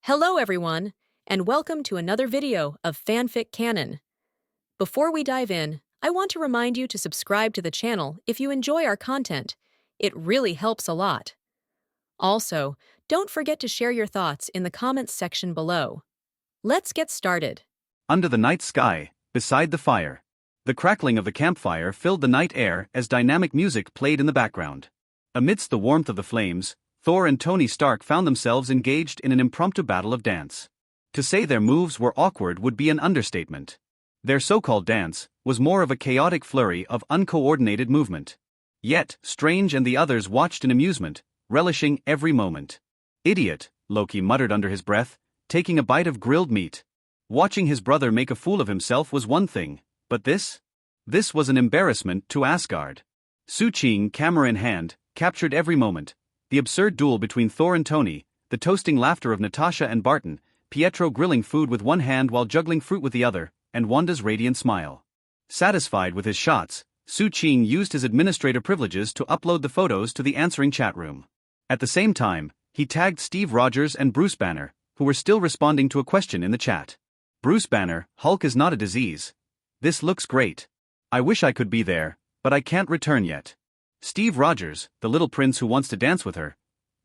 Hello everyone, and welcome to another video of FanFic Canon. Before we dive in, I want to remind you to subscribe to the channel if you enjoy our content. It really helps a lot. Also, don't forget to share your thoughts in the comments section below. Let's get started. Under the night sky, beside the fire. The crackling of the campfire filled the night air as dynamic music played in the background. Amidst the warmth of the flames, Thor and Tony Stark found themselves engaged in an impromptu battle of dance. To say their moves were awkward would be an understatement. Their so-called dance was more of a chaotic flurry of uncoordinated movement. Yet, Strange and the others watched in amusement, relishing every moment. "Idiot," Loki muttered under his breath, taking a bite of grilled meat. Watching his brother make a fool of himself was one thing, but this? This was an embarrassment to Asgard. Su-Ching, camera in hand, captured every moment. The absurd duel between Thor and Tony, the toasting laughter of Natasha and Barton, Pietro grilling food with one hand while juggling fruit with the other, and Wanda's radiant smile. Satisfied with his shots, Su-Ching used his administrator privileges to upload the photos to the answering chat room. At the same time, he tagged Steve Rogers and Bruce Banner, who were still responding to a question in the chat. Bruce Banner, "Hulk is not a disease. This looks great. I wish I could be there, but I can't return yet." Steve Rogers, the little prince who wants to dance with her.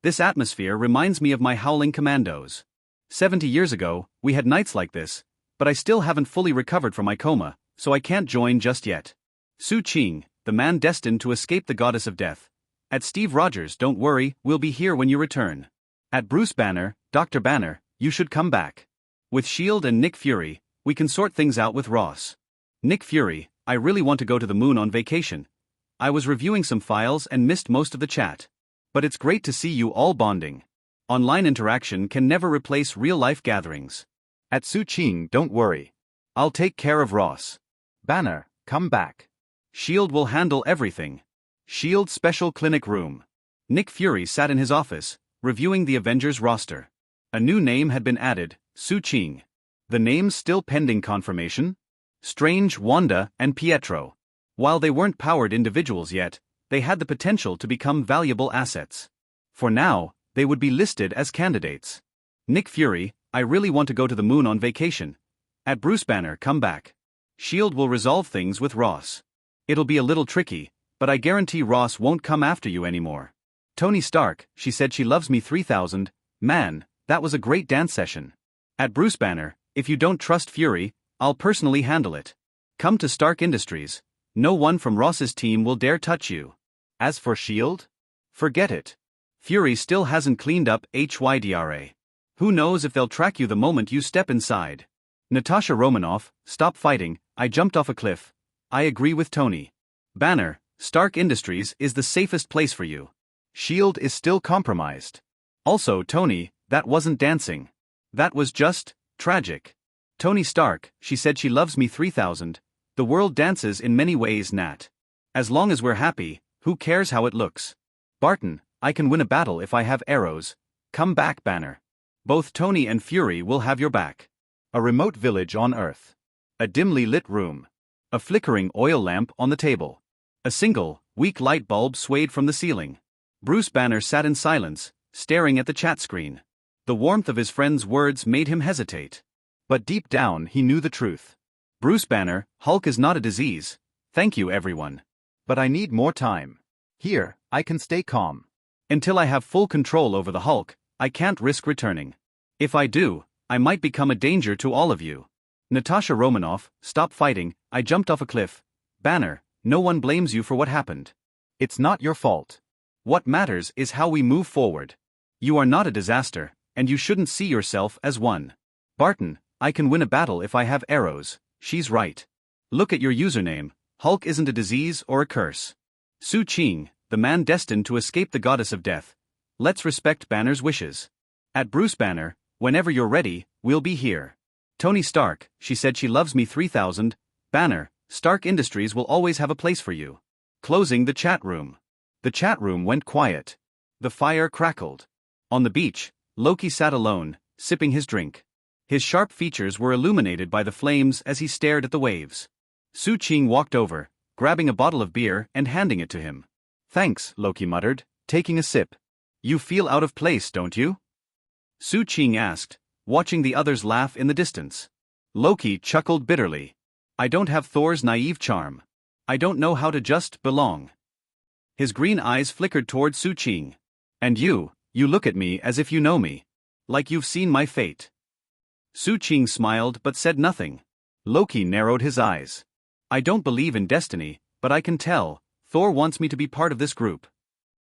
"This atmosphere reminds me of my Howling Commandos. 70 years ago, we had nights like this, but I still haven't fully recovered from my coma, so I can't join just yet." Su-Ching, the man destined to escape the goddess of death. At Steve Rogers, "Don't worry, we'll be here when you return." At Bruce Banner, "Dr. Banner, you should come back. With S.H.I.E.L.D. and Nick Fury, we can sort things out with Ross." Nick Fury, "I really want to go to the moon on vacation. I was reviewing some files and missed most of the chat. But it's great to see you all bonding. Online interaction can never replace real-life gatherings." At Su-Ching, "Don't worry. I'll take care of Ross. Banner, come back. S.H.I.E.L.D. will handle everything." S.H.I.E.L.D. Special Clinic Room. Nick Fury sat in his office, reviewing the Avengers roster. A new name had been added, Su-Ching. The names still pending confirmation? Strange, Wanda, and Pietro. While they weren't powered individuals yet, they had the potential to become valuable assets. For now, they would be listed as candidates. Nick Fury, "I really want to go to the moon on vacation." At Bruce Banner, "Come back. S.H.I.E.L.D. will resolve things with Ross. It'll be a little tricky, but I guarantee Ross won't come after you anymore." Tony Stark, "She said she loves me 3000, man, that was a great dance session." At Bruce Banner, "If you don't trust Fury, I'll personally handle it. Come to Stark Industries. No one from Ross's team will dare touch you." As for S.H.I.E.L.D.? Forget it. Fury still hasn't cleaned up Hydra. Who knows if they'll track you the moment you step inside. Natasha Romanoff, "Stop fighting, I jumped off a cliff." I agree with Tony. Banner, "Stark Industries is the safest place for you. S.H.I.E.L.D. is still compromised." Also Tony, "That wasn't dancing. That was just tragic." Tony Stark, "She said she loves me 3000. The world dances in many ways, Nat. As long as we're happy, who cares how it looks?" Barton, "I can win a battle if I have arrows. Come back, Banner. Both Tony and Fury will have your back." A remote village on Earth. A dimly lit room. A flickering oil lamp on the table. A single, weak light bulb swayed from the ceiling. Bruce Banner sat in silence, staring at the chat screen. The warmth of his friend's words made him hesitate. But deep down he knew the truth. Bruce Banner, "Hulk is not a disease. Thank you, everyone. But I need more time. Here, I can stay calm. Until I have full control over the Hulk, I can't risk returning. If I do, I might become a danger to all of you." Natasha Romanoff, "Stop fighting, I jumped off a cliff." Banner, "No one blames you for what happened. It's not your fault. What matters is how we move forward. You are not a disaster, and you shouldn't see yourself as one." Barton, "I can win a battle if I have arrows." She's right. Look at your username. Hulk isn't a disease or a curse. Su-Ching, the man destined to escape the goddess of death. Let's respect Banner's wishes. At Bruce Banner, "Whenever you're ready, we'll be here." Tony Stark, "She said she loves me 3000. Banner, Stark Industries will always have a place for you." Closing the chat room. The chat room went quiet. The fire crackled. On the beach, Loki sat alone, sipping his drink. His sharp features were illuminated by the flames as he stared at the waves. Su-Ching walked over, grabbing a bottle of beer and handing it to him. "Thanks," Loki muttered, taking a sip. "You feel out of place, don't you?" Su-Ching asked, watching the others laugh in the distance. Loki chuckled bitterly. I don't have Thor's naive charm. I don't know how to just belong. His green eyes flickered toward Su-Ching. And you look at me as if you know me. Like you've seen my fate. Su-Ching smiled but said nothing. Loki narrowed his eyes. I don't believe in destiny, but I can tell, Thor wants me to be part of this group.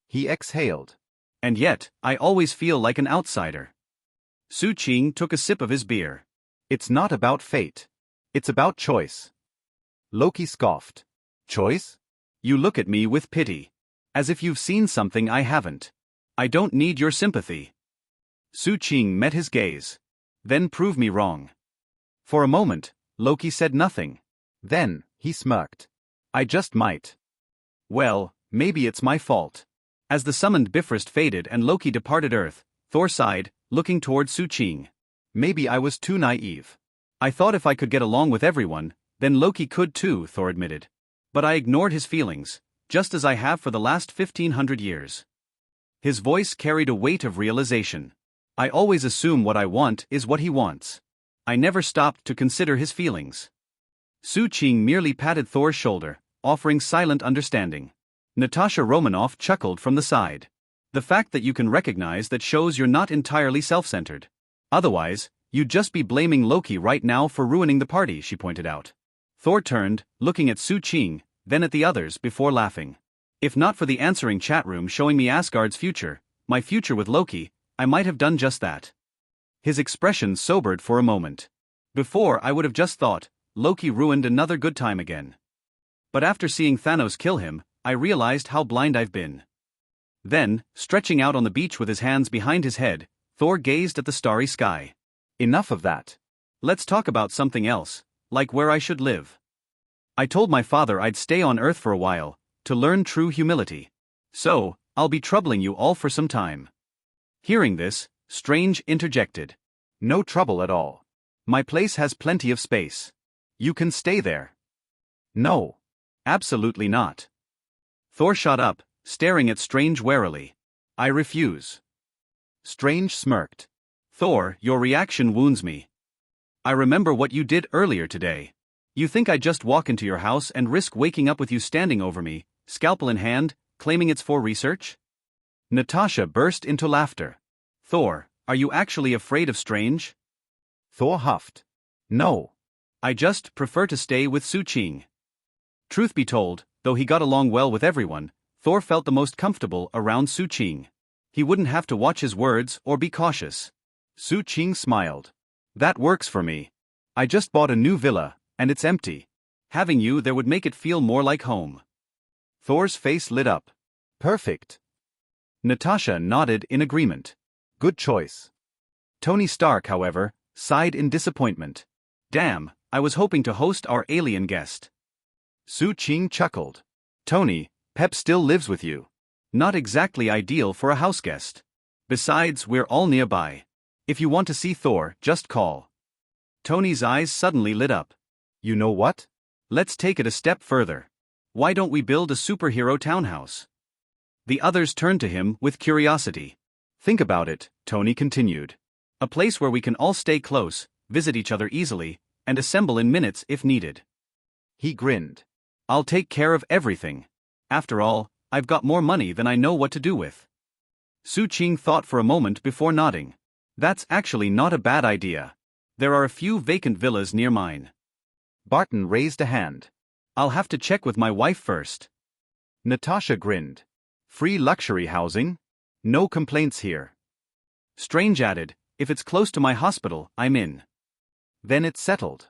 He exhaled. And yet, I always feel like an outsider. Su-Ching took a sip of his beer. It's not about fate. It's about choice. Loki scoffed. Choice? You look at me with pity. As if you've seen something I haven't. I don't need your sympathy. Su-Ching met his gaze. Then prove me wrong. For a moment, Loki said nothing. Then, he smirked. I just might. Well, maybe it's my fault. As the summoned Bifrost faded and Loki departed Earth, Thor sighed, looking toward Su-Ching. Maybe I was too naive. I thought if I could get along with everyone, then Loki could too, Thor admitted. But I ignored his feelings, just as I have for the last 1500 years. His voice carried a weight of realization. I always assume what I want is what he wants. I never stopped to consider his feelings. Su-Ching merely patted Thor's shoulder, offering silent understanding. Natasha Romanoff chuckled from the side. The fact that you can recognize that shows you're not entirely self-centered. Otherwise, you'd just be blaming Loki right now for ruining the party, she pointed out. Thor turned, looking at Su-Ching, then at the others before laughing. If not for the answering chat room showing me Asgard's future, my future with Loki, I might have done just that. His expression sobered for a moment. Before I would have just thought, Loki ruined another good time again. But after seeing Thanos kill him, I realized how blind I've been. Then, stretching out on the beach with his hands behind his head, Thor gazed at the starry sky. Enough of that. Let's talk about something else, like where I should live. I told my father I'd stay on Earth for a while, to learn true humility. So, I'll be troubling you all for some time. Hearing this, Strange interjected. No trouble at all. My place has plenty of space. You can stay there. No. Absolutely not. Thor shot up, staring at Strange warily. I refuse. Strange smirked. Thor, your reaction wounds me. I remember what you did earlier today. You think I'd just walk into your house and risk waking up with you standing over me, scalpel in hand, claiming it's for research? Natasha burst into laughter. Thor, are you actually afraid of Strange? Thor huffed. No. I just prefer to stay with Su-Ching. Truth be told, though he got along well with everyone, Thor felt the most comfortable around Su-Ching. He wouldn't have to watch his words or be cautious. Su-Ching smiled. That works for me. I just bought a new villa, and it's empty. Having you there would make it feel more like home. Thor's face lit up. Perfect. Natasha nodded in agreement. Good choice. Tony Stark, however, sighed in disappointment. Damn, I was hoping to host our alien guest. Su-Ching chuckled. Tony, Pep still lives with you. Not exactly ideal for a house guest. Besides, we're all nearby. If you want to see Thor, just call. Tony's eyes suddenly lit up. You know what? Let's take it a step further. Why don't we build a superhero townhouse? The others turned to him with curiosity. Think about it, Tony continued. A place where we can all stay close, visit each other easily, and assemble in minutes if needed. He grinned. I'll take care of everything. After all, I've got more money than I know what to do with. Su-Ching thought for a moment before nodding. That's actually not a bad idea. There are a few vacant villas near mine. Barton raised a hand. I'll have to check with my wife first. Natasha grinned. Free luxury housing? No complaints here. Strange added, if it's close to my hospital, I'm in. Then it's settled.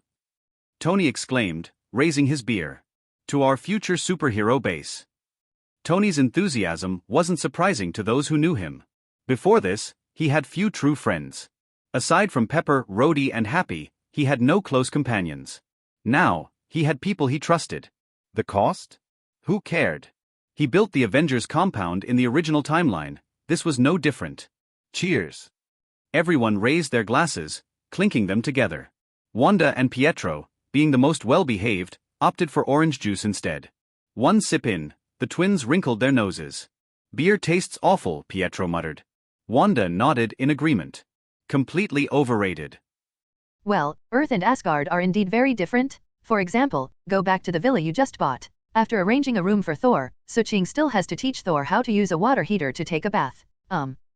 Tony exclaimed, raising his beer. To our future superhero base. Tony's enthusiasm wasn't surprising to those who knew him. Before this, he had few true friends. Aside from Pepper, Rhodey, and Happy, he had no close companions. Now, he had people he trusted. The cost? Who cared? He built the Avengers compound in the original timeline. This was no different. Cheers. Everyone raised their glasses, clinking them together. Wanda and Pietro, being the most well-behaved, opted for orange juice instead. One sip in, the twins wrinkled their noses. Beer tastes awful, Pietro muttered. Wanda nodded in agreement. Completely overrated. Well, Earth and Asgard are indeed very different. For example, go back to the villa you just bought. After arranging a room for Thor, Suching still has to teach Thor how to use a water heater to take a bath.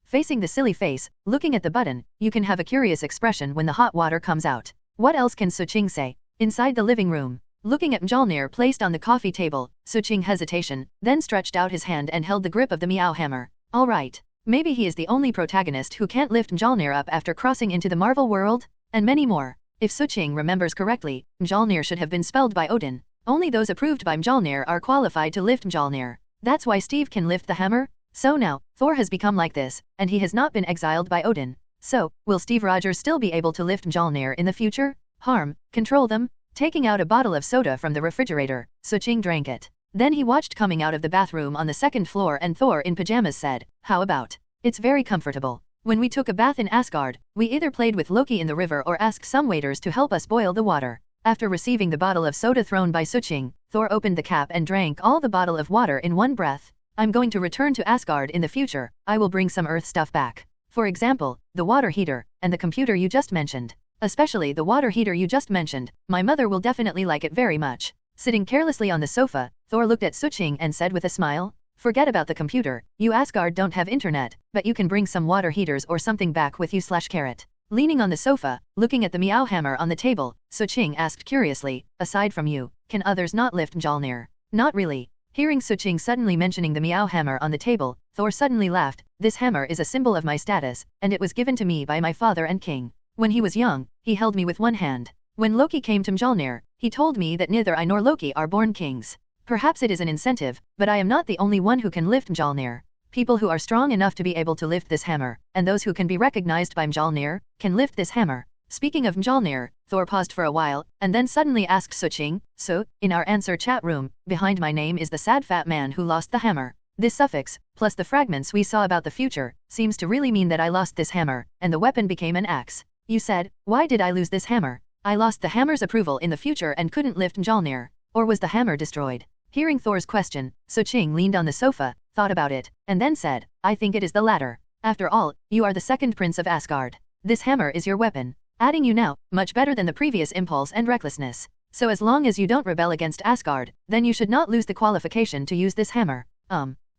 Facing the silly face, looking at the button, you can have a curious expression when the hot water comes out. What else can Suching say? Inside the living room, looking at Mjolnir placed on the coffee table, Suching hesitation, then stretched out his hand and held the grip of the Meow hammer. Alright, maybe he is the only protagonist who can't lift Mjolnir up after crossing into the Marvel world, and many more. If Suching remembers correctly, Mjolnir should have been spelled by Odin. Only those approved by Mjolnir are qualified to lift Mjolnir. That's why Steve can lift the hammer? So now, Thor has become like this, and he has not been exiled by Odin. So, will Steve Rogers still be able to lift Mjolnir in the future? Harm, control them? Taking out a bottle of soda from the refrigerator, Suching drank it. Then he watched coming out of the bathroom on the second floor and Thor in pajamas said, "How about? It's very comfortable. When we took a bath in Asgard, we either played with Loki in the river or asked some waiters to help us boil the water." After receiving the bottle of soda thrown by Suching, Thor opened the cap and drank all the bottle of water in one breath. "I'm going to return to Asgard in the future. I will bring some Earth stuff back. For example, the water heater, and the computer you just mentioned. Especially the water heater you just mentioned. My mother will definitely like it very much." Sitting carelessly on the sofa, Thor looked at Suching and said with a smile, "Forget about the computer, you Asgard don't have internet, but you can bring some water heaters or something back with you /carrot. Leaning on the sofa, looking at the Meow hammer on the table, Suching asked curiously, "Aside from you, can others not lift Mjolnir?" "Not really." Hearing Suching suddenly mentioning the Meow hammer on the table, Thor suddenly laughed. "This hammer is a symbol of my status, and it was given to me by my father and king. When he was young, he held me with one hand. When Loki came to Mjolnir, he told me that neither I nor Loki are born kings. Perhaps it is an incentive, but I am not the only one who can lift Mjolnir. People who are strong enough to be able to lift this hammer, and those who can be recognized by Mjolnir, can lift this hammer." Speaking of Mjolnir, Thor paused for a while, and then suddenly asked Suching, "So, in our answer chat room, behind my name is the sad fat man who lost the hammer. This suffix, plus the fragments we saw about the future, seems to really mean that I lost this hammer, and the weapon became an axe. You said, why did I lose this hammer? I lost the hammer's approval in the future and couldn't lift Mjolnir. Or was the hammer destroyed?" Hearing Thor's question, Suching leaned on the sofa, thought about it, and then said, "I think it is the latter. After all, you are the second prince of Asgard. This hammer is your weapon. Adding you now, much better than the previous impulse and recklessness. So as long as you don't rebel against Asgard, then you should not lose the qualification to use this hammer."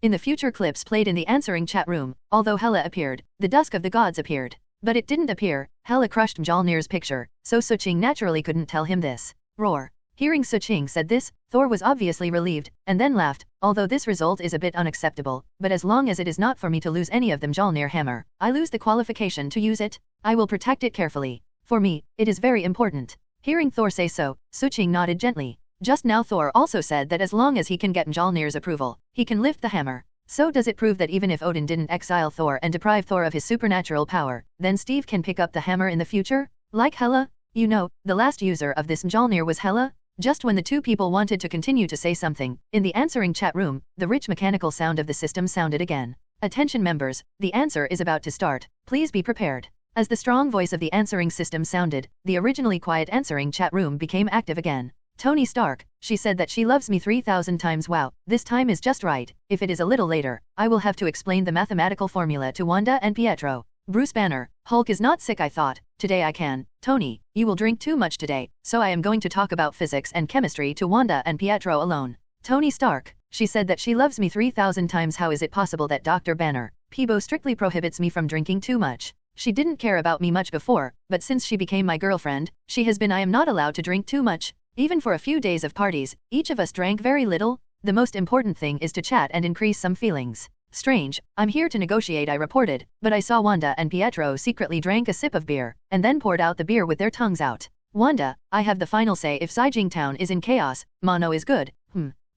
In the future clips played in the answering chat room, although Hela appeared, the Dusk of the Gods appeared. But it didn't appear. Hela crushed Mjolnir's picture, so Suching naturally couldn't tell him this. Roar. Hearing Suching said this, Thor was obviously relieved, and then laughed, "Although this result is a bit unacceptable, but as long as it is not for me to lose any of the Mjolnir hammer, I lose the qualification to use it. I will protect it carefully. For me, it is very important." Hearing Thor say so, Suching nodded gently. Just now Thor also said that as long as he can get Mjolnir's approval, he can lift the hammer. So does it prove that even if Odin didn't exile Thor and deprive Thor of his supernatural power, then Steve can pick up the hammer in the future? Like Hela? You know, the last user of this Mjolnir was Hela? Just when the two people wanted to continue to say something, in the answering chat room, the rich mechanical sound of the system sounded again. "Attention members, the answer is about to start. Please be prepared." As the strong voice of the answering system sounded, the originally quiet answering chat room became active again. "Tony Stark, she said that she loves me 3,000 times. Wow, this time is just right. If it is a little later, I will have to explain the mathematical formula to Wanda and Pietro." Bruce Banner, "Hulk is not sick I thought. Today I can." "Tony, you will drink too much today, so I am going to talk about physics and chemistry to Wanda and Pietro alone." Tony Stark, she said that she loves me 3,000 times. How is it possible that Dr. Banner, Peebo strictly prohibits me from drinking too much? She didn't care about me much before, but since she became my girlfriend, she has been. I am not allowed to drink too much. Even for a few days of parties, each of us drank very little. The most important thing is to chat and increase some feelings. "Strange, I'm here to negotiate," I reported, but I saw Wanda and Pietro secretly drank a sip of beer, and then poured out the beer with their tongues out. "Wanda, I have the final say if Xijing Town is in chaos, Mono is good."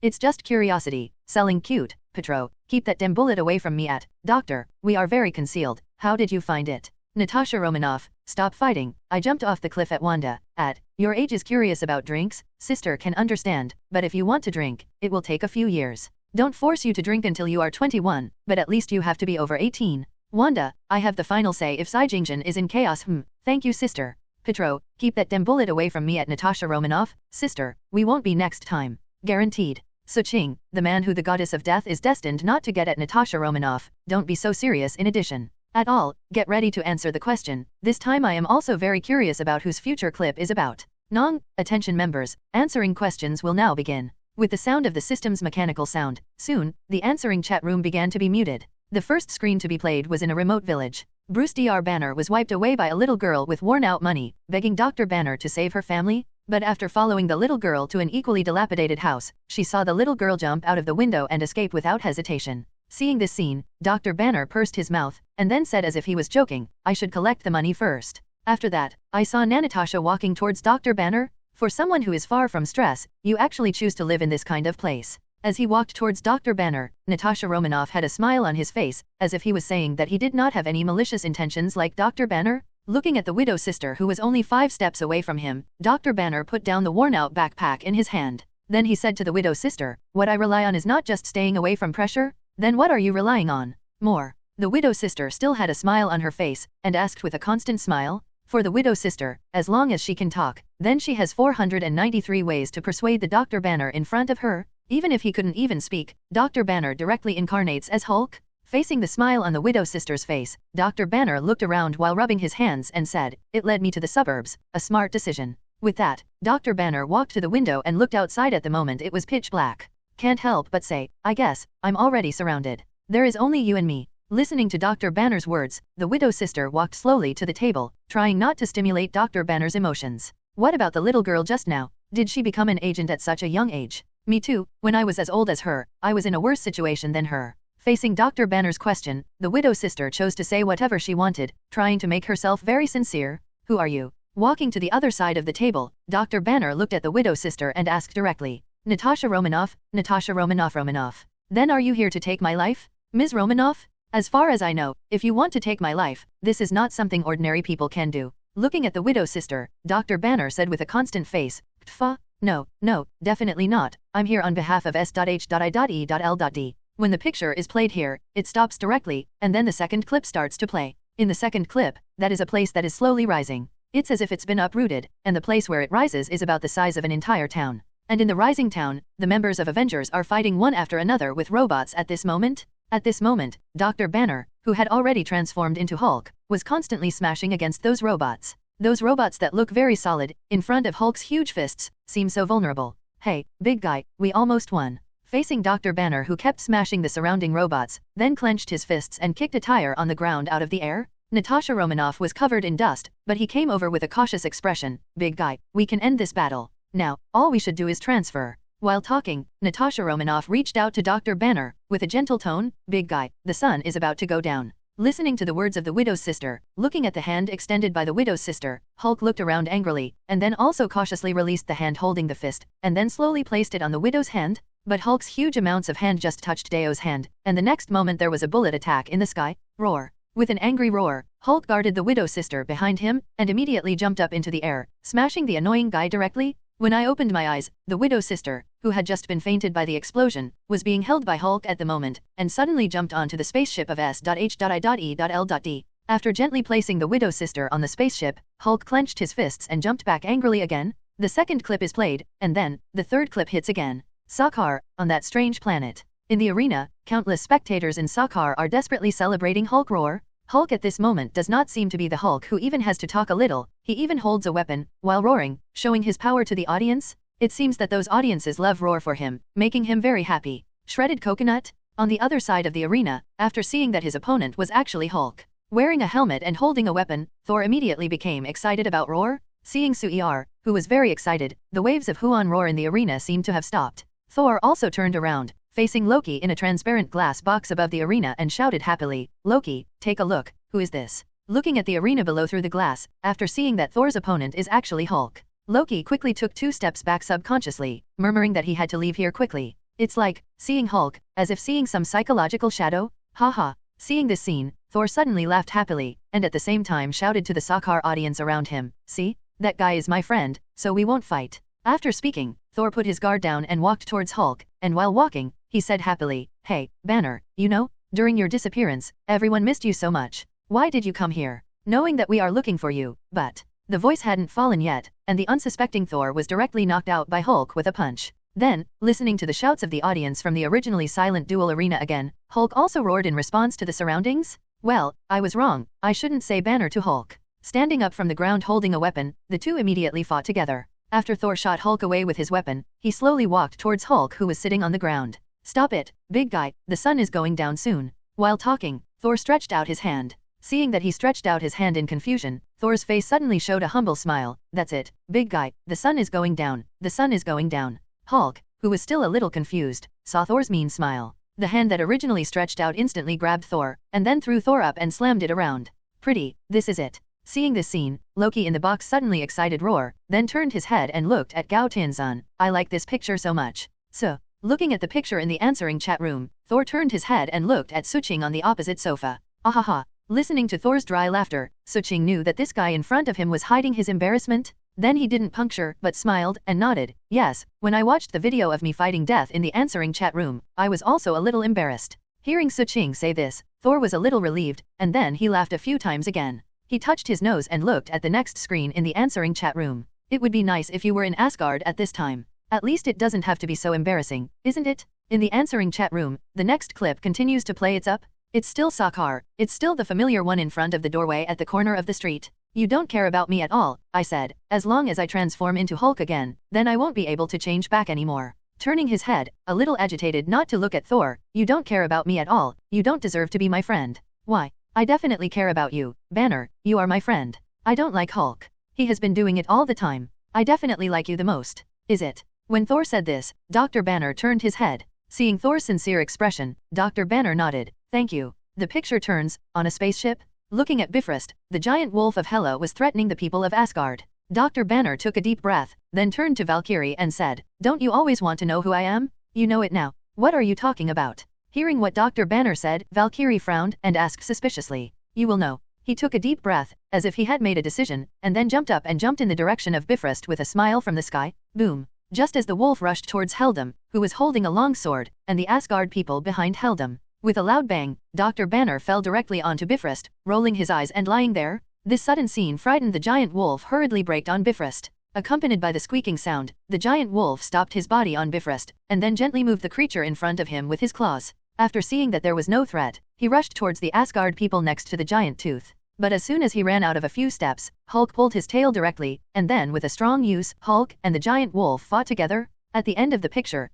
It's just curiosity. Selling cute. "Petro, keep that damn bullet away from me at. Doctor, we are very concealed. How did you find it?" Natasha Romanoff, "Stop fighting." I jumped off the cliff at Wanda. "At your age is curious about drinks? Sister can understand, but if you want to drink, it will take a few years. Don't force you to drink until you are 21, but at least you have to be over 18. Wanda, I have the final say if Xijing is in chaos. Thank you sister. Petro, keep that damn bullet away from me at Natasha Romanoff. Sister, we won't be next time. Guaranteed. Suching, the man who the goddess of death is destined not to get at Natasha Romanoff, don't be so serious. In addition, At all, get ready to answer the question. This time I am also very curious about whose future clip is about. Nong, attention members, answering questions will now begin. With the sound of the system's mechanical sound, soon, the answering chat room began to be muted. The first screen to be played was in a remote village. Bruce Dr. Banner was wiped away by a little girl with worn-out money, begging Dr. Banner to save her family, but after following the little girl to an equally dilapidated house, she saw the little girl jump out of the window and escape without hesitation. Seeing this scene, Dr. Banner pursed his mouth, and then said as if he was joking, I should collect the money first. After that, I saw Natasha walking towards Dr. Banner. For someone who is far from stress, you actually choose to live in this kind of place. As he walked towards Dr. Banner, Natasha Romanoff had a smile on his face, as if he was saying that he did not have any malicious intentions like Dr. Banner. Looking at the widow sister who was only 5 steps away from him, Dr. Banner put down the worn-out backpack in his hand. Then he said to the widow sister, what I rely on is not just staying away from pressure? Then what are you relying on? More. The widow sister still had a smile on her face, and asked with a constant smile, for the widow sister, as long as she can talk, then she has 493 ways to persuade the Dr. Banner in front of her. Even if he couldn't even speak, Dr. Banner directly incarnates as Hulk. Facing the smile on the widow sister's face, Dr. Banner looked around while rubbing his hands and said, it led me to the suburbs, a smart decision. With that, Dr. Banner walked to the window and looked outside. At the moment it was pitch black. Can't help but say, I guess, I'm already surrounded. There is only you and me. Listening to Dr. Banner's words, the widow sister walked slowly to the table, trying not to stimulate Dr. Banner's emotions. What about the little girl just now? Did she become an agent at such a young age? Me too, when I was as old as her, I was in a worse situation than her. Facing Dr. Banner's question, the widow sister chose to say whatever she wanted, trying to make herself very sincere. Who are you? Walking to the other side of the table, Dr. Banner looked at the widow sister and asked directly. Natasha Romanoff, Natasha Romanoff. Then are you here to take my life? Ms. Romanoff? As far as I know, if you want to take my life, this is not something ordinary people can do. Looking at the widow sister, Dr. Banner said with a constant face, Ptfa, no, definitely not. I'm here on behalf of S.H.I.E.L.D. When the picture is played here, it stops directly, and then the second clip starts to play. In the second clip, that is a place that is slowly rising. It's as if it's been uprooted, and the place where it rises is about the size of an entire town. And in the rising town, the members of Avengers are fighting one after another with robots at this moment. At this moment, Dr. Banner, who had already transformed into Hulk, was constantly smashing against those robots. Those robots that look very solid, in front of Hulk's huge fists, seem so vulnerable. Hey, big guy, we almost won. Facing Dr. Banner, who kept smashing the surrounding robots, then clenched his fists and kicked a tire on the ground out of the air. Natasha Romanoff was covered in dust, but he came over with a cautious expression. Big guy, we can end this battle. Now, all we should do is transfer. While talking, Natasha Romanoff reached out to Dr. Banner, with a gentle tone, Big guy, the sun is about to go down. Listening to the words of the widow's sister, looking at the hand extended by the widow's sister, Hulk looked around angrily, and then also cautiously released the hand holding the fist, and then slowly placed it on the widow's hand. But Hulk's huge amounts of hand just touched Deo's hand, and the next moment there was a bullet attack in the sky. Roar. With an angry roar, Hulk guarded the widow's sister behind him, and immediately jumped up into the air, smashing the annoying guy directly. When I opened my eyes, the widow's sister, who had just been fainted by the explosion, was being held by Hulk at the moment, and suddenly jumped onto the spaceship of S.H.I.E.L.D. After gently placing the widow's sister on the spaceship, Hulk clenched his fists and jumped back angrily again. The second clip is played, and then, the third clip hits again. Sakaar, on that strange planet. In the arena, countless spectators in Sakaar are desperately celebrating Hulk roar. Hulk at this moment does not seem to be the Hulk who even has to talk a little, he even holds a weapon, while roaring, showing his power to the audience. It seems that those audiences love roar for him, making him very happy. Shredded coconut? On the other side of the arena, after seeing that his opponent was actually Hulk, wearing a helmet and holding a weapon, Thor immediately became excited about roar. Seeing Su'Er, who was very excited, the waves of Huon roar in the arena seemed to have stopped. Thor also turned around, facing Loki in a transparent glass box above the arena and shouted happily, Loki, take a look, who is this? Looking at the arena below through the glass, after seeing that Thor's opponent is actually Hulk, Loki quickly took 2 steps back subconsciously, murmuring that he had to leave here quickly. It's like, seeing Hulk, as if seeing some psychological shadow. Haha. Seeing this scene, Thor suddenly laughed happily, and at the same time shouted to the Sakaar audience around him, see? That guy is my friend, so we won't fight. After speaking, Thor put his guard down and walked towards Hulk, and while walking, he said happily, Hey, Banner, you know, during your disappearance, everyone missed you so much. Why did you come here? Knowing that we are looking for you, but... The voice hadn't fallen yet, and the unsuspecting Thor was directly knocked out by Hulk with a punch. Then, listening to the shouts of the audience from the originally silent duel arena again, Hulk also roared in response to the surroundings. Well, I was wrong, I shouldn't say Banner to Hulk. Standing up from the ground holding a weapon, the two immediately fought together. After Thor shot Hulk away with his weapon, he slowly walked towards Hulk who was sitting on the ground. Stop it, big guy, the sun is going down soon. While talking, Thor stretched out his hand. Seeing that he stretched out his hand in confusion, Thor's face suddenly showed a humble smile. That's it, big guy, the sun is going down, the sun is going down. Hulk, who was still a little confused, saw Thor's mean smile. The hand that originally stretched out instantly grabbed Thor, and then threw Thor up and slammed it around. Pretty, this is it. Seeing this scene, Loki in the box suddenly excited roar, then turned his head and looked at Gao Tinzan. I like this picture so much. So, looking at the picture in the answering chat room, Thor turned his head and looked at Suching on the opposite sofa. Ahaha. Listening to Thor's dry laughter, Suching knew that this guy in front of him was hiding his embarrassment. Then he didn't puncture, but smiled and nodded. Yes, when I watched the video of me fighting death in the answering chat room, I was also a little embarrassed. Hearing Suching say this, Thor was a little relieved, and then he laughed a few times again. He touched his nose and looked at the next screen in the answering chat room. It would be nice if you were in Asgard at this time. At least it doesn't have to be so embarrassing, isn't it? In the answering chat room, the next clip continues to play. It's up. It's still Sakar. It's still the familiar one in front of the doorway at the corner of the street. You don't care about me at all, I said. As long as I transform into Hulk again, then I won't be able to change back anymore. Turning his head, a little agitated not to look at Thor. You don't care about me at all. You don't deserve to be my friend. Why? I definitely care about you, Banner, you are my friend. I don't like Hulk. He has been doing it all the time. I definitely like you the most. Is it? When Thor said this, Dr. Banner turned his head. Seeing Thor's sincere expression, Dr. Banner nodded. Thank you. The picture turns, on a spaceship. Looking at Bifrost, the giant wolf of Hela was threatening the people of Asgard. Dr. Banner took a deep breath, then turned to Valkyrie and said, Don't you always want to know who I am? You know it now. What are you talking about? Hearing what Dr. Banner said, Valkyrie frowned and asked suspiciously. You will know. He took a deep breath, as if he had made a decision, and then jumped up and jumped in the direction of Bifrost with a smile from the sky. Boom. Just as the wolf rushed towards Heldam, who was holding a long sword, and the Asgard people behind Heldam. With a loud bang, Dr. Banner fell directly onto Bifrost, rolling his eyes and lying there. This sudden scene frightened the giant wolf hurriedly braked on Bifrost. Accompanied by the squeaking sound, the giant wolf stopped his body on Bifrost, and then gently moved the creature in front of him with his claws. After seeing that there was no threat, he rushed towards the Asgard people next to the giant tooth. But as soon as he ran out of a few steps, Hulk pulled his tail directly, and then with a strong use, Hulk and the giant wolf fought together. At the end of the picture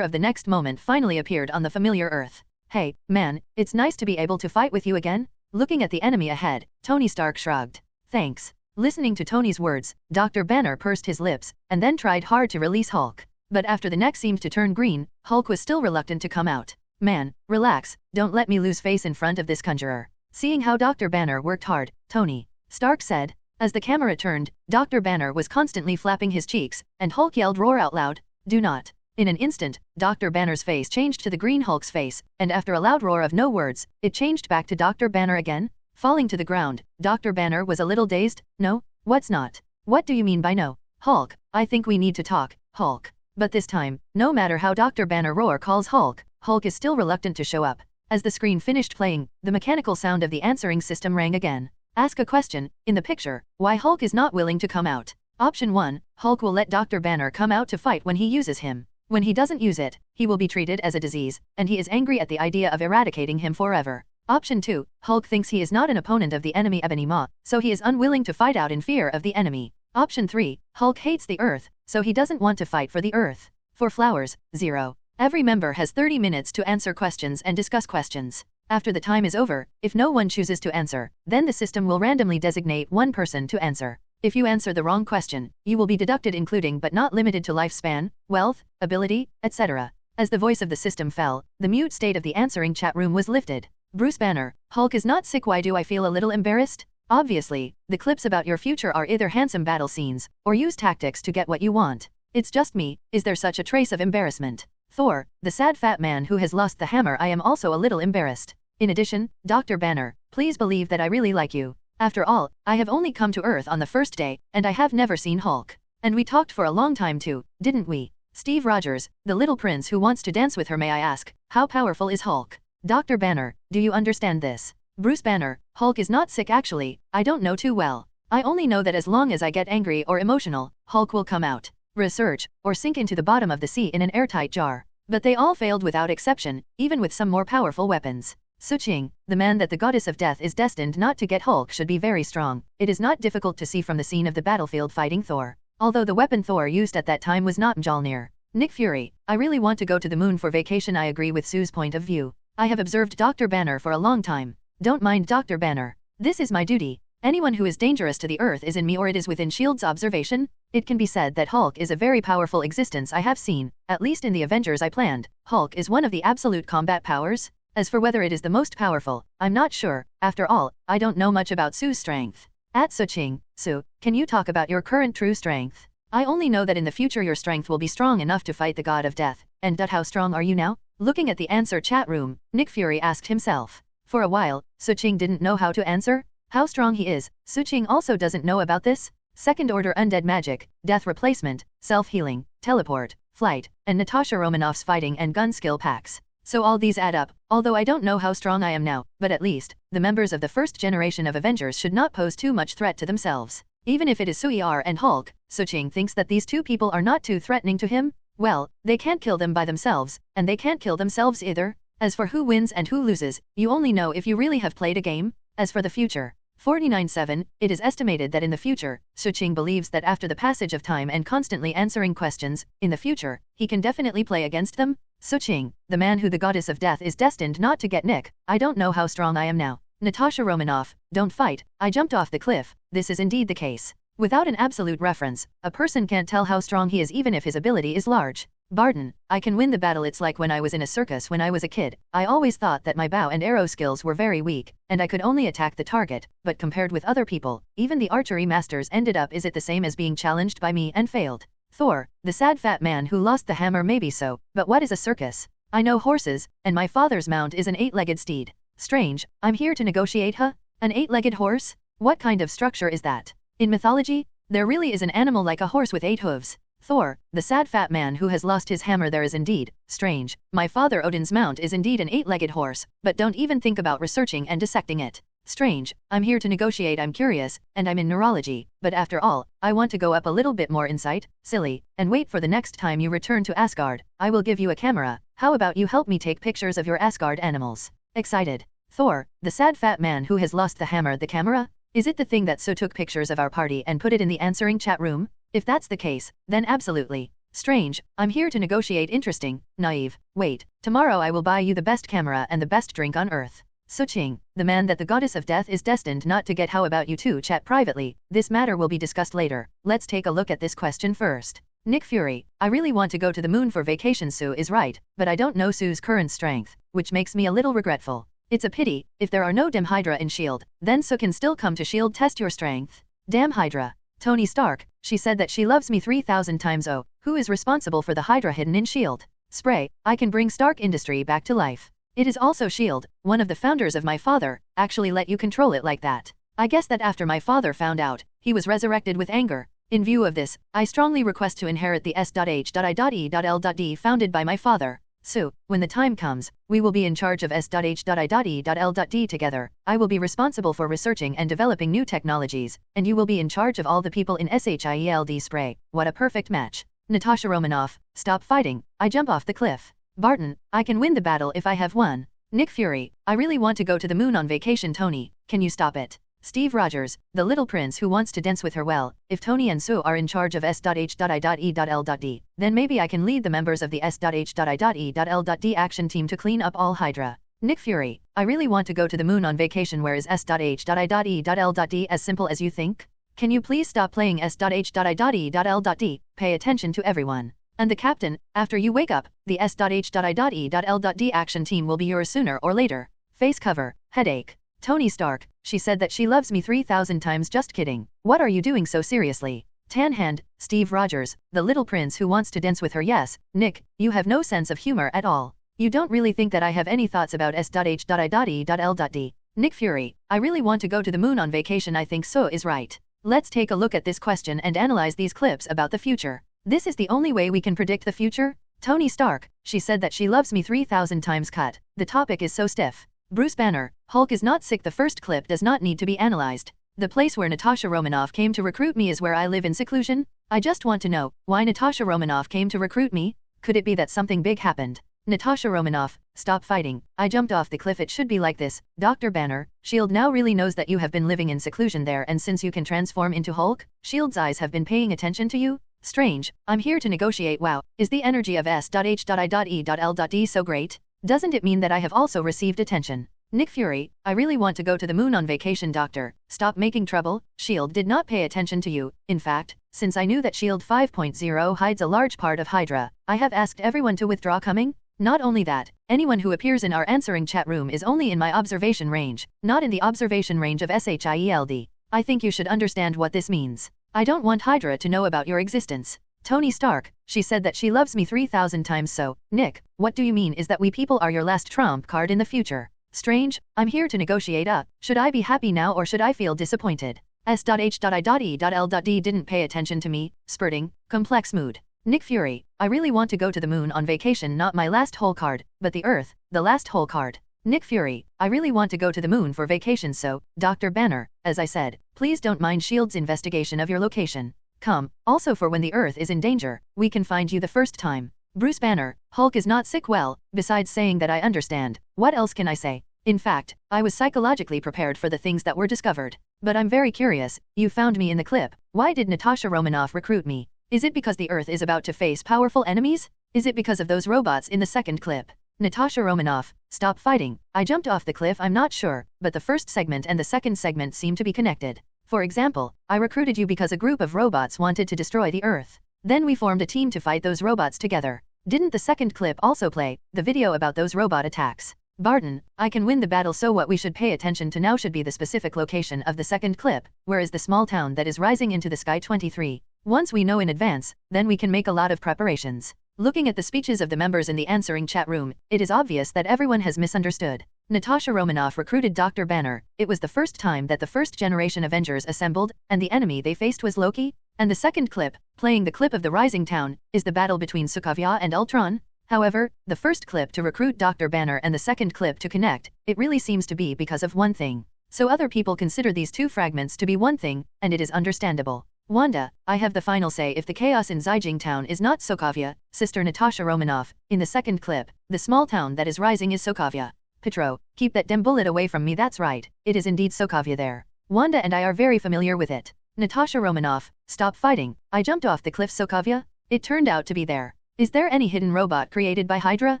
of the next moment finally appeared on the familiar Earth. Hey, man, it's nice to be able to fight with you again. Looking at the enemy ahead, Tony Stark shrugged. Thanks. Listening to Tony's words, Dr. Banner pursed his lips, and then tried hard to release Hulk. But after the neck seemed to turn green, Hulk was still reluctant to come out. Man, relax, don't let me lose face in front of this conjurer. Seeing how Dr. Banner worked hard, Tony Stark said. As the camera turned, Dr. Banner was constantly flapping his cheeks, and Hulk yelled roar out loud. Do not. In an instant, Dr. Banner's face changed to the green Hulk's face, and after a loud roar of no words, it changed back to Dr. Banner again. Falling to the ground, Dr. Banner was a little dazed. No? What's not? What do you mean by no? Hulk, I think we need to talk, Hulk. But this time, no matter how Dr. Banner roar calls Hulk, Hulk is still reluctant to show up. As the screen finished playing, the mechanical sound of the answering system rang again. Ask a question. In the picture, why Hulk is not willing to come out. Option 1, Hulk will let Dr. Banner come out to fight when he uses him. When he doesn't use it, he will be treated as a disease, and he is angry at the idea of eradicating him forever. Option 2, Hulk thinks he is not an opponent of the enemy Ebony Maw, so he is unwilling to fight out in fear of the enemy. Option 3, Hulk hates the Earth, so he doesn't want to fight for the Earth. For flowers, 0. Every member has 30 minutes to answer questions and discuss questions. After the time is over, if no one chooses to answer, then the system will randomly designate one person to answer. If you answer the wrong question, you will be deducted including but not limited to lifespan, wealth, ability, etc. As the voice of the system fell, the mute state of the answering chat room was lifted. Bruce Banner, Hulk is not sick. Why do I feel a little embarrassed? Obviously, the clips about your future are either handsome battle scenes, or use tactics to get what you want. It's just me. Is there such a trace of embarrassment? Thor, the sad fat man who has lost the hammer. I am also a little embarrassed. In addition, Dr. Banner, please believe that I really like you. After all, I have only come to Earth on the first day, and I have never seen Hulk. And we talked for a long time too, didn't we? Steve Rogers, the little prince who wants to dance with her. May I ask, how powerful is Hulk? Dr. Banner, do you understand this? Bruce Banner, Hulk is not sick actually, I don't know too well. I only know that as long as I get angry or emotional, Hulk will come out. Research, or sink into the bottom of the sea in an airtight jar. But they all failed without exception, even with some more powerful weapons. Suching, the man that the goddess of death is destined not to get Hulk should be very strong. It is not difficult to see from the scene of the battlefield fighting Thor. Although the weapon Thor used at that time was not Mjolnir. Nick Fury, I really want to go to the moon for vacation. I agree with Sue's point of view. I have observed Dr. Banner for a long time. Don't mind Dr. Banner. This is my duty. Anyone who is dangerous to the Earth is in me or it is within S.H.I.E.L.D.'s observation. It can be said that Hulk is a very powerful existence I have seen, at least in the Avengers I planned. Hulk is one of the absolute combat powers. As for whether it is the most powerful, I'm not sure. After all, I don't know much about Sue's strength. At Suching, Sue, can you talk about your current true strength? I only know that in the future your strength will be strong enough to fight the god of death. And how strong are you now? Looking at the answer chat room, Nick Fury asked himself. For a while, Suching didn't know how to answer. How strong he is. Suching also doesn't know about this. Second order undead magic, death replacement, self-healing, teleport, flight, and Natasha Romanoff's fighting and gun skill packs. So all these add up, although I don't know how strong I am now, but at least, the members of the first generation of Avengers should not pose too much threat to themselves. Even if it is Sue-Er and Hulk, Suching thinks that these two people are not too threatening to him. Well, they can't kill them by themselves, and they can't kill themselves either. As for who wins and who loses, you only know if you really have played a game. As for the future, 49/7, it is estimated that in the future, Suching believes that after the passage of time and constantly answering questions, in the future, he can definitely play against them. Suching, the man who the goddess of death is destined not to get Nick, I don't know how strong I am now. Natasha Romanoff, don't fight, I jumped off the cliff. This is indeed the case. Without an absolute reference, a person can't tell how strong he is even if his ability is large. Barton, I can win the battle. It's like when I was in a circus when I was a kid. I always thought that my bow and arrow skills were very weak, and I could only attack the target, but compared with other people, even the archery masters ended up. Is it the same as being challenged by me and failed? Thor, the sad fat man who lost the hammer. Maybe so, but what is a circus? I know horses, and my father's mount is an 8-legged steed. Strange, I'm here to negotiate, huh? An 8-legged horse? What kind of structure is that? In mythology, there really is an animal like a horse with 8 hooves. Thor, the sad fat man who has lost his hammer. There is indeed. Strange, my father Odin's mount is indeed an 8-legged horse, but don't even think about researching and dissecting it. Strange, I'm here to negotiate. I'm curious, and I'm in neurology, but after all, I want to go up a little bit more insight, silly, and wait for the next time you return to Asgard. I will give you a camera. How about you help me take pictures of your Asgard animals? Excited. Thor, the sad fat man who has lost the hammer. The camera? Is it the thing that so took pictures of our party and put it in the answering chat room? If that's the case, then absolutely. Strange, I'm here to negotiate. Interesting, naive. Wait, tomorrow I will buy you the best camera and the best drink on earth. Suching, the man that the goddess of death is destined not to get. How about you two chat privately? This matter will be discussed later. Let's take a look at this question first. Nick Fury, I really want to go to the moon for vacation. Sue is right, but I don't know Sue's current strength, which makes me a little regretful. It's a pity, if there are no damn Hydra in S.H.I.E.L.D., then Sue can still come to S.H.I.E.L.D. test your strength. Damn Hydra. Tony Stark, she said that she loves me 3,000 times. Oh, who is responsible for the Hydra hidden in S.H.I.E.L.D.? Spray, I can bring Stark Industry back to life. It is also S.H.I.E.L.D., one of the founders of my father, actually let you control it like that. I guess that after my father found out, he was resurrected with anger. In view of this, I strongly request to inherit the S.H.I.E.L.D. founded by my father. Sue, when the time comes, we will be in charge of S.H.I.E.L.D. together. I will be responsible for researching and developing new technologies, and you will be in charge of all the people in S.H.I.E.L.D. Spray. What a perfect match. Natasha Romanoff, stop fighting, I jump off the cliff. Barton, I can win the battle if I have one. Nick Fury, I really want to go to the moon on vacation. Tony, can you stop it? Steve Rogers, the little prince who wants to dance with her. Well, if Tony and Sue are in charge of S.H.I.E.L.D., then maybe I can lead the members of the S.H.I.E.L.D. action team to clean up all Hydra. Nick Fury, I really want to go to the moon on vacation. Where is S.H.I.E.L.D.? As simple as you think? Can you please stop playing S.H.I.E.L.D.? Pay attention to everyone. And the captain, after you wake up, the S.H.I.E.L.D. action team will be yours sooner or later. Face cover, headache. Tony Stark, she said that she loves me 3,000 times. Just kidding. What are you doing so seriously? Tan hand, Steve Rogers, the little prince who wants to dance with her. Yes, Nick, you have no sense of humor at all. You don't really think that I have any thoughts about S.H.I.E.L.D. Nick Fury, I really want to go to the moon on vacation. I think Sue is right. Let's take a look at this question and analyze these clips about the future. This is the only way we can predict the future? Tony Stark, she said that she loves me 3,000 times. Cut. The topic is so stiff. Bruce Banner, Hulk is not sick. The first clip does not need to be analyzed. The place where Natasha Romanoff came to recruit me is where I live in seclusion. I just want to know, why Natasha Romanoff came to recruit me? Could it be that something big happened? Natasha Romanoff, stop fighting. I jumped off the cliff. It should be like this. Dr. Banner, S.H.I.E.L.D. now really knows that you have been living in seclusion there, and since you can transform into Hulk, S.H.I.E.L.D.'s eyes have been paying attention to you? Strange. I'm here to negotiate. Wow, is the energy of S.H.I.E.L.D. so great? Doesn't it mean that I have also received attention? Nick Fury, I really want to go to the moon on vacation. Doctor, stop making trouble. S.H.I.E.L.D. did not pay attention to you. In fact, since I knew that S.H.I.E.L.D. 5.0 hides a large part of Hydra, I have asked everyone to withdraw. Coming? Not only that, anyone who appears in our answering chat room is only in my observation range, not in the observation range of S.H.I.E.L.D. I think you should understand what this means. I don't want Hydra to know about your existence. Tony Stark, she said that she loves me 3,000 times. So, Nick, what do you mean is that we people are your last trump card in the future? Strange, I'm here to negotiate. Should I be happy now or should I feel disappointed? S.H.I.E.L.D. didn't pay attention to me, spurting, complex mood. Nick Fury, I really want to go to the moon on vacation, not my last hole card, but the Earth, the last hole card. Nick Fury, I really want to go to the moon for vacation. So, Dr. Banner, as I said, please don't mind S.H.I.E.L.D.'s investigation of your location. Come, also for when the Earth is in danger, we can find you the first time. Bruce Banner, Hulk is not sick. Well, besides saying that I understand, what else can I say? In fact, I was psychologically prepared for the things that were discovered. But I'm very curious, you found me in the clip. Why did Natasha Romanoff recruit me? Is it because the Earth is about to face powerful enemies? Is it because of those robots in the second clip? Natasha Romanoff, stop fighting. I jumped off the cliff. I'm not sure, but the first segment and the second segment seem to be connected. For example, I recruited you because a group of robots wanted to destroy the Earth. Then we formed a team to fight those robots together. Didn't the second clip also play the video about those robot attacks? Barton, I can win the battle, so what we should pay attention to now should be the specific location of the second clip, where is the small town that is rising into the sky. 23. Once we know in advance, then we can make a lot of preparations. Looking at the speeches of the members in the answering chat room, it is obvious that everyone has misunderstood. Natasha Romanoff recruited Dr. Banner. It was the first time that the first generation Avengers assembled, and the enemy they faced was Loki. And the second clip, playing the clip of the rising town, is the battle between Sokovia and Ultron. However, the first clip to recruit Dr. Banner and the second clip to connect, it really seems to be because of one thing. So other people consider these two fragments to be one thing, and it is understandable. Wanda, I have the final say if the chaos in Zijing town is not Sokovia, Sister Natasha Romanoff. In the second clip, the small town that is rising is Sokovia. Petro, keep that damn bullet away from me. That's right, it is indeed Sokovia there. Wanda and I are very familiar with it. Natasha Romanoff, stop fighting. I jumped off the cliff. Sokovia? It turned out to be there. Is there any hidden robot created by Hydra?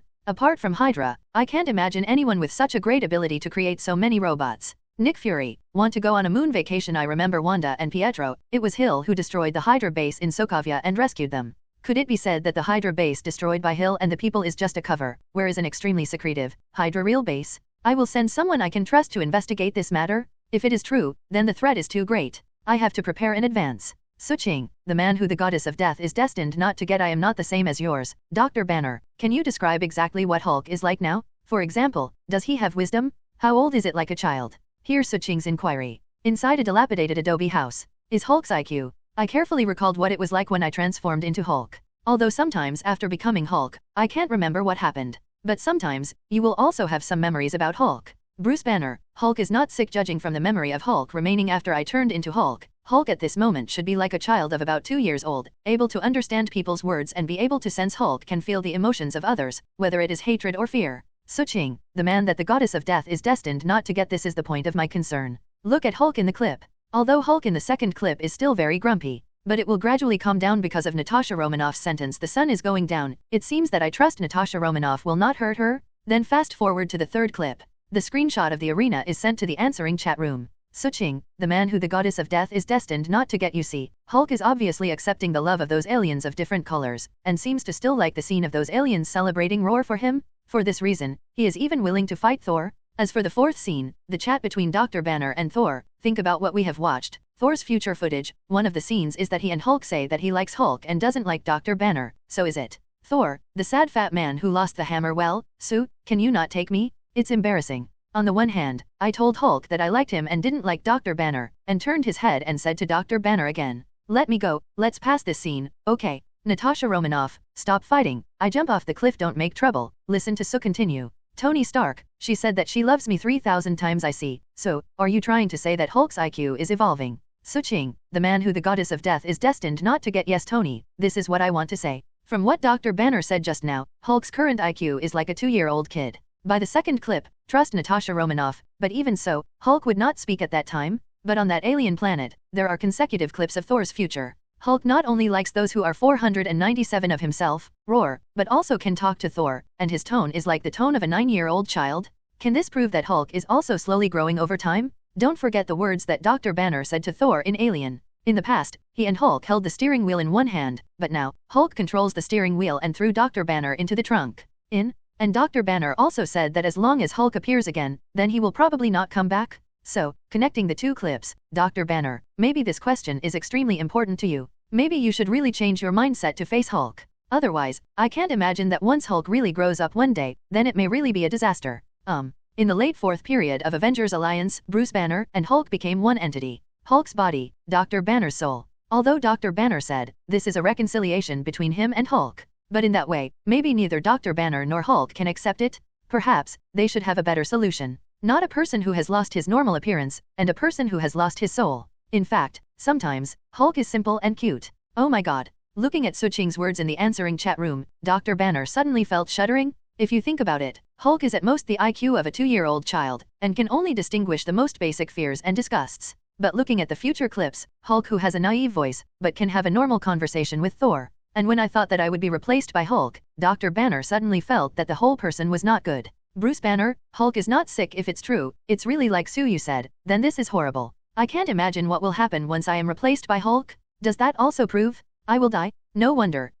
Apart from Hydra, I can't imagine anyone with such a great ability to create so many robots. Nick Fury, want to go on a moon vacation? I remember Wanda and Pietro. It was Hill who destroyed the Hydra base in Sokovia and rescued them. Could it be said that the Hydra base destroyed by Hill and the people is just a cover, whereas an extremely secretive Hydra real base? I will send someone I can trust to investigate this matter. If it is true, then the threat is too great. I have to prepare in advance. Suching, the man who the goddess of death is destined not to get. I am not the same as yours. Dr. Banner, can you describe exactly what Hulk is like now? For example, does he have wisdom? How old is it? Like a child? Here's Suching's inquiry. Inside a dilapidated adobe house. Is Hulk's IQ? I carefully recalled what it was like when I transformed into Hulk. Although sometimes after becoming Hulk, I can't remember what happened. But sometimes, you will also have some memories about Hulk. Bruce Banner, Hulk is not sick. Judging from the memory of Hulk remaining after I turned into Hulk, Hulk at this moment should be like a child of about 2 years old, able to understand people's words and be able to sense. Hulk can feel the emotions of others, whether it is hatred or fear. Suching, the man that the goddess of death is destined not to get. This is the point of my concern. Look at Hulk in the clip. Although Hulk in the second clip is still very grumpy, but it will gradually calm down because of Natasha Romanoff's sentence. The sun is going down. It seems that I trust Natasha Romanoff will not hurt her. Then fast forward to the third clip. The screenshot of the arena is sent to the answering chat room. Suching, the man who the goddess of death is destined not to get. You see, Hulk is obviously accepting the love of those aliens of different colors, and seems to still like the scene of those aliens celebrating roar for him. For this reason, he is even willing to fight Thor. As for the fourth scene, the chat between Dr. Banner and Thor, think about what we have watched. Thor's future footage, one of the scenes is that he and Hulk say that he likes Hulk and doesn't like Dr. Banner. So is it Thor, the sad fat man who lost the hammer? Well, Sue, can you not take me? It's embarrassing. On the one hand, I told Hulk that I liked him and didn't like Dr. Banner, and turned his head and said to Dr. Banner again, let me go, let's pass this scene, okay. Natasha Romanoff, stop fighting. I jump off the cliff. Don't make trouble. Listen to Sue continue. Tony Stark, she said that she loves me 3,000 times. I see. So, are you trying to say that Hulk's IQ is evolving? Suching, the man who the goddess of death is destined not to get. Yes, Tony, this is what I want to say. From what Dr. Banner said just now, Hulk's current IQ is like a 2-year-old kid. By the second clip, trust Natasha Romanoff, but even so, Hulk would not speak at that time, but on that alien planet, there are consecutive clips of Thor's future. Hulk not only likes those who are 497 of himself, roar, but also can talk to Thor, and his tone is like the tone of a 9-year-old child. Can this prove that Hulk is also slowly growing over time? Don't forget the words that Dr. Banner said to Thor in Alien. In the past, he and Hulk held the steering wheel in one hand, but now, Hulk controls the steering wheel and threw Dr. Banner into the trunk. And Dr. Banner also said that as long as Hulk appears again, then he will probably not come back. So, connecting the two clips, Dr. Banner, maybe this question is extremely important to you. Maybe you should really change your mindset to face Hulk. Otherwise, I can't imagine that once Hulk really grows up one day, then it may really be a disaster. In the late 4th period of Avengers Alliance, Bruce Banner and Hulk became one entity. Hulk's body, Dr. Banner's soul. Although Dr. Banner said, this is a reconciliation between him and Hulk. But in that way, maybe neither Dr. Banner nor Hulk can accept it. Perhaps, they should have a better solution. Not a person who has lost his normal appearance, and a person who has lost his soul. In fact, sometimes, Hulk is simple and cute. Oh my god. Looking at Suching's words in the answering chat room, Dr. Banner suddenly felt shuddering. If you think about it, Hulk is at most the IQ of a 2-year-old child, and can only distinguish the most basic fears and disgusts. But looking at the future clips, Hulk who has a naive voice, but can have a normal conversation with Thor. And when I thought that I would be replaced by Hulk, Dr. Banner suddenly felt that the whole person was not good. Bruce Banner, Hulk is not sick if it's true, it's really like Suyu said, then this is horrible. I can't imagine what will happen once I am replaced by Hulk. Does that also prove I will die? No wonder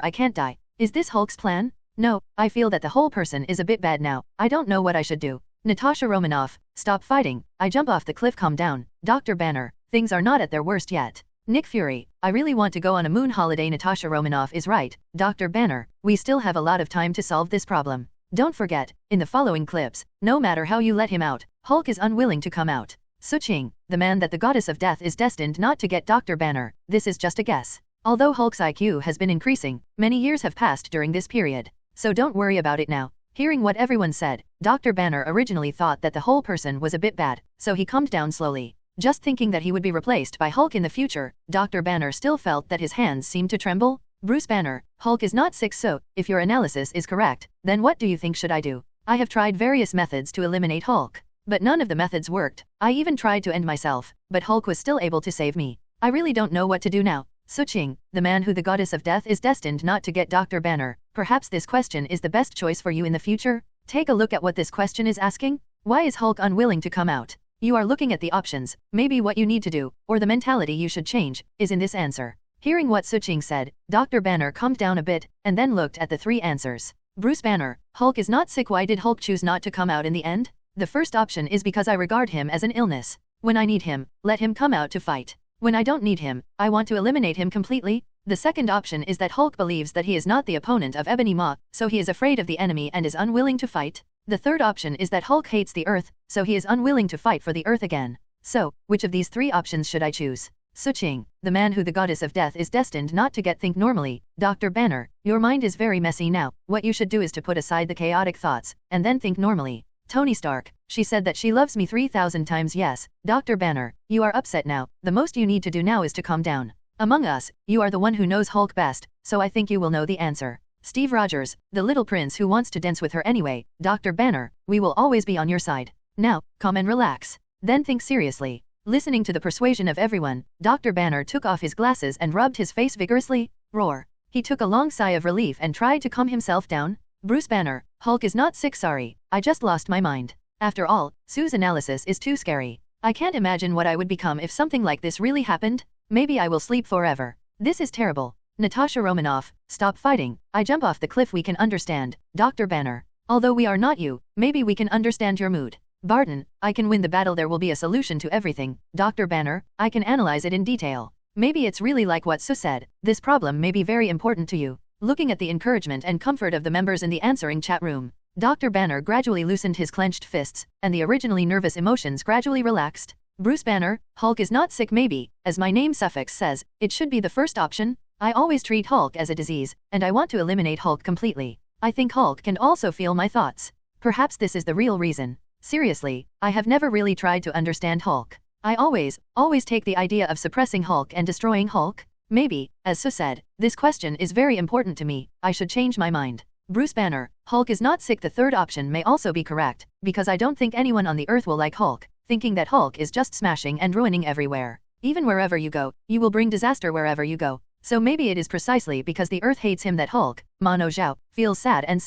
I can't die. Is this Hulk's plan? No, I feel that the whole person is a bit bad now, I don't know what I should do. Natasha Romanoff, stop fighting, I jump off the cliff, calm down. Dr. Banner, things are not at their worst yet. Nick Fury, I really want to go on a moon holiday. Natasha Romanoff is right, Dr. Banner, we still have a lot of time to solve this problem. Don't forget, in the following clips, no matter how you let him out, Hulk is unwilling to come out. Suching, the man that the goddess of death is destined not to get. Dr. Banner, this is just a guess. Although Hulk's IQ has been increasing, many years have passed during this period. So don't worry about it now. Hearing what everyone said, Dr. Banner originally thought that the whole person was a bit bad, so he calmed down slowly. Just thinking that he would be replaced by Hulk in the future, Dr. Banner still felt that his hands seemed to tremble. Bruce Banner, Hulk is not sick, so, if your analysis is correct, then what do you think should I do? I have tried various methods to eliminate Hulk, but none of the methods worked. I even tried to end myself, but Hulk was still able to save me. I really don't know what to do now. Suching, the man who the goddess of death is destined not to get. Dr. Banner, perhaps this question is the best choice for you in the future? Take a look at what this question is asking. Why is Hulk unwilling to come out? You are looking at the options, maybe what you need to do, or the mentality you should change, is in this answer. Hearing what Suching said, Dr. Banner calmed down a bit, and then looked at the 3 answers. Bruce Banner, Hulk is not sick. Why did Hulk choose not to come out in the end? The first option is because I regard him as an illness. When I need him, let him come out to fight. When I don't need him, I want to eliminate him completely. The second option is that Hulk believes that he is not the opponent of Ebony Maw, so he is afraid of the enemy and is unwilling to fight. The third option is that Hulk hates the Earth, so he is unwilling to fight for the Earth again. So, which of these 3 options should I choose? Suching, the man who the goddess of death is destined not to get. Think normally. Dr. Banner, your mind is very messy now. What you should do is to put aside the chaotic thoughts, and then think normally. Tony Stark, she said that she loves me 3,000 times. Yes, Dr. Banner, you are upset now. The most you need to do now is to calm down. Among us, you are the one who knows Hulk best, so I think you will know the answer. Steve Rogers, the little prince who wants to dance with her anyway. Dr. Banner, we will always be on your side. Now, calm and relax. Then think seriously. Listening to the persuasion of everyone, Dr. Banner took off his glasses and rubbed his face vigorously. Roar. He took a long sigh of relief and tried to calm himself down. Bruce Banner, Hulk is not sick. Sorry, I just lost my mind. After all, Sue's analysis is too scary. I can't imagine what I would become if something like this really happened. Maybe I will sleep forever. This is terrible. Natasha Romanoff, stop fighting. I jump off the cliff. We can understand, Dr. Banner. Although we are not you, maybe we can understand your mood. Barton, I can win the battle. There will be a solution to everything. Dr. Banner, I can analyze it in detail. Maybe it's really like what Sue said. This problem may be very important to you. Looking at the encouragement and comfort of the members in the answering chat room, Dr. Banner gradually loosened his clenched fists, and the originally nervous emotions gradually relaxed. Bruce Banner, Hulk is not sick. Maybe, as my name suffix says, it should be the first option. I always treat Hulk as a disease, and I want to eliminate Hulk completely. I think Hulk can also feel my thoughts. Perhaps this is the real reason. Seriously, I have never really tried to understand Hulk. I always take the idea of suppressing Hulk and destroying Hulk. Maybe, as Sue said, this question is very important to me, I should change my mind. Bruce Banner, Hulk is not sick. The third option may also be correct, because I don't think anyone on the earth will like Hulk, thinking that Hulk is just smashing and ruining everywhere. Even wherever you go, you will bring disaster wherever you go. So maybe it is precisely because the earth hates him that Hulk, Mono Zhao, feels sad and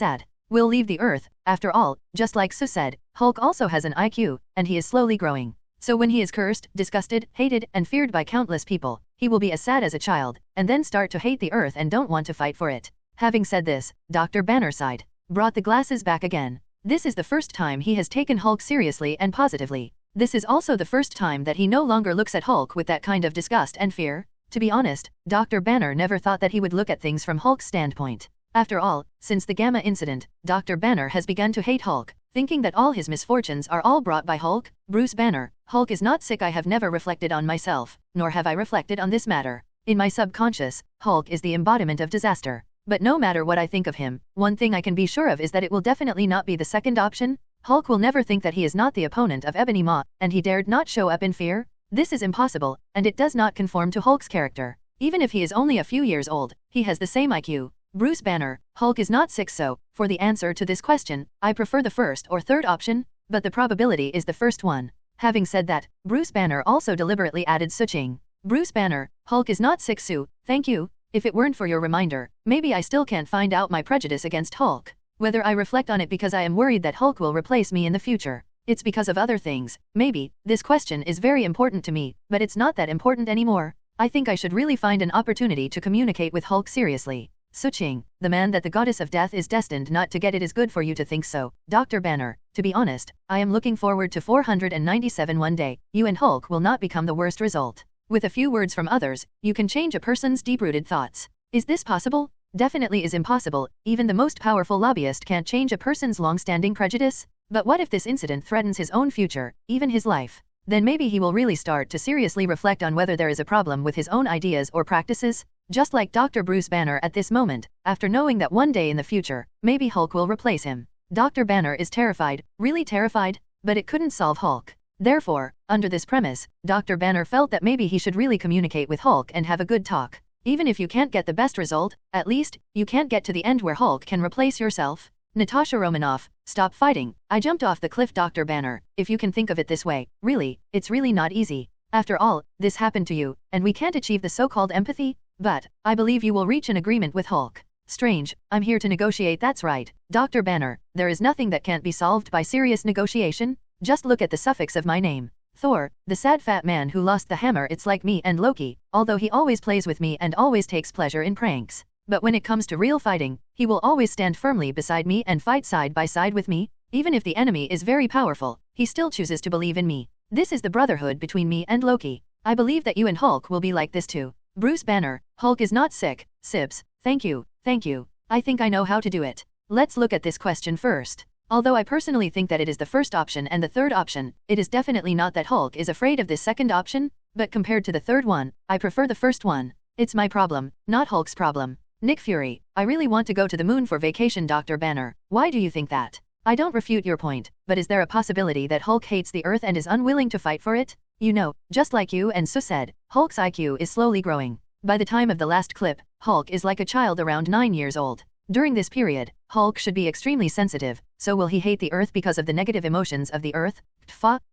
will leave the earth. After all, just like Sue said, Hulk also has an IQ, and he is slowly growing. So when he is cursed, disgusted, hated, and feared by countless people, he will be as sad as a child, and then start to hate the earth and don't want to fight for it. Having said this, Dr. Banner sighed, brought the glasses back again. This is the first time he has taken Hulk seriously and positively. This is also the first time that he no longer looks at Hulk with that kind of disgust and fear. To be honest, Dr. Banner never thought that he would look at things from Hulk's standpoint. After all, since the Gamma incident, Dr. Banner has begun to hate Hulk, thinking that all his misfortunes are all brought by Hulk. Bruce Banner, Hulk is not sick. I have never reflected on myself, nor have I reflected on this matter. In my subconscious, Hulk is the embodiment of disaster. But no matter what I think of him, one thing I can be sure of is that it will definitely not be the second option. Hulk will never think that he is not the opponent of Ebony Maw, and he dared not show up in fear. This is impossible, and it does not conform to Hulk's character. Even if he is only a few years old, he has the same IQ. Bruce Banner, Hulk is not sick. So, for the answer to this question, I prefer the first or third option, but the probability is the first one. Having said that, Bruce Banner also deliberately added Suching. Bruce Banner, Hulk is not sick. Sue, thank you. If it weren't for your reminder, maybe I still can't find out my prejudice against Hulk. Whether I reflect on it because I am worried that Hulk will replace me in the future. It's because of other things. Maybe, this question is very important to me, but it's not that important anymore. I think I should really find an opportunity to communicate with Hulk seriously. Suching, the man that the goddess of death is destined not to get. It is good for you to think so, Dr. Banner. To be honest, I am looking forward to 497. One day, you and Hulk will not become the worst result. With a few words from others, you can change a person's deep-rooted thoughts. Is this possible? Definitely is impossible. Even the most powerful lobbyist can't change a person's long-standing prejudice. But what if this incident threatens his own future, even his life? Then maybe he will really start to seriously reflect on whether there is a problem with his own ideas or practices. Just like Dr. Bruce Banner at this moment, after knowing that one day in the future, maybe Hulk will replace him. Dr. Banner is terrified, really terrified, but it couldn't solve Hulk. Therefore, under this premise, Dr. Banner felt that maybe he should really communicate with Hulk and have a good talk. Even if you can't get the best result, at least, you can't get to the end where Hulk can replace yourself. Natasha Romanoff, stop fighting. I jumped off the cliff. Dr. Banner, if you can think of it this way, really, it's really not easy. After all, this happened to you, and we can't achieve the so-called empathy? But, I believe you will reach an agreement with Hulk. Strange, I'm here to negotiate. That's right, Dr. Banner, there is nothing that can't be solved by serious negotiation. Just look at the suffix of my name. Thor, the sad fat man who lost the hammer. It's like me and Loki, although he always plays with me and always takes pleasure in pranks. But when it comes to real fighting, he will always stand firmly beside me and fight side by side with me. Even if the enemy is very powerful, he still chooses to believe in me. This is the brotherhood between me and Loki. I believe that you and Hulk will be like this too. Bruce Banner, Hulk is not sick. Sibs, thank you, thank you. I think I know how to do it. Let's look at this question first. Although I personally think that it is the first option and the third option, it is definitely not that Hulk is afraid of this second option, but compared to the third one, I prefer the first one. It's my problem, not Hulk's problem. Nick Fury, I really want to go to the moon for vacation. Dr. Banner, why do you think that? I don't refute your point, but is there a possibility that Hulk hates the Earth and is unwilling to fight for it? You know, just like you and Sue said, Hulk's IQ is slowly growing. By the time of the last clip, Hulk is like a child around 9 years old. During this period, Hulk should be extremely sensitive, so will he hate the Earth because of the negative emotions of the Earth,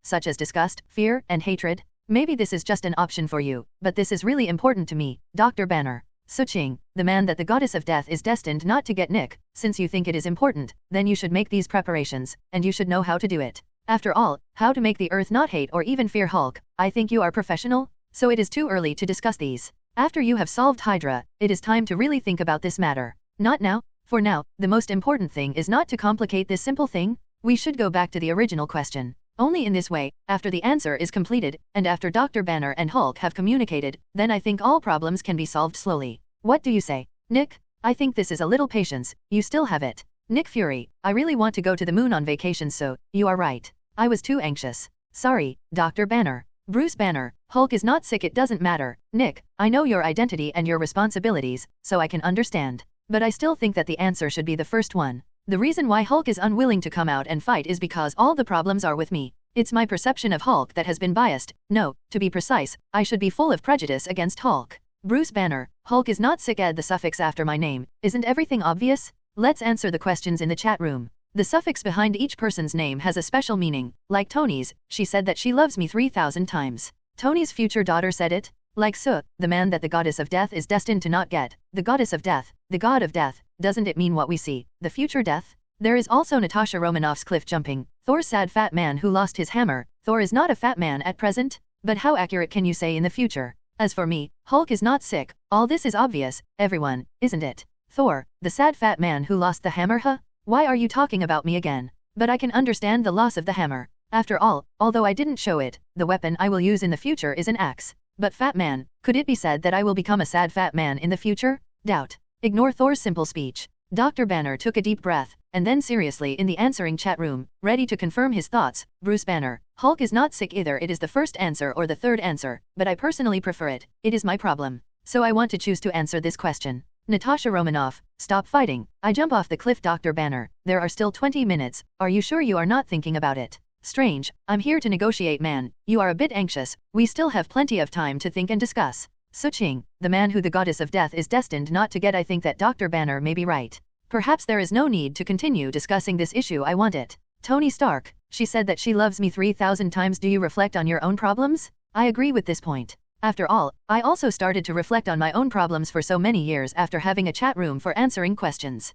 such as disgust, fear, and hatred? Maybe this is just an option for you, but this is really important to me, Dr. Banner. Suching, the man that the goddess of death is destined not to get. Nick, since you think it is important, then you should make these preparations, and you should know how to do it. After all, how to make the Earth not hate or even fear Hulk. I think you are professional, so it is too early to discuss these. After you have solved Hydra, it is time to really think about this matter. Not now. For now, the most important thing is not to complicate this simple thing. We should go back to the original question. Only in this way, after the answer is completed, and after Dr. Banner and Hulk have communicated, then I think all problems can be solved slowly. What do you say, Nick? I think this is a little patience, you still have it. Nick Fury, I really want to go to the moon on vacation, so, you are right. I was too anxious. Sorry, Dr. Banner. Bruce Banner, Hulk is not sick. It doesn't matter. Nick, I know your identity and your responsibilities, so I can understand. But I still think that the answer should be the first one. The reason why Hulk is unwilling to come out and fight is because all the problems are with me. It's my perception of Hulk that has been biased. No, to be precise, I should be full of prejudice against Hulk. Bruce Banner, Hulk is not sick. Add the suffix after my name. Isn't everything obvious? Let's answer the questions in the chat room. The suffix behind each person's name has a special meaning. Like Tony's, she said that she loves me 3,000 times. Tony's future daughter said it. Like Su, the man that the goddess of death is destined to not get. The goddess of death, the god of death, doesn't it mean what we see, the future death? There is also Natasha Romanoff's cliff jumping. Thor's sad fat man who lost his hammer. Thor is not a fat man at present, but how accurate can you say in the future? As for me, Hulk is not sick. All this is obvious, everyone, isn't it? Thor, the sad fat man who lost the hammer, huh? Why are you talking about me again? But I can understand the loss of the hammer. After all, although I didn't show it, the weapon I will use in the future is an axe. But fat man, could it be said that I will become a sad fat man in the future? Doubt. Ignore Thor's simple speech. Dr. Banner took a deep breath, and then seriously in the answering chat room, ready to confirm his thoughts. Bruce Banner, Hulk is not sick either. It is the first answer or the third answer, but I personally prefer it. It is my problem. So I want to choose to answer this question. Natasha Romanoff, stop fighting. I jump off the cliff. Dr. Banner, there are still 20 minutes. Are you sure you are not thinking about it? Strange, I'm here to negotiate. Man, you are a bit anxious. We still have plenty of time to think and discuss. Suching, the man who the goddess of death is destined not to get. I think that Dr. Banner may be right. Perhaps there is no need to continue discussing this issue. I want it. Tony Stark, she said that she loves me 3,000 times. Do you reflect on your own problems? I agree with this point. After all, I also started to reflect on my own problems for so many years after having a chat room for answering questions.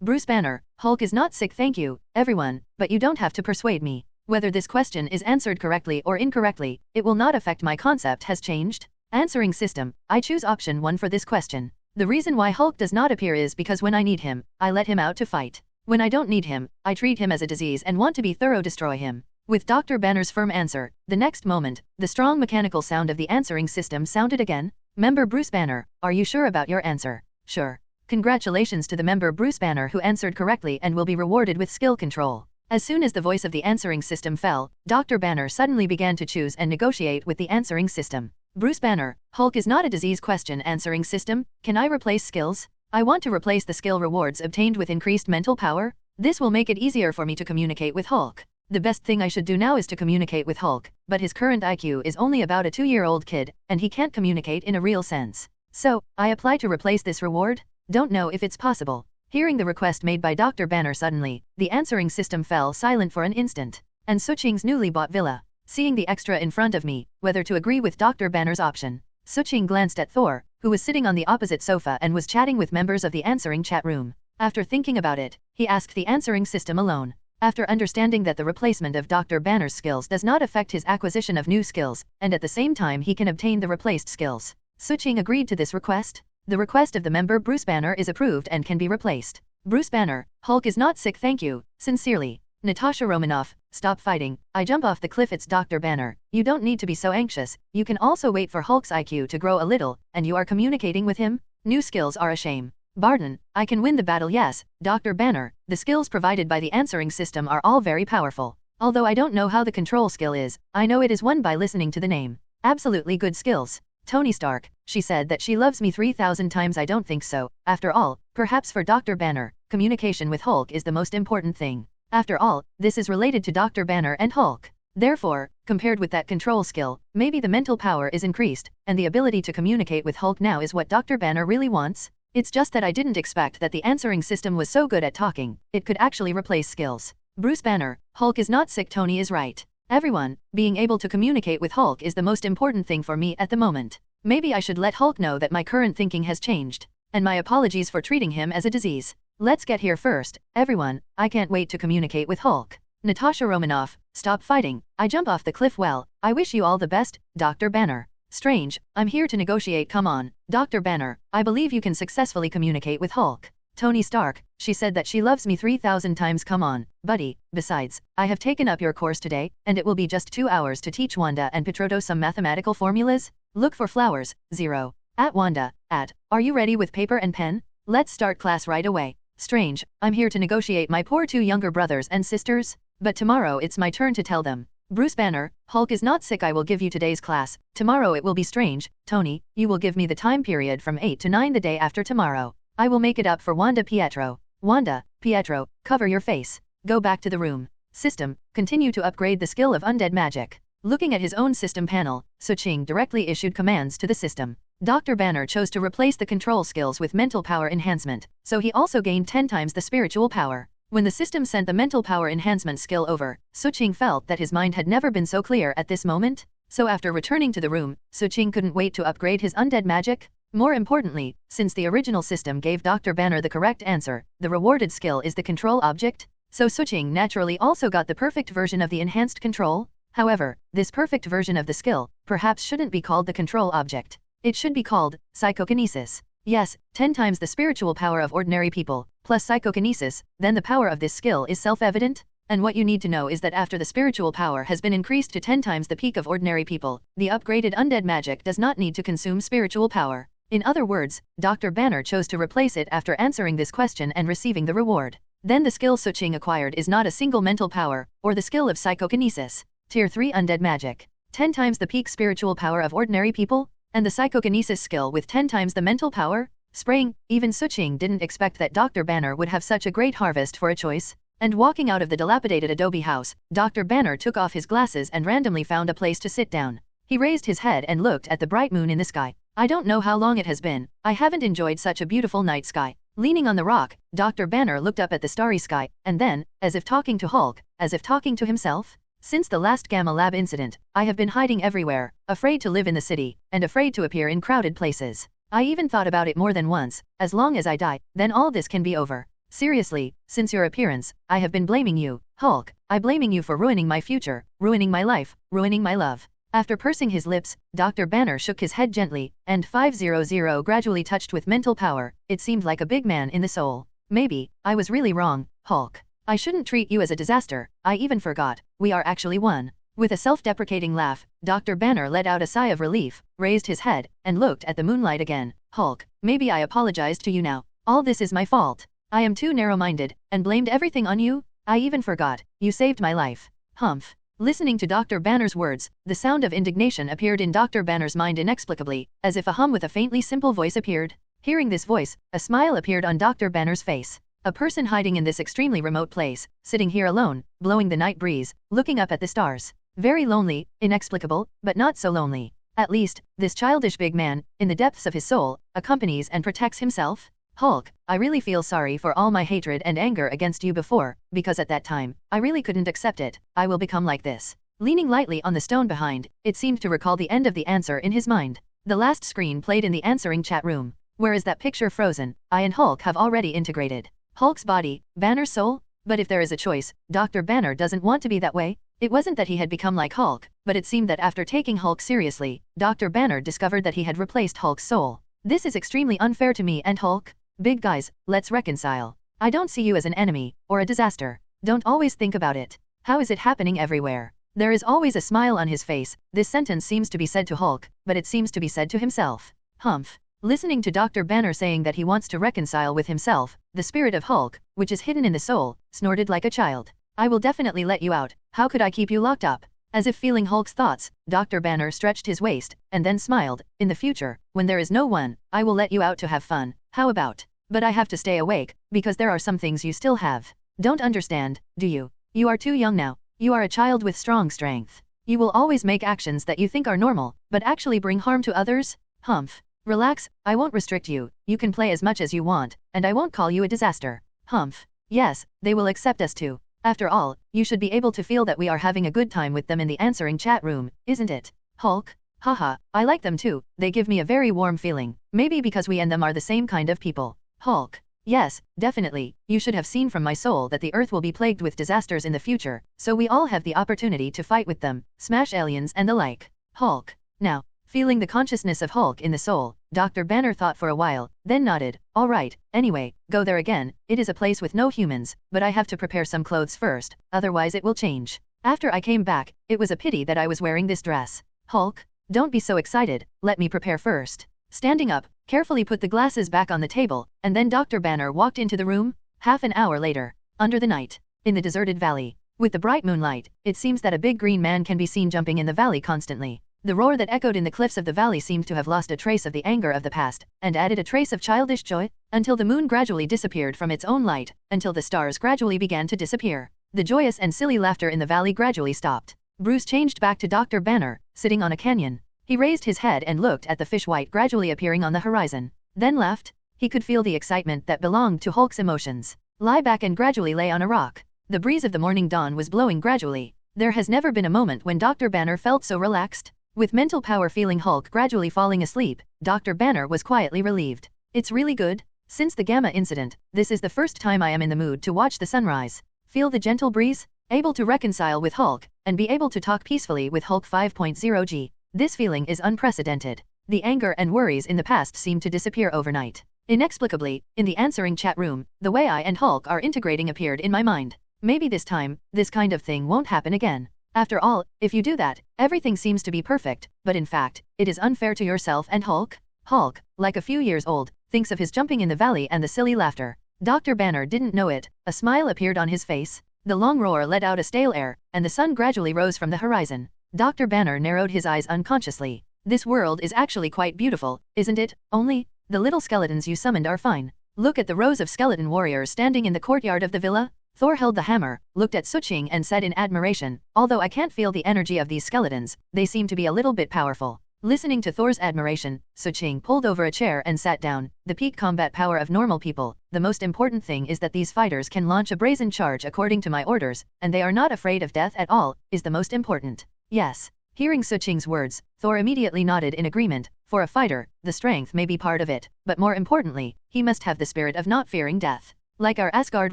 Bruce Banner, Hulk is not sick. Thank you, everyone, but you don't have to persuade me. Whether this question is answered correctly or incorrectly, it will not affect my concept has changed. Answering system, I choose option 1 for this question. The reason why Hulk does not appear is because when I need him, I let him out to fight. When I don't need him, I treat him as a disease and want to be thorough destroy him. With Dr. Banner's firm answer, the next moment, the strong mechanical sound of the answering system sounded again. Member Bruce Banner, are you sure about your answer? Sure. Congratulations to the member Bruce Banner who answered correctly and will be rewarded with skill control. As soon as the voice of the answering system fell, Dr. Banner suddenly began to choose and negotiate with the answering system. Bruce Banner, Hulk is not a disease. Question answering system, can I replace skills? I want to replace the skill rewards obtained with increased mental power. This will make it easier for me to communicate with Hulk. The best thing I should do now is to communicate with Hulk, but his current IQ is only about a 2-year-old kid, and he can't communicate in a real sense. So, I apply to replace this reward? Don't know if it's possible. Hearing the request made by Dr. Banner suddenly, the answering system fell silent for an instant. And Suching's newly bought villa. Seeing the extra in front of me, whether to agree with Dr. Banner's option. Suching glanced at Thor, who was sitting on the opposite sofa and was chatting with members of the answering chat room. After thinking about it, he asked the answering system alone. After understanding that the replacement of Dr. Banner's skills does not affect his acquisition of new skills, and at the same time he can obtain the replaced skills. Suching agreed to this request. The request of the member Bruce Banner is approved and can be replaced. Bruce Banner, Hulk is not sick. Thank you, sincerely. Natasha Romanoff, stop fighting. I jump off the cliff. It's Dr. Banner. You don't need to be so anxious. You can also wait for Hulk's IQ to grow a little, and you are communicating with him? New skills are a shame. Barton, I can win the battle. Yes, Dr. Banner, the skills provided by the answering system are all very powerful. Although I don't know how the control skill is, I know it is won by listening to the name. Absolutely good skills. Tony Stark, she said that she loves me 3,000 times. I don't think so. After all, perhaps for Dr. Banner, communication with Hulk is the most important thing. After all, this is related to Dr. Banner and Hulk. Therefore, compared with that control skill, maybe the mental power is increased, and the ability to communicate with Hulk now is what Dr. Banner really wants. It's just that I didn't expect that the answering system was so good at talking, it could actually replace skills. Bruce Banner, Hulk is not sick. Tony is right. Everyone, being able to communicate with Hulk is the most important thing for me at the moment. Maybe I should let Hulk know that my current thinking has changed, and my apologies for treating him as a disease. Let's get here first, everyone. I can't wait to communicate with Hulk. Natasha Romanoff, stop fighting. I jump off the cliff. Well, I wish you all the best, Dr. Banner. Strange, I'm here to negotiate. Come on, Dr. Banner, I believe you can successfully communicate with Hulk. Tony Stark, she said that she loves me 3,000 times. Come on, buddy. Besides, I have taken up your course today, and it will be just 2 hours to teach Wanda and Petroto some mathematical formulas. Look for flowers, 0. At Wanda, are you ready with paper and pen? Let's start class right away. Strange, I'm here to negotiate my poor 2 younger brothers and sisters, but tomorrow it's my turn to tell them. Bruce Banner, Hulk is not sick. I will give you today's class. Tomorrow it will be Strange. Tony, you will give me the time period from 8 to 9 the day after tomorrow. I will make it up for Wanda. Pietro. Wanda, Pietro, cover your face. Go back to the room. System, continue to upgrade the skill of undead magic. Looking at his own system panel, Suching directly issued commands to the system. Dr. Banner chose to replace the control skills with mental power enhancement, so he also gained 10 times the spiritual power. When the system sent the mental power enhancement skill over, Suqing felt that his mind had never been so clear at this moment. So after returning to the room, Suqing couldn't wait to upgrade his undead magic. More importantly, since the original system gave Dr. Banner the correct answer, the rewarded skill is the control object, so Suqing naturally also got the perfect version of the enhanced control. However, this perfect version of the skill perhaps shouldn't be called the control object. It should be called psychokinesis. Yes, 10 times the spiritual power of ordinary people, plus psychokinesis, then the power of this skill is self-evident. And what you need to know is that after the spiritual power has been increased to 10 times the peak of ordinary people, the upgraded undead magic does not need to consume spiritual power. In other words, Dr. Banner chose to replace it after answering this question and receiving the reward. Then the skill Suqing acquired is not a single mental power, or the skill of psychokinesis. Tier 3 undead magic. 10 times the peak spiritual power of ordinary people, and the psychokinesis skill with 10 times the mental power? Spraying, even Suqing didn't expect that Dr. Banner would have such a great harvest for a choice. And walking out of the dilapidated adobe house, Dr. Banner took off his glasses and randomly found a place to sit down. He raised his head and looked at the bright moon in the sky. I don't know how long it has been, I haven't enjoyed such a beautiful night sky. Leaning on the rock, Dr. Banner looked up at the starry sky, and then, as if talking to Hulk, as if talking to himself, since the last Gamma Lab incident, I have been hiding everywhere, afraid to live in the city, and afraid to appear in crowded places. I even thought about it more than once, as long as I die, then all this can be over. Seriously, since your appearance, I have been blaming you, Hulk, I blaming you for ruining my future, ruining my life, ruining my love. After pursing his lips, Dr. Banner shook his head gently, and 500 gradually touched with mental power. It seemed like a big man in the soul. Maybe, I was really wrong, Hulk. I shouldn't treat you as a disaster, I even forgot, we are actually one. With a self-deprecating laugh, Dr. Banner let out a sigh of relief, raised his head, and looked at the moonlight again. Hulk, maybe I apologize to you now. All this is my fault. I am too narrow-minded, and blamed everything on you. I even forgot, you saved my life. Humph. Listening to Dr. Banner's words, the sound of indignation appeared in Dr. Banner's mind inexplicably, as if a hum with a faintly simple voice appeared. Hearing this voice, a smile appeared on Dr. Banner's face. A person hiding in this extremely remote place, sitting here alone, blowing the night breeze, looking up at the stars. Very lonely, inexplicable, but not so lonely. At least, this childish big man, in the depths of his soul, accompanies and protects himself. Hulk, I really feel sorry for all my hatred and anger against you before, because at that time, I really couldn't accept it. I will become like this. Leaning lightly on the stone behind, it seemed to recall the end of the answer in his mind. The last screen played in the answering chat room. Where is that picture frozen? I and Hulk have already integrated. Hulk's body, Banner's soul? But if there is a choice, Dr. Banner doesn't want to be that way. It wasn't that he had become like Hulk, but it seemed that after taking Hulk seriously, Dr. Banner discovered that he had replaced Hulk's soul. This is extremely unfair to me and Hulk. Big guys, let's reconcile. I don't see you as an enemy, or a disaster. Don't always think about it. How is it happening everywhere? There is always a smile on his face. This sentence seems to be said to Hulk, but it seems to be said to himself. Humph. Listening to Dr. Banner saying that he wants to reconcile with himself, the spirit of Hulk, which is hidden in the soul, snorted like a child. I will definitely let you out. How could I keep you locked up? As if feeling Hulk's thoughts, Dr. Banner stretched his waist, and then smiled. In the future, when there is no one, I will let you out to have fun. How about? But I have to stay awake, because there are some things you still have. Don't understand, do you? You are too young now. You are a child with strong strength. You will always make actions that you think are normal, but actually bring harm to others? Humph. Relax, I won't restrict you. You can play as much as you want, and I won't call you a disaster. Humph. Yes, they will accept us too. After all, you should be able to feel that we are having a good time with them in the answering chat room, isn't it? Hulk? Haha, I like them too. They give me a very warm feeling. Maybe because we and them are the same kind of people. Hulk. Yes, definitely. You should have seen from my soul that the earth will be plagued with disasters in the future, so we all have the opportunity to fight with them, smash aliens and the like. Hulk. Now, feeling the consciousness of Hulk in the soul, Dr. Banner thought for a while, then nodded. All right, anyway, go there again. It is a place with no humans, but I have to prepare some clothes first, otherwise it will change. After I came back, it was a pity that I was wearing this dress. Hulk, don't be so excited, let me prepare first. Standing up, carefully put the glasses back on the table, and then Dr. Banner walked into the room. Half an hour later, under the night, in the deserted valley, with the bright moonlight, it seems that a big green man can be seen jumping in the valley constantly. The roar that echoed in the cliffs of the valley seemed to have lost a trace of the anger of the past, and added a trace of childish joy, until the moon gradually disappeared from its own light, until the stars gradually began to disappear. The joyous and silly laughter in the valley gradually stopped. Bruce changed back to Dr. Banner, sitting on a canyon. He raised his head and looked at the fish white gradually appearing on the horizon. Then laughed. He could feel the excitement that belonged to Hulk's emotions. Lie back and gradually lay on a rock. The breeze of the morning dawn was blowing gradually. There has never been a moment when Dr. Banner felt so relaxed. With mental power feeling Hulk gradually falling asleep, Dr. Banner was quietly relieved. It's really good. Since the Gamma incident, this is the first time I am in the mood to watch the sunrise. Feel the gentle breeze? Able to reconcile with Hulk, and be able to talk peacefully with Hulk 5.0G. This feeling is unprecedented. The anger and worries in the past seem to disappear overnight. Inexplicably, in the answering chat room, the way I and Hulk are integrating appeared in my mind. Maybe this time, this kind of thing won't happen again. After all, if you do that, everything seems to be perfect, but in fact, it is unfair to yourself and Hulk. Hulk, like a few years old, thinks of his jumping in the valley and the silly laughter. Dr. Banner didn't know it, a smile appeared on his face. The long roar let out a stale air, and the sun gradually rose from the horizon. Dr. Banner narrowed his eyes unconsciously. This world is actually quite beautiful, isn't it? Only, the little skeletons you summoned are fine. Look at the rows of skeleton warriors standing in the courtyard of the villa. Thor held the hammer, looked at Suching and said in admiration, although I can't feel the energy of these skeletons, they seem to be a little bit powerful. Listening to Thor's admiration, Suching pulled over a chair and sat down. The peak combat power of normal people. The most important thing is that these fighters can launch a brazen charge according to my orders, and they are not afraid of death at all, is the most important. Yes. Hearing Suching's words, Thor immediately nodded in agreement. For a fighter, the strength may be part of it, but more importantly, he must have the spirit of not fearing death. Like our Asgard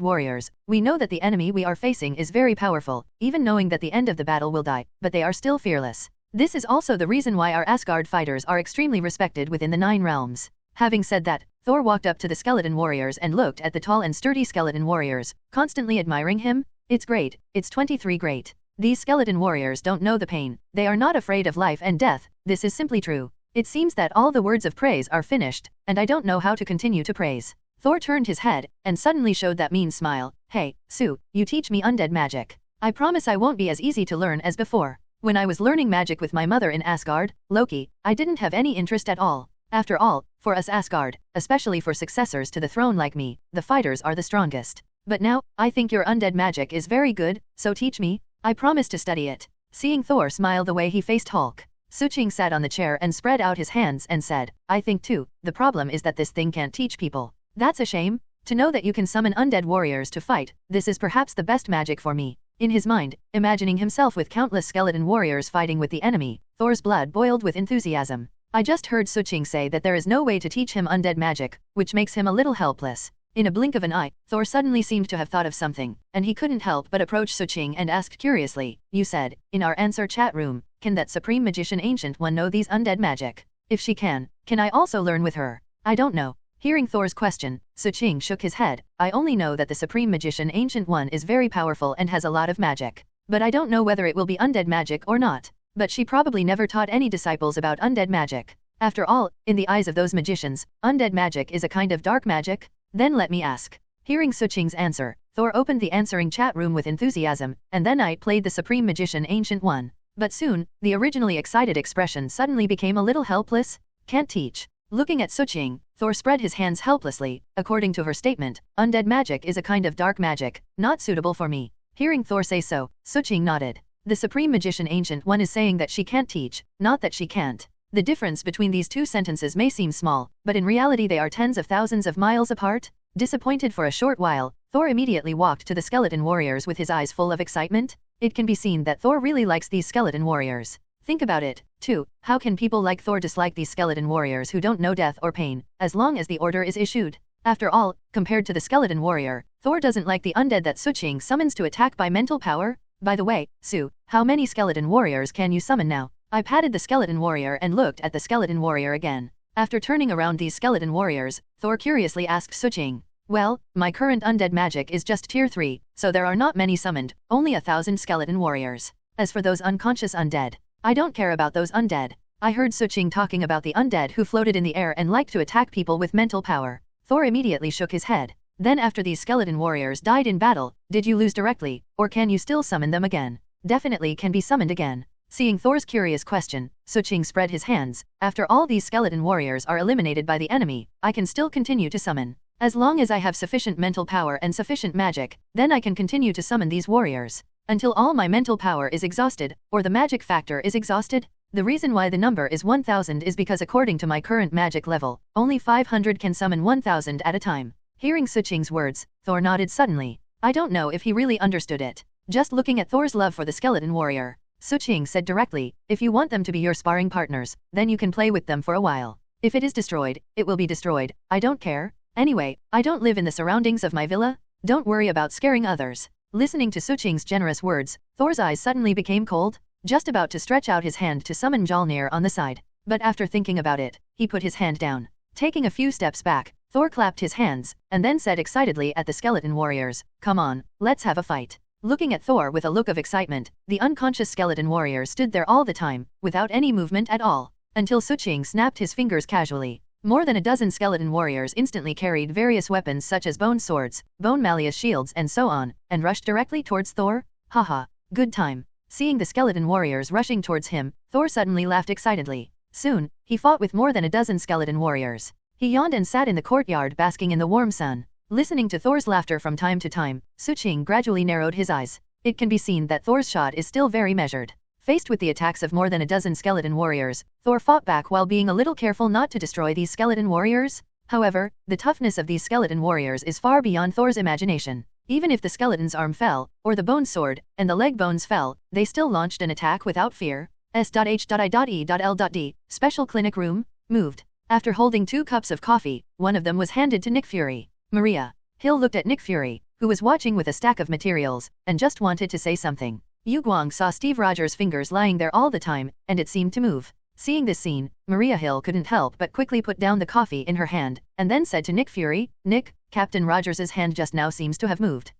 warriors, we know that the enemy we are facing is very powerful, even knowing that the end of the battle will die, but they are still fearless. This is also the reason why our Asgard fighters are extremely respected within the 9 realms. Having said that, Thor walked up to the skeleton warriors and looked at the tall and sturdy skeleton warriors, constantly admiring him. It's great, it's 23 great. These skeleton warriors don't know the pain, they are not afraid of life and death, this is simply true. It seems that all the words of praise are finished, and I don't know how to continue to praise. Thor turned his head, and suddenly showed that mean smile. Hey, Sue, you teach me undead magic. I promise I won't be as easy to learn as before. When I was learning magic with my mother in Asgard, Loki, I didn't have any interest at all. After all, for us Asgard, especially for successors to the throne like me, the fighters are the strongest. But now, I think your undead magic is very good, so teach me. I promise to study it. Seeing Thor smile the way he faced Hulk, Suching sat on the chair and spread out his hands and said, I think too, the problem is that this thing can't teach people. That's a shame. To know that you can summon undead warriors to fight, this is perhaps the best magic for me. In his mind, imagining himself with countless skeleton warriors fighting with the enemy, Thor's blood boiled with enthusiasm. I just heard Suching say that there is no way to teach him undead magic, which makes him a little helpless. In a blink of an eye, Thor suddenly seemed to have thought of something, and he couldn't help but approach Suching and ask curiously, you said, in our answer chat room, can that supreme magician ancient one know these undead magic? If she can I also learn with her? I don't know. Hearing Thor's question, Suching shook his head. I only know that the supreme magician ancient one is very powerful and has a lot of magic. But I don't know whether it will be undead magic or not. But she probably never taught any disciples about undead magic. After all, in the eyes of those magicians, undead magic is a kind of dark magic. Then let me ask. Hearing Suching's answer, Thor opened the answering chat room with enthusiasm, and then I played the supreme magician ancient one. But soon, the originally excited expression suddenly became a little helpless. Can't teach. Looking at Suching, Thor spread his hands helplessly. According to her statement, undead magic is a kind of dark magic, not suitable for me. Hearing Thor say so, Suching nodded. The supreme magician ancient one is saying that she can't teach, not that she can't. The difference between these two sentences may seem small, but in reality they are tens of thousands of miles apart. Disappointed for a short while, Thor immediately walked to the skeleton warriors with his eyes full of excitement. It can be seen that Thor really likes these skeleton warriors. Think about it, too, how can people like Thor dislike these skeleton warriors who don't know death or pain, as long as the order is issued? After all, compared to the skeleton warrior, Thor doesn't like the undead that Suching summons to attack by mental power. By the way, Sue, how many skeleton warriors can you summon now? I patted the skeleton warrior and looked at the skeleton warrior again. After turning around these skeleton warriors, Thor curiously asked Suching. Well, my current undead magic is just tier 3, so there are not many summoned, only 1,000 skeleton warriors. As for those unconscious undead, I don't care about those undead. I heard Suching talking about the undead who floated in the air and liked to attack people with mental power. Thor immediately shook his head. Then after these skeleton warriors died in battle, did you lose directly, or can you still summon them again? Definitely can be summoned again. Seeing Thor's curious question, Suching spread his hands. After all these skeleton warriors are eliminated by the enemy, I can still continue to summon. As long as I have sufficient mental power and sufficient magic, then I can continue to summon these warriors. Until all my mental power is exhausted, or the magic factor is exhausted. The reason why the number is 1000 is because according to my current magic level, only 500 can summon 1000 at a time. Hearing Suching's words, Thor nodded suddenly. I don't know if he really understood it. Just looking at Thor's love for the skeleton warrior, Suching said directly, if you want them to be your sparring partners, then you can play with them for a while. If it is destroyed, it will be destroyed, I don't care. Anyway, I don't live in the surroundings of my villa. Don't worry about scaring others. Listening to Suching's generous words, Thor's eyes suddenly became cold, just about to stretch out his hand to summon Mjolnir on the side. But after thinking about it, he put his hand down. Taking a few steps back, Thor clapped his hands, and then said excitedly at the skeleton warriors, come on, let's have a fight. Looking at Thor with a look of excitement, the unconscious skeleton warrior stood there all the time, without any movement at all, until Suching snapped his fingers casually. More than a dozen skeleton warriors instantly carried various weapons such as bone swords, bone malleus shields and so on, and rushed directly towards Thor. Haha, good time. Seeing the skeleton warriors rushing towards him, Thor suddenly laughed excitedly. Soon, he fought with more than a dozen skeleton warriors. He yawned and sat in the courtyard basking in the warm sun. Listening to Thor's laughter from time to time, Suching gradually narrowed his eyes. It can be seen that Thor's shot is still very measured. Faced with the attacks of more than a dozen skeleton warriors, Thor fought back while being a little careful not to destroy these skeleton warriors. However, the toughness of these skeleton warriors is far beyond Thor's imagination. Even if the skeleton's arm fell, or the bone sword, and the leg bones fell, they still launched an attack without fear. S.H.I.E.L.D. Special Clinic Room, moved. After holding 2 cups of coffee, one of them was handed to Nick Fury. Maria Hill looked at Nick Fury, who was watching with a stack of materials, and just wanted to say something. Yu Guang saw Steve Rogers' fingers lying there all the time, and it seemed to move. Seeing this scene, Maria Hill couldn't help but quickly put down the coffee in her hand, and then said to Nick Fury, Nick, Captain Rogers' hand just now seems to have moved.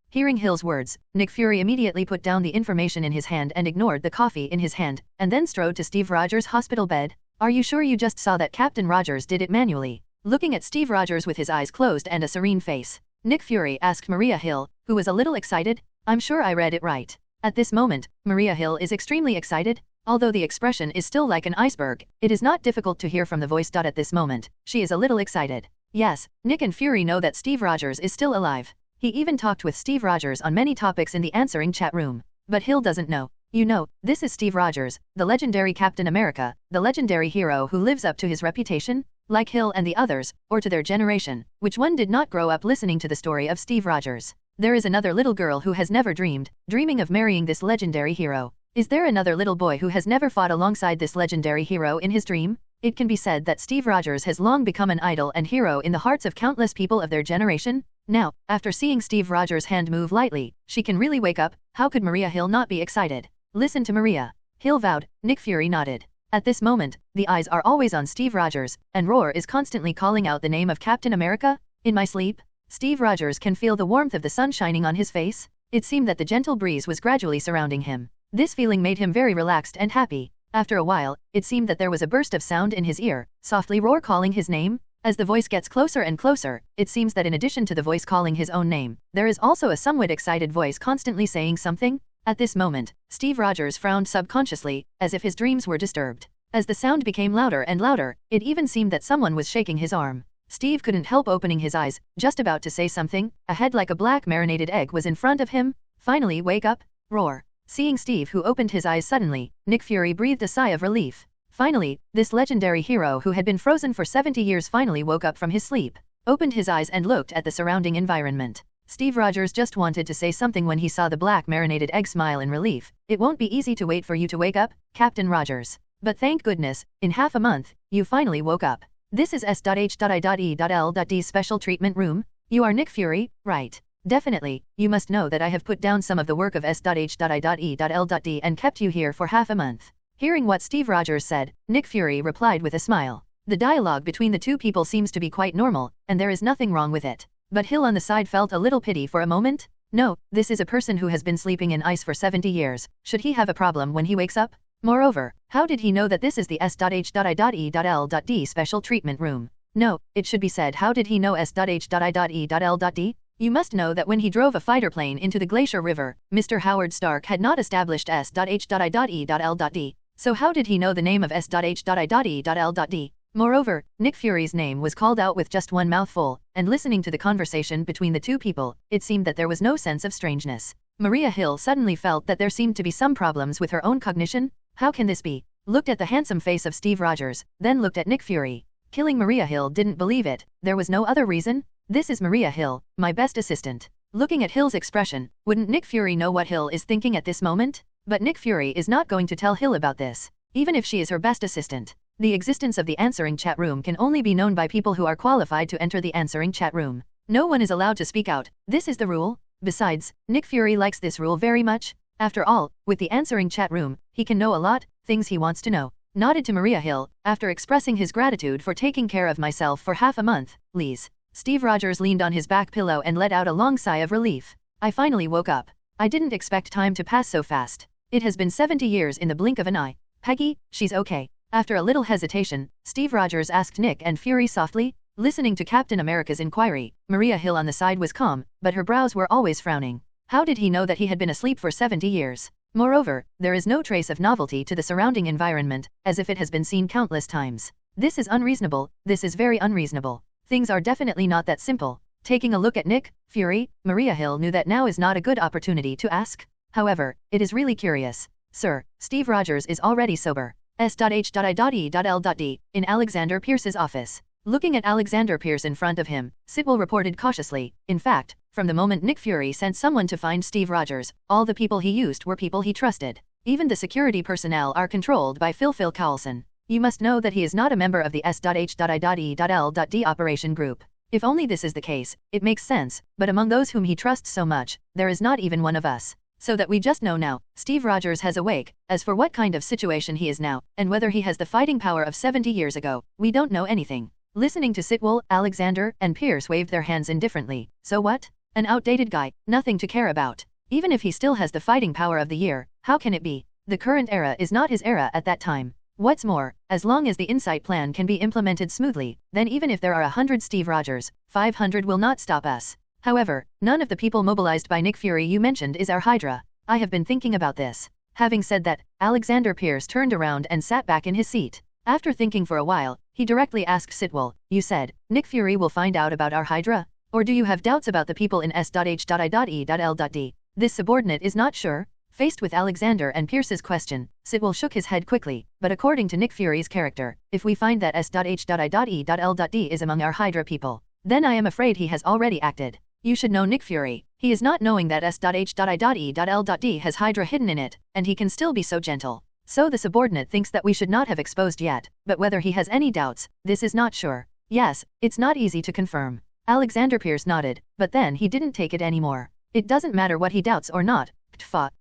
Hearing Hill's words, Nick Fury immediately put down the information in his hand and ignored the coffee in his hand, and then strode to Steve Rogers' hospital bed. Are you sure you just saw that Captain Rogers did it manually? Looking at Steve Rogers with his eyes closed and a serene face, Nick Fury asked Maria Hill, who was a little excited. I'm sure I read it right. At this moment, Maria Hill is extremely excited. Although the expression is still like an iceberg, it is not difficult to hear from the voice. At this moment, she is a little excited. Yes, Nick and Fury know that Steve Rogers is still alive. He even talked with Steve Rogers on many topics in the answering chat room. But Hill doesn't know. You know, this is Steve Rogers, the legendary Captain America, the legendary hero who lives up to his reputation. Like Hill and the others, or to their generation, which one did not grow up listening to the story of Steve Rogers? There is another little girl who has never dreaming of marrying this legendary hero. Is there another little boy who has never fought alongside this legendary hero in his dream? It can be said that Steve Rogers has long become an idol and hero in the hearts of countless people of their generation. Now, after seeing Steve Rogers' hand move lightly, she can really wake up. How could Maria Hill not be excited? Listen to Maria Hill vowed. Nick Fury nodded. At this moment, the eyes are always on Steve Rogers, and Roar is constantly calling out the name of Captain America. In my sleep, Steve Rogers can feel the warmth of the sun shining on his face. It seemed that the gentle breeze was gradually surrounding him. This feeling made him very relaxed and happy. After a while, it seemed that there was a burst of sound in his ear, softly Roar calling his name. As the voice gets closer and closer, it seems that in addition to the voice calling his own name, there is also a somewhat excited voice constantly saying something. At this moment, Steve Rogers frowned subconsciously, as if his dreams were disturbed. As the sound became louder and louder, it even seemed that someone was shaking his arm. Steve couldn't help opening his eyes, just about to say something. A head like a black marinated egg was in front of him. Finally, wake up, Roar. Seeing Steve, who opened his eyes suddenly, Nick Fury breathed a sigh of relief. Finally, this legendary hero who had been frozen for 70 years finally woke up from his sleep, opened his eyes and looked at the surrounding environment. Steve Rogers just wanted to say something when he saw the black marinated egg smile in relief. It won't be easy to wait for you to wake up, Captain Rogers. But thank goodness, in half a month, you finally woke up. This is S.H.I.E.L.D. Special Treatment Room. You are Nick Fury, right? Definitely, you must know that I have put down some of the work of S.H.I.E.L.D. and kept you here for half a month. Hearing what Steve Rogers said, Nick Fury replied with a smile. The dialogue between the two people seems to be quite normal, and there is nothing wrong with it. But Hill on the side felt a little pity for a moment. No, this is a person who has been sleeping in ice for 70 years. Should he have a problem when he wakes up? Moreover, how did he know that this is the S.H.I.E.L.D. Special Treatment Room? No, it should be said, how did he know S.H.I.E.L.D.? You must know that when he drove a fighter plane into the Glacier River, Mr. Howard Stark had not established S.H.I.E.L.D. So how did he know the name of S.H.I.E.L.D.? Moreover, Nick Fury's name was called out with just one mouthful, and listening to the conversation between the two people, it seemed that there was no sense of strangeness. Maria Hill suddenly felt that there seemed to be some problems with her own cognition. How can this be? looked at the handsome face of Steve Rogers, then looked at Nick Fury. Killing Maria Hill didn't believe it, there was no other reason? This is Maria Hill, my best assistant. Looking at Hill's expression, wouldn't Nick Fury know what Hill is thinking at this moment? But Nick Fury is not going to tell Hill about this, even if she is her best assistant. The existence of the answering chat room can only be known by people who are qualified to enter the answering chat room. No one is allowed to speak out, this is the rule. Besides, Nick Fury likes this rule very much. After all, with the answering chat room, he can know a lot, things he wants to know. Nodded to Maria Hill, after expressing his gratitude for taking care of myself for half a month, Liz. Steve Rogers leaned on his back pillow and let out a long sigh of relief. I finally woke up. I didn't expect time to pass so fast. It has been 70 years in the blink of an eye. Peggy, she's okay. After a little hesitation, Steve Rogers asked Nick and Fury softly. Listening to Captain America's inquiry, Maria Hill on the side was calm, but her brows were always frowning. How did he know that he had been asleep for 70 years? Moreover, there is no trace of novelty to the surrounding environment, as if it has been seen countless times. This is unreasonable, this is very unreasonable. Things are definitely not that simple. Taking a look at Nick, Fury, Maria Hill knew that now is not a good opportunity to ask. However, it is really curious. Sir, Steve Rogers is already sober. S.H.I.E.L.D. in Alexander Pierce's office. Looking at Alexander Pierce in front of him, Sitwell reported cautiously. In fact, from the moment Nick Fury sent someone to find Steve Rogers, all the people he used were people he trusted. Even the security personnel are controlled by Phil Coulson. You must know that he is not a member of the S.H.I.E.L.D. operation group. If only this is the case, it makes sense, but among those whom he trusts so much, there is not even one of us. So that we just know now, Steve Rogers has awake. As for what kind of situation he is now, and whether he has the fighting power of 70 years ago, we don't know anything. Listening to Sitwell, Alexander, and Pierce waved their hands indifferently. So what? An outdated guy, nothing to care about. Even if he still has the fighting power of the year, how can it be? The current era is not his era at that time. What's more, as long as the Insight plan can be implemented smoothly, then even if there are 100 Steve Rogers, 500 will not stop us. However, none of the people mobilized by Nick Fury you mentioned is our Hydra. I have been thinking about this. Having said that, Alexander Pierce turned around and sat back in his seat. After thinking for a while, he directly asked Sitwell, you said, Nick Fury will find out about our Hydra? Or do you have doubts about the people in S.H.I.E.L.D.? This subordinate is not sure. Faced with Alexander and Pierce's question, Sitwell shook his head quickly, but according to Nick Fury's character, if we find that S.H.I.E.L.D. is among our Hydra people, then I am afraid he has already acted. You should know Nick Fury. He is not knowing that S.H.I.E.L.D. has Hydra hidden in it, and he can still be so gentle. So the subordinate thinks that we should not have exposed yet, but whether he has any doubts, this is not sure. Yes, it's not easy to confirm. Alexander Pierce nodded, but then he didn't take it anymore. It doesn't matter what he doubts or not.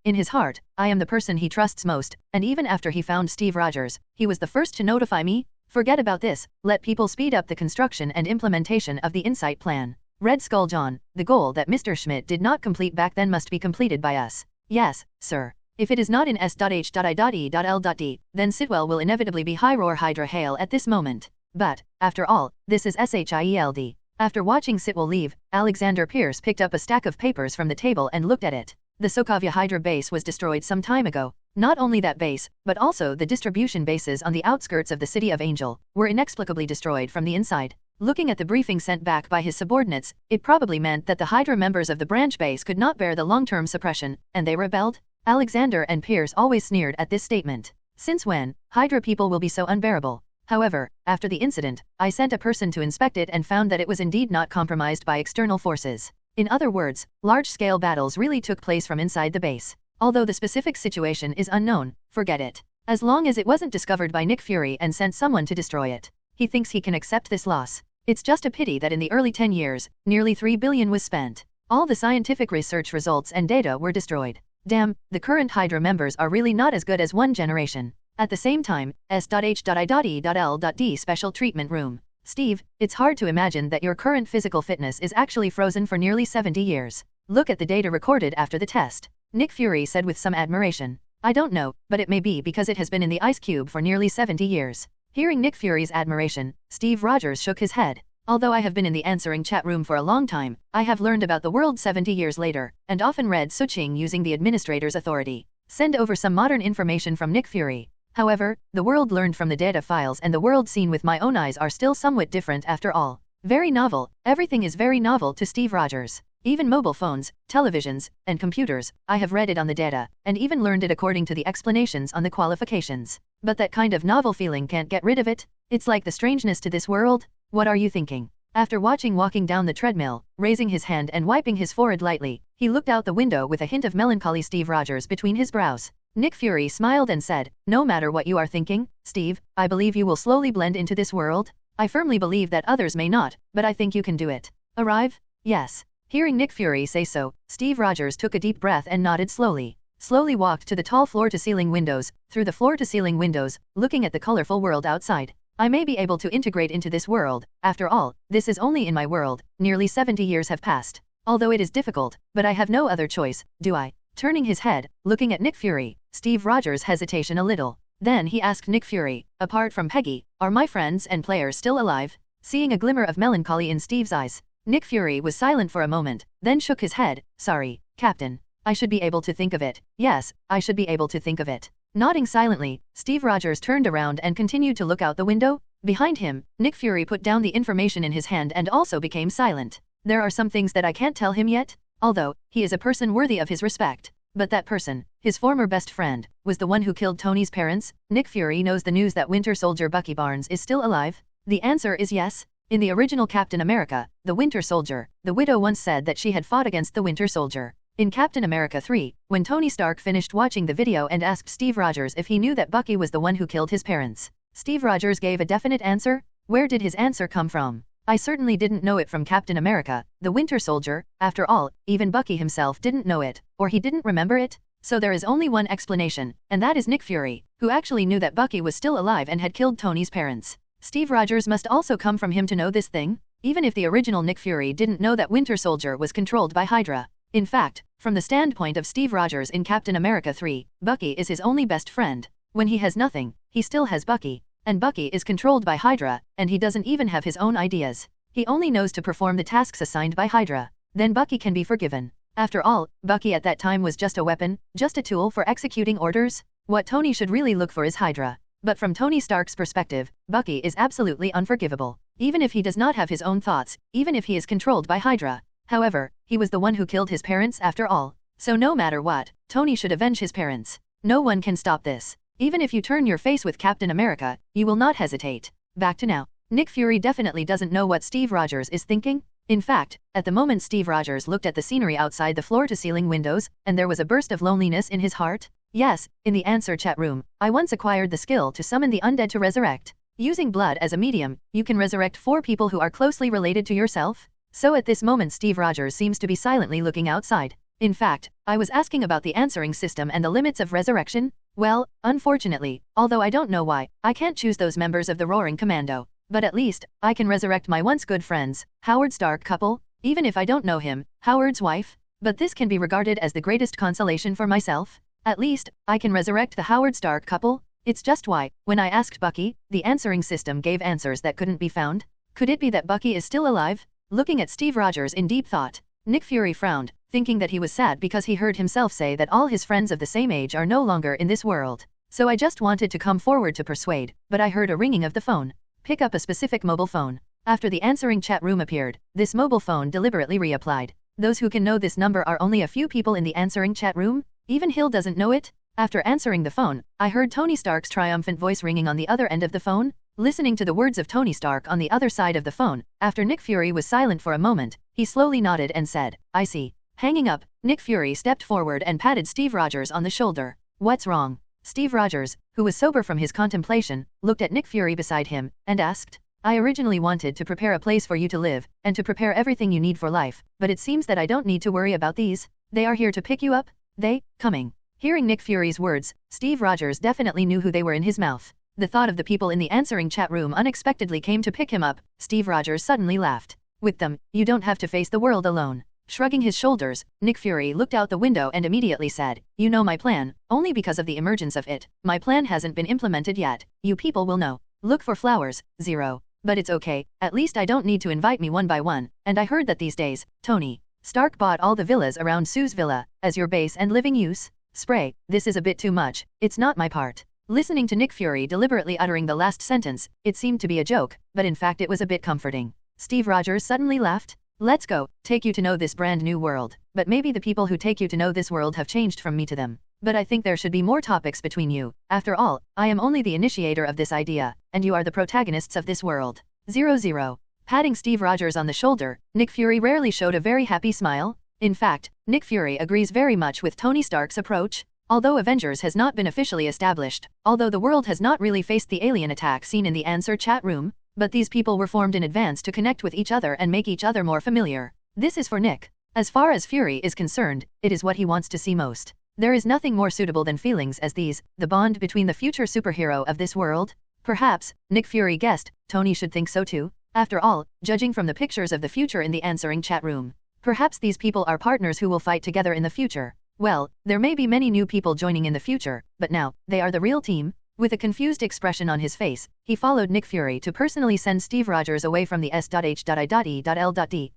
In his heart, I am the person he trusts most, and even after he found Steve Rogers, he was the first to notify me. Forget about this, let people speed up the construction and implementation of the Insight plan. Red Skull John, the goal that Mr. Schmidt did not complete back then must be completed by us. Yes, sir. If it is not in S.H.I.E.L.D., then Sitwell will inevitably be High Roar Hydra Hail at this moment. But, after all, this is SHIELD. After watching Sitwell leave, Alexander Pierce picked up a stack of papers from the table and looked at it. The Sokovia Hydra base was destroyed some time ago. Not only that base, but also the distribution bases on the outskirts of the city of Angel, were inexplicably destroyed from the inside. Looking at the briefing sent back by his subordinates, it probably meant that the Hydra members of the branch base could not bear the long-term suppression, and they rebelled? Alexander and Pierce always sneered at this statement. Since when, Hydra people will be so unbearable? However, after the incident, I sent a person to inspect it and found that it was indeed not compromised by external forces. In other words, large-scale battles really took place from inside the base. Although the specific situation is unknown, forget it. As long as it wasn't discovered by Nick Fury and sent someone to destroy it, he thinks he can accept this loss. It's just a pity that in the early 10 years, nearly $3 billion was spent. All the scientific research results and data were destroyed. Damn, the current Hydra members are really not as good as one generation. At the same time, S.H.I.E.L.D. Special Treatment Room. Steve, it's hard to imagine that your current physical fitness is actually frozen for nearly 70 years. Look at the data recorded after the test. Nick Fury said with some admiration. I don't know, but it may be because it has been in the ice cube for nearly 70 years. Hearing Nick Fury's admiration, Steve Rogers shook his head. Although I have been in the answering chat room for a long time, I have learned about the world 70 years later, and often read Suching using the administrator's authority. Send over some modern information from Nick Fury. However, the world learned from the data files and the world seen with my own eyes are still somewhat different after all. Very novel, everything is very novel to Steve Rogers. Even mobile phones, televisions, and computers, I have read it on the data, and even learned it according to the explanations on the qualifications. But that kind of novel feeling can't get rid of it. It's like the strangeness to this world. What are you thinking? After walking down the treadmill, raising his hand and wiping his forehead lightly, he looked out the window with a hint of melancholy Steve Rogers between his brows. Nick Fury smiled and said, "No matter what you are thinking, Steve, I believe you will slowly blend into this world. I firmly believe that others may not, but I think you can do it. Arrive? Yes." Hearing Nick Fury say so, Steve Rogers took a deep breath and nodded slowly. Slowly walked to the tall floor-to-ceiling windows, through the floor-to-ceiling windows, looking at the colorful world outside. I may be able to integrate into this world. After all, this is only in my world. Nearly 70 years have passed. Although it is difficult, but I have no other choice, do I? Turning his head, looking at Nick Fury, Steve Rogers hesitated a little. Then he asked Nick Fury, "Apart from Peggy, are my friends and players still alive?" Seeing a glimmer of melancholy in Steve's eyes, Nick Fury was silent for a moment, then shook his head. "Sorry, Captain. I should be able to think of it. Yes, I should be able to think of it." Nodding silently, Steve Rogers turned around and continued to look out the window. Behind him, Nick Fury put down the information in his hand and also became silent. There are some things that I can't tell him yet, although he is a person worthy of his respect. But that person, his former best friend, was the one who killed Tony's parents. Nick Fury knows the news that Winter Soldier Bucky Barnes is still alive. The answer is yes. In the original Captain America, the Winter Soldier, the widow once said that she had fought against the Winter Soldier. In Captain America 3, when Tony Stark finished watching the video and asked Steve Rogers if he knew that Bucky was the one who killed his parents, Steve Rogers gave a definite answer. Where did his answer come from? I certainly didn't know it from Captain America, the Winter Soldier. After all, even Bucky himself didn't know it, or he didn't remember it. So there is only one explanation, and that is Nick Fury, who actually knew that Bucky was still alive and had killed Tony's parents. Steve Rogers must also come from him to know this thing, even if the original Nick Fury didn't know that Winter Soldier was controlled by Hydra. In fact, from the standpoint of Steve Rogers in Captain America 3, Bucky is his only best friend. When he has nothing, he still has Bucky. And Bucky is controlled by Hydra, and he doesn't even have his own ideas. He only knows to perform the tasks assigned by Hydra. Then Bucky can be forgiven. After all, Bucky at that time was just a weapon, just a tool for executing orders. What Tony should really look for is Hydra. But from Tony Stark's perspective, Bucky is absolutely unforgivable. Even if he does not have his own thoughts, even if he is controlled by Hydra. However, he was the one who killed his parents after all. So no matter what, Tony should avenge his parents. No one can stop this. Even if you turn your face with Captain America, you will not hesitate. Back to now. Nick Fury definitely doesn't know what Steve Rogers is thinking. In fact, at the moment Steve Rogers looked at the scenery outside the floor-to-ceiling windows, and there was a burst of loneliness in his heart. Yes, in the answer chat room, I once acquired the skill to summon the undead to resurrect. Using blood as a medium, you can resurrect 4 people who are closely related to yourself. So at this moment Steve Rogers seems to be silently looking outside. In fact, I was asking about the answering system and the limits of resurrection. Well, unfortunately, although I don't know why, I can't choose those members of the Roaring Commando. But at least, I can resurrect my once good friends, Howard Stark couple, even if I don't know him, Howard's wife. But this can be regarded as the greatest consolation for myself. At least, I can resurrect the Howard Stark couple. It's just why, when I asked Bucky, the answering system gave answers that couldn't be found. Could it be that Bucky is still alive? Looking at Steve Rogers in deep thought, Nick Fury frowned, thinking that he was sad because he heard himself say that all his friends of the same age are no longer in this world. So I just wanted to come forward to persuade, but I heard a ringing of the phone. Pick up a specific mobile phone. After the answering chat room appeared, this mobile phone deliberately reapplied. Those who can know this number are only a few people in the answering chat room. Even Hill doesn't know it. After answering the phone, I heard Tony Stark's triumphant voice ringing on the other end of the phone. Listening to the words of Tony Stark on the other side of the phone, after Nick Fury was silent for a moment, he slowly nodded and said, "I see." Hanging up, Nick Fury stepped forward and patted Steve Rogers on the shoulder. "What's wrong?" Steve Rogers, who was sober from his contemplation, looked at Nick Fury beside him, and asked, "I originally wanted to prepare a place for you to live, and to prepare everything you need for life, but it seems that I don't need to worry about these. They are here to pick you up. They, coming." Hearing Nick Fury's words, Steve Rogers definitely knew who they were in his mouth. The thought of the people in the answering chat room unexpectedly came to pick him up. Steve Rogers suddenly laughed. "With them, you don't have to face the world alone." Shrugging his shoulders, Nick Fury looked out the window and immediately said, "You know my plan, only because of the emergence of it. My plan hasn't been implemented yet. You people will know. Look for flowers, 0. But it's okay, at least I don't need to invite me one by one, and I heard that these days, Tony Stark bought all the villas around Sue's villa, as your base and living use. Spray, this is a bit too much, it's not my part." Listening to Nick Fury deliberately uttering the last sentence, it seemed to be a joke, but in fact it was a bit comforting. Steve Rogers suddenly laughed. Let's go, take you to know this brand new world. But maybe the people who take you to know this world have changed from me to them. But I think there should be more topics between you. After all, I am only the initiator of this idea, and you are the protagonists of this world. 00. Patting Steve Rogers on the shoulder, Nick Fury rarely showed a very happy smile. In fact, Nick Fury agrees very much with Tony Stark's approach. Although Avengers has not been officially established, although the world has not really faced the alien attack seen in the answer chat room, but these people were formed in advance to connect with each other and make each other more familiar. This is for Nick. As far as Fury is concerned, it is what he wants to see most. There is nothing more suitable than feelings as these, the bond between the future superhero of this world. Perhaps, Nick Fury guessed, Tony should think so too. After all, judging from the pictures of the future in the answering chat room, perhaps these people are partners who will fight together in the future. Well, there may be many new people joining in the future, but now, they are the real team. With a confused expression on his face, he followed Nick Fury to personally send Steve Rogers away from the S.H.I.E.L.D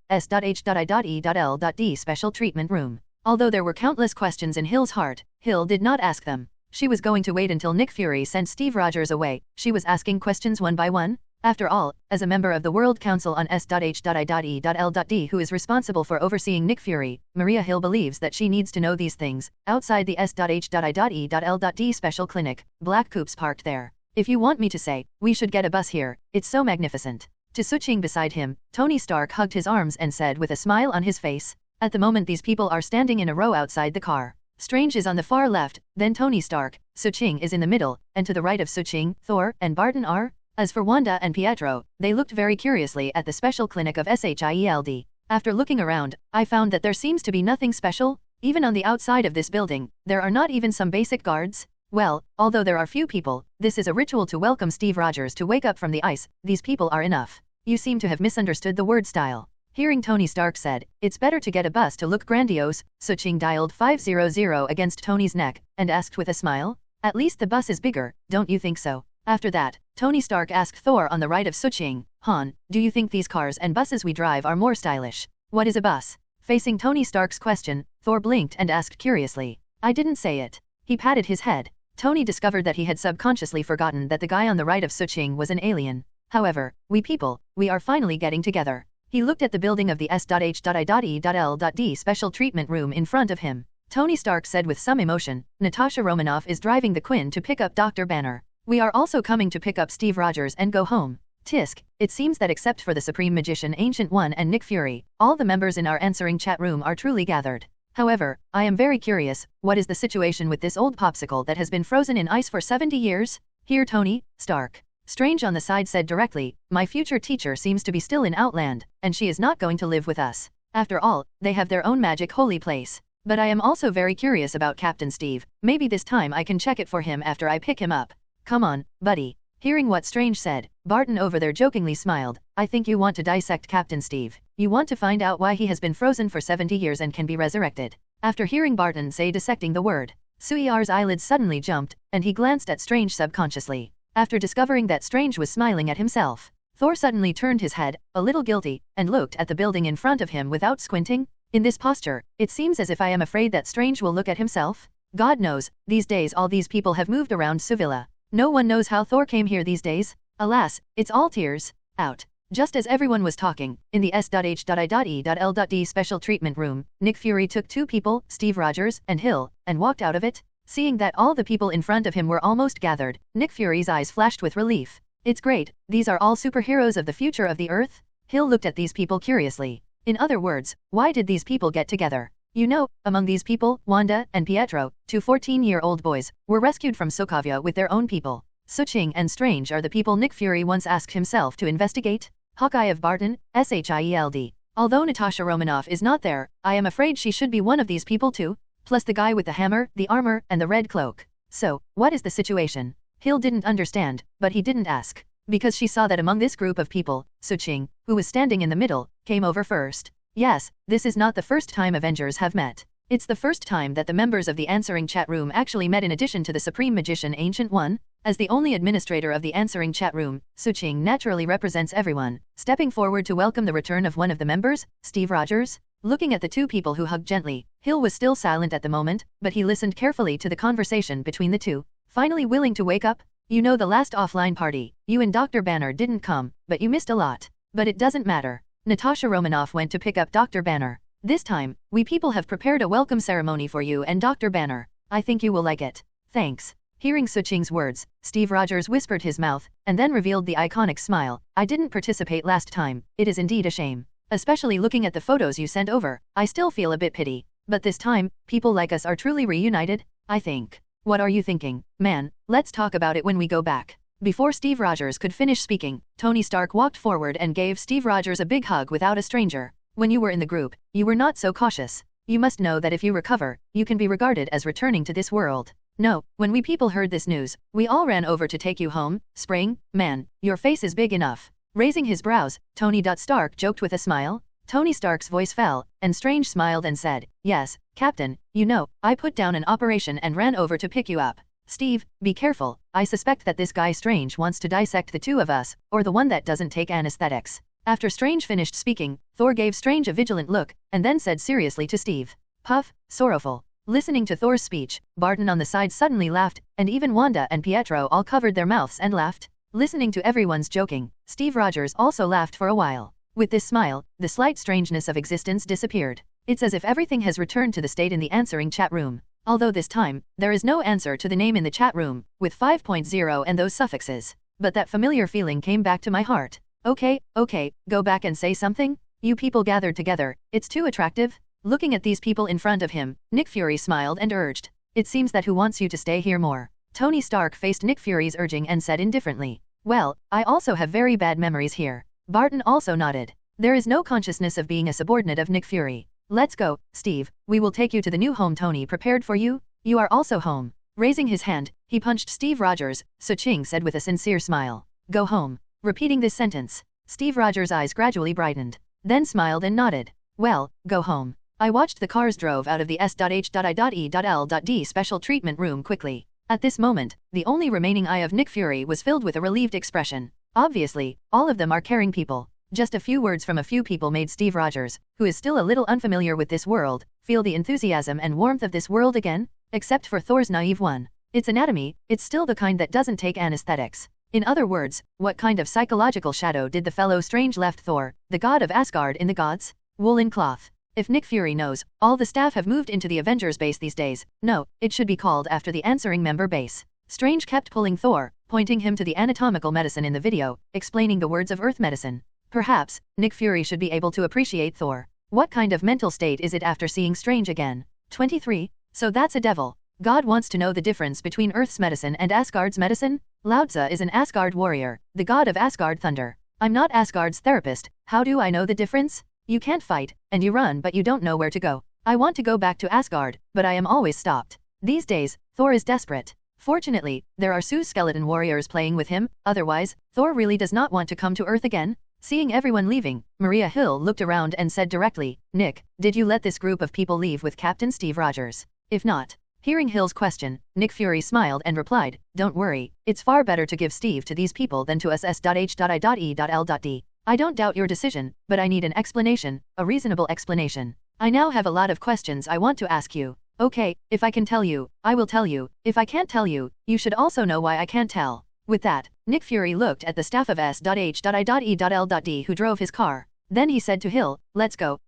special treatment room. Although there were countless questions in Hill's heart, Hill did not ask them. She was going to wait until Nick Fury sent Steve Rogers away. She was asking questions one by one. After all, as a member of the World Council on S.H.I.E.L.D who is responsible for overseeing Nick Fury, Maria Hill believes that she needs to know these things. Outside the S.H.I.E.L.D special clinic, Black Coops parked there. If you want me to say, we should get a bus here, it's so magnificent. To Suching beside him, Tony Stark hugged his arms and said with a smile on his face. At the moment these people are standing in a row outside the car. Strange is on the far left, then Tony Stark, Suching is in the middle, and to the right of Suching, Thor and Barton are. As for Wanda and Pietro, they looked very curiously at the special clinic of SHIELD. After looking around, I found that there seems to be nothing special. Even on the outside of this building, there are not even some basic guards. Well, although there are few people, this is a ritual to welcome Steve Rogers to wake up from the ice. These people are enough. You seem to have misunderstood the word style. Hearing Tony Stark said, it's better to get a bus to look grandiose, Suching dialed 500 against Tony's neck, and asked with a smile. At least the bus is bigger, don't you think so? After that, Tony Stark asked Thor on the right of Suching, Han, do you think these cars and buses we drive are more stylish? What is a bus? Facing Tony Stark's question, Thor blinked and asked curiously. I didn't say it. He patted his head. Tony discovered that he had subconsciously forgotten that the guy on the right of Suching was an alien. However, we people, we are finally getting together. He looked at the building of the S.H.I.E.L.D special treatment room in front of him. Tony Stark said with some emotion, Natasha Romanoff is driving the Quinn to pick up Dr. Banner. We are also coming to pick up Steve Rogers and go home. Tisk, it seems that except for the Supreme Magician Ancient One and Nick Fury, all the members in our answering chat room are truly gathered. However, I am very curious, what is the situation with this old popsicle that has been frozen in ice for 70 years? Here Tony Stark. Strange on the side said directly, my future teacher seems to be still in Outland, and she is not going to live with us. After all, they have their own magic holy place. But I am also very curious about Captain Steve. Maybe this time I can check it for him after I pick him up. Come on, buddy. Hearing what Strange said, Barton over there jokingly smiled. I think you want to dissect Captain Steve. You want to find out why he has been frozen for 70 years and can be resurrected. After hearing Barton say dissecting the word, Suiar's eyelids suddenly jumped, and he glanced at Strange subconsciously. After discovering that Strange was smiling at himself, Thor suddenly turned his head, a little guilty, and looked at the building in front of him without squinting. In this posture, it seems as if I am afraid that Strange will look at himself. God knows, these days all these people have moved around Sevilla. No one knows how Thor came here these days. Alas, it's all tears. Out. Just as everyone was talking, in the S.H.I.E.L.D special treatment room, Nick Fury took two people, Steve Rogers and Hill, and walked out of it. Seeing that all the people in front of him were almost gathered, Nick Fury's eyes flashed with relief. It's great, these are all superheroes of the future of the Earth? Hill looked at these people curiously. In other words, why did these people get together? You know, among these people, Wanda and Pietro, two 14-year-old boys, were rescued from Sokovia with their own people. Suching and Strange are the people Nick Fury once asked himself to investigate. Hawkeye of Barton, SHIELD. Although Natasha Romanoff is not there, I am afraid she should be one of these people too. Plus the guy with the hammer, the armor, and the red cloak. So, what is the situation? Hill didn't understand, but he didn't ask. Because she saw that among this group of people, Suching, who was standing in the middle, came over first. Yes, this is not the first time Avengers have met. It's the first time that the members of the answering chat room actually met in addition to the Supreme Magician Ancient One. As the only administrator of the answering chat room, Suching naturally represents everyone, stepping forward to welcome the return of one of the members, Steve Rogers. Looking at the two people who hugged gently, Hill was still silent at the moment, but he listened carefully to the conversation between the two. Finally willing to wake up? You know the last offline party, you and Dr. Banner didn't come, but you missed a lot. But it doesn't matter. Natasha Romanoff went to pick up Dr. Banner. This time, we people have prepared a welcome ceremony for you and Dr. Banner. I think you will like it. Thanks. Hearing Suching's words, Steve Rogers whispered his mouth, and then revealed the iconic smile. I didn't participate last time. It is indeed a shame. Especially looking at the photos you sent over, I still feel a bit pity. But this time, people like us are truly reunited, I think. What are you thinking, man? Let's talk about it when we go back. Before Steve Rogers could finish speaking, Tony Stark walked forward and gave Steve Rogers a big hug without a stranger. When you were in the group, you were not so cautious. You must know that if you recover, you can be regarded as returning to this world. No, when we people heard this news, we all ran over to take you home. Spring, man, your face is big enough. Raising his brows, Tony Stark joked with a smile. Tony Stark's voice fell, and Strange smiled and said, yes, Captain, you know, I put down an operation and ran over to pick you up. Steve, be careful, I suspect that this guy Strange wants to dissect the two of us, or the one that doesn't take anesthetics. After Strange finished speaking, Thor gave Strange a vigilant look, and then said seriously to Steve. Puff, sorrowful. Listening to Thor's speech, Barton on the side suddenly laughed, and even Wanda and Pietro all covered their mouths and laughed. Listening to everyone's joking, Steve Rogers also laughed for a while. With this smile, the slight strangeness of existence disappeared. It's as if everything has returned to the state in the answering chat room. Although this time, there is no answer to the name in the chat room, with 5.0 and those suffixes. But that familiar feeling came back to my heart. Okay, go back and say something? You people gathered together, it's too attractive? Looking at these people in front of him, Nick Fury smiled and urged. It seems that who wants you to stay here more? Tony Stark faced Nick Fury's urging and said indifferently. Well, I also have very bad memories here. Barton also nodded. There is no consciousness of being a subordinate of Nick Fury. Let's go, Steve, we will take you to the new home Tony prepared for you. You are also home. Raising his hand, he punched Steve Rogers, Suching said with a sincere smile. Go home. Repeating this sentence, Steve Rogers' eyes gradually brightened, then smiled and nodded. Well, go home. I watched the cars drove out of the S.H.I.E.L.D. special treatment room quickly. At this moment, the only remaining eye of Nick Fury was filled with a relieved expression. Obviously, all of them are caring people. Just a few words from a few people made Steve Rogers, who is still a little unfamiliar with this world, feel the enthusiasm and warmth of this world again, except for Thor's naive one. Its anatomy, it's still the kind that doesn't take anesthetics. In other words, what kind of psychological shadow did the fellow Strange left Thor, the god of Asgard in the gods? Woolen cloth. If Nick Fury knows, all the staff have moved into the Avengers base these days. No, it should be called after the answering member base. Strange kept pulling Thor, pointing him to the anatomical medicine in the video, explaining the words of Earth medicine. Perhaps, Nick Fury should be able to appreciate Thor. What kind of mental state is it after seeing Strange again? 23? So that's a devil. God wants to know the difference between Earth's medicine and Asgard's medicine? Lao Tzu is an Asgard warrior, the god of Asgard thunder. I'm not Asgard's therapist, how do I know the difference? You can't fight, and you run but you don't know where to go. I want to go back to Asgard, but I am always stopped. These days, Thor is desperate. Fortunately, there are Sue's skeleton warriors playing with him, otherwise, Thor really does not want to come to Earth again. Seeing everyone leaving, Maria Hill looked around and said directly, Nick, did you let this group of people leave with Captain Steve Rogers? If not. Hearing Hill's question, Nick Fury smiled and replied, don't worry, it's far better to give Steve to these people than to us S.H.I.E.L.D. I don't doubt your decision, but I need an explanation, a reasonable explanation. I now have a lot of questions I want to ask you. Okay, if I can tell you, I will tell you. If I can't tell you, you should also know why I can't tell. With that, Nick Fury looked at the staff of S.H.I.E.L.D. who drove his car. Then he said to Hill, let's go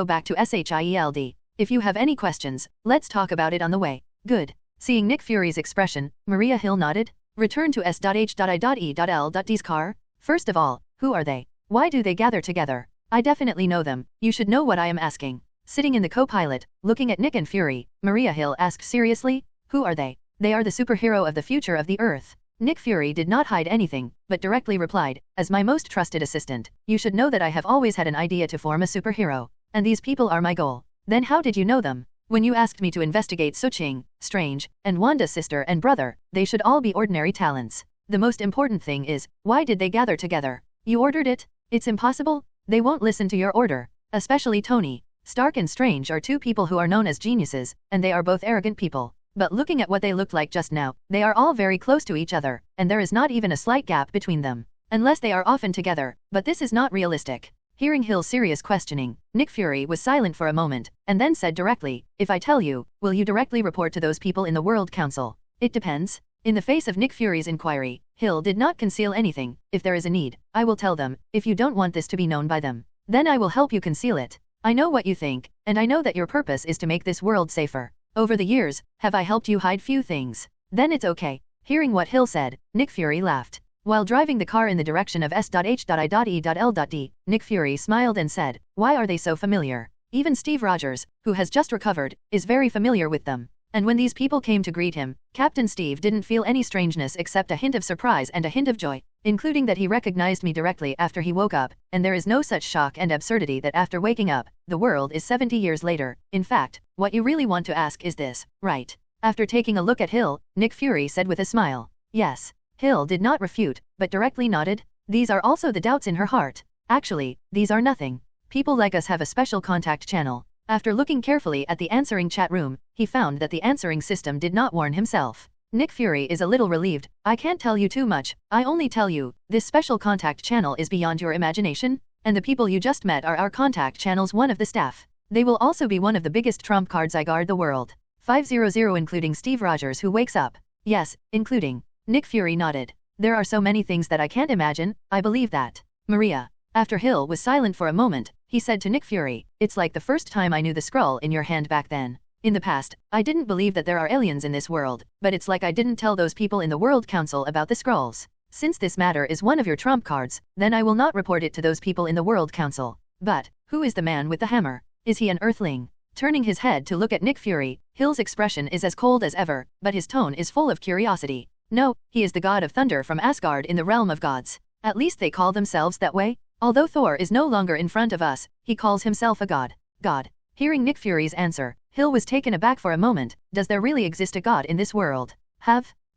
back to SHIELD. If you have any questions, let's talk about it on the way. Good. Seeing Nick Fury's expression, Maria Hill nodded. Return to S.H.I.E.L.D.'s car? First of all, who are they? Why do they gather together? I definitely know them, you should know what I am asking. Sitting in the co-pilot, looking at Nick and Fury, Maria Hill asked seriously, who are they? They are the superhero of the future of the Earth. Nick Fury did not hide anything, but directly replied, as my most trusted assistant, you should know that I have always had an idea to form a superhero, and these people are my goal. Then how did you know them? When you asked me to investigate Suching, Strange, and Wanda's sister and brother, they should all be ordinary talents. The most important thing is, why did they gather together? You ordered it? It's impossible? They won't listen to your order. Especially Tony Stark and Strange are two people who are known as geniuses, and they are both arrogant people. But looking at what they looked like just now, they are all very close to each other, and there is not even a slight gap between them. Unless they are often together, but this is not realistic. Hearing Hill's serious questioning, Nick Fury was silent for a moment, and then said directly, if I tell you, will you directly report to those people in the World Council? It depends. In the face of Nick Fury's inquiry, Hill did not conceal anything. If there is a need, I will tell them, if you don't want this to be known by them. Then I will help you conceal it. I know what you think, and I know that your purpose is to make this world safer. Over the years, have I helped you hide few things? Then it's okay. Hearing what Hill said, Nick Fury laughed. While driving the car in the direction of S.H.I.E.L.D., Nick Fury smiled and said, "Why are they so familiar? Even Steve Rogers, who has just recovered, is very familiar with them." And when these people came to greet him, Captain Steve didn't feel any strangeness except a hint of surprise and a hint of joy, including that he recognized me directly after he woke up, and there is no such shock and absurdity that after waking up, the world is 70 years later. In fact, what you really want to ask is this, right? After taking a look at Hill, Nick Fury said with a smile. Yes. Hill did not refute, but directly nodded. These are also the doubts in her heart. Actually, these are nothing. People like us have a special contact channel. After looking carefully at the answering chat room, he found that the answering system did not warn himself. Nick Fury is a little relieved. I can't tell you too much, I only tell you, this special contact channel is beyond your imagination, and the people you just met are our contact channel's one of the staff. They will also be one of the biggest trump cards I guard the world. 500 including Steve Rogers who wakes up. Yes, including. Nick Fury nodded. There are so many things that I can't imagine, I believe that. Maria. After Hill was silent for a moment, he said to Nick Fury, "It's like the first time I knew the scroll in your hand back then. In the past, I didn't believe that there are aliens in this world, but it's like I didn't tell those people in the World Council about the scrolls. Since this matter is one of your trump cards, then I will not report it to those people in the World Council. But, who is the man with the hammer? Is he an Earthling?" Turning his head to look at Nick Fury, Hill's expression is as cold as ever, but his tone is full of curiosity. "No, he is the god of thunder from Asgard in the realm of gods. At least they call themselves that way. Although Thor is no longer in front of us, he calls himself a god." God. Hearing Nick Fury's answer, Hill was taken aback for a moment. Does there really exist a god in this world?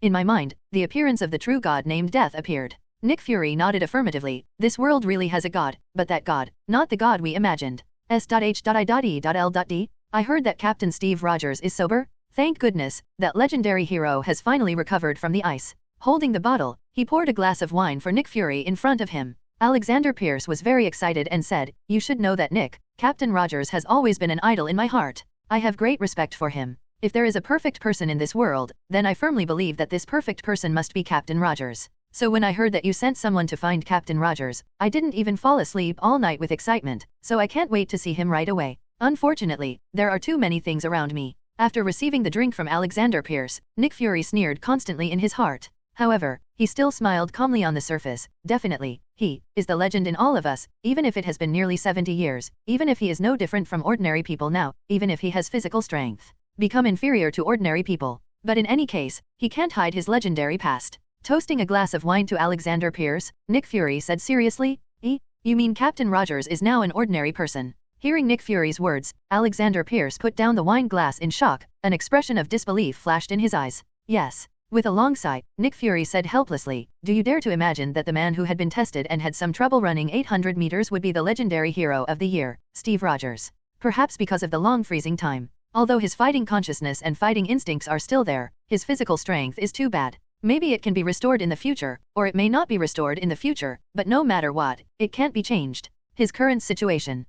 In my mind, the appearance of the true god named Death appeared. Nick Fury nodded affirmatively. This world really has a god, but that god, not the god we imagined. S.H.I.E.L.D. I heard that Captain Steve Rogers is sober. Thank goodness, that legendary hero has finally recovered from the ice. Holding the bottle, he poured a glass of wine for Nick Fury in front of him. Alexander Pierce was very excited and said, "You should know that Nick, Captain Rogers has always been an idol in my heart. I have great respect for him. If there is a perfect person in this world, then I firmly believe that this perfect person must be Captain Rogers. So when I heard that you sent someone to find Captain Rogers, I didn't even fall asleep all night with excitement, so I can't wait to see him right away. Unfortunately, there are too many things around me." After receiving the drink from Alexander Pierce, Nick Fury sneered constantly in his heart. However, he still smiled calmly on the surface. Definitely, he is the legend in all of us, even if it has been nearly 70 years, even if he is no different from ordinary people now, even if he has physical strength become inferior to ordinary people. But in any case, he can't hide his legendary past. Toasting a glass of wine to Alexander Pierce, Nick Fury said seriously, You mean Captain Rogers is now an ordinary person?" Hearing Nick Fury's words, Alexander Pierce put down the wine glass in shock, an expression of disbelief flashed in his eyes. "Yes." With a long sigh, Nick Fury said helplessly, "Do you dare to imagine that the man who had been tested and had some trouble running 800 meters would be the legendary hero of the year, Steve Rogers? Perhaps because of the long freezing time. Although his fighting consciousness and fighting instincts are still there, his physical strength is too bad. Maybe it can be restored in the future, or it may not be restored in the future, but no matter what, it can't be changed. His current situation.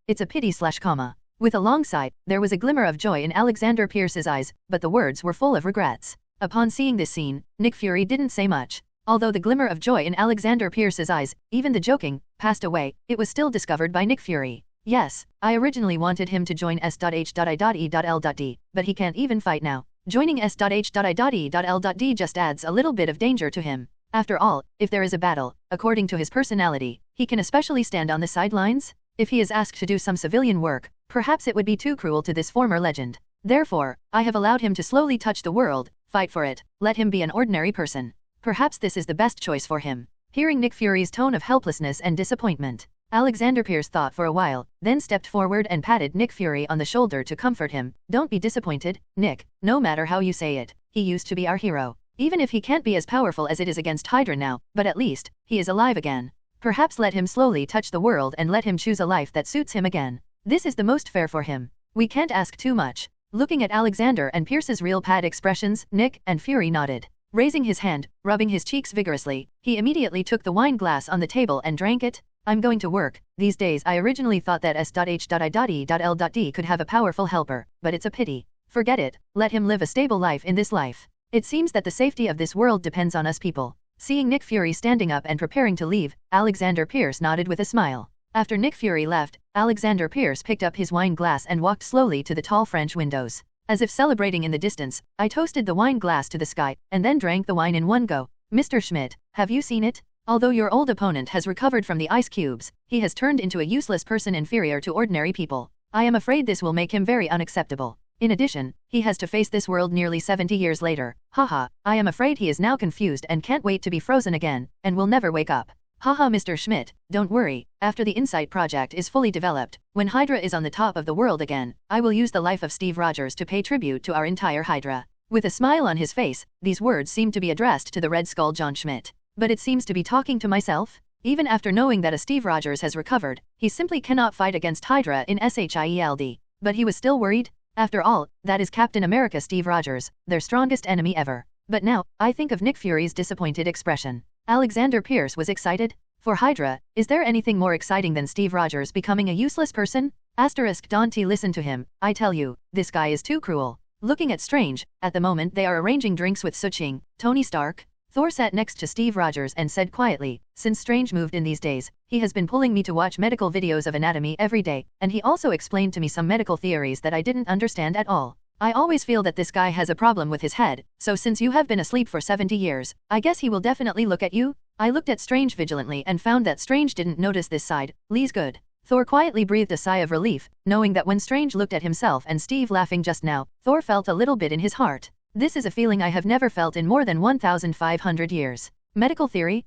It's a pity/comma. With a long sigh, there was a glimmer of joy in Alexander Pierce's eyes, but the words were full of regrets. Upon seeing this scene, Nick Fury didn't say much. Although the glimmer of joy in Alexander Pierce's eyes, even the joking, passed away, it was still discovered by Nick Fury. "Yes, I originally wanted him to join S.H.I.E.L.D., but he can't even fight now. Joining S.H.I.E.L.D. just adds a little bit of danger to him. After all, if there is a battle, according to his personality, he can especially stand on the sidelines. If he is asked to do some civilian work, perhaps it would be too cruel to this former legend. Therefore, I have allowed him to slowly touch the world, fight for it, let him be an ordinary person. Perhaps this is the best choice for him." Hearing Nick Fury's tone of helplessness and disappointment, Alexander Pierce thought for a while, then stepped forward and patted Nick Fury on the shoulder to comfort him. "Don't be disappointed, Nick, no matter how you say it, he used to be our hero. Even if he can't be as powerful as it is against Hydra now, but at least, he is alive again. Perhaps let him slowly touch the world and let him choose a life that suits him again. This is the most fair for him. We can't ask too much." Looking at Alexander and Pierce's real pad expressions, Nick and Fury nodded. Raising his hand, rubbing his cheeks vigorously, he immediately took the wine glass on the table and drank it. "I'm going to work. These days I originally thought that S.H.I.E.L.D. could have a powerful helper, but it's a pity. Forget it, let him live a stable life in this life. It seems that the safety of this world depends on us people." Seeing Nick Fury standing up and preparing to leave, Alexander Pierce nodded with a smile. After Nick Fury left, Alexander Pierce picked up his wine glass and walked slowly to the tall French windows. As if celebrating in the distance, I toasted the wine glass to the sky, and then drank the wine in one go. Mr. Schmidt, have you seen it? Although your old opponent has recovered from the ice cubes, he has turned into a useless person inferior to ordinary people. I am afraid this will make him very unacceptable. In addition, he has to face this world nearly 70 years later. Haha, I am afraid he is now confused and can't wait to be frozen again, and will never wake up. Haha, Mr. Schmidt, don't worry, after the Insight project is fully developed, when Hydra is on the top of the world again, I will use the life of Steve Rogers to pay tribute to our entire Hydra. With a smile on his face, these words seem to be addressed to the Red Skull John Schmidt. But it seems to be talking to myself? Even after knowing that a Steve Rogers has recovered, he simply cannot fight against Hydra in SHIELD. But he was still worried? After all, that is Captain America Steve Rogers, their strongest enemy ever. But now, I think of Nick Fury's disappointed expression. Alexander Pierce was excited? For Hydra, is there anything more exciting than Steve Rogers becoming a useless person? Dante, listen to him, I tell you, this guy is too cruel. Looking at Strange, at the moment they are arranging drinks with Suching, Tony Stark. Thor sat next to Steve Rogers and said quietly, since Strange moved in these days, he has been pulling me to watch medical videos of anatomy every day, and he also explained to me some medical theories that I didn't understand at all. I always feel that this guy has a problem with his head, so since you have been asleep for 70 years, I guess he will definitely look at you? I looked at Strange vigilantly and found that Strange didn't notice this side. Lee's good. Thor quietly breathed a sigh of relief, knowing that when Strange looked at himself and Steve laughing just now, Thor felt a little bit in his heart. This is a feeling I have never felt in more than 1,500 years. Medical theory?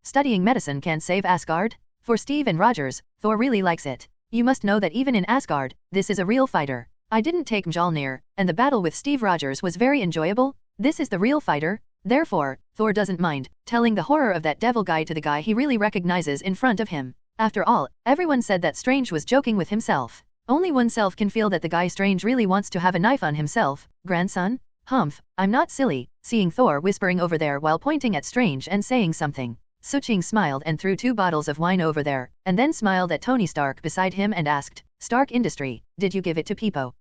Studying medicine can't save Asgard? For Steve and Rogers, Thor really likes it. You must know that even in Asgard, this is a real fighter. I didn't take Mjolnir, and the battle with Steve Rogers was very enjoyable. This is the real fighter. Therefore, Thor doesn't mind telling the horror of that devil guy to the guy he really recognizes in front of him. After all, everyone said that Strange was joking with himself. Only oneself can feel that the guy Strange really wants to have a knife on himself. Grandson? Humph, I'm not silly, seeing Thor whispering over there while pointing at Strange and saying something. Suching smiled and threw 2 bottles of wine over there, and then smiled at Tony Stark beside him and asked, Stark Industry, did you give it to Peepo?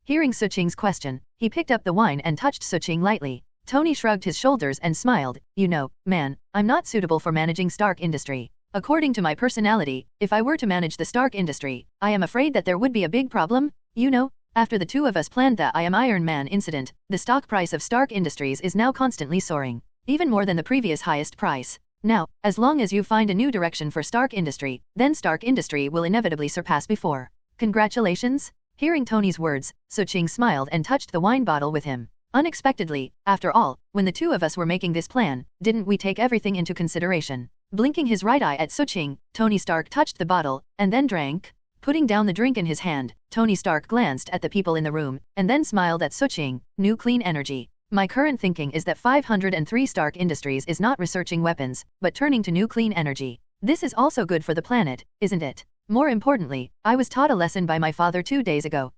Hearing Suching's question, he picked up the wine and touched Suching lightly. Tony shrugged his shoulders and smiled, you know, man, I'm not suitable for managing Stark Industry. According to my personality, if I were to manage the Stark Industry, I am afraid that there would be a big problem, you know? After the two of us planned the I Am Iron Man incident, the stock price of Stark Industries is now constantly soaring, even more than the previous highest price. Now, as long as you find a new direction for Stark Industry, then Stark Industry will inevitably surpass before. Congratulations? Hearing Tony's words, Suching smiled and touched the wine bottle with him. Unexpectedly, after all, when the two of us were making this plan, didn't we take everything into consideration? Blinking his right eye at Suching, Tony Stark touched the bottle, and then drank. Putting down the drink in his hand, Tony Stark glanced at the people in the room, and then smiled at Suching, new clean energy. My current thinking is that 503 Stark Industries is not researching weapons, but turning to new clean energy. This is also good for the planet, isn't it? More importantly, I was taught a lesson by my father 2 days ago.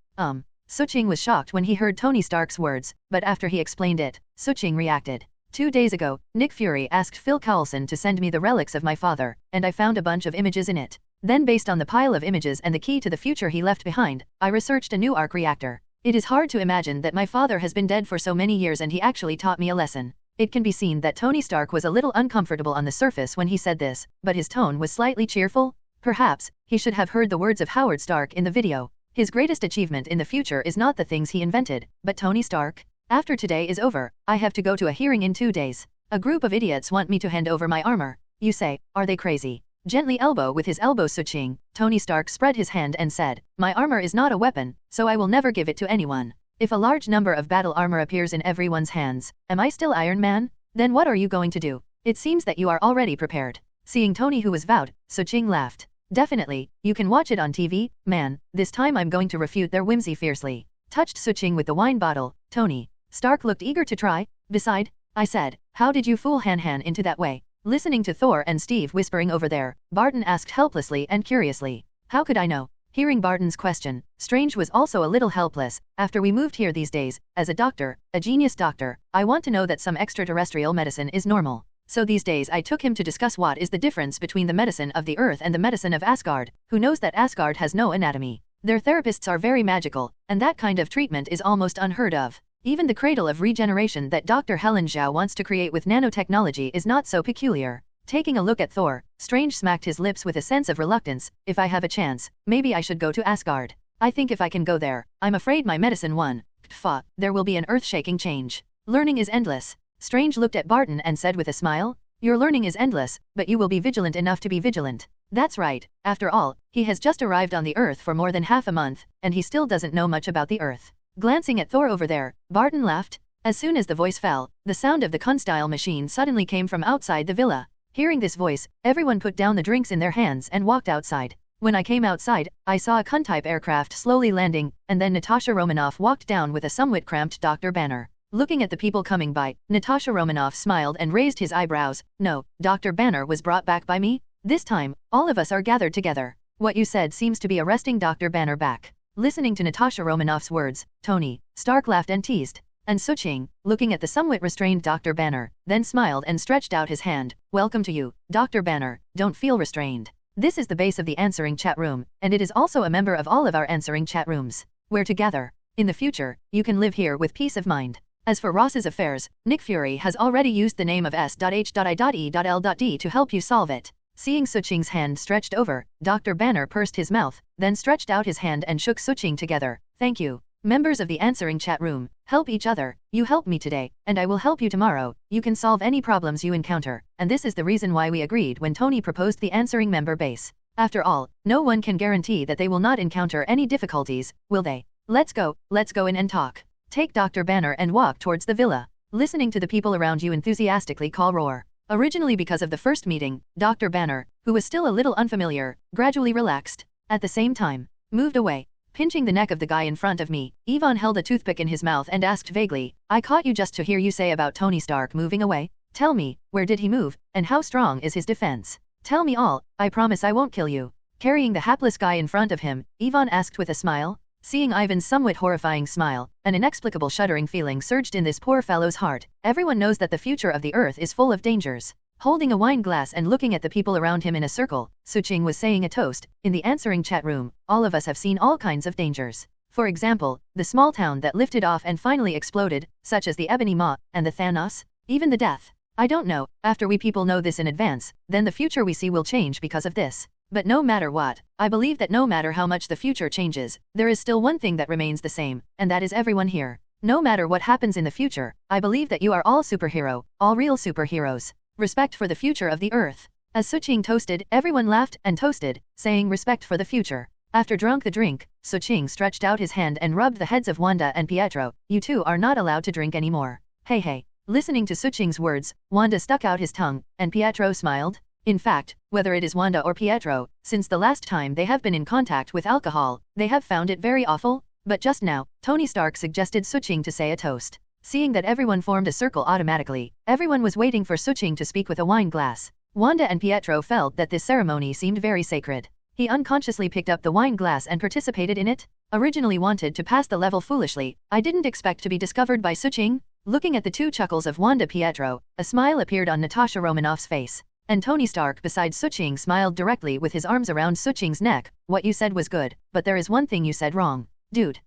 Suching was shocked when he heard Tony Stark's words, but after he explained it, Suching reacted. 2 days ago, Nick Fury asked Phil Coulson to send me the relics of my father, and I found a bunch of images in it. Then based on the pile of images and the key to the future he left behind, I researched a new arc reactor. It is hard to imagine that my father has been dead for so many years and he actually taught me a lesson. It can be seen that Tony Stark was a little uncomfortable on the surface when he said this, but his tone was slightly cheerful. Perhaps, he should have heard the words of Howard Stark in the video. His greatest achievement in the future is not the things he invented, but Tony Stark. After today is over, I have to go to a hearing in 2 days. A group of idiots want me to hand over my armor. You say, are they crazy? Gently elbow with his elbow Suching, Tony Stark spread his hand and said, my armor is not a weapon, so I will never give it to anyone. If a large number of battle armor appears in everyone's hands, am I still Iron Man? Then what are you going to do? It seems that you are already prepared. Seeing Tony who was vowed, Suching laughed. Definitely, you can watch it on TV, man, this time I'm going to refute their whimsy fiercely. Touched Suching with the wine bottle, Tony Stark looked eager to try. Beside, I said, how did you fool Han into that way? Listening to Thor and Steve whispering over there, Barton asked helplessly and curiously. How could I know? Hearing Barton's question, Strange was also a little helpless. After we moved here these days, as a doctor, a genius doctor, I want to know that some extraterrestrial medicine is normal. So these days I took him to discuss what is the difference between the medicine of the Earth and the medicine of Asgard, who knows that Asgard has no anatomy. Their therapists are very magical, and that kind of treatment is almost unheard of. Even the cradle of regeneration that Dr. Helen Zhao wants to create with nanotechnology is not so peculiar. Taking a look at Thor, Strange smacked his lips with a sense of reluctance. If I have a chance, maybe I should go to Asgard. I think if I can go there, I'm afraid my medicine won. Pfah, there will be an earth-shaking change. Learning is endless. Strange looked at Barton and said with a smile, your learning is endless, but you will be vigilant enough to be vigilant. That's right. After all, he has just arrived on the Earth for more than half a month, and he still doesn't know much about the Earth. Glancing at Thor over there, Barton laughed. As soon as the voice fell, the sound of the Kunstile machine suddenly came from outside the villa. Hearing this voice, everyone put down the drinks in their hands and walked outside. When I came outside, I saw a Kun-type aircraft slowly landing, and then Natasha Romanoff walked down with a somewhat cramped Dr. Banner. Looking at the people coming by, Natasha Romanoff smiled and raised his eyebrows. No, Dr. Banner was brought back by me? This time, all of us are gathered together. What you said seems to be arresting Dr. Banner back. Listening to Natasha Romanoff's words, Tony Stark laughed and teased. And Suching, looking at the somewhat restrained Dr. Banner, then smiled and stretched out his hand. Welcome to you, Dr. Banner, don't feel restrained. This is the base of the answering chat room, and it is also a member of all of our answering chat rooms. We're together. In the future, you can live here with peace of mind. As for Ross's affairs, Nick Fury has already used the name of S.H.I.E.L.D. to help you solve it. Seeing Suching's hand stretched over, Dr. Banner pursed his mouth, then stretched out his hand and shook Suching together. Thank you. Members of the answering chat room, help each other. You helped me today, and I will help you tomorrow. You can solve any problems you encounter, and this is the reason why we agreed when Tony proposed the answering member base. After all, no one can guarantee that they will not encounter any difficulties, will they? Let's go in and talk. Take Dr. Banner and walk towards the villa. Listening to the people around you enthusiastically call roar. Originally because of the first meeting, Dr. Banner, who was still a little unfamiliar, gradually relaxed. At the same time, moved away. Pinching the neck of the guy in front of me, Ivan held a toothpick in his mouth and asked vaguely, I caught you just to hear you say about Tony Stark moving away? Tell me, where did he move, and how strong is his defense? Tell me all, I promise I won't kill you. Carrying the hapless guy in front of him, Ivan asked with a smile. Seeing Ivan's somewhat horrifying smile, an inexplicable shuddering feeling surged in this poor fellow's heart. Everyone knows that the future of the Earth is full of dangers. Holding a wine glass and looking at the people around him in a circle, Suching was saying a toast. In the answering chat room, all of us have seen all kinds of dangers. For example, the small town that lifted off and finally exploded, such as the Ebony Maw, and the Thanos, even the death. I don't know, after we people know this in advance, then the future we see will change because of this. But no matter what, I believe that no matter how much the future changes, there is still one thing that remains the same, and that is everyone here. No matter what happens in the future, I believe that you are all superhero, all real superheroes. Respect for the future of the Earth. As Suching toasted, everyone laughed and toasted, saying respect for the future. After drunk the drink, Suching stretched out his hand and rubbed the heads of Wanda and Pietro. You two are not allowed to drink anymore. Hey. Listening to Suching's words, Wanda stuck out his tongue, and Pietro smiled. In fact, whether it is Wanda or Pietro, since the last time they have been in contact with alcohol, they have found it very awful. But just now, Tony Stark suggested Suching to say a toast. Seeing that everyone formed a circle automatically, everyone was waiting for Suching to speak with a wine glass. Wanda and Pietro felt that this ceremony seemed very sacred. He unconsciously picked up the wine glass and participated in it. Originally wanted to pass the level foolishly, I didn't expect to be discovered by Suching. Looking at the two chuckles of Wanda Pietro, a smile appeared on Natasha Romanoff's face. And Tony Stark beside Suching smiled directly with his arms around Suching's neck. What you said was good, but there is one thing you said wrong. Dude.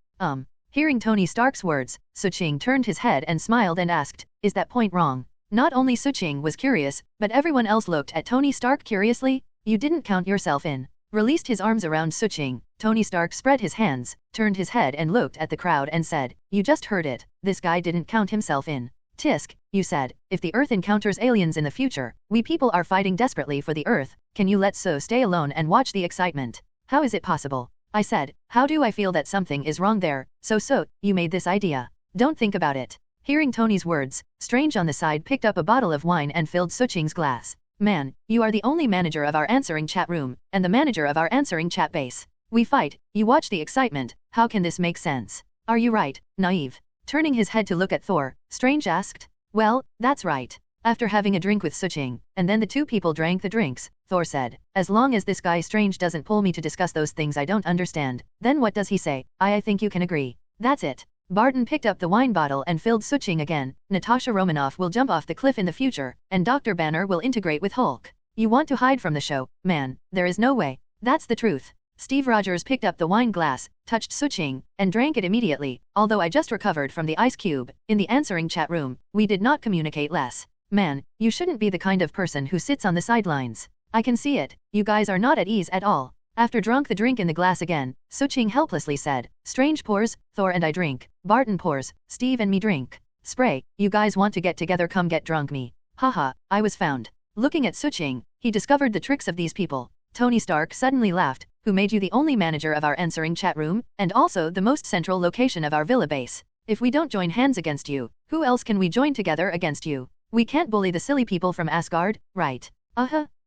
Hearing Tony Stark's words, Suching turned his head and smiled and asked, is that point wrong? Not only Suching was curious, but everyone else looked at Tony Stark curiously. You didn't count yourself in. Released his arms around Suching, Tony Stark spread his hands, turned his head and looked at the crowd and said, you just heard it, this guy didn't count himself in. Tisk, you said, if the Earth encounters aliens in the future, we people are fighting desperately for the Earth, can you let So stay alone and watch the excitement? How is it possible? I said, how do I feel that something is wrong there? So, you made this idea. Don't think about it. Hearing Tony's words, Strange on the side picked up a bottle of wine and filled Suching's glass. Man, you are the only manager of our answering chat room, and the manager of our answering chat base. We fight, you watch the excitement, how can this make sense? Are you right, naive? Turning his head to look at Thor, Strange asked. Well, that's right. After having a drink with Suching, and then the two people drank the drinks, Thor said, as long as this guy Strange doesn't pull me to discuss those things I don't understand, then what does he say? I think you can agree. That's it. Barton picked up the wine bottle and filled Suching again. Natasha Romanoff will jump off the cliff in the future, and Dr. Banner will integrate with Hulk. You want to hide from the show, man, there is no way. That's the truth. Steve Rogers picked up the wine glass, touched Suching, and drank it immediately. Although I just recovered from the ice cube, in the answering chat room, we did not communicate less. Man, you shouldn't be the kind of person who sits on the sidelines. I can see it, you guys are not at ease at all. After drunk the drink in the glass again, Suching helplessly said, Strange pours, Thor and I drink, Barton pours, Steve and me drink. Spray, you guys want to get together, come get drunk me. Haha, I was found. Looking at Suching, he discovered the tricks of these people. Tony Stark suddenly laughed, who made you the only manager of our answering chat room, and also the most central location of our villa base. If we don't join hands against you, who else can we join together against you? We can't bully the silly people from Asgard, right?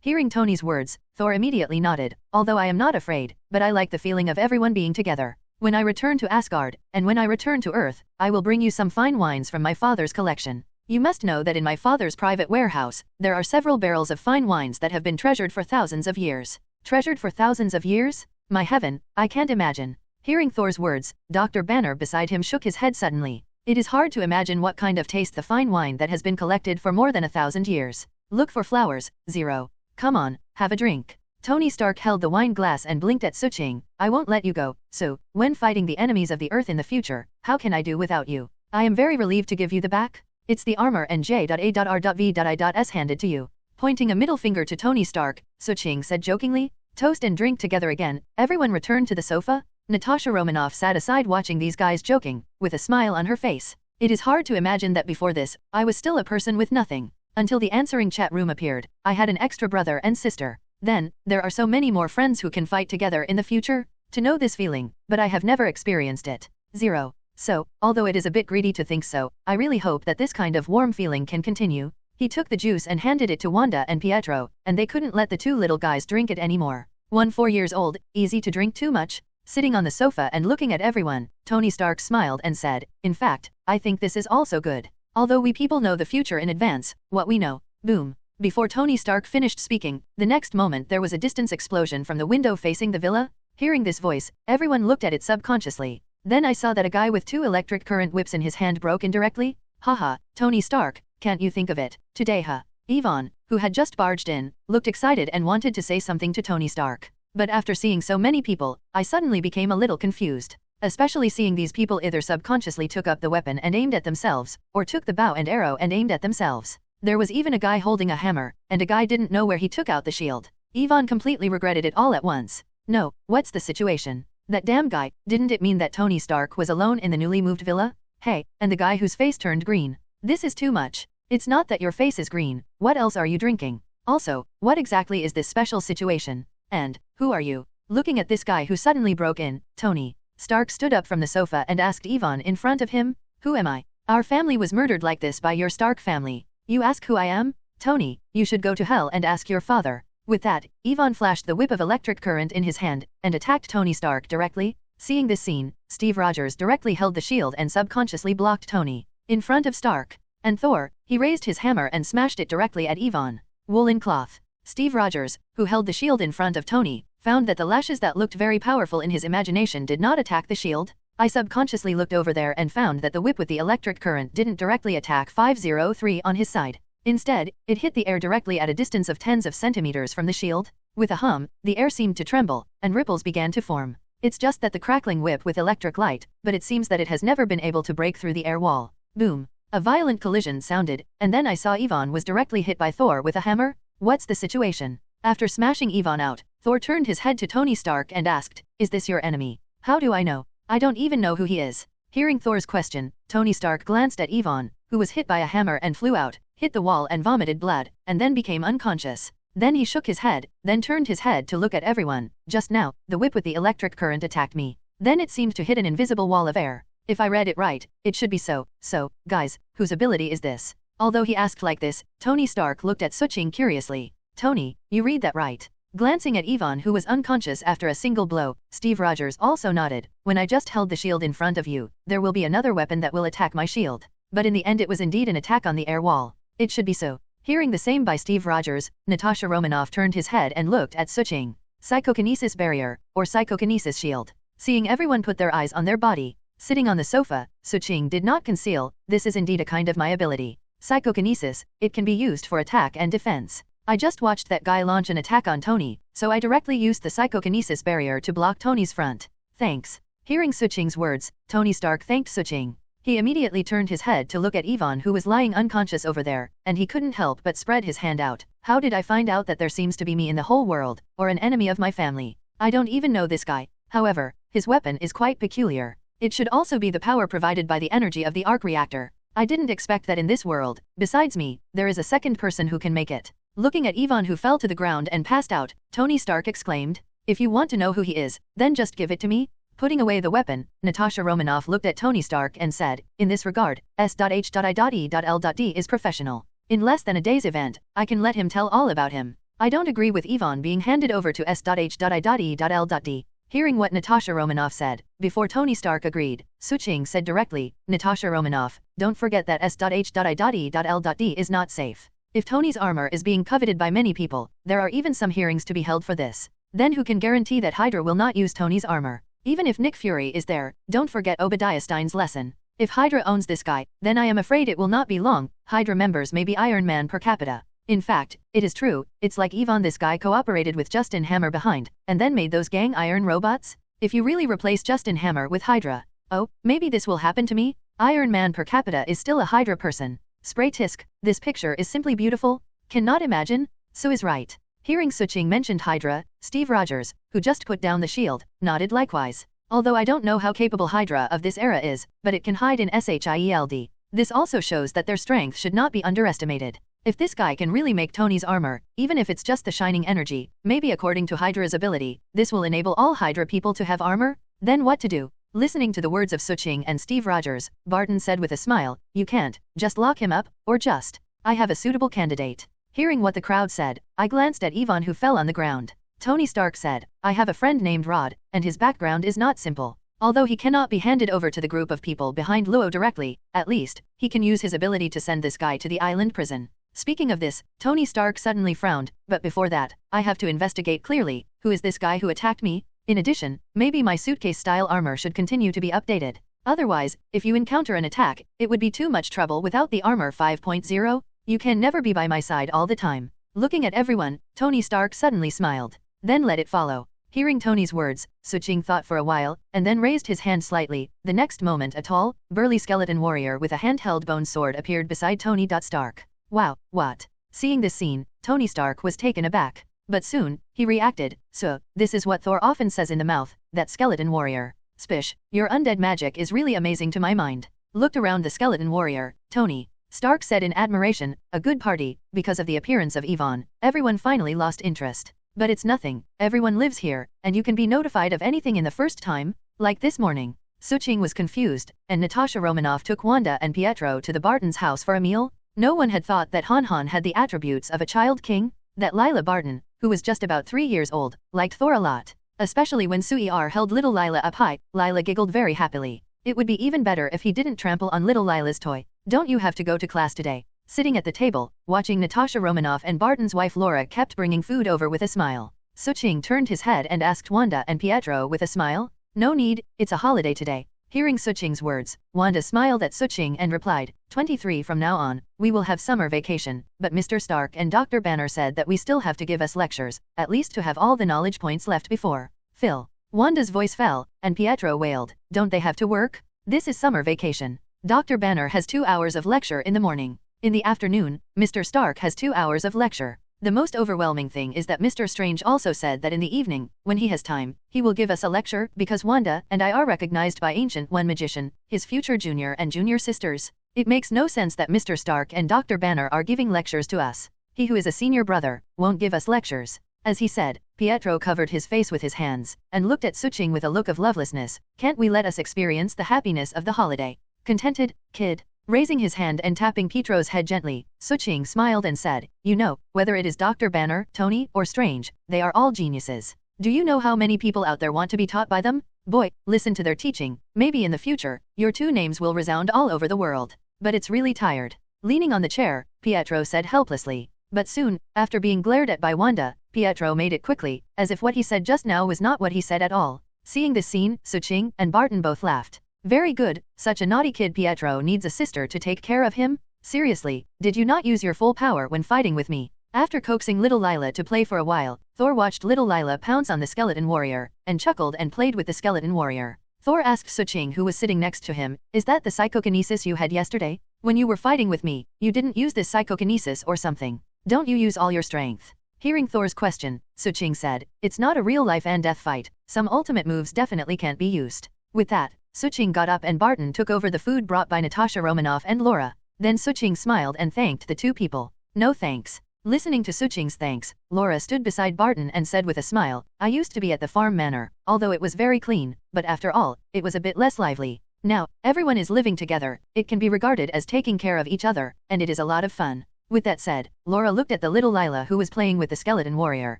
Hearing Tony's words, Thor immediately nodded, although I am not afraid, but I like the feeling of everyone being together. When I return to Asgard, and when I return to Earth, I will bring you some fine wines from my father's collection. You must know that in my father's private warehouse, there are several barrels of fine wines that have been treasured for thousands of years. Treasured for thousands of years? My heaven, I can't imagine. Hearing Thor's words, Dr. Banner beside him shook his head suddenly. It is hard to imagine what kind of taste the fine wine that has been collected for more than 1,000 years. Look for flowers, Zero. Come on, have a drink. Tony Stark held the wine glass and blinked at Suching. I won't let you go, so, when fighting the enemies of the Earth in the future, how can I do without you? I am very relieved to give you the back. It's the armor and J.A.R.V.I.S handed to you. Pointing a middle finger to Tony Stark, Suching said jokingly, toast and drink together again. Everyone returned to the sofa. Natasha Romanoff sat aside watching these guys joking, with a smile on her face. It is hard to imagine that before this, I was still a person with nothing. Until the answering chat room appeared, I had an extra brother and sister. Then, there are so many more friends who can fight together in the future. To know this feeling, but I have never experienced it. Zero. So, although it is a bit greedy to think so, I really hope that this kind of warm feeling can continue. He took the juice and handed it to Wanda and Pietro, and they couldn't let the two little guys drink it anymore. 4 years old, easy to drink too much. Sitting on the sofa and looking at everyone, Tony Stark smiled and said, in fact, I think this is also good. Although we people know the future in advance, what we know. Boom. Before Tony Stark finished speaking, the next moment there was a distance explosion from the window facing the villa. Hearing this voice, everyone looked at it subconsciously. Then I saw that a guy with 2 electric current whips in his hand broke indirectly. Haha, Tony Stark, can't you think of it? Today Yvonne, who had just barged in, looked excited and wanted to say something to Tony Stark. But after seeing so many people, I suddenly became a little confused. Especially seeing these people either subconsciously took up the weapon and aimed at themselves, or took the bow and arrow and aimed at themselves. There was even a guy holding a hammer, and a guy didn't know where he took out the shield. Yvonne completely regretted it all at once. No, what's the situation? That damn guy, didn't it mean that Tony Stark was alone in the newly moved villa? Hey, and the guy whose face turned green. This is too much. It's not that your face is green, what else are you drinking? Also, what exactly is this special situation? And, who are you? Looking at this guy who suddenly broke in, Tony Stark stood up from the sofa and asked Yvonne in front of him, who am I? Our family was murdered like this by your Stark family. You ask who I am? Tony, you should go to hell and ask your father. With that, Yvonne flashed the whip of electric current in his hand, and attacked Tony Stark directly. Seeing this scene, Steve Rogers directly held the shield and subconsciously blocked Tony. In front of Stark and Thor, he raised his hammer and smashed it directly at Yvonne. Woolen cloth. Steve Rogers, who held the shield in front of Tony, found that the lashes that looked very powerful in his imagination did not attack the shield. I subconsciously looked over there and found that the whip with the electric current didn't directly attack 503 on his side. Instead, it hit the air directly at a distance of tens of centimeters from the shield. With a hum, the air seemed to tremble, and ripples began to form. It's just that the crackling whip with electric light, but it seems that it has never been able to break through the air wall. Boom. A violent collision sounded, and then I saw Yvonne was directly hit by Thor with a hammer. What's the situation? After smashing Yvonne out, Thor turned his head to Tony Stark and asked, is this your enemy? How do I know? I don't even know who he is. Hearing Thor's question, Tony Stark glanced at Yvonne, who was hit by a hammer and flew out, hit the wall and vomited blood, and then became unconscious. Then he shook his head, then turned his head to look at everyone. Just now, the whip with the electric current attacked me. Then it seemed to hit an invisible wall of air. If I read it right, it should be so. So, guys, whose ability is this? Although he asked like this, Tony Stark looked at Suching curiously. Tony, you read that right? Glancing at Yvonne who was unconscious after a single blow, Steve Rogers also nodded. When I just held the shield in front of you, there will be another weapon that will attack my shield. But in the end it was indeed an attack on the air wall. It should be so. Hearing the same by Steve Rogers, Natasha Romanoff turned his head and looked at Suching. Psychokinesis barrier, or psychokinesis shield. Seeing everyone put their eyes on their body, sitting on the sofa, Suching did not conceal, this is indeed a kind of my ability. Psychokinesis, it can be used for attack and defense. I just watched that guy launch an attack on Tony, so I directly used the psychokinesis barrier to block Tony's front. Thanks. Hearing Suching's words, Tony Stark thanked Suching. He immediately turned his head to look at Ivan, who was lying unconscious over there, and he couldn't help but spread his hand out. How did I find out that there seems to be me in the whole world, or an enemy of my family? I don't even know this guy. However, his weapon is quite peculiar. It should also be the power provided by the energy of the arc reactor. I didn't expect that in this world, besides me, there is a second person who can make it. Looking at Ivan, who fell to the ground and passed out, Tony Stark exclaimed, "If you want to know who he is, then just give it to me." Putting away the weapon, Natasha Romanoff looked at Tony Stark and said, "In this regard, S.H.I.E.L.D. is professional. In less than a day's event, I can let him tell all about him. I don't agree with Ivan being handed over to S.H.I.E.L.D." Hearing what Natasha Romanoff said, before Tony Stark agreed, Suching said directly, "Natasha Romanoff, don't forget that S.H.I.E.L.D. is not safe. If Tony's armor is being coveted by many people, there are even some hearings to be held for this. Then who can guarantee that Hydra will not use Tony's armor? Even if Nick Fury is there, don't forget Obadiah Stein's lesson. If Hydra owns this guy, then I am afraid it will not be long. Hydra members may be Iron Man per capita. In fact, it is true, it's like Ivan, this guy cooperated with Justin Hammer behind, and then made those gang iron robots? If you really replace Justin Hammer with Hydra, oh, maybe this will happen to me? Iron Man per capita is still a Hydra person. Spray tisk, this picture is simply beautiful. Cannot imagine? So is right." Hearing Suching mentioned Hydra, Steve Rogers, who just put down the shield, nodded likewise. "Although I don't know how capable Hydra of this era is, but it can hide in SHIELD. This also shows that their strength should not be underestimated. If this guy can really make Tony's armor, even if it's just the shining energy, maybe according to Hydra's ability, this will enable all Hydra people to have armor? Then what to do?" Listening to the words of Suching and Steve Rogers, Barton said with a smile, "You can't just lock him up, or just, I have a suitable candidate." Hearing what the crowd said, I glanced at Ivan, who fell on the ground. Tony Stark said, "I have a friend named Rod, and his background is not simple. Although he cannot be handed over to the group of people behind Luo directly, at least, he can use his ability to send this guy to the island prison." Speaking of this, Tony Stark suddenly frowned, "But before that, I have to investigate clearly, who is this guy who attacked me? In addition, maybe my suitcase-style armor should continue to be updated. Otherwise, if you encounter an attack, it would be too much trouble without the armor 5.0. You can never be by my side all the time." Looking at everyone, Tony Stark suddenly smiled. Then let it follow. Hearing Tony's words, Suching thought for a while, and then raised his hand slightly. The next moment a tall, burly skeleton warrior with a handheld bone sword appeared beside Tony Stark. "Wow, what?" Seeing this scene, Tony Stark was taken aback. But soon, he reacted, "So, this is what Thor often says in the mouth, that skeleton warrior. Spish, your undead magic is really amazing to my mind." Looked around the skeleton warrior, Tony Stark said in admiration, "A good party." Because of the appearance of Ivan, everyone finally lost interest. "But it's nothing, everyone lives here, and you can be notified of anything in the first time, like this morning." Suching was confused, and Natasha Romanoff took Wanda and Pietro to the Bartons' house for a meal. No one had thought that Han had the attributes of a child king, that Lila Barton, who was just about 3 years old, liked Thor a lot. Especially when Sui-Er held little Lila up high, Lila giggled very happily. It would be even better if he didn't trample on little Lila's toy. "Don't you have to go to class today?" Sitting at the table, watching Natasha Romanoff and Barton's wife Laura kept bringing food over with a smile. Suching turned his head and asked Wanda and Pietro with a smile, "No need, it's a holiday today." Hearing Suching's words, Wanda smiled at Suching and replied, 23 from now on, we will have summer vacation, but Mr. Stark and Dr. Banner said that we still have to give us lectures, at least to have all the knowledge points left before Phil." Wanda's voice fell, and Pietro wailed, "Don't they have to work? This is summer vacation. Dr. Banner has 2 hours of lecture in the morning. In the afternoon, Mr. Stark has 2 hours of lecture. The most overwhelming thing is that Mr. Strange also said that in the evening, when he has time, he will give us a lecture, because Wanda and I are recognized by Ancient One Magician, his future junior and junior sisters. It makes no sense that Mr. Stark and Dr. Banner are giving lectures to us. He who is a senior brother, won't give us lectures." As he said, Pietro covered his face with his hands, and looked at Suching with a look of lovelessness. "Can't we let us experience the happiness of the holiday? Contented, kid?" Raising his hand and tapping Pietro's head gently, Suching smiled and said, "You know, whether it is Dr. Banner, Tony, or Strange, they are all geniuses. Do you know how many people out there want to be taught by them? Boy, listen to their teaching. Maybe in the future, your 2 names will resound all over the world. But it's really tired." Leaning on the chair, Pietro said helplessly. But soon, after being glared at by Wanda, Pietro made it quickly, as if what he said just now was not what he said at all. Seeing this scene, Suching and Barton both laughed. "Very good, such a naughty kid. Pietro needs a sister to take care of him? Seriously, did you not use your full power when fighting with me?" After coaxing little Lila to play for a while, Thor watched little Lila pounce on the skeleton warrior, and chuckled and played with the skeleton warrior. Thor asked Suching, who was sitting next to him, is that the psychokinesis you had yesterday? When you were fighting with me, you didn't use this psychokinesis or something. Don't you use all your strength? Hearing Thor's question, Suching said, it's not a real life and death fight, some ultimate moves definitely can't be used. With that, Suching got up and Barton took over the food brought by Natasha Romanoff and Laura. Then Suching smiled and thanked the two people. No thanks. Listening to Suching's thanks, Laura stood beside Barton and said with a smile, I used to be at the farm manor, although it was very clean, but after all, it was a bit less lively. Now, everyone is living together, it can be regarded as taking care of each other, and it is a lot of fun. With that said, Laura looked at the little Lila who was playing with the skeleton warrior.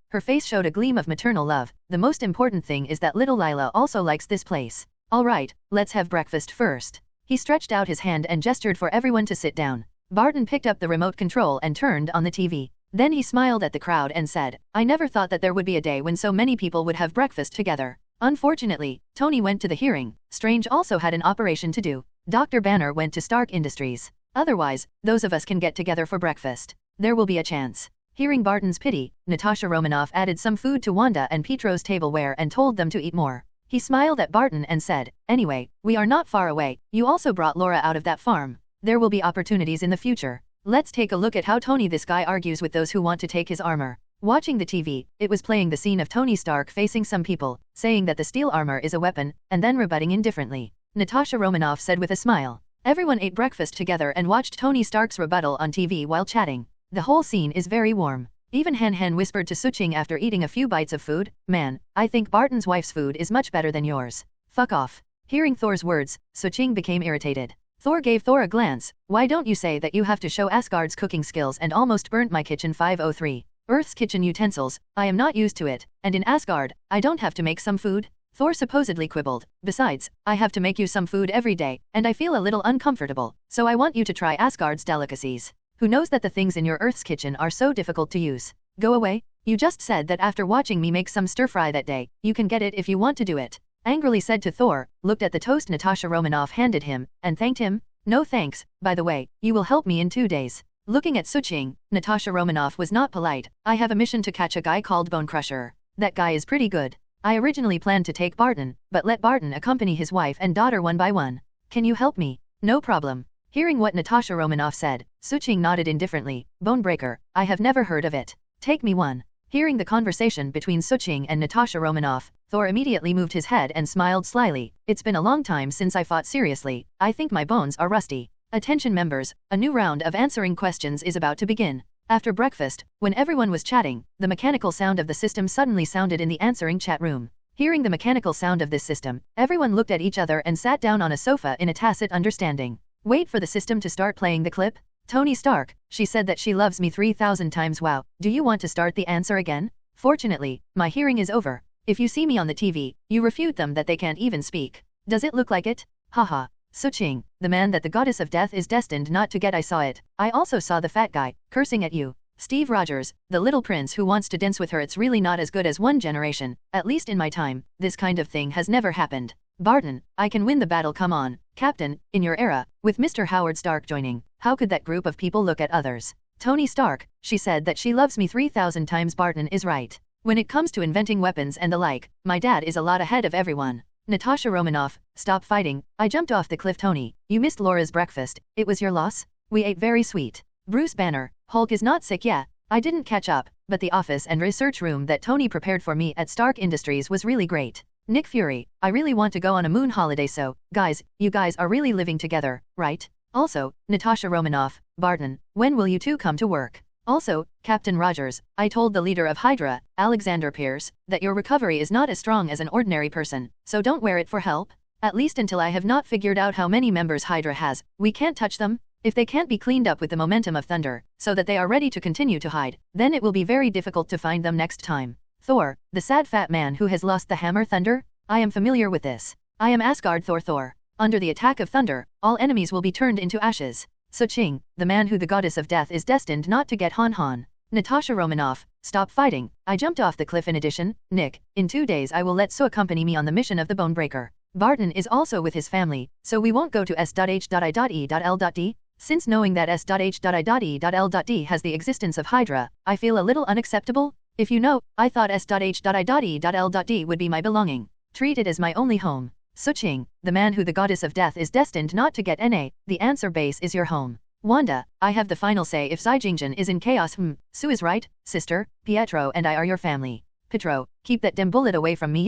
Her face showed a gleam of maternal love. The most important thing is that little Lila also likes this place. Alright, let's have breakfast first. He stretched out his hand and gestured for everyone to sit down. Barton picked up the remote control and turned on the TV. Then he smiled at the crowd and said, I never thought that there would be a day when so many people would have breakfast together. Unfortunately, Tony went to the hearing. Strange also had an operation to do. Dr. Banner went to Stark Industries. Otherwise, those of us can get together for breakfast. There will be a chance. Hearing Barton's pity, Natasha Romanoff added some food to Wanda and Petro's tableware and told them to eat more. He smiled at Barton and said, anyway, we are not far away. You also brought Laura out of that farm. There will be opportunities in the future. Let's take a look at how Tony this guy argues with those who want to take his armor. Watching the TV, it was playing the scene of Tony Stark facing some people, saying that the steel armor is a weapon, and then rebutting indifferently. Natasha Romanoff said with a smile. Everyone ate breakfast together and watched Tony Stark's rebuttal on TV while chatting. The whole scene is very warm. Even Han Han whispered to Suching after eating a few bites of food, man, I think Barton's wife's food is much better than yours. Fuck off. Hearing Thor's words, Suching became irritated. Thor gave Thor a glance. Why don't you say that you have to show Asgard's cooking skills and almost burnt my kitchen 503. Earth's kitchen utensils, I am not used to it, and in Asgard, I don't have to make some food? Thor supposedly quibbled. Besides, I have to make you some food every day, and I feel a little uncomfortable, so I want you to try Asgard's delicacies. Who knows that the things in your Earth's kitchen are so difficult to use? Go away. You just said that after watching me make some stir-fry that day, you can get it if you want to do it. Angrily said to Thor, looked at the toast Natasha Romanoff handed him, and thanked him. No thanks, by the way, you will help me in 2 days. Looking at Suching, Natasha Romanoff was not polite. I have a mission to catch a guy called Bone Crusher. That guy is pretty good. I originally planned to take Barton, but let Barton accompany his wife and daughter one by one. Can you help me? No problem. Hearing what Natasha Romanoff said, Suching nodded indifferently. Bonebreaker, I have never heard of it. Take me one. Hearing the conversation between Suching and Natasha Romanoff, Thor immediately moved his head and smiled slyly. It's been a long time since I fought seriously. I think my bones are rusty. Attention members, a new round of answering questions is about to begin. After breakfast, when everyone was chatting, the mechanical sound of the system suddenly sounded in the answering chat room. Hearing the mechanical sound of this system, everyone looked at each other and sat down on a sofa in a tacit understanding. Wait for the system to start playing the clip? Tony Stark, she said that she loves me 3,000 times. Wow, do you want to start the answer again? Fortunately, my hearing is over. If you see me on the TV, you refute them that they can't even speak. Does it look like it? Haha. Suching, the man that the goddess of death is destined not to get. I saw it. I also saw the fat guy, cursing at you. Steve Rogers, the little prince who wants to dance with her. It's really not as good as One Generation, at least in my time, this kind of thing has never happened. Barton, I can win the battle. Come on, Captain, in your era, with Mr. Howard Stark joining, how could that group of people look at others? Tony Stark, she said that she loves me 3,000 times. Barton is right. When it comes to inventing weapons and the like, my dad is a lot ahead of everyone. Natasha Romanoff, stop fighting. I jumped off the cliff. Tony, you missed Laura's breakfast. It was your loss? We ate very sweet. Bruce Banner, Hulk is not sick. Yeah, I didn't catch up, but the office and research room that Tony prepared for me at Stark Industries was really great. Nick Fury, I really want to go on a moon holiday. So, guys, you guys are really living together, right? Also, Natasha Romanoff, Barton, when will you two come to work? Also, Captain Rogers, I told the leader of Hydra, Alexander Pierce, that your recovery is not as strong as an ordinary person, so don't wear it for help. At least until I have not figured out how many members Hydra has, we can't touch them. If they can't be cleaned up with the momentum of thunder, so that they are ready to continue to hide, then it will be very difficult to find them next time. Thor, the sad fat man who has lost the hammer. Thunder? I am familiar with this. I am Asgard Thor. Under the attack of thunder, all enemies will be turned into ashes. Suching, the man who the goddess of death is destined not to get. Han. Natasha Romanoff, stop fighting. I jumped off the cliff. In addition, Nick, in 2 days I will let Sue accompany me on the mission of the Bonebreaker. Barton is also with his family, so we won't go to S.H.I.E.L.D. Since knowing that S.H.I.E.L.D. has the existence of Hydra, I feel a little unacceptable. If you know, I thought S.H.I.E.L.D. would be my belonging. Treat it as my only home. Suching, the man who the goddess of death is destined not to get the answer base is your home. Wanda, I have the final say if Zijingjin is in chaos. Sue is right, sister, Pietro and I are your family. Pietro, keep that damn bullet away from me.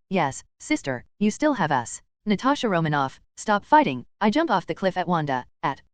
Yes, sister, you still have us. Natasha Romanoff, stop fighting. I jump off the cliff at Wanda,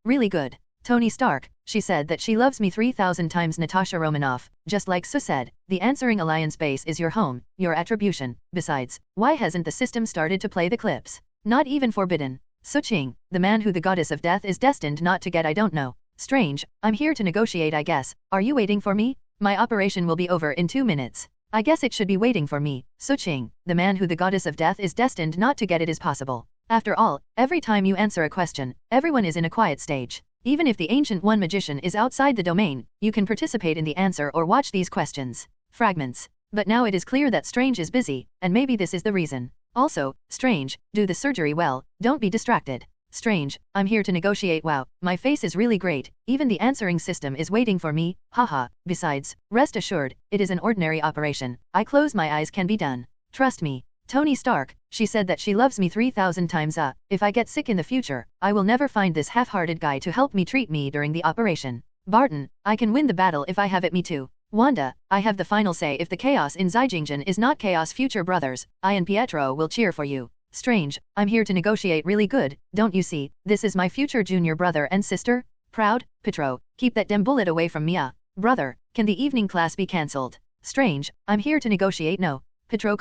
really good. Tony Stark, she said that she loves me 3,000 times. Natasha Romanoff, just like Sue said, the answering alliance base is your home, your attribution. Besides, why hasn't the system started to play the clips? Not even forbidden. Suching, the man who the goddess of death is destined not to get. I don't know. Strange, I'm here to negotiate I guess. Are you waiting for me? My operation will be over in 2 minutes. I guess it should be waiting for me. Suching, the man who the goddess of death is destined not to get. It is possible. After all, every time you answer a question, everyone is in a quiet stage. Even if the Ancient One magician is outside the domain, you can participate in the answer or watch these questions. Fragments. But now it is clear that Strange is busy, and maybe this is the reason. Also, Strange, do the surgery well, don't be distracted. Strange, I'm here to negotiate. Wow, my face is really great, even the answering system is waiting for me, haha. Besides, rest assured, it is an ordinary operation, I close my eyes can be done. Trust me. Tony Stark, she said that she loves me 3,000 times. If I get sick in the future, I will never find this half-hearted guy to help me treat me during the operation. Barton, I can win the battle if I have it. Me too. Wanda, I have the final say if the chaos in Zijingjin is not chaos. Future brothers, I and Pietro will cheer for you. Strange, I'm here to negotiate really good, don't you see, this is my future junior brother and sister? Proud, Pietro, keep that damn bullet away from me. Brother, can the evening class be cancelled? Strange, I'm here to negotiate. No. Pietro :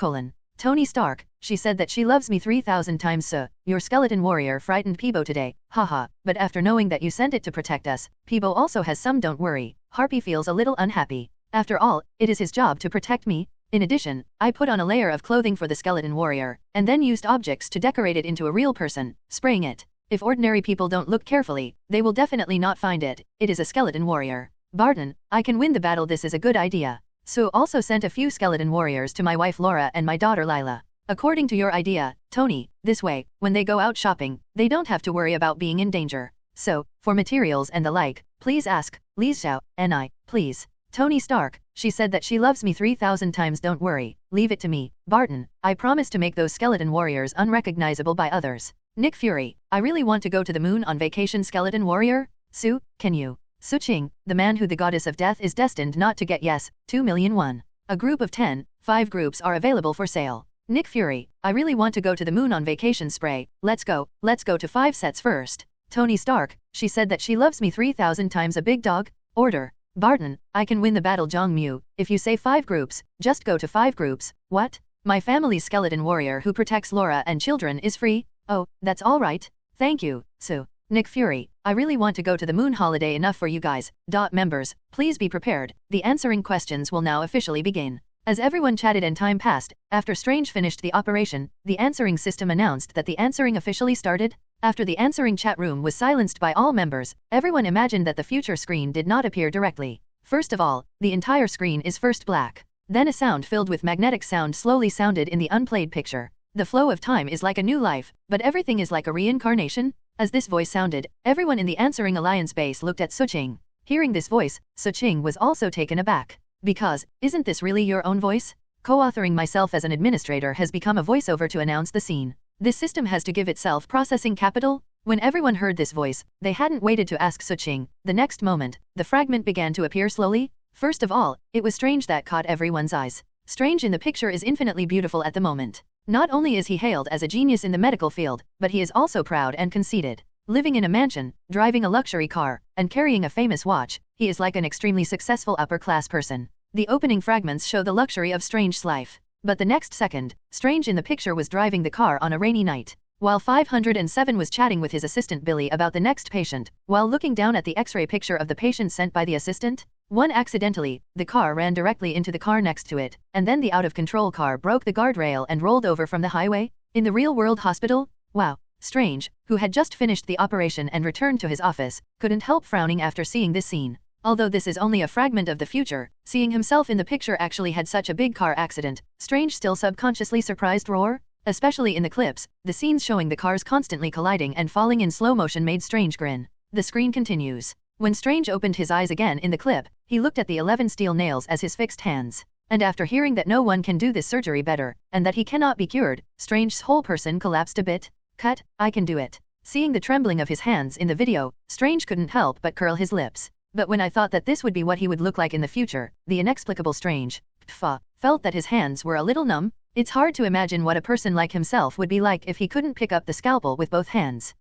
Tony Stark, she said that she loves me 3,000 times. Sir, your skeleton warrior frightened Peebo today, haha, but after knowing that you sent it to protect us, Peebo also has some. Don't worry, Harpy feels a little unhappy. After all, it is his job to protect me. In addition, I put on a layer of clothing for the skeleton warrior, and then used objects to decorate it into a real person, spraying it. If ordinary people don't look carefully, they will definitely not find it. It is a skeleton warrior. Barton, I can win the battle. This is a good idea. Sue also sent a few skeleton warriors to my wife Laura and my daughter Lila. According to your idea, Tony, this way, when they go out shopping, they don't have to worry about being in danger. So, for materials and the like, please ask, Li Xiao, and I, please. Tony Stark, she said that she loves me 3,000 times. Don't worry, leave it to me. Barton, I promise to make those skeleton warriors unrecognizable by others. Nick Fury, I really want to go to the moon on vacation. Skeleton warrior? Sue, can you? Suching, the man who the goddess of death is destined not to get. Yes, 2,000,001. A group of 10, 5 groups are available for sale. Nick Fury, I really want to go to the moon on vacation. Spray, let's go to 5 sets first. Tony Stark, she said that she loves me 3,000 times. A big dog? Order. Barton, I can win the battle. Jongmu, if you say 5 groups, just go to 5 groups. What? My family's skeleton warrior who protects Laura and children is free? Oh, that's all right. Thank you, Sue. Nick Fury, I really want to go to the moon holiday. Enough for you guys. Members, please be prepared. The answering questions will now officially begin. As everyone chatted and time passed, after Strange finished the operation, the answering system announced that the answering officially started. After the answering chat room was silenced by all members, everyone imagined that the future screen did not appear directly. First of all, the entire screen is first black. Then a sound filled with magnetic sound slowly sounded in the unplayed picture. The flow of time is like a new life, but everything is like a reincarnation. As this voice sounded, everyone in the answering alliance base looked at Suching. Hearing this voice, Suching was also taken aback. Because, isn't this really your own voice? Co-authoring myself as an administrator has become a voiceover to announce the scene. This system has to give itself processing capital. When everyone heard this voice, they hadn't waited to ask Suching. The next moment, the fragment began to appear slowly. First of all, it was Strange that caught everyone's eyes. Strange in the picture is infinitely beautiful at the moment. Not only is he hailed as a genius in the medical field, but he is also proud and conceited. Living in a mansion, driving a luxury car, and carrying a famous watch, he is like an extremely successful upper-class person. The opening fragments show the luxury of Strange's life. But the next second, Strange in the picture was driving the car on a rainy night. While 507 was chatting with his assistant Billy about the next patient, while looking down at the x-ray picture of the patient sent by the assistant, accidentally, the car ran directly into the car next to it, and then the out-of-control car broke the guardrail and rolled over from the highway. In the real-world hospital? Wow. Strange, who had just finished the operation and returned to his office, couldn't help frowning after seeing this scene. Although this is only a fragment of the future, seeing himself in the picture actually had such a big car accident, Strange still subconsciously surprised roar. Especially in the clips, the scenes showing the cars constantly colliding and falling in slow motion made Strange grin. The screen continues. When Strange opened his eyes again in the clip, he looked at the 11 steel nails as his fixed hands. And after hearing that no one can do this surgery better, and that he cannot be cured, Strange's whole person collapsed a bit. Cut, I can do it. Seeing the trembling of his hands in the video, Strange couldn't help but curl his lips. But when I thought that this would be what he would look like in the future, the inexplicable Strange, felt that his hands were a little numb. It's hard to imagine what a person like himself would be like if he couldn't pick up the scalpel with both hands.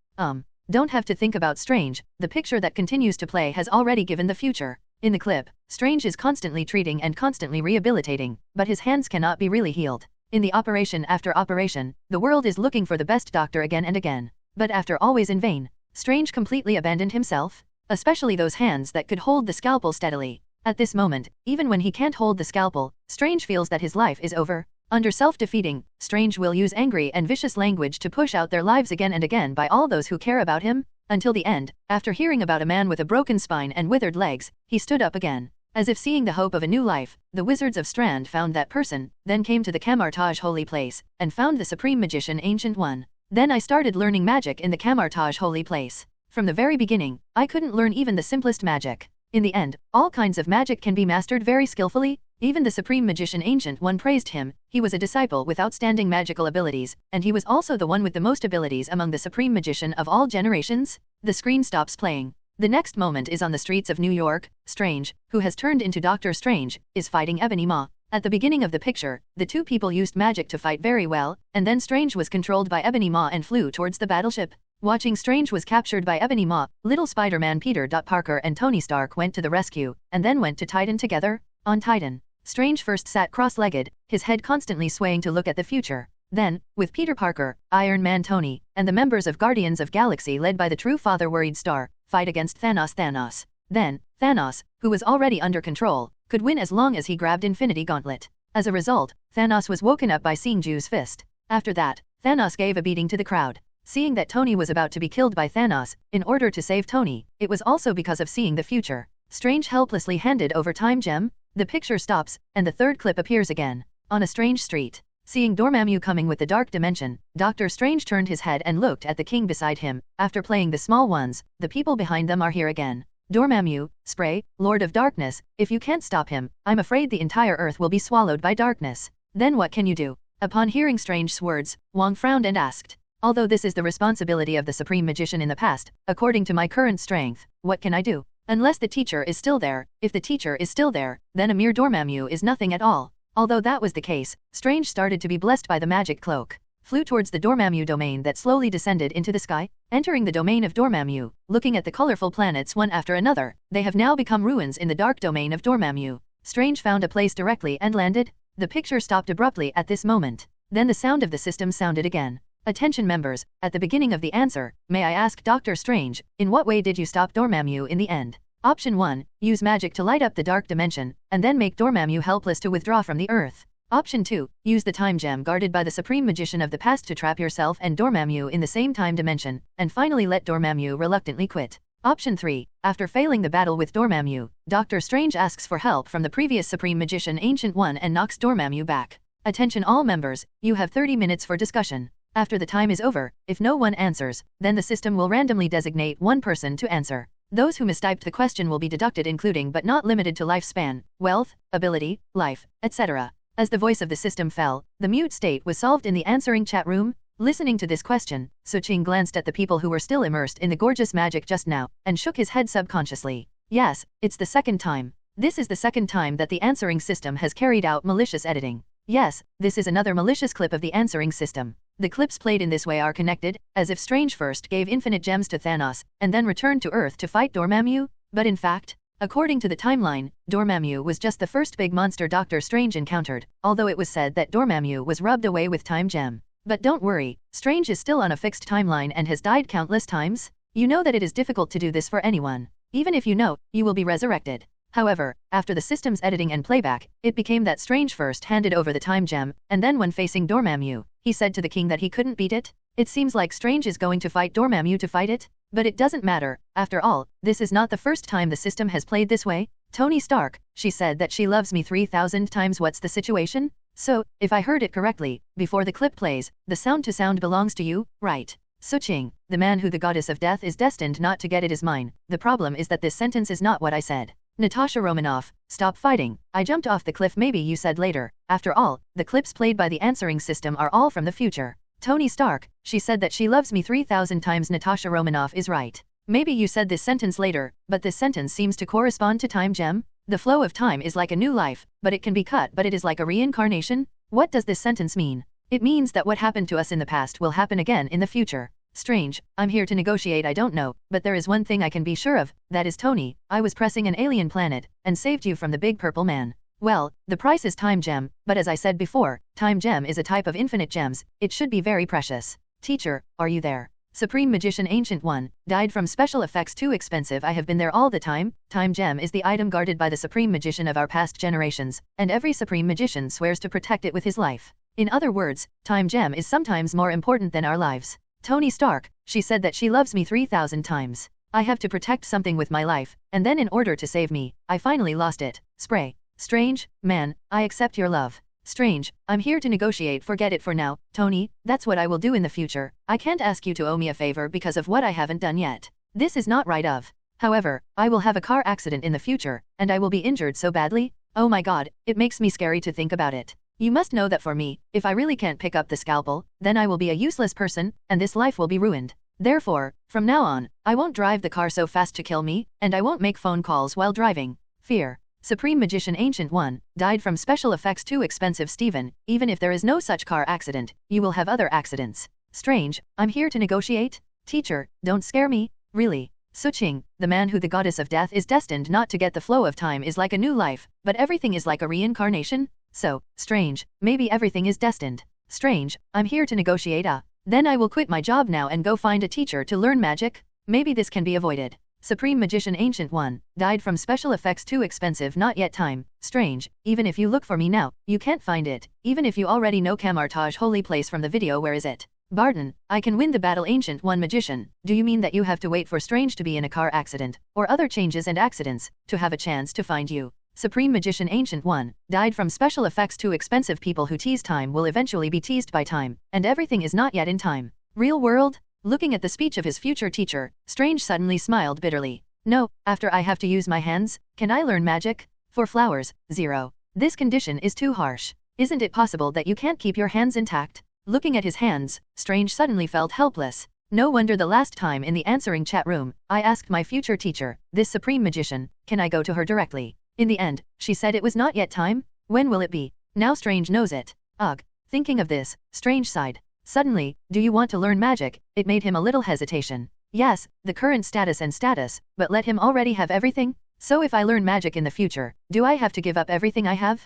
Don't have to think about Strange, the picture that continues to play has already given the future. In the clip, Strange is constantly treating and constantly rehabilitating, but his hands cannot be really healed. In the operation after operation, the world is looking for the best doctor again and again. But after always in vain, Strange completely abandoned himself, especially those hands that could hold the scalpel steadily. At this moment, even when he can't hold the scalpel, Strange feels that his life is over. Under self-defeating, Strange will use angry and vicious language to push out their lives again and again by all those who care about him, until the end. After hearing about a man with a broken spine and withered legs, he stood up again. As if seeing the hope of a new life, the wizards of Strand found that person, then came to the Camartage holy place, and found the supreme magician Ancient One. Then I started learning magic in the Camartage holy place. From the very beginning, I couldn't learn even the simplest magic. In the end, all kinds of magic can be mastered very skillfully. Even the supreme magician Ancient One praised him. He was a disciple with outstanding magical abilities, and he was also the one with the most abilities among the supreme magician of all generations. The screen stops playing. The next moment is on the streets of New York. Strange, who has turned into Doctor Strange, is fighting Ebony Maw. At the beginning of the picture, the two people used magic to fight very well, and then Strange was controlled by Ebony Maw and flew towards the battleship. Watching Strange was captured by Ebony Maw, little Spider-Man Peter Parker and Tony Stark went to the rescue, and then went to Titan together. On Titan, Strange first sat cross-legged, his head constantly swaying to look at the future. Then, with Peter Parker, Iron Man Tony, and the members of Guardians of Galaxy led by the true father Worried Star, fight against Thanos. Then, Thanos, who was already under control, could win as long as he grabbed Infinity Gauntlet. As a result, Thanos was woken up by seeing Ju's fist. After that, Thanos gave a beating to the crowd. Seeing that Tony was about to be killed by Thanos, in order to save Tony, it was also because of seeing the future. Strange helplessly handed over Time Gem. The picture stops, and the third clip appears again. On a strange street. Seeing Dormammu coming with the dark dimension, Doctor Strange turned his head and looked at the king beside him. After playing the small ones, the people behind them are here again. Dormammu, Spray, Lord of Darkness, if you can't stop him, I'm afraid the entire earth will be swallowed by darkness. Then what can you do? Upon hearing Strange's words, Wong frowned and asked, although this is the responsibility of the Supreme Magician in the past, according to my current strength, what can I do? Unless the teacher is still there. If the teacher is still there, then a mere Dormammu is nothing at all. Although that was the case, Strange started to be blessed by the magic cloak. Flew towards the Dormammu domain that slowly descended into the sky, entering the domain of Dormammu, looking at the colorful planets one after another. They have now become ruins in the dark domain of Dormammu. Strange found a place directly and landed. The picture stopped abruptly at this moment. Then the sound of the system sounded again. Attention members, at the beginning of the answer, may I ask Doctor Strange, in what way did you stop Dormammu in the end? Option 1, use magic to light up the dark dimension, and then make Dormammu helpless to withdraw from the earth. Option 2, use the time gem guarded by the Supreme Magician of the past to trap yourself and Dormammu in the same time dimension, and finally let Dormammu reluctantly quit. Option 3, after failing the battle with Dormammu, Doctor Strange asks for help from the previous Supreme Magician Ancient One and knocks Dormammu back. Attention all members, you have 30 minutes for discussion. After the time is over, if no one answers, then the system will randomly designate one person to answer. Those who mistyped the question will be deducted including but not limited to lifespan, wealth, ability, life, etc. As the voice of the system fell, the mute state was solved in the answering chat room. Listening to this question, Suching glanced at the people who were still immersed in the gorgeous magic just now, and shook his head subconsciously. Yes, it's the second time. This is the second time that the answering system has carried out malicious editing. Yes, this is another malicious clip of the answering system. The clips played in this way are connected, as if Strange first gave infinite gems to Thanos, and then returned to Earth to fight Dormammu, but in fact, according to the timeline, Dormammu was just the first big monster Doctor Strange encountered, although it was said that Dormammu was rubbed away with Time Gem. But don't worry, Strange is still on a fixed timeline and has died countless times. You know that it is difficult to do this for anyone. Even if you know, you will be resurrected. However, after the system's editing and playback, it became that Strange first handed over the time gem, and then when facing Dormammu, he said to the king that he couldn't beat it. It seems like Strange is going to fight Dormammu to fight it, but it doesn't matter. After all, this is not the first time the system has played this way. Tony Stark, she said that she loves me 3,000 times. What's the situation? So, if I heard it correctly, before the clip plays, the sound to sound belongs to you, right? Suching, the man who the goddess of death is destined not to get it is mine. The problem is that this sentence is not what I said. Natasha Romanoff, stop fighting. I jumped off the cliff, maybe you said later. After all, the clips played by the answering system are all from the future. Tony Stark, she said that she loves me 3,000 times. Natasha Romanoff is right. Maybe you said this sentence later, but this sentence seems to correspond to time gem. The flow of time is like a new life, but it can be cut, but it is like a reincarnation. What does this sentence mean? It means that what happened to us in the past will happen again in the future. Strange, I'm here to negotiate. I don't know, but there is one thing I can be sure of, that is Tony, I was pressing an alien planet, and saved you from the big purple man. Well, the price is time gem, but as I said before, time gem is a type of infinite gems, it should be very precious. Teacher, are you there? Supreme Magician Ancient One, died from special effects too expensive. I have been there all the time. Time gem is the item guarded by the Supreme Magician of our past generations, and every Supreme Magician swears to protect it with his life. In other words, time gem is sometimes more important than our lives. Tony Stark, she said that she loves me 3,000 times. I have to protect something with my life, and then in order to save me, I finally lost it. Spray. Strange, man, I accept your love. Strange, I'm here to negotiate. Forget it for now, Tony, that's what I will do in the future. I can't ask you to owe me a favor because of what I haven't done yet. This is not right of. However, I will have a car accident in the future, and I will be injured so badly. Oh my god, it makes me scary to think about it. You must know that for me, if I really can't pick up the scalpel, then I will be a useless person, and this life will be ruined. Therefore, from now on, I won't drive the car so fast to kill me, and I won't make phone calls while driving. Fear. Supreme Magician Ancient One, died from special effects too expensive. Stephen, even if there is no such car accident, you will have other accidents. Strange, I'm here to negotiate. Teacher, don't scare me, really. Suching, the man who the goddess of death is destined not to get the flow of time is like a new life, but everything is like a reincarnation? So, strange, maybe everything is destined. Strange, I'm here to negotiate. Then I will quit my job now and go find a teacher to learn magic. Maybe this can be avoided. Supreme Magician Ancient One, died from special effects too expensive. Not yet time. Strange, even if you look for me now, you can't find it. Even if you already know Kamartaj holy place from the video, where is it? Barton, I can win the battle. Ancient One Magician, do you mean that you have to wait for Strange to be in a car accident, or other changes and accidents, to have a chance to find you? Supreme Magician Ancient One, died from special effects too expensive. People who tease time will eventually be teased by time, and everything is not yet in time. Real world? Looking at the speech of his future teacher, Strange suddenly smiled bitterly. No, after I have to use my hands, can I learn magic? For flowers, 0. This condition is too harsh. Isn't it possible that you can't keep your hands intact? Looking at his hands, Strange suddenly felt helpless. No wonder the last time in the answering chat room, I asked my future teacher, this Supreme Magician, can I go to her directly? In the end, she said it was not yet time. When will it be? Now Strange knows it. Ugh. Thinking of this, Strange sighed. Suddenly, do you want to learn magic? It made him a little hesitation. Yes, the current status, but let him already have everything? So if I learn magic in the future, do I have to give up everything I have?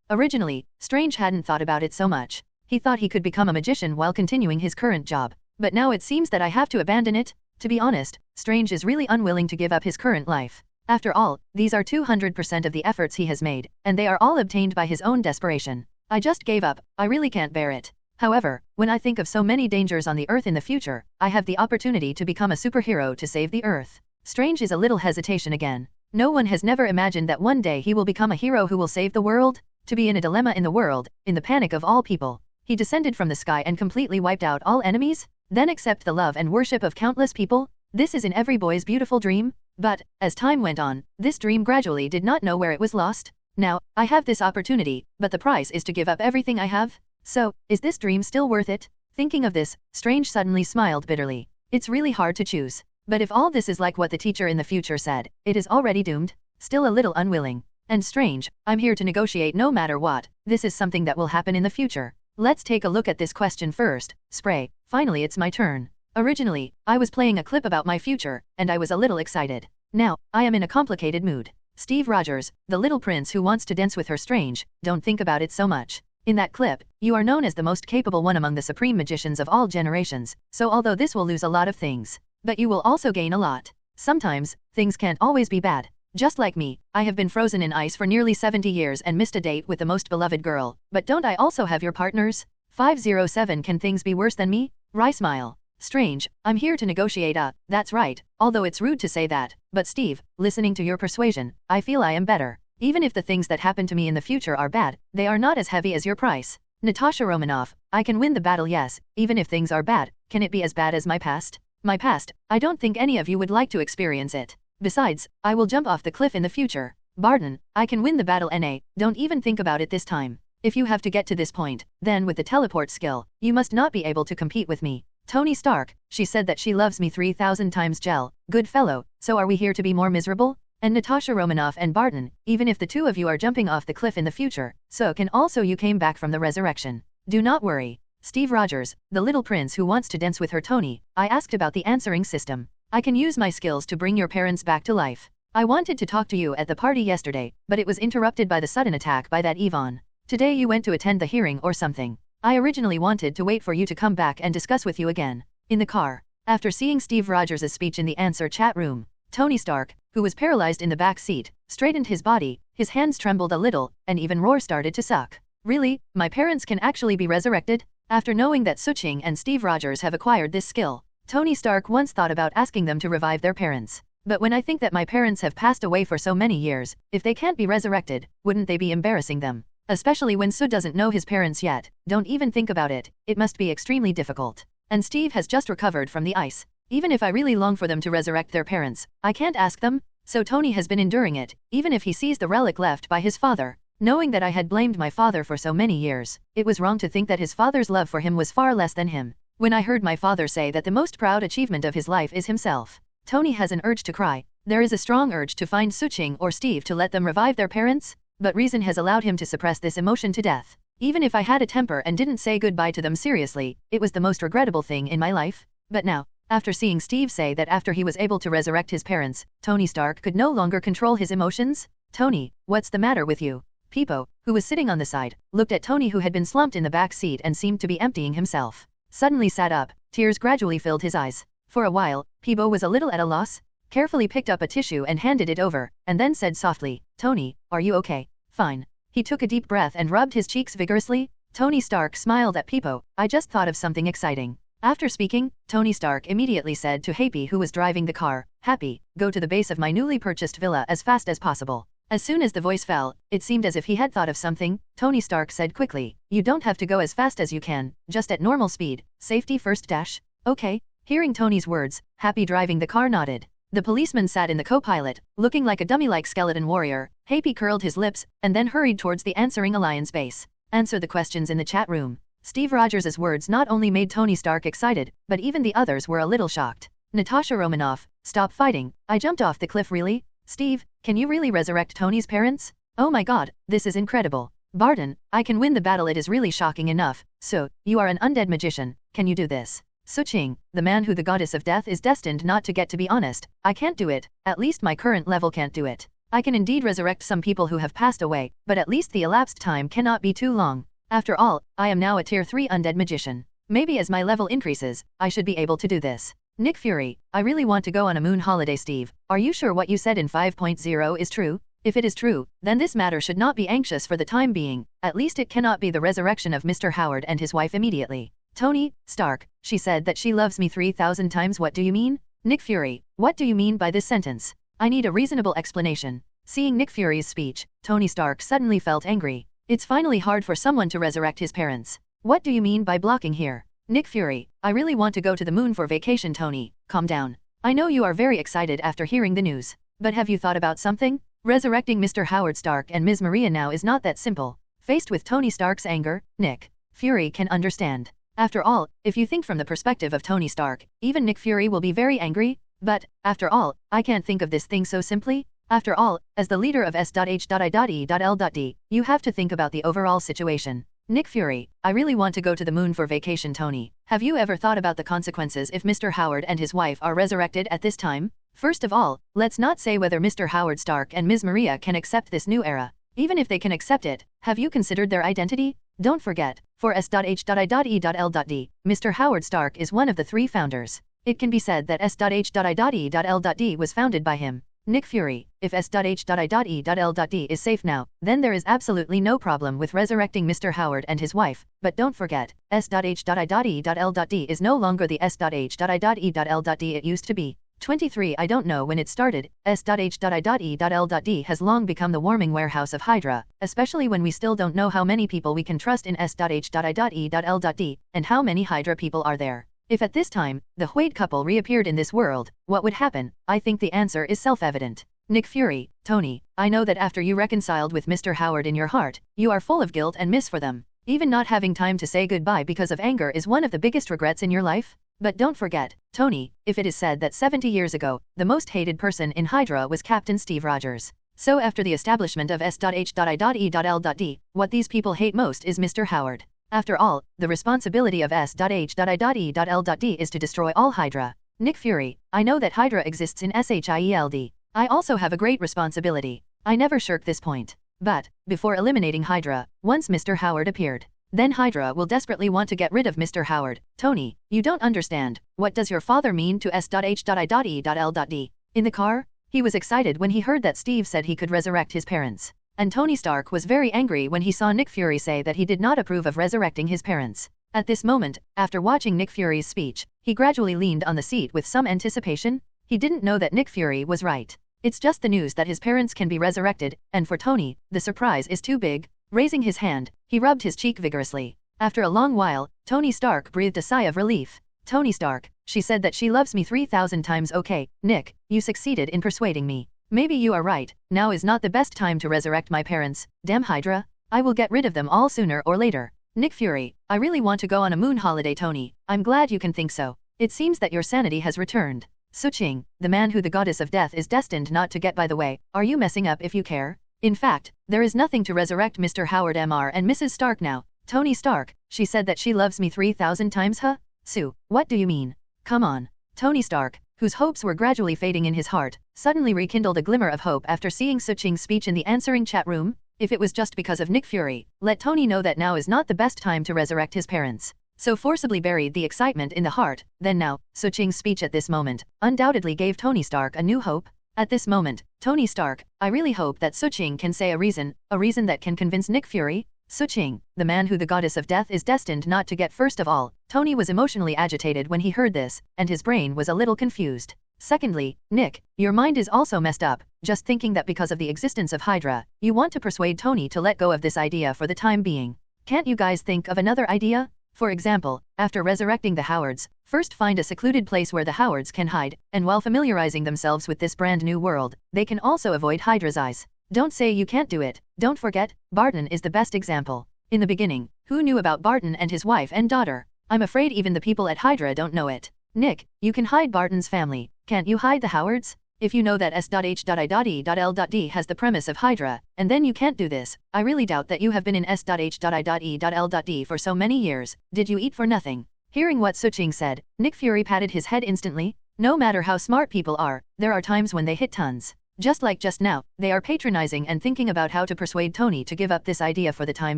Originally, Strange hadn't thought about it so much. He thought he could become a magician while continuing his current job. But now it seems that I have to abandon it? To be honest, Strange is really unwilling to give up his current life. After all, these are 200% of the efforts he has made, and they are all obtained by his own desperation. I just gave up, I really can't bear it. However, when I think of so many dangers on the Earth in the future, I have the opportunity to become a superhero to save the Earth. Strange is a little hesitation again. No one has never imagined that one day he will become a hero who will save the world. To be in a dilemma in the world, in the panic of all people. He descended from the sky and completely wiped out all enemies? Then accept the love and worship of countless people? This is in every boy's beautiful dream? But, as time went on, this dream gradually did not know where it was lost. Now, I have this opportunity, but the price is to give up everything I have? So, is this dream still worth it? Thinking of this, Strange suddenly smiled bitterly. It's really hard to choose. But if all this is like what the teacher in the future said, it is already doomed. Still a little unwilling. And Strange, I'm here to negotiate no matter what. This is something that will happen in the future. Let's take a look at this question first. Spray. Finally it's my turn. Originally, I was playing a clip about my future, and I was a little excited. Now, I am in a complicated mood. Steve Rogers, the little prince who wants to dance with her. Strange, don't think about it so much. In that clip, you are known as the most capable one among the supreme magicians of all generations, so although this will lose a lot of things, but you will also gain a lot. Sometimes, things can't always be bad. Just like me, I have been frozen in ice for nearly 70 years and missed a date with the most beloved girl, but don't I also have your partners? 507. Can things be worse than me? Rye smile. Strange, I'm here to negotiate. That's right, although it's rude to say that, but Steve, listening to your persuasion, I feel I am better. Even if the things that happen to me in the future are bad, they are not as heavy as your price. Natasha Romanoff, I can win the battle, yes, even if things are bad. Can it be as bad as my past? My past, I don't think any of you would like to experience it. Besides, I will jump off the cliff in the future. Barton, I can win the battle don't even think about it this time. If you have to get to this point, then with the teleport skill, you must not be able to compete with me. Tony Stark, she said that she loves me 3,000 times Jell, good fellow, so are we here to be more miserable? And Natasha Romanoff and Barton, even if the two of you are jumping off the cliff in the future, so can also you came back from the resurrection. Do not worry. Steve Rogers, the little prince who wants to dance with her Tony, I asked about the answering system. I can use my skills to bring your parents back to life. I wanted to talk to you at the party yesterday, but it was interrupted by the sudden attack by that Yvonne. Today you went to attend the hearing or something. I originally wanted to wait for you to come back and discuss with you again. In the car. After seeing Steve Rogers' speech in the answer chat room, Tony Stark, who was paralyzed in the back seat, straightened his body, his hands trembled a little, and even roar started to suck. Really, my parents can actually be resurrected? After knowing that Suching and Steve Rogers have acquired this skill, Tony Stark once thought about asking them to revive their parents. But when I think that my parents have passed away for so many years, if they can't be resurrected, wouldn't they be embarrassing them? Especially when Sue doesn't know his parents yet, don't even think about it, it must be extremely difficult. And Steve has just recovered from the ice. Even if I really long for them to resurrect their parents, I can't ask them, so Tony has been enduring it, even if he sees the relic left by his father. Knowing that I had blamed my father for so many years, it was wrong to think that his father's love for him was far less than him. When I heard my father say that the most proud achievement of his life is himself, Tony has an urge to cry. There is a strong urge to find Suching or Steve to let them revive their parents, but reason has allowed him to suppress this emotion to death. Even if I had a temper and didn't say goodbye to them seriously, it was the most regrettable thing in my life. But now, after seeing Steve say that after he was able to resurrect his parents, Tony Stark could no longer control his emotions. Tony, what's the matter with you? Peepo, who was sitting on the side, looked at Tony who had been slumped in the back seat and seemed to be emptying himself. Suddenly sat up, tears gradually filled his eyes. For a while, Peepo was a little at a loss, carefully picked up a tissue and handed it over, and then said softly, Tony, are you okay? Fine. He took a deep breath and rubbed his cheeks vigorously. Tony Stark smiled at Peepo, I just thought of something exciting. After speaking, Tony Stark immediately said to Happy who was driving the car, Happy, go to the base of my newly purchased villa as fast as possible. As soon as the voice fell, it seemed as if he had thought of something. Tony Stark said quickly, you don't have to go as fast as you can, just at normal speed, safety first dash. Okay. Hearing Tony's words, Happy driving the car nodded. The policeman sat in the co-pilot, looking like a dummy-like skeleton warrior. Happy curled his lips, and then hurried towards the answering alliance base. Answer the questions in the chat room. Steve Rogers' words not only made Tony Stark excited, but even the others were a little shocked. Natasha Romanoff, stop fighting, I jumped off the cliff really? Steve, can you really resurrect Tony's parents? Oh my god, this is incredible. Barton, I can win the battle, it is really shocking enough. So, you are an undead magician, can you do this? Suching, the man who the goddess of death is destined not to get, to be honest, I can't do it, at least my current level can't do it. I can indeed resurrect some people who have passed away, but at least the elapsed time cannot be too long. After all, I am now a tier 3 undead magician. Maybe as my level increases, I should be able to do this. Nick Fury, I really want to go on a moon holiday. Steve, are you sure what you said in 5.0 is true? If it is true, then this matter should not be anxious for the time being, at least it cannot be the resurrection of Mr. Howard and his wife immediately. Tony Stark, she said that she loves me 3,000 times. What do you mean? Nick Fury, what do you mean by this sentence? I need a reasonable explanation. Seeing Nick Fury's speech, Tony Stark suddenly felt angry. It's finally hard for someone to resurrect his parents. What do you mean by blocking here? Nick Fury, I really want to go to the moon for vacation. Tony, calm down. I know you are very excited after hearing the news, but have you thought about something? Resurrecting Mr. Howard Stark and Ms. Maria now is not that simple. Faced with Tony Stark's anger, Nick Fury can understand. After all, if you think from the perspective of Tony Stark, even Nick Fury will be very angry. But, after all, I can't think of this thing so simply. After all, as the leader of S.H.I.E.L.D., you have to think about the overall situation. Nick Fury, I really want to go to the moon for vacation. Tony, have you ever thought about the consequences if Mr. Howard and his wife are resurrected at this time? First of all, let's not say whether Mr. Howard Stark and Ms. Maria can accept this new era. Even if they can accept it, have you considered their identity? Don't forget, for S.H.I.E.L.D., Mr. Howard Stark is one of the 3 founders. It can be said that S.H.I.E.L.D. was founded by him. Nick Fury, if S.H.I.E.L.D. is safe now, then there is absolutely no problem with resurrecting Mr. Howard and his wife. But don't forget, S.H.I.E.L.D. is no longer the S.H.I.E.L.D. it used to be. 23 I don't know when it started, S.H.I.E.L.D. has long become the warming warehouse of Hydra, especially when we still don't know how many people we can trust in S.H.I.E.L.D. and how many Hydra people are there. If at this time, the Wade couple reappeared in this world, what would happen? I think the answer is self-evident. Nick Fury, Tony, I know that after you reconciled with Mr. Howard in your heart, you are full of guilt and miss for them. Even not having time to say goodbye because of anger is one of the biggest regrets in your life. But don't forget, Tony, if it is said that 70 years ago, the most hated person in Hydra was Captain Steve Rogers. So after the establishment of S.H.I.E.L.D., what these people hate most is Mr. Howard. After all, the responsibility of S.H.I.E.L.D. is to destroy all Hydra. Nick Fury, I know that Hydra exists in SHIELD. I also have a great responsibility. I never shirk this point. But, before eliminating Hydra, once Mr. Howard appeared, then Hydra will desperately want to get rid of Mr. Howard. Tony, you don't understand. What does your father mean to S.H.I.E.L.D? In the car, he was excited when he heard that Steve said he could resurrect his parents. And Tony Stark was very angry when he saw Nick Fury say that he did not approve of resurrecting his parents. At this moment, after watching Nick Fury's speech, he gradually leaned on the seat with some anticipation. He didn't know that Nick Fury was right. It's just the news that his parents can be resurrected, and for Tony, the surprise is too big. Raising his hand, he rubbed his cheek vigorously. After a long while, Tony Stark breathed a sigh of relief. Tony Stark, she said that she loves me 3,000 times. Okay, Nick, you succeeded in persuading me. Maybe you are right, now is not the best time to resurrect my parents. Damn Hydra. I will get rid of them all sooner or later. Nick Fury, I really want to go on a moon holiday. Tony, I'm glad you can think so. It seems that your sanity has returned. Suching, the man who the goddess of death is destined not to get. By the way, are you messing up if you care? In fact, there is nothing to resurrect Mr. Howard Mr. and Mrs. Stark now. Tony Stark, she said that she loves me 3,000 times. Huh? Sue, what do you mean? Come on. Tony Stark, whose hopes were gradually fading in his heart, suddenly rekindled a glimmer of hope after seeing Suching's speech in the answering chat room. If it was just because of Nick Fury, let Tony know that now is not the best time to resurrect his parents. So forcibly buried the excitement in the heart, then now, Suching's speech at this moment, undoubtedly gave Tony Stark a new hope. At this moment, Tony Stark, I really hope that Suching can say a reason that can convince Nick Fury. Suching, the man who the goddess of death is destined not to get. First of all, Tony was emotionally agitated when he heard this, and his brain was a little confused. Secondly, Nick, your mind is also messed up, just thinking that because of the existence of Hydra, you want to persuade Tony to let go of this idea for the time being. Can't you guys think of another idea? For example, after resurrecting the Howards, first find a secluded place where the Howards can hide, and while familiarizing themselves with this brand new world, they can also avoid Hydra's eyes. Don't say you can't do it. Don't forget, Barton is the best example. In the beginning, who knew about Barton and his wife and daughter? I'm afraid even the people at Hydra don't know it. Nick, you can hide Barton's family. Can't you hide the Howards? If you know that S.H.I.E.L.D. has the premise of Hydra, and then you can't do this, I really doubt that you have been in S.H.I.E.L.D. for so many years. Did you eat for nothing? Hearing what Suching said, Nick Fury patted his head instantly. No matter how smart people are, there are times when they hit tons. Just like just now, they are patronizing and thinking about how to persuade Tony to give up this idea for the time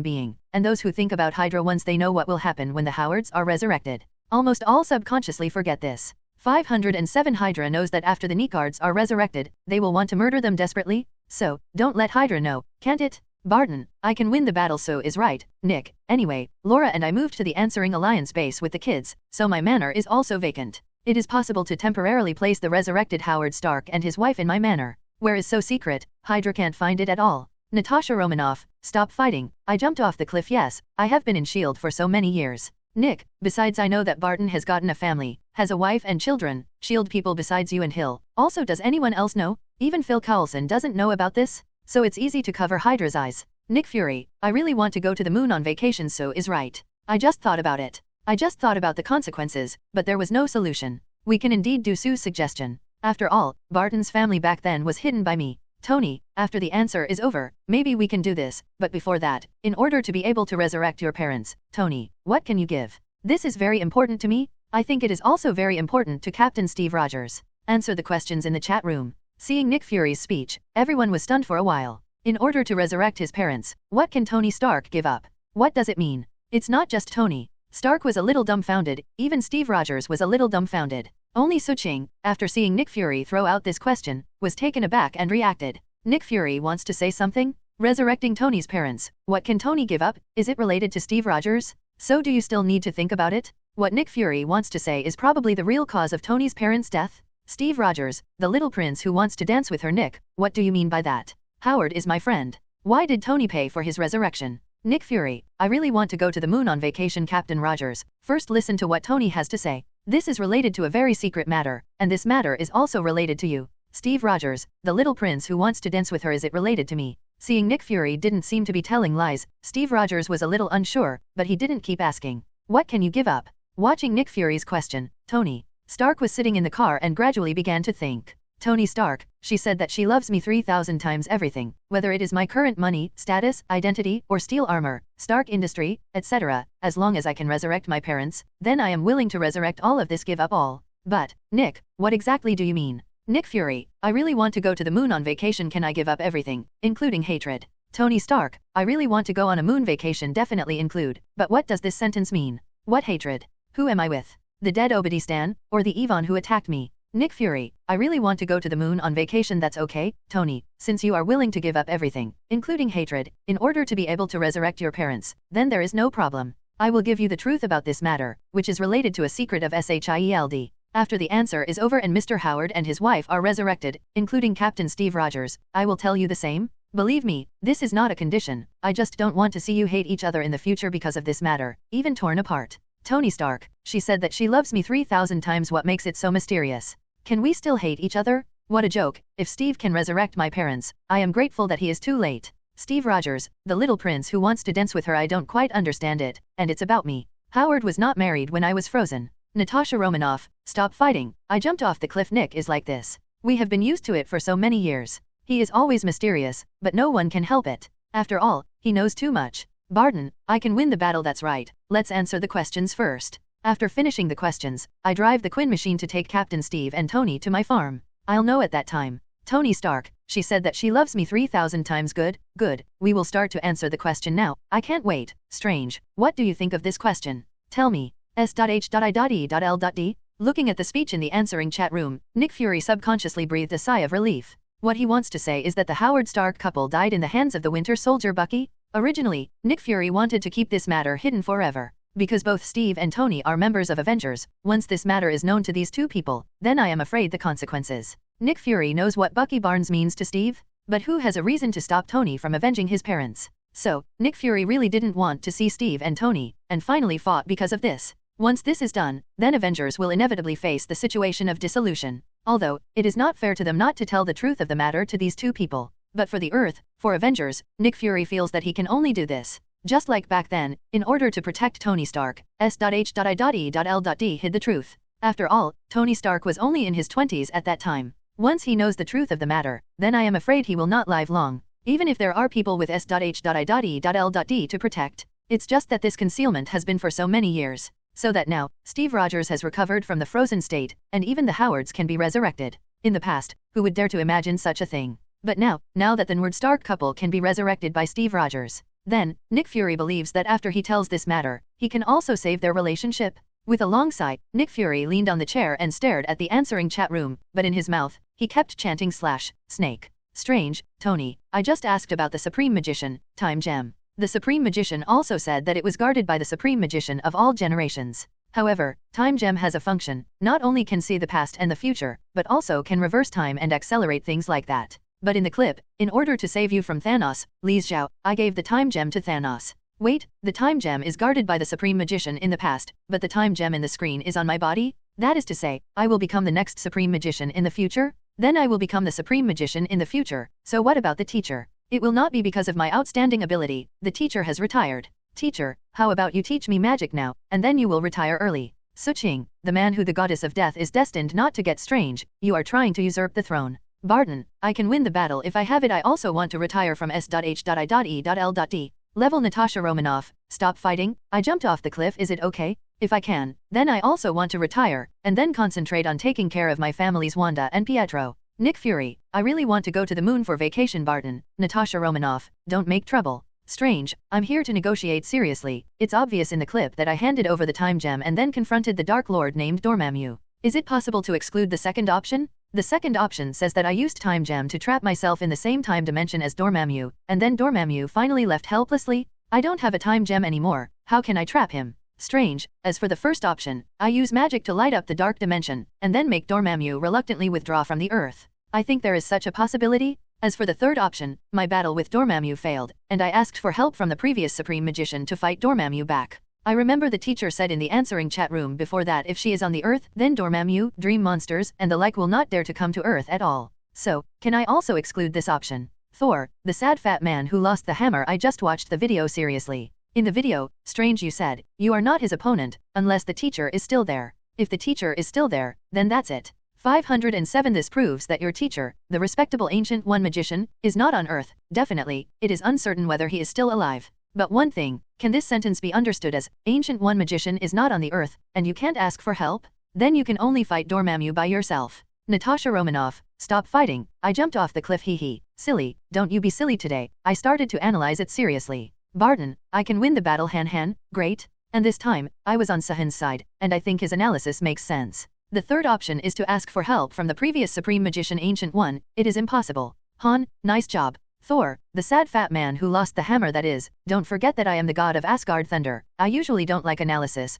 being. And those who think about Hydra once they know what will happen when the Howards are resurrected, almost all subconsciously forget this. 507 Hydra knows that after the Nicards are resurrected, they will want to murder them desperately. So, don't let Hydra know, can't it? Barton, I can win the battle. So is right, Nick. Anyway, Laura and I moved to the Answering Alliance base with the kids, so my manor is also vacant. It is possible to temporarily place the resurrected Howard Stark and his wife in my manor. Where is so secret, Hydra can't find it at all. Natasha Romanoff, stop fighting. I jumped off the cliff. Yes, I have been in S.H.I.E.L.D. for so many years. Nick, besides I know that Barton has gotten a family, has a wife and children. S.H.I.E.L.D. people besides you and Hill. Also, does anyone else know? Even Phil Coulson doesn't know about this? So it's easy to cover Hydra's eyes. Nick Fury, I really want to go to the moon on vacation. So is right. I just thought about it. I just thought about the consequences, but there was no solution. We can indeed do Sue's suggestion. After all, Barton's family back then was hidden by me. Tony, after the answer is over, maybe we can do this, but before that, in order to be able to resurrect your parents, Tony, what can you give? This is very important to me. I think it is also very important to Captain Steve Rogers. Answer the questions in the chat room. Seeing Nick Fury's speech, everyone was stunned for a while. In order to resurrect his parents, what can Tony Stark give up? What does it mean? It's not just Tony. Stark was a little dumbfounded, even Steve Rogers was a little dumbfounded. Only Suching, after seeing Nick Fury throw out this question, was taken aback and reacted. Nick Fury wants to say something? Resurrecting Tony's parents. What can Tony give up? Is it related to Steve Rogers? So do you still need to think about it? What Nick Fury wants to say is probably the real cause of Tony's parents' death. Steve Rogers, the little prince who wants to dance with her. Nick, what do you mean by that? Howard is my friend. Why did Tony pay for his resurrection? Nick Fury, I really want to go to the moon on vacation. Captain Rogers, first listen to what Tony has to say. This is related to a very secret matter, and this matter is also related to you. Steve Rogers, the little prince who wants to dance with her, is it related to me? Seeing Nick Fury didn't seem to be telling lies, Steve Rogers was a little unsure, but he didn't keep asking. What can you give up? Watching Nick Fury's question, Tony Stark was sitting in the car and gradually began to think. Tony Stark, she said that she loves me 3,000 times everything, whether it is my current money, status, identity, or steel armor, Stark industry, etc. As long as I can resurrect my parents, then I am willing to resurrect all of this, give up all. But, Nick, what exactly do you mean? Nick Fury, I really want to go to the moon on vacation. Can I give up everything, including hatred? Tony Stark, I really want to go on a moon vacation, definitely include. But what does this sentence mean? What hatred? Who am I with? The dead Obadistan, or the Yvonne who attacked me? Nick Fury, I really want to go to the moon on vacation. That's okay, Tony, since you are willing to give up everything, including hatred, in order to be able to resurrect your parents, then there is no problem. I will give you the truth about this matter, which is related to a secret of SHIELD. After the answer is over and Mr. Howard and his wife are resurrected, including Captain Steve Rogers, I will tell you the same. Believe me, this is not a condition. I just don't want to see you hate each other in the future because of this matter, even torn apart. Tony Stark, she said that she loves me 3,000 times. What makes it so mysterious? Can we still hate each other? What a joke. If Steve can resurrect my parents, I am grateful that he is too late. Steve Rogers, the little prince who wants to dance with her. I don't quite understand it, and it's about me. Howard was not married when I was frozen. Natasha Romanoff, stop fighting. I jumped off the cliff. Nick is like this. We have been used to it for so many years. He is always mysterious, but no one can help it. After all, he knows too much. Barton, I can win the battle. That's right. Let's answer the questions first. After finishing the questions, I drive the Quinn machine to take Captain Steve and Tony to my farm. I'll know at that time. Tony Stark, she said that she loves me 3,000 times. Good, good. We will start to answer the question now. I can't wait. Strange. What do you think of this question? Tell me. S.H.I.E.L.D. Looking at the speech in the answering chat room, Nick Fury subconsciously breathed a sigh of relief. What he wants to say is that the Howard Stark couple died in the hands of the Winter Soldier Bucky. Originally, Nick Fury wanted to keep this matter hidden forever. Because both Steve and Tony are members of Avengers, once this matter is known to these two people, then I am afraid the consequences. Nick Fury knows what Bucky Barnes means to Steve, but who has a reason to stop Tony from avenging his parents? So, Nick Fury really didn't want to see Steve and Tony, and finally fought because of this. Once this is done, then Avengers will inevitably face the situation of dissolution. Although, it is not fair to them not to tell the truth of the matter to these two people. But for the Earth, for Avengers, Nick Fury feels that he can only do this. Just like back then, in order to protect Tony Stark, S.H.I.E.L.D. hid the truth. After all, Tony Stark was only in his 20s at that time. Once he knows the truth of the matter, then I am afraid he will not live long. Even if there are people with S.H.I.E.L.D. to protect, it's just that this concealment has been for so many years. So that now, Steve Rogers has recovered from the frozen state, and even the Howards can be resurrected. In the past, who would dare to imagine such a thing? But now that the Nord Stark couple can be resurrected by Steve Rogers, then, Nick Fury believes that after he tells this matter, he can also save their relationship. With a long sigh, Nick Fury leaned on the chair and stared at the answering chat room, but in his mouth, he kept chanting /snake. Strange, Tony, I just asked about the Supreme Magician, Time Gem. The Supreme Magician also said that it was guarded by the Supreme Magician of all generations. However, Time Gem has a function, not only can see the past and the future, but also can reverse time and accelerate things like that. But in the clip, in order to save you from Thanos, Li Xiao, I gave the Time Gem to Thanos. Wait, the Time Gem is guarded by the Supreme Magician in the past, but the Time Gem in the screen is on my body? That is to say, I will become the next Supreme Magician in the future? Then I will become the Supreme Magician in the future. So what about the teacher? It will not be because of my outstanding ability. The teacher has retired. Teacher, how about you teach me magic now, and then you will retire early. Suqing, the man who the goddess of death is destined not to get strange, you are trying to usurp the throne. Barton, I can win the battle if I have it. I also want to retire from S.H.I.E.L.D. Level Natasha Romanoff, stop fighting. I jumped off the cliff. Is it okay? If I can, then I also want to retire, and then concentrate on taking care of my families Wanda and Pietro. Nick Fury, I really want to go to the moon for vacation. Barton, Natasha Romanoff, don't make trouble. Strange, I'm here to negotiate seriously. It's obvious in the clip that I handed over the Time Gem and then confronted the Dark Lord named Dormammu. Is it possible to exclude the second option? The second option says that I used Time Gem to trap myself in the same time dimension as Dormammu, and then Dormammu finally left helplessly. I don't have a Time Gem anymore. How can I trap him? Strange. As for the first option, I use magic to light up the dark dimension, and then make Dormammu reluctantly withdraw from the Earth. I think there is such a possibility. As for the third option, my battle with Dormammu failed, and I asked for help from the previous Supreme Magician to fight Dormammu back. I remember the teacher said in the answering chat room before that if she is on the Earth, then Dormammu, dream monsters, and the like will not dare to come to Earth at all. So, can I also exclude this option? Thor, the sad fat man who lost the hammer. I just watched the video seriously. In the video, Strange, you said, you are not his opponent, unless the teacher is still there. If the teacher is still there, then that's it. 507 This proves that your teacher, the respectable Ancient One magician, is not on Earth. Definitely, it is uncertain whether he is still alive. But one thing, can this sentence be understood as, Ancient One magician is not on the Earth, and you can't ask for help? Then you can only fight Dormammu by yourself. Natasha Romanoff, stop fighting, I jumped off the cliff, hee hee. Silly, don't you be silly today. I started to analyze it seriously. Barton, I can win the battle, Han, great. And this time, I was on Sahan's side, and I think his analysis makes sense. The third option is to ask for help from the previous Supreme Magician Ancient One. It is impossible. Han, nice job. Thor, the sad fat man who lost the hammer, that is, don't forget that I am the god of Asgard thunder. I usually don't like analysis.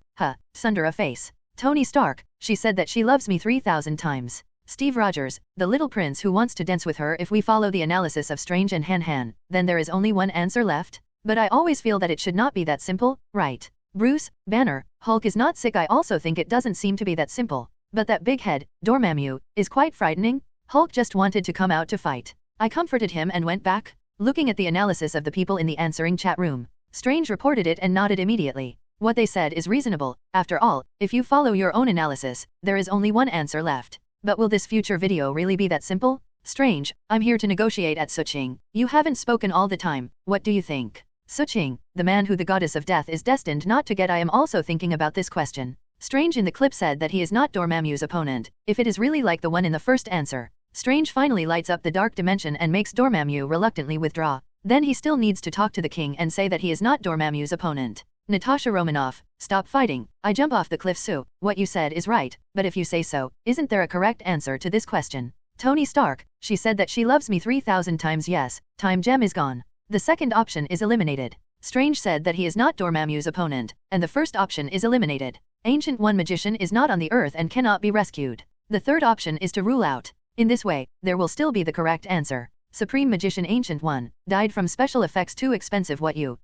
Thunder a face. Tony Stark, she said that she loves me 3,000 times. Steve Rogers, the little prince who wants to dance with her. If we follow the analysis of Strange and Han, then there is only one answer left. But I always feel that it should not be that simple, right? Bruce Banner, Hulk is not sick. I also think it doesn't seem to be that simple. But that big head, Dormammu, is quite frightening. Hulk just wanted to come out to fight. I comforted him and went back. Looking at the analysis of the people in the answering chat room, Strange reported it and nodded immediately. What they said is reasonable. After all, if you follow your own analysis, there is only one answer left. But will this future video really be that simple? Strange, I'm here to negotiate at Suching. You haven't spoken all the time. What do you think? Suching, the man who the goddess of death is destined not to get. I am also thinking about this question. Strange in the clip said that he is not Dormammu's opponent. If it is really like the one in the first answer, Strange finally lights up the dark dimension and makes Dormammu reluctantly withdraw. Then he still needs to talk to the king and say that he is not Dormammu's opponent. Natasha Romanoff, stop fighting. I jump off the cliff, Sue. What you said is right, but if you say so, isn't there a correct answer to this question? Tony Stark, she said that she loves me 3,000 times. Yes, time gem is gone. The second option is eliminated. Strange said that he is not Dormammu's opponent, and the first option is eliminated. Ancient One magician is not on the Earth and cannot be rescued. The third option is to rule out. In this way, there will still be the correct answer. Supreme Magician Ancient One died from special effects too expensive. What you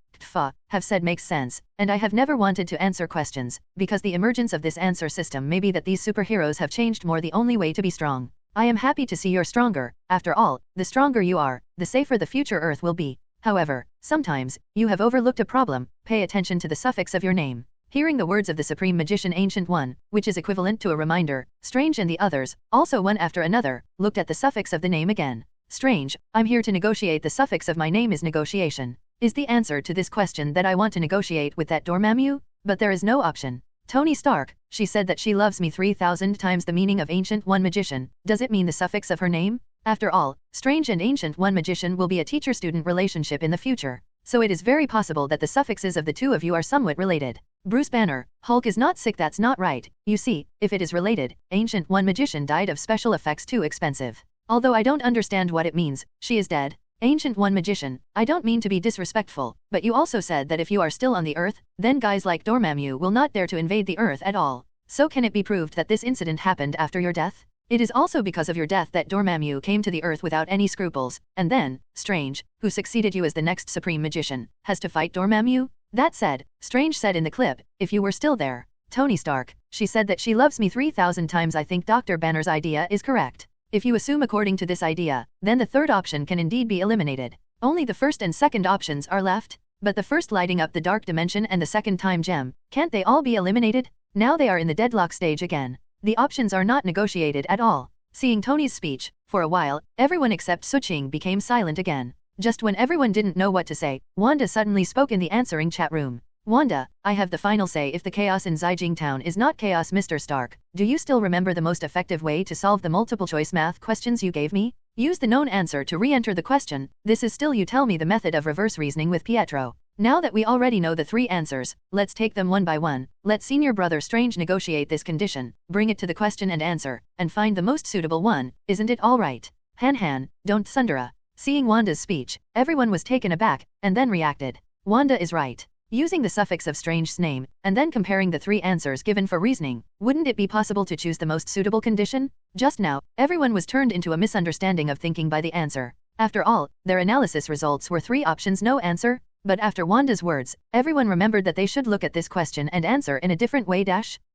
have said makes sense, and I have never wanted to answer questions, because the emergence of this answer system may be that these superheroes have changed more. The only way to be strong. I am happy to see you're stronger. After all, the stronger you are, the safer the future Earth will be. However, sometimes, you have overlooked a problem. Pay attention to the suffix of your name. Hearing the words of the Supreme Magician Ancient One, which is equivalent to a reminder, Strange and the others, also one after another, looked at the suffix of the name again. Strange, I'm here to negotiate. The suffix of my name is negotiation. Is the answer to this question that I want to negotiate with that Dormammu? But there is no option. Tony Stark, she said that she loves me 3,000 times. The meaning of Ancient One Magician, does it mean the suffix of her name? After all, Strange and Ancient One Magician will be a teacher-student relationship in the future. So it is very possible that the suffixes of the two of you are somewhat related. Bruce Banner, Hulk is not sick. That's not right. You see, if it is related, Ancient One Magician died of special effects too expensive. Although I don't understand what it means, she is dead. Ancient One Magician, I don't mean to be disrespectful, but you also said that if you are still on the Earth, then guys like Dormammu will not dare to invade the Earth at all. So can it be proved that this incident happened after your death? It is also because of your death that Dormammu came to the Earth without any scruples, and then, Strange, who succeeded you as the next Supreme Magician, has to fight Dormammu? That said, Strange said in the clip, if you were still there. Tony Stark, she said that she loves me 3,000 times. I think Dr. Banner's idea is correct. If you assume according to this idea, then the third option can indeed be eliminated. Only the first and second options are left. But the first lighting up the dark dimension and the second time gem, can't they all be eliminated? Now they are in the deadlock stage again. The options are not negotiated at all. Seeing Tony's speech, for a while, everyone except Suching became silent again. Just when everyone didn't know what to say, Wanda suddenly spoke in the answering chat room. Wanda, I have the final say. If the chaos in Zijing Town is not chaos, Mr. Stark, do you still remember the most effective way to solve the multiple choice math questions you gave me? Use the known answer to re-enter the question. This is still you tell me the method of reverse reasoning with Pietro. Now that we already know the three answers, let's take them one by one. Let senior brother Strange negotiate this condition, bring it to the question and answer, and find the most suitable one. Isn't it all right? Han, don't Sundara. Seeing Wanda's speech, everyone was taken aback, and then reacted. Wanda is right. Using the suffix of Strange's name, and then comparing the three answers given for reasoning, wouldn't it be possible to choose the most suitable condition? Just now, everyone was turned into a misunderstanding of thinking by the answer. After all, their analysis results were three options, no answer. But after Wanda's words, everyone remembered that they should look at this question and answer in a different way.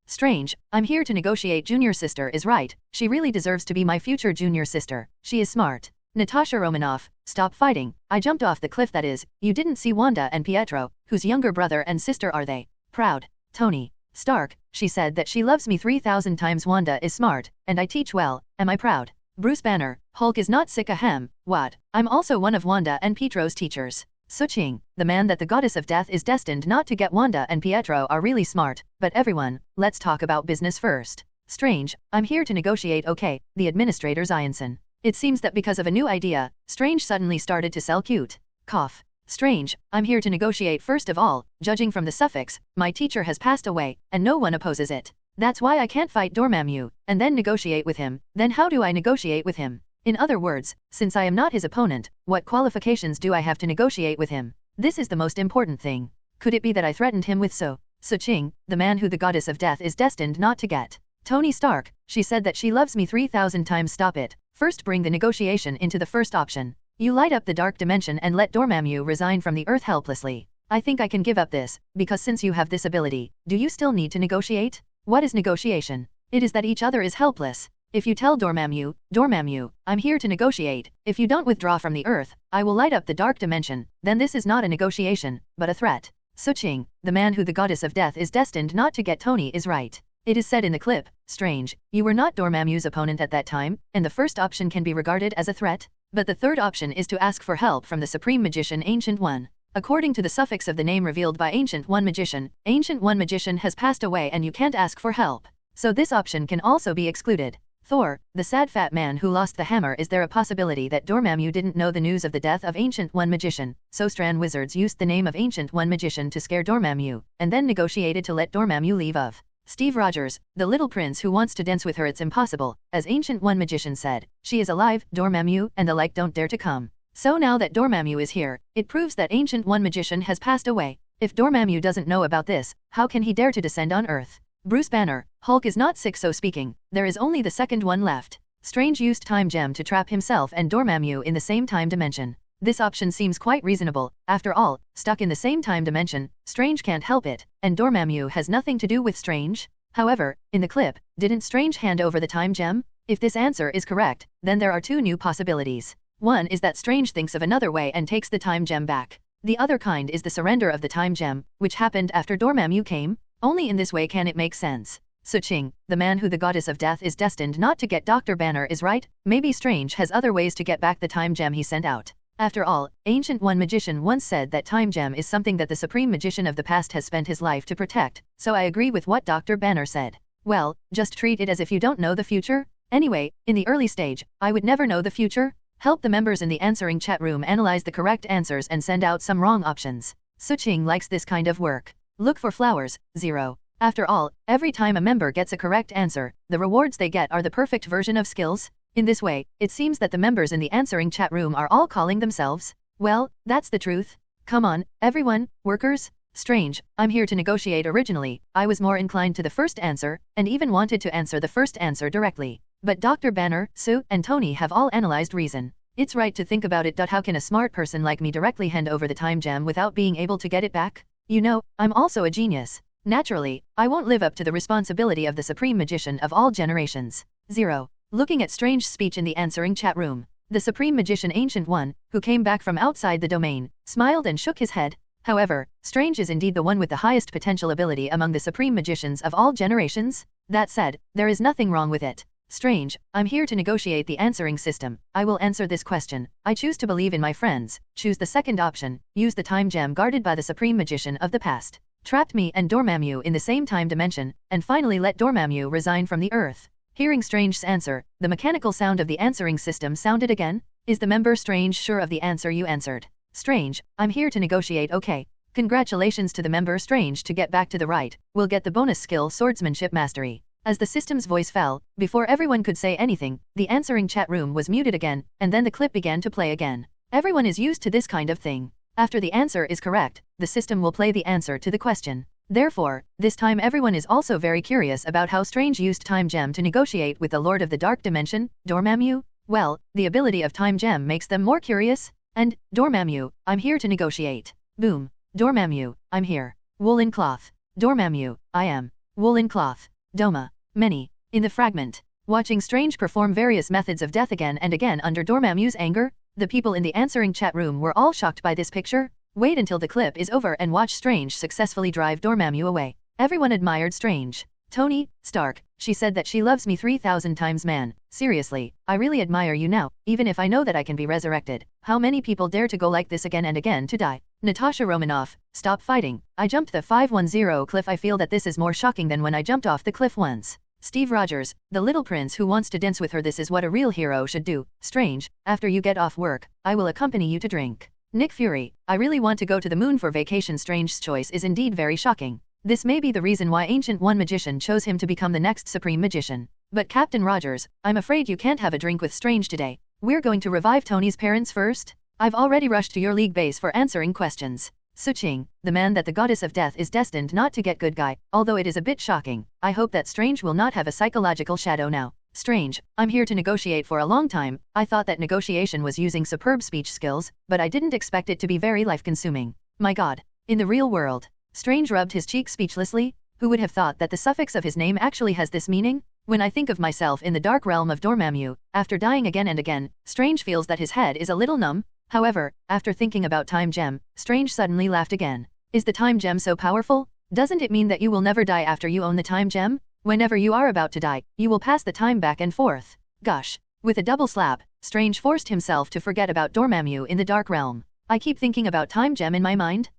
Strange, I'm here to negotiate. Junior sister is right, she really deserves to be my future junior sister. She is smart. Natasha Romanoff, stop fighting, I jumped off the cliff. That is, you didn't see Wanda and Pietro, whose younger brother and sister are they? Proud. Tony Stark, she said that she loves me 3,000 times. Wanda is smart, and I teach well, am I proud? Bruce Banner, Hulk is not sick. Ahem, what? I'm also one of Wanda and Pietro's teachers. Suching, the man that the goddess of death is destined not to get. Wanda and Pietro are really smart, but everyone, let's talk about business first. Strange, I'm here to negotiate. Okay, the administrator Zionsson. It seems that because of a new idea, Strange suddenly started to sell cute. Cough. Strange, I'm here to negotiate. First of all, judging from the suffix, my teacher has passed away, and no one opposes it. That's why I can't fight Dormammu, and then negotiate with him. Then how do I negotiate with him? In other words, since I am not his opponent, what qualifications do I have to negotiate with him? This is the most important thing. Could it be that I threatened him with Suching, the man who the goddess of death is destined not to get? Tony Stark, she said that she loves me 3,000 times. Stop it. First bring the negotiation into the first option. You light up the dark dimension and let Dormammu resign from the earth helplessly. I think I can give up this, because since you have this ability, do you still need to negotiate? What is negotiation? It is that each other is helpless. If you tell Dormammu, I'm here to negotiate, if you don't withdraw from the earth, I will light up the dark dimension, then this is not a negotiation, but a threat. Suching, the man who the goddess of death is destined not to get. Tony is right. It is said in the clip, Strange, you were not Dormammu's opponent at that time, and the first option can be regarded as a threat, but the third option is to ask for help from the Supreme Magician Ancient One. According to the suffix of the name revealed by Ancient One Magician has passed away and you can't ask for help. So this option can also be excluded. Thor, the sad fat man who lost the hammer. Is there a possibility that Dormammu didn't know the news of the death of Ancient One Magician, so Strand Wizards used the name of Ancient One Magician to scare Dormammu, and then negotiated to let Dormammu leave of? Steve Rogers, the little prince who wants to dance with her. It's impossible, as Ancient One Magician said. She is alive, Dormammu and the like don't dare to come. So now that Dormammu is here, it proves that Ancient One Magician has passed away. If Dormammu doesn't know about this, how can he dare to descend on Earth? Bruce Banner, Hulk is not sick. So speaking, there is only the second one left. Strange used time gem to trap himself and Dormammu in the same time dimension. This option seems quite reasonable. After all, stuck in the same time dimension, Strange can't help it, and Dormammu has nothing to do with Strange. However, in the clip, didn't Strange hand over the time gem? If this answer is correct, then there are two new possibilities. One is that Strange thinks of another way and takes the time gem back. The other kind is the surrender of the time gem, which happened after Dormammu came. Only in this way can it make sense. Suching, the man who the goddess of death is destined not to get. Dr. Banner is right. Maybe Strange has other ways to get back the time gem he sent out. After all, Ancient One Magician once said that time gem is something that the Supreme Magician of the past has spent his life to protect, so I agree with what Dr. Banner said. Well, just treat it as if you don't know the future. Anyway, in the early stage, I would never know the future. Help the members in the answering chat room analyze the correct answers and send out some wrong options. Suching likes this kind of work. Look for flowers, 0. After all, every time a member gets a correct answer, the rewards they get are the perfect version of skills. In this way, it seems that the members in the answering chat room are all calling themselves. Well, that's the truth. Come on, everyone, workers. Strange, I'm here to negotiate. Originally, I was more inclined to the first answer, and even wanted to answer the first answer directly. But Dr. Banner, Sue, and Tony have all analyzed reason. It's right to think about it. How can a smart person like me directly hand over the time gem without being able to get it back? You know, I'm also a genius. Naturally, I won't live up to the responsibility of the Supreme Magician of all generations. 0. Looking at Strange's speech in the answering chat room, the Supreme Magician Ancient One, who came back from outside the domain, smiled and shook his head. However, Strange is indeed the one with the highest potential ability among the Supreme Magicians of all generations. That said, there is nothing wrong with it. Strange, I'm here to negotiate the answering system. I will answer this question. I choose to believe in my friends. Choose the second option. Use the time gem guarded by the Supreme Magician of the past. Trapped me and Dormammu in the same time dimension, and finally let Dormammu resign from the earth. Hearing Strange's answer, the mechanical sound of the answering system sounded again. Is the member Strange sure of the answer you answered? Strange, I'm here to negotiate. Okay. Congratulations to the member Strange to get back to the right. We'll get the bonus skill Swordsmanship Mastery. As the system's voice fell, before everyone could say anything, the answering chat room was muted again, and then the clip began to play again. Everyone is used to this kind of thing. After the answer is correct, the system will play the answer to the question. Therefore, this time everyone is also very curious about how Strange used Time Gem to negotiate with the Lord of the Dark Dimension, Dormammu. Well, the ability of Time Gem makes them more curious. And, Dormammu, I'm here to negotiate. Boom. Dormammu, I'm here. Woolen cloth. Dormammu, I am. Woolen cloth. Doma. Many. In the fragment. Watching Strange perform various methods of death again and again under Dormammu's anger, the people in the answering chat room were all shocked by this picture. Wait until the clip is over and watch Strange successfully drive Dormammu away. Everyone admired Strange. Tony Stark, she said that she loves me 3,000 times, man. Seriously, I really admire you now, even if I know that I can be resurrected. How many people dare to go like this again and again to die? Natasha Romanoff, stop fighting. I jumped the 510 cliff. I feel that this is more shocking than when I jumped off the cliff once. Steve Rogers, the little prince who wants to dance with her. This is what a real hero should do. Strange, after you get off work, I will accompany you to drink. Nick Fury, I really want to go to the moon for vacation. Strange's choice is indeed very shocking. This may be the reason why Ancient One Magician chose him to become the next Supreme Magician. But Captain Rogers, I'm afraid you can't have a drink with Strange today. We're going to revive Tony's parents first. I've already rushed to your league base for answering questions. Suching, the man that the goddess of death is destined not to get good guy, although it is a bit shocking. I hope that Strange will not have a psychological shadow now. Strange, I'm here to negotiate for a long time. I thought that negotiation was using superb speech skills, but I didn't expect it to be very life-consuming. My god. In the real world. Strange rubbed his cheek speechlessly. Who would have thought that the suffix of his name actually has this meaning? When I think of myself in the dark realm of Dormammu, after dying again and again, Strange feels that his head is a little numb. However, after thinking about Time Gem, Strange suddenly laughed again. Is the Time Gem so powerful? Doesn't it mean that you will never die after you own the Time Gem? Whenever you are about to die, you will pass the time back and forth. Gosh. With a double slap, Strange forced himself to forget about Dormammu in the dark realm. I keep thinking about Time Gem in my mind.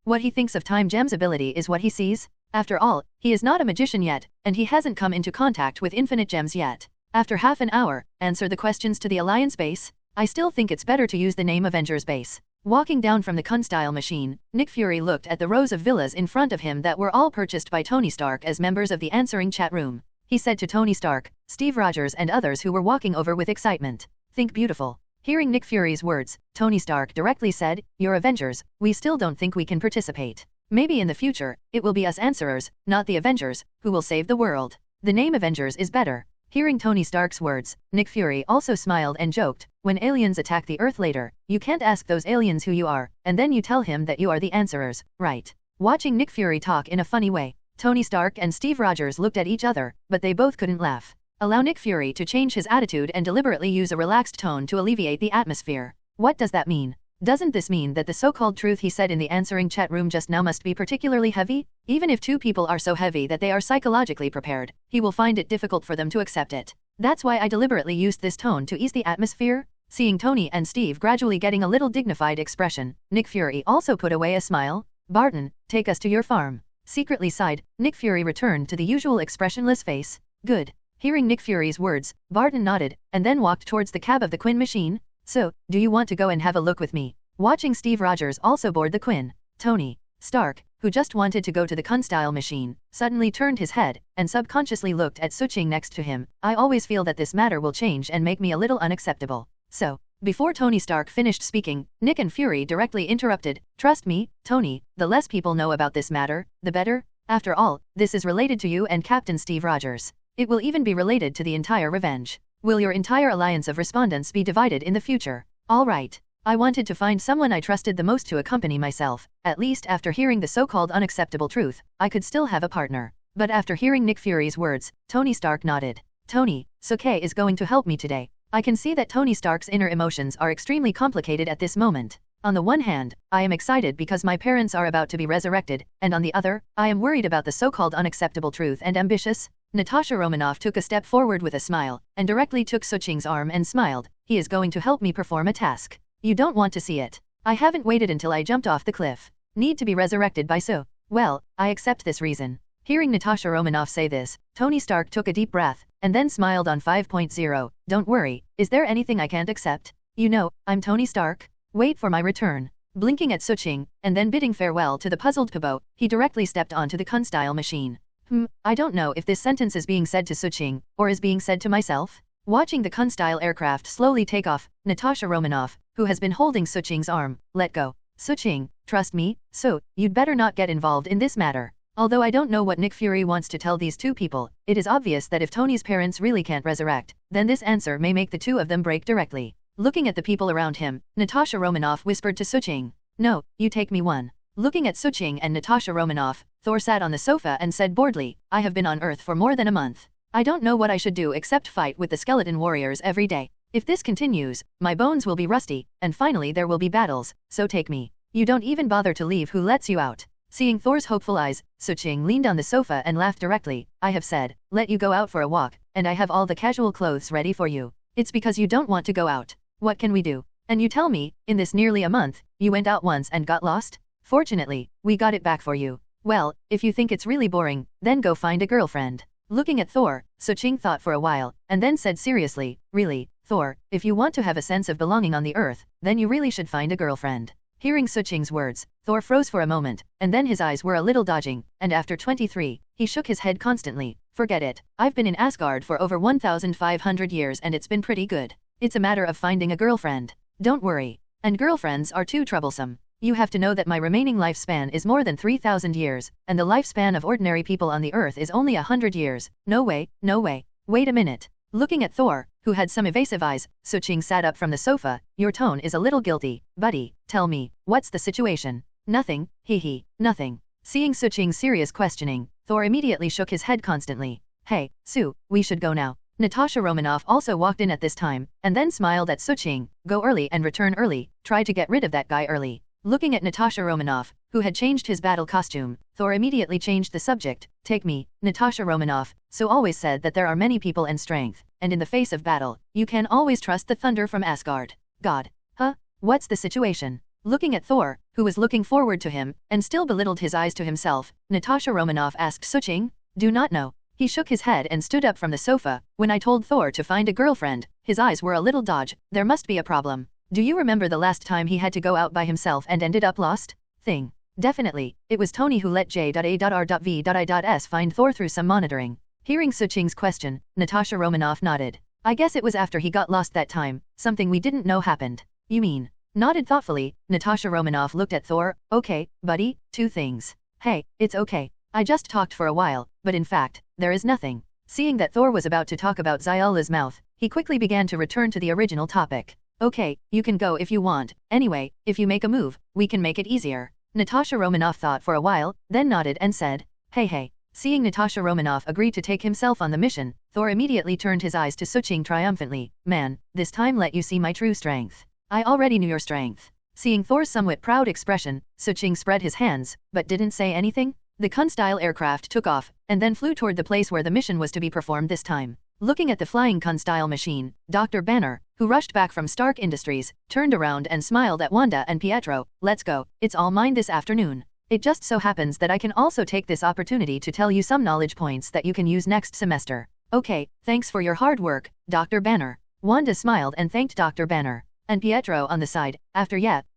What he thinks of Time Gem's ability is what he sees. After all, he is not a magician yet, and he hasn't come into contact with infinite gems yet. After half an hour, answer the questions to the Alliance base. I still think it's better to use the name Avengers base. Walking down from the Kunstyle machine, Nick Fury looked at the rows of villas in front of him that were all purchased by Tony Stark as members of the answering chat room. He said to Tony Stark, Steve Rogers and others who were walking over with excitement, "Think beautiful." Hearing Nick Fury's words, Tony Stark directly said, "You're Avengers, we still don't think we can participate. Maybe in the future, it will be us answerers, not the Avengers, who will save the world. The name Avengers is better." Hearing Tony Stark's words, Nick Fury also smiled and joked, "When aliens attack the Earth later, you can't ask those aliens who you are, and then you tell him that you are the answerers, right?" Watching Nick Fury talk in a funny way, Tony Stark and Steve Rogers looked at each other, but they both couldn't laugh. Allow Nick Fury to change his attitude and deliberately use a relaxed tone to alleviate the atmosphere. What does that mean? Doesn't this mean that the so-called truth he said in the answering chat room just now must be particularly heavy? Even if two people are so heavy that they are psychologically prepared, he will find it difficult for them to accept it. That's why I deliberately used this tone to ease the atmosphere. Seeing Tony and Steve gradually getting a little dignified expression, Nick Fury also put away a smile. "Barton, take us to your farm." Secretly sighed, Nick Fury returned to the usual expressionless face. "Good." Hearing Nick Fury's words, Barton nodded, and then walked towards the cab of the Quinn machine. "So, do you want to go and have a look with me?" Watching Steve Rogers also board the Quinn, Tony Stark, who just wanted to go to the Kunstyle machine, suddenly turned his head, and subconsciously looked at Suching next to him. "I always feel that this matter will change and make me a little unacceptable. So." Before Tony Stark finished speaking, Nick and Fury directly interrupted, "Trust me, Tony, the less people know about this matter, the better. After all, this is related to you and Captain Steve Rogers. It will even be related to the entire revenge. Will your entire alliance of respondents be divided in the future? All right. I wanted to find someone I trusted the most to accompany myself. At least after hearing the so-called unacceptable truth, I could still have a partner." But after hearing Nick Fury's words, Tony Stark nodded. "Tony, Suke is going to help me today." I can see that Tony Stark's inner emotions are extremely complicated at this moment. On the one hand, I am excited because my parents are about to be resurrected, and on the other, I am worried about the so-called unacceptable truth and ambitious. Natasha Romanoff took a step forward with a smile, and directly took Suching's arm and smiled. "He is going to help me perform a task. You don't want to see it. I haven't waited until I jumped off the cliff. Need to be resurrected by so. Well, I accept this reason." Hearing Natasha Romanoff say this, Tony Stark took a deep breath, and then smiled on 5.0, "Don't worry, is there anything I can't accept? You know, I'm Tony Stark. Wait for my return." Blinking at Suching, and then bidding farewell to the puzzled Pabo, he directly stepped onto the Kunstyle machine. I don't know if this sentence is being said to Suching, or is being said to myself. Watching the Kunstyle aircraft slowly take off, Natasha Romanoff, who has been holding Suching's arm, let go. "Suching, trust me, so, you'd better not get involved in this matter." Although I don't know what Nick Fury wants to tell these two people, it is obvious that if Tony's parents really can't resurrect, then this answer may make the two of them break directly. Looking at the people around him, Natasha Romanoff whispered to Suching, No, you take me one. Looking at Suching and Natasha Romanoff, Thor sat on the sofa and said boredly, I have been on Earth for more than a month. I don't know what I should do except fight with the skeleton warriors every day. If this continues, my bones will be rusty, and finally there will be battles, so take me. You don't even bother to leave. Who lets you out? Seeing Thor's hopeful eyes, Suching leaned on the sofa and laughed directly. I have said, let you go out for a walk, and I have all the casual clothes ready for you. It's because you don't want to go out. What can we do? And you tell me, in this nearly a month, you went out once and got lost? Fortunately, we got it back for you. Well, if you think it's really boring, then go find a girlfriend. Looking at Thor, Suching thought for a while, and then said seriously, really, Thor, if you want to have a sense of belonging on the earth, then you really should find a girlfriend. Hearing Suching's words, Thor froze for a moment, and then his eyes were a little dodging, and after 23, he shook his head constantly. Forget it, I've been in Asgard for over 1,500 years and it's been pretty good. It's a matter of finding a girlfriend. Don't worry. And girlfriends are too troublesome. You have to know that my remaining lifespan is more than 3,000 years, and the lifespan of ordinary people on the earth is only 100 years. No way, no way. Wait a minute. Looking at Thor, who had some evasive eyes, Suching sat up from the sofa. Your tone is a little guilty, buddy. Tell me, what's the situation? Nothing, nothing. Seeing Suching's serious questioning, Thor immediately shook his head constantly. Hey, Sue, we should go now. Natasha Romanoff also walked in at this time, and then smiled at Suching. Go early and return early. Try to get rid of that guy early. Looking at Natasha Romanoff, who had changed his battle costume, Thor immediately changed the subject. Take me, Natasha Romanoff, so always said that there are many people and strength, and in the face of battle, you can always trust the thunder from Asgard. God. Huh? What's the situation? Looking at Thor, who was looking forward to him, and still belittled his eyes to himself, Natasha Romanoff asked Suching, do not know. He shook his head and stood up from the sofa. When I told Thor to find a girlfriend, his eyes were a little dodge. There must be a problem. Do you remember the last time he had to go out by himself and ended up lost? Thing. Definitely, it was Tony who let J.A.R.V.I.S find Thor through some monitoring. Hearing Suching's question, Natasha Romanoff nodded. I guess it was after he got lost that time, something we didn't know happened. You mean? Nodded thoughtfully, Natasha Romanoff looked at Thor. Okay, buddy, two things. Hey, it's okay. I just talked for a while, but in fact, there is nothing. Seeing that Thor was about to talk about Zyala's mouth, he quickly began to return to the original topic. Okay, you can go if you want. Anyway, if you make a move, we can make it easier. Natasha Romanoff thought for a while, then nodded and said, hey. Seeing Natasha Romanoff agree to take himself on the mission, Thor immediately turned his eyes to Suching triumphantly. Man, this time let you see my true strength. I already knew your strength. Seeing Thor's somewhat proud expression, Suching spread his hands, but didn't say anything. The Kun-style aircraft took off, and then flew toward the place where the mission was to be performed this time. Looking at the flying Kun-style machine, Dr. Banner, who rushed back from Stark Industries, turned around and smiled at Wanda and Pietro. Let's go, it's all mine this afternoon. It just so happens that I can also take this opportunity to tell you some knowledge points that you can use next semester. Okay, thanks for your hard work, Dr. Banner. Wanda smiled and thanked Dr. Banner. And Pietro on the side,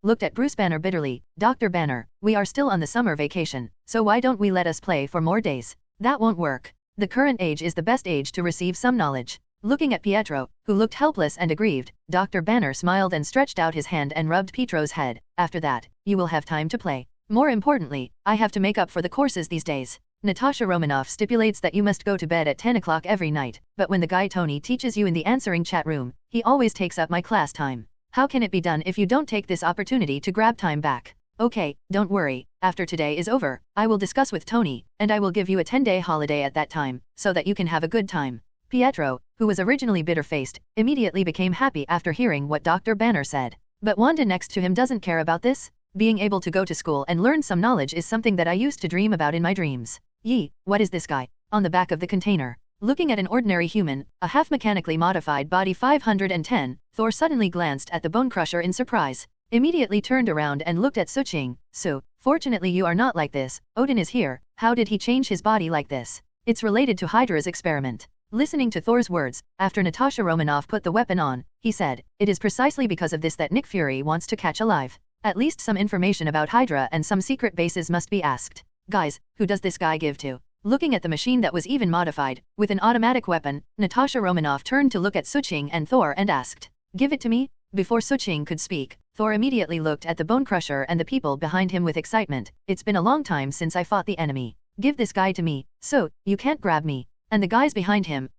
looked at Bruce Banner bitterly. Dr. Banner, we are still on the summer vacation, so why don't we let us play for more days? That won't work. The current age is the best age to receive some knowledge. Looking at Pietro, who looked helpless and aggrieved, Dr. Banner smiled and stretched out his hand and rubbed Pietro's head. After that, you will have time to play. More importantly, I have to make up for the courses these days. Natasha Romanoff stipulates that you must go to bed at 10 o'clock every night, but when the guy Tony teaches you in the answering chat room, he always takes up my class time. How can it be done if you don't take this opportunity to grab time back? Okay, don't worry, after today is over, I will discuss with Tony, and I will give you a 10-day holiday at that time, so that you can have a good time. Pietro, who was originally bitter-faced, immediately became happy after hearing what Dr. Banner said. But Wanda next to him doesn't care about this. Being able to go to school and learn some knowledge is something that I used to dream about in my dreams. Yee, what is this guy? On the back of the container. Looking at an ordinary human, a half-mechanically modified body 510, Thor suddenly glanced at the bone crusher in surprise. Immediately turned around and looked at Suching. So, fortunately you are not like this. Odin is here. How did he change his body like this? It's related to Hydra's experiment. Listening to Thor's words, after Natasha Romanoff put the weapon on, he said, it is precisely because of this that Nick Fury wants to catch alive. At least some information about Hydra and some secret bases must be asked. Guys, who does this guy give to? Looking at the machine that was even modified, with an automatic weapon, Natasha Romanoff turned to look at Suching and Thor and asked, give it to me? Before Suching could speak, Thor immediately looked at the bone crusher and the people behind him with excitement. It's been a long time since I fought the enemy. Give this guy to me, so, you can't grab me. And the guys behind him,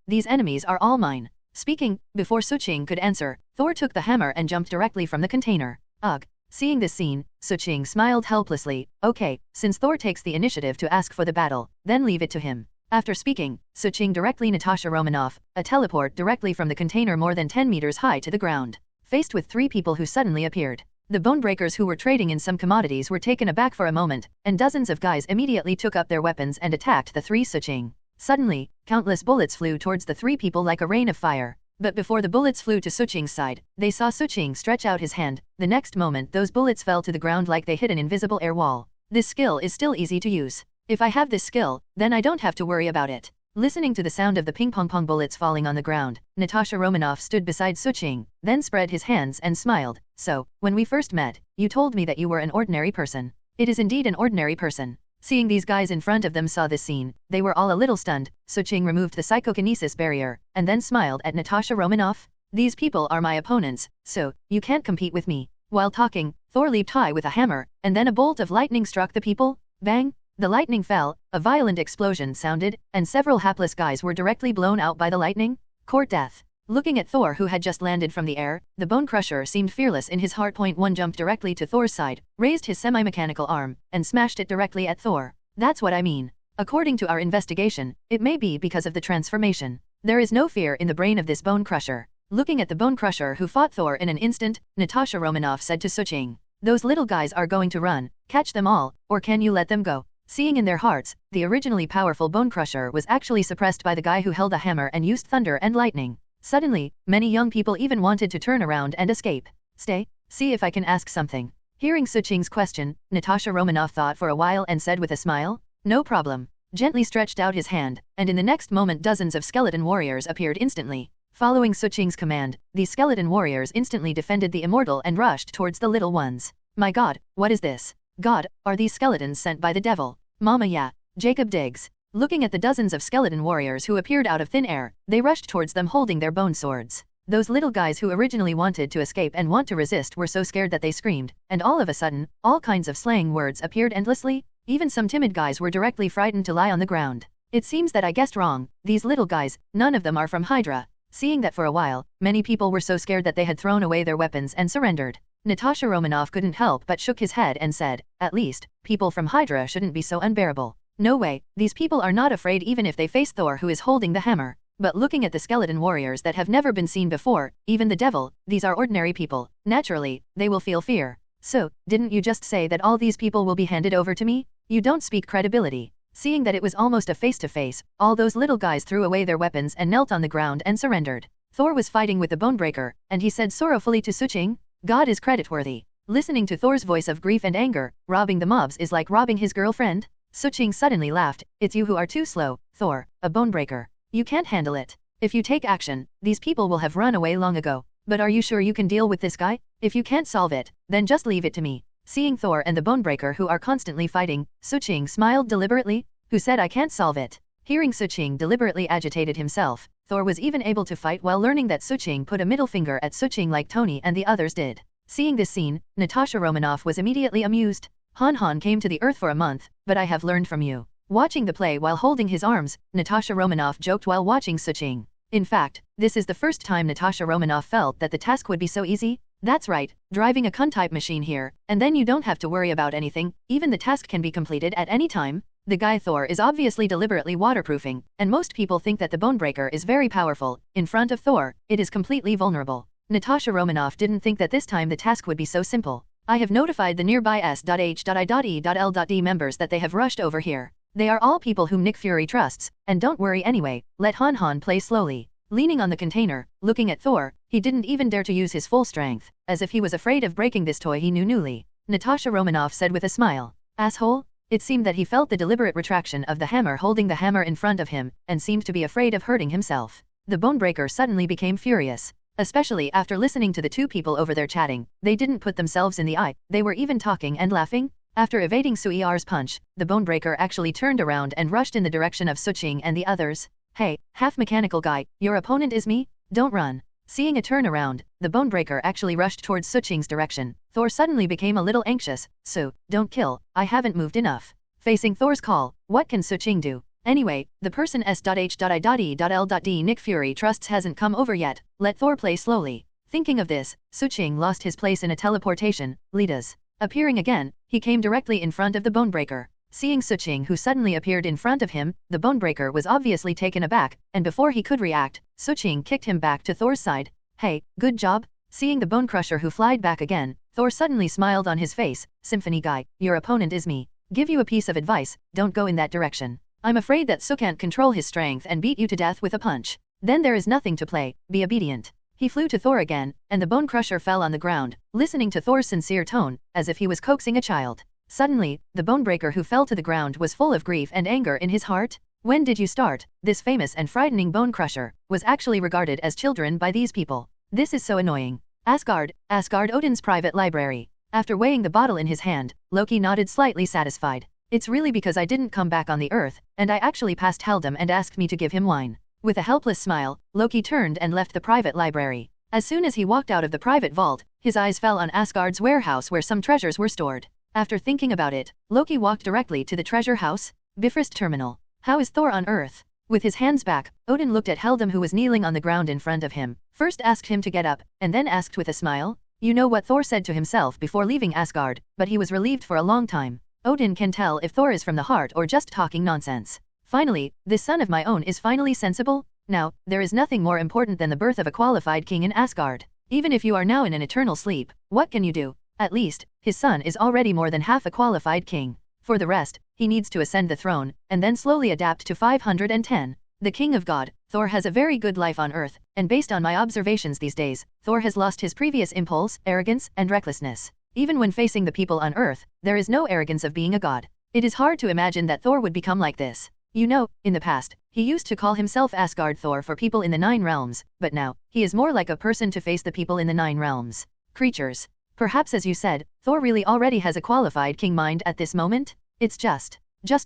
these enemies are all mine. Speaking, before Suching could answer, Thor took the hammer and jumped directly from the container. Ugh, Seeing this scene, Suching smiled helplessly. Okay, since Thor takes the initiative to ask for the battle, then leave it to him. After speaking, Suching directly Natasha Romanoff, a teleport directly from the container more than 10 meters high to the ground. Faced with 3 people who suddenly appeared. The bonebreakers who were trading in some commodities were taken aback for a moment, and dozens of guys immediately took up their weapons and attacked the 3 Suching. Suddenly, countless bullets flew towards the 3 people like a rain of fire. But before the bullets flew to Suching's side, they saw Suching stretch out his hand. The next moment those bullets fell to the ground like they hit an invisible air wall. This skill is still easy to use. If I have this skill, then I don't have to worry about it. Listening to the sound of the ping-pong-pong bullets falling on the ground, Natasha Romanoff stood beside Suching, then spread his hands and smiled. So, when we first met, you told me that you were an ordinary person. It is indeed an ordinary person. Seeing these guys in front of them saw this scene, they were all a little stunned. Suching removed the psychokinesis barrier, and then smiled at Natasha Romanoff. These people are my opponents, so, you can't compete with me. While talking, Thor leaped high with a hammer, and then a bolt of lightning struck the people. Bang! The lightning fell, a violent explosion sounded, and several hapless guys were directly blown out by the lightning. Court death. Looking at Thor who had just landed from the air, the Bone Crusher seemed fearless in his heart. One jumped directly to Thor's side, raised his semi-mechanical arm, and smashed it directly at Thor. That's what I mean. According to our investigation, it may be because of the transformation. There is no fear in the brain of this Bone Crusher. Looking at the Bone Crusher who fought Thor in an instant, Natasha Romanoff said to Suching, "Those little guys are going to run, catch them all, or can you let them go?" Seeing in their hearts, the originally powerful Bone Crusher was actually suppressed by the guy who held a hammer and used thunder and lightning. Suddenly, many young people even wanted to turn around and escape. Stay, see if I can ask something. Hearing Suching's question, Natasha Romanoff thought for a while and said with a smile, "No problem." Gently stretched out his hand, and in the next moment dozens of skeleton warriors appeared instantly. Following Suching's command, these skeleton warriors instantly defended the immortal and rushed towards the little ones. My god, what is this? God, are these skeletons sent by the devil? Mama yeah. Jacob digs. Looking at the dozens of skeleton warriors who appeared out of thin air, they rushed towards them holding their bone swords. Those little guys who originally wanted to escape and want to resist were so scared that they screamed, and all of a sudden, all kinds of slang words appeared endlessly. Even some timid guys were directly frightened to lie on the ground. It seems that I guessed wrong. These little guys, none of them are from Hydra. Seeing that for a while, many people were so scared that they had thrown away their weapons and surrendered. Natasha Romanoff couldn't help but shook his head and said, "At least, people from Hydra shouldn't be so unbearable. No way, these people are not afraid even if they face Thor who is holding the hammer." But looking at the skeleton warriors that have never been seen before, even the devil, these are ordinary people. Naturally, they will feel fear. So, didn't you just say that all these people will be handed over to me? You don't speak credibility. Seeing that it was almost a face-to-face, all those little guys threw away their weapons and knelt on the ground and surrendered. Thor was fighting with the Bonebreaker, and he said sorrowfully to Suching, "God is creditworthy." Listening to Thor's voice of grief and anger, robbing the mobs is like robbing his girlfriend. Suching suddenly laughed, "It's you who are too slow, Thor, a Bonebreaker. You can't handle it. If you take action, these people will have run away long ago. But are you sure you can deal with this guy? If you can't solve it, then just leave it to me." Seeing Thor and the Bonebreaker who are constantly fighting, Suching smiled deliberately. "Who said I can't solve it?" Hearing Suching deliberately agitated himself, Thor was even able to fight while learning that Suching put a middle finger at Suching like Tony and the others did. Seeing this scene, Natasha Romanoff was immediately amused. Han came to the earth for a month, but I have learned from you. Watching the play while holding his arms, Natasha Romanoff joked while watching Suching. In fact, this is the first time Natasha Romanoff felt that the task would be so easy. That's right, driving a Kun-type machine here, and then you don't have to worry about anything, even the task can be completed at any time. The guy Thor is obviously deliberately waterproofing, and most people think that the Bonebreaker is very powerful. In front of Thor, it is completely vulnerable. Natasha Romanoff didn't think that this time the task would be so simple. I have notified the nearby S.H.I.E.L.D members that they have rushed over here. They are all people whom Nick Fury trusts, and don't worry anyway, let Han play slowly. Leaning on the container, looking at Thor, he didn't even dare to use his full strength, as if he was afraid of breaking this toy he knew newly. Natasha Romanoff said with a smile, "Asshole?" It seemed that he felt the deliberate retraction of the hammer holding the hammer in front of him, and seemed to be afraid of hurting himself. The Bonebreaker suddenly became furious. Especially after listening to the two people over there chatting, they didn't put themselves in the eye, they were even talking and laughing. After evading Suiar's punch, the Bonebreaker actually turned around and rushed in the direction of Suching and the others. "Hey, half-mechanical guy, your opponent is me? Don't run." Seeing a turnaround, the Bonebreaker actually rushed towards Suching's direction. Thor suddenly became a little anxious, "So, don't kill, I haven't moved enough." Facing Thor's call, what can Suching do? Anyway, the person S.H.I.E.L.D Nick Fury trusts hasn't come over yet, let Thor play slowly. Thinking of this, Suqing lost his place in a teleportation, Lida's. Appearing again, he came directly in front of the Bonebreaker. Seeing Suqing who suddenly appeared in front of him, the Bonebreaker was obviously taken aback, and before he could react, Suqing kicked him back to Thor's side. Hey, good job? Seeing the Bone Crusher who flied back again, Thor suddenly smiled on his face. Symphony guy, your opponent is me. Give you a piece of advice, don't go in that direction. I'm afraid that Su can't control his strength and beat you to death with a punch. Then there is nothing to play, be obedient. He flew to Thor again, and the Bone Crusher fell on the ground, listening to Thor's sincere tone, as if he was coaxing a child. Suddenly, the Bonebreaker who fell to the ground was full of grief and anger in his heart. When did you start? This famous and frightening Bone Crusher was actually regarded as children by these people. This is so annoying. Asgard, Odin's private library. After weighing the bottle in his hand, Loki nodded slightly satisfied. It's really because I didn't come back on the earth, and I actually passed Heldam and asked me to give him wine. With a helpless smile, Loki turned and left the private library. As soon as he walked out of the private vault, his eyes fell on Asgard's warehouse where some treasures were stored. After thinking about it, Loki walked directly to the treasure house, Bifrost Terminal. How is Thor on Earth? With his hands back, Odin looked at Heldam who was kneeling on the ground in front of him, first asked him to get up, and then asked with a smile. You know what Thor said to himself before leaving Asgard, but he was relieved for a long time. Odin can tell if Thor is from the heart or just talking nonsense. Finally, this son of my own is finally sensible. Now, there is nothing more important than the birth of a qualified king in Asgard. Even if you are now in an eternal sleep, what can you do? At least, his son is already more than half a qualified king. For the rest, he needs to ascend the throne, and then slowly adapt to 510. The king of God, Thor has a very good life on Earth, and based on my observations these days, Thor has lost his previous impulse, arrogance, and recklessness. Even when facing the people on Earth, there is no arrogance of being a god. It is hard to imagine that Thor would become like this. You know, in the past, he used to call himself Asgard Thor for people in the 9 realms, but now, he is more like a person to face the people in the 9 realms. Creatures. Perhaps as you said, Thor really already has a qualified king mind at this moment? It's just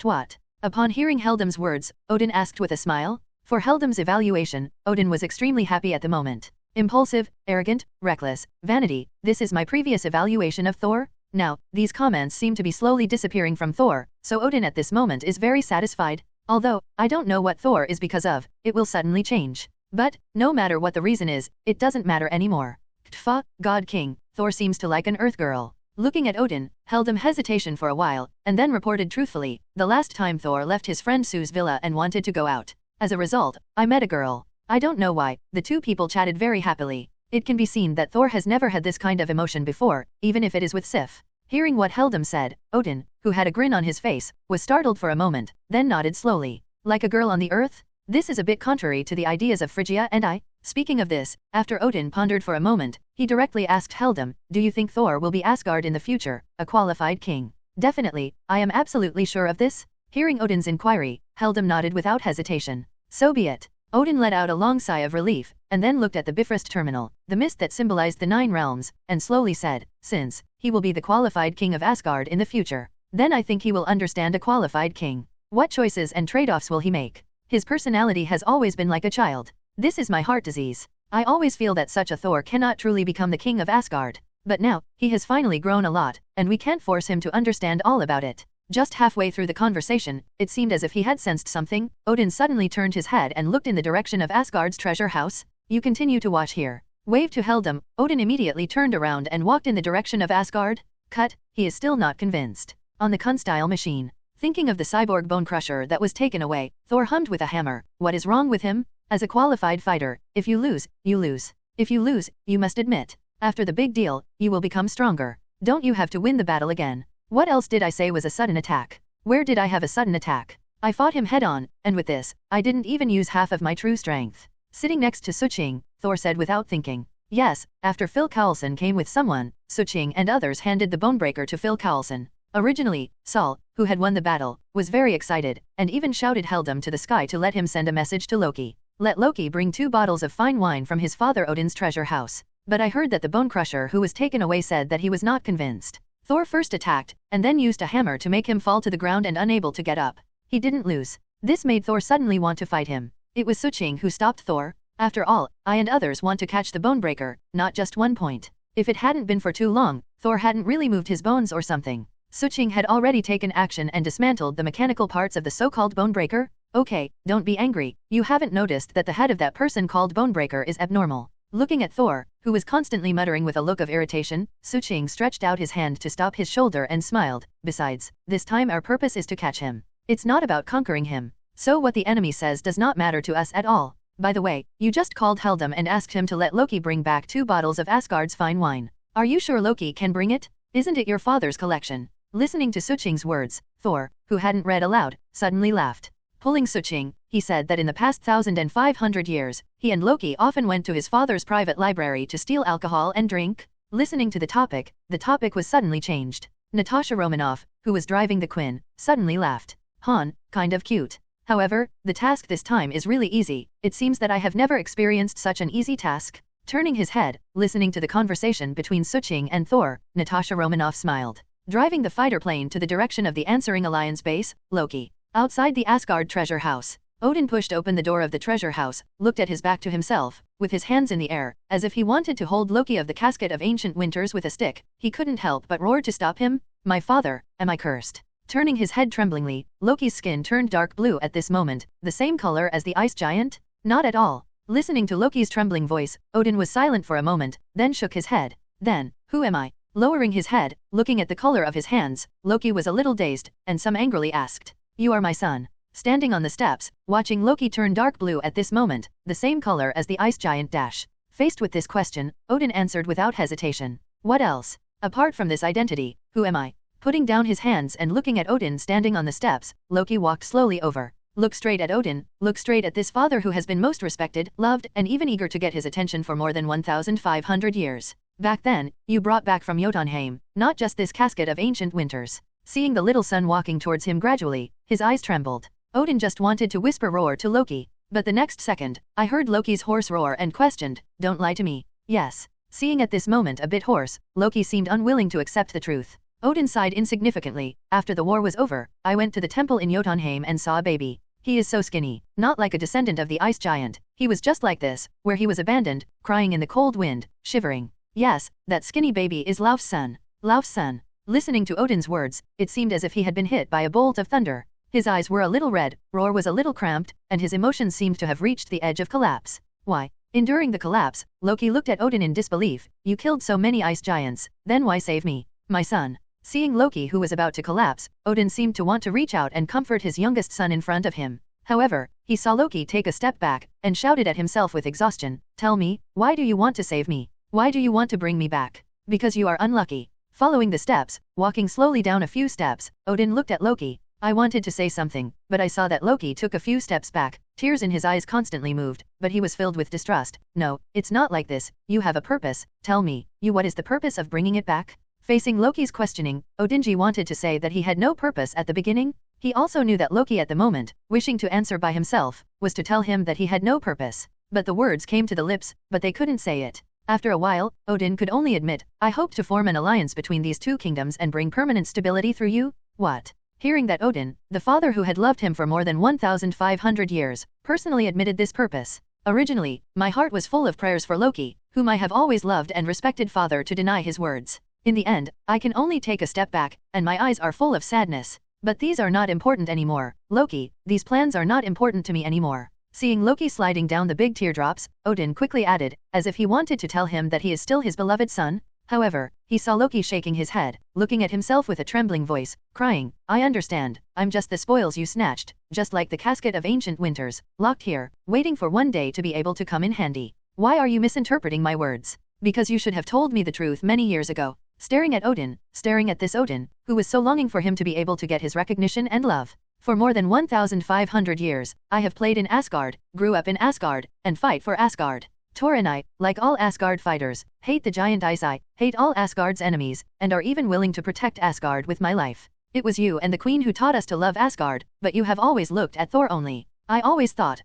what? Upon hearing Heldam's words, Odin asked with a smile. For Heldam's evaluation, Odin was extremely happy at the moment. Impulsive, arrogant, reckless, vanity, this is my previous evaluation of Thor? Now, these comments seem to be slowly disappearing from Thor, so Odin at this moment is very satisfied. Although, I don't know what Thor is because of, it will suddenly change. But, no matter what the reason is, it doesn't matter anymore. Tfa, God King, Thor seems to like an Earth girl. Looking at Odin, Heldam hesitation for a while, and then reported truthfully, the last time Thor left his friend Sue's villa and wanted to go out. As a result, I met a girl. I don't know why, the two people chatted very happily. It can be seen that Thor has never had this kind of emotion before, even if it is with Sif. Hearing what Heldam said, Odin, who had a grin on his face, was startled for a moment, then nodded slowly. Like a girl on the earth? This is a bit contrary to the ideas of Phrygia and I. Speaking of this, after Odin pondered for a moment, he directly asked Heldam, do you think Thor will be Asgard in the future, a qualified king? Definitely, I am absolutely sure of this. Hearing Odin's inquiry, Heldam nodded without hesitation. So be it. Odin let out a long sigh of relief, and then looked at the Bifrost Terminal, the mist that symbolized the 9 realms, and slowly said, since he will be the qualified king of Asgard in the future, then I think he will understand a qualified king. What choices and trade-offs will he make? His personality has always been like a child. This is my heart disease. I always feel that such a Thor cannot truly become the king of Asgard. But now, he has finally grown a lot, and we can't force him to understand all about it. Just halfway through the conversation, it seemed as if he had sensed something. Odin suddenly turned his head and looked in the direction of Asgard's treasure house. You continue to watch here. Wave to Heldam. Odin immediately turned around and walked in the direction of Asgard. Cut, he is still not convinced. On the Kunstyle machine. Thinking of the cyborg bone crusher that was taken away, Thor hummed with a hammer. What is wrong with him? As a qualified fighter, if you lose, you lose. If you lose, you must admit. After the big deal, you will become stronger. Don't you have to win the battle again? What else did I say was a sudden attack? Where did I have a sudden attack? I fought him head on, and with this, I didn't even use half of my true strength. Sitting next to Suqing, Thor said without thinking. Yes, after Phil Coulson came with someone, Suqing and others handed the Bonebreaker to Phil Coulson. Originally, Saul, who had won the battle, was very excited, and even shouted Heldam to the sky to let him send a message to Loki. Let Loki bring 2 bottles of fine wine from his father Odin's treasure house. But I heard that the bone crusher who was taken away said that he was not convinced. Thor first attacked, and then used a hammer to make him fall to the ground and unable to get up. He didn't lose. This made Thor suddenly want to fight him. It was Suqing who stopped Thor. After all, I and others want to catch the Bonebreaker, not just 1 point. If it hadn't been for too long, Thor hadn't really moved his bones or something. Suqing had already taken action and dismantled the mechanical parts of the so-called Bonebreaker. Okay, don't be angry, you haven't noticed that the head of that person called Bonebreaker is abnormal. Looking at Thor, who was constantly muttering with a look of irritation. Suqing stretched out his hand to stop his shoulder and smiled. Besides, this time our purpose is to catch him. It's not about conquering him. So what the enemy says does not matter to us at all. By the way, you just called Heldam and asked him to let Loki bring back 2 bottles of Asgard's fine wine. Are you sure Loki can bring it? Isn't it your father's collection? Listening to Suqing's words, Thor, who hadn't read aloud, suddenly laughed. Pulling Suqing, he said that in the past 1,500 years, he and Loki often went to his father's private library to steal alcohol and drink. Listening to the topic was suddenly changed. Natasha Romanoff, who was driving the Quinn, suddenly laughed. Han, kind of cute. However, the task this time is really easy. It seems that I have never experienced such an easy task. Turning his head, listening to the conversation between Suqing and Thor, Natasha Romanoff smiled. Driving the fighter plane to the direction of the answering alliance base, Loki. Outside the Asgard treasure house, Odin pushed open the door of the treasure house, looked at his back to himself, with his hands in the air, as if he wanted to hold Loki of the casket of ancient winters with a stick. He couldn't help but roar to stop him. My father, am I cursed? Turning his head tremblingly, Loki's skin turned dark blue at this moment, the same color as the ice giant? Not at all. Listening to Loki's trembling voice, Odin was silent for a moment, then shook his head. Then, who am I? Lowering his head, looking at the color of his hands, Loki was a little dazed, and some angrily asked. You are my son. Standing on the steps, watching Loki turn dark blue at this moment, the same color as the ice giant dash. Faced with this question, Odin answered without hesitation. What else? Apart from this identity, who am I? Putting down his hands and looking at Odin standing on the steps, Loki walked slowly over. Look straight at Odin, look straight at this father who has been most respected, loved, and even eager to get his attention for more than 1,500 years. Back then, you brought back from Jotunheim, not just this casket of ancient winters. Seeing the little son walking towards him gradually, his eyes trembled. Odin just wanted to whisper roar to Loki. But the next second, I heard Loki's hoarse roar and questioned, don't lie to me. Yes. Seeing at this moment a bit hoarse, Loki seemed unwilling to accept the truth. Odin sighed insignificantly. After the war was over, I went to the temple in Jotunheim and saw a baby. He is so skinny, not like a descendant of the ice giant. He was just like this, where he was abandoned, crying in the cold wind, shivering. Yes, that skinny baby is Lauf's son. Lauf's son. Listening to Odin's words, it seemed as if he had been hit by a bolt of thunder. His eyes were a little red, roar was a little cramped, and his emotions seemed to have reached the edge of collapse. Why? Enduring the collapse, Loki looked at Odin in disbelief. You killed so many ice giants, then why save me? My son. Seeing Loki who was about to collapse, Odin seemed to want to reach out and comfort his youngest son in front of him. However, he saw Loki take a step back, and shouted at himself with exhaustion, tell me, why do you want to save me? Why do you want to bring me back? Because you are unlucky. Following the steps, walking slowly down a few steps, Odin looked at Loki. I wanted to say something, but I saw that Loki took a few steps back. Tears in his eyes constantly moved, but he was filled with distrust. No, it's not like this. You have a purpose. Tell me, what is the purpose of bringing it back? Facing Loki's questioning, Odinji wanted to say that he had no purpose at the beginning. He also knew that Loki at the moment, wishing to answer by himself, was to tell him that he had no purpose. But the words came to the lips, but they couldn't say it. After a while, Odin could only admit, I hope to form an alliance between these two kingdoms and bring permanent stability through you. What? Hearing that Odin, the father who had loved him for more than 1,500 years, personally admitted this purpose. Originally, my heart was full of prayers for Loki, whom I have always loved and respected father to deny his words. In the end, I can only take a step back, and my eyes are full of sadness. But these are not important anymore. Loki, these plans are not important to me anymore. Seeing Loki sliding down the big teardrops, Odin quickly added, as if he wanted to tell him that he is still his beloved son. However, he saw Loki shaking his head, looking at himself with a trembling voice, crying, I understand, I'm just the spoils you snatched, just like the casket of ancient winters, locked here, waiting for one day to be able to come in handy. Why are you misinterpreting my words? Because you should have told me the truth many years ago. Staring at Odin, staring at this Odin, who was so longing for him to be able to get his recognition and love. For more than 1,500 years, I have played in Asgard, grew up in Asgard, and fight for Asgard. Thor and I, like all Asgard fighters, hate the giant Ice Eye, hate all Asgard's enemies, and are even willing to protect Asgard with my life. It was you and the Queen who taught us to love Asgard, but you have always looked at Thor only. I always thought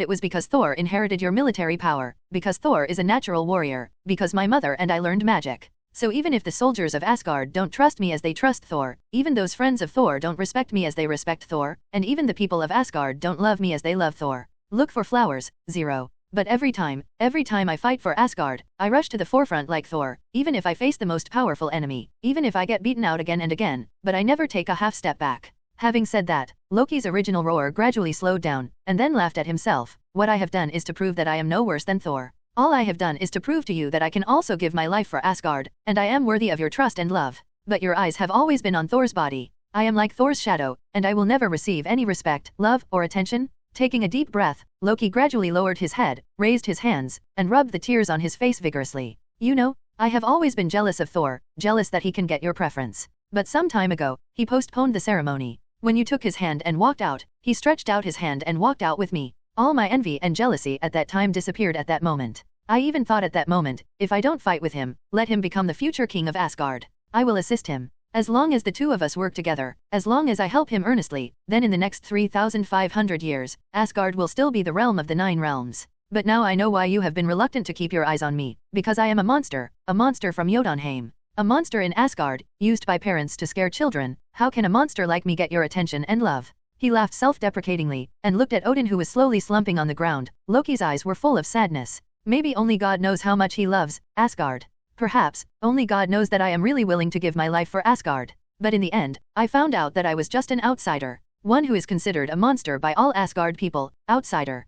it was because Thor inherited your military power, because Thor is a natural warrior, because my mother and I learned magic. So even if the soldiers of Asgard don't trust me as they trust Thor, even those friends of Thor don't respect me as they respect Thor, and even the people of Asgard don't love me as they love Thor. Look for flowers, 0. But every time I fight for Asgard, I rush to the forefront like Thor, even if I face the most powerful enemy, even if I get beaten out again and again, but I never take a half step back. Having said that, Loki's original roar gradually slowed down, and then laughed at himself. What I have done is to prove that I am no worse than Thor. All I have done is to prove to you that I can also give my life for Asgard, and I am worthy of your trust and love. But your eyes have always been on Thor's body. I am like Thor's shadow, and I will never receive any respect, love, or attention. Taking a deep breath, Loki gradually lowered his head, raised his hands, and rubbed the tears on his face vigorously. You know, I have always been jealous of Thor, jealous that he can get your preference. But some time ago, he postponed the ceremony. When you took his hand and walked out, he stretched out his hand and walked out with me. All my envy and jealousy at that time disappeared at that moment. I even thought at that moment, if I don't fight with him, let him become the future king of Asgard. I will assist him. As long as the two of us work together, as long as I help him earnestly, then in the next 3,500 years, Asgard will still be the realm of the 9 realms. But now I know why you have been reluctant to keep your eyes on me, because I am a monster from Jotunheim. A monster in Asgard, used by parents to scare children. How can a monster like me get your attention and love? He laughed self-deprecatingly, and looked at Odin who was slowly slumping on the ground. Loki's eyes were full of sadness. Maybe only God knows how much he loves Asgard. Perhaps, only God knows that I am really willing to give my life for Asgard. But in the end, I found out that I was just an outsider. One who is considered a monster by all Asgard people. Outsider.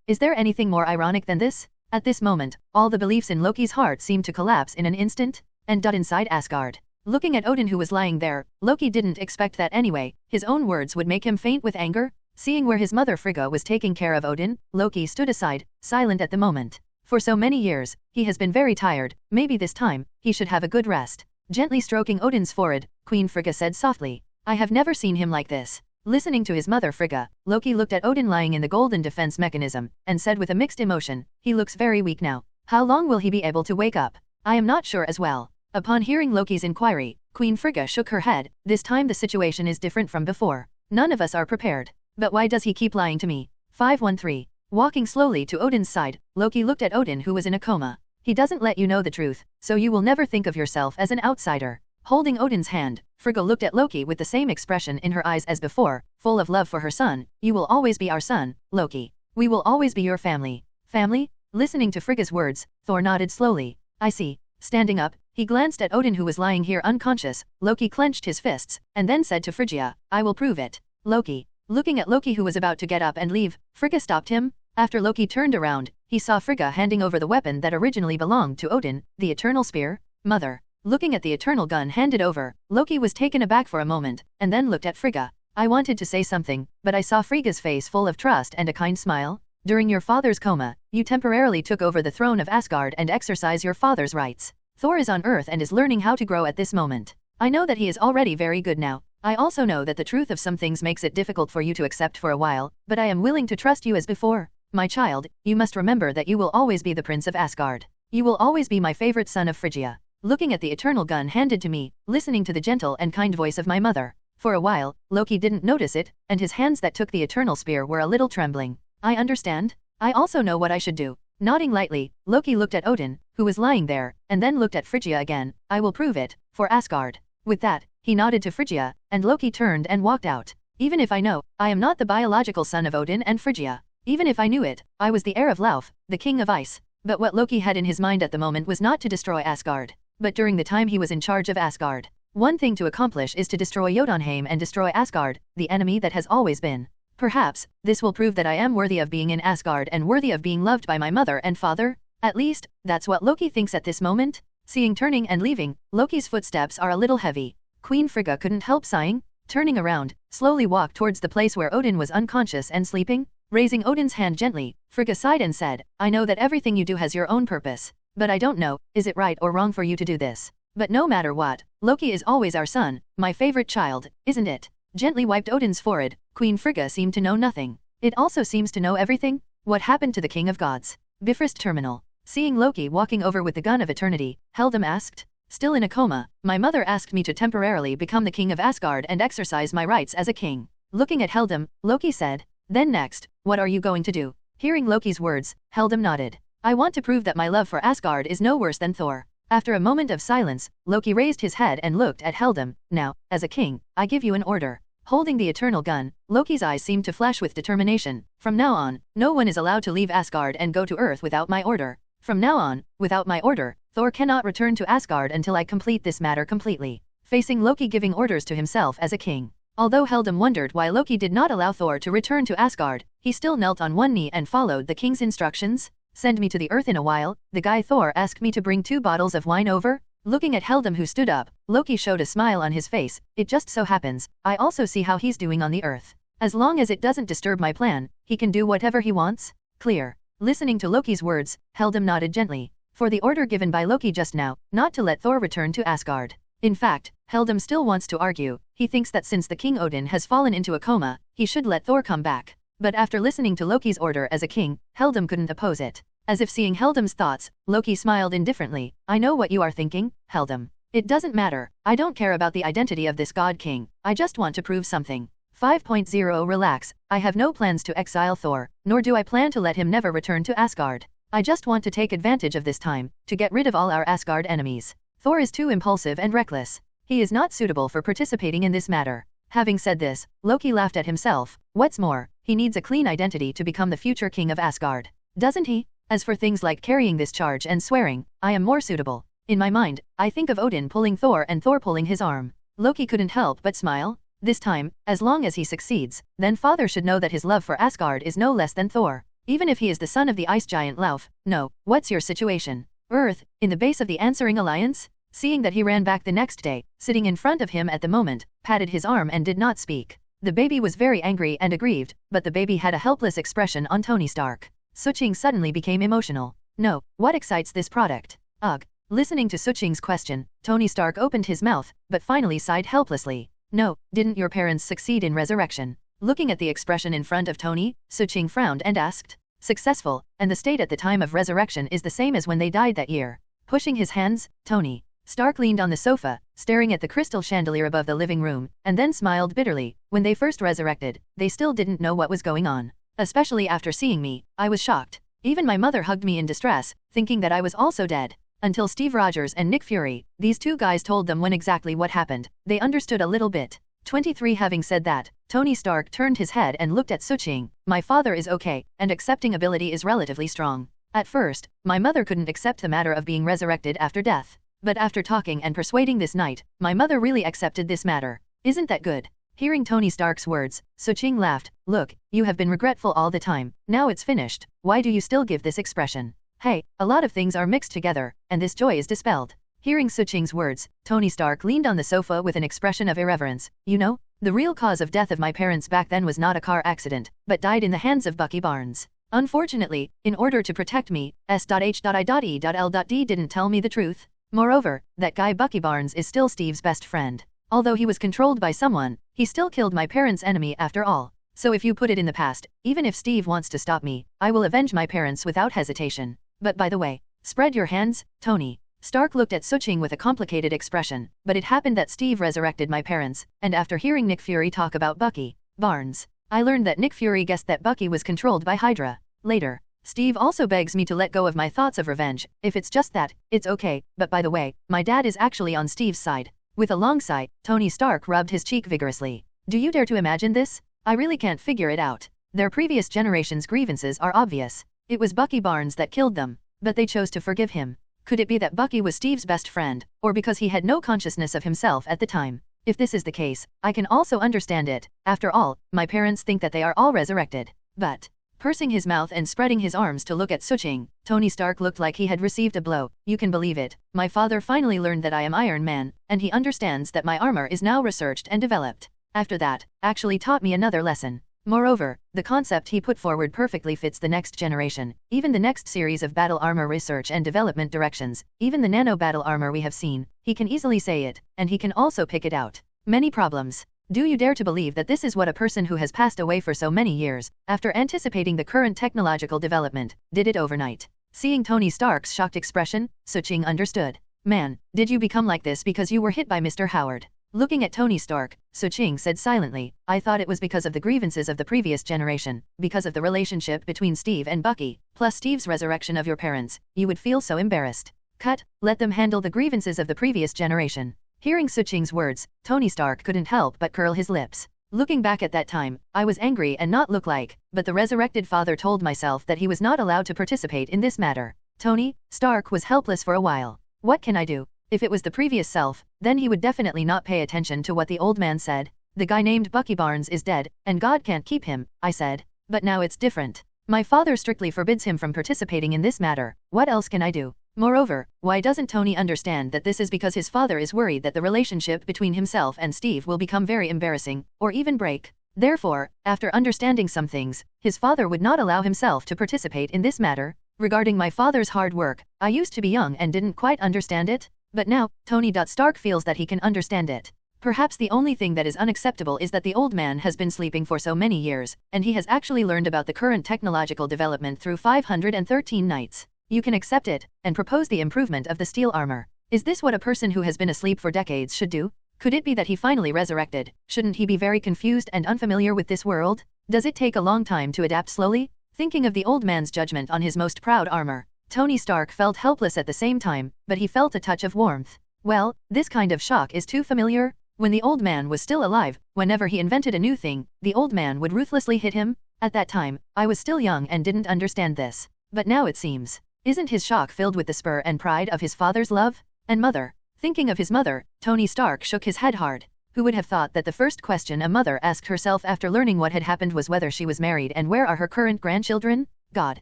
Is there anything more ironic than this? At this moment, all the beliefs in Loki's heart seemed to collapse in an instant. And inside Asgard. Looking at Odin who was lying there, Loki didn't expect that anyway. His own words would make him faint with anger. Seeing where his mother Frigga was taking care of Odin, Loki stood aside, silent at the moment. For so many years, he has been very tired. Maybe this time, he should have a good rest. Gently stroking Odin's forehead, Queen Frigga said softly. I have never seen him like this. Listening to his mother Frigga, Loki looked at Odin lying in the golden defense mechanism, and said with a mixed emotion, he looks very weak now. How long will he be able to wake up? I am not sure as well. Upon hearing Loki's inquiry, Queen Frigga shook her head. This time the situation is different from before. None of us are prepared. But why does he keep lying to me? 513. Walking slowly to Odin's side, Loki looked at Odin who was in a coma. He doesn't let you know the truth, so you will never think of yourself as an outsider. Holding Odin's hand, Frigga looked at Loki with the same expression in her eyes as before, full of love for her son. You will always be our son, Loki. We will always be your family. Family? Listening to Frigga's words, Thor nodded slowly. I see. Standing up, he glanced at Odin who was lying here unconscious. Loki clenched his fists, and then said to Phrygia, I will prove it. Loki. Looking at Loki who was about to get up and leave, Frigga stopped him. After Loki turned around, he saw Frigga handing over the weapon that originally belonged to Odin, the Eternal Spear. Mother. Looking at the Eternal Gun handed over, Loki was taken aback for a moment, and then looked at Frigga. I wanted to say something, but I saw Frigga's face full of trust and a kind smile. During your father's coma, you temporarily took over the throne of Asgard and exercise your father's rights. Thor is on Earth and is learning how to grow at this moment. I know that he is already very good now. I also know that the truth of some things makes it difficult for you to accept for a while, but I am willing to trust you as before. My child, you must remember that you will always be the Prince of Asgard. You will always be my favorite son of Phrygia. Looking at the Eternal Gun handed to me, listening to the gentle and kind voice of my mother. For a while, Loki didn't notice it, and his hands that took the Eternal Spear were a little trembling. I understand. I also know what I should do. Nodding lightly, Loki looked at Odin, who was lying there, and then looked at Phrygia again. I will prove it, for Asgard. With that, he nodded to Phrygia, and Loki turned and walked out. Even if I know, I am not the biological son of Odin and Phrygia. Even if I knew it, I was the heir of Lauf, the king of ice. But what Loki had in his mind at the moment was not to destroy Asgard. But during the time he was in charge of Asgard, one thing to accomplish is to destroy Jotunheim and destroy Asgard, the enemy that has always been. Perhaps, this will prove that I am worthy of being in Asgard and worthy of being loved by my mother and father. At least, that's what Loki thinks at this moment. Seeing turning and leaving, Loki's footsteps are a little heavy. Queen Frigga couldn't help sighing. Turning around, slowly walked towards the place where Odin was unconscious and sleeping. Raising Odin's hand gently, Frigga sighed and said, I know that everything you do has your own purpose. But I don't know, is it right or wrong for you to do this? But no matter what, Loki is always our son, my favorite child, isn't it? Gently wiped Odin's forehead, Queen Frigga seemed to know nothing. It also seems to know everything. What happened to the King of Gods? Bifrost Terminal. Seeing Loki walking over with the gun of eternity, Heldam asked. Still in a coma, my mother asked me to temporarily become the king of Asgard and exercise my rights as a king. Looking at Heldam, Loki said. Then next, what are you going to do? Hearing Loki's words, Heldam nodded. I want to prove that my love for Asgard is no worse than Thor. After a moment of silence, Loki raised his head and looked at Heldam. Now, as a king, I give you an order. Holding the eternal gun, Loki's eyes seemed to flash with determination. From now on, no one is allowed to leave Asgard and go to Earth without my order. From now on, without my order, Thor cannot return to Asgard until I complete this matter completely. Facing Loki giving orders to himself as a king. Although Heldam wondered why Loki did not allow Thor to return to Asgard, he still knelt on one knee and followed the king's instructions. Send me to the earth in a while, the guy Thor asked me to bring 2 bottles of wine over. Looking at Heldum who stood up, Loki showed a smile on his face. It just so happens, I also see how he's doing on the earth. As long as it doesn't disturb my plan, he can do whatever he wants. Clear. Listening to Loki's words, Heldum nodded gently. For the order given by Loki just now, not to let Thor return to Asgard. In fact, Heldum still wants to argue. He thinks that since the King Odin has fallen into a coma, he should let Thor come back. But after listening to Loki's order as a king, Heldum couldn't oppose it. As if seeing Heldum's thoughts, Loki smiled indifferently. I know what you are thinking, Heldum. It doesn't matter. I don't care about the identity of this god king. I just want to prove something. 5.0 Relax. I have no plans to exile Thor, nor do I plan to let him never return to Asgard. I just want to take advantage of this time, to get rid of all our Asgard enemies. Thor is too impulsive and reckless. He is not suitable for participating in this matter. Having said this, Loki laughed at himself. What's more, he needs a clean identity to become the future king of Asgard. Doesn't he? As for things like carrying this charge and swearing, I am more suitable. In my mind, I think of Odin pulling Thor and Thor pulling his arm. Loki couldn't help but smile. This time, as long as he succeeds, then father should know that his love for Asgard is no less than Thor. Even if he is the son of the ice giant Lauf. No, what's your situation? Earth, in the base of the answering alliance? Seeing that he ran back the next day, sitting in front of him at the moment, patted his arm and did not speak. The baby was very angry and aggrieved, but the baby had a helpless expression on Tony Stark. Suching suddenly became emotional. No, what excites this product? Ugh. Listening to Suching's question, Tony Stark opened his mouth, but finally sighed helplessly. No, didn't your parents succeed in resurrection? Looking at the expression in front of Tony, Suching frowned and asked. Successful, and the state at the time of resurrection is the same as when they died that year. Pushing his hands, Tony Stark leaned on the sofa, staring at the crystal chandelier above the living room, and then smiled bitterly. When they first resurrected, they still didn't know what was going on. Especially after seeing me, I was shocked. Even my mother hugged me in distress, thinking that I was also dead. Until Steve Rogers and Nick Fury, these 2 guys told them when exactly what happened. They understood a little bit. 23 Having said that, Tony Stark turned his head and looked at Suching. My father is okay, and accepting ability is relatively strong. At first, my mother couldn't accept the matter of being resurrected after death. But after talking and persuading this night, my mother really accepted this matter. Isn't that good? Hearing Tony Stark's words, Suching laughed. Look, you have been regretful all the time. Now it's finished. Why do you still give this expression? Hey, a lot of things are mixed together, and this joy is dispelled. Hearing Suching's words, Tony Stark leaned on the sofa with an expression of irreverence. You know, the real cause of death of my parents back then was not a car accident, but died in the hands of Bucky Barnes. Unfortunately, in order to protect me, S.H.I.E.L.D. didn't tell me the truth. Moreover, that guy Bucky Barnes is still Steve's best friend. Although he was controlled by someone, he still killed my parents' enemy after all. So if you put it in the past, even if Steve wants to stop me, I will avenge my parents without hesitation. But by the way, spread your hands, Tony. Stark looked at Suching with a complicated expression, but it happened that Steve resurrected my parents, and after hearing Nick Fury talk about Bucky Barnes, I learned that Nick Fury guessed that Bucky was controlled by Hydra. Later, Steve also begs me to let go of my thoughts of revenge. If it's just that, it's okay, but by the way, my dad is actually on Steve's side. With a long sigh, Tony Stark rubbed his cheek vigorously. Do you dare to imagine this? I really can't figure it out. Their previous generation's grievances are obvious. It was Bucky Barnes that killed them, but they chose to forgive him. Could it be that Bucky was Steve's best friend, or because he had no consciousness of himself at the time? If this is the case, I can also understand it. After all, my parents think that they are all resurrected. But, pursing his mouth and spreading his arms to look at Suching, Tony Stark looked like he had received a blow. You can believe it. My father finally learned that I am Iron Man, and he understands that my armor is now researched and developed. After that, actually taught me another lesson. Moreover, the concept he put forward perfectly fits the next generation, even the next series of battle armor research and development directions, even the nano battle armor we have seen. He can easily say it, and he can also pick it out. Many problems. Do you dare to believe that this is what a person who has passed away for so many years, after anticipating the current technological development, did it overnight? Seeing Tony Stark's shocked expression, Suching understood. Man, did you become like this because you were hit by Mr. Howard? Looking at Tony Stark, Suching said silently, I thought it was because of the grievances of the previous generation, because of the relationship between Steve and Bucky, plus Steve's resurrection of your parents, you would feel so embarrassed. Cut, let them handle the grievances of the previous generation. Hearing Suching's words, Tony Stark couldn't help but curl his lips. Looking back at that time, I was angry and not look like, but the resurrected father told myself that he was not allowed to participate in this matter. Tony Stark was helpless for a while. What can I do? If it was the previous self, then he would definitely not pay attention to what the old man said. The guy named Bucky Barnes is dead, and God can't keep him, I said. But now it's different. My father strictly forbids him from participating in this matter. What else can I do? Moreover, why doesn't Tony understand that this is because his father is worried that the relationship between himself and Steve will become very embarrassing, or even break? Therefore, after understanding some things, his father would not allow himself to participate in this matter. Regarding my father's hard work, I used to be young and didn't quite understand it, but now, Tony Stark feels that he can understand it. Perhaps the only thing that is unacceptable is that the old man has been sleeping for so many years, and he has actually learned about the current technological development through 513 nights. You can accept it, and propose the improvement of the steel armor. Is this what a person who has been asleep for decades should do? Could it be that he finally resurrected? Shouldn't he be very confused and unfamiliar with this world? Does it take a long time to adapt slowly? Thinking of the old man's judgment on his most proud armor, Tony Stark felt helpless at the same time, but he felt a touch of warmth. Well, this kind of shock is too familiar. When the old man was still alive, whenever he invented a new thing, the old man would ruthlessly hit him. At that time, I was still young and didn't understand this. But now it seems. Isn't his shock filled with the spur and pride of his father's love and mother? Thinking of his mother, Tony Stark shook his head hard. Who would have thought that the first question a mother asked herself after learning what had happened was whether she was married and where are her current grandchildren? God.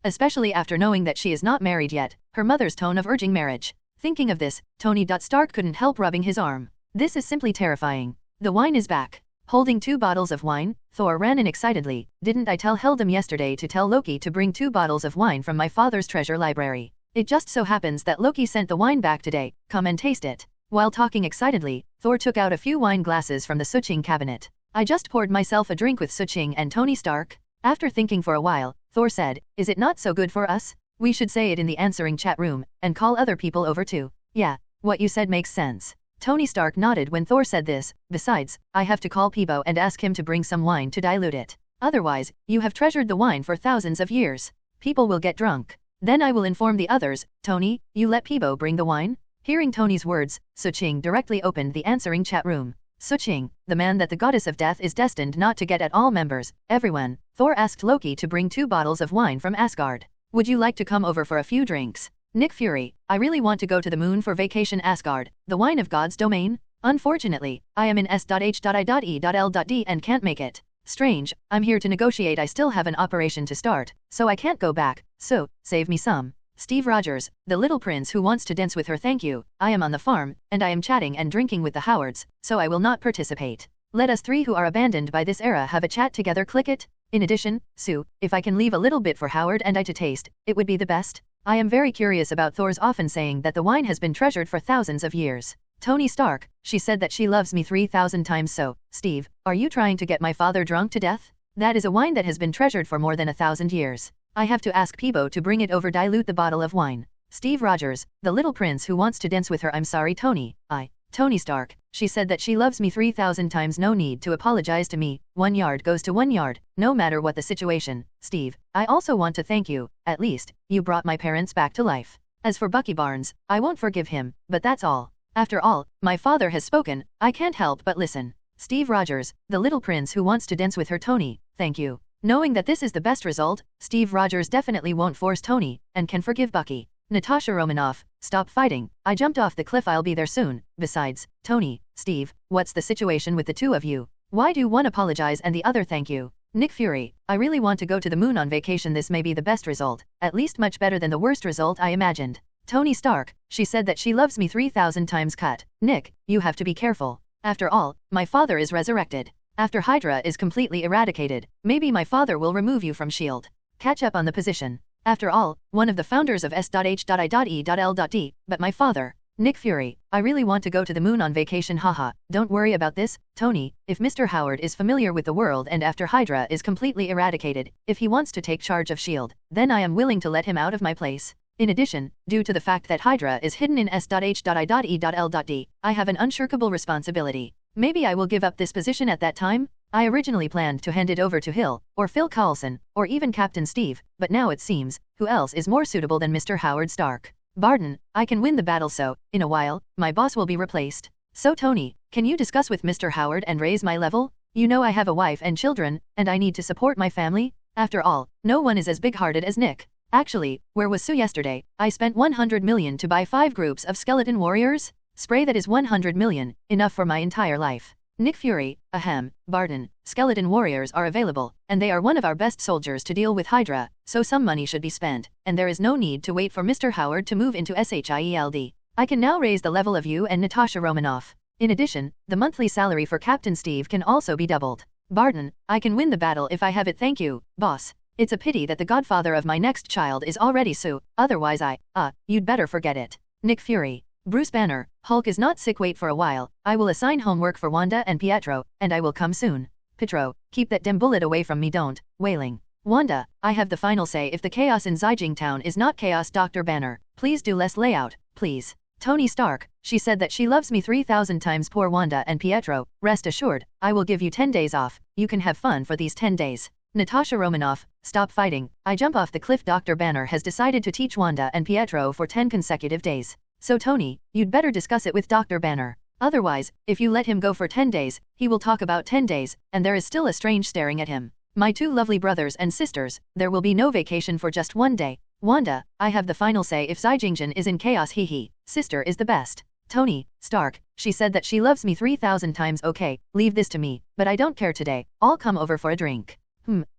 Especially after knowing that she is not married yet, her mother's tone of urging marriage. Thinking of this, Tony Stark couldn't help rubbing his arm. This is simply terrifying. The wine is back. Holding 2 bottles of wine, Thor ran in excitedly. Didn't I tell Hildum yesterday to tell Loki to bring 2 bottles of wine from my father's treasure library? It just so happens that Loki sent the wine back today. Come and taste it. While talking excitedly, Thor took out a few wine glasses from the Suching cabinet. I just poured myself a drink with Suching and Tony Stark. After thinking for a while, Thor said, is it not so good for us? We should say it in the answering chat room, and call other people over too. Yeah, what you said makes sense. Tony Stark nodded when Thor said this. Besides, I have to call Peebo and ask him to bring some wine to dilute it. Otherwise, you have treasured the wine for thousands of years. People will get drunk. Then I will inform the others. Tony, you let Peebo bring the wine? Hearing Tony's words, Suching directly opened the answering chat room. Suching, the man that the goddess of death is destined not to get at all members, everyone. Thor asked Loki to bring 2 bottles of wine from Asgard. Would you like to come over for a few drinks? Nick Fury, I really want to go to the moon for vacation Asgard, the wine of God's domain. Unfortunately, I am in S.H.I.E.L.D. and can't make it. Strange, I'm here to negotiate. I still have an operation to start, so I can't go back, so, save me some. Steve Rogers, the little prince who wants to dance with her. Thank you, I am on the farm, and I am chatting and drinking with the Howards, so I will not participate. Let us 3 who are abandoned by this era have a chat together. Click it. In addition, Sue, if I can leave a little bit for Howard and I to taste, it would be the best. I am very curious about Thor's often saying that the wine has been treasured for thousands of years. Tony Stark, she said that she loves me 3,000 times. So, Steve, are you trying to get my father drunk to death? That is a wine that has been treasured for more than 1,000 years. I have to ask Peebo to bring it over. Dilute the bottle of wine. Steve Rogers, the little prince who wants to dance with her. I'm sorry Tony, Tony Stark, she said that she loves me 3,000 times. No need to apologize to me. 1 yard goes to 1 yard, no matter what the situation. Steve, I also want to thank you, at least, you brought my parents back to life. As for Bucky Barnes, I won't forgive him, but that's all. After all, my father has spoken, I can't help but listen. Steve Rogers, the little prince who wants to dance with her. Tony, thank you. Knowing that this is the best result, Steve Rogers definitely won't force Tony, and can forgive Bucky. Natasha Romanoff, stop fighting. I jumped off the cliff. I'll be there soon. Besides, Tony, Steve, what's the situation with the 2 of you? Why do one apologize and the other thank you? Nick Fury, I really want to go to the moon on vacation. This may be the best result, at least much better than the worst result I imagined. Tony Stark, she said that she loves me 3,000 times. Cut. Nick, you have to be careful. After all, my father is resurrected. After Hydra is completely eradicated, maybe my father will remove you from S.H.I.E.L.D. Catch up on the position. After all, one of the founders of S.H.I.E.L.D., but my father, Nick Fury, I really want to go to the moon on vacation. Haha, don't worry about this, Tony. If Mr. Howard is familiar with the world and after Hydra is completely eradicated, if he wants to take charge of S.H.I.E.L.D., then I am willing to let him out of my place. In addition, due to the fact that Hydra is hidden in S.H.I.E.L.D., I have an unshirkable responsibility. Maybe I will give up this position at that time? I originally planned to hand it over to Hill, or Phil Coulson, or even Captain Steve, but now it seems, who else is more suitable than Mr. Howard Stark? Barton, I can win the battle, so, in a while, my boss will be replaced. So Tony, can you discuss with Mr. Howard and raise my level? You know I have a wife and children, and I need to support my family. After all, no one is as big-hearted as Nick. Actually, where was Sue yesterday? I spent 100 million to buy 5 groups of skeleton warriors? Spray that is 100 million, enough for my entire life. Nick Fury, ahem, Barton, skeleton warriors are available, and they are one of our best soldiers to deal with Hydra, so some money should be spent, and there is no need to wait for Mr. Howard to move into SHIELD. I can now raise the level of you and Natasha Romanoff. In addition, the monthly salary for Captain Steve can also be doubled. Barton, I can win the battle if I have it, thank you, boss. It's a pity that the godfather of my next child is already Sue, otherwise you'd better forget it. Nick Fury. Bruce Banner, Hulk is not sick, wait for a while, I will assign homework for Wanda and Pietro, and I will come soon. Pietro, keep that damn bullet away from me, don't, wailing. Wanda, I have the final say if the chaos in Zijing Town is not chaos. Dr. Banner, please do less layout, please. Tony Stark, she said that she loves me 3,000 times. Poor Wanda and Pietro, rest assured, I will give you 10 days off, you can have fun for these 10 days. Natasha Romanoff, stop fighting, I jump off the cliff. Dr. Banner has decided to teach Wanda and Pietro for 10 consecutive days. So Tony, you'd better discuss it with Dr. Banner. Otherwise, if you let him go for 10 days, he will talk about 10 days, and there is still a strange staring at him. My two lovely brothers and sisters, there will be no vacation for just 1 day. Wanda, I have the final say if Zijingen is in chaos. Hee. Sister is the best. Tony Stark, she said that she loves me 3,000 times. Okay, leave this to me, but I don't care today, I'll come over for a drink.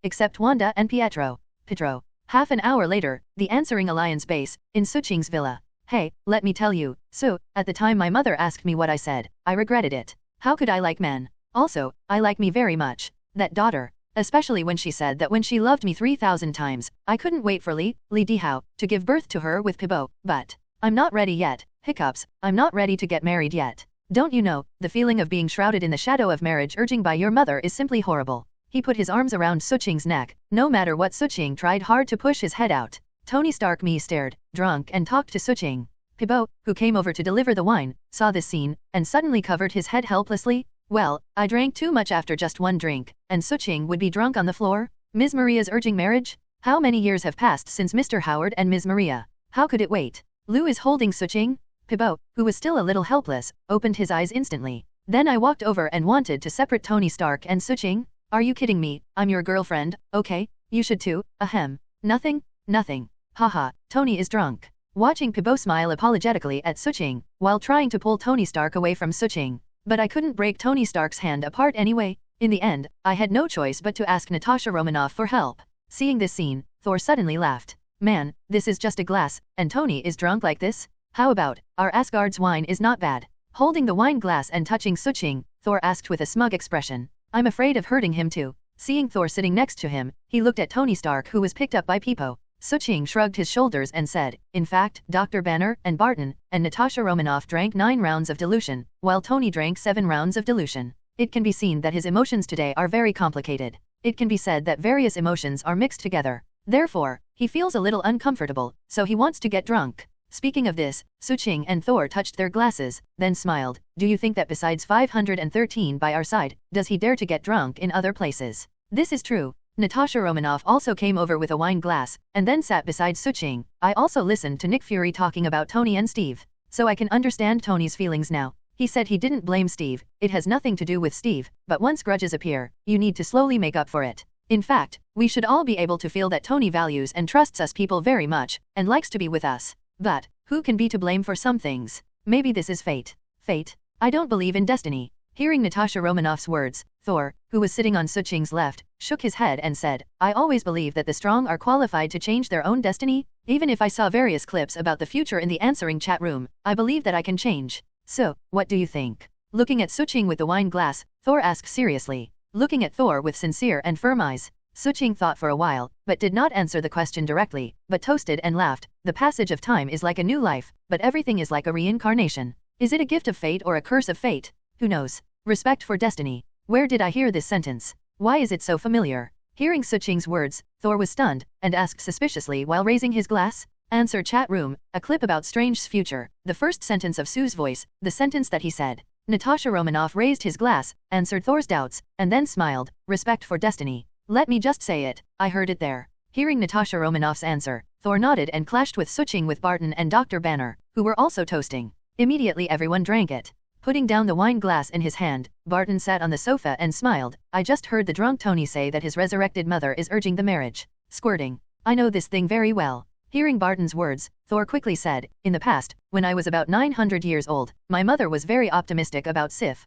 Except Wanda and Pietro. Pietro. Half an hour later, the Answering Alliance base, in Suching's villa. Hey, let me tell you, Sue, at the time my mother asked me what I said, I regretted it. How could I like men? Also, I like me very much. That daughter. Especially when she said that when she loved me 3,000 times, I couldn't wait for Lee Dihao, to give birth to her with Pibo, but I'm not ready yet. Hiccups, I'm not ready to get married yet. Don't you know, the feeling of being shrouded in the shadow of marriage urging by your mother is simply horrible. He put his arms around Suching's neck, no matter what Suching tried hard to push his head out. Tony Stark stared, drunk, and talked to Suching. Pibo, who came over to deliver the wine, saw this scene, and suddenly covered his head helplessly. Well, I drank too much after just 1 drink, and Suching would be drunk on the floor? Ms. Maria's urging marriage? How many years have passed since Mr. Howard and Ms. Maria? How could it wait? Lou is holding Suching? Pibo, who was still a little helpless, opened his eyes instantly. Then I walked over and wanted to separate Tony Stark and Suching. Are you kidding me? I'm your girlfriend, okay? You should too, ahem. Nothing? Nothing. Haha, Tony is drunk. Watching Pibo smile apologetically at Suching, while trying to pull Tony Stark away from Suching. But I couldn't break Tony Stark's hand apart anyway. In the end, I had no choice but to ask Natasha Romanoff for help. Seeing this scene, Thor suddenly laughed. Man, this is just a glass, and Tony is drunk like this? How about, our Asgard's wine is not bad. Holding the wine glass and touching Suching, Thor asked with a smug expression. I'm afraid of hurting him too. Seeing Thor sitting next to him, he looked at Tony Stark, who was picked up by Pipo. Suching shrugged his shoulders and said, in fact, Dr. Banner and Barton and Natasha Romanoff drank 9 rounds of dilution, while Tony drank 7 rounds of dilution. It can be seen that his emotions today are very complicated. It can be said that various emotions are mixed together. Therefore, he feels a little uncomfortable, so he wants to get drunk. Speaking of this, Suching and Thor touched their glasses, then smiled. Do you think that besides 513 by our side, does he dare to get drunk in other places? This is true. Natasha Romanoff also came over with a wine glass, and then sat beside Suching. I also listened to Nick Fury talking about Tony and Steve. So I can understand Tony's feelings now. He said he didn't blame Steve, it has nothing to do with Steve, but once grudges appear, you need to slowly make up for it. In fact, we should all be able to feel that Tony values and trusts us people very much, and likes to be with us. But, who can be to blame for some things? Maybe this is fate. Fate? I don't believe in destiny. Hearing Natasha Romanoff's words, Thor, who was sitting on Suching's left, shook his head and said, I always believe that the strong are qualified to change their own destiny. Even if I saw various clips about the future in the answering chat room, I believe that I can change. So, what do you think? Looking at Suching with the wine glass, Thor asked seriously. Looking at Thor with sincere and firm eyes, Suching thought for a while, but did not answer the question directly, but toasted and laughed. The passage of time is like a new life, but everything is like a reincarnation. Is it a gift of fate or a curse of fate? Who knows? Respect for destiny. Where did I hear this sentence? Why is it so familiar? Hearing Suching's words, Thor was stunned, and asked suspiciously while raising his glass. Answer chat room, a clip about Strange's future. The first sentence of Sue's voice, the sentence that he said. Natasha Romanoff raised his glass, answered Thor's doubts, and then smiled. Respect for destiny. Let me just say it, I heard it there. Hearing Natasha Romanoff's answer, Thor nodded and clashed with Suching with Barton and Dr. Banner, who were also toasting. Immediately everyone drank it. Putting down the wine glass in his hand, Barton sat on the sofa and smiled. I just heard the drunk Tony say that his resurrected mother is urging the marriage. Squirting. I know this thing very well. Hearing Barton's words, Thor quickly said, in the past, when I was about 900 years old, my mother was very optimistic about Sif.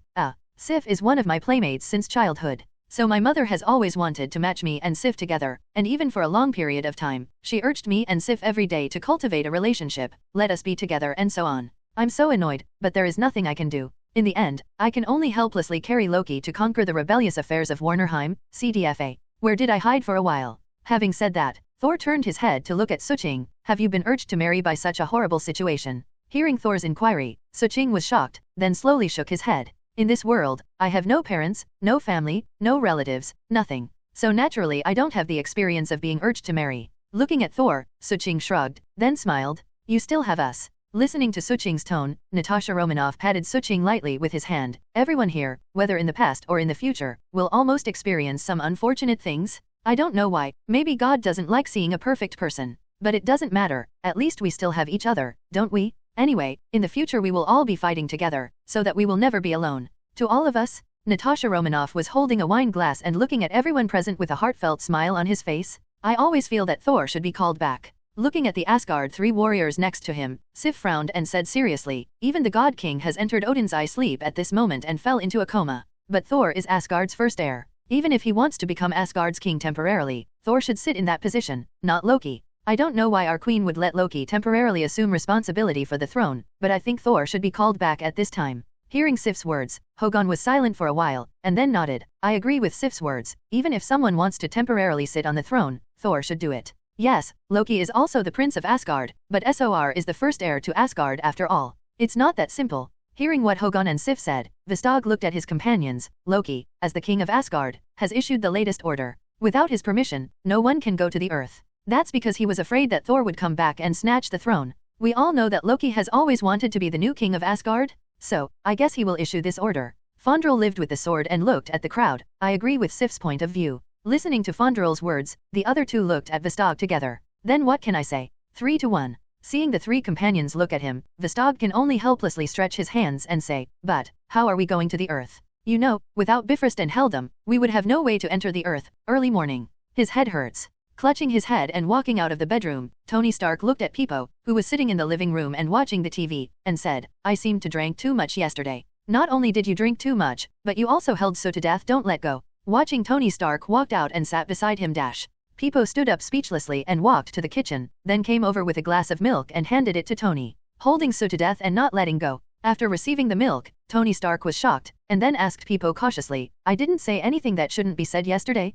Sif is one of my playmates since childhood. So my mother has always wanted to match me and Sif together, and even for a long period of time, she urged me and Sif every day to cultivate a relationship, let us be together and so on. I'm so annoyed, but there is nothing I can do. In the end, I can only helplessly carry Loki to conquer the rebellious affairs of Warnerheim, CDFA. Where did I hide for a while? Having said that, Thor turned his head to look at Suching. Have you been urged to marry by such a horrible situation? Hearing Thor's inquiry, Suching was shocked, then slowly shook his head. In this world, I have no parents, no family, no relatives, nothing. So naturally I don't have the experience of being urged to marry. Looking at Thor, Suching shrugged, then smiled. You still have us. Listening to Suching's tone, Natasha Romanoff patted Suching lightly with his hand. Everyone here, whether in the past or in the future, will almost experience some unfortunate things. I don't know why, maybe God doesn't like seeing a perfect person. But it doesn't matter, at least we still have each other, don't we? Anyway, in the future we will all be fighting together, so that we will never be alone. To all of us, Natasha Romanoff was holding a wine glass and looking at everyone present with a heartfelt smile on his face. I always feel that Thor should be called back. Looking at the Asgard 3 warriors next to him, Sif frowned and said seriously, even the God King has entered Odin's eye sleep at this moment and fell into a coma. But Thor is Asgard's first heir. Even if he wants to become Asgard's king temporarily, Thor should sit in that position, not Loki. I don't know why our queen would let Loki temporarily assume responsibility for the throne, but I think Thor should be called back at this time. Hearing Sif's words, Hogun was silent for a while, and then nodded. I agree with Sif's words. Even if someone wants to temporarily sit on the throne, Thor should do it. Yes, Loki is also the prince of Asgard, but Sor is the first heir to Asgard after all. It's not that simple. Hearing what Hogun and Sif said, Vistog looked at his companions. Loki, as the king of Asgard, has issued the latest order. Without his permission, no one can go to the earth. That's because he was afraid that Thor would come back and snatch the throne. We all know that Loki has always wanted to be the new king of Asgard. So, I guess he will issue this order. Fondrel lived with the sword and looked at the crowd. I agree with Sif's point of view. Listening to Fondrel's words, the other two looked at Vistog together. Then what can I say? 3-1. Seeing the 3 companions look at him, Vistog can only helplessly stretch his hands and say, but, how are we going to the earth? You know, without Bifrost and Heldam, we would have no way to enter the earth. Early morning. His head hurts. Clutching his head and walking out of the bedroom, Tony Stark looked at Peepo, who was sitting in the living room and watching the TV, and said, I seemed to drank too much yesterday. Not only did you drink too much, but you also held so to death, don't let go. Watching Tony Stark walked out and sat beside him. Peepo stood up speechlessly and walked to the kitchen, then came over with a glass of milk and handed it to Tony. Holding so to death and not letting go. After receiving the milk, Tony Stark was shocked, and then asked Peepo cautiously, I didn't say anything that shouldn't be said yesterday?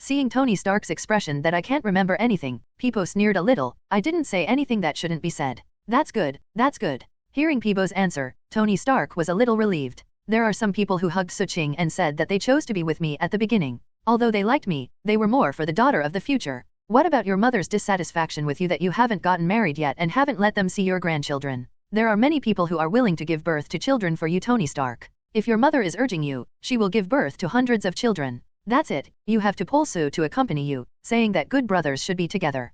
Seeing Tony Stark's expression that I can't remember anything, Peepo sneered a little. I didn't say anything that shouldn't be said. That's good, that's good. Hearing Peepo's answer, Tony Stark was a little relieved. There are some people who hugged Suching and said that they chose to be with me at the beginning. Although they liked me, they were more for the daughter of the future. What about your mother's dissatisfaction with you that you haven't gotten married yet and haven't let them see your grandchildren? There are many people who are willing to give birth to children for you, Tony Stark. If your mother is urging you, she will give birth to hundreds of children. That's it, you have to pull Sue to accompany you, saying that good brothers should be together.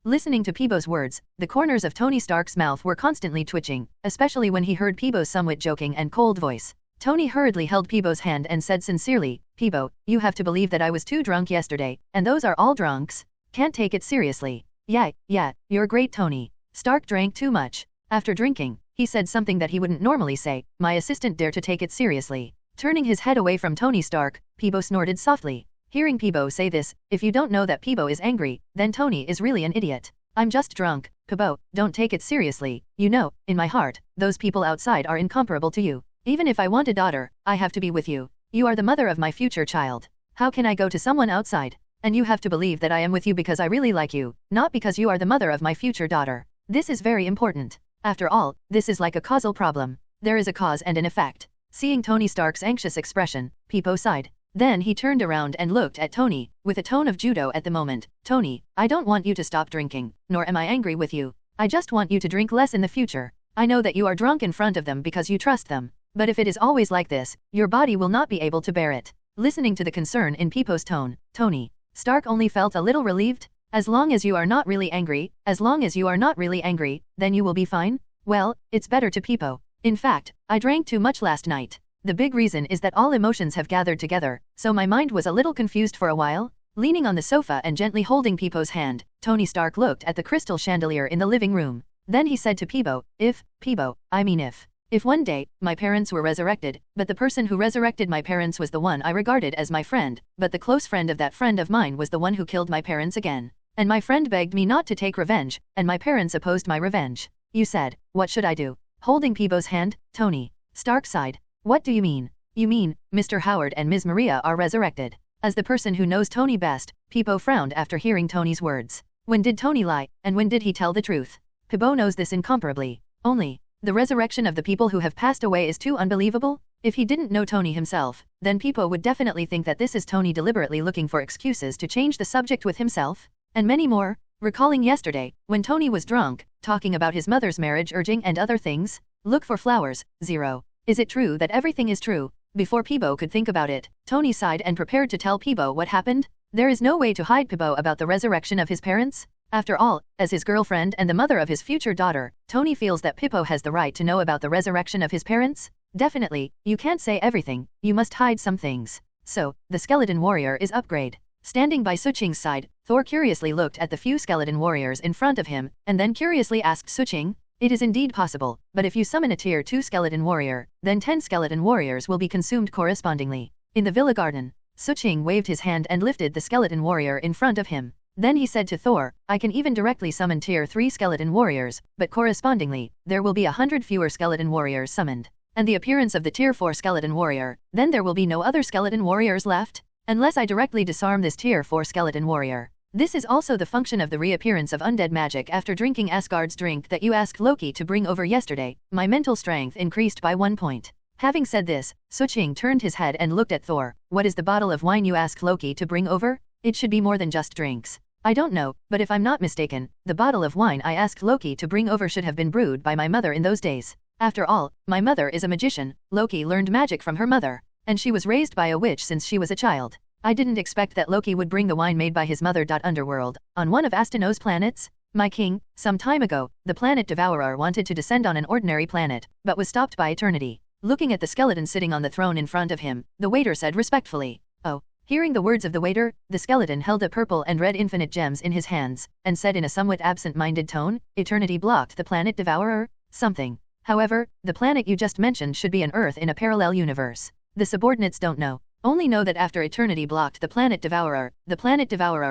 Listening to Peebo's words, the corners of Tony Stark's mouth were constantly twitching, especially when he heard Peebo's somewhat joking and cold voice. Tony hurriedly held Peebo's hand and said sincerely, Peebo, you have to believe that I was too drunk yesterday, and those are all drunks. Can't take it seriously. Yeah, you're great, Tony. Stark drank too much. After drinking, he said something that he wouldn't normally say. My assistant dared to take it seriously. Turning his head away from Tony Stark, Peebo snorted softly. Hearing Peebo say this, if you don't know that Peebo is angry, then Tony is really an idiot. I'm just drunk, Peebo, don't take it seriously. You know, in my heart, those people outside are incomparable to you. Even if I want a daughter, I have to be with you. You are the mother of my future child. How can I go to someone outside? And you have to believe that I am with you because I really like you, not because you are the mother of my future daughter. This is very important. After all, this is like a causal problem. There is a cause and an effect. Seeing Tony Stark's anxious expression, Peebo sighed. Then he turned around and looked at Tony, with a tone of judo at the moment. Tony, I don't want you to stop drinking, nor am I angry with you. I just want you to drink less in the future. I know that you are drunk in front of them because you trust them. But if it is always like this, your body will not be able to bear it. Listening to the concern in Peepo's tone, Tony Stark only felt a little relieved. As long as you are not really angry, then you will be fine? Well, it's better to Peepo. In fact, I drank too much last night. The big reason is that all emotions have gathered together, so my mind was a little confused for a while. Leaning on the sofa and gently holding Peepo's hand, Tony Stark looked at the crystal chandelier in the living room. Then he said to Peebo, if If one day, my parents were resurrected, but the person who resurrected my parents was the one I regarded as my friend, but the close friend of that friend of mine was the one who killed my parents again. And my friend begged me not to take revenge, and my parents opposed my revenge. You said, what should I do? Holding Peebo's hand, Tony Stark sighed. What do you mean? You mean, Mr. Howard and Ms. Maria are resurrected. As the person who knows Tony best, Peebo frowned after hearing Tony's words. When did Tony lie, and when did he tell the truth? Peebo knows this incomparably. Only, the resurrection of the people who have passed away is too unbelievable? If he didn't know Tony himself, then Peebo would definitely think that this is Tony deliberately looking for excuses to change the subject with himself, and many more. Recalling yesterday, when Tony was drunk, talking about his mother's marriage urging and other things. Look for flowers, 0. Is it true that everything is true? Before Peebo could think about it, Tony sighed and prepared to tell Peebo what happened. There is no way to hide Peebo about the resurrection of his parents. After all, as his girlfriend and the mother of his future daughter, Tony feels that Peebo has the right to know about the resurrection of his parents. Definitely, you can't say everything, you must hide some things. So, the skeleton warrior is upgrade. Standing by Suching's side, Thor curiously looked at the few skeleton warriors in front of him, and then curiously asked Suching, it is indeed possible, but if you summon a tier 2 skeleton warrior, then 10 skeleton warriors will be consumed correspondingly. In the villa garden, Suching waved his hand and lifted the skeleton warrior in front of him. Then he said to Thor, I can even directly summon tier 3 skeleton warriors, but correspondingly, there will be 100 fewer skeleton warriors summoned. And the appearance of the tier 4 skeleton warrior, then there will be no other skeleton warriors left, unless I directly disarm this tier 4 skeleton warrior. This is also the function of the reappearance of undead magic after drinking Asgard's drink that you asked Loki to bring over yesterday. My mental strength increased by 1 point. Having said this, Suching turned his head and looked at Thor. What is the bottle of wine you asked Loki to bring over? It should be more than just drinks. I don't know, but if I'm not mistaken, the bottle of wine I asked Loki to bring over should have been brewed by my mother in those days. After all, my mother is a magician. Loki learned magic from her mother, and she was raised by a witch since she was a child. I didn't expect that Loki would bring the wine made by his mother. Underworld, on one of Astino's planets? My king, some time ago, the planet Devourer wanted to descend on an ordinary planet, but was stopped by eternity. Looking at the skeleton sitting on the throne in front of him, the waiter said respectfully, oh. Hearing the words of the waiter, the skeleton held up purple and red infinite gems in his hands, and said in a somewhat absent-minded tone, eternity blocked the planet Devourer? Something. However, the planet you just mentioned should be an Earth in a parallel universe. The subordinates don't know. Only know that after Eternity blocked the planet Devourer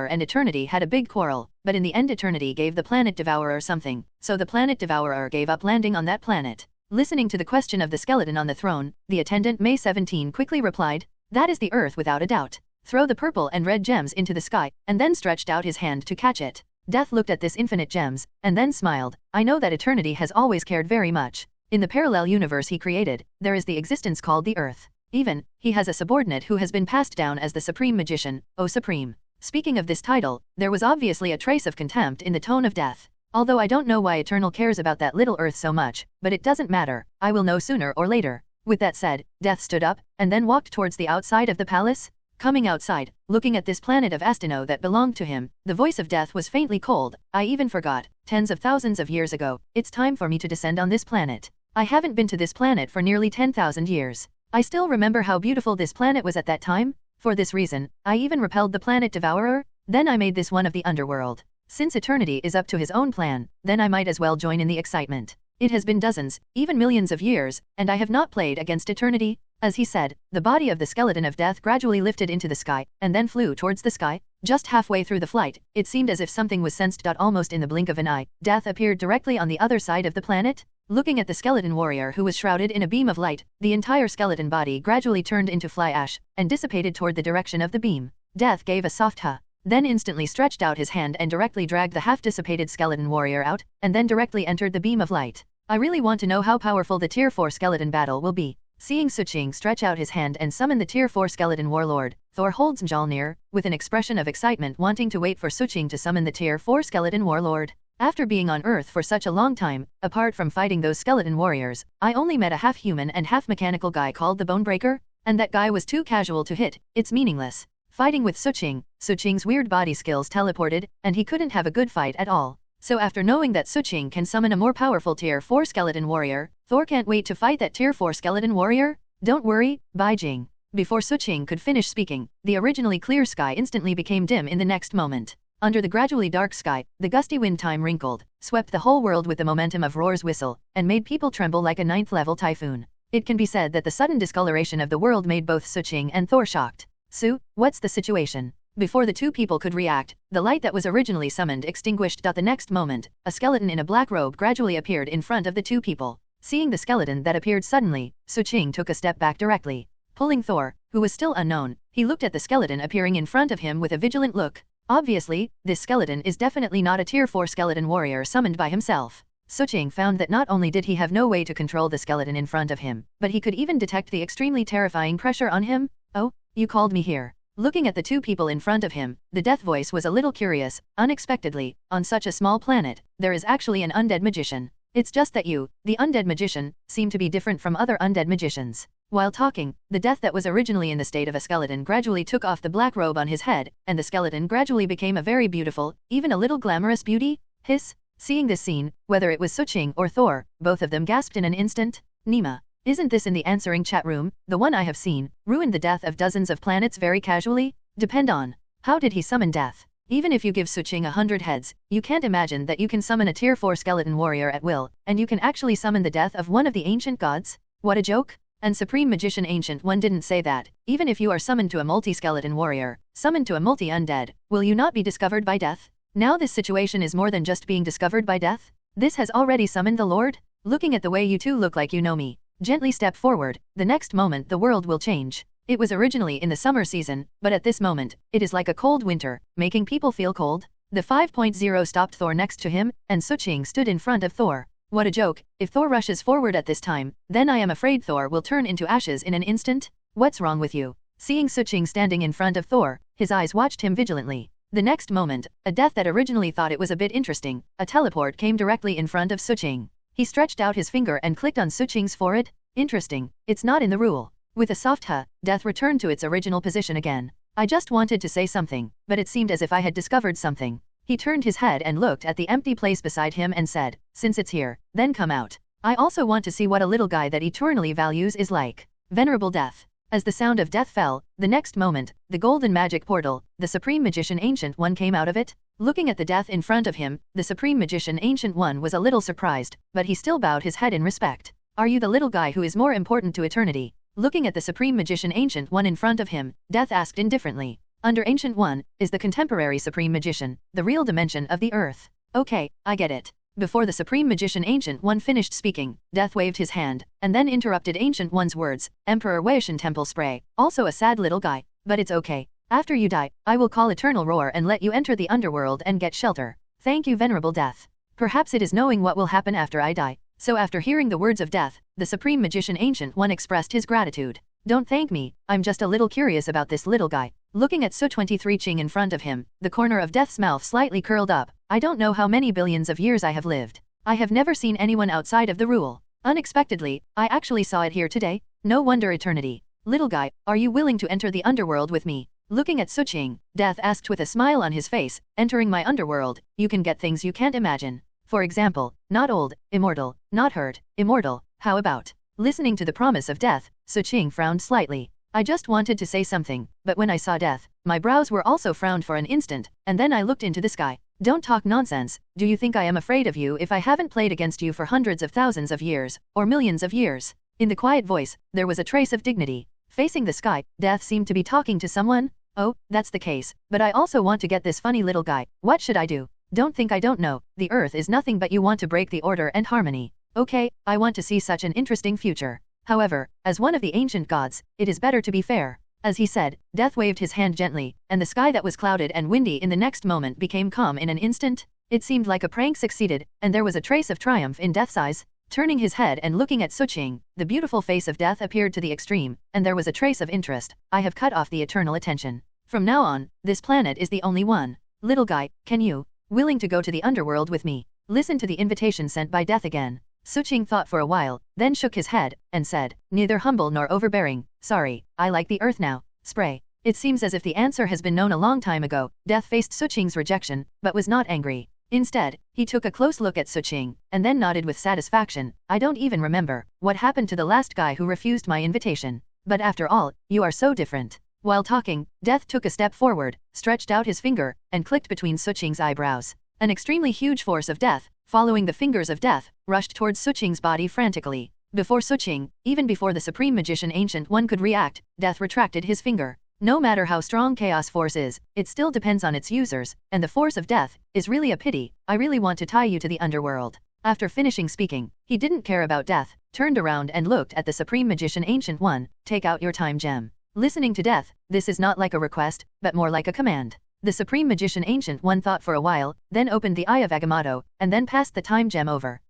and Eternity had a big quarrel, but in the end Eternity gave the planet Devourer something, so the planet Devourer gave up landing on that planet. Listening to the question of the skeleton on the throne, the attendant May 17 quickly replied, that is the Earth without a doubt. Throw the purple and red gems into the sky, and then stretched out his hand to catch it. Death looked at this infinite gems, and then smiled. I know that Eternity has always cared very much. In the parallel universe he created, there is the existence called the Earth. Even, he has a subordinate who has been passed down as the Supreme Magician, O Supreme. Speaking of this title, there was obviously a trace of contempt in the tone of Death. Although I don't know why Eternal cares about that little Earth so much, but it doesn't matter, I will know sooner or later. With that said, Death stood up, and then walked towards the outside of the palace. Coming outside, looking at this planet of Astino that belonged to him, the voice of Death was faintly cold. I even forgot, tens of thousands of years ago, it's time for me to descend on this planet. I haven't been to this planet for nearly 10,000 years. I still remember how beautiful this planet was at that time. For this reason, I even repelled the planet Devourer. Then I made this one of the underworld. Since Eternity is up to his own plan, then I might as well join in the excitement. It has been dozens, even millions of years, and I have not played against Eternity. As he said, the body of the skeleton of Death gradually lifted into the sky, and then flew towards the sky. Just halfway through the flight, it seemed as if something was sensed. Almost in the blink of an eye, Death appeared directly on the other side of the planet. Looking at the skeleton warrior who was shrouded in a beam of light, the entire skeleton body gradually turned into fly ash, and dissipated toward the direction of the beam. Death gave a soft huh. Then instantly stretched out his hand and directly dragged the half-dissipated skeleton warrior out, and then directly entered the beam of light. I really want to know how powerful the Tier 4 skeleton battle will be. Seeing Suching stretch out his hand and summon the Tier 4 skeleton warlord, Thor holds Mjolnir, with an expression of excitement wanting to wait for Suching to summon the Tier 4 skeleton warlord. After being on Earth for such a long time, apart from fighting those skeleton warriors, I only met a half-human and half-mechanical guy called the Bonebreaker, and that guy was too casual to hit. It's meaningless. Fighting with Suching's weird body skills teleported, and he couldn't have a good fight at all. So after knowing that Suching can summon a more powerful Tier 4 skeleton warrior, Thor can't wait to fight that Tier 4 skeleton warrior. Don't worry, Bai Jing. Before Suching could finish speaking, the originally clear sky instantly became dim in the next moment. Under the gradually dark sky, the gusty wind time wrinkled, swept the whole world with the momentum of Roar's whistle, and made people tremble like a 9th-level typhoon. It can be said that the sudden discoloration of the world made both Suching and Thor shocked. Su, what's the situation? Before the two people could react, the light that was originally summoned extinguished. The next moment, a skeleton in a black robe gradually appeared in front of the two people. Seeing the skeleton that appeared suddenly, Suching took a step back directly. Pulling Thor, who was still unknown, he looked at the skeleton appearing in front of him with a vigilant look. Obviously, this skeleton is definitely not a tier 4 skeleton warrior summoned by himself. Suching found that not only did he have no way to control the skeleton in front of him, but he could even detect the extremely terrifying pressure on him. Oh, you called me here. Looking at the two people in front of him, the death voice was a little curious. Unexpectedly, on such a small planet, there is actually an undead magician. It's just that you, the undead magician, seem to be different from other undead magicians. While talking, the death that was originally in the state of a skeleton gradually took off the black robe on his head, and the skeleton gradually became a very beautiful, even a little glamorous beauty. Hiss. Seeing this scene, whether it was Suching or Thor, both of them gasped in an instant. Nima. Isn't this in the answering chat room, the one I have seen, ruined the death of dozens of planets very casually? Depend on. How did he summon death? Even if you give Suching 100 heads, you can't imagine that you can summon a tier 4 skeleton warrior at will, and you can actually summon the death of one of the ancient gods? What a joke? And Supreme Magician Ancient One didn't say that. Even if you are summoned to a multi-skeleton warrior, summoned to a multi-undead, will you not be discovered by death? Now this situation is more than just being discovered by death. This has already summoned the Lord? Looking at the way you two look like you know me. Gently step forward, the next moment the world will change. It was originally in the summer season, but at this moment, it is like a cold winter, making people feel cold. The 5.0 stopped Thor next to him, and Suching stood in front of Thor. What a joke. If Thor rushes forward at this time, then I am afraid Thor will turn into ashes in an instant. What's wrong with you? Seeing Suching standing in front of Thor, his eyes watched him vigilantly. The next moment, a death that originally thought it was a bit interesting, a teleport came directly in front of Suching. He stretched out his finger and clicked on Suching's forehead. Interesting, it's not in the rule. With a soft huh, death returned to its original position again. I just wanted to say something, but it seemed as if I had discovered something. He turned his head and looked at the empty place beside him and said, since it's here, then come out. I also want to see what a little guy that eternally values is like. Venerable Death. As the sound of death fell, the next moment, the golden magic portal, the Supreme Magician Ancient One came out of it. Looking at the death in front of him, the Supreme Magician Ancient One was a little surprised, but he still bowed his head in respect. Are you the little guy who is more important to eternity? Looking at the Supreme Magician Ancient One in front of him, Death asked indifferently. Under Ancient One, is the contemporary Supreme Magician, the real dimension of the Earth. Okay, I get it. Before the Supreme Magician Ancient One finished speaking, Death waved his hand, and then interrupted Ancient One's words. Emperor Weishan Temple Spray, also a sad little guy, but it's okay. After you die, I will call Eternal Roar and let you enter the underworld and get shelter. Thank you, Venerable Death. Perhaps it is knowing what will happen after I die. So after hearing the words of Death, the Supreme Magician Ancient One expressed his gratitude. Don't thank me, I'm just a little curious about this little guy. Looking at Su-23 Ching in front of him, the corner of Death's mouth slightly curled up. I don't know how many billions of years I have lived. I have never seen anyone outside of the rule. Unexpectedly, I actually saw it here today. No wonder eternity. Little guy, are you willing to enter the underworld with me? Looking at Suching, Death asked with a smile on his face, entering my underworld, you can get things you can't imagine. For example, not old, immortal, not hurt, immortal, how about? Listening to the promise of Death, Suching frowned slightly. I just wanted to say something, but when I saw Death, my brows were also frowned for an instant, and then I looked into the sky. Don't talk nonsense. Do you think I am afraid of you if I haven't played against you for hundreds of thousands of years, or millions of years? In the quiet voice, there was a trace of dignity. Facing the sky, Death seemed to be talking to someone. Oh, that's the case, but I also want to get this funny little guy. What should I do? Don't think I don't know. The earth is nothing but you want to break the order and harmony. Okay, I want to see such an interesting future. However, as one of the ancient gods, it is better to be fair. As he said, Death waved his hand gently, and the sky that was clouded and windy in the next moment became calm in an instant. It seemed like a prank succeeded, and there was a trace of triumph in Death's eyes. Turning his head and looking at Suching, the beautiful face of Death appeared to the extreme, and there was a trace of interest. I have cut off the eternal attention. From now on, this planet is the only one. Little guy, can you? Willing to go to the underworld with me? Listen to the invitation sent by Death again. Suching thought for a while, then shook his head, and said, neither humble nor overbearing. Sorry, I like the earth now. Spray. It seems as if the answer has been known a long time ago. Death faced Suching's rejection, but was not angry. Instead, he took a close look at Suching, and then nodded with satisfaction. I don't even remember what happened to the last guy who refused my invitation. But after all, you are so different. While talking, Death took a step forward, stretched out his finger, and clicked between Suqing's eyebrows. An extremely huge force of death, following the fingers of death, rushed towards Suqing's body frantically. Before Suqing, even before the Supreme Magician Ancient One could react, Death retracted his finger. No matter how strong chaos force is, it still depends on its users, and the force of death is really a pity. I really want to tie you to the underworld. After finishing speaking, he didn't care about Death, turned around and looked at the Supreme Magician Ancient One. Take out your time gem. Listening to Death, this is not like a request, but more like a command. The Supreme Magician Ancient One thought for a while, then opened the Eye of Agamotto, and then passed the time gem over.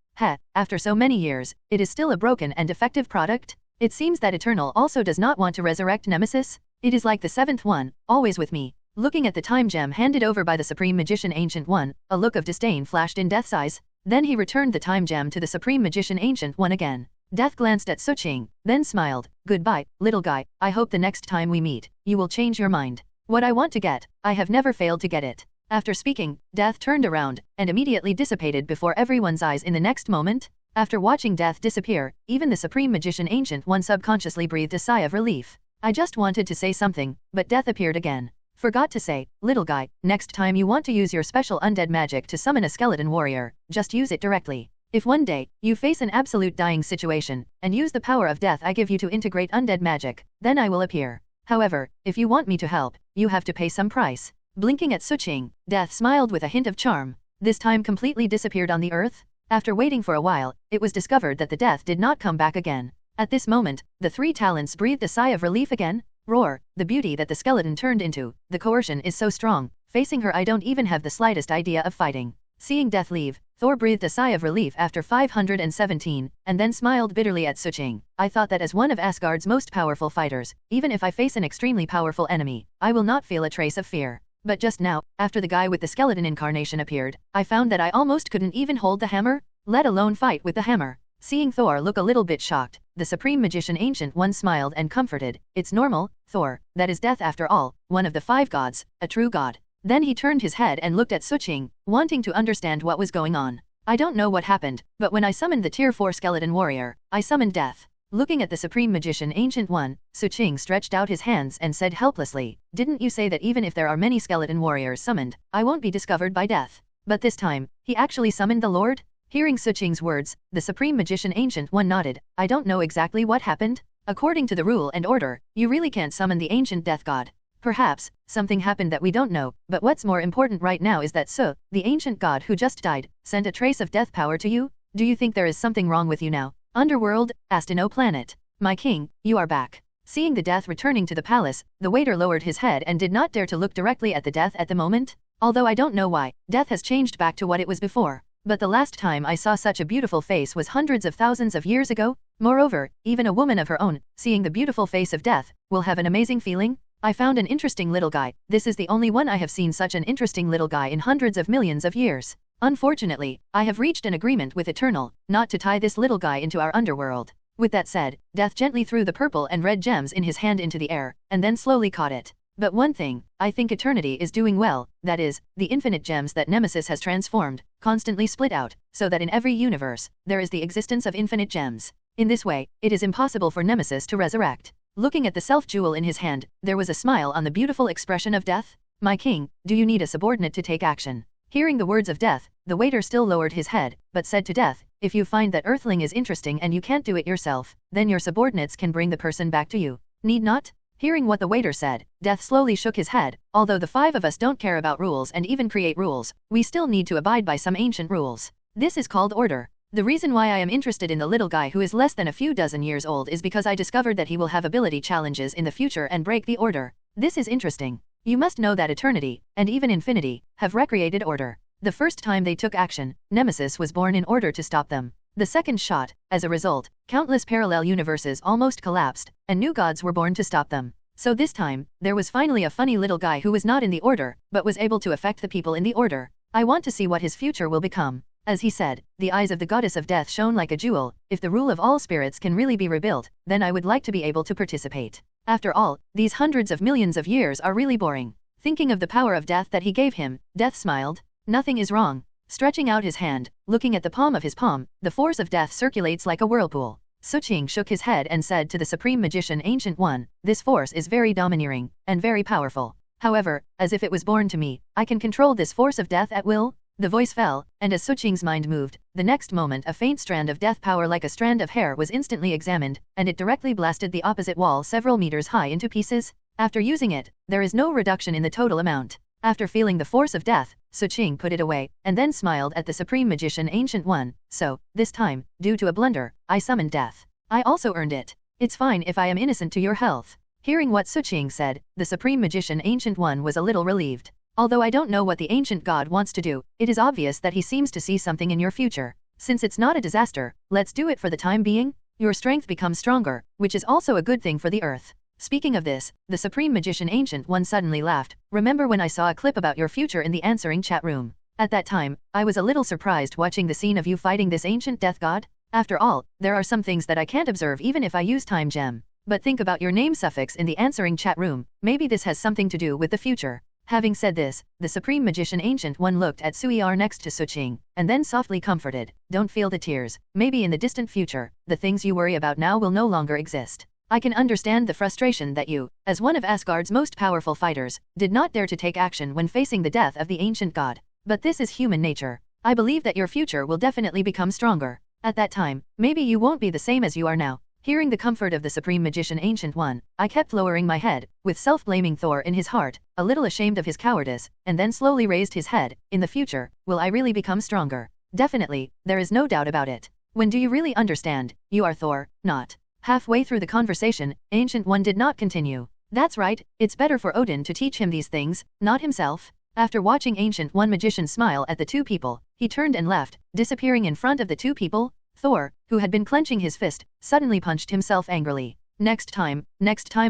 After so many years, it is still a broken and defective product? It seems that Eternal also does not want to resurrect Nemesis? It is like the seventh one, always with me. Looking at the time gem handed over by the Supreme Magician Ancient One, a look of disdain flashed in Death's eyes. Then he returned the time gem to the Supreme Magician Ancient One again. Death glanced at Suqing, then smiled. Goodbye, little guy, I hope the next time we meet, you will change your mind. What I want to get, I have never failed to get it. After speaking, Death turned around, and immediately dissipated before everyone's eyes in the next moment. After watching Death disappear, even the Supreme Magician Ancient One subconsciously breathed a sigh of relief. I just wanted to say something, but Death appeared again. Forgot to say, little guy, next time you want to use your special undead magic to summon a skeleton warrior, just use it directly. If one day, you face an absolute dying situation, and use the power of death I give you to integrate undead magic, then I will appear. However, if you want me to help, you have to pay some price. Blinking at Suqing, Death smiled with a hint of charm. This time completely disappeared on the earth. After waiting for a while, it was discovered that the Death did not come back again. At this moment, the three talents breathed a sigh of relief again. Roar, the beauty that the skeleton turned into, the coercion is so strong, facing her I don't even have the slightest idea of fighting. Seeing Death leave, Thor breathed a sigh of relief after 517, and then smiled bitterly at Suqing. I thought that as one of Asgard's most powerful fighters, even if I face an extremely powerful enemy, I will not feel a trace of fear. But just now, after the guy with the skeleton incarnation appeared, I found that I almost couldn't even hold the hammer, let alone fight with the hammer. Seeing Thor look a little bit shocked, the Supreme Magician Ancient One smiled and comforted. It's normal, Thor, that is death after all, one of the 5 gods, a true god. Then he turned his head and looked at Suqing, wanting to understand what was going on. I don't know what happened, but when I summoned the Tier 4 skeleton warrior, I summoned death. Looking at the Supreme Magician Ancient One, Suqing stretched out his hands and said helplessly, didn't you say that even if there are many skeleton warriors summoned, I won't be discovered by death? But this time, he actually summoned the Lord? Hearing Suqing's words, the Supreme Magician Ancient One nodded. I don't know exactly what happened. According to the rule and order, you really can't summon the ancient death god. Perhaps, something happened that we don't know, but what's more important right now is that the ancient god who just died, sent a trace of death power to you? Do you think there is something wrong with you now? Underworld, Astino planet. My king, you are back. Seeing the death returning to the palace, the waiter lowered his head and did not dare to look directly at the death at the moment. Although I don't know why, death has changed back to what it was before. But the last time I saw such a beautiful face was hundreds of thousands of years ago. Moreover, even a woman of her own, seeing the beautiful face of death, will have an amazing feeling. I found an interesting little guy. This is the only one I have seen such an interesting little guy in hundreds of millions of years. Unfortunately, I have reached an agreement with Eternal, not to tie this little guy into our underworld. With that said, Death gently threw the purple and red gems in his hand into the air, and then slowly caught it. But one thing, I think Eternity is doing well, that is, the infinite gems that Nemesis has transformed, constantly split out, so that in every universe, there is the existence of infinite gems. In this way, it is impossible for Nemesis to resurrect. Looking at the self-jewel in his hand, there was a smile on the beautiful expression of death. My king, do you need a subordinate to take action? Hearing the words of death, the waiter still lowered his head, but said to death, if you find that Earthling is interesting and you can't do it yourself, then your subordinates can bring the person back to you. Need not? Hearing what the waiter said, Death slowly shook his head. Although the 5 of us don't care about rules and even create rules, we still need to abide by some ancient rules. This is called order. The reason why I am interested in the little guy who is less than a few dozen years old is because I discovered that he will have ability challenges in the future and break the order. This is interesting. You must know that Eternity, and even Infinity, have recreated order. The first time they took action, Nemesis was born in order to stop them. The second shot, as a result, countless parallel universes almost collapsed, and new gods were born to stop them. So this time, there was finally a funny little guy who was not in the order, but was able to affect the people in the order. I want to see what his future will become. As he said, the eyes of the goddess of death shone like a jewel. If the rule of all spirits can really be rebuilt, then I would like to be able to participate. After all, these hundreds of millions of years are really boring. Thinking of the power of death that he gave him, Death smiled. Nothing is wrong. Stretching out his hand, looking at the palm of his palm, the force of death circulates like a whirlpool. Suching shook his head and said to the Supreme Magician Ancient One, this force is very domineering, and very powerful. However, as if it was born to me, I can control this force of death at will. The voice fell, and as Suching's mind moved, the next moment a faint strand of death power like a strand of hair was instantly examined, and it directly blasted the opposite wall several meters high into pieces. After using it, there is no reduction in the total amount. After feeling the force of death, Suching put it away, and then smiled at the Supreme Magician Ancient One. So, this time, due to a blunder, I summoned death. I also earned it. It's fine if I am innocent to your health. Hearing what Suching said, the Supreme Magician Ancient One was a little relieved. Although I don't know what the ancient god wants to do, it is obvious that he seems to see something in your future. Since it's not a disaster, let's do it for the time being. Your strength becomes stronger, which is also a good thing for the earth. Speaking of this, the Supreme Magician Ancient One suddenly laughed. Remember when I saw a clip about your future in the answering chat room? At that time, I was a little surprised watching the scene of you fighting this ancient death god. After all, there are some things that I can't observe even if I use time gem. But think about your name suffix in the answering chat room, maybe this has something to do with the future. Having said this, the Supreme Magician Ancient One looked at Suiar next to Suching, and then softly comforted, don't feel the tears, maybe in the distant future, the things you worry about now will no longer exist. I can understand the frustration that you, as one of Asgard's most powerful fighters, did not dare to take action when facing the death of the ancient god. But this is human nature. I believe that your future will definitely become stronger. At that time, maybe you won't be the same as you are now. Hearing the comfort of the Supreme Magician Ancient One, I kept lowering my head, with self-blaming Thor in his heart, a little ashamed of his cowardice, and then slowly raised his head. In the future, will I really become stronger? Definitely, there is no doubt about it. When do you really understand? You are Thor, not. Halfway through the conversation, Ancient One did not continue. That's right, it's better for Odin to teach him these things, not himself. After watching Ancient One Magician smile at the two people, he turned and left, disappearing in front of the two people. Thor, who had been clenching his fist, suddenly punched himself angrily. Next time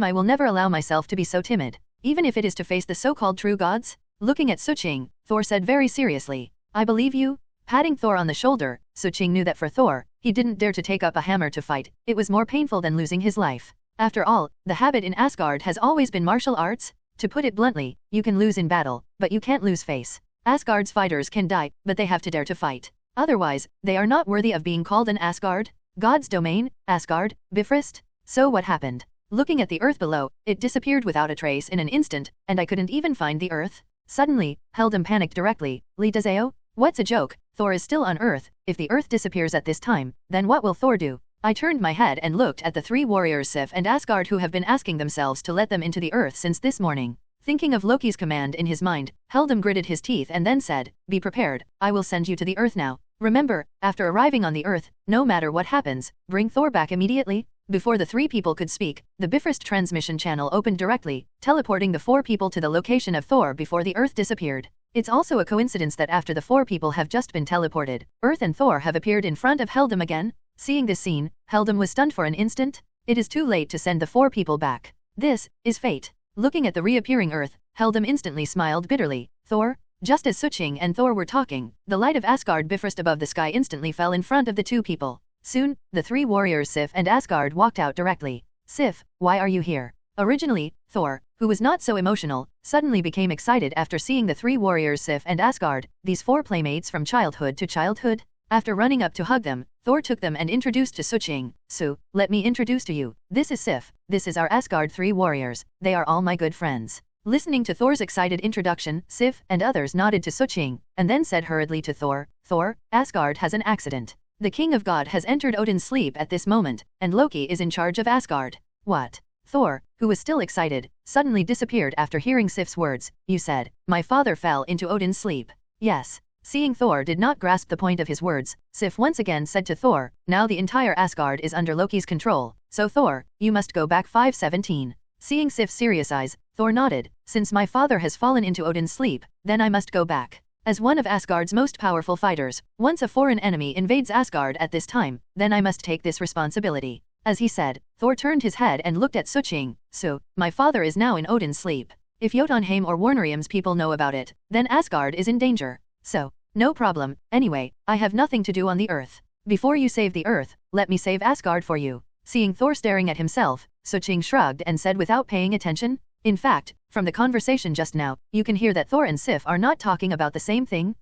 I will never allow myself to be so timid, even if it is to face the so-called true gods. Looking at Suching, Thor said very seriously, I believe you. Patting Thor on the shoulder, Suching knew that for Thor, he didn't dare to take up a hammer to fight. It was more painful than losing his life. After all, the habit in Asgard has always been martial arts. To put it bluntly, you can lose in battle, but you can't lose face. Asgard's fighters can die, but they have to dare to fight. Otherwise, they are not worthy of being called an Asgard. God's domain, Asgard, Bifrost. So what happened? Looking at the earth below, it disappeared without a trace in an instant, and I couldn't even find the earth. Suddenly, Heldam panicked directly. Lidazeo? What's a joke? Thor is still on earth. If the earth disappears at this time, then what will Thor do? I turned my head and looked at the three warriors Sif and Asgard who have been asking themselves to let them into the earth since this morning. Thinking of Loki's command in his mind, Heldam gritted his teeth and then said, be prepared, I will send you to the earth now. Remember, after arriving on the earth, no matter what happens, bring Thor back immediately. Before the three people could speak, the Bifrost transmission channel opened directly, teleporting the four people to the location of Thor before the earth disappeared. It's also a coincidence that after the four people have just been teleported, Earth and Thor have appeared in front of Heldam again. Seeing this scene, Heldam was stunned for an instant. It is too late to send the four people back. This is fate. Looking at the reappearing Earth, Heldam instantly smiled bitterly. Thor? Just as Suching and Thor were talking, the light of Asgard Bifrost above the sky instantly fell in front of the two people. Soon, the three warriors Sif and Asgard walked out directly. Sif, why are you here? Originally, Thor, who was not so emotional, suddenly became excited after seeing the three warriors Sif and Asgard, these four playmates from childhood to childhood. After running up to hug them, Thor took them and introduced to Suching. Su, let me introduce to you. This is Sif. This is our Asgard three warriors. They are all my good friends. Listening to Thor's excited introduction, Sif and others nodded to Suching, and then said hurriedly to Thor, Thor, Asgard has an accident. The King of God has entered Odin's sleep at this moment, and Loki is in charge of Asgard. What? Thor, who was still excited, suddenly disappeared after hearing Sif's words. You said, my father fell into Odin's sleep. Yes. Seeing Thor did not grasp the point of his words, Sif once again said to Thor, now the entire Asgard is under Loki's control, so Thor, you must go back 517. Seeing Sif's serious eyes, Thor nodded, since my father has fallen into Odin's sleep, then I must go back. As one of Asgard's most powerful fighters, once a foreign enemy invades Asgard at this time, then I must take this responsibility. As he said, Thor turned his head and looked at Suching. So, my father is now in Odin's sleep. If Jotunheim or Warnerium's people know about it, then Asgard is in danger. So, no problem. Anyway, I have nothing to do on the earth. Before you save the earth, let me save Asgard for you. Seeing Thor staring at himself, Suching shrugged and said without paying attention. In fact, from the conversation just now, you can hear that Thor and Sif are not talking about the same thing.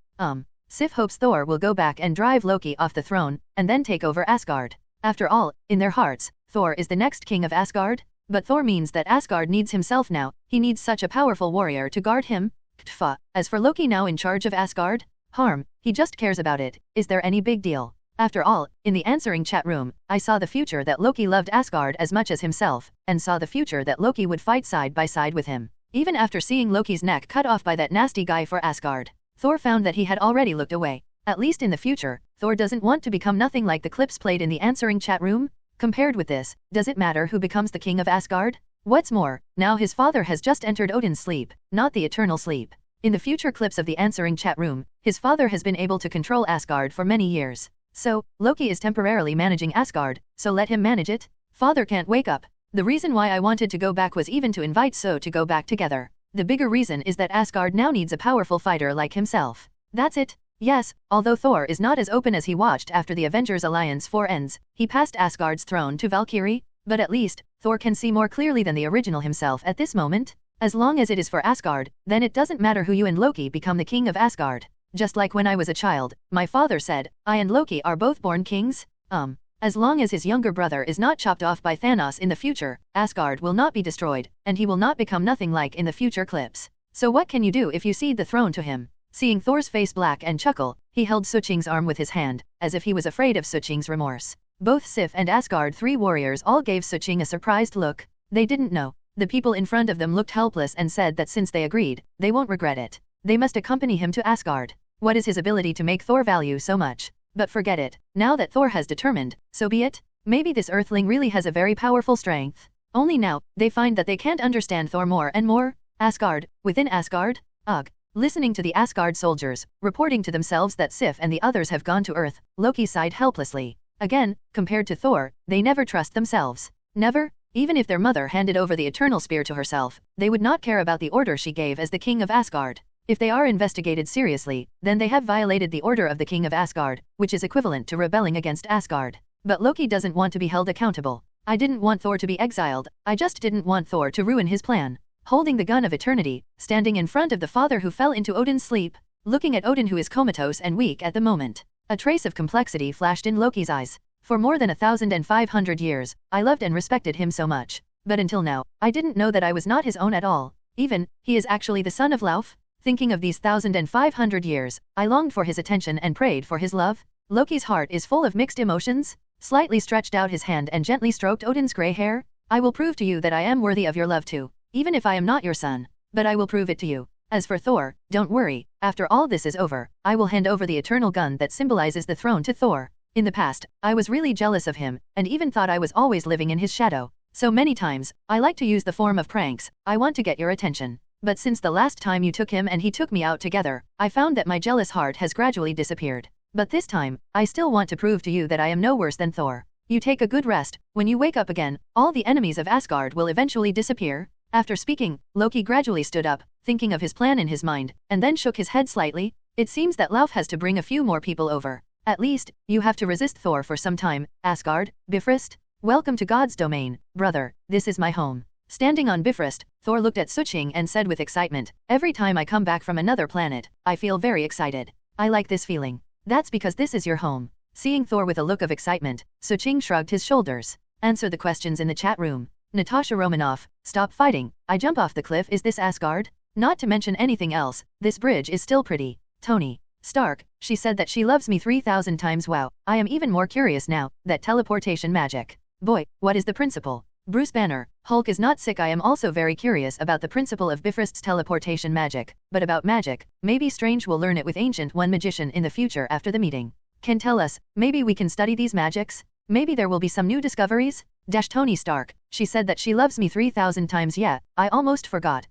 Sif hopes Thor will go back and drive Loki off the throne, and then take over Asgard. After all, in their hearts, Thor is the next king of Asgard. But Thor means that Asgard needs himself now, he needs such a powerful warrior to guard him. Ktfa. As for Loki now in charge of Asgard, harm, he just cares about it. Is there any big deal? After all, in the answering chat room, I saw the future that Loki loved Asgard as much as himself, and saw the future that Loki would fight side by side with him. Even after seeing Loki's neck cut off by that nasty guy for Asgard, Thor found that he had already looked away. At least in the future, Thor doesn't want to become nothing like the clips played in the answering chat room. Compared with this, does it matter who becomes the king of Asgard? What's more, now his father has just entered Odin's sleep, not the eternal sleep. In the future clips of the answering chat room, his father has been able to control Asgard for many years. So, Loki is temporarily managing Asgard, so let him manage it. Father can't wake up. The reason why I wanted to go back was even to invite So to go back together. The bigger reason is that Asgard now needs a powerful fighter like himself. That's it. Yes, although Thor is not as open as he watched after the Avengers Alliance 4 ends, he passed Asgard's throne to Valkyrie, but at least, Thor can see more clearly than the original himself at this moment. As long as it is for Asgard, then it doesn't matter who you and Loki become the king of Asgard. Just like when I was a child, my father said, I and Loki are both born kings. As long as his younger brother is not chopped off by Thanos in the future, Asgard will not be destroyed, and he will not become nothing like in the future clips. So what can you do if you cede the throne to him? Seeing Thor's face black and chuckle, he held Suching's arm with his hand, as if he was afraid of Suching's remorse. Both Sif and Asgard 3 warriors all gave Suching a surprised look. They didn't know. The people in front of them looked helpless and said that since they agreed, they won't regret it. They must accompany him to Asgard. What is his ability to make Thor value so much? But forget it. Now that Thor has determined, so be it. Maybe this earthling really has a very powerful strength. Only now, they find that they can't understand Thor more and more. Asgard, within Asgard? Ugh. Listening to the Asgard soldiers, reporting to themselves that Sif and the others have gone to Earth, Loki sighed helplessly. Again, compared to Thor, they never trust themselves. Never? Even if their mother handed over the eternal spear to herself, they would not care about the order she gave as the king of Asgard. If they are investigated seriously, then they have violated the order of the king of Asgard, which is equivalent to rebelling against Asgard. But Loki doesn't want to be held accountable. I didn't want Thor to be exiled, I just didn't want Thor to ruin his plan. Holding the gun of eternity, standing in front of the father who fell into Odin's sleep, looking at Odin who is comatose and weak at the moment. A trace of complexity flashed in Loki's eyes. For more than 1,500 years, I loved and respected him so much. But until now, I didn't know that I was not his own at all. Even, he is actually the son of Lauf? Thinking of these 1,500 years, I longed for his attention and prayed for his love. Loki's heart is full of mixed emotions. Slightly stretched out his hand and gently stroked Odin's grey hair. I will prove to you that I am worthy of your love too. Even if I am not your son. But I will prove it to you. As for Thor, don't worry, after all this is over, I will hand over the eternal gun that symbolizes the throne to Thor. In the past, I was really jealous of him, and even thought I was always living in his shadow. So many times, I like to use the form of pranks, I want to get your attention. But since the last time you took him and he took me out together, I found that my jealous heart has gradually disappeared. But this time, I still want to prove to you that I am no worse than Thor. You take a good rest, when you wake up again, all the enemies of Asgard will eventually disappear. After speaking, Loki gradually stood up, thinking of his plan in his mind, and then shook his head slightly. It seems that Lauf has to bring a few more people over. At least, you have to resist Thor for some time, Asgard, Bifrost. Welcome to God's domain, brother, this is my home. Standing on Bifrost, Thor looked at Suching and said with excitement, every time I come back from another planet, I feel very excited. I like this feeling. That's because this is your home. Seeing Thor with a look of excitement, Suching shrugged his shoulders. Answer the questions in the chat room. Natasha Romanoff, stop fighting, I jump off the cliff, is this Asgard? Not to mention anything else, this bridge is still pretty. Tony Stark, she said that she loves me 3,000 times. Wow, I am even more curious now, that teleportation magic. Boy, what is the principle? Bruce Banner, Hulk is not sick. I am also very curious about the principle of Bifrost's teleportation magic, but about magic, maybe Strange will learn it with Ancient One Magician in the future after the meeting. Can tell us, maybe we can study these magics? Maybe there will be some new discoveries? Tony Stark, she said that she loves me 3,000 times. Yeah, I almost forgot.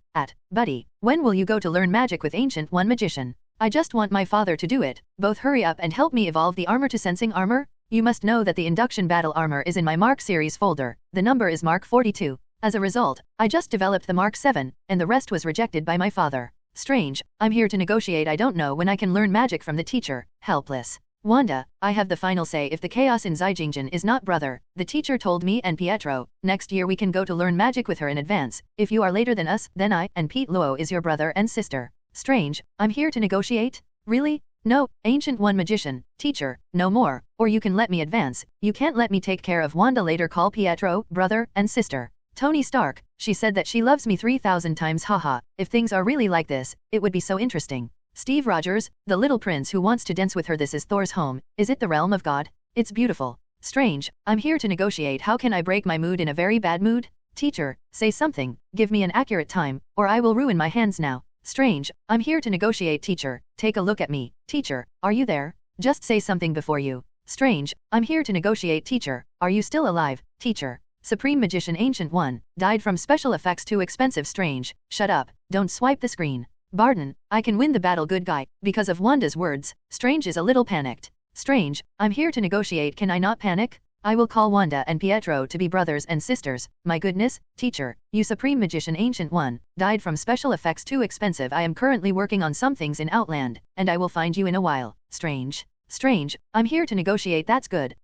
Buddy, when will you go to learn magic with Ancient One Magician? I just want my father to do it. Both hurry up and help me evolve the armor to sensing armor. You must know that the induction battle armor is in my Mark series folder. The number is Mark 42. As a result, I just developed the Mark 7, and the rest was rejected by my father. Strange, I'm here to negotiate. I don't know when I can learn magic from the teacher. Helpless. Wanda, I have the final say if the chaos in Zijingen is not brother. The teacher told me and Pietro, next year we can go to learn magic with her in advance. If you are later than us, then I and Pete Luo is your brother and sister. Strange, I'm here to negotiate? Really? No, Ancient One magician, teacher, no more, or you can let me advance. You can't let me take care of Wanda. Later call Pietro, brother, and sister. Tony Stark, she said that she loves me 3,000 times. Haha, if things are really like this, it would be so interesting. Steve Rogers, the little prince who wants to dance with her. This is Thor's home. Is it the realm of God? It's beautiful. Strange, I'm here to negotiate. How can I break my mood in a very bad mood? Teacher, say something, give me an accurate time, or I will ruin my hands now. Strange, I'm here to negotiate. Teacher, take a look at me. Teacher, are you there? Just say something before you. Strange, I'm here to negotiate. Teacher, are you still alive? Teacher, Supreme Magician Ancient One, died from special effects too expensive. Strange, shut up, don't swipe the screen. Barton, I can win the battle. Good guy, because of Wanda's words. Strange is a little panicked. Strange, I'm here to negotiate. Can I not panic? I will call Wanda and Pietro to be brothers and sisters. My goodness, teacher, you Supreme Magician Ancient One, died from special effects too expensive. I am currently working on some things in Outland, and I will find you in a while. Strange. Strange, I'm here to negotiate. That's good,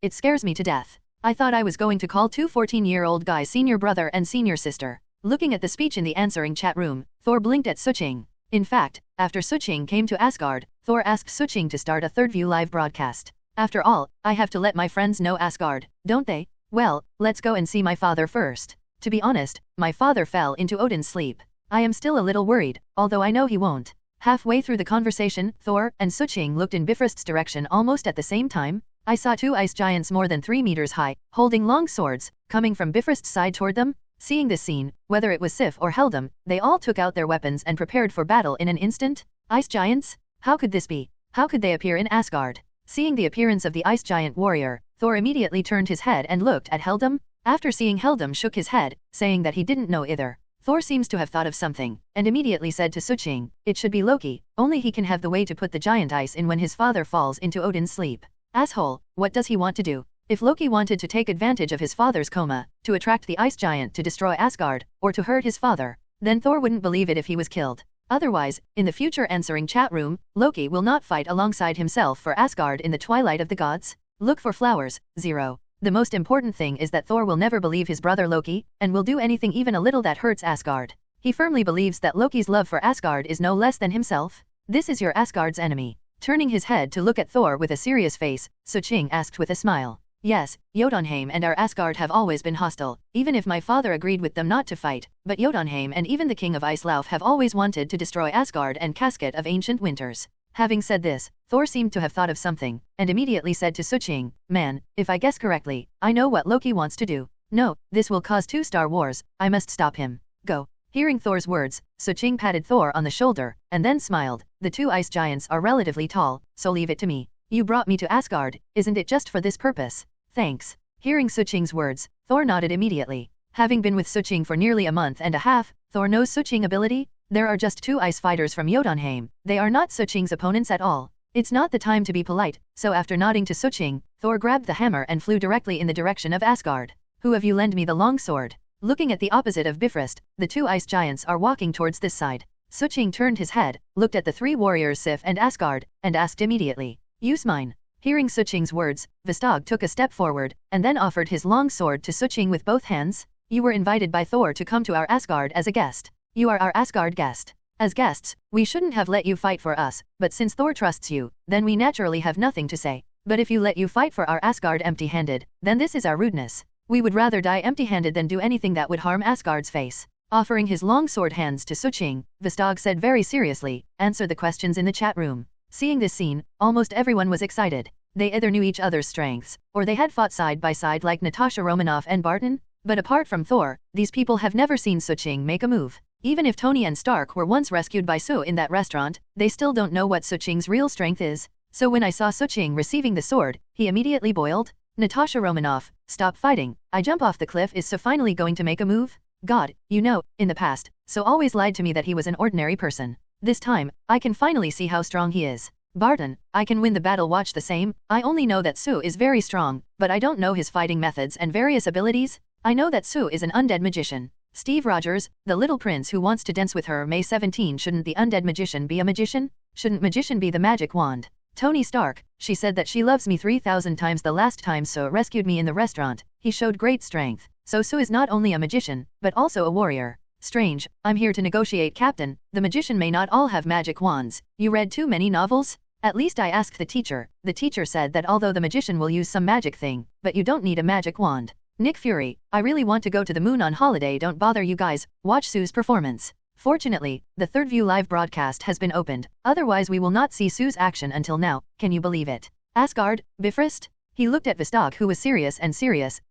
it scares me to death. I thought I was going to call two 14-year-old guys senior brother and senior sister. Looking at the speech in the answering chat room, Thor blinked at Suching. In fact, after Suching came to Asgard, Thor asked Suching to start a third view live broadcast. After all, I have to let my friends know Asgard, don't they? Well, let's go and see my father first. To be honest, my father fell into Odin's sleep. I am still a little worried, although I know he won't. Halfway through the conversation, Thor and Suching looked in Bifrost's direction almost at the same time. I saw two ice giants more than 3 meters high, holding long swords, coming from Bifrost's side toward them. Seeing this scene, whether it was Sif or Heldam, they all took out their weapons and prepared for battle in an instant. Ice giants? How could this be? How could they appear in Asgard? Seeing the appearance of the ice giant warrior, Thor immediately turned his head and looked at Heldam. After seeing Heldam shook his head, saying that he didn't know either. Thor seems to have thought of something, and immediately said to Suching, it should be Loki, only he can have the way to put the giant ice in when his father falls into Odin's sleep. Asshole, what does he want to do? If Loki wanted to take advantage of his father's coma, to attract the ice giant to destroy Asgard, or to hurt his father, then Thor wouldn't believe it if he was killed. Otherwise, in the future answering chat room, Loki will not fight alongside himself for Asgard in the twilight of the gods. Look for flowers, 0. The most important thing is that Thor will never believe his brother Loki, and will do anything even a little that hurts Asgard. He firmly believes that Loki's love for Asgard is no less than himself. This is your Asgard's enemy. Turning his head to look at Thor with a serious face, Suching asked with a smile. Yes, Jotunheim and our Asgard have always been hostile, even if my father agreed with them not to fight, but Jotunheim and even the King of Icelauf have always wanted to destroy Asgard and Casket of Ancient Winters. Having said this, Thor seemed to have thought of something, and immediately said to Suching, man, if I guess correctly, I know what Loki wants to do. No, this will cause 2 Star Wars, I must stop him. Go. Hearing Thor's words, Suching patted Thor on the shoulder, and then smiled. The 2 ice giants are relatively tall, so leave it to me. You brought me to Asgard, isn't it just for this purpose? Thanks. Hearing Suching's words, Thor nodded immediately. Having been with Suching for nearly a month and a half, Thor knows Suching ability. There are just 2 ice fighters from Jotunheim. They are not Suching's opponents at all. It's not the time to be polite, so after nodding to Suching, Thor grabbed the hammer and flew directly in the direction of Asgard. Who of you lend me the long sword? Looking at the opposite of Bifrost, the 2 ice giants are walking towards this side. Suching turned his head, looked at the 3 warriors Sif and Asgard, and asked immediately, use mine. Hearing Suching's words, Vistog took a step forward, and then offered his long sword to Suching with both hands. You were invited by Thor to come to our Asgard as a guest. You are our Asgard guest. As guests, we shouldn't have let you fight for us, but since Thor trusts you, then we naturally have nothing to say. But if you let you fight for our Asgard empty-handed, then this is our rudeness. We would rather die empty-handed than do anything that would harm Asgard's face. Offering his long sword hands to Suching, Vistog said very seriously, answer the questions in the chat room. Seeing this scene, almost everyone was excited. They either knew each other's strengths, or they had fought side by side like Natasha Romanoff and Barton. But apart from Thor, these people have never seen Suching make a move. Even if Tony and Stark were once rescued by Sue in that restaurant, they still don't know what Suching's real strength is. So when I saw Suching receiving the sword, he immediately boiled. Natasha Romanoff, stop fighting. I jump off the cliff. Is Sue finally going to make a move? God, you know, in the past, Sue always lied to me that he was an ordinary person. This time, I can finally see how strong he is. Barton, I can win the battle. Watch the same. I only know that Sue is very strong, but I don't know his fighting methods and various abilities. I know that Sue is an undead magician. Steve Rogers, the little prince who wants to dance with her. May 17. Shouldn't the undead magician be a magician? Shouldn't magician be the magic wand? Tony Stark, she said that she loves me 3,000 times. The last time Sue rescued me in the restaurant, he showed great strength. So Sue is not only a magician, but also a warrior. Strange, I'm here to negotiate, Captain. The magician may not all have magic wands. You read too many novels? At least I asked the teacher. The teacher said that although the magician will use some magic thing, but you don't need a magic wand. Nick Fury, I really want to go to the moon on holiday. Don't bother you guys, watch Sue's performance. Fortunately, the Third View live broadcast has been opened, otherwise we will not see Sue's action until now, can you believe it? Asgard, Bifrost? He looked at Vostok, who was serious,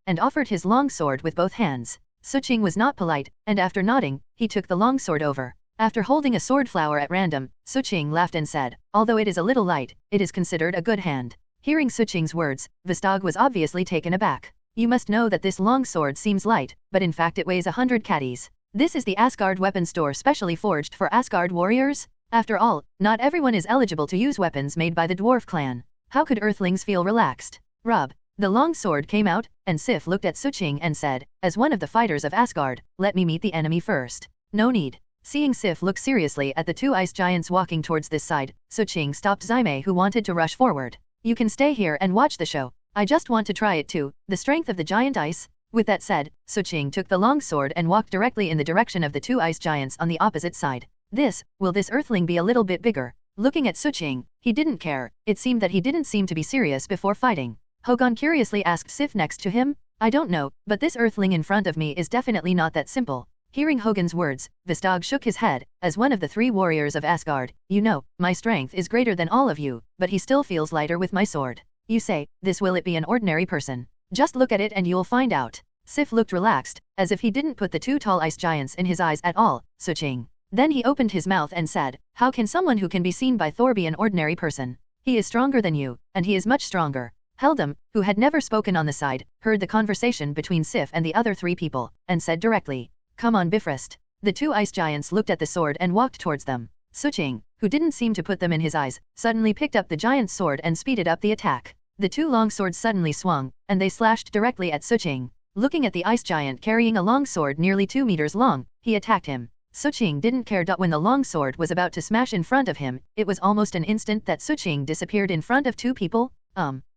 and offered his long sword with both hands. Suching was not polite, and after nodding, he took the long sword over. After holding a sword flower at random, Suching laughed and said, although it is a little light, it is considered a good hand. Hearing Suching's words, Vostok was obviously taken aback. You must know that this long sword seems light, but in fact it weighs 100 catties. This is the Asgard weapon store specially forged for Asgard warriors? After all, not everyone is eligible to use weapons made by the dwarf clan. How could Earthlings feel relaxed? Rob. The long sword came out, and Sif looked at Suching and said, as one of the fighters of Asgard, let me meet the enemy first. No need. Seeing Sif look seriously at the two ice giants walking towards this side, Suching stopped Zaime, who wanted to rush forward. You can stay here and watch the show. I just want to try it too, the strength of the giant ice. With that said, Suching took the long sword and walked directly in the direction of the two ice giants on the opposite side. Will this Earthling be a little bit bigger? Looking at Suching, he didn't care. It seemed that he didn't seem to be serious before fighting. Hogan curiously asked Sif next to him. I don't know, but this Earthling in front of me is definitely not that simple. Hearing Hogan's words, Vostok shook his head. As one of the three warriors of Asgard, you know, my strength is greater than all of you, but he still feels lighter with my sword. You say, will it be an ordinary person? Just look at it and you'll find out. Sif looked relaxed, as if he didn't put the two tall ice giants in his eyes at all. Suching. Then he opened his mouth and said, how can someone who can be seen by Thor be an ordinary person? He is stronger than you, and he is much stronger. Heldam, who had never spoken on the side, heard the conversation between Sif and the other three people, and said directly, come on Bifrost. The two ice giants looked at the sword and walked towards them. Suching, who didn't seem to put them in his eyes, suddenly picked up the giant's sword and speeded up the attack. The two long swords suddenly swung, and they slashed directly at Suching. Looking at the ice giant carrying a long sword nearly 2 meters long, he attacked him. Suching didn't care. When the long sword was about to smash in front of him, it was almost an instant that Suching disappeared in front of two people.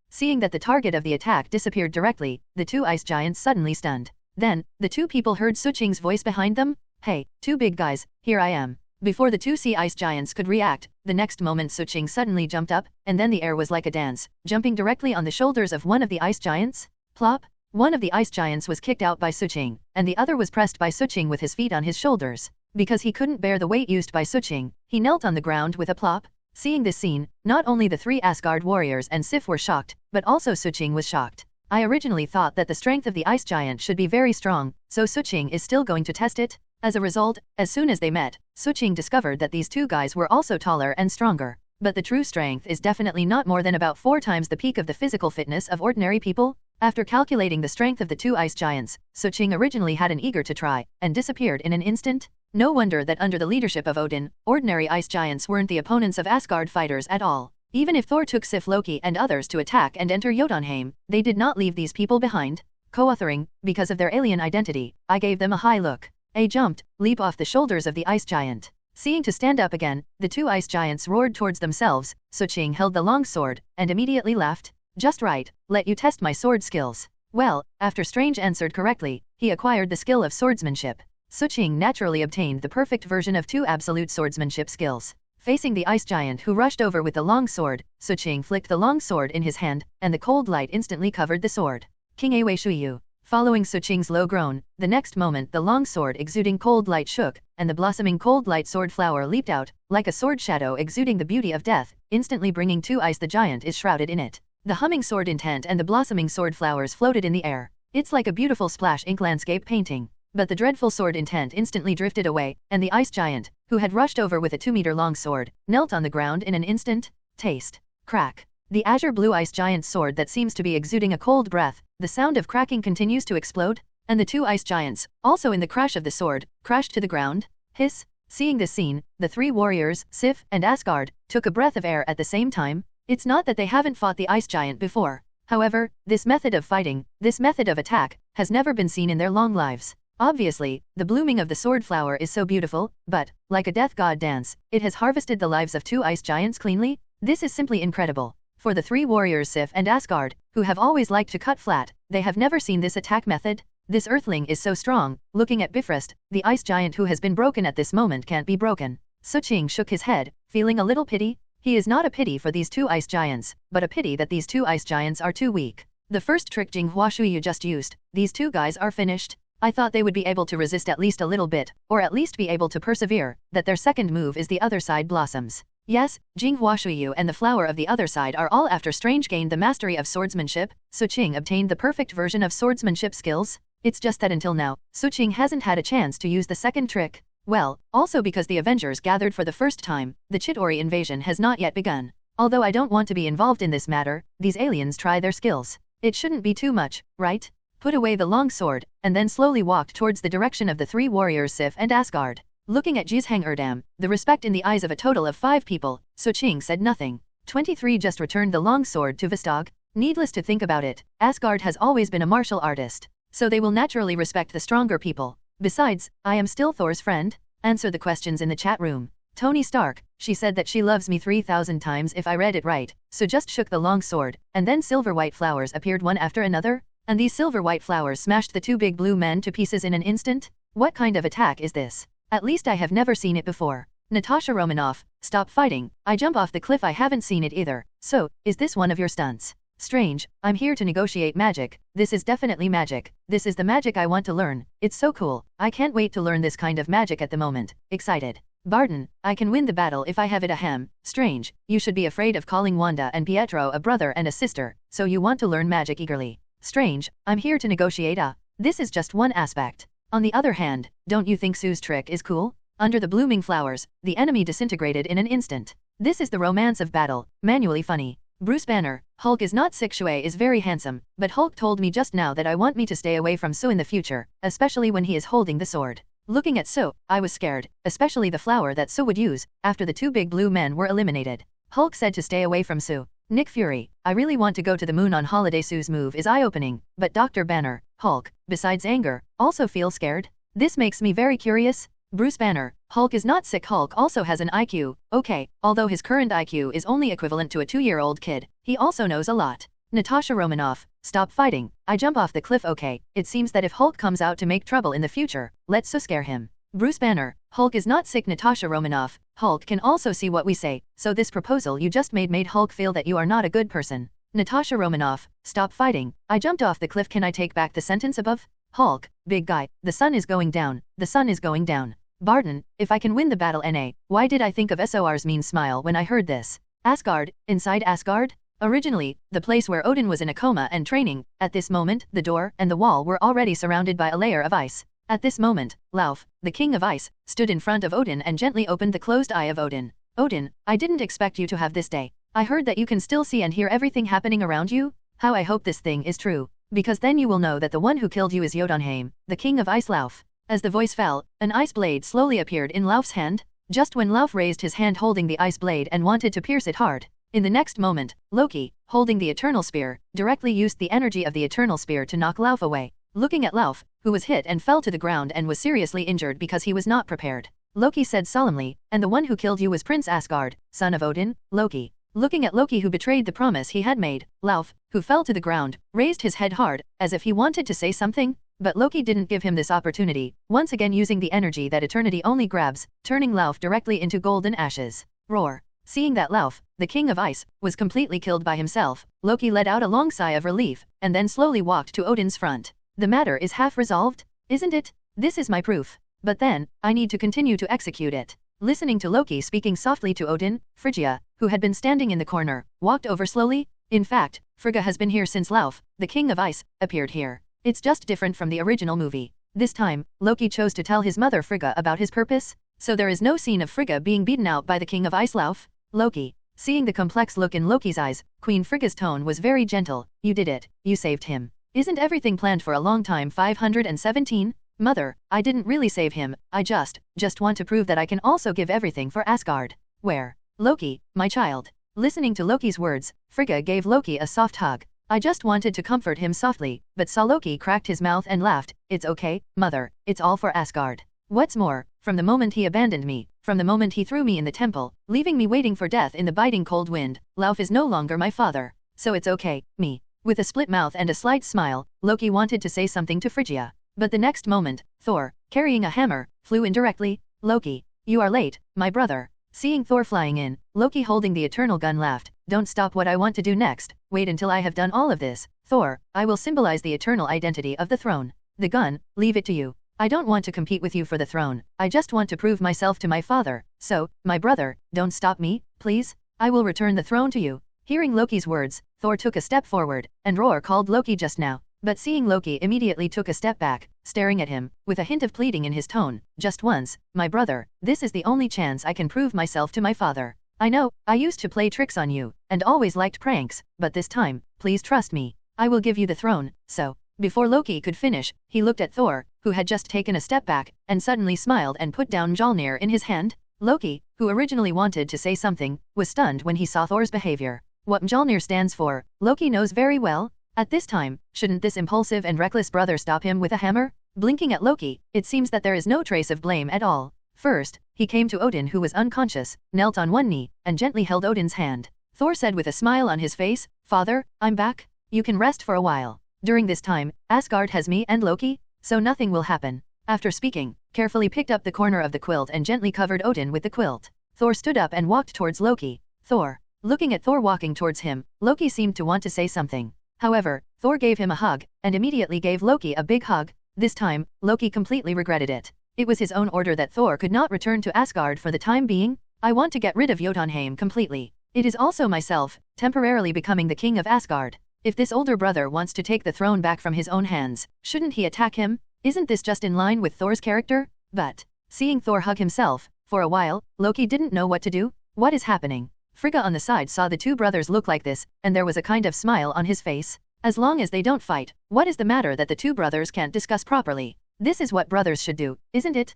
Seeing that the target of the attack disappeared directly, the two ice giants suddenly stunned. Then, the two people heard Suching's voice behind them. Hey, two big guys, here I am. Before the two sea ice giants could react, the next moment Suching suddenly jumped up, and then the air was like a dance, jumping directly on the shoulders of one of the ice giants. Plop! One of the ice giants was kicked out by Suching, and the other was pressed by Suching with his feet on his shoulders. Because he couldn't bear the weight used by Suching, he knelt on the ground with a plop. Seeing this scene, not only the three Asgard warriors and Sif were shocked, but also Suching was shocked. I originally thought that the strength of the ice giant should be very strong, so Suching is still going to test it? As a result, as soon as they met, Suching discovered that these two guys were also taller and stronger. But the true strength is definitely not more than about 4 times the peak of the physical fitness of ordinary people. After calculating the strength of the two ice giants, Suching originally had an eager to try, and disappeared in an instant. No wonder that under the leadership of Odin, ordinary ice giants weren't the opponents of Asgard fighters at all. Even if Thor took Sif, Loki and others to attack and enter Jotunheim, they did not leave these people behind. Co-authoring, because of their alien identity, I gave them a high look. A jumped, leap off the shoulders of the ice giant. Seeing to stand up again, the two ice giants roared towards themselves. Suching held the long sword, and immediately laughed. Just right, let you test my sword skills. Well, after Strange answered correctly, he acquired the skill of swordsmanship. Suching naturally obtained the perfect version of 2 absolute swordsmanship skills. Facing the ice giant who rushed over with the long sword, Suching flicked the long sword in his hand, and the cold light instantly covered the sword. King Awe Shuyu. Following Suching's low groan, the next moment the long sword exuding cold light shook, and the blossoming cold light sword flower leaped out, like a sword shadow exuding the beauty of death, instantly bringing to ice the giant is shrouded in it. The humming sword intent and the blossoming sword flowers floated in the air. It's like a beautiful splash ink landscape painting. But the dreadful sword intent instantly drifted away, and the ice giant, who had rushed over with a 2-meter-long sword, knelt on the ground in an instant. Taste. Crack. The azure blue ice giant's sword that seems to be exuding a cold breath, the sound of cracking continues to explode, and the two ice giants, also in the crash of the sword, crashed to the ground. Hiss. Seeing this scene, the 3 warriors, Sif and Asgard, took a breath of air at the same time. It's not that they haven't fought the ice giant before. However, this method of fighting, this method of attack, has never been seen in their long lives. Obviously, the blooming of the sword flower is so beautiful, but, like a death god dance, it has harvested the lives of 2 ice giants cleanly. This is simply incredible. For the 3 warriors Sif and Asgard, who have always liked to cut flat, they have never seen this attack method. This earthling is so strong. Looking at Bifrost, the ice giant who has been broken at this moment can't be broken. Suqing shook his head, feeling a little pity. He is not a pity for these two ice giants, but a pity that these two ice giants are too weak. The first trick Jing Huashui you just used, these two guys are finished. I thought they would be able to resist at least a little bit, or at least be able to persevere, that their second move is the other side blossoms. Yes, Jing Huashuyu and the flower of the other side are all after Strange gained the mastery of swordsmanship. Suqing obtained the perfect version of swordsmanship skills. It's just that until now, Suqing hasn't had a chance to use the second trick. Well, also because the Avengers gathered for the first time, the Chitauri invasion has not yet begun. Although I don't want to be involved in this matter, these aliens try their skills. It shouldn't be too much, right? Put away the long sword, and then slowly walked towards the direction of the three warriors Sif and Asgard. Looking at Jizhang Erdam, the respect in the eyes of a total of 5 people, Suqing said nothing. 23 just returned the long sword to Vistog. Needless to think about it, Asgard has always been a martial artist, so they will naturally respect the stronger people. Besides, I am still Thor's friend. Answer the questions in the chat room. Tony Stark, she said that she loves me 3,000 times if I read it right, so just shook the long sword, and then silver-white flowers appeared one after another, and these silver-white flowers smashed the 2 big blue men to pieces in an instant? What kind of attack is this? At least I have never seen it before. Natasha Romanoff, stop fighting, I jump off the cliff. I haven't seen it either. So, is this one of your stunts? Strange, I'm here to negotiate magic. This is definitely magic. This is the magic I want to learn. It's so cool. I can't wait to learn this kind of magic at the moment. Excited. Barton, I can win the battle if I have it. Ahem. Strange, you should be afraid of calling Wanda and Pietro a brother and a sister, so you want to learn magic eagerly. Strange, I'm here to negotiate. This is just one aspect. On the other hand, don't you think Sue's trick is cool? Under the blooming flowers, the enemy disintegrated in an instant. This is the romance of battle, manually funny. Bruce Banner, Hulk is not sick. Shui is very handsome, but Hulk told me just now that I want me to stay away from Sue in the future, especially when he is holding the sword. Looking at Sue, I was scared, especially the flower that Sue would use, after the 2 big blue men were eliminated. Hulk said to stay away from Sue. Nick Fury, I really want to go to the moon on holiday. Sue's move is eye-opening, but Dr. Banner, Hulk, besides anger, also feel scared? This makes me very curious. Bruce Banner, Hulk is not sick. Hulk also has an IQ, okay, although his current IQ is only equivalent to a 2-year-old kid, he also knows a lot. Natasha Romanoff, stop fighting, I jump off the cliff. Okay, it seems that if Hulk comes out to make trouble in the future, let's so scare him. Bruce Banner, Hulk is not sick. Natasha Romanoff, Hulk can also see what we say, so this proposal you just made Hulk feel that you are not a good person. Natasha Romanoff, stop fighting, I jumped off the cliff. Can I take back the sentence above? Hulk, big guy, the sun is going down, the sun is going down. Barton, if I can win the battle. Why did I think of Sor's mean smile when I heard this? Asgard, inside Asgard? Originally, the place where Odin was in a coma and training, at this moment, the door and the wall were already surrounded by a layer of ice. At this moment, Lauf, the king of ice, stood in front of Odin and gently opened the closed eye of Odin. Odin, I didn't expect you to have this day. I heard that you can still see and hear everything happening around you. How I hope this thing is true. Because then you will know that the one who killed you is Jotunheim, the king of ice. Lauf. As the voice fell, an ice blade slowly appeared in Lauf's hand, just when Lauf raised his hand holding the ice blade and wanted to pierce it hard. In the next moment, Loki, holding the Eternal Spear, directly used the energy of the Eternal Spear to knock Lauf away. Looking at Lauf, who was hit and fell to the ground and was seriously injured because he was not prepared, Loki said solemnly, and the one who killed you was Prince Asgard, son of Odin, Loki. Looking at Loki, who betrayed the promise he had made, Lauf, who fell to the ground, raised his head hard, as if he wanted to say something, but Loki didn't give him this opportunity, once again using the energy that eternity only grabs, turning Lauf directly into golden ashes. Roar. Seeing that Lauf, the king of ice, was completely killed by himself, Loki let out a long sigh of relief, and then slowly walked to Odin's front. The matter is half resolved, isn't it? This is my proof. But then, I need to continue to execute it. Listening to Loki speaking softly to Odin, Phrygia, who had been standing in the corner, walked over slowly. In fact, Frigga has been here since Lauf, the king of ice, appeared here. It's just different from the original movie. This time, Loki chose to tell his mother Frigga about his purpose, so there is no scene of Frigga being beaten out by the king of ice. Lauf. Loki. Seeing the complex look in Loki's eyes, Queen Frigga's tone was very gentle. You did it. You saved him. Isn't everything planned for a long time? 517? Mother, I didn't really save him, I just want to prove that I can also give everything for Asgard. Where? Loki, my child. Listening to Loki's words, Frigga gave Loki a soft hug. I just wanted to comfort him softly, but saw Loki cracked his mouth and laughed. It's okay, mother, it's all for Asgard. What's more, from the moment he abandoned me, from the moment he threw me in the temple, leaving me waiting for death in the biting cold wind, Lauf is no longer my father. So it's okay, me. With a split mouth and a slight smile, Loki wanted to say something to Phrygia. But the next moment, Thor, carrying a hammer, flew in directly. Loki, you are late, my brother. Seeing Thor flying in, Loki holding the eternal gun laughed. Don't stop what I want to do next, wait until I have done all of this. Thor, I will symbolize the eternal identity of the throne. The gun, leave it to you. I don't want to compete with you for the throne, I just want to prove myself to my father. So, my brother, don't stop me, please. I will return the throne to you. Hearing Loki's words, Thor took a step forward, and Roar called Loki just now. But seeing Loki immediately took a step back, staring at him, with a hint of pleading in his tone. Just once, my brother, this is the only chance I can prove myself to my father. I know, I used to play tricks on you, and always liked pranks, but this time, please trust me. I will give you the throne, so. Before Loki could finish, he looked at Thor, who had just taken a step back, and suddenly smiled and put down Mjolnir in his hand. Loki, who originally wanted to say something, was stunned when he saw Thor's behavior. What Mjolnir stands for, Loki knows very well. At this time, shouldn't this impulsive and reckless brother stop him with a hammer? Blinking at Loki, it seems that there is no trace of blame at all. First, he came to Odin who was unconscious, knelt on one knee, and gently held Odin's hand. Thor said with a smile on his face, Father, I'm back. You can rest for a while. During this time, Asgard has me and Loki, so nothing will happen. After speaking, carefully picked up the corner of the quilt and gently covered Odin with the quilt. Thor stood up and walked towards Loki. Thor. Looking at Thor walking towards him, Loki seemed to want to say something. However, Thor gave him a hug, and immediately gave Loki a big hug. This time, Loki completely regretted it. It was his own order that Thor could not return to Asgard for the time being. I want to get rid of Jotunheim completely. It is also myself, temporarily becoming the king of Asgard. If this older brother wants to take the throne back from his own hands, shouldn't he attack him? Isn't this just in line with Thor's character? But, seeing Thor hug himself, for a while, Loki didn't know what to do. What is happening? Frigga on the side saw the two brothers look like this, and there was a kind of smile on his face. As long as they don't fight, what is the matter that the two brothers can't discuss properly? This is what brothers should do, isn't it?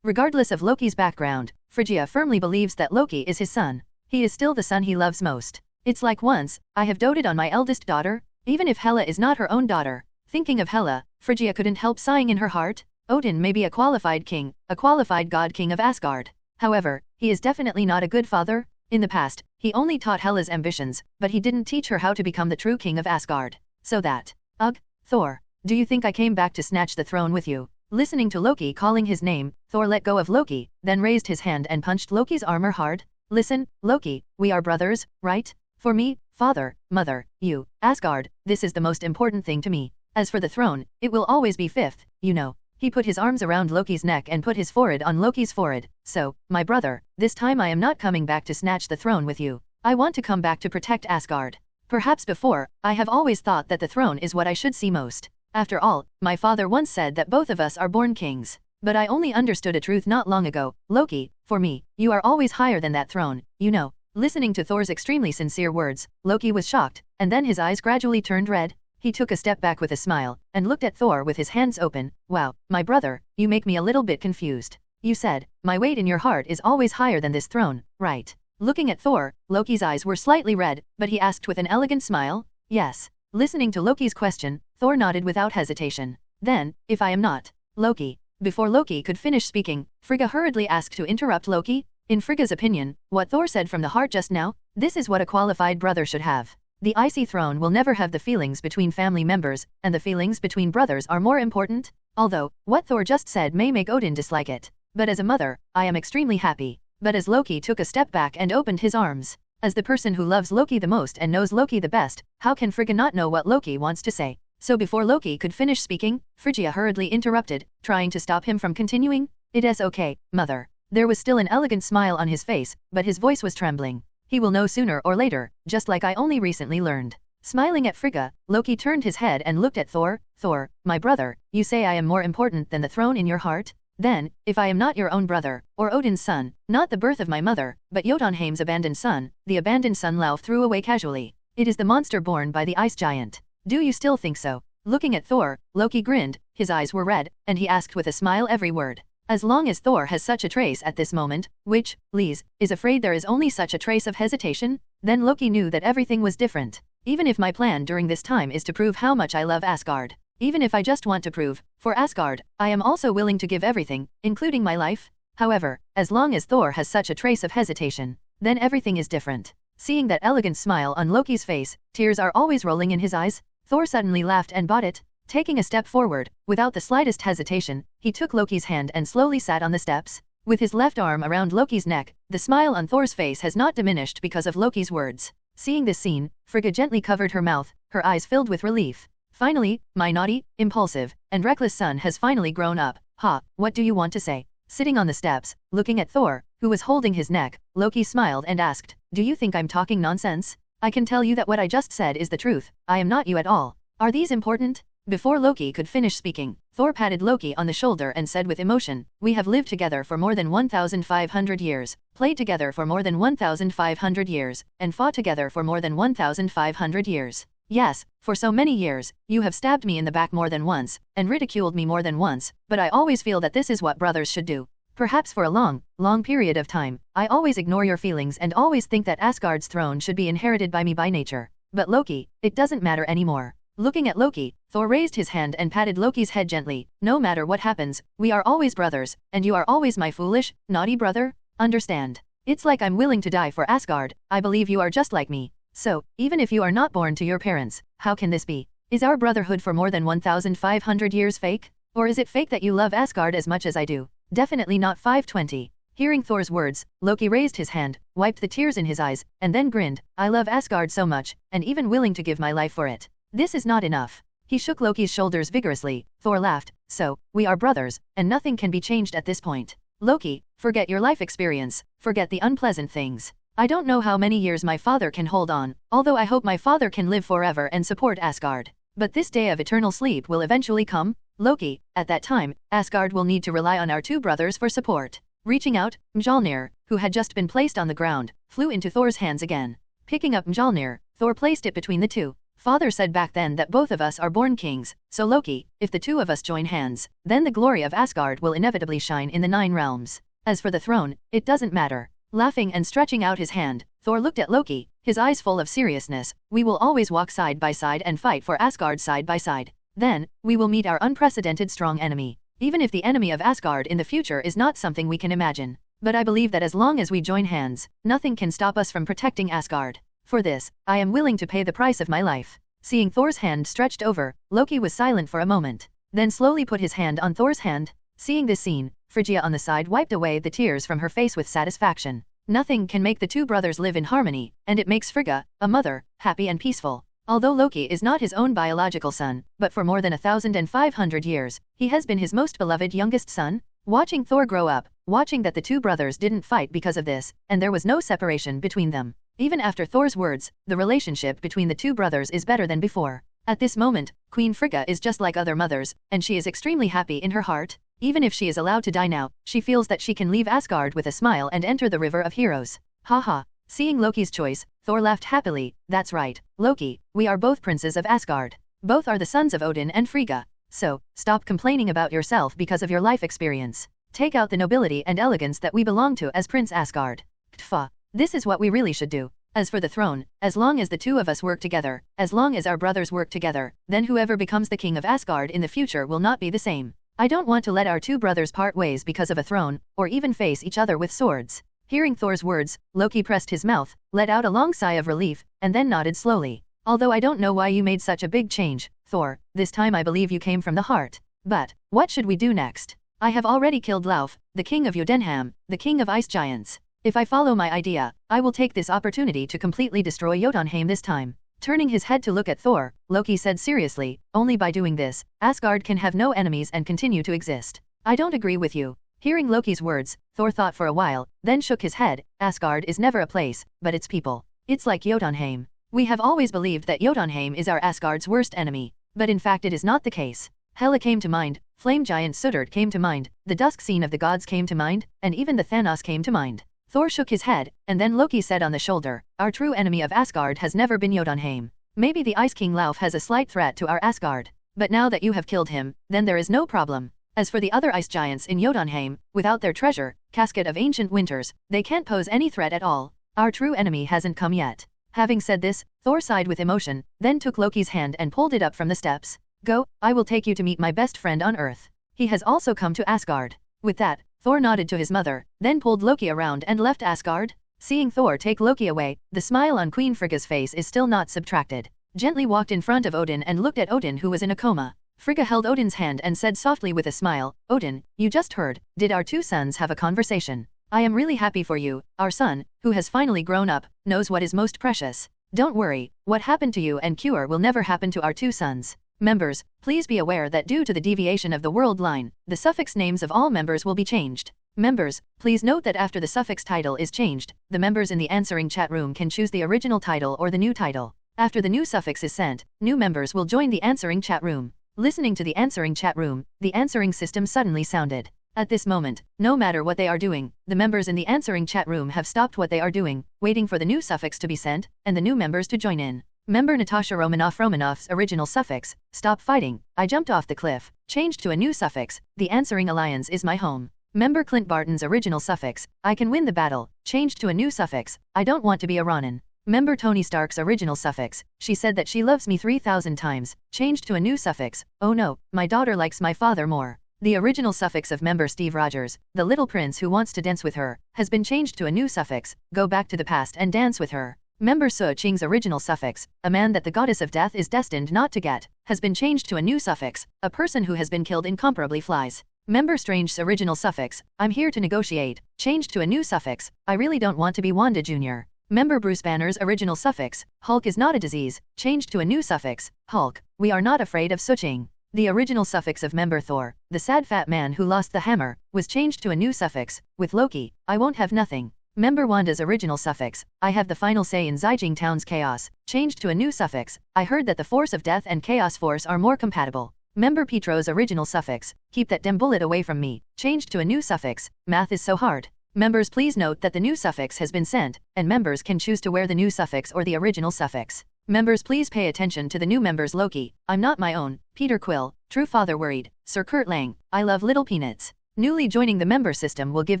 Regardless of Loki's background, Phrygia firmly believes that Loki is his son. He is still the son he loves most. It's like once, I have doted on my eldest daughter, even if Hela is not her own daughter. Thinking of Hela, Phrygia couldn't help sighing in her heart. Odin may be a qualified king, a qualified god king of Asgard. However, he is definitely not a good father. In the past, he only taught Hela's ambitions, but he didn't teach her how to become the true king of Asgard. So that. Ugh, Thor, do you think I came back to snatch the throne with you? Listening to Loki calling his name, Thor let go of Loki, then raised his hand and punched Loki's armor hard. Listen, Loki, we are brothers, right? For me, father, mother, you, Asgard, this is the most important thing to me. As for the throne, it will always be fifth, you know. He put his arms around Loki's neck and put his forehead on Loki's forehead. So, my brother, this time I am not coming back to snatch the throne with you. I want to come back to protect Asgard. Perhaps before, I have always thought that the throne is what I should see most. After all, my father once said that both of us are born kings. But I only understood a truth not long ago. Loki, for me, you are always higher than that throne, you know. Listening to Thor's extremely sincere words, Loki was shocked, and then his eyes gradually turned red. He took a step back with a smile, and looked at Thor with his hands open. Wow, my brother, you make me a little bit confused. You said, my weight in your heart is always higher than this throne, right? Looking at Thor, Loki's eyes were slightly red, but he asked with an elegant smile, yes. Listening to Loki's question, Thor nodded without hesitation. Then, if I am not, Loki. Before Loki could finish speaking, Frigga hurriedly asked to interrupt Loki. In Frigga's opinion, what Thor said from the heart just now, this is what a qualified brother should have. The icy throne will never have the feelings between family members, and the feelings between brothers are more important. Although, what Thor just said may make Odin dislike it. But as a mother, I am extremely happy. But as Loki took a step back and opened his arms, as the person who loves Loki the most and knows Loki the best, how can Frigga not know what Loki wants to say? So before Loki could finish speaking, Phrygia hurriedly interrupted, trying to stop him from continuing. It is okay, mother. There was still an elegant smile on his face, but his voice was trembling. He will know sooner or later, just like I only recently learned. Smiling at Frigga, Loki turned his head and looked at Thor. Thor, my brother, you say I am more important than the throne in your heart? Then, if I am not your own brother, or Odin's son, not the birth of my mother, but Jotunheim's abandoned son, the abandoned son Lauf threw away casually. It is the monster born by the ice giant. Do you still think so? Looking at Thor, Loki grinned, his eyes were red, and he asked with a smile every word. As long as Thor has such a trace at this moment, which, Lise, is afraid there is only such a trace of hesitation, then Loki knew that everything was different. Even if my plan during this time is to prove how much I love Asgard, even if I just want to prove, for Asgard, I am also willing to give everything, including my life. However, as long as Thor has such a trace of hesitation, then everything is different. Seeing that elegant smile on Loki's face, tears are always rolling in his eyes, Thor suddenly laughed and bought it. Taking a step forward, without the slightest hesitation, he took Loki's hand and slowly sat on the steps. With his left arm around Loki's neck, the smile on Thor's face has not diminished because of Loki's words. Seeing this scene, Frigga gently covered her mouth, her eyes filled with relief. Finally, my naughty, impulsive, and reckless son has finally grown up. Ha, what do you want to say? Sitting on the steps, looking at Thor, who was holding his neck, Loki smiled and asked, do you think I'm talking nonsense? I can tell you that what I just said is the truth. I am not you at all. Are these important? Before Loki could finish speaking, Thor patted Loki on the shoulder and said with emotion, we have lived together for more than 1,500 years, played together for more than 1,500 years, and fought together for more than 1,500 years. Yes, for so many years, you have stabbed me in the back more than once, and ridiculed me more than once, but I always feel that this is what brothers should do. Perhaps for a long period of time, I always ignore your feelings and always think that Asgard's throne should be inherited by me by nature. But Loki, it doesn't matter anymore. Looking at Loki, Thor raised his hand and patted Loki's head gently. No matter what happens, we are always brothers, and you are always my foolish, naughty brother. Understand? It's like I'm willing to die for Asgard. I believe you are just like me. So, even if you are not born to your parents, how can this be? Is our brotherhood for more than 1,500 years fake? Or is it fake that you love Asgard as much as I do? Definitely not 520. Hearing Thor's words, Loki raised his hand, wiped the tears in his eyes, and then grinned. I love Asgard so much, and even willing to give my life for it. This is not enough. He shook Loki's shoulders vigorously. Thor laughed. So, we are brothers, and nothing can be changed at this point. Loki, forget your life experience, forget the unpleasant things. I don't know how many years my father can hold on, although I hope my father can live forever and support Asgard. But this day of eternal sleep will eventually come, Loki. At that time, Asgard will need to rely on our two brothers for support. Reaching out, Mjolnir, who had just been placed on the ground, flew into Thor's hands again. Picking up Mjolnir, Thor placed it between the two. Father said back then that both of us are born kings, so Loki, if the two of us join hands, then the glory of Asgard will inevitably shine in the 9 realms. As for the throne, it doesn't matter. Laughing and stretching out his hand, Thor looked at Loki, his eyes full of seriousness. We will always walk side by side and fight for Asgard side by side. Then, we will meet our unprecedented strong enemy. Even if the enemy of Asgard in the future is not something we can imagine. But I believe that as long as we join hands, nothing can stop us from protecting Asgard. For this, I am willing to pay the price of my life. Seeing Thor's hand stretched over, Loki was silent for a moment, then slowly put his hand on Thor's hand. Seeing this scene, Phrygia on the side wiped away the tears from her face with satisfaction. Nothing can make the two brothers live in harmony, and it makes Frigga, a mother, happy and peaceful. Although Loki is not his own biological son, but for more than 1,500 years, he has been his most beloved youngest son. Watching Thor grow up, watching that the two brothers didn't fight because of this, and there was no separation between them. Even after Thor's words, the relationship between the two brothers is better than before. At this moment, Queen Frigga is just like other mothers, and she is extremely happy in her heart. Even if she is allowed to die now, she feels that she can leave Asgard with a smile and enter the River of Heroes. Haha. Seeing Loki's choice, Thor laughed happily. That's right, Loki, we are both princes of Asgard. Both are the sons of Odin and Frigga. So, stop complaining about yourself because of your life experience. Take out the nobility and elegance that we belong to as Prince Asgard. Ktfa. This is what we really should do. As for the throne, as long as the two of us work together, as long as our brothers work together, then whoever becomes the king of Asgard in the future will not be the same. I don't want to let our two brothers part ways because of a throne, or even face each other with swords. Hearing Thor's words, Loki pressed his mouth, let out a long sigh of relief, and then nodded slowly. Although I don't know why you made such a big change, Thor, this time I believe you came from the heart. But, what should we do next? I have already killed Lauf, the king of Jotunheim, the king of ice giants. If I follow my idea, I will take this opportunity to completely destroy Jotunheim this time. Turning his head to look at Thor, Loki said seriously, only by doing this, Asgard can have no enemies and continue to exist. I don't agree with you. Hearing Loki's words, Thor thought for a while, then shook his head. Asgard is never a place, but its people. It's like Jotunheim. We have always believed that Jotunheim is our Asgard's worst enemy, but in fact it is not the case. Hela came to mind, flame giant Sudert came to mind, the dusk scene of the gods came to mind, and even the Thanos came to mind. Thor shook his head, and then Loki said on the shoulder, our true enemy of Asgard has never been Jotunheim. Maybe the Ice King Lauf has a slight threat to our Asgard. But now that you have killed him, then there is no problem. As for the other ice giants in Jotunheim, without their treasure, casket of ancient winters, they can't pose any threat at all. Our true enemy hasn't come yet. Having said this, Thor sighed with emotion, then took Loki's hand and pulled it up from the steps. Go, I will take you to meet my best friend on Earth. He has also come to Asgard. With that, Thor nodded to his mother, then pulled Loki around and left Asgard. Seeing Thor take Loki away, the smile on Queen Frigga's face is still not subtracted. Gently walked in front of Odin and looked at Odin, who was in a coma. Frigga held Odin's hand and said softly with a smile, "Odin, you just heard, did our two sons have a conversation? I am really happy for you. Our son, who has finally grown up, knows what is most precious. Don't worry, what happened to you and Cure will never happen to our two sons." Members, please be aware that due to the deviation of the world line, the suffix names of all members will be changed. Members, please note that after the suffix title is changed, the members in the answering chat room can choose the original title or the new title. After the new suffix is sent, new members will join the answering chat room. Listening to the answering chat room, the answering system suddenly sounded. At this moment, no matter what they are doing, the members in the answering chat room have stopped what they are doing, waiting for the new suffix to be sent, and the new members to join in. Member Natasha Romanoff's original suffix, "Stop fighting, I jumped off the cliff," changed to a new suffix, "The answering alliance is my home." Member Clint Barton's original suffix, "I can win the battle," changed to a new suffix, "I don't want to be a Ronin." Member Tony Stark's original suffix, "She said that she loves me 3,000 times," changed to a new suffix, "Oh no, my daughter likes my father more." The original suffix of member Steve Rogers, "The little prince who wants to dance with her," has been changed to a new suffix, "Go back to the past and dance with her." Member Su Qing's original suffix, "A man that the goddess of death is destined not to get," has been changed to a new suffix, "A person who has been killed incomparably flies." Member Strange's original suffix, "I'm here to negotiate," changed to a new suffix, "I really don't want to be Wanda Jr." Member Bruce Banner's original suffix, "Hulk is not a disease," changed to a new suffix, "Hulk, we are not afraid of Su Qing." The original suffix of member Thor, "The sad fat man who lost the hammer," was changed to a new suffix, with Loki, "I won't have nothing." Member Wanda's original suffix, "I have the final say in Zijing Town's chaos," changed to a new suffix, "I heard that the force of death and chaos force are more compatible." Member Petro's original suffix, "Keep that dem bullet away from me," changed to a new suffix, "Math is so hard." Members, please note that the new suffix has been sent, and members can choose to wear the new suffix or the original suffix. Members, please pay attention to the new members: Loki, "I'm not my own," Peter Quill, "True Father Worried," Sir Kurt Lang, "I love little peanuts." Newly joining the member system will give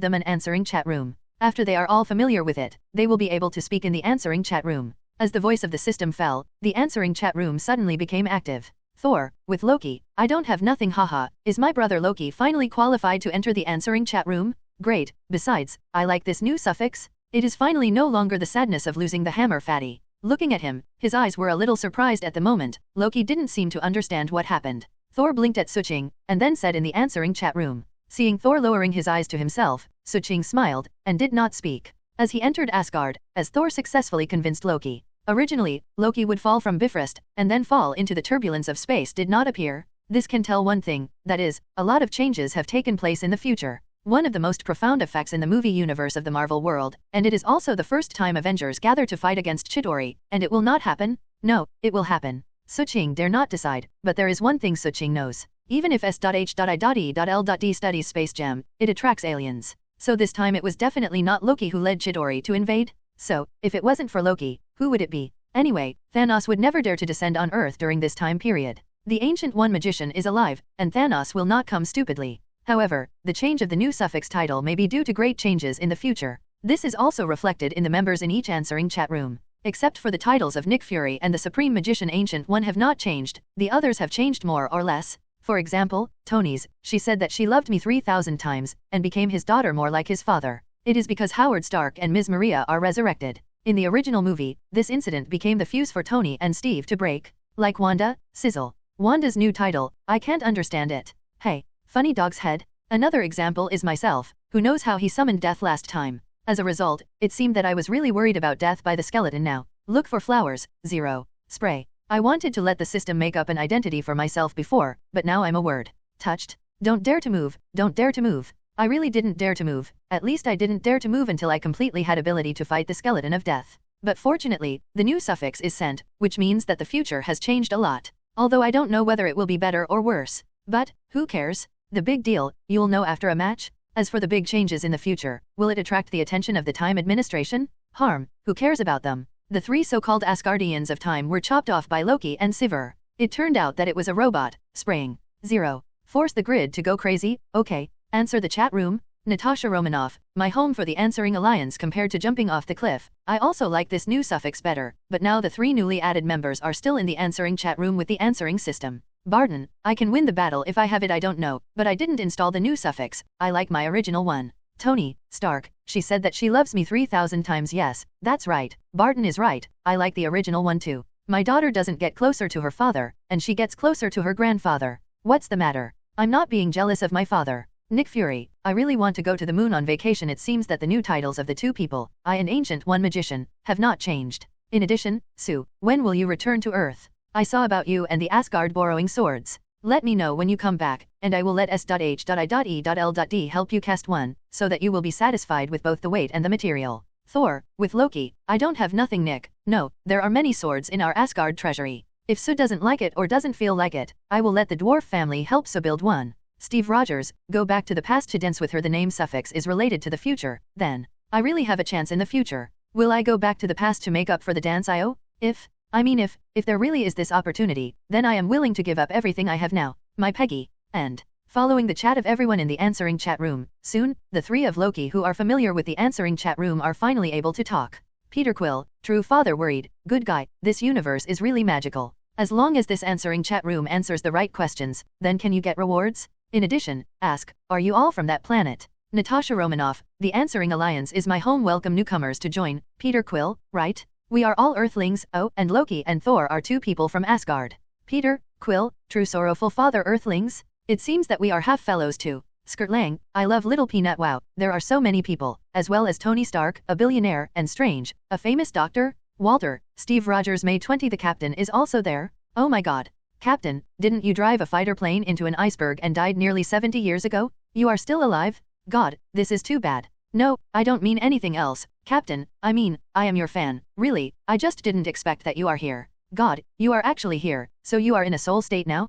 them an answering chat room. After they are all familiar with it, they will be able to speak in the answering chat room. As the voice of the system fell, the answering chat room suddenly became active. Thor, with Loki, "I don't have nothing, haha, is my brother Loki finally qualified to enter the answering chat room? Great, besides, I like this new suffix. It is finally no longer the sadness of losing the hammer, fatty." Looking at him, his eyes were a little surprised at the moment. Loki didn't seem to understand what happened. Thor blinked at Su Qing, and then said in the answering chat room. Seeing Thor lowering his eyes to himself, Su Qing smiled, and did not speak. As he entered Asgard, as Thor successfully convinced Loki. Originally, Loki would fall from Bifrost, and then fall into the turbulence of space did not appear. This can tell one thing, that is, a lot of changes have taken place in the future. One of the most profound effects in the movie universe of the Marvel world, and it is also the first time Avengers gather to fight against Chitauri, and it will not happen? No, it will happen. Su Qing dare not decide, but there is one thing Su Qing knows. Even if S.H.I.E.L.D studies Space Jam, it attracts aliens. So this time it was definitely not Loki who led Chitauri to invade. So, if it wasn't for Loki, who would it be? Anyway, Thanos would never dare to descend on Earth during this time period. The Ancient One magician is alive, and Thanos will not come stupidly. However, the change of the new suffix title may be due to great changes in the future. This is also reflected in the members in each answering chat room. Except for the titles of Nick Fury and the Supreme Magician Ancient One have not changed, the others have changed more or less. For example, Tony's, "She said that she loved me 3,000 times, and became his daughter more like his father. It is because Howard Stark and Ms. Maria are resurrected." In the original movie, this incident became the fuse for Tony and Steve to break. Like Wanda, sizzle. Wanda's new title, "I can't understand it. Hey, funny dog's head." Another example is myself, who knows how he summoned death last time. As a result, it seemed that I was really worried about death by the skeleton now. Look for flowers, 0. Spray. I wanted to let the system make up an identity for myself before, but now I'm a word. Touched. Don't dare to move, don't dare to move. I really didn't dare to move, at least I didn't dare to move until I completely had ability to fight the skeleton of death. But fortunately, the new suffix is sent, which means that the future has changed a lot. Although I don't know whether it will be better or worse. But, who cares? The big deal, you'll know after a match. As for the big changes in the future, will it attract the attention of the Time Administration? Harm, who cares about them? The 3 so-called Asgardians of time were chopped off by Loki and Sivir. It turned out that it was a robot, spraying. 0. Force the grid to go crazy, okay. Answer the chat room. Natasha Romanoff, "My home for the answering alliance compared to jumping off the cliff. I also like this new suffix better, but now the 3 newly added members are still in the answering chat room with the answering system. Barton, "I can win the battle if I have it, I don't know, but I didn't install the new suffix, I like my original one." Tony Stark, she said that she loves me 3,000 times. Yes, that's right. Barton is right. I like the original one too. My daughter doesn't get closer to her father, and she gets closer to her grandfather. What's the matter? I'm not being jealous of my father. Nick Fury, I really want to go to the moon on vacation. It seems that the new titles of the two people, I and Ancient One Magician, have not changed. In addition, Sue, when will you return to Earth? I saw about you and the Asgard borrowing swords. Let me know when you come back, and I will let S.H.I.E.L.D help you cast one, so that you will be satisfied with both the weight and the material. Thor, with Loki, I don't have nothing, Nick. No, there are many swords in our Asgard treasury. If Sue doesn't like it or doesn't feel like it, I will let the dwarf family help Sue build one. Steve Rogers, go back to the past to dance with her. The name suffix is related to the future, then. I really have a chance in the future. Will I go back to the past to make up for the dance I owe? If there really is this opportunity, then I am willing to give up everything I have now, my Peggy. And, following the chat of everyone in the answering chat room, soon, the three of Loki who are familiar with the answering chat room are finally able to talk. Peter Quill, true father worried, good guy, this universe is really magical. As long as this answering chat room answers the right questions, then can you get rewards? In addition, ask, are you all from that planet? Natasha Romanoff, the Answering Alliance is my home. Welcome newcomers to join. Peter Quill, right? We are all Earthlings. Oh, and Loki and Thor are two people from Asgard. Peter Quill, true sorrowful father Earthlings? It seems that we are half fellows too. Skirt Lang, I love Little Peanut. Wow, there are so many people, as well as Tony Stark, a billionaire, and Strange, a famous doctor. Walter, Steve Rogers, May 20. The captain is also there. Oh my god. Captain, didn't you drive a fighter plane into an iceberg and died nearly 70 years ago? You are still alive? God, this is too bad. No, I don't mean anything else, Captain. I mean, I am your fan. Really, I just didn't expect that you are here. God, you are actually here, so you are in a soul state now?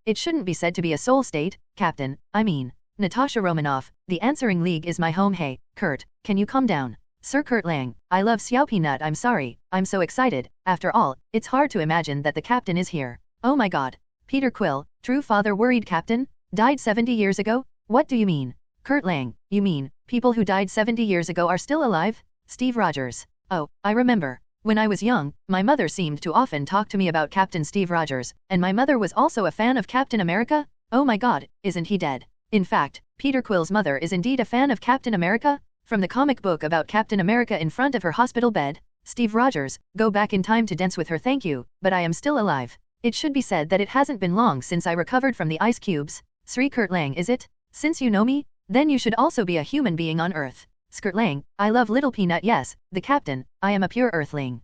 It shouldn't be said to be a soul state, Captain. I mean, Natasha Romanoff, the Answering League is my home. Hey, Kurt, can you calm down? Sir Kurt Lang, I love Xiao Peanut. I'm sorry, I'm so excited. After all, it's hard to imagine that the captain is here. Oh my god. Peter Quill, true father worried. Captain, died 70 years ago? What do you mean? Kurt Lang, you mean, people who died 70 years ago are still alive? Steve Rogers, oh, I remember. When I was young, my mother seemed to often talk to me about Captain Steve Rogers, and my mother was also a fan of Captain America? Oh my god, isn't he dead? In fact, Peter Quill's mother is indeed a fan of Captain America? From the comic book about Captain America in front of her hospital bed, Steve Rogers, go back in time to dance with her. Thank you, but I am still alive. It should be said that it hasn't been long since I recovered from the ice cubes. Sri Kurt Lang, is it? Since you know me, then you should also be a human being on Earth. Skirt Lang, I love Little Peanut. Yes, the captain, I am a pure Earthling.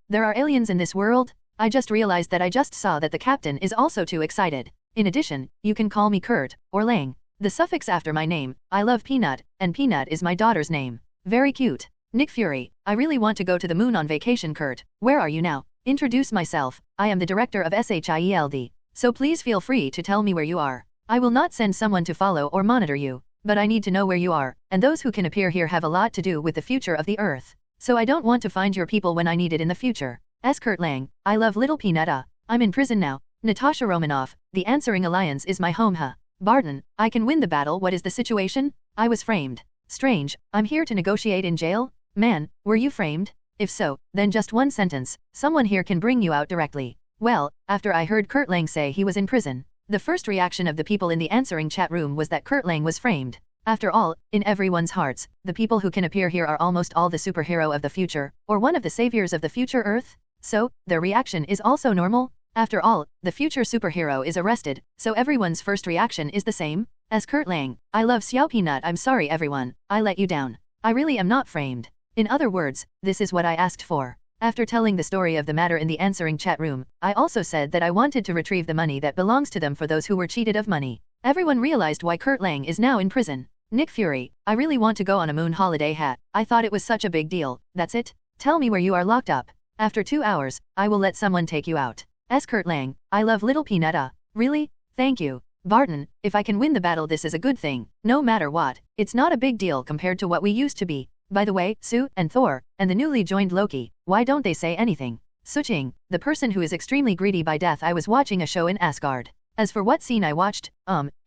There are aliens in this world? I just realized that I just saw that the captain is also too excited. In addition, you can call me Kurt, or Lang. The suffix after my name, I love Peanut, and Peanut is my daughter's name. Very cute. Nick Fury, I really want to go to the moon on vacation. Kurt, where are you now? Introduce myself, I am the director of SHIELD. So please feel free to tell me where you are. I will not send someone to follow or monitor you, but I need to know where you are, and those who can appear here have a lot to do with the future of the Earth. So I don't want to find your people when I need it in the future. Kurt Lang, I love Little Peanut. I'm in prison now. Natasha Romanoff, the Answering Alliance is my home. Barton, I can win the battle. What is the situation? I was framed. Strange, I'm here to negotiate in jail? Man, were you framed? If so, then just one sentence, someone here can bring you out directly. Well, after I heard Kurt Lang say he was in prison, the first reaction of the people in the answering chat room was that Kurt Lang was framed. After all, in everyone's hearts, the people who can appear here are almost all the superhero of the future, or one of the saviors of the future Earth. So, their reaction is also normal. After all, the future superhero is arrested, so everyone's first reaction is the same. As Kurt Lang, I love Xiao Peanut. I'm sorry everyone, I let you down. I really am not framed. In other words, this is what I asked for. After telling the story of the matter in the answering chat room, I also said that I wanted to retrieve the money that belongs to them for those who were cheated of money. Everyone realized why Kurt Lang is now in prison. Nick Fury, I really want to go on a moon holiday. I thought it was such a big deal. That's it? Tell me where you are locked up. After 2 hours, I will let someone take you out. Kurt Lang, I love Little Peanut. Really? Thank you. Barton, if I can win the battle, this is a good thing. No matter what, it's not a big deal compared to what we used to be. By the way, Sue and Thor, and the newly joined Loki, why don't they say anything? Suching, the person who is extremely greedy by death. I was watching a show in Asgard. As for what scene I watched,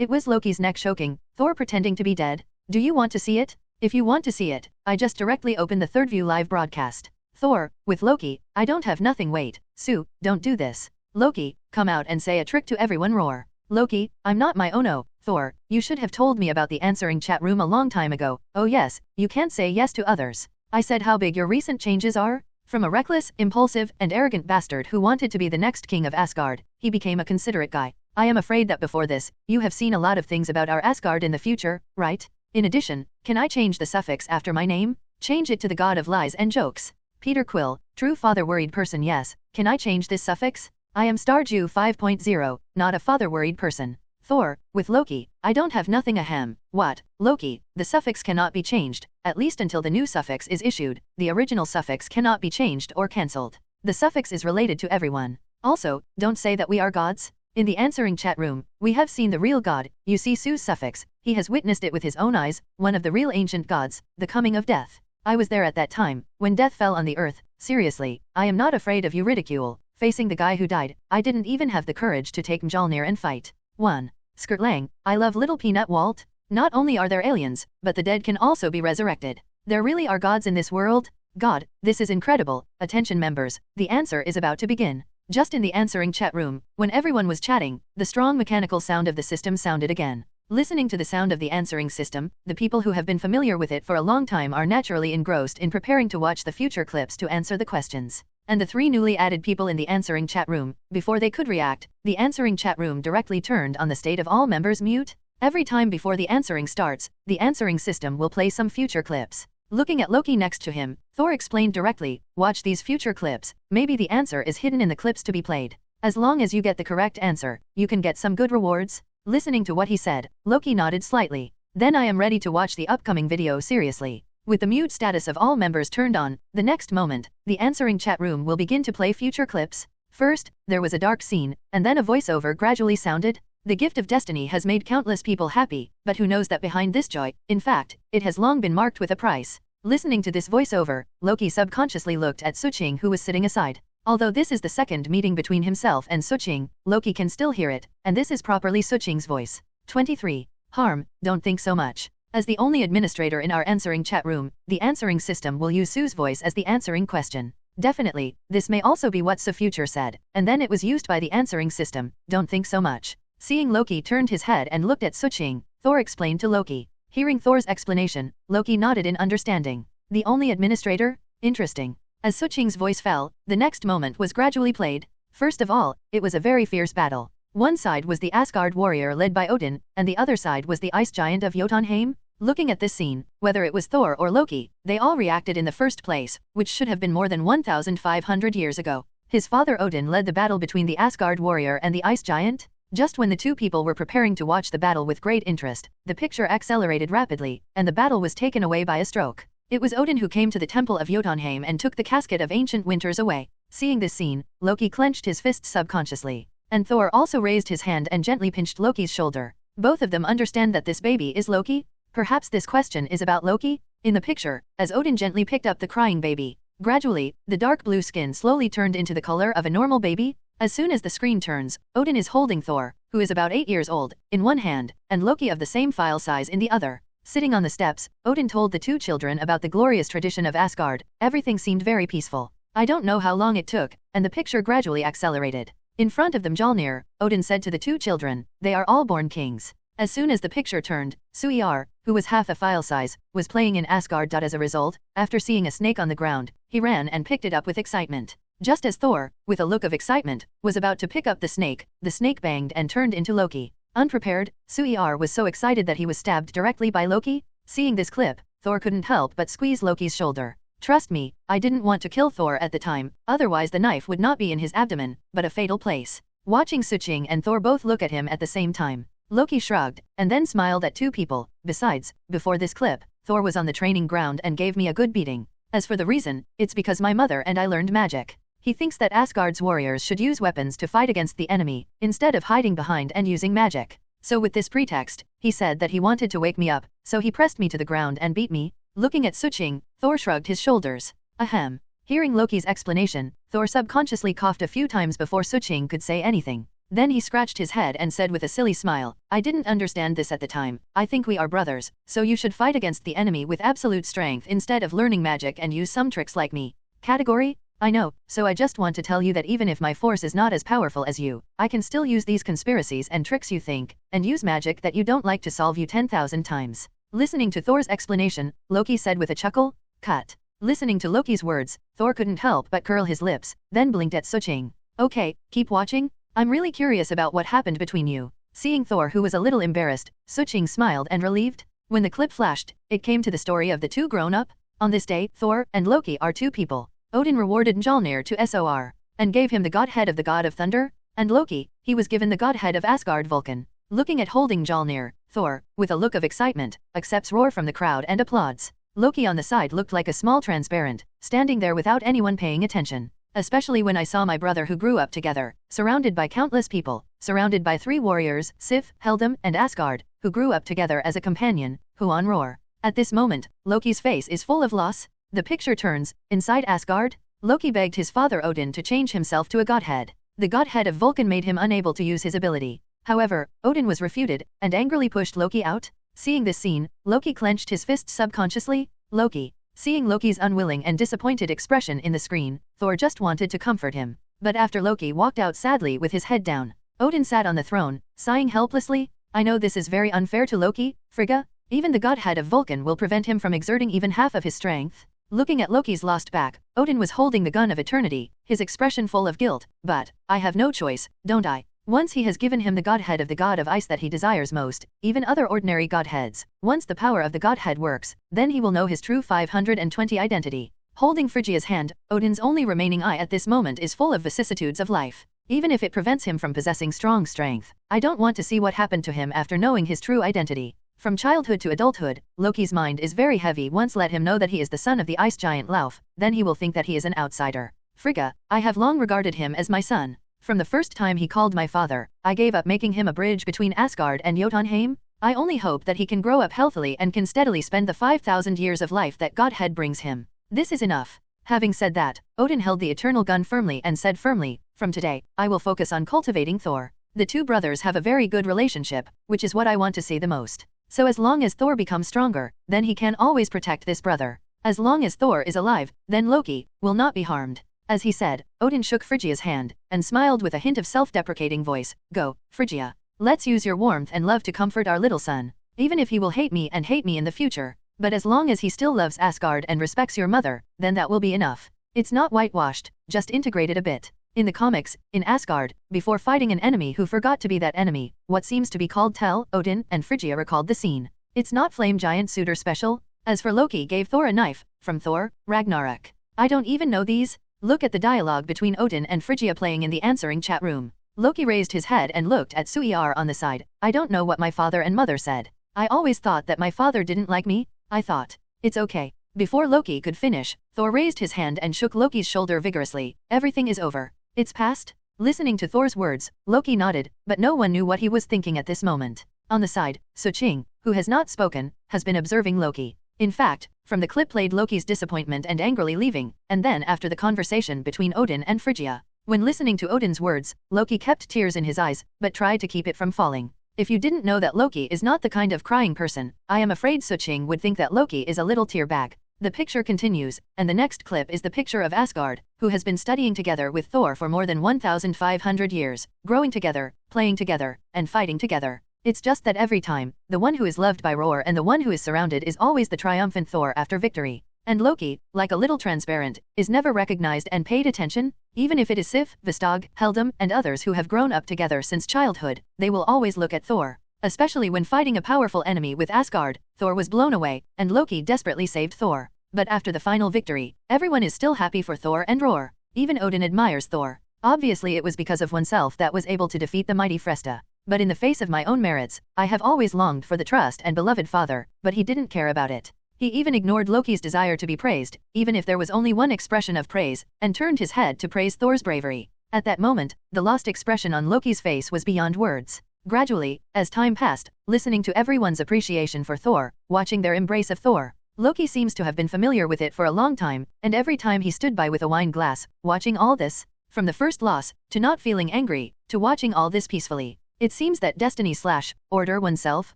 it was Loki's neck choking, Thor pretending to be dead. Do you want to see it? If you want to see it, I just directly open the Third View live broadcast. Thor, with Loki, I don't have nothing. Wait, Sue, don't do this. Loki, come out and say a trick to everyone. Roar. Loki, I'm not my oh no, Thor, you should have told me about the answering chat room a long time ago. Oh yes, you can't say yes to others. I said how big your recent changes are? From a reckless, impulsive, and arrogant bastard who wanted to be the next king of Asgard, he became a considerate guy. I am afraid that before this, you have seen a lot of things about our Asgard in the future, right? In addition, can I change the suffix after my name? Change it to the god of lies and jokes. Peter Quill, true father-worried person. Yes, can I change this suffix? I am Stardew 5.0, not a father-worried person. Thor, with Loki, I don't have nothing ahem. What? Loki, the suffix cannot be changed, at least until the new suffix is issued. The original suffix cannot be changed or cancelled. The suffix is related to everyone. Also, don't say that we are gods. In the answering chat room, we have seen the real god. You see Sue's suffix, he has witnessed it with his own eyes, one of the real ancient gods, the coming of death. I was there at that time, when death fell on the earth. Seriously, I am not afraid of you ridicule. Facing the guy who died, I didn't even have the courage to take Mjolnir and fight. 1. Skirtlang, I love little peanut Walt. Not only are there aliens, but the dead can also be resurrected. There really are gods in this world? God, this is incredible. Attention members, the answer is about to begin. Just in the answering chat room, when everyone was chatting, the strong mechanical sound of the system sounded again. Listening to the sound of the answering system, the people who have been familiar with it for a long time are naturally engrossed in preparing to watch the future clips to answer the questions. And the 3 newly added people in the answering chat room, before they could react, the answering chat room directly turned on the state of all members mute. Every time before the answering starts, the answering system will play some future clips. Looking at Loki next to him, Thor explained directly, watch these future clips, maybe the answer is hidden in the clips to be played. As long as you get the correct answer, you can get some good rewards. Listening to what he said, Loki nodded slightly. Then I am ready to watch the upcoming video seriously. With the mute status of all members turned on, the next moment, the answering chat room will begin to play future clips. First, there was a dark scene, and then a voiceover gradually sounded. The gift of destiny has made countless people happy, but who knows that behind this joy, in fact, it has long been marked with a price. Listening to this voiceover, Loki subconsciously looked at Suching who was sitting aside. Although this is the second meeting between himself and Suching, Loki can still hear it, and this is properly Suching's voice. 23. Harm, don't think so much. As the only administrator in our answering chat room, the answering system will use Sue's voice as the answering question. Definitely, this may also be what Su Future said, and then it was used by the answering system, don't think so much. Seeing Loki turned his head and looked at Suching, Thor explained to Loki. Hearing Thor's explanation, Loki nodded in understanding. The only administrator? Interesting. As Suching's voice fell, the next moment was gradually played. First of all, it was a very fierce battle. One side was the Asgard warrior led by Odin, and the other side was the ice giant of Jotunheim. Looking at this scene, whether it was Thor or Loki, they all reacted in the first place, which should have been more than 1,500 years ago. His father Odin led the battle between the Asgard warrior and the ice giant. Just when the two people were preparing to watch the battle with great interest, the picture accelerated rapidly, and the battle was taken away by a stroke. It was Odin who came to the temple of Jotunheim and took the casket of ancient winters away. Seeing this scene, Loki clenched his fists subconsciously. And Thor also raised his hand and gently pinched Loki's shoulder. Both of them understand that this baby is Loki? Perhaps this question is about Loki? In the picture, as Odin gently picked up the crying baby, gradually, the dark blue skin slowly turned into the color of a normal baby. As soon as the screen turns, Odin is holding Thor, who is about 8 years old, in one hand, and Loki of the same file size in the other. Sitting on the steps, Odin told the two children about the glorious tradition of Asgard. Everything seemed very peaceful. I don't know how long it took, and the picture gradually accelerated. In front of the Mjolnir, Odin said to the two children, they are all born kings. As soon as the picture turned, Suiar, who was half a file size, was playing in Asgard. As a result, after seeing a snake on the ground, he ran and picked it up with excitement. Just as Thor, with a look of excitement, was about to pick up the snake banged and turned into Loki. Unprepared, Suiar was so excited that he was stabbed directly by Loki. Seeing this clip, Thor couldn't help but squeeze Loki's shoulder. Trust me, I didn't want to kill Thor at the time, otherwise the knife would not be in his abdomen, but a fatal place. Watching Suching and Thor both look at him at the same time, Loki shrugged, and then smiled at two people. Besides, before this clip, Thor was on the training ground and gave me a good beating. As for the reason, it's because my mother and I learned magic. He thinks that Asgard's warriors should use weapons to fight against the enemy, instead of hiding behind and using magic. So with this pretext, he said that he wanted to wake me up, so he pressed me to the ground and beat me. Looking at Suching, Thor shrugged his shoulders. Ahem. Hearing Loki's explanation, Thor subconsciously coughed a few times before Suching could say anything. Then he scratched his head and said with a silly smile, I didn't understand this at the time. I think we are brothers, so you should fight against the enemy with absolute strength instead of learning magic and use some tricks like me. Category? I know, so I just want to tell you that even if my force is not as powerful as you, I can still use these conspiracies and tricks you think, and use magic that you don't like to solve you 10,000 times. Listening to Thor's explanation, Loki said with a chuckle, cut. Listening to Loki's words, Thor couldn't help but curl his lips, then blinked at Suching. Okay, keep watching? I'm really curious about what happened between you. Seeing Thor, who was a little embarrassed, Suching smiled and relieved. When the clip flashed, it came to the story of the two grown-up. On this day, Thor and Loki are two people. Odin rewarded Mjolnir to Sor, and gave him the godhead of the god of thunder, and Loki, he was given the godhead of Asgard Vulcan. Looking at holding Mjolnir, Thor, with a look of excitement, accepts roar from the crowd and applauds. Loki on the side looked like a small transparent, standing there without anyone paying attention. Especially when I saw my brother who grew up together, surrounded by countless people, surrounded by 3 warriors, Sif, Heldam, and Asgard, who grew up together as a companion, who on roar. At this moment, Loki's face is full of loss. The picture turns, inside Asgard, Loki begged his father Odin to change himself to a godhead. The godhead of Vulcan made him unable to use his ability. However, Odin was refuted, and angrily pushed Loki out. Seeing this scene, Loki clenched his fists subconsciously. Loki. Seeing Loki's unwilling and disappointed expression in the screen, Thor just wanted to comfort him. But after Loki walked out sadly with his head down, Odin sat on the throne, sighing helplessly. I know this is very unfair to Loki, Frigga. Even the godhead of Vulcan will prevent him from exerting even half of his strength. Looking at Loki's lost back, Odin was holding the gun of eternity, his expression full of guilt. But, I have no choice, don't I? Once he has given him the godhead of the god of ice that he desires most, even other ordinary godheads, once the power of the godhead works, then he will know his true 520 identity. Holding Phrygia's hand, Odin's only remaining eye at this moment is full of vicissitudes of life. Even if it prevents him from possessing strong strength, I don't want to see what happened to him after knowing his true identity. From childhood to adulthood, Loki's mind is very heavy. Once let him know that he is the son of the ice giant Lauf, then he will think that he is an outsider. Frigga, I have long regarded him as my son. From the first time he called my father, I gave up making him a bridge between Asgard and Jotunheim. I only hope that he can grow up healthily and can steadily spend the 5,000 years of life that Godhead brings him. This is enough. Having said that, Odin held the eternal gun firmly and said firmly, from today, I will focus on cultivating Thor. The two brothers have a very good relationship, which is what I want to see the most. So as long as Thor becomes stronger, then he can always protect this brother. As long as Thor is alive, then Loki will not be harmed. As he said, Odin shook Phrygia's hand, and smiled with a hint of self-deprecating voice. Go, Phrygia. Let's use your warmth and love to comfort our little son. Even if he will hate me in the future. But as long as he still loves Asgard and respects your mother, then that will be enough. It's not whitewashed, just integrated a bit. In the comics, in Asgard, before fighting an enemy who forgot to be that enemy, what seems to be called Tel, Odin, and Phrygia recalled the scene. It's not flame giant suitor special. As for Loki gave Thor a knife, from Thor, Ragnarok. I don't even know these. Look at the dialogue between Odin and Phrygia playing in the answering chat room. Loki raised his head and looked at Suiar on the side. I don't know what my father and mother said. I always thought that my father didn't like me. I thought. It's okay. Before Loki could finish, Thor raised his hand and shook Loki's shoulder vigorously. Everything is over. It's past? Listening to Thor's words, Loki nodded, but no one knew what he was thinking at this moment. On the side, Suching, who has not spoken, has been observing Loki. In fact, from the clip played Loki's disappointment and angrily leaving, and then after the conversation between Odin and Phrygia. When listening to Odin's words, Loki kept tears in his eyes, but tried to keep it from falling. If you didn't know that Loki is not the kind of crying person, I am afraid Suching would think that Loki is a little tear bag. The picture continues, and the next clip is the picture of Asgard, who has been studying together with Thor for more than 1,500 years, growing together, playing together, and fighting together. It's just that every time, the one who is loved by Roar and the one who is surrounded is always the triumphant Thor after victory. And Loki, like a little transparent, is never recognized and paid attention. Even if it is Sif, Vistag, Heldam, and others who have grown up together since childhood, they will always look at Thor. Especially when fighting a powerful enemy with Asgard, Thor was blown away, and Loki desperately saved Thor. But after the final victory, everyone is still happy for Thor and Roar. Even Odin admires Thor. Obviously it was because of oneself that was able to defeat the mighty Fresta. But in the face of my own merits, I have always longed for the trust and beloved father, but he didn't care about it. He even ignored Loki's desire to be praised, even if there was only one expression of praise, and turned his head to praise Thor's bravery. At that moment, the lost expression on Loki's face was beyond words. Gradually, as time passed, listening to everyone's appreciation for Thor, watching their embrace of Thor, Loki seems to have been familiar with it for a long time, and every time he stood by with a wine glass, watching all this, from the first loss, to not feeling angry, to watching all this peacefully. It seems that destiny/order oneself,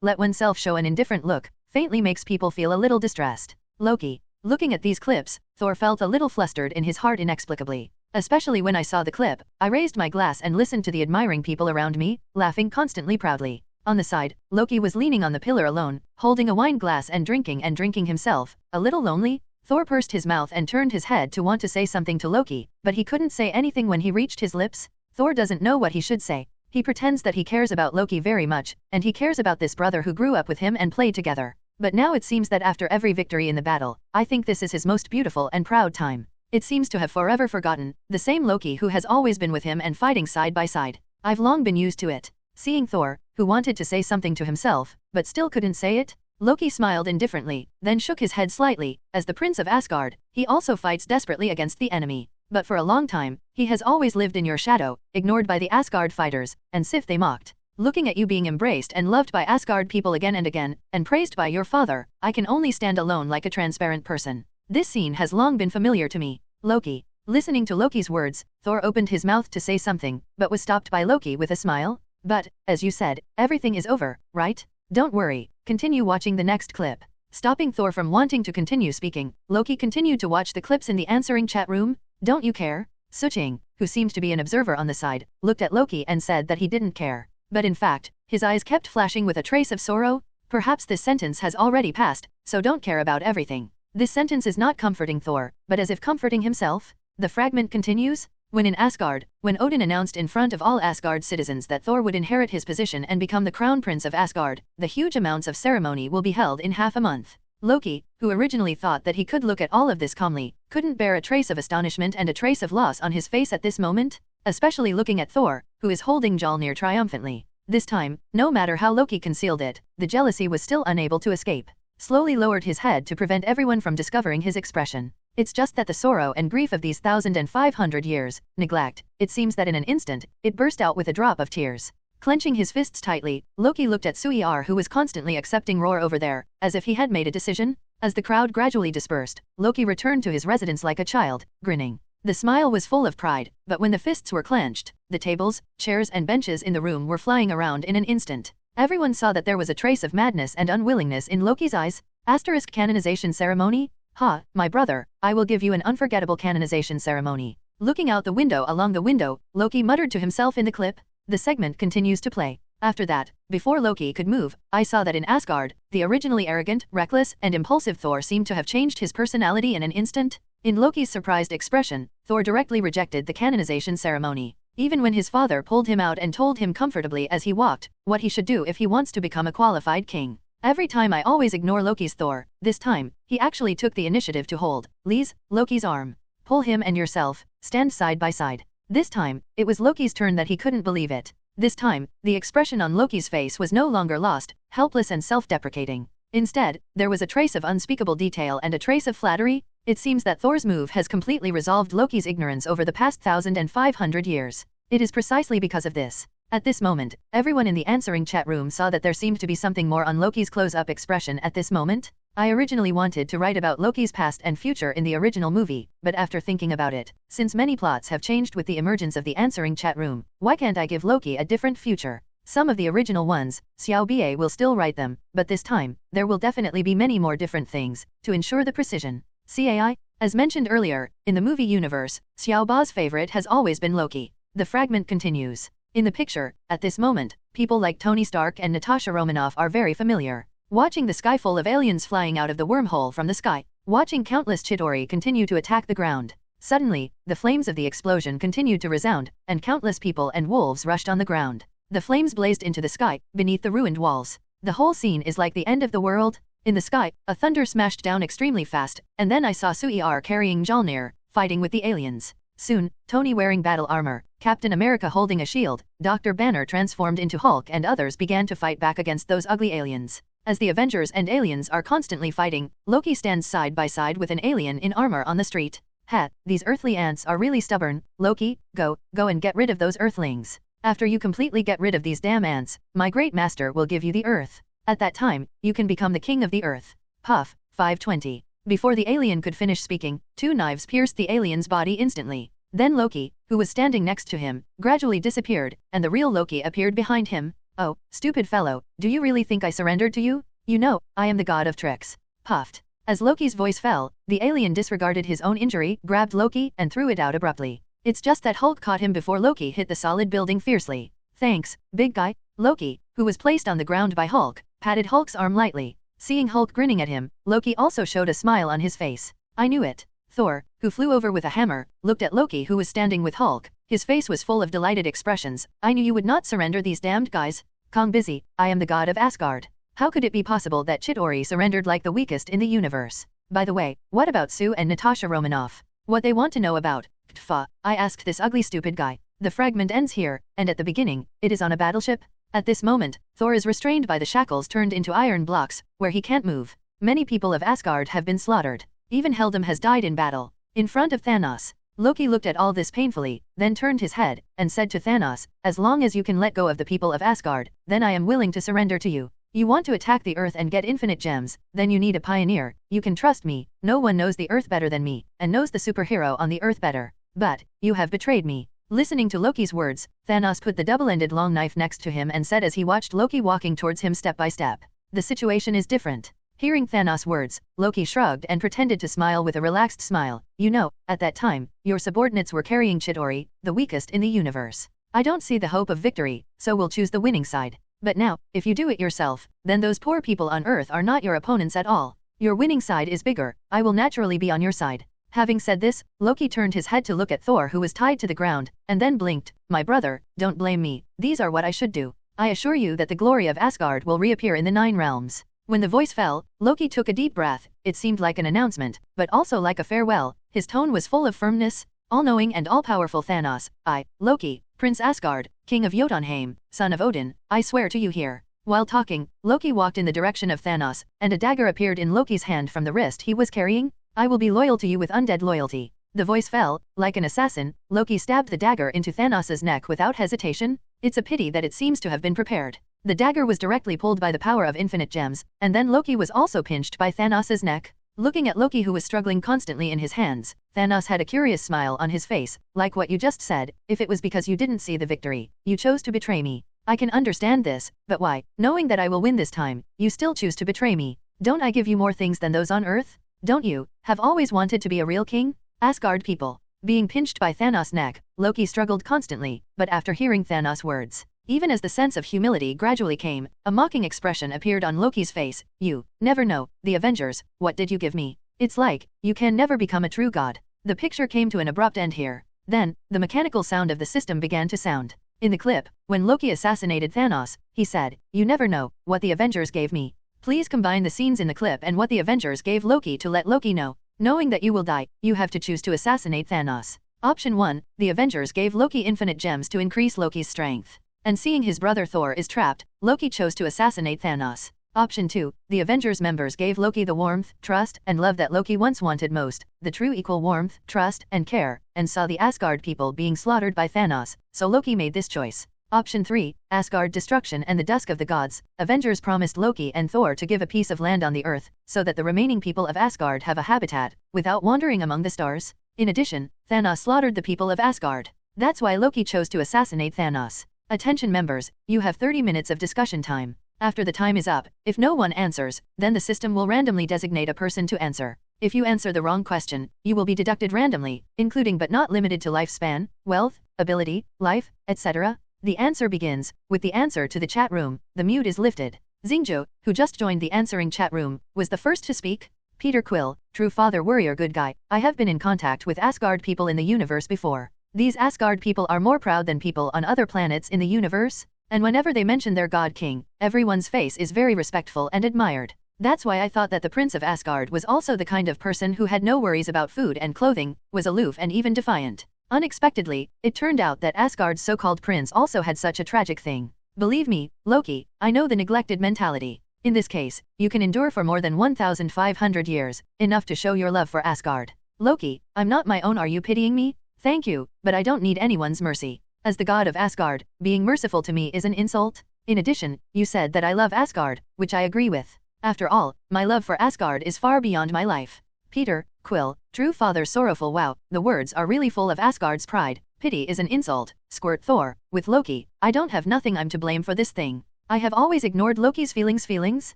let oneself show an indifferent look, faintly makes people feel a little distressed. Loki. Looking at these clips, Thor felt a little flustered in his heart inexplicably. Especially when I saw the clip, I raised my glass and listened to the admiring people around me, laughing constantly proudly. On the side, Loki was leaning on the pillar alone, holding a wine glass and drinking himself. A little lonely, Thor pursed his mouth and turned his head to want to say something to Loki, but he couldn't say anything when he reached his lips. Thor doesn't know what he should say. He pretends that he cares about Loki very much, and he cares about this brother who grew up with him and played together. But now it seems that after every victory in the battle, I think this is his most beautiful and proud time. It seems to have forever forgotten, the same Loki who has always been with him and fighting side by side. I've long been used to it. Seeing Thor, who wanted to say something to himself, but still couldn't say it, Loki smiled indifferently, then shook his head slightly. As the Prince of Asgard, he also fights desperately against the enemy. But for a long time, he has always lived in your shadow, ignored by the Asgard fighters, and Sif they mocked. Looking at you being embraced and loved by Asgard people again and again, and praised by your father, I can only stand alone like a transparent person. This scene has long been familiar to me. Loki. Listening to Loki's words, Thor opened his mouth to say something, but was stopped by Loki with a smile. But, as you said, everything is over, right? Don't worry, continue watching the next clip. Stopping Thor from wanting to continue speaking, Loki continued to watch the clips in the answering chat room. Don't you care? Suching, who seemed to be an observer on the side, looked at Loki and said that he didn't care. But in fact, his eyes kept flashing with a trace of sorrow. Perhaps this sentence has already passed, so don't care about everything. This sentence is not comforting Thor, but as if comforting himself. The fragment continues. When in Asgard, when Odin announced in front of all Asgard citizens that Thor would inherit his position and become the crown prince of Asgard, the huge amounts of ceremony will be held in half a month. Loki, who originally thought that he could look at all of this calmly, couldn't bear a trace of astonishment and a trace of loss on his face at this moment, especially looking at Thor, who is holding Mjolnir triumphantly. This time, no matter how Loki concealed it, the jealousy was still unable to escape. Slowly lowered his head to prevent everyone from discovering his expression. It's just that the sorrow and grief of these 1,500 years, neglect, it seems that in an instant, it burst out with a drop of tears. Clenching his fists tightly, Loki looked at Suiar who was constantly accepting roar over there, as if he had made a decision. As the crowd gradually dispersed, Loki returned to his residence like a child, grinning. The smile was full of pride, but when the fists were clenched, the tables, chairs and benches in the room were flying around in an instant. Everyone saw that there was a trace of madness and unwillingness in Loki's eyes. Asterisk canonization ceremony? Ha, my brother, I will give you an unforgettable canonization ceremony. Looking out the window along the window, Loki muttered to himself in the clip. The segment continues to play. After that, before Loki could move, I saw that in Asgard, the originally arrogant, reckless, and impulsive Thor seemed to have changed his personality in an instant. In Loki's surprised expression, Thor directly rejected the canonization ceremony. Even when his father pulled him out and told him comfortably as he walked, what he should do if he wants to become a qualified king. Every time I always ignore Loki's Thor, this time, he actually took the initiative to hold Loki's arm. Pull him and yourself, stand side by side. This time, it was Loki's turn that he couldn't believe it. This time, the expression on Loki's face was no longer lost, helpless and self-deprecating. Instead, there was a trace of unspeakable detail and a trace of flattery. It seems that Thor's move has completely resolved Loki's ignorance over the past 1,500 years. It is precisely because of this. At this moment, everyone in the answering chat room saw that there seemed to be something more on Loki's close-up expression at this moment. I originally wanted to write about Loki's past and future in the original movie, but after thinking about it, since many plots have changed with the emergence of the answering chat room, why can't I give Loki a different future? Some of the original ones, Xiao Ba will still write them, but this time, there will definitely be many more different things, to ensure the precision. CAI? As mentioned earlier, in the movie universe, Xiao Ba's favorite has always been Loki. The fragment continues. In the picture, at this moment, people like Tony Stark and Natasha Romanoff are very familiar. Watching the sky full of aliens flying out of the wormhole from the sky, watching countless Chitauri continue to attack the ground. Suddenly, the flames of the explosion continued to resound, and countless people and wolves rushed on the ground. The flames blazed into the sky, beneath the ruined walls. The whole scene is like the end of the world. In the sky, a thunder smashed down extremely fast, and then I saw Suiar carrying Mjolnir, fighting with the aliens. Soon, Tony wearing battle armor, Captain America holding a shield, Dr. Banner transformed into Hulk and others began to fight back against those ugly aliens. As the Avengers and aliens are constantly fighting, Loki stands side by side with an alien in armor on the street. Ha, these earthly ants are really stubborn. Loki, go and get rid of those earthlings. After you completely get rid of these damn ants, my great master will give you the earth. At that time, you can become the king of the earth. Puff, 520. Before the alien could finish speaking, two knives pierced the alien's body instantly. Then Loki, who was standing next to him, gradually disappeared, and the real Loki appeared behind him. Oh, stupid fellow, do you really think I surrendered to you? You know, I am the god of tricks. Puffed. As Loki's voice fell, the alien disregarded his own injury, grabbed Loki, and threw it out abruptly. It's just that Hulk caught him before Loki hit the solid building fiercely. Thanks, big guy. Loki, who was placed on the ground by Hulk, patted Hulk's arm lightly. Seeing Hulk grinning at him, Loki also showed a smile on his face. I knew it. Thor, who flew over with a hammer, looked at Loki who was standing with Hulk. His face was full of delighted expressions. I knew you would not surrender these damned guys. Kong busy, I am the god of Asgard. How could it be possible that Chitauri surrendered like the weakest in the universe? By the way, what about Sue and Natasha Romanoff? What they want to know about? Tfa, I asked this ugly stupid guy. The fragment ends here, and at the beginning, it is on a battleship. At this moment, Thor is restrained by the shackles turned into iron blocks, where he can't move. Many people of Asgard have been slaughtered. Even Heldam has died in battle. In front of Thanos. Loki looked at all this painfully, then turned his head, and said to Thanos, as long as you can let go of the people of Asgard, then I am willing to surrender to you. You want to attack the Earth and get infinite gems, then you need a pioneer. You can trust me, no one knows the Earth better than me, and knows the superhero on the Earth better. But, you have betrayed me. Listening to Loki's words, Thanos put the double-ended long knife next to him and said as he watched Loki walking towards him step by step. The situation is different. Hearing Thanos' words, Loki shrugged and pretended to smile with a relaxed smile. You know, at that time, your subordinates were carrying Chitauri, the weakest in the universe. I don't see the hope of victory, so we'll choose the winning side. But now, if you do it yourself, then those poor people on Earth are not your opponents at all. Your winning side is bigger, I will naturally be on your side. Having said this, Loki turned his head to look at Thor who was tied to the ground, and then blinked. My brother, don't blame me, these are what I should do. I assure you that the glory of Asgard will reappear in the 9 realms. When the voice fell, Loki took a deep breath. It seemed like an announcement, but also like a farewell. His tone was full of firmness. All-knowing and all-powerful Thanos, I, Loki, Prince Asgard, King of Jotunheim, son of Odin, I swear to you here. While talking, Loki walked in the direction of Thanos, and a dagger appeared in Loki's hand from the wrist he was carrying. I will be loyal to you with undead loyalty. The voice fell. Like an assassin, Loki stabbed the dagger into Thanos' neck without hesitation. It's a pity that it seems to have been prepared. The dagger was directly pulled by the power of infinite gems, and then Loki was also pinched by Thanos' neck. Looking at Loki who was struggling constantly in his hands, Thanos had a curious smile on his face. Like what you just said, if it was because you didn't see the victory, you chose to betray me. I can understand this, but why, knowing that I will win this time, you still choose to betray me? Don't I give you more things than those on Earth? Don't you have always wanted to be a real king? Asgard people. Being pinched by Thanos' neck, Loki struggled constantly, but after hearing Thanos' words, even as the sense of humility gradually came, a mocking expression appeared on Loki's face. You never know, the Avengers, what did you give me? It's like, you can never become a true god. The picture came to an abrupt end here. Then, the mechanical sound of the system began to sound. In the clip, when Loki assassinated Thanos, he said, you never know, what the Avengers gave me. Please combine the scenes in the clip and what the Avengers gave Loki to let Loki know. Knowing that you will die, you have to choose to assassinate Thanos. Option 1, the Avengers gave Loki infinite gems to increase Loki's strength. And seeing his brother Thor is trapped, Loki chose to assassinate Thanos. Option 2, the Avengers members gave Loki the warmth, trust, and love that Loki once wanted most, the true equal warmth, trust, and care, and saw the Asgard people being slaughtered by Thanos, so Loki made this choice. Option 3, Asgard destruction and the dusk of the gods. Avengers promised Loki and Thor to give a piece of land on the Earth, so that the remaining people of Asgard have a habitat, without wandering among the stars. In addition, Thanos slaughtered the people of Asgard. That's why Loki chose to assassinate Thanos. Attention members, you have 30 minutes of discussion time. After the time is up, if no one answers, then the system will randomly designate a person to answer. If you answer the wrong question, you will be deducted randomly, including but not limited to lifespan, wealth, ability, life, etc. The answer begins with the answer to the chat room. The mute is lifted. Xingzhou, who just joined the answering chat room, was the first to speak. Peter Quill, true father warrior good guy, I have been in contact with Asgard people in the universe before. These Asgard people are more proud than people on other planets in the universe, and whenever they mention their god king, everyone's face is very respectful and admired. That's why I thought that the Prince of Asgard was also the kind of person who had no worries about food and clothing, was aloof and even defiant. Unexpectedly, it turned out that Asgard's so-called prince also had such a tragic thing. Believe me, Loki, I know the neglected mentality. In this case, you can endure for more than 1,500 years, enough to show your love for Asgard. Loki, I'm not my own, are you pitying me? Thank you, but I don't need anyone's mercy. As the god of Asgard, being merciful to me is an insult. In addition, you said that I love Asgard, which I agree with. After all, my love for Asgard is far beyond my life. Peter Quill, true father sorrowful. Wow, the words are really full of Asgard's pride. Pity is an insult. Squirt Thor, with Loki, I don't have nothing, I'm to blame for this thing. I have always ignored Loki's feelings.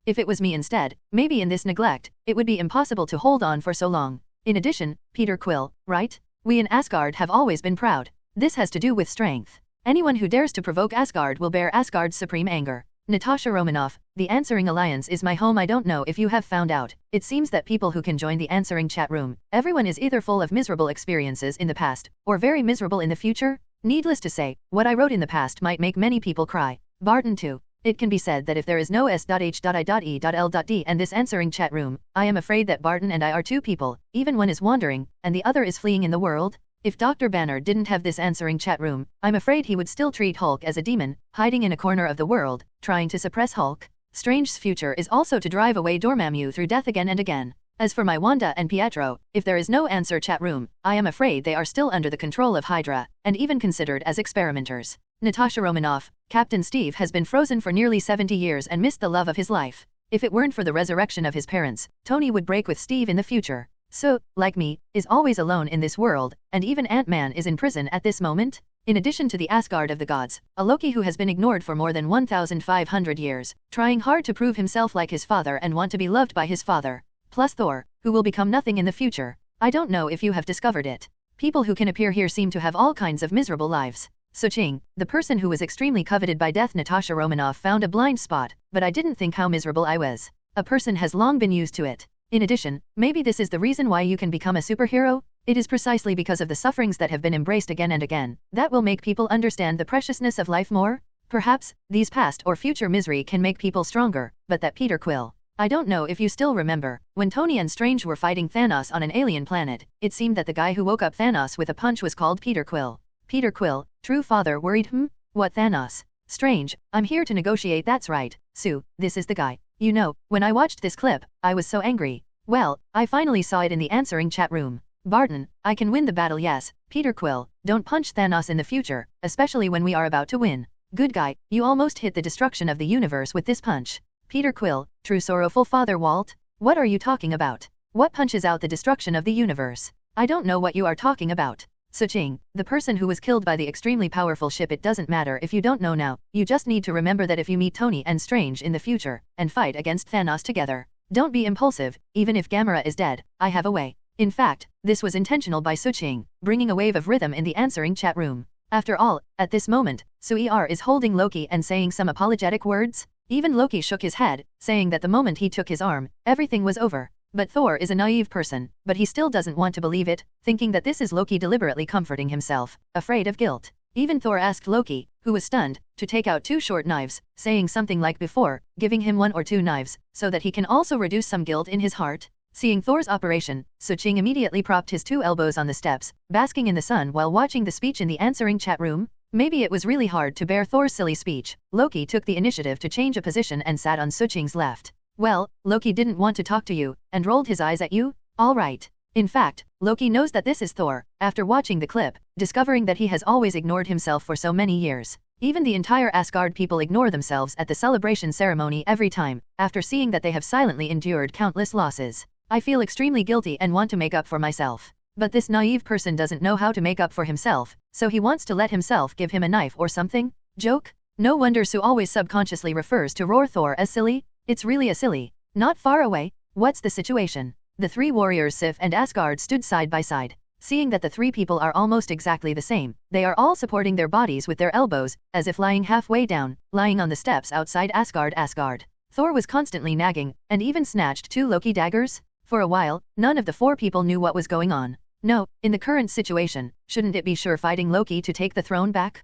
If it was me instead, maybe in this neglect, it would be impossible to hold on for so long. In addition, Peter Quill, right? We in Asgard have always been proud. This has to do with strength. Anyone who dares to provoke Asgard will bear Asgard's supreme anger. Natasha Romanoff, the Answering Alliance is my home. I don't know if you have found out. It seems that people who can join the answering chat room, everyone is either full of miserable experiences in the past, or very miserable in the future. Needless to say, what I wrote in the past might make many people cry. Barton too. It can be said that if there is no S.H.I.E.L.D and this answering chat room, I am afraid that Barton and I are two people, even one is wandering, and the other is fleeing in the world. If Dr. Banner didn't have this answering chat room, I'm afraid he would still treat Hulk as a demon, hiding in a corner of the world, trying to suppress Hulk. Strange's future is also to drive away Dormammu through death again and again. As for my Wanda and Pietro, if there is no answer chat room, I am afraid they are still under the control of Hydra, and even considered as experimenters. Natasha Romanoff, Captain Steve has been frozen for nearly 70 years and missed the love of his life. If it weren't for the resurrection of his parents, Tony would break with Steve in the future. So, like me, is always alone in this world, and even Ant-Man is in prison at this moment. In addition to the Asgard of the gods, a Loki who has been ignored for more than 1,500 years, trying hard to prove himself like his father and want to be loved by his father. Plus Thor, who will become nothing in the future. I don't know if you have discovered it. People who can appear here seem to have all kinds of miserable lives. Suching, the person who was extremely coveted by death. Natasha Romanoff found a blind spot, but I didn't think how miserable I was. A person has long been used to it. In addition, maybe this is the reason why you can become a superhero? It is precisely because of the sufferings that have been embraced again and again, that will make people understand the preciousness of life more? Perhaps, these past or future misery can make people stronger, but that Peter Quill. I don't know if you still remember, when Tony and Strange were fighting Thanos on an alien planet, it seemed that the guy who woke up Thanos with a punch was called Peter Quill. Peter Quill, true father worried What Thanos? Strange, I'm here to negotiate. That's right, Sue, this is the guy. You know, when I watched this clip, I was so angry. Well, I finally saw it in the answering chat room. Barton, I can win the battle. Yes, Peter Quill, don't punch Thanos in the future, especially when we are about to win. Good guy, you almost hit the destruction of the universe with this punch. Peter Quill, true sorrowful father. Walt, what are you talking about? What punches out the destruction of the universe? I don't know what you are talking about. Suching, the person who was killed by the extremely powerful ship. It doesn't matter if you don't know now, you just need to remember that if you meet Tony and Strange in the future, and fight against Thanos together, don't be impulsive. Even if Gamera is dead, I have a way. In fact, this was intentional by Suching, bringing a wave of rhythm in the answering chat room. After all, at this moment, Sue-Er is holding Loki and saying some apologetic words. Even Loki shook his head, saying that the moment he took his arm, everything was over. But Thor is a naive person, but he still doesn't want to believe it, thinking that this is Loki deliberately comforting himself, afraid of guilt. Even Thor asked Loki, who was stunned, to take out 2 short knives, saying something like before, giving him 1 or 2 knives, so that he can also reduce some guilt in his heart. Seeing Thor's operation, Suching immediately propped his 2 elbows on the steps, basking in the sun while watching the speech in the answering chat room. Maybe it was really hard to bear Thor's silly speech. Loki took the initiative to change a position and sat on Suching's left. Well, Loki didn't want to talk to you, and rolled his eyes at you? All right. In fact, Loki knows that this is Thor, after watching the clip, discovering that he has always ignored himself for so many years. Even the entire Asgard people ignore themselves at the celebration ceremony every time, after seeing that they have silently endured countless losses. I feel extremely guilty and want to make up for myself. But this naive person doesn't know how to make up for himself, so he wants to let himself give him a knife or something? Joke? No wonder Sue always subconsciously refers to Roar Thor as silly. It's really a silly. Not far away. What's the situation? The 3 warriors Sif and Asgard stood side by side. Seeing that the 3 people are almost exactly the same, they are all supporting their bodies with their elbows, as if lying halfway down, lying on the steps outside Asgard. Thor was constantly nagging, and even snatched 2 Loki daggers. For a while, none of the 4 people knew what was going on. No, in the current situation, shouldn't it be sure fighting Loki to take the throne back?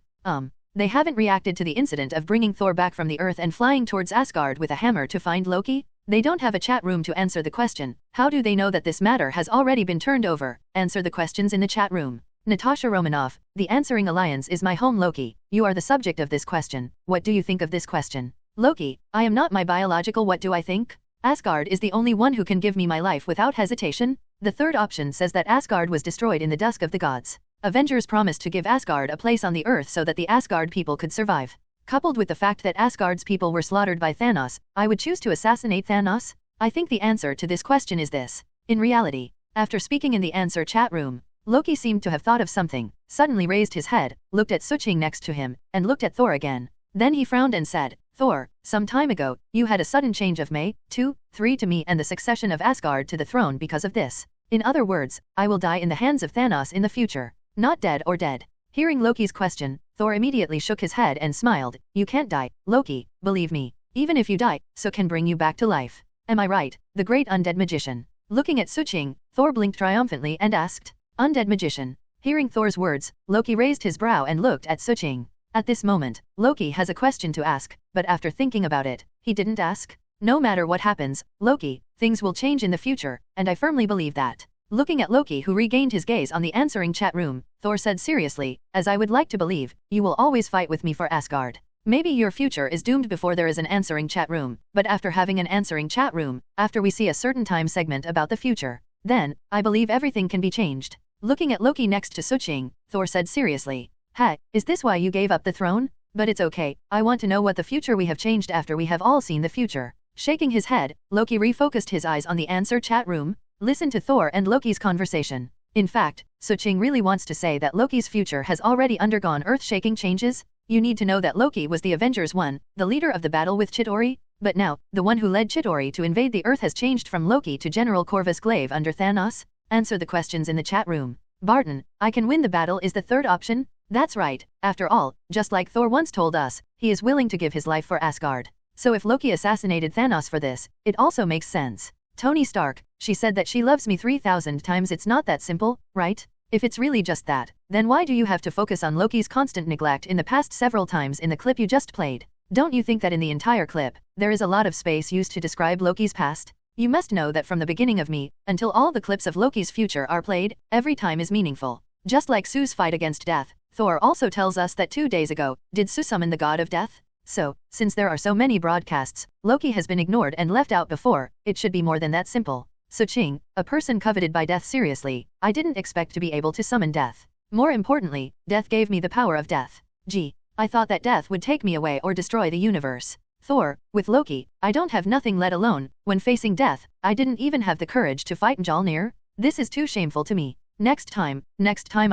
They haven't reacted to the incident of bringing Thor back from the earth and flying towards Asgard with a hammer to find Loki? They don't have a chat room to answer the question. How do they know that this matter has already been turned over? Answer the questions in the chat room. Natasha Romanoff, the Answering Alliance is my home. Loki, you are the subject of this question. What do you think of this question? Loki, I am not my biological. What do I think? Asgard is the only one who can give me my life without hesitation. The third option says that Asgard was destroyed in the dusk of the gods. Avengers promised to give Asgard a place on the earth so that the Asgard people could survive. Coupled with the fact that Asgard's people were slaughtered by Thanos, I would choose to assassinate Thanos. I think the answer to this question is this. In reality, after speaking in the answer chat room, Loki seemed to have thought of something, suddenly raised his head, looked at Suching next to him, and looked at Thor again. Then he frowned and said, Thor, some time ago, you had a sudden change of May, 2, 3 to me and the succession of Asgard to the throne because of this. In other words, I will die in the hands of Thanos in the future. Not dead or dead. Hearing Loki's question, Thor immediately shook his head and smiled. You can't die, Loki, believe me. Even if you die, so can bring you back to life. Am I right, the great undead magician? Looking at Suching, Thor blinked triumphantly and asked, Undead magician. Hearing Thor's words, Loki raised his brow and looked at Suching. At this moment, Loki has a question to ask, but after thinking about it, he didn't ask. No matter what happens, Loki, things will change in the future, and I firmly believe that. Looking at Loki who regained his gaze on the answering chat room, Thor said seriously, as I would like to believe, you will always fight with me for Asgard. Maybe your future is doomed before there is an answering chat room, but after having an answering chat room, after we see a certain time segment about the future, then, I believe everything can be changed. Looking at Loki next to Suching, Thor said seriously, Hey, is this why you gave up the throne? But it's okay, I want to know what the future we have changed after we have all seen the future. Shaking his head, Loki refocused his eyes on the answer chat room, listened to Thor and Loki's conversation. In fact, Suching really wants to say that Loki's future has already undergone earth-shaking changes. You need to know that Loki was the Avengers 1, the leader of the battle with Chitauri, but now, the one who led Chitauri to invade the Earth has changed from Loki to General Corvus Glaive under Thanos. Answer the questions in the chat room. Barton, I can win the battle is the third option? That's right, after all, just like Thor once told us, he is willing to give his life for Asgard. So if Loki assassinated Thanos for this, it also makes sense. Tony Stark, she said that she loves me 3,000 times. It's not that simple, right? If it's really just that, then why do you have to focus on Loki's constant neglect in the past several times in the clip you just played? Don't you think that in the entire clip, there is a lot of space used to describe Loki's past? You must know that from the beginning of me, until all the clips of Loki's future are played, every time is meaningful. Just like Sue's fight against death, Thor also tells us that 2 days ago, did Sue summon the god of death? So, since there are so many broadcasts, Loki has been ignored and left out before, it should be more than that simple. Suching, a person coveted by death seriously, I didn't expect to be able to summon death. More importantly, death gave me the power of death. Gee, I thought that death would take me away or destroy the universe. Thor, with Loki, I don't have nothing let alone, when facing death, I didn't even have the courage to fight Mjolnir. This is too shameful to me. Next time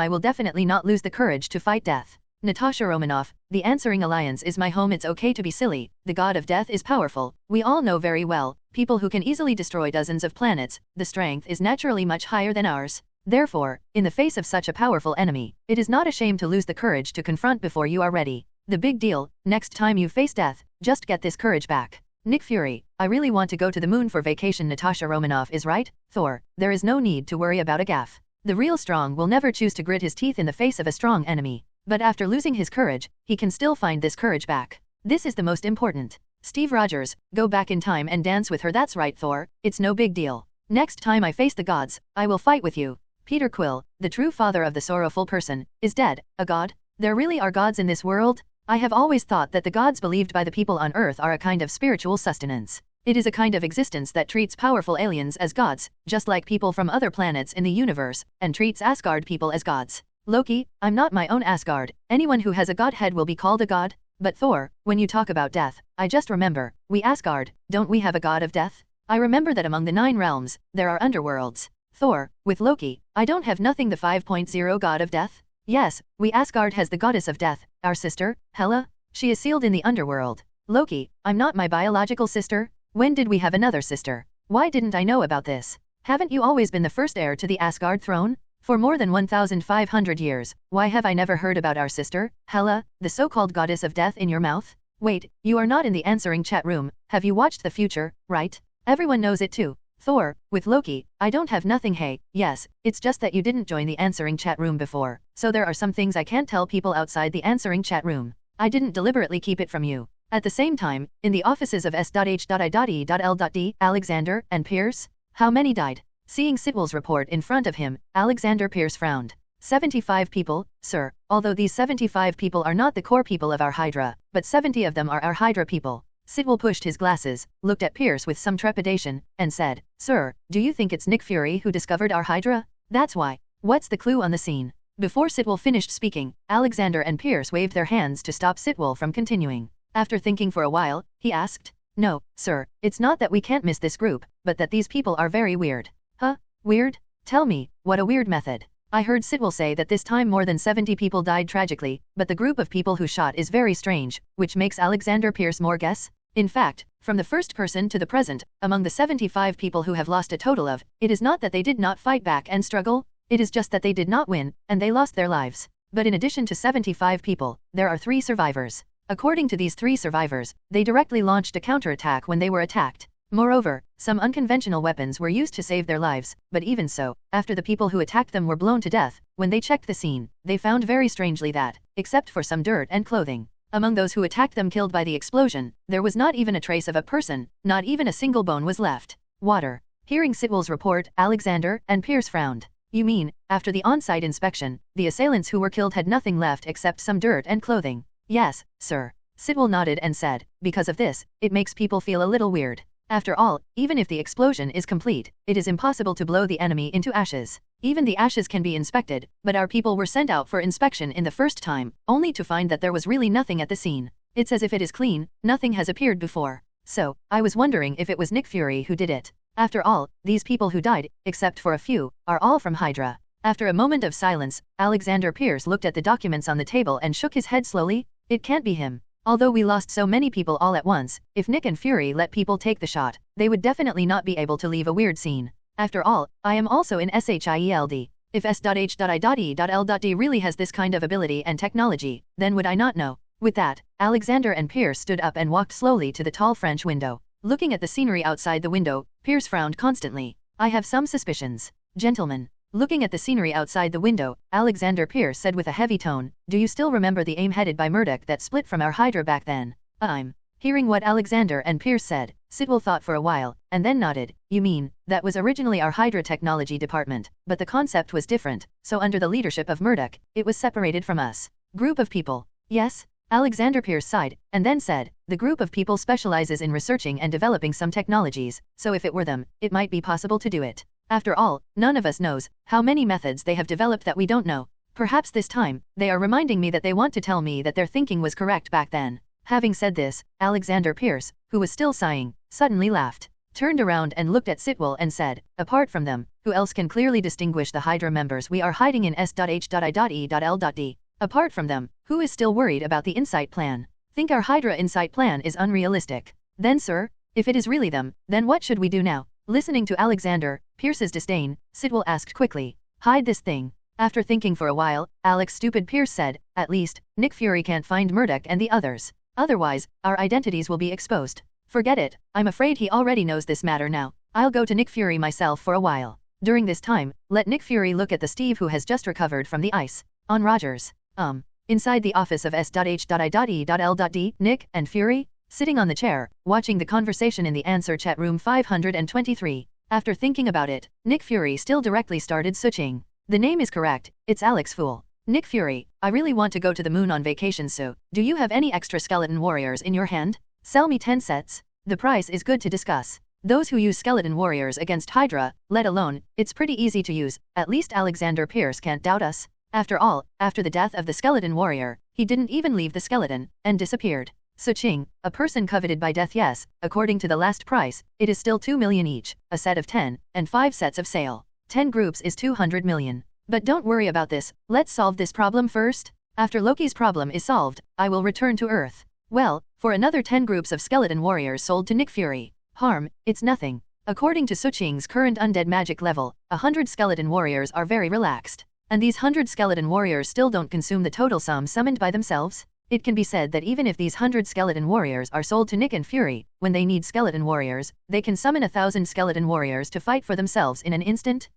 I will definitely not lose the courage to fight death. Natasha Romanoff, the Answering Alliance is my home. It's okay to be silly, the god of death is powerful, we all know very well, people who can easily destroy dozens of planets, the strength is naturally much higher than ours. Therefore, in the face of such a powerful enemy, it is not a shame to lose the courage to confront before you are ready. The big deal, next time you face death, just get this courage back. Nick Fury, I really want to go to the moon for vacation. Natasha Romanoff is right, Thor, there is no need to worry about a gaffe. The real strong will never choose to grit his teeth in the face of a strong enemy. But after losing his courage, he can still find this courage back. This is the most important. Steve Rogers, go back in time and dance with her. That's right, Thor, it's no big deal. Next time I face the gods, I will fight with you. Peter Quill, the true father of the sorrowful person, is dead. A god? There really are gods in this world? I have always thought that the gods believed by the people on Earth are a kind of spiritual sustenance. It is a kind of existence that treats powerful aliens as gods, just like people from other planets in the universe, and treats Asgard people as gods. Loki, I'm not my own Asgard. Anyone who has a godhead will be called a god. But Thor, when you talk about death, I just remember, we Asgard, don't we have a god of death? I remember that among the 9 realms, there are underworlds. Thor, with Loki, I don't have nothing. The 5.0 god of death? Yes, we Asgard has the goddess of death, our sister, Hela. She is sealed in the underworld. Loki, I'm not my biological sister. When did we have another sister? Why didn't I know about this? Haven't you always been the first heir to the Asgard throne? For more than 1,500 years, why have I never heard about our sister, Hela, the so-called goddess of death in your mouth? Wait, you are not in the answering chat room, have you watched the future, right? Everyone knows it too. Thor, with Loki, I don't have nothing. Hey, yes, it's just that you didn't join the answering chat room before, so there are some things I can't tell people outside the answering chat room. I didn't deliberately keep it from you. At the same time, in the offices of S.H.I.E.L.D, Alexander and Pierce, how many died? Seeing Sitwell's report in front of him, Alexander Pierce frowned. 75 people, sir, although these 75 people are not the core people of our Hydra, but 70 of them are our Hydra people. Sitwell pushed his glasses, looked at Pierce with some trepidation, and said, Sir, do you think it's Nick Fury who discovered our Hydra? That's why. What's the clue on the scene? Before Sitwell finished speaking, Alexander and Pierce waved their hands to stop Sitwell from continuing. After thinking for a while, he asked, No, sir, it's not that we can't miss this group, but that these people are very weird. Huh? Weird? Tell me, what a weird method. I heard Sitwell say that this time more than 70 people died tragically, but the group of people who shot is very strange, which makes Alexander Pierce more guess. In fact, from the first person to the present, among the 75 people who have lost a total of, it is not that they did not fight back and struggle, it is just that they did not win, and they lost their lives. But in addition to 75 people, there are 3 survivors. According to these 3 survivors, they directly launched a counterattack when they were attacked. Moreover, some unconventional weapons were used to save their lives, but even so, after the people who attacked them were blown to death, when they checked the scene, they found very strangely that, except for some dirt and clothing, among those who attacked them killed by the explosion, there was not even a trace of a person, not even a single bone was left. Water. Hearing Sitwell's report, Alexander and Pierce frowned. You mean, after the on-site inspection, the assailants who were killed had nothing left except some dirt and clothing? Yes, sir. Sitwell nodded and said, because of this, it makes people feel a little weird. After all, even if the explosion is complete, it is impossible to blow the enemy into ashes. Even the ashes can be inspected, but our people were sent out for inspection in the first time, only to find that there was really nothing at the scene. It's as if it is clean, nothing has appeared before. So, I was wondering if it was Nick Fury who did it. After all, these people who died, except for a few, are all from Hydra. After a moment of silence, Alexander Pierce looked at the documents on the table and shook his head slowly. It can't be him. Although we lost so many people all at once, if Nick and Fury let people take the shot, they would definitely not be able to leave a weird scene. After all, I am also in SHIELD. If S.H.I.E.L.D. really has this kind of ability and technology, then would I not know? With that, Alexander and Pierce stood up and walked slowly to the tall French window. Looking at the scenery outside the window, Pierce frowned constantly. I have some suspicions. Gentlemen. Looking at the scenery outside the window, Alexander Pierce said with a heavy tone, do you still remember the aim headed by Murdoch that split from our Hydra back then? Hearing what Alexander and Pierce said, Sitwell thought for a while, and then nodded. You mean, that was originally our Hydra technology department, but the concept was different, so under the leadership of Murdoch, it was separated from us. Group of people. Yes? Alexander Pierce sighed, and then said, the group of people specializes in researching and developing some technologies, so if it were them, it might be possible to do it. After all, none of us knows how many methods they have developed that we don't know. Perhaps this time, they are reminding me that they want to tell me that their thinking was correct back then. Having said this, Alexander Pierce, who was still sighing, suddenly laughed, turned around and looked at Sitwell and said, apart from them, who else can clearly distinguish the Hydra members we are hiding in S.H.I.E.L.D? Apart from them, who is still worried about the Insight Plan? Think our Hydra Insight Plan is unrealistic. Then sir, if it is really them, then what should we do now? Listening to Alexander Pierce's disdain, Sitwell asked quickly, hide this thing. After thinking for a while, Alex Stupid Pierce said, at least, Nick Fury can't find Murdoch and the others. Otherwise, our identities will be exposed. Forget it, I'm afraid he already knows this matter now. I'll go to Nick Fury myself for a while. During this time, let Nick Fury look at the Steve who has just recovered from the ice. On Rogers. Inside the office of S.H.I.E.L.D, Nick and Fury, sitting on the chair, watching the conversation in the answer chat room 523. After thinking about it, Nick Fury still directly started searching. The name is correct, it's Alex Fool. Nick Fury, I really want to go to the moon on vacation, so, do you have any extra skeleton warriors in your hand? Sell me 10 sets. The price is good to discuss. Those who use skeleton warriors against Hydra, let alone, it's pretty easy to use, at least Alexander Pierce can't doubt us. After all, after the death of the skeleton warrior, he didn't even leave the skeleton, and disappeared. Suching, a person coveted by death. Yes, according to the last price, it is still 2 million each, a set of 10, and 5 sets of sale. 10 groups is 200 million. But don't worry about this, let's solve this problem first. After Loki's problem is solved, I will return to Earth. Well, for another 10 groups of skeleton warriors sold to Nick Fury. Harm, it's nothing. According to Suching's current undead magic level, 100 skeleton warriors are very relaxed. And these 100 skeleton warriors still don't consume the total sum summoned by themselves. It can be said that even if these 100 skeleton warriors are sold to Nick and Fury, when they need skeleton warriors, they can summon 1,000 skeleton warriors to fight for themselves in an instant.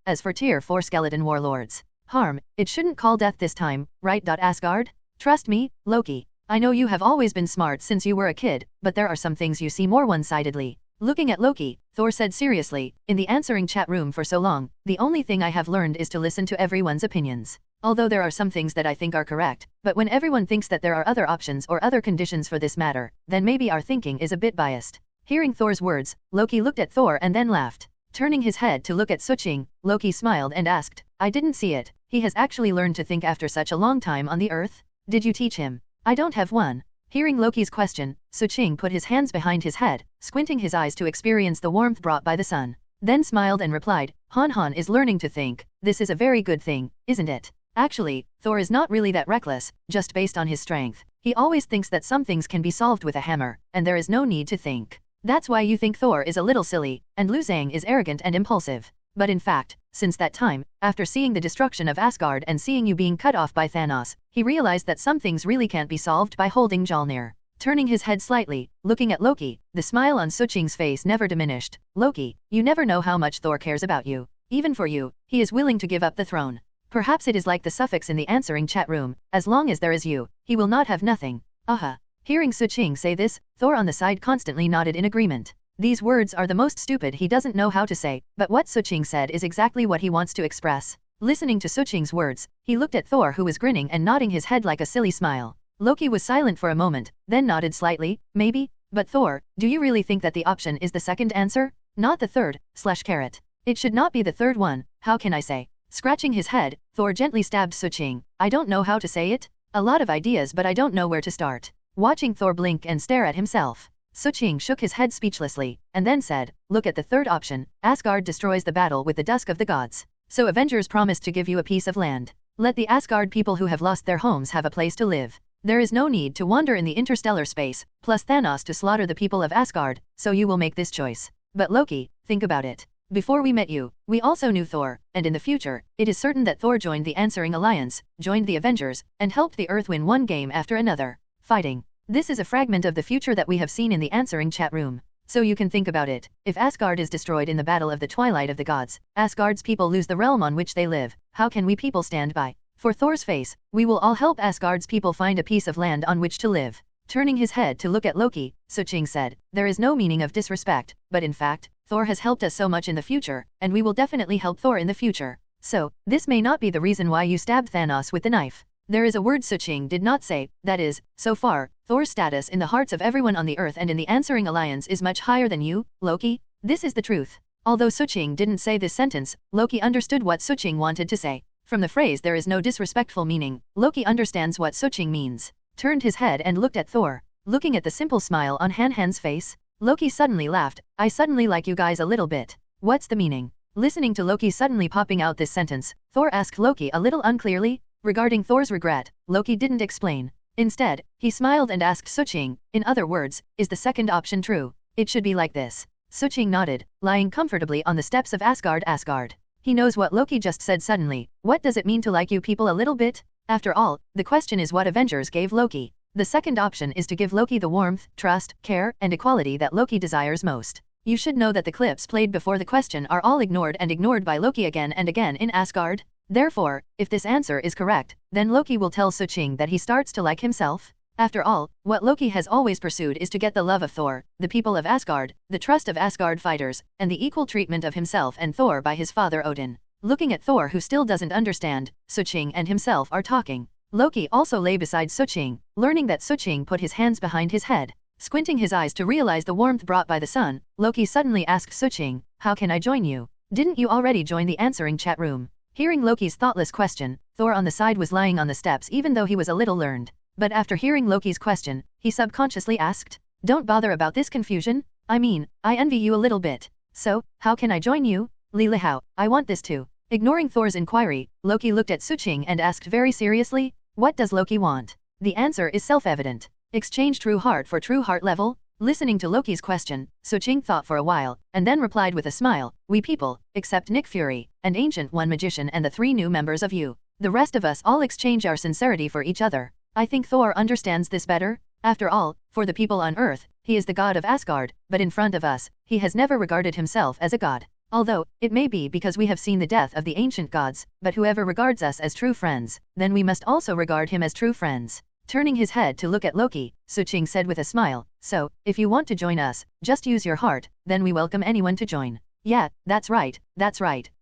As for tier 4 skeleton warlords. Harm, it shouldn't call death this time, right? Asgard? Trust me, Loki. I know you have always been smart since you were a kid, but there are some things you see more one-sidedly. Looking at Loki, Thor said seriously, in the answering chat room for so long, the only thing I have learned is to listen to everyone's opinions. Although there are some things that I think are correct, but when everyone thinks that there are other options or other conditions for this matter, then maybe our thinking is a bit biased. Hearing Thor's words, Loki looked at Thor and then laughed. Turning his head to look at Suching, Loki smiled and asked, I didn't see it. He has actually learned to think after such a long time on the earth? Did you teach him? I don't have one. Hearing Loki's question, Suching put his hands behind his head, squinting his eyes to experience the warmth brought by the sun. Then smiled and replied, Han Han is learning to think. This is a very good thing, isn't it? Actually, Thor is not really that reckless, just based on his strength. He always thinks that some things can be solved with a hammer, and there is no need to think. That's why you think Thor is a little silly, and Lu Zhang is arrogant and impulsive. But in fact, since that time, after seeing the destruction of Asgard and seeing you being cut off by Thanos, he realized that some things really can't be solved by holding Mjolnir. Turning his head slightly, looking at Loki, the smile on Suching's face never diminished. Loki, you never know how much Thor cares about you. Even for you, he is willing to give up the throne. Perhaps it is like the suffix in the answering chat room, as long as there is you, he will not have nothing. Aha. Hearing Suching say this, Thor on the side constantly nodded in agreement. These words are the most stupid he doesn't know how to say, but what Suching said is exactly what he wants to express. Listening to Suching's words, he looked at Thor who was grinning and nodding his head like a silly smile. Loki was silent for a moment, then nodded slightly, maybe, but Thor, do you really think that the option is the second answer? Not the third, /. It should not be the third one, how can I say? Scratching his head, Thor gently stabbed Suching. I don't know how to say it. A lot of ideas but I don't know where to start. Watching Thor blink and stare at himself, Suching shook his head speechlessly, and then said, look at the third option, Asgard destroys the battle with the dusk of the gods. So Avengers promised to give you a piece of land. Let the Asgard people who have lost their homes have a place to live. There is no need to wander in the interstellar space, plus Thanos to slaughter the people of Asgard, so you will make this choice. But Loki, think about it. Before we met you, we also knew Thor, and in the future, it is certain that Thor joined the Answering Alliance, joined the Avengers, and helped the Earth win one game after another. Fighting. This is a fragment of the future that we have seen in the answering chat room. So you can think about it. If Asgard is destroyed in the battle of the Twilight of the Gods, Asgard's people lose the realm on which they live. How can we people stand by? For Thor's face, we will all help Asgard's people find a piece of land on which to live. Turning his head to look at Loki, Suching said, there is no meaning of disrespect, but in fact, Thor has helped us so much in the future, and we will definitely help Thor in the future. So, this may not be the reason why you stabbed Thanos with the knife. There is a word Suching did not say, that is, so far, Thor's status in the hearts of everyone on the Earth and in the Answering Alliance is much higher than you, Loki. This is the truth. Although Suching didn't say this sentence, Loki understood what Suching wanted to say. From the phrase there is no disrespectful meaning, Loki understands what Suching means. Turned his head and looked at Thor. Looking at the simple smile on Han Han's face, Loki suddenly laughed. I suddenly like you guys a little bit. What's the meaning? Listening to Loki suddenly popping out this sentence, Thor asked Loki a little unclearly. Regarding Thor's regret, Loki didn't explain. Instead, he smiled and asked Suching, in other words, is the second option true? It should be like this. Suching nodded, lying comfortably on the steps of Asgard. He knows what Loki just said suddenly. What does it mean to like you people a little bit? After all, the question is what Avengers gave Loki. The second option is to give Loki the warmth, trust, care, and equality that Loki desires most. You should know that the clips played before the question are all ignored and ignored by Loki again and again in Asgard. Therefore, if this answer is correct, then Loki will tell Suching that he starts to like himself. After all, what Loki has always pursued is to get the love of Thor, the people of Asgard, the trust of Asgard fighters, and the equal treatment of himself and Thor by his father Odin. Looking at Thor who still doesn't understand, Suching and himself are talking. Loki also lay beside Suching, learning that Suching put his hands behind his head. Squinting his eyes to realize the warmth brought by the sun, Loki suddenly asked Suching, how can I join you? Didn't you already join the answering chat room? Hearing Loki's thoughtless question, Thor on the side was lying on the steps even though he was a little learned. But after hearing Loki's question, he subconsciously asked, don't bother about this confusion, I mean, I envy you a little bit. So, how can I join you? Lilihao, I want this too. Ignoring Thor's inquiry, Loki looked at Suching and asked very seriously, what does Loki want? The answer is self-evident. Exchange true heart for true heart level? Listening to Loki's question, Suching thought for a while, and then replied with a smile, we people, except Nick Fury, and Ancient One Magician and the 3 new members of you. The rest of us all exchange our sincerity for each other. I think Thor understands this better. After all, for the people on Earth, he is the god of Asgard, but in front of us, he has never regarded himself as a god. Although, it may be because we have seen the death of the ancient gods, but whoever regards us as true friends, then we must also regard him as true friends. Turning his head to look at Loki, Suching said with a smile, so, if you want to join us, just use your heart, then we welcome anyone to join. Yeah, that's right,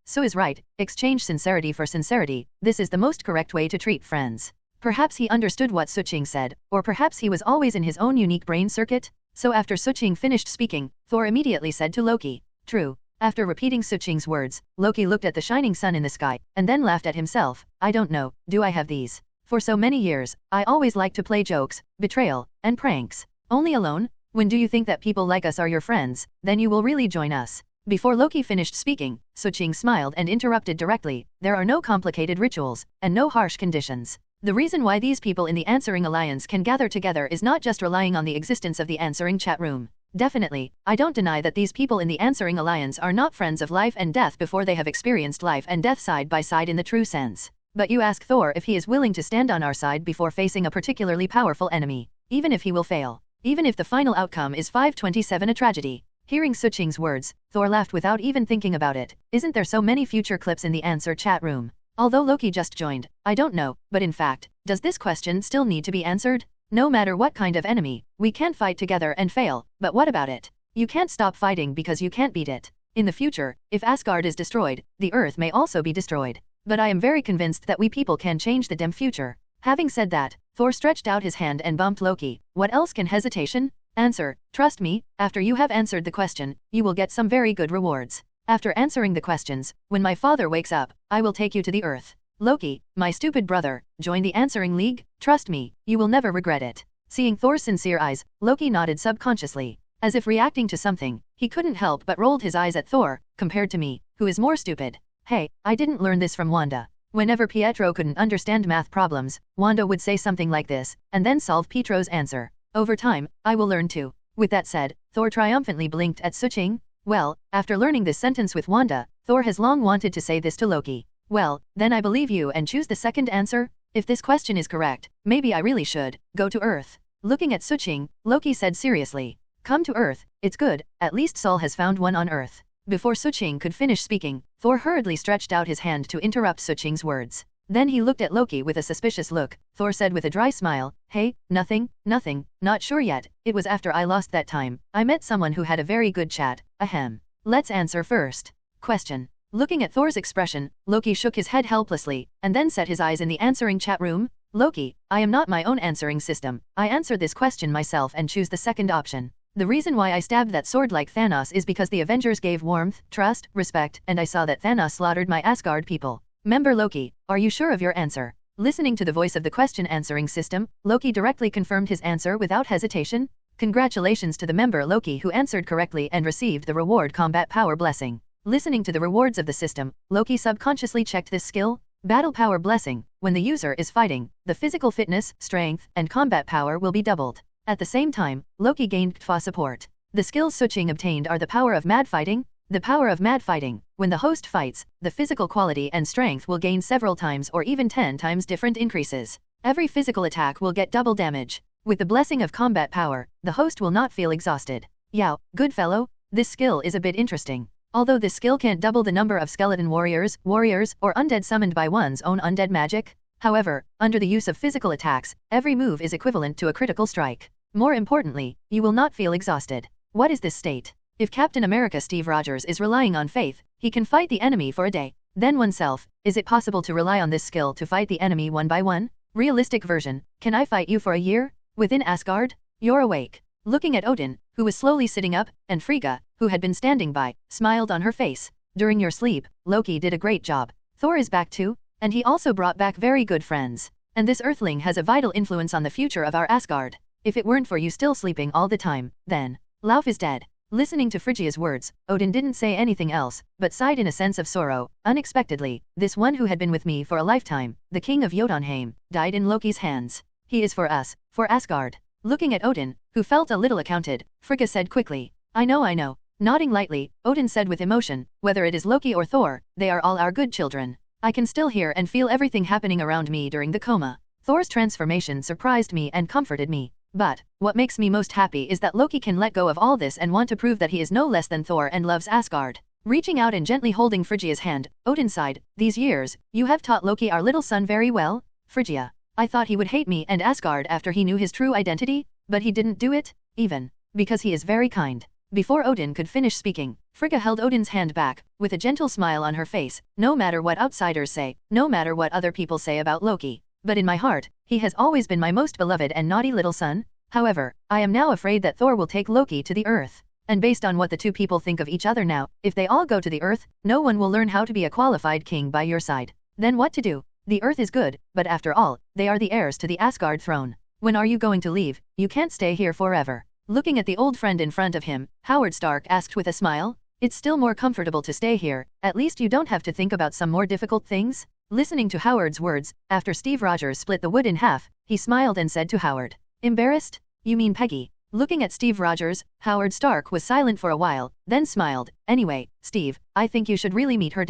so is right, exchange sincerity for sincerity, this is the most correct way to treat friends. Perhaps he understood what Suching said, or perhaps he was always in his own unique brain circuit. So after Suching finished speaking, Thor immediately said to Loki, true. After repeating Suching's words, Loki looked at the shining sun in the sky, and then laughed at himself, I don't know, do I have these? For so many years, I always like to play jokes, betrayal, and pranks. Only alone? When do you think that people like us are your friends, then you will really join us. Before Loki finished speaking, Suching smiled and interrupted directly. There are no complicated rituals, and no harsh conditions. The reason why these people in the Answering Alliance can gather together is not just relying on the existence of the Answering chat room. Definitely, I don't deny that these people in the Answering Alliance are not friends of life and death before they have experienced life and death side by side in the true sense. But you ask Thor if he is willing to stand on our side before facing a particularly powerful enemy, even if he will fail. Even if the final outcome is 527 a tragedy. Hearing Suching's words, Thor laughed without even thinking about it. Isn't there so many future clips in the answer chat room? Although Loki just joined, I don't know, but in fact, does this question still need to be answered? No matter what kind of enemy, we can fight together and fail, but what about it? You can't stop fighting because you can't beat it. In the future, if Asgard is destroyed, the Earth may also be destroyed. But I am very convinced that we people can change the dim future. Having said that, Thor stretched out his hand and bumped Loki. What else can hesitation? Answer, trust me, after you have answered the question, you will get some very good rewards. After answering the questions, when my father wakes up, I will take you to the Earth. Loki, my stupid brother, join the Answering League? Trust me, you will never regret it. Seeing Thor's sincere eyes, Loki nodded subconsciously. As if reacting to something, he couldn't help but rolled his eyes at Thor, compared to me, who is more stupid. Hey, I didn't learn this from Wanda. Whenever Pietro couldn't understand math problems, Wanda would say something like this, and then solve Pietro's answer. Over time, I will learn too. With that said, Thor triumphantly blinked at Suching. Well, after learning this sentence with Wanda, Thor has long wanted to say this to Loki. Well, then I believe you and choose the second answer. If this question is correct, maybe I really should go to Earth. Looking at Suching, Loki said seriously. Come to Earth, it's good, at least Sol has found one on Earth. Before Suching could finish speaking, Thor hurriedly stretched out his hand to interrupt Suching's words. Then he looked at Loki with a suspicious look. Thor said with a dry smile, hey, nothing, not sure yet, it was after I lost that time. I met someone who had a very good chat, ahem. Let's answer first. Question. Looking at Thor's expression, Loki shook his head helplessly, and then set his eyes in the answering chat room. Loki, I am not my own answering system. I answer this question myself and choose the second option. The reason why I stabbed that sword like Thanos is because the Avengers gave warmth, trust, respect, and I saw that Thanos slaughtered my Asgard people. Member Loki, are you sure of your answer? Listening to the voice of the question answering system, Loki directly confirmed his answer without hesitation. Congratulations to the member Loki who answered correctly and received the reward combat power blessing. Listening to the rewards of the system, Loki subconsciously checked this skill. Battle power blessing. When the user is fighting, the physical fitness, strength, and combat power will be doubled. At the same time, Loki gained K'Fa support. The skills Suching obtained are the power of mad fighting. The power of mad fighting. When the host fights, the physical quality and strength will gain several times or even 10 times different increases. Every physical attack will get double damage. With the blessing of combat power, the host will not feel exhausted. Yow, good fellow, this skill is a bit interesting. Although this skill can't double the number of skeleton warriors, or undead summoned by one's own undead magic. However, under the use of physical attacks, every move is equivalent to a critical strike. More importantly, you will not feel exhausted. What is this state? If Captain America Steve Rogers is relying on faith, he can fight the enemy for a day. Then oneself, is it possible to rely on this skill to fight the enemy one by one? Realistic version, can I fight you for a year? Within Asgard? You're awake. Looking at Odin, who was slowly sitting up, and Frigga, who had been standing by, smiled on her face. During your sleep, Loki did a great job. Thor is back too, and he also brought back very good friends. And this Earthling has a vital influence on the future of our Asgard. If it weren't for you still sleeping all the time, then Lauf is dead. Listening to Phrygia's words, Odin didn't say anything else, but sighed in a sense of sorrow. Unexpectedly, this one who had been with me for a lifetime, the king of Jotunheim, died in Loki's hands. He is for us, for Asgard. Looking at Odin, who felt a little accounted, Frigga said quickly, I know. Nodding lightly, Odin said with emotion, whether it is Loki or Thor, they are all our good children. I can still hear and feel everything happening around me during the coma. Thor's transformation surprised me and comforted me. But, what makes me most happy is that Loki can let go of all this and want to prove that he is no less than Thor and loves Asgard. Reaching out and gently holding Phrygia's hand, Odin sighed, these years, you have taught Loki our little son very well, Phrygia. I thought he would hate me and Asgard after he knew his true identity, but he didn't do it, even, because he is very kind. Before Odin could finish speaking, Frigga held Odin's hand back, with a gentle smile on her face, no matter what outsiders say, no matter what other people say about Loki. But in my heart, he has always been my most beloved and naughty little son. However, I am now afraid that Thor will take Loki to the Earth. And based on what the two people think of each other now, if they all go to the Earth, no one will learn how to be a qualified king by your side. Then what to do? The Earth is good, but after all, they are the heirs to the Asgard throne. When are you going to leave? You can't stay here forever. Looking at the old friend in front of him, Howard Stark asked with a smile. It's still more comfortable to stay here, at least you don't have to think about some more difficult things. Listening to Howard's words, after Steve Rogers split the wood in half, he smiled and said to Howard, "Embarrassed? You mean Peggy?" Looking at Steve Rogers, Howard Stark was silent for a while, then smiled. "Anyway, Steve, I think you should really meet her.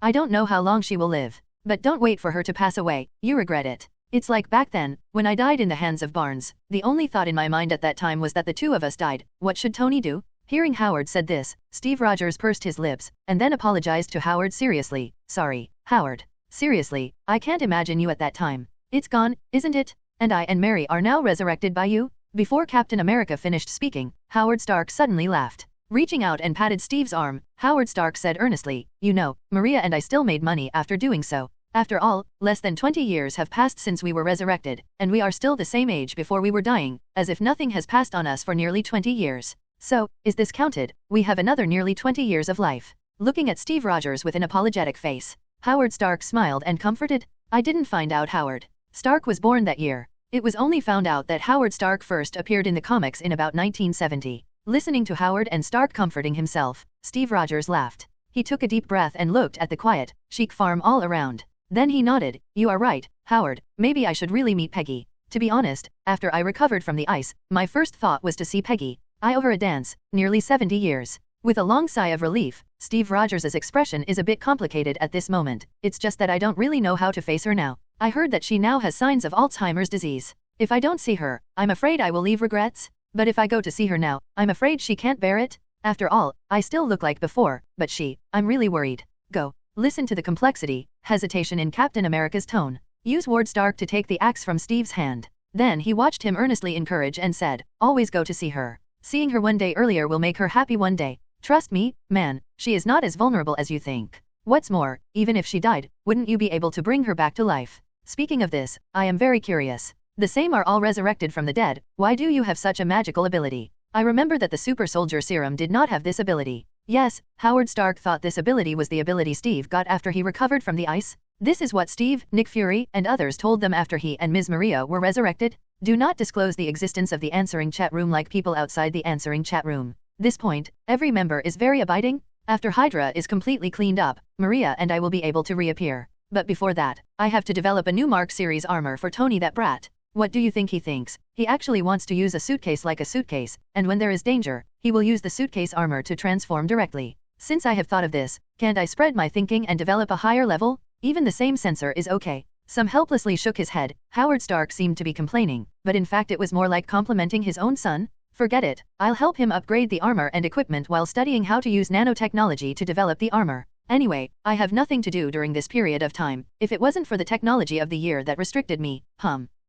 I don't know how long she will live. But don't wait for her to pass away, you regret it. It's like back then, when I died in the hands of Barnes. The only thought in my mind at that time was that the two of us died. What should Tony do?" Hearing Howard said this, Steve Rogers pursed his lips, and then apologized to Howard seriously. "Sorry, Howard. Seriously, I can't imagine you at that time. It's gone, isn't it? And I and Mary are now resurrected by you?" Before Captain America finished speaking, Howard Stark suddenly laughed. Reaching out and patted Steve's arm, Howard Stark said earnestly, "You know, Maria and I still made money after doing so. After all, less than 20 years have passed since we were resurrected, and we are still the same age before we were dying, as if nothing has passed on us for nearly 20 years. So, is this counted? We have another nearly 20 years of life." Looking at Steve Rogers with an apologetic face, Howard Stark smiled and comforted. "I didn't find out Howard Stark was born that year. It was only found out that Howard Stark first appeared in the comics in about 1970. Listening to Howard and Stark comforting himself, Steve Rogers laughed. He took a deep breath and looked at the quiet, chic farm all around. Then he nodded. "You are right, Howard, maybe I should really meet Peggy. To be honest, after I recovered from the ice, my first thought was to see Peggy. I owe her a dance, nearly 70 years. With a long sigh of relief, Steve Rogers' expression is a bit complicated at this moment. "It's just that I don't really know how to face her now. I heard that she now has signs of Alzheimer's disease. If I don't see her, I'm afraid I will leave regrets. But if I go to see her now, I'm afraid she can't bear it. After all, I still look like before, but I'm really worried." Go. Listen to the complexity, hesitation in Captain America's tone. Use Ward Stark to take the axe from Steve's hand. Then he watched him earnestly encourage and said, "Always go to see her. Seeing her one day earlier will make her happy one day. Trust me, man, she is not as vulnerable as you think. What's more, even if she died, wouldn't you be able to bring her back to life? Speaking of this, I am very curious. The same are all resurrected from the dead. Why do you have such a magical ability? I remember that the super soldier serum did not have this ability." Yes, Howard Stark thought this ability was the ability Steve got after he recovered from the ice. This is what Steve, Nick Fury, and others told them after he and Ms. Maria were resurrected. Do not disclose the existence of the answering chat room like people outside the answering chat room. This point, every member is very abiding. After Hydra is completely cleaned up, Maria and I will be able to reappear. But before that, I have to develop a new Mark series armor for Tony that brat. What do you think he thinks? He actually wants to use a suitcase like a suitcase, and when there is danger, he will use the suitcase armor to transform directly. Since I have thought of this, can't I spread my thinking and develop a higher level? Even the same sensor is okay. Some helplessly shook his head. Howard Stark seemed to be complaining, but in fact it was more like complimenting his own son. Forget it, I'll help him upgrade the armor and equipment while studying how to use nanotechnology to develop the armor. Anyway, I have nothing to do during this period of time. If it wasn't for the technology of the year that restricted me,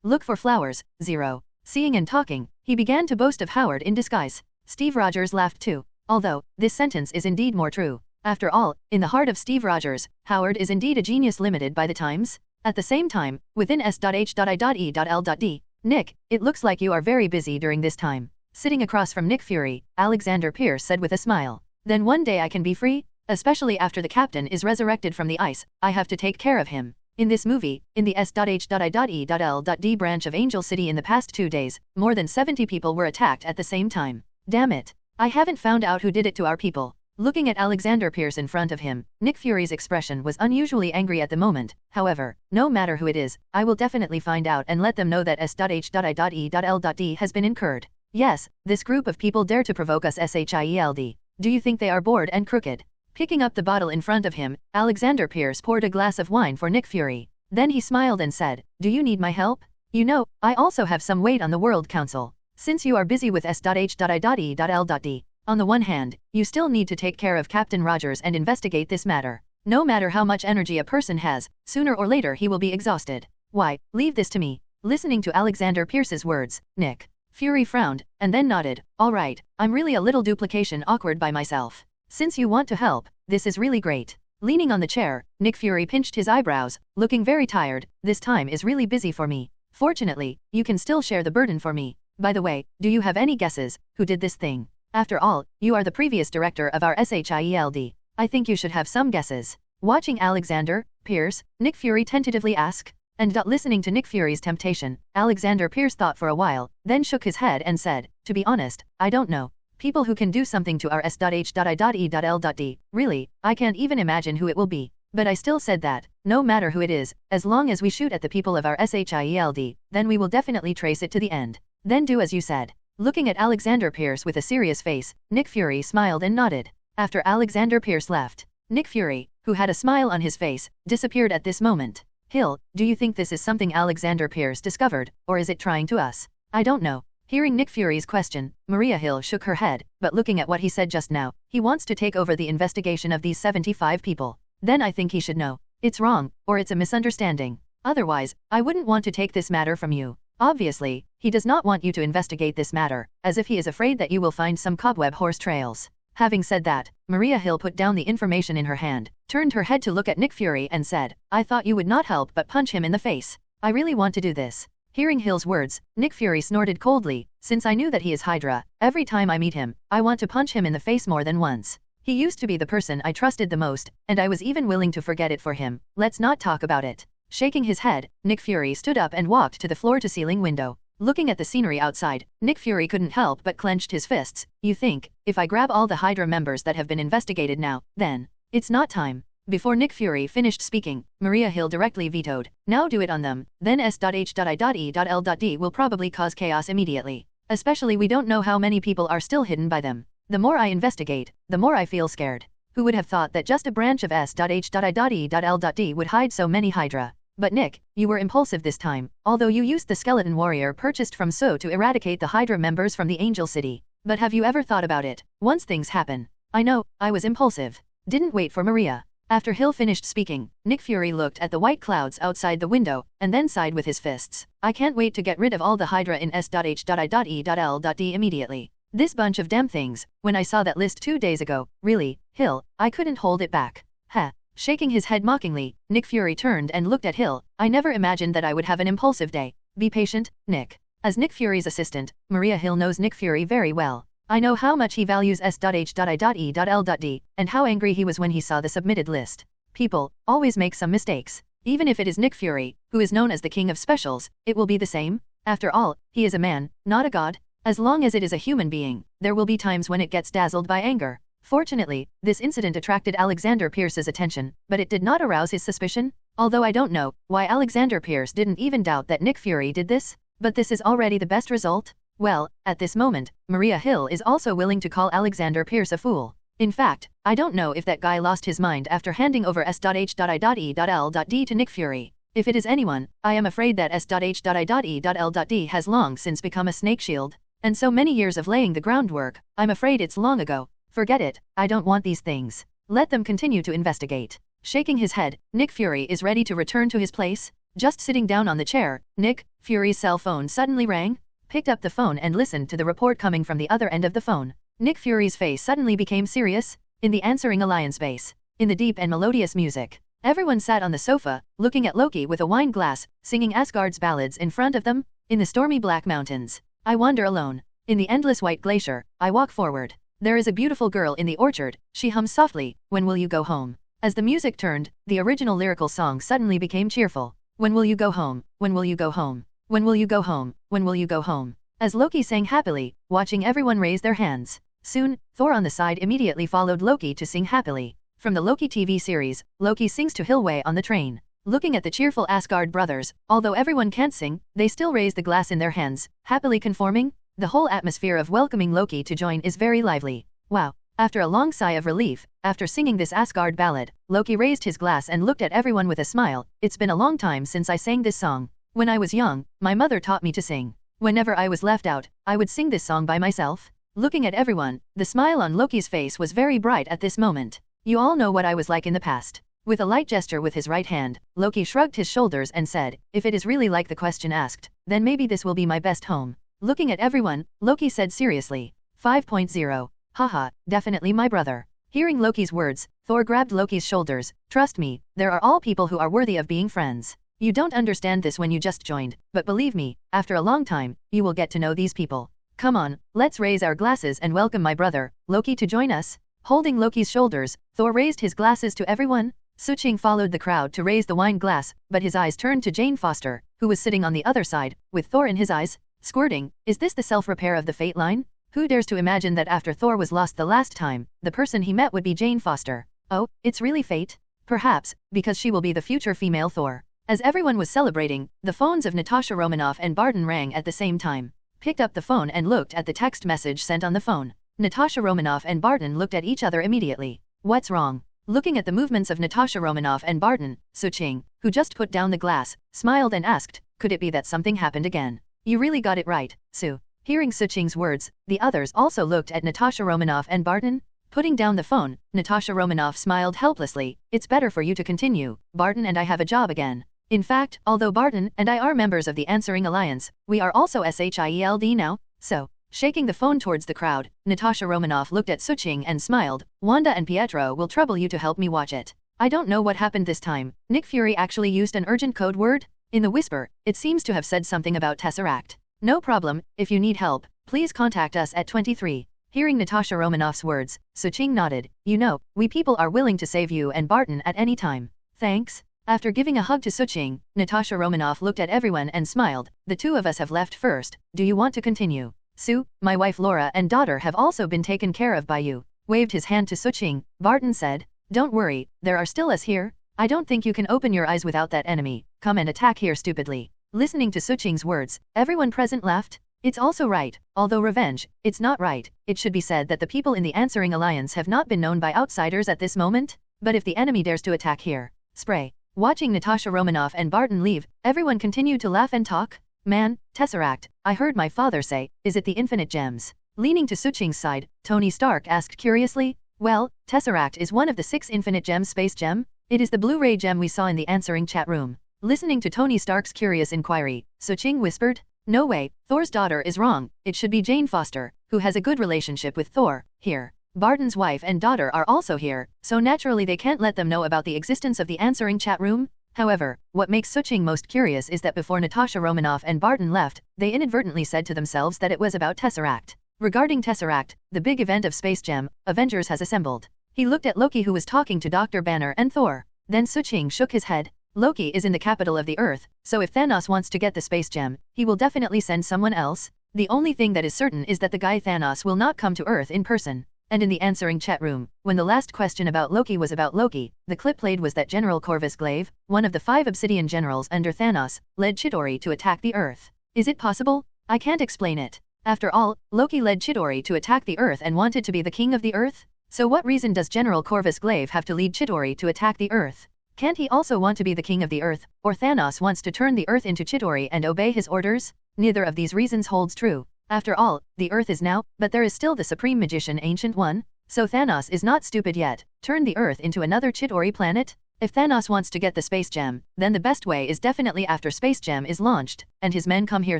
Look for flowers, 0. Seeing and talking, he began to boast of Howard in disguise. Steve Rogers laughed too. Although, this sentence is indeed more true. After all, in the heart of Steve Rogers, Howard is indeed a genius limited by the times. At the same time, within S.H.I.E.L.D. Nick, it looks like you are very busy during this time. Sitting across from Nick Fury, Alexander Pierce said with a smile. Then one day I can be free? Especially after the captain is resurrected from the ice, I have to take care of him. In this movie, in the S.H.I.E.L.D. branch of Angel City in the past 2 days, more than 70 people were attacked at the same time. Damn it. I haven't found out who did it to our people. Looking at Alexander Pierce in front of him, Nick Fury's expression was unusually angry at the moment. However, no matter who it is, I will definitely find out and let them know that S.H.I.E.L.D. has been incurred. Yes, this group of people dare to provoke us SHIELD. Do you think they are bored and crooked? Picking up the bottle in front of him, Alexander Pierce poured a glass of wine for Nick Fury. Then he smiled and said, "Do you need my help? You know, I also have some weight on the World Council. Since you are busy with S.H.I.E.L.D. On the one hand, you still need to take care of Captain Rogers and investigate this matter. No matter how much energy a person has, sooner or later he will be exhausted. Why, leave this to me." Listening to Alexander Pierce's words, Nick Fury frowned, and then nodded. "All right, I'm really a little duplication awkward by myself. Since you want to help, this is really great." Leaning on the chair, Nick Fury pinched his eyebrows, looking very tired. "This time is really busy for me. Fortunately, you can still share the burden for me. By the way, do you have any guesses who did this thing? After all, you are the previous director of our SHIELD. I think you should have some guesses." Watching Alexander Pierce, Nick Fury tentatively asked. And listening to Nick Fury's temptation, Alexander Pierce thought for a while, then shook his head and said, "To be honest, I don't know. People who can do something to our s.h.i.e.l.d. Really, I can't even imagine who it will be. But I still said that, no matter who it is, as long as we shoot at the people of our SHIELD, then we will definitely trace it to the end. Then do as you said. Looking at Alexander Pierce with a serious face, Nick Fury smiled and nodded. After Alexander Pierce left, Nick Fury, who had a smile on his face, disappeared at this moment. Hill, do you think this is something Alexander Pierce discovered, or is it trying to us? I don't know. Hearing Nick Fury's question, Maria Hill shook her head, but looking at what he said just now, he wants to take over the investigation of these 75 people. Then I think he should know. It's wrong, or it's a misunderstanding. Otherwise, I wouldn't want to take this matter from you. Obviously, he does not want you to investigate this matter, as if he is afraid that you will find some cobweb horse trails. Having said that, Maria Hill put down the information in her hand, turned her head to look at Nick Fury and said, I thought you would not help but punch him in the face. I really want to do this. Hearing Hill's words, Nick Fury snorted coldly, since I knew that he is Hydra, every time I meet him, I want to punch him in the face more than once. He used to be the person I trusted the most, and I was even willing to forget it for him. Let's not talk about it. Shaking his head, Nick Fury stood up and walked to the floor-to-ceiling window. Looking at the scenery outside, Nick Fury couldn't help but clenched his fists. You think, if I grab all the Hydra members that have been investigated now, then it's not time. Before Nick Fury finished speaking, Maria Hill directly vetoed. Now do it on them, then S.H.I.E.L.D. will probably cause chaos immediately. Especially we don't know how many people are still hidden by them. The more I investigate, the more I feel scared. Who would have thought that just a branch of S.H.I.E.L.D. would hide so many Hydra? But Nick, you were impulsive this time, although you used the skeleton warrior purchased from So to eradicate the Hydra members from the Angel City. But have you ever thought about it, once things happen? I know, I was impulsive. Didn't wait for Maria. After Hill finished speaking, Nick Fury looked at the white clouds outside the window, and then sighed with his fists. I can't wait to get rid of all the Hydra in S.H.I.E.L.D. immediately. This bunch of damn things, when I saw that list 2 days ago, really, Hill, I couldn't hold it back. Heh. Shaking his head mockingly, Nick Fury turned and looked at Hill. I never imagined that I would have an impulsive day. Be patient, Nick. As Nick Fury's assistant, Maria Hill knows Nick Fury very well. I know how much he values S.H.I.E.L.D. and how angry he was when he saw the submitted list. People always make some mistakes. Even if it is Nick Fury, who is known as the king of specials, it will be the same. After all, he is a man, not a god. As long as it is a human being, there will be times when it gets dazzled by anger. Fortunately, this incident attracted Alexander Pierce's attention, but it did not arouse his suspicion. Although I don't know why Alexander Pierce didn't even doubt that Nick Fury did this, but this is already the best result. Well, at this moment, Maria Hill is also willing to call Alexander Pierce a fool. In fact, I don't know if that guy lost his mind after handing over S.H.I.E.L.D. to Nick Fury. If it is anyone, I am afraid that S.H.I.E.L.D. has long since become a snake shield. And so many years of laying the groundwork, I'm afraid it's long ago. Forget it, I don't want these things. Let them continue to investigate. Shaking his head, Nick Fury is ready to return to his place. Just sitting down on the chair, Nick Fury's cell phone suddenly rang. Picked up the phone and listened to the report coming from the other end of the phone. Nick Fury's face suddenly became serious. In the answering alliance base, in the deep and melodious music, everyone sat on the sofa, looking at Loki with a wine glass, singing Asgard's ballads in front of them. In the stormy black mountains, I wander alone. In the endless white glacier, I walk forward. There is a beautiful girl in the orchard, she hums softly, when will you go home? As the music turned, the original lyrical song suddenly became cheerful. When will you go home? When will you go home? When will you go home? When will you go home? As Loki sang happily, watching everyone raise their hands. Soon, Thor on the side immediately followed Loki to sing happily. From the Loki TV series, Loki sings to Hillway on the train. Looking at the cheerful Asgard brothers, although everyone can't sing, they still raise the glass in their hands, happily conforming. The whole atmosphere of welcoming Loki to join is very lively. Wow. After a long sigh of relief, after singing this Asgard ballad, Loki raised his glass and looked at everyone with a smile. It's been a long time since I sang this song. When I was young, my mother taught me to sing. Whenever I was left out, I would sing this song by myself. Looking at everyone, the smile on Loki's face was very bright at this moment. You all know what I was like in the past. With a light gesture with his right hand, Loki shrugged his shoulders and said, if it is really like the question asked, then maybe this will be my best home. Looking at everyone, Loki said seriously, 5.0. Haha, definitely my brother. Hearing Loki's words, Thor grabbed Loki's shoulders. Trust me, there are all people who are worthy of being friends. You don't understand this when you just joined, but believe me, after a long time, you will get to know these people. Come on, let's raise our glasses and welcome my brother, Loki, to join us. Holding Loki's shoulders, Thor raised his glasses to everyone. Suching followed the crowd to raise the wine glass, but his eyes turned to Jane Foster, who was sitting on the other side, with Thor in his eyes. Squirting, is this the self-repair of the Fate line? Who dares to imagine that after Thor was lost the last time, the person he met would be Jane Foster? Oh, it's really fate? Perhaps, because she will be the future female Thor. As everyone was celebrating, the phones of Natasha Romanoff and Barton rang at the same time. Picked up the phone and looked at the text message sent on the phone. Natasha Romanoff and Barton looked at each other immediately. What's wrong? Looking at the movements of Natasha Romanoff and Barton, Suching, who just put down the glass, smiled and asked, could it be that something happened again? You really got it right, Sue. Hearing Suching's words, the others also looked at Natasha Romanoff and Barton. Putting down the phone, Natasha Romanoff smiled helplessly. It's better for you to continue. Barton and I have a job again. In fact, although Barton and I are members of the Answering Alliance, we are also SHIELD now, so. Shaking the phone towards the crowd, Natasha Romanoff looked at Suching and smiled. Wanda and Pietro will trouble you to help me watch it. I don't know what happened this time. Nick Fury actually used an urgent code word? In the whisper, it seems to have said something about Tesseract. No problem, if you need help, please contact us at 23. Hearing Natasha Romanoff's words, Suching nodded. You know, we people are willing to save you and Barton at any time. Thanks. After giving a hug to Suching, Natasha Romanoff looked at everyone and smiled. The two of us have left first. Do you want to continue? Sue, my wife Laura and daughter have also been taken care of by you. Waved his hand to Suching. Barton said, don't worry, there are still us here. I don't think you can open your eyes without that enemy. Come and attack here stupidly. Listening to Suching's words, everyone present laughed. It's also right, although revenge, it's not right. It should be said that the people in the Answering Alliance have not been known by outsiders at this moment. But if the enemy dares to attack here, spray. Watching Natasha Romanoff and Barton leave, everyone continued to laugh and talk. Man, Tesseract, I heard my father say, is it the infinite gems? Leaning to Suching's side, Tony Stark asked curiously. Well, Tesseract is one of the 6 infinite gems space gem. It is the Blu-ray gem we saw in the answering chat room. Listening to Tony Stark's curious inquiry, Suching whispered, no way, Thor's daughter is wrong, it should be Jane Foster, who has a good relationship with Thor, here. Barton's wife and daughter are also here, so naturally they can't let them know about the existence of the answering chat room. However, what makes Suching most curious is that before Natasha Romanoff and Barton left, they inadvertently said to themselves that it was about Tesseract. Regarding Tesseract, the big event of Space Gem, Avengers has assembled. He looked at Loki who was talking to Dr. Banner and Thor. Then Suching shook his head. Loki is in the capital of the Earth, so if Thanos wants to get the Space Gem, he will definitely send someone else. The only thing that is certain is that the guy Thanos will not come to Earth in person. And in the answering chat room, when the last question about Loki was about Loki, the clip played was that General Corvus Glaive, one of the 5 Obsidian generals under Thanos, led Chidori to attack the Earth. Is it possible? I can't explain it. After all, Loki led Chidori to attack the Earth and wanted to be the king of the Earth? So what reason does General Corvus Glaive have to lead Chidori to attack the Earth? Can't he also want to be the king of the Earth, or Thanos wants to turn the Earth into Chidori and obey his orders? Neither of these reasons holds true. After all, the Earth is now, but there is still the Supreme Magician Ancient One. So Thanos is not stupid yet. Turn the Earth into another Chidori planet? If Thanos wants to get the Space Gem, then the best way is definitely after Space Gem is launched, and his men come here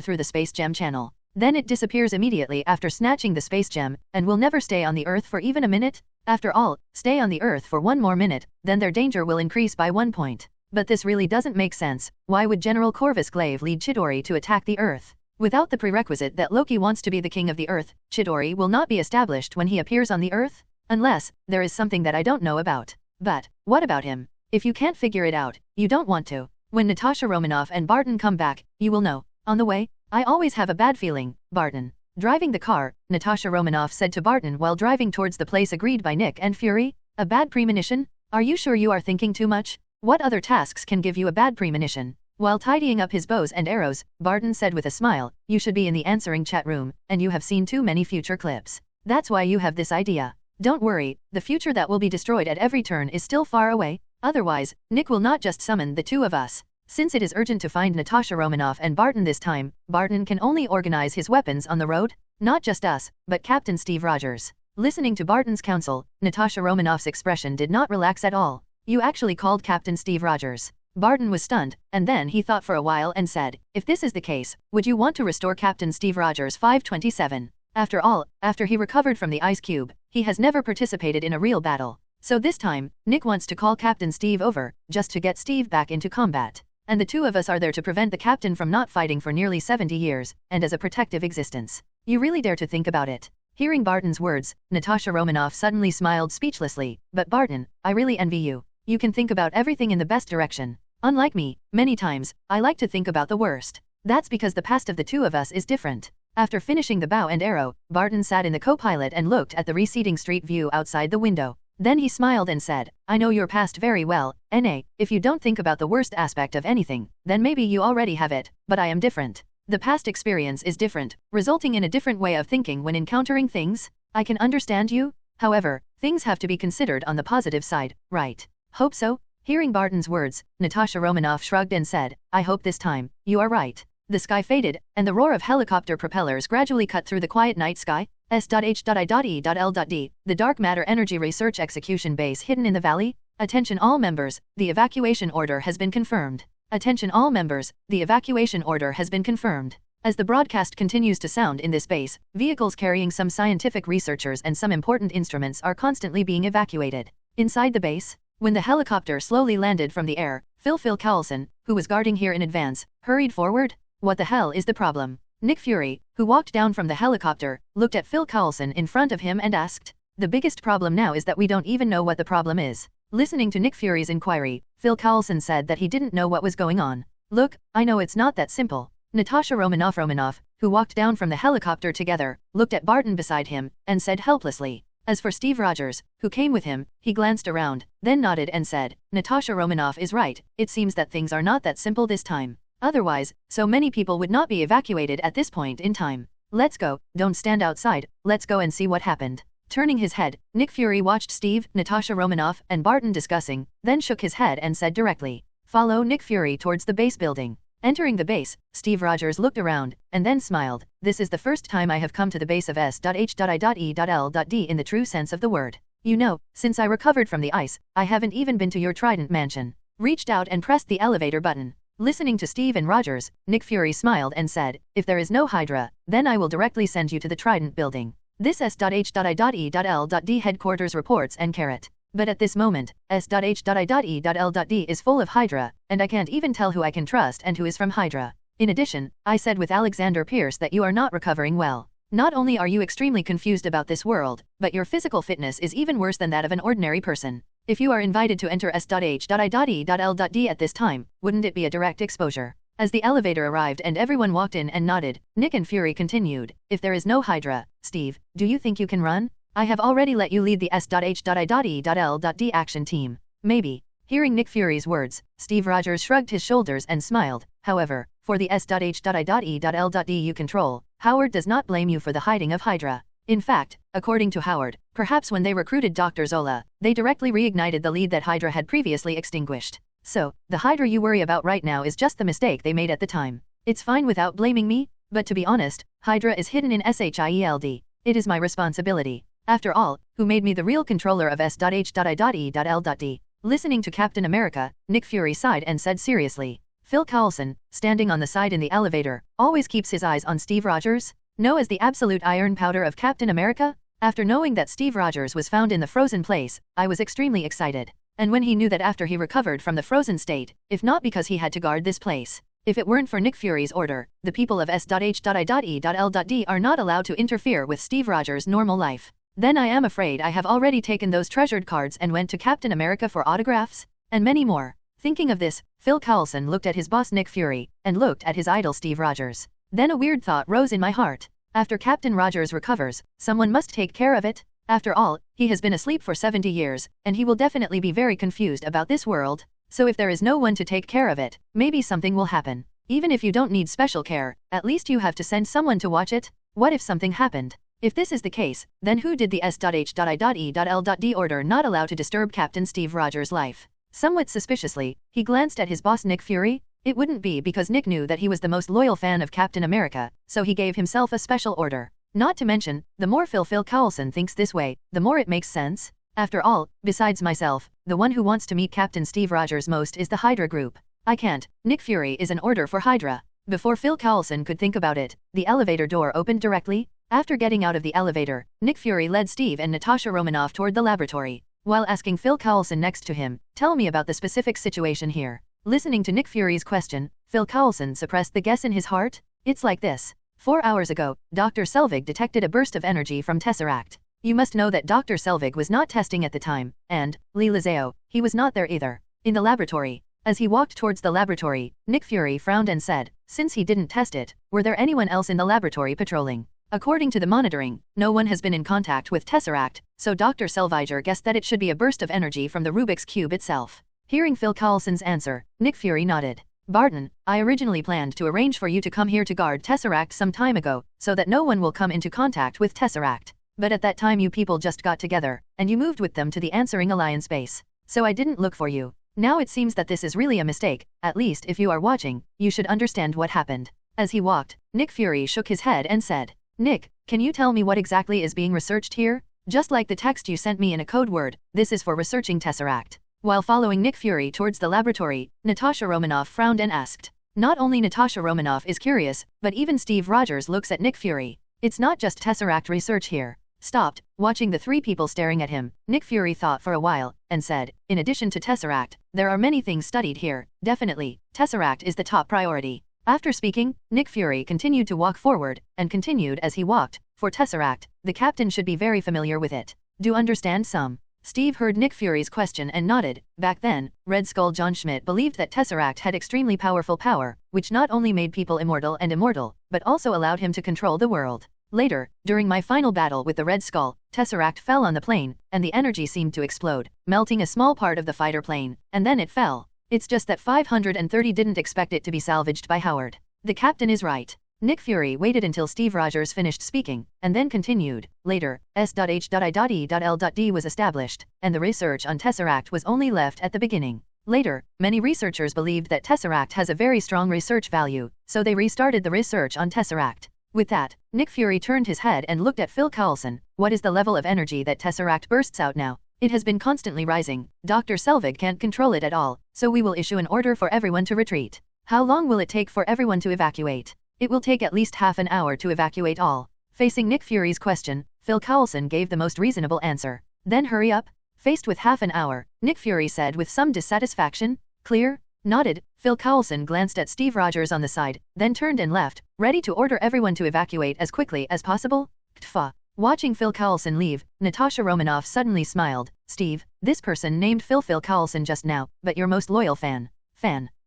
through the Space Gem channel. Then it disappears immediately after snatching the Space Gem, and will never stay on the Earth for even a minute. After all, stay on the Earth for 1 more minute, then their danger will increase by 1 point. But this really doesn't make sense. Why would General Corvus Glaive lead Chidori to attack the Earth? Without the prerequisite that Loki wants to be the king of the Earth, Chidori will not be established when he appears on the Earth? Unless, there is something that I don't know about. But, what about him? If you can't figure it out, you don't want to. When Natasha Romanoff and Barton come back, you will know. On the way, I always have a bad feeling, Barton. Driving the car, Natasha Romanoff said to Barton while driving towards the place agreed by Nick and Fury. A bad premonition? Are you sure you are thinking too much? What other tasks can give you a bad premonition? While tidying up his bows and arrows, Barton said with a smile, you should be in the answering chat room, and you have seen too many future clips. That's why you have this idea. Don't worry, the future that will be destroyed at every turn is still far away. Otherwise, Nick will not just summon the 2 of us. Since it is urgent to find Natasha Romanoff and Barton this time, Barton can only organize his weapons on the road. Not just us, but Captain Steve Rogers. Listening to Barton's counsel, Natasha Romanoff's expression did not relax at all. You actually called Captain Steve Rogers. Barton was stunned, and then he thought for a while and said, if this is the case, would you want to restore Captain Steve Rogers 527? After all, after he recovered from the ice cube, he has never participated in a real battle. So this time, Nick wants to call Captain Steve over, just to get Steve back into combat. And the 2 of us are there to prevent the captain from not fighting for nearly 70 years, and as a protective existence. You really dare to think about it. Hearing Barton's words, Natasha Romanoff suddenly smiled speechlessly. But Barton, I really envy you. You can think about everything in the best direction. Unlike me, many times, I like to think about the worst. That's because the past of the 2 of us is different. After finishing the bow and arrow, Barton sat in the co-pilot and looked at the receding street view outside the window. Then he smiled and said, I know your past very well, N.A. If you don't think about the worst aspect of anything, then maybe you already have it, but I am different. The past experience is different, resulting in a different way of thinking when encountering things. I can understand you. However, things have to be considered on the positive side, right? Hope so? Hearing Barton's words, Natasha Romanoff shrugged and said, I hope this time, you are right. The sky faded, and the roar of helicopter propellers gradually cut through the quiet night sky. S.H.I.E.L.D. The Dark Matter Energy Research Execution Base hidden in the valley. Attention all members, the evacuation order has been confirmed. Attention all members, the evacuation order has been confirmed. As the broadcast continues to sound in this base, vehicles carrying some scientific researchers and some important instruments are constantly being evacuated. Inside the base, when the helicopter slowly landed from the air, Phil Coulson, who was guarding here in advance, hurried forward. What the hell is the problem? Nick Fury, who walked down from the helicopter, looked at Phil Coulson in front of him and asked, the biggest problem now is that we don't even know what the problem is. Listening to Nick Fury's inquiry, Phil Coulson said that he didn't know what was going on. Look, I know it's not that simple. Natasha Romanoff, who walked down from the helicopter together, looked at Barton beside him, and said helplessly. As for Steve Rogers, who came with him, he glanced around, then nodded and said, Natasha Romanoff is right, it seems that things are not that simple this time. Otherwise, so many people would not be evacuated at this point in time. Let's go, don't stand outside, let's go and see what happened. Turning his head, Nick Fury watched Steve, Natasha Romanoff, and Barton discussing, then shook his head and said directly, follow Nick Fury towards the base building. Entering the base, Steve Rogers looked around, and then smiled. This is the first time I have come to the base of S.H.I.E.L.D. in the true sense of the word. You know, since I recovered from the ice, I haven't even been to your Trident mansion. Reached out and pressed the elevator button. Listening to Steve and Rogers, Nick Fury smiled and said, if there is no Hydra, then I will directly send you to the Trident building. This S.H.I.E.L.D. headquarters reports and carrot. But at this moment, S.H.I.E.L.D. is full of Hydra, and I can't even tell who I can trust and who is from Hydra. In addition, I said with Alexander Pierce that you are not recovering well. Not only are you extremely confused about this world, but your physical fitness is even worse than that of an ordinary person. If you are invited to enter S.H.I.E.L.D. at this time, wouldn't it be a direct exposure? As the elevator arrived and everyone walked in and nodded, Nick and Fury continued, if there is no Hydra, Steve, do you think you can run? I have already let you lead the S.H.I.E.L.D. action team. Maybe. Hearing Nick Fury's words, Steve Rogers shrugged his shoulders and smiled. However, for the S.H.I.E.L.D. you control, Howard does not blame you for the hiding of Hydra. In fact, according to Howard, perhaps when they recruited Dr. Zola, they directly reignited the lead that Hydra had previously extinguished. So, the Hydra you worry about right now is just the mistake they made at the time. It's fine without blaming me, but to be honest, Hydra is hidden in S.H.I.E.L.D. It is my responsibility. After all, who made me the real controller of S.H.I.E.L.D. Listening to Captain America, Nick Fury sighed and said seriously. Phil Coulson, standing on the side in the elevator, always keeps his eyes on Steve Rogers, known as the absolute iron powder of Captain America. After knowing that Steve Rogers was found in the frozen place, I was extremely excited. And when he knew that after he recovered from the frozen state, if not because he had to guard this place, if it weren't for Nick Fury's order, the people of S.H.I.E.L.D. are not allowed to interfere with Steve Rogers' normal life. Then I am afraid I have already taken those treasured cards and went to Captain America for autographs, and many more. Thinking of this, Phil Coulson looked at his boss Nick Fury, and looked at his idol Steve Rogers. Then a weird thought rose in my heart. After Captain Rogers recovers, someone must take care of it. After all, he has been asleep for 70 years, and he will definitely be very confused about this world. So if there is no one to take care of it, maybe something will happen. Even if you don't need special care, at least you have to send someone to watch it. What if something happened? If this is the case, then who did the S.H.I.E.L.D. order not allow to disturb Captain Steve Rogers' life? Somewhat suspiciously, he glanced at his boss Nick Fury. It wouldn't be because Nick knew that he was the most loyal fan of Captain America, so he gave himself a special order. Not to mention, the more Phil Coulson thinks this way, the more it makes sense. After all, besides myself, the one who wants to meet Captain Steve Rogers most is the Hydra group. I can't. Nick Fury is an order for Hydra. Before Phil Coulson could think about it, the elevator door opened directly. After getting out of the elevator, Nick Fury led Steve and Natasha Romanoff toward the laboratory, while asking Phil Coulson next to him, tell me about the specific situation here. Listening to Nick Fury's question, Phil Coulson suppressed the guess in his heart. It's like this. 4 hours ago, Dr. Selvig detected a burst of energy from Tesseract. You must know that Dr. Selvig was not testing at the time, and, Lee Lazeo, he was not there either. In the laboratory. As he walked towards the laboratory, Nick Fury frowned and said, Since he didn't test it, were there anyone else in the laboratory patrolling? According to the monitoring, no one has been in contact with Tesseract, so Dr. Selviger guessed that it should be a burst of energy from the Rubik's Cube itself. Hearing Phil Coulson's answer, Nick Fury nodded. Barton, I originally planned to arrange for you to come here to guard Tesseract some time ago, so that no one will come into contact with Tesseract. But at that time you people just got together, and you moved with them to the Answering Alliance base. So I didn't look for you. Now it seems that this is really a mistake, at least if you are watching, you should understand what happened. As he walked, Nick Fury shook his head and said, Nick, can you tell me what exactly is being researched here? Just like the text you sent me in a code word, this is for researching Tesseract. While following Nick Fury towards the laboratory, Natasha Romanoff frowned and asked. Not only Natasha Romanoff is curious, but even Steve Rogers looks at Nick Fury. It's not just Tesseract research here. Stopped, watching the three people staring at him, Nick Fury thought for a while, and said, in addition to Tesseract, there are many things studied here, definitely, Tesseract is the top priority. After speaking, Nick Fury continued to walk forward, and continued as he walked, for Tesseract, the captain should be very familiar with it. Do understand some? Steve heard Nick Fury's question and nodded. Back then, Red Skull John Schmidt believed that Tesseract had extremely powerful power, which not only made people immortal, but also allowed him to control the world. Later, during my final battle with the Red Skull, Tesseract fell on the plane, and the energy seemed to explode, melting a small part of the fighter plane, and then it fell. It's just that 530 didn't expect it to be salvaged by Howard. The captain is right. Nick Fury waited until Steve Rogers finished speaking, and then continued. Later, S.H.I.E.L.D. was established, and the research on Tesseract was only left at the beginning. Later, many researchers believed that Tesseract has a very strong research value, so they restarted the research on Tesseract. With that, Nick Fury turned his head and looked at Phil Coulson. What is the level of energy that Tesseract bursts out now? It has been constantly rising. Dr. Selvig can't control it at all, so we will issue an order for everyone to retreat. How long will it take for everyone to evacuate? It will take at least half an hour to evacuate all. Facing Nick Fury's question, Phil Coulson gave the most reasonable answer. Then hurry up. Faced with half an hour, Nick Fury said with some dissatisfaction. Clear? Nodded. Phil Coulson glanced at Steve Rogers on the side, then turned and left, ready to order everyone to evacuate as quickly as possible. Ktfa. Watching Phil Coulson leave, Natasha Romanoff suddenly smiled. Steve, this person named Phil Coulson just now, but your most loyal fan.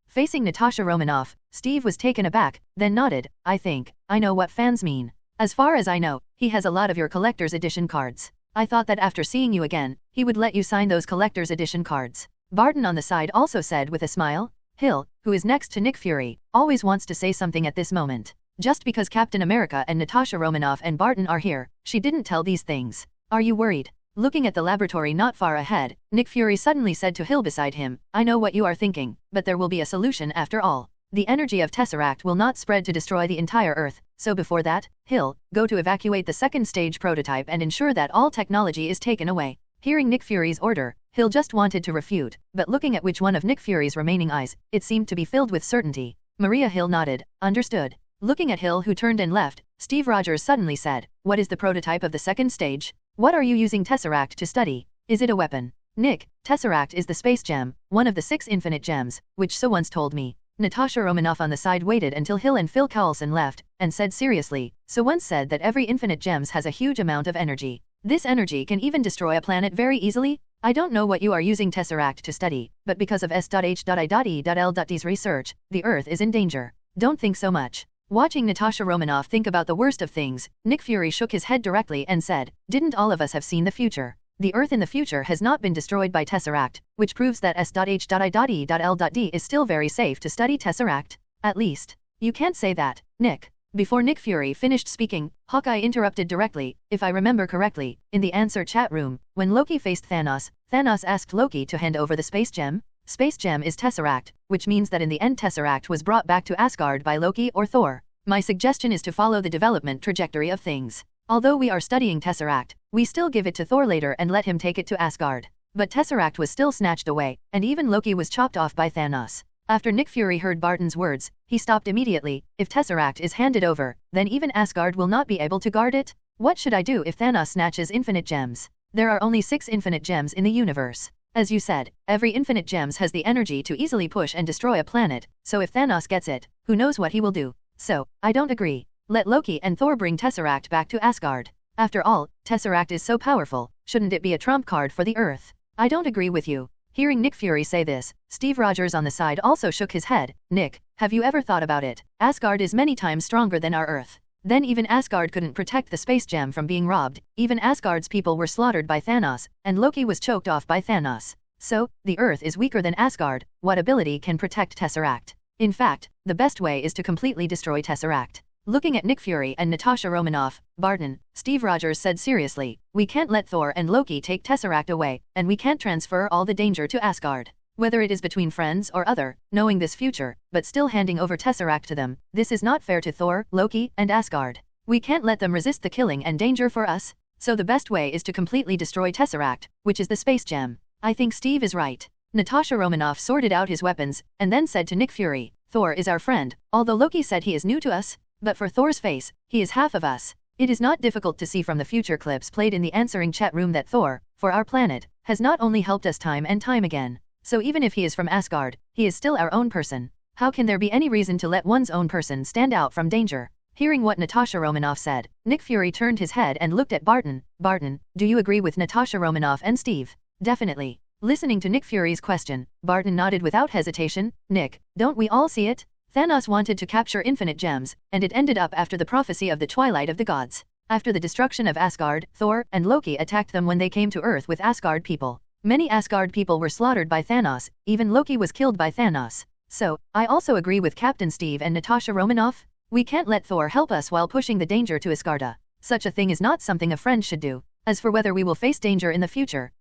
Facing Natasha Romanoff, Steve was taken aback, then nodded. I know what fans mean. As far as I know, he has a lot of your collector's edition cards. I thought that after seeing you again, he would let you sign those collector's edition cards. Barton on the side also said with a smile. Hill, who is next to Nick Fury, always wants to say something at this moment. Just because Captain America and Natasha Romanoff and Barton are here, she didn't tell these things. Are you worried? Looking at the laboratory not far ahead, Nick Fury suddenly said to Hill beside him, I know what you are thinking, but there will be a solution after all. The energy of Tesseract will not spread to destroy the entire Earth, so before that, Hill, go to evacuate the second stage prototype and ensure that all technology is taken away. Hearing Nick Fury's order, Hill just wanted to refute, but looking at which one of Nick Fury's remaining eyes, it seemed to be filled with certainty. Maria Hill nodded. Understood. Looking at Hill who turned and left, Steve Rogers suddenly said, what is the prototype of the second stage? What are you using Tesseract to study? Is it a weapon? Nick, Tesseract is the space gem, one of the 6 infinite gems, which so once told me. Natasha Romanoff on the side waited until Hill and Phil Coulson left, and said seriously, so once said that every infinite gems has a huge amount of energy. This energy can even destroy a planet very easily? I don't know what you are using Tesseract to study, but because of S.H.I.E.L.D's research, the Earth is in danger. Don't think so much. Watching Natasha Romanoff think about the worst of things, Nick Fury shook his head directly and said, didn't all of us have seen the future? The Earth in the future has not been destroyed by Tesseract, which proves that S.H.I.E.L.D is still very safe to study Tesseract. At least, you can't say that, Nick. Before Nick Fury finished speaking, Hawkeye interrupted directly. If I remember correctly, in the answer chat room, when Loki faced Thanos, Thanos asked Loki to hand over the space gem. Space gem is Tesseract, which means that in the end Tesseract was brought back to Asgard by Loki or Thor. My suggestion is to follow the development trajectory of things. Although we are studying Tesseract, we still give it to Thor later and let him take it to Asgard. But Tesseract was still snatched away, and even Loki was chopped off by Thanos. After Nick Fury heard Barton's words, he stopped immediately. If Tesseract is handed over, then even Asgard will not be able to guard it? What should I do if Thanos snatches infinite gems? There are only 6 infinite gems in the universe. As you said, every infinite gems has the energy to easily push and destroy a planet, so if Thanos gets it, who knows what he will do. So, I don't agree. Let Loki and Thor bring Tesseract back to Asgard. After all, Tesseract is so powerful, shouldn't it be a trump card for the Earth? I don't agree with you. Hearing Nick Fury say this, Steve Rogers on the side also shook his head. Nick, have you ever thought about it? Asgard is many times stronger than our Earth. Then even Asgard couldn't protect the space gem from being robbed, even Asgard's people were slaughtered by Thanos, and Loki was choked off by Thanos. So, the Earth is weaker than Asgard. What ability can protect Tesseract? In fact, the best way is to completely destroy Tesseract. Looking at Nick Fury and Natasha Romanoff, Barton, Steve Rogers said seriously, we can't let Thor and Loki take Tesseract away, and we can't transfer all the danger to Asgard. Whether it is between friends or other, knowing this future, but still handing over Tesseract to them, this is not fair to Thor, Loki, and Asgard. We can't let them resist the killing and danger for us, so the best way is to completely destroy Tesseract, which is the space gem. I think Steve is right. Natasha Romanoff sorted out his weapons, and then said to Nick Fury, Thor is our friend, although Loki said he is new to us, but for Thor's face, he is half of us. It is not difficult to see from the future clips played in the answering chat room that Thor, for our planet, has not only helped us time and time again. So even if he is from Asgard, he is still our own person. How can there be any reason to let one's own person stand out from danger? Hearing what Natasha Romanoff said, Nick Fury turned his head and looked at Barton. Barton, do you agree with Natasha Romanoff and Steve? Definitely. Listening to Nick Fury's question, Barton nodded without hesitation. Nick, don't we all see it? Thanos wanted to capture infinite gems, and it ended up after the prophecy of the twilight of the gods. After the destruction of Asgard, Thor and Loki attacked them when they came to Earth with Asgard people. Many Asgard people were slaughtered by Thanos, even Loki was killed by Thanos. So, I also agree with Captain Steve and Natasha Romanoff. We can't let Thor help us while pushing the danger to Asgard. Such a thing is not something a friend should do. As for whether we will face danger in the future,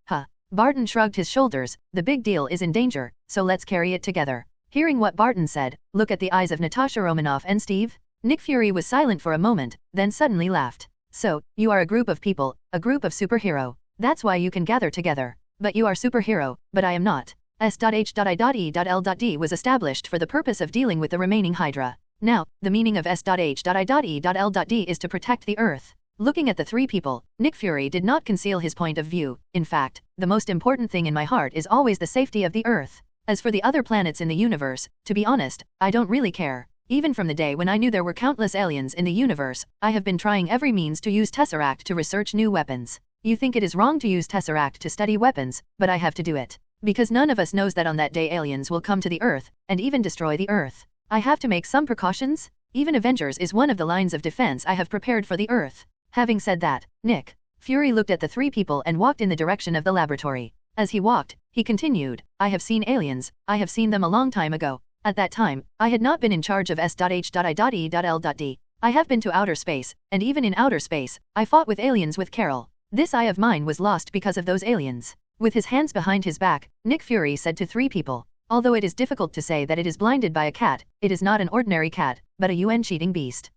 Barton shrugged his shoulders, the big deal is in danger, so let's carry it together. Hearing what Barton said, look at the eyes of Natasha Romanoff and Steve. Nick Fury was silent for a moment, then suddenly laughed. So, you are a group of people, a group of superhero. That's why you can gather together. But you are superhero, but I am not. S.H.I.E.L.D. was established for the purpose of dealing with the remaining Hydra. Now, the meaning of S.H.I.E.L.D. is to protect the Earth. Looking at the three people, Nick Fury did not conceal his point of view. In fact, the most important thing in my heart is always the safety of the Earth. As for the other planets in the universe, to be honest, I don't really care. Even from the day when I knew there were countless aliens in the universe, I have been trying every means to use Tesseract to research new weapons. You think it is wrong to use Tesseract to study weapons, but I have to do it. Because none of us knows that on that day aliens will come to the Earth, and even destroy the Earth. I have to make some precautions. Even Avengers is one of the lines of defense I have prepared for the Earth. Having said that, Nick Fury looked at the three people and walked in the direction of the laboratory. As he walked, he continued, I have seen aliens, I have seen them a long time ago. At that time, I had not been in charge of S.H.I.E.L.D. I have been to outer space, and even in outer space, I fought with aliens with Carol. This eye of mine was lost because of those aliens. With his hands behind his back, Nick Fury said to three people, although it is difficult to say that it is blinded by a cat, it is not an ordinary cat, but a UN cheating beast.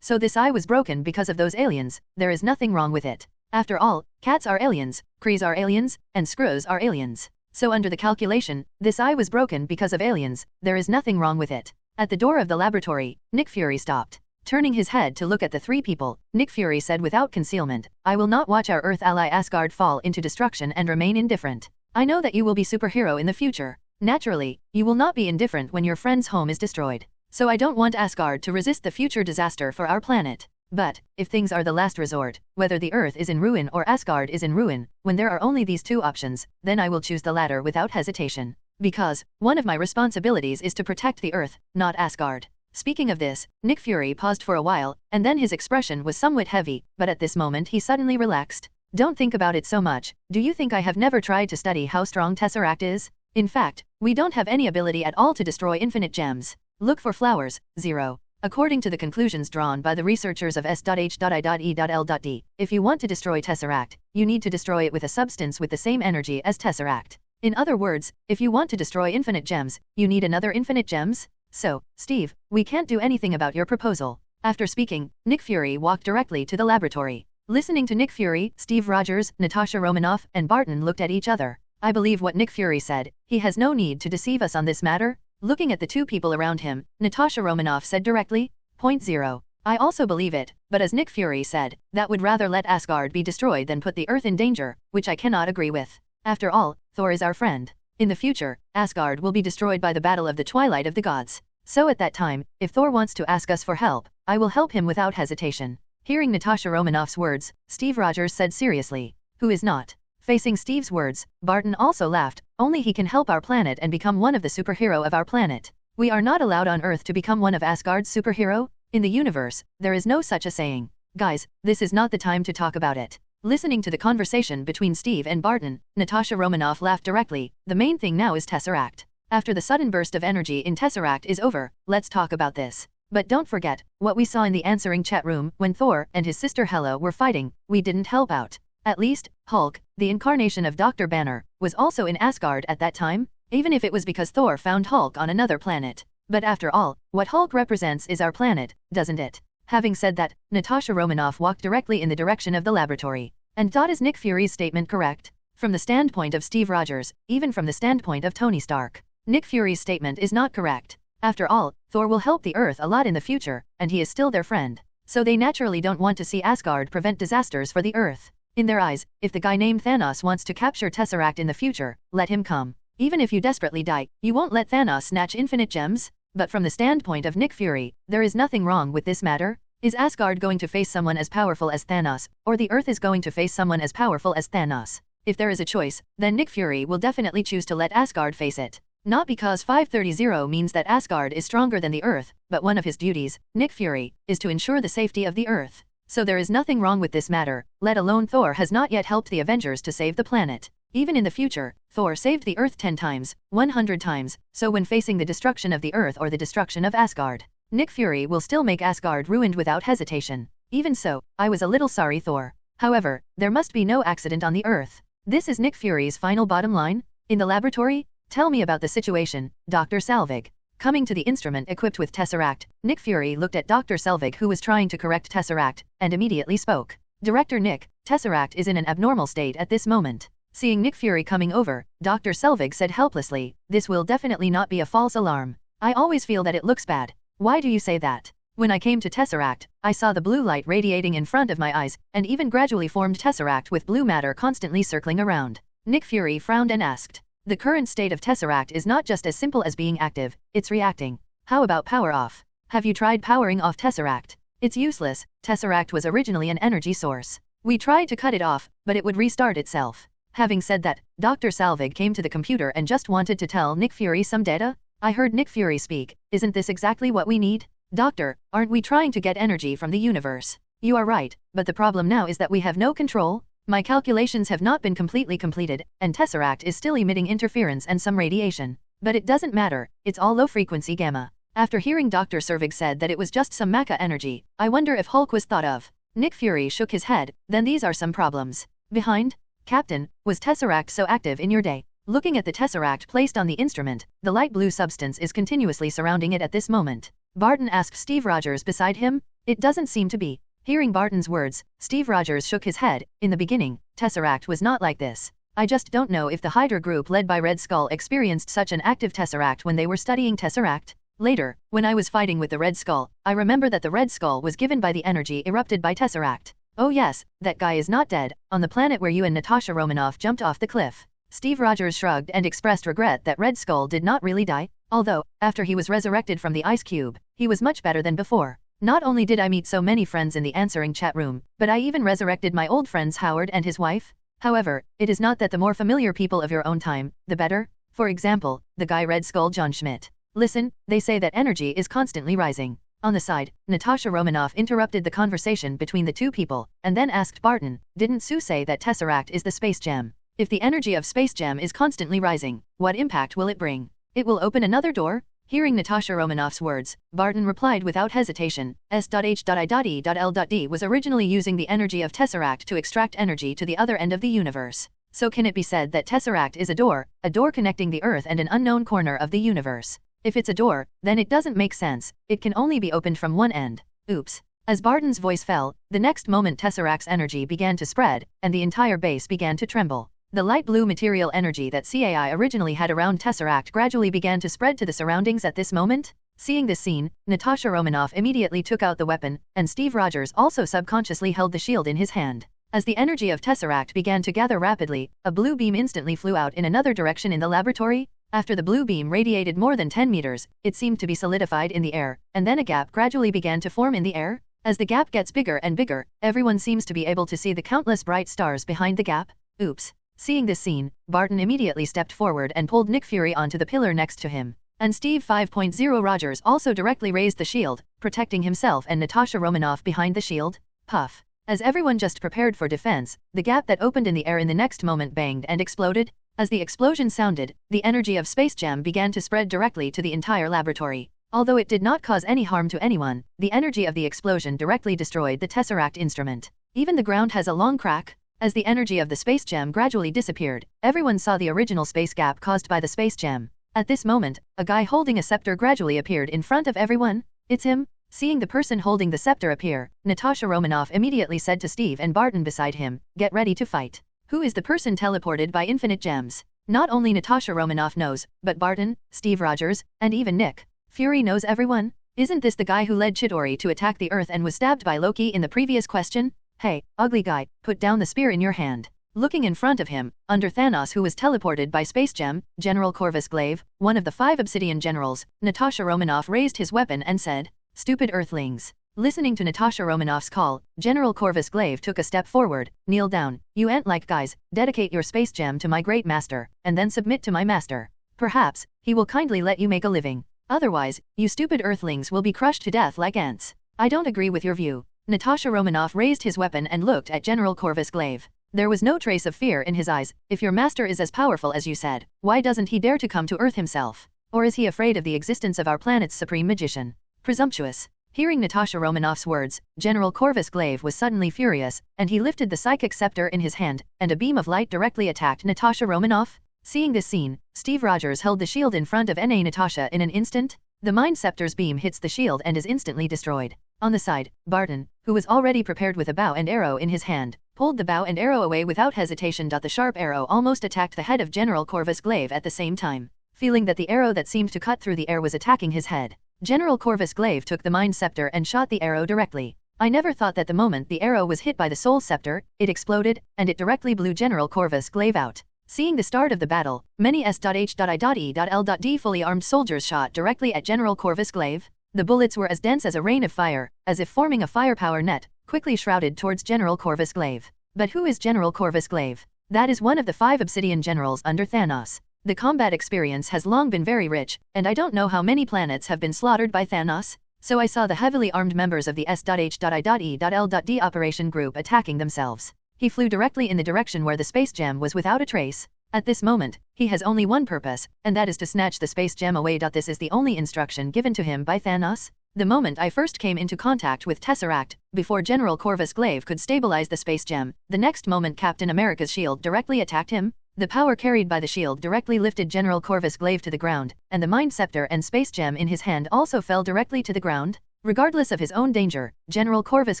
So this eye was broken because of those aliens, there is nothing wrong with it. After all, cats are aliens, Krees are aliens, and Screws are aliens. So under the calculation, this eye was broken because of aliens, there is nothing wrong with it. At the door of the laboratory, Nick Fury stopped. Turning his head to look at the three people, Nick Fury said without concealment, I will not watch our Earth ally Asgard fall into destruction and remain indifferent. I know that you will be superhero in the future. Naturally, you will not be indifferent when your friend's home is destroyed. So I don't want Asgard to resist the future disaster for our planet. But, if things are the last resort, whether the Earth is in ruin or Asgard is in ruin, when there are only these two options, then I will choose the latter without hesitation. Because, one of my responsibilities is to protect the Earth, not Asgard. Speaking of this, Nick Fury paused for a while, and then his expression was somewhat heavy, but at this moment he suddenly relaxed. Don't think about it so much. Do you think I have never tried to study how strong Tesseract is? In fact, we don't have any ability at all to destroy infinite gems. Look for flowers, 0. According to the conclusions drawn by the researchers of S.H.I.E.L.D., if you want to destroy Tesseract, you need to destroy it with a substance with the same energy as Tesseract. In other words, if you want to destroy infinite gems, you need another infinite gems? So, Steve, we can't do anything about your proposal. After speaking, Nick Fury walked directly to the laboratory. Listening to Nick Fury, Steve Rogers, Natasha Romanoff, and Barton looked at each other. I believe what Nick Fury said, he has no need to deceive us on this matter. Looking at the two people around him, Natasha Romanoff said directly, Point 0. I also believe it, but as Nick Fury said, that would rather let Asgard be destroyed than put the Earth in danger, which I cannot agree with. After all, Thor is our friend. In the future, Asgard will be destroyed by the battle of the twilight of the gods. So at that time, if Thor wants to ask us for help, I will help him without hesitation. Hearing Natasha Romanoff's words, Steve Rogers said seriously, who is not? Facing Steve's words, Barton also laughed. Only he can help our planet and become one of the superhero of our planet. We are not allowed on Earth to become one of Asgard's superhero? In the universe, there is no such a saying. Guys, this is not the time to talk about it. Listening to the conversation between Steve and Barton, Natasha Romanoff laughed directly. The main thing now is Tesseract. After the sudden burst of energy in Tesseract is over, let's talk about this. But don't forget, what we saw in the answering chat room, when Thor and his sister Hela were fighting, we didn't help out. At least, Hulk, the incarnation of Dr. Banner, was also in Asgard at that time, even if it was because Thor found Hulk on another planet. But after all, what Hulk represents is our planet, doesn't it? Having said that, Natasha Romanoff walked directly in the direction of the laboratory. And is Nick Fury's statement correct? From the standpoint of Steve Rogers, even from the standpoint of Tony Stark, Nick Fury's statement is not correct. After all, Thor will help the Earth a lot in the future, and he is still their friend. So they naturally don't want to see Asgard prevent disasters for the Earth. In their eyes, if the guy named Thanos wants to capture Tesseract in the future, let him come. Even if you desperately die, you won't let Thanos snatch infinite gems? But from the standpoint of Nick Fury, there is nothing wrong with this matter. Is Asgard going to face someone as powerful as Thanos, or the Earth is going to face someone as powerful as Thanos? If there is a choice, then Nick Fury will definitely choose to let Asgard face it. Not because 530 means that Asgard is stronger than the Earth, but one of his duties, Nick Fury, is to ensure the safety of the Earth. So there is nothing wrong with this matter, let alone Thor has not yet helped the Avengers to save the planet. Even in the future, Thor saved the Earth 10 times, 100 times, so when facing the destruction of the Earth or the destruction of Asgard, Nick Fury will still make Asgard ruined without hesitation. Even so, I was a little sorry Thor. However, there must be no accident on the Earth. This is Nick Fury's final bottom line. In the laboratory? Tell me about the situation, Dr. Selvig. Coming to the instrument equipped with Tesseract, Nick Fury looked at Dr. Selvig who was trying to correct Tesseract, and immediately spoke. Director Nick, Tesseract is in an abnormal state at this moment. Seeing Nick Fury coming over, Dr. Selvig said helplessly, this will definitely not be a false alarm. I always feel that it looks bad. Why do you say that? When I came to Tesseract, I saw the blue light radiating in front of my eyes, and even gradually formed Tesseract with blue matter constantly circling around. Nick Fury frowned and asked. The current state of Tesseract is not just as simple as being active, it's reacting. How about power off? Have you tried powering off Tesseract? It's useless, Tesseract was originally an energy source. We tried to cut it off, but it would restart itself. Having said that, Dr. Selvig came to the computer and just wanted to tell Nick Fury some data. I heard Nick Fury speak, isn't this exactly what we need? Doctor, aren't we trying to get energy from the universe? You are right, but the problem now is that we have no control. My calculations have not been completely completed, and Tesseract is still emitting interference and some radiation. But it doesn't matter, it's all low-frequency gamma. After hearing Dr. Selvig said that it was just some mecha energy, I wonder if Hulk was thought of. Nick Fury shook his head, then these are some problems. Behind? Captain, was Tesseract so active in your day? Looking at the Tesseract placed on the instrument, the light blue substance is continuously surrounding it at this moment. Barton asked Steve Rogers beside him. It doesn't seem to be. Hearing Barton's words, Steve Rogers shook his head. In the beginning, Tesseract was not like this. I just don't know if the Hydra group led by Red Skull experienced such an active Tesseract when they were studying Tesseract. Later, when I was fighting with the Red Skull, I remember that the Red Skull was given by the energy erupted by Tesseract. Oh yes, that guy is not dead, on the planet where you and Natasha Romanoff jumped off the cliff. Steve Rogers shrugged and expressed regret that Red Skull did not really die, although, after he was resurrected from the ice cube, he was much better than before. Not only did I meet so many friends in the answering chat room, but I even resurrected my old friends Howard and his wife. However, it is not that the more familiar people of your own time, the better. For example, the guy Red Skull John Schmidt. Listen, they say that energy is constantly rising. On the side, Natasha Romanoff interrupted the conversation between the two people, and then asked Barton, didn't Sue say that Tesseract is the space gem? If the energy of space gem is constantly rising, what impact will it bring? It will open another door? Hearing Natasha Romanoff's words, Barton replied without hesitation, S.H.I.E.L.D. was originally using the energy of Tesseract to extract energy to the other end of the universe. So can it be said that Tesseract is a door connecting the Earth and an unknown corner of the universe? If it's a door, then it doesn't make sense, it can only be opened from one end. Oops. As Barton's voice fell, the next moment Tesseract's energy began to spread, and the entire base began to tremble. The light blue material energy that CAI originally had around Tesseract gradually began to spread to the surroundings at this moment. Seeing this scene, Natasha Romanoff immediately took out the weapon, and Steve Rogers also subconsciously held the shield in his hand. As the energy of Tesseract began to gather rapidly, a blue beam instantly flew out in another direction in the laboratory. After the blue beam radiated more than 10 meters, it seemed to be solidified in the air, and then a gap gradually began to form in the air. As the gap gets bigger and bigger, everyone seems to be able to see the countless bright stars behind the gap. Oops. Seeing this scene, Barton immediately stepped forward and pulled Nick Fury onto the pillar next to him. And Steve 5.0 Rogers also directly raised the shield, protecting himself and Natasha Romanoff behind the shield. Puff. As everyone just prepared for defense, the gap that opened in the air in the next moment banged and exploded. As the explosion sounded, the energy of Space Jam began to spread directly to the entire laboratory. Although it did not cause any harm to anyone, the energy of the explosion directly destroyed the Tesseract instrument. Even the ground has a long crack. As the energy of the Space Jam gradually disappeared, everyone saw the original space gap caused by the Space Jam. At this moment, a guy holding a scepter gradually appeared in front of everyone. It's him. Seeing the person holding the scepter appear, Natasha Romanoff immediately said to Steve and Barton beside him, "Get ready to fight." Who is the person teleported by infinite gems? Not only Natasha Romanoff knows, but Barton, Steve Rogers, and even Nick Fury knows everyone. Isn't this the guy who led Chidori to attack the Earth and was stabbed by Loki in the previous question? Hey, ugly guy, put down the spear in your hand. Looking in front of him, under Thanos who was teleported by Space Gem, General Corvus Glaive, one of the 5 Obsidian generals, Natasha Romanoff raised his weapon and said, "Stupid Earthlings." Listening to Natasha Romanoff's call, General Corvus Glaive took a step forward, "Kneel down, you ant-like guys, dedicate your Space Gem to my great master, and then submit to my master. Perhaps, he will kindly let you make a living. Otherwise, you stupid Earthlings will be crushed to death like ants. I don't agree with your view." Natasha Romanoff raised his weapon and looked at General Corvus Glaive. There was no trace of fear in his eyes. "If your master is as powerful as you said, why doesn't he dare to come to Earth himself? Or is he afraid of the existence of our planet's supreme magician? Presumptuous." Hearing Natasha Romanoff's words, General Corvus Glaive was suddenly furious, and he lifted the psychic scepter in his hand, and a beam of light directly attacked Natasha Romanoff. Seeing this scene, Steve Rogers held the shield in front of Natasha in an instant. The Mind Scepter's beam hits the shield and is instantly destroyed. On the side, Barton, who was already prepared with a bow and arrow in his hand, pulled the bow and arrow away without hesitation. The sharp arrow almost attacked the head of General Corvus Glaive at the same time. Feeling that the arrow that seemed to cut through the air was attacking his head, General Corvus Glaive took the Mind Scepter and shot the arrow directly. I never thought that the moment the arrow was hit by the Soul Scepter, it exploded, and it directly blew General Corvus Glaive out. Seeing the start of the battle, many S.H.I.E.L.D. fully armed soldiers shot directly at General Corvus Glaive. The bullets were as dense as a rain of fire, as if forming a firepower net, quickly shrouded towards General Corvus Glaive. But who is General Corvus Glaive? That is one of the 5 Obsidian generals under Thanos. The combat experience has long been very rich, and I don't know how many planets have been slaughtered by Thanos, so I saw the heavily armed members of the S.H.I.E.L.D. operation group attacking themselves. He flew directly in the direction where the Space Gem was without a trace. At this moment, he has only one purpose, and that is to snatch the Space Gem away. This is the only instruction given to him by Thanos. The moment I first came into contact with Tesseract, before General Corvus Glaive could stabilize the Space Gem, the next moment Captain America's shield directly attacked him. The power carried by the shield directly lifted General Corvus Glaive to the ground, and the Mind Scepter and Space Gem in his hand also fell directly to the ground. Regardless of his own danger, General Corvus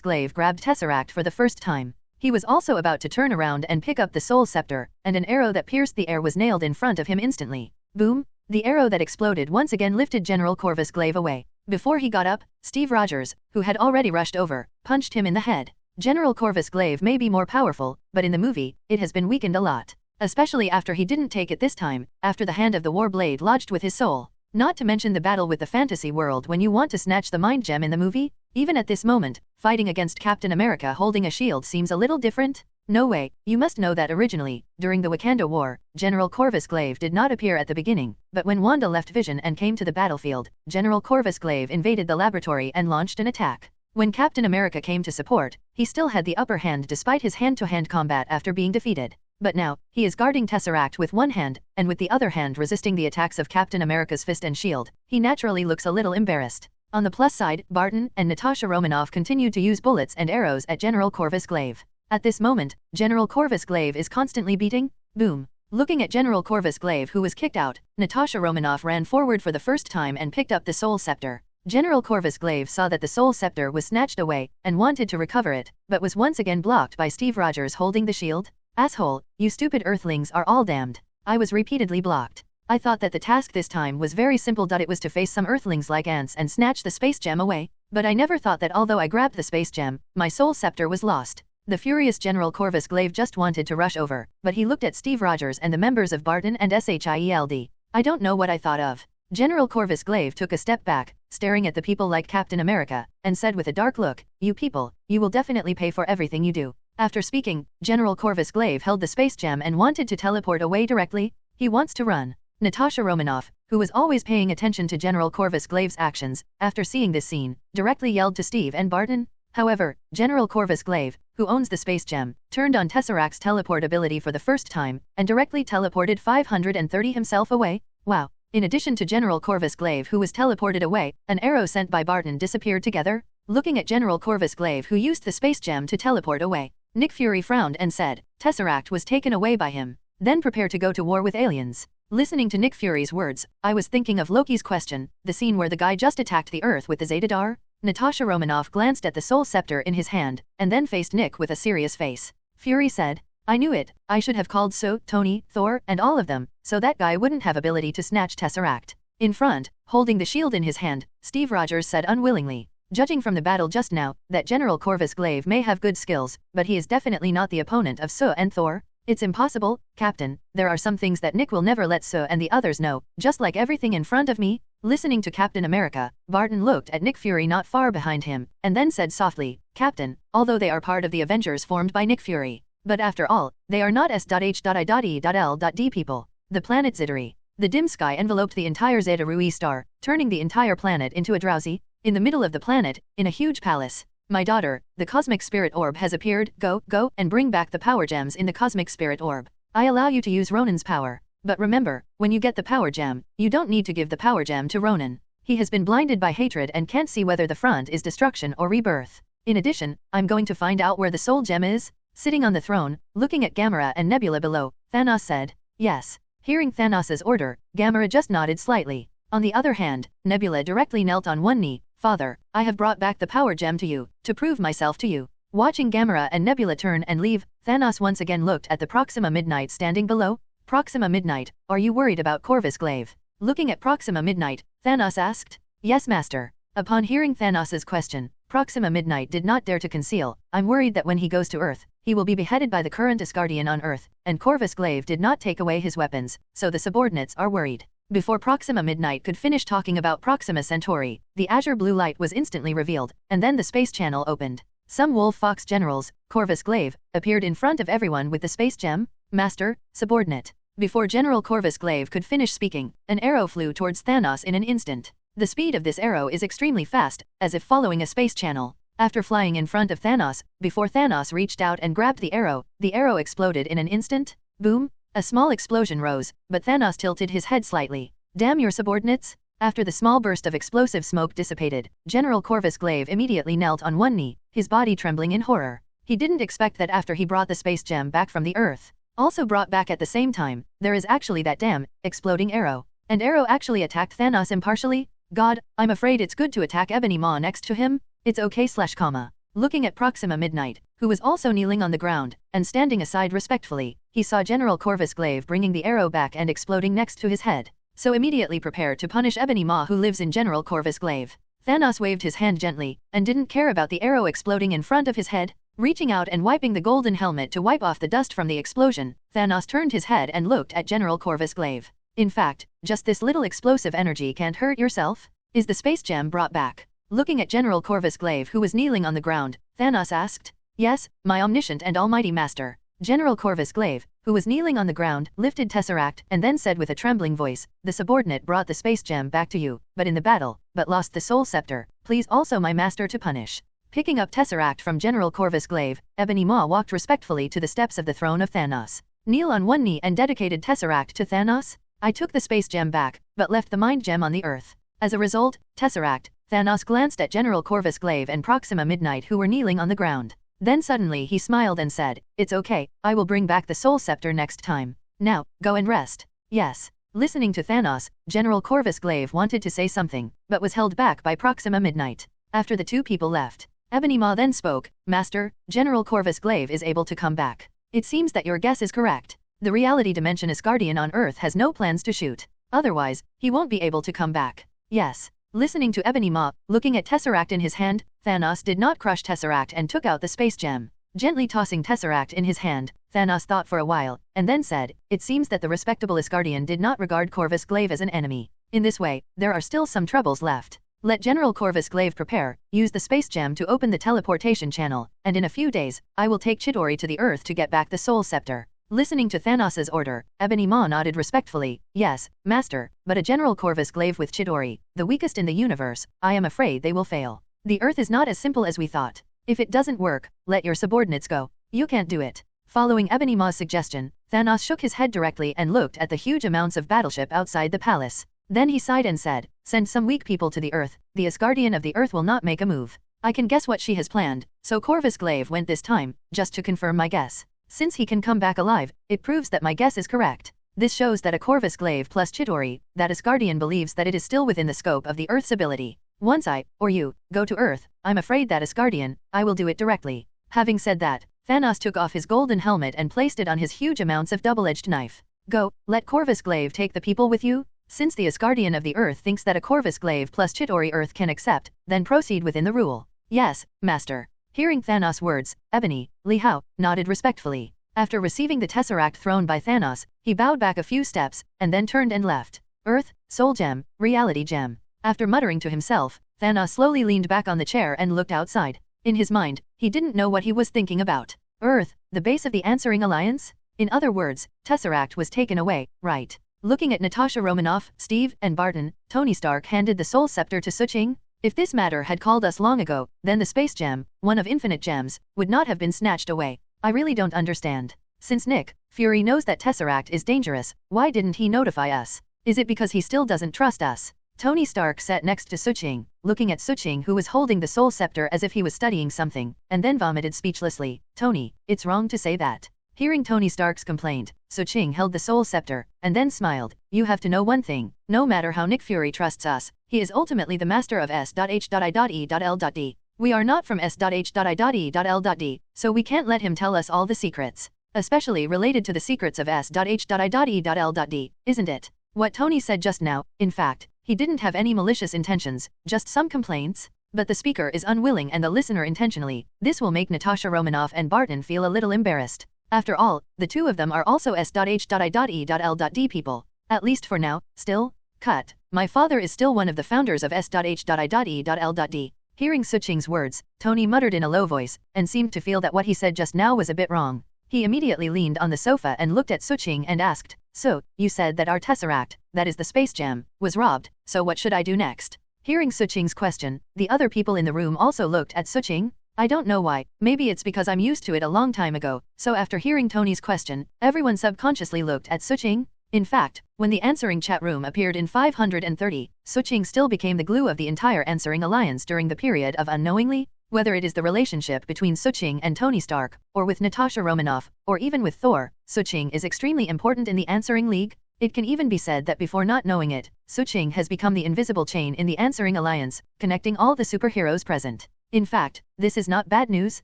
Glaive grabbed Tesseract for the first time. He was also about to turn around and pick up the Soul Scepter, and an arrow that pierced the air was nailed in front of him instantly. Boom! The arrow that exploded once again lifted General Corvus Glaive away. Before he got up, Steve Rogers, who had already rushed over, punched him in the head. General Corvus Glaive may be more powerful, but in the movie, it has been weakened a lot. Especially after he didn't take it this time, after the hand of the War Blade lodged with his soul. Not to mention the battle with the fantasy world when you want to snatch the Mind Gem in the movie. Even at this moment, fighting against Captain America holding a shield seems a little different. No way, you must know that originally, during the Wakanda War, General Corvus Glaive did not appear at the beginning, but when Wanda left Vision and came to the battlefield, General Corvus Glaive invaded the laboratory and launched an attack. When Captain America came to support, he still had the upper hand despite his hand-to-hand combat after being defeated. But now, he is guarding Tesseract with one hand, and with the other hand resisting the attacks of Captain America's fist and shield. He naturally looks a little embarrassed. On the plus side, Barton and Natasha Romanoff continued to use bullets and arrows at General Corvus Glaive. At this moment, General Corvus Glaive is constantly beating. Boom! Looking at General Corvus Glaive who was kicked out, Natasha Romanoff ran forward for the first time and picked up the Soul Scepter. General Corvus Glaive saw that the Soul Scepter was snatched away, and wanted to recover it, but was once again blocked by Steve Rogers holding the shield. Asshole, you stupid Earthlings are all damned. I was repeatedly blocked. I thought that the task this time was very simple. It was to face some Earthlings like ants and snatch the Space Gem away, but I never thought that although I grabbed the Space Gem, my Soul Scepter was lost. The furious General Corvus Glaive just wanted to rush over, but he looked at Steve Rogers and the members of Barton and SHIELD. I don't know what I thought of. General Corvus Glaive took a step back, staring at the people like Captain America, and said with a dark look, "You people, you will definitely pay for everything you do." After speaking, General Corvus Glaive held the space gem and wanted to teleport away directly. He wants to run. Natasha Romanoff, who was always paying attention to General Corvus Glaive's actions, after seeing this scene, directly yelled to Steve and Barton. However, General Corvus Glaive, who owns the space gem, turned on Tesseract's teleport ability for the first time, and directly teleported 530 himself away. Wow. In addition to General Corvus Glaive who was teleported away, an arrow sent by Barton disappeared together. Looking at General Corvus Glaive who used the space gem to teleport away, Nick Fury frowned and said, Tesseract was taken away by him. Then prepare to go to war with aliens. Listening to Nick Fury's words, I was thinking of Loki's question, the scene where the guy just attacked the Earth with the Zetadar. Natasha Romanoff glanced at the soul scepter in his hand, and then faced Nick with a serious face. Fury said, I knew it, I should have called Tony, Thor, and all of them, so that guy wouldn't have ability to snatch Tesseract. In front, holding the shield in his hand, Steve Rogers said unwillingly, judging from the battle just now, that General Corvus Glaive may have good skills, but he is definitely not the opponent of and Thor. It's impossible, Captain, there are some things that Nick will never let and the others know, just like everything in front of me. Listening to Captain America, Barton looked at Nick Fury not far behind him, and then said softly, Captain, although they are part of the Avengers formed by Nick Fury, but after all, they are not S.H.I.E.L.D. people. The planet Zitari. The dim sky enveloped the entire Zeta Rui star, turning the entire planet into a drowsy. In the middle of the planet, in a huge palace. My daughter, the cosmic spirit orb has appeared. Go, and bring back the power gems in the cosmic spirit orb. I allow you to use Ronan's power. But remember, when you get the power gem, you don't need to give the power gem to Ronan. He has been blinded by hatred and can't see whether the front is destruction or rebirth. In addition, I'm going to find out where the soul gem is. Sitting on the throne, looking at Gamera and Nebula below, Thanos said, yes. Hearing Thanos's order, Gamera just nodded slightly. On the other hand, Nebula directly knelt on one knee. Father, I have brought back the power gem to you, to prove myself to you. Watching Gamera and Nebula turn and leave, Thanos once again looked at the Proxima Midnight standing below. Proxima Midnight, are you worried about Corvus Glaive? Looking at Proxima Midnight, Thanos asked. Yes, Master. Upon hearing Thanos's question, Proxima Midnight did not dare to conceal. I'm worried that when he goes to Earth, he will be beheaded by the current Asgardian on Earth, and Corvus Glaive did not take away his weapons, so the subordinates are worried. Before Proxima Midnight could finish talking about Proxima Centauri, the azure blue light was instantly revealed, and then the space channel opened. Some Wolf Fox generals, Corvus Glaive, appeared in front of everyone with the space gem. Master, subordinate. Before General Corvus Glaive could finish speaking, an arrow flew towards Thanos in an instant. The speed of this arrow is extremely fast, as if following a space channel. After flying in front of Thanos, before Thanos reached out and grabbed the arrow exploded in an instant. Boom! A small explosion rose, but Thanos tilted his head slightly. Damn your subordinates! After the small burst of explosive smoke dissipated, General Corvus Glaive immediately knelt on one knee, his body trembling in horror. He didn't expect that after he brought the space gem back from the Earth, also brought back at the same time, there is actually that damn, exploding arrow. And arrow actually attacked Thanos impartially? God, I'm afraid it's good to attack Ebony Maw next to him? It's okay /comma. Looking at Proxima Midnight, who was also kneeling on the ground, and standing aside respectfully, he saw General Corvus Glaive bringing the arrow back and exploding next to his head. So immediately prepared to punish Ebony Maw who lives in General Corvus Glaive. Thanos waved his hand gently, and didn't care about the arrow exploding in front of his head. Reaching out and wiping the golden helmet to wipe off the dust from the explosion, Thanos turned his head and looked at General Corvus Glaive. In fact, just this little explosive energy can't hurt yourself? Is the space gem brought back? Looking at General Corvus Glaive who was kneeling on the ground, Thanos asked. Yes, my omniscient and almighty master. General Corvus Glaive, who was kneeling on the ground, lifted Tesseract and then said with a trembling voice, the subordinate brought the space gem back to you, but in the battle, but lost the soul scepter. Please also my master to punish. Picking up Tesseract from General Corvus Glaive, Ebony Maw walked respectfully to the steps of the throne of Thanos. Kneel on one knee and dedicated Tesseract to Thanos. I took the space gem back, but left the mind gem on the Earth. As a result, Tesseract, Thanos glanced at General Corvus Glaive and Proxima Midnight who were kneeling on the ground. Then suddenly he smiled and said, it's okay, I will bring back the soul scepter next time. Now, go and rest. Yes. Listening to Thanos, General Corvus Glaive wanted to say something, but was held back by Proxima Midnight. After the two people left, Ebony Maw then spoke, Master, General Corvus Glaive is able to come back. It seems that your guess is correct. The reality dimension Asgardian on Earth has no plans to shoot. Otherwise, he won't be able to come back. Yes. Listening to Ebony Maw, looking at Tesseract in his hand, Thanos did not crush Tesseract and took out the space gem. Gently tossing Tesseract in his hand, Thanos thought for a while, and then said, it seems that the respectable Asgardian did not regard Corvus Glaive as an enemy. In this way, there are still some troubles left. Let General Corvus Glaive prepare, use the space gem to open the teleportation channel, and in a few days, I will take Chidori to the Earth to get back the Soul Scepter. Listening to Thanos' order, Ebony Maw nodded respectfully. Yes, Master, but a General Corvus Glaive with Chidori, the weakest in the universe, I am afraid they will fail. The Earth is not as simple as we thought. If it doesn't work, let your subordinates go. You can't do it. Following Ebony Maw's suggestion, Thanos shook his head directly and looked at the huge amounts of battleship outside the palace. Then he sighed and said, send some weak people to the Earth, the Asgardian of the Earth will not make a move. I can guess what she has planned, so Corvus Glaive went this time, just to confirm my guess. Since he can come back alive, it proves that my guess is correct. This shows that a Corvus Glaive plus Chidori, that Asgardian believes that it is still within the scope of the Earth's ability. Once I, or you, go to Earth, I'm afraid that Asgardian, I will do it directly. Having said that, Thanos took off his golden helmet and placed it on his huge amounts of double-edged knife. Go, let Corvus Glaive take the people with you? Since the Asgardian of the Earth thinks that a Corvus Glaive plus Chidori Earth can accept, then proceed within the rule. Yes, Master. Hearing Thanos' words, Ebony, Li Hao, nodded respectfully. After receiving the Tesseract thrown by Thanos, he bowed back a few steps, and then turned and left. Earth, Soul Gem, Reality Gem. After muttering to himself, Thanos slowly leaned back on the chair and looked outside. In his mind, he didn't know what he was thinking about. Earth, the base of the Answering Alliance? In other words, Tesseract was taken away, right? Looking at Natasha Romanoff, Steve, and Barton, Tony Stark handed the Soul Scepter to Suching. If this matter had called us long ago, then the Space Gem, one of infinite gems, would not have been snatched away. I really don't understand. Since Nick Fury knows that Tesseract is dangerous, why didn't he notify us? Is it because he still doesn't trust us? Tony Stark sat next to Suching, looking at Suching who was holding the Soul Scepter as if he was studying something, and then vomited speechlessly. Tony, it's wrong to say that. Hearing Tony Stark's complaint, Suching held the Soul Scepter, and then smiled. You have to know one thing, no matter how Nick Fury trusts us, he is ultimately the master of S.H.I.E.L.D. We are not from S.H.I.E.L.D, so we can't let him tell us all the secrets. Especially related to the secrets of S.H.I.E.L.D, isn't it? What Tony said just now, in fact, he didn't have any malicious intentions, just some complaints. But the speaker is unwilling and the listener intentionally. This will make Natasha Romanoff and Barton feel a little embarrassed. After all, the two of them are also S.H.I.E.L.D people. At least for now, still. Cut. My father is still one of the founders of S.H.I.E.L.D. Hearing Suching's words, Tony muttered in a low voice, and seemed to feel that what he said just now was a bit wrong. He immediately leaned on the sofa and looked at Suching and asked, so, you said that our Tesseract, that is the Space Gem, was robbed, so what should I do next? Hearing Suching's question, the other people in the room also looked at Suching. I don't know why, maybe it's because I'm used to it a long time ago, so after hearing Tony's question, everyone subconsciously looked at Suching. In fact, when the answering chat room appeared in 530, Suching still became the glue of the entire Answering Alliance during the period of unknowingly. Whether it is the relationship between Suching and Tony Stark, or with Natasha Romanoff, or even with Thor, Suching is extremely important in the Answering League. It can even be said that before not knowing it, Suching has become the invisible chain in the Answering Alliance, connecting all the superheroes present. In fact, this is not bad news.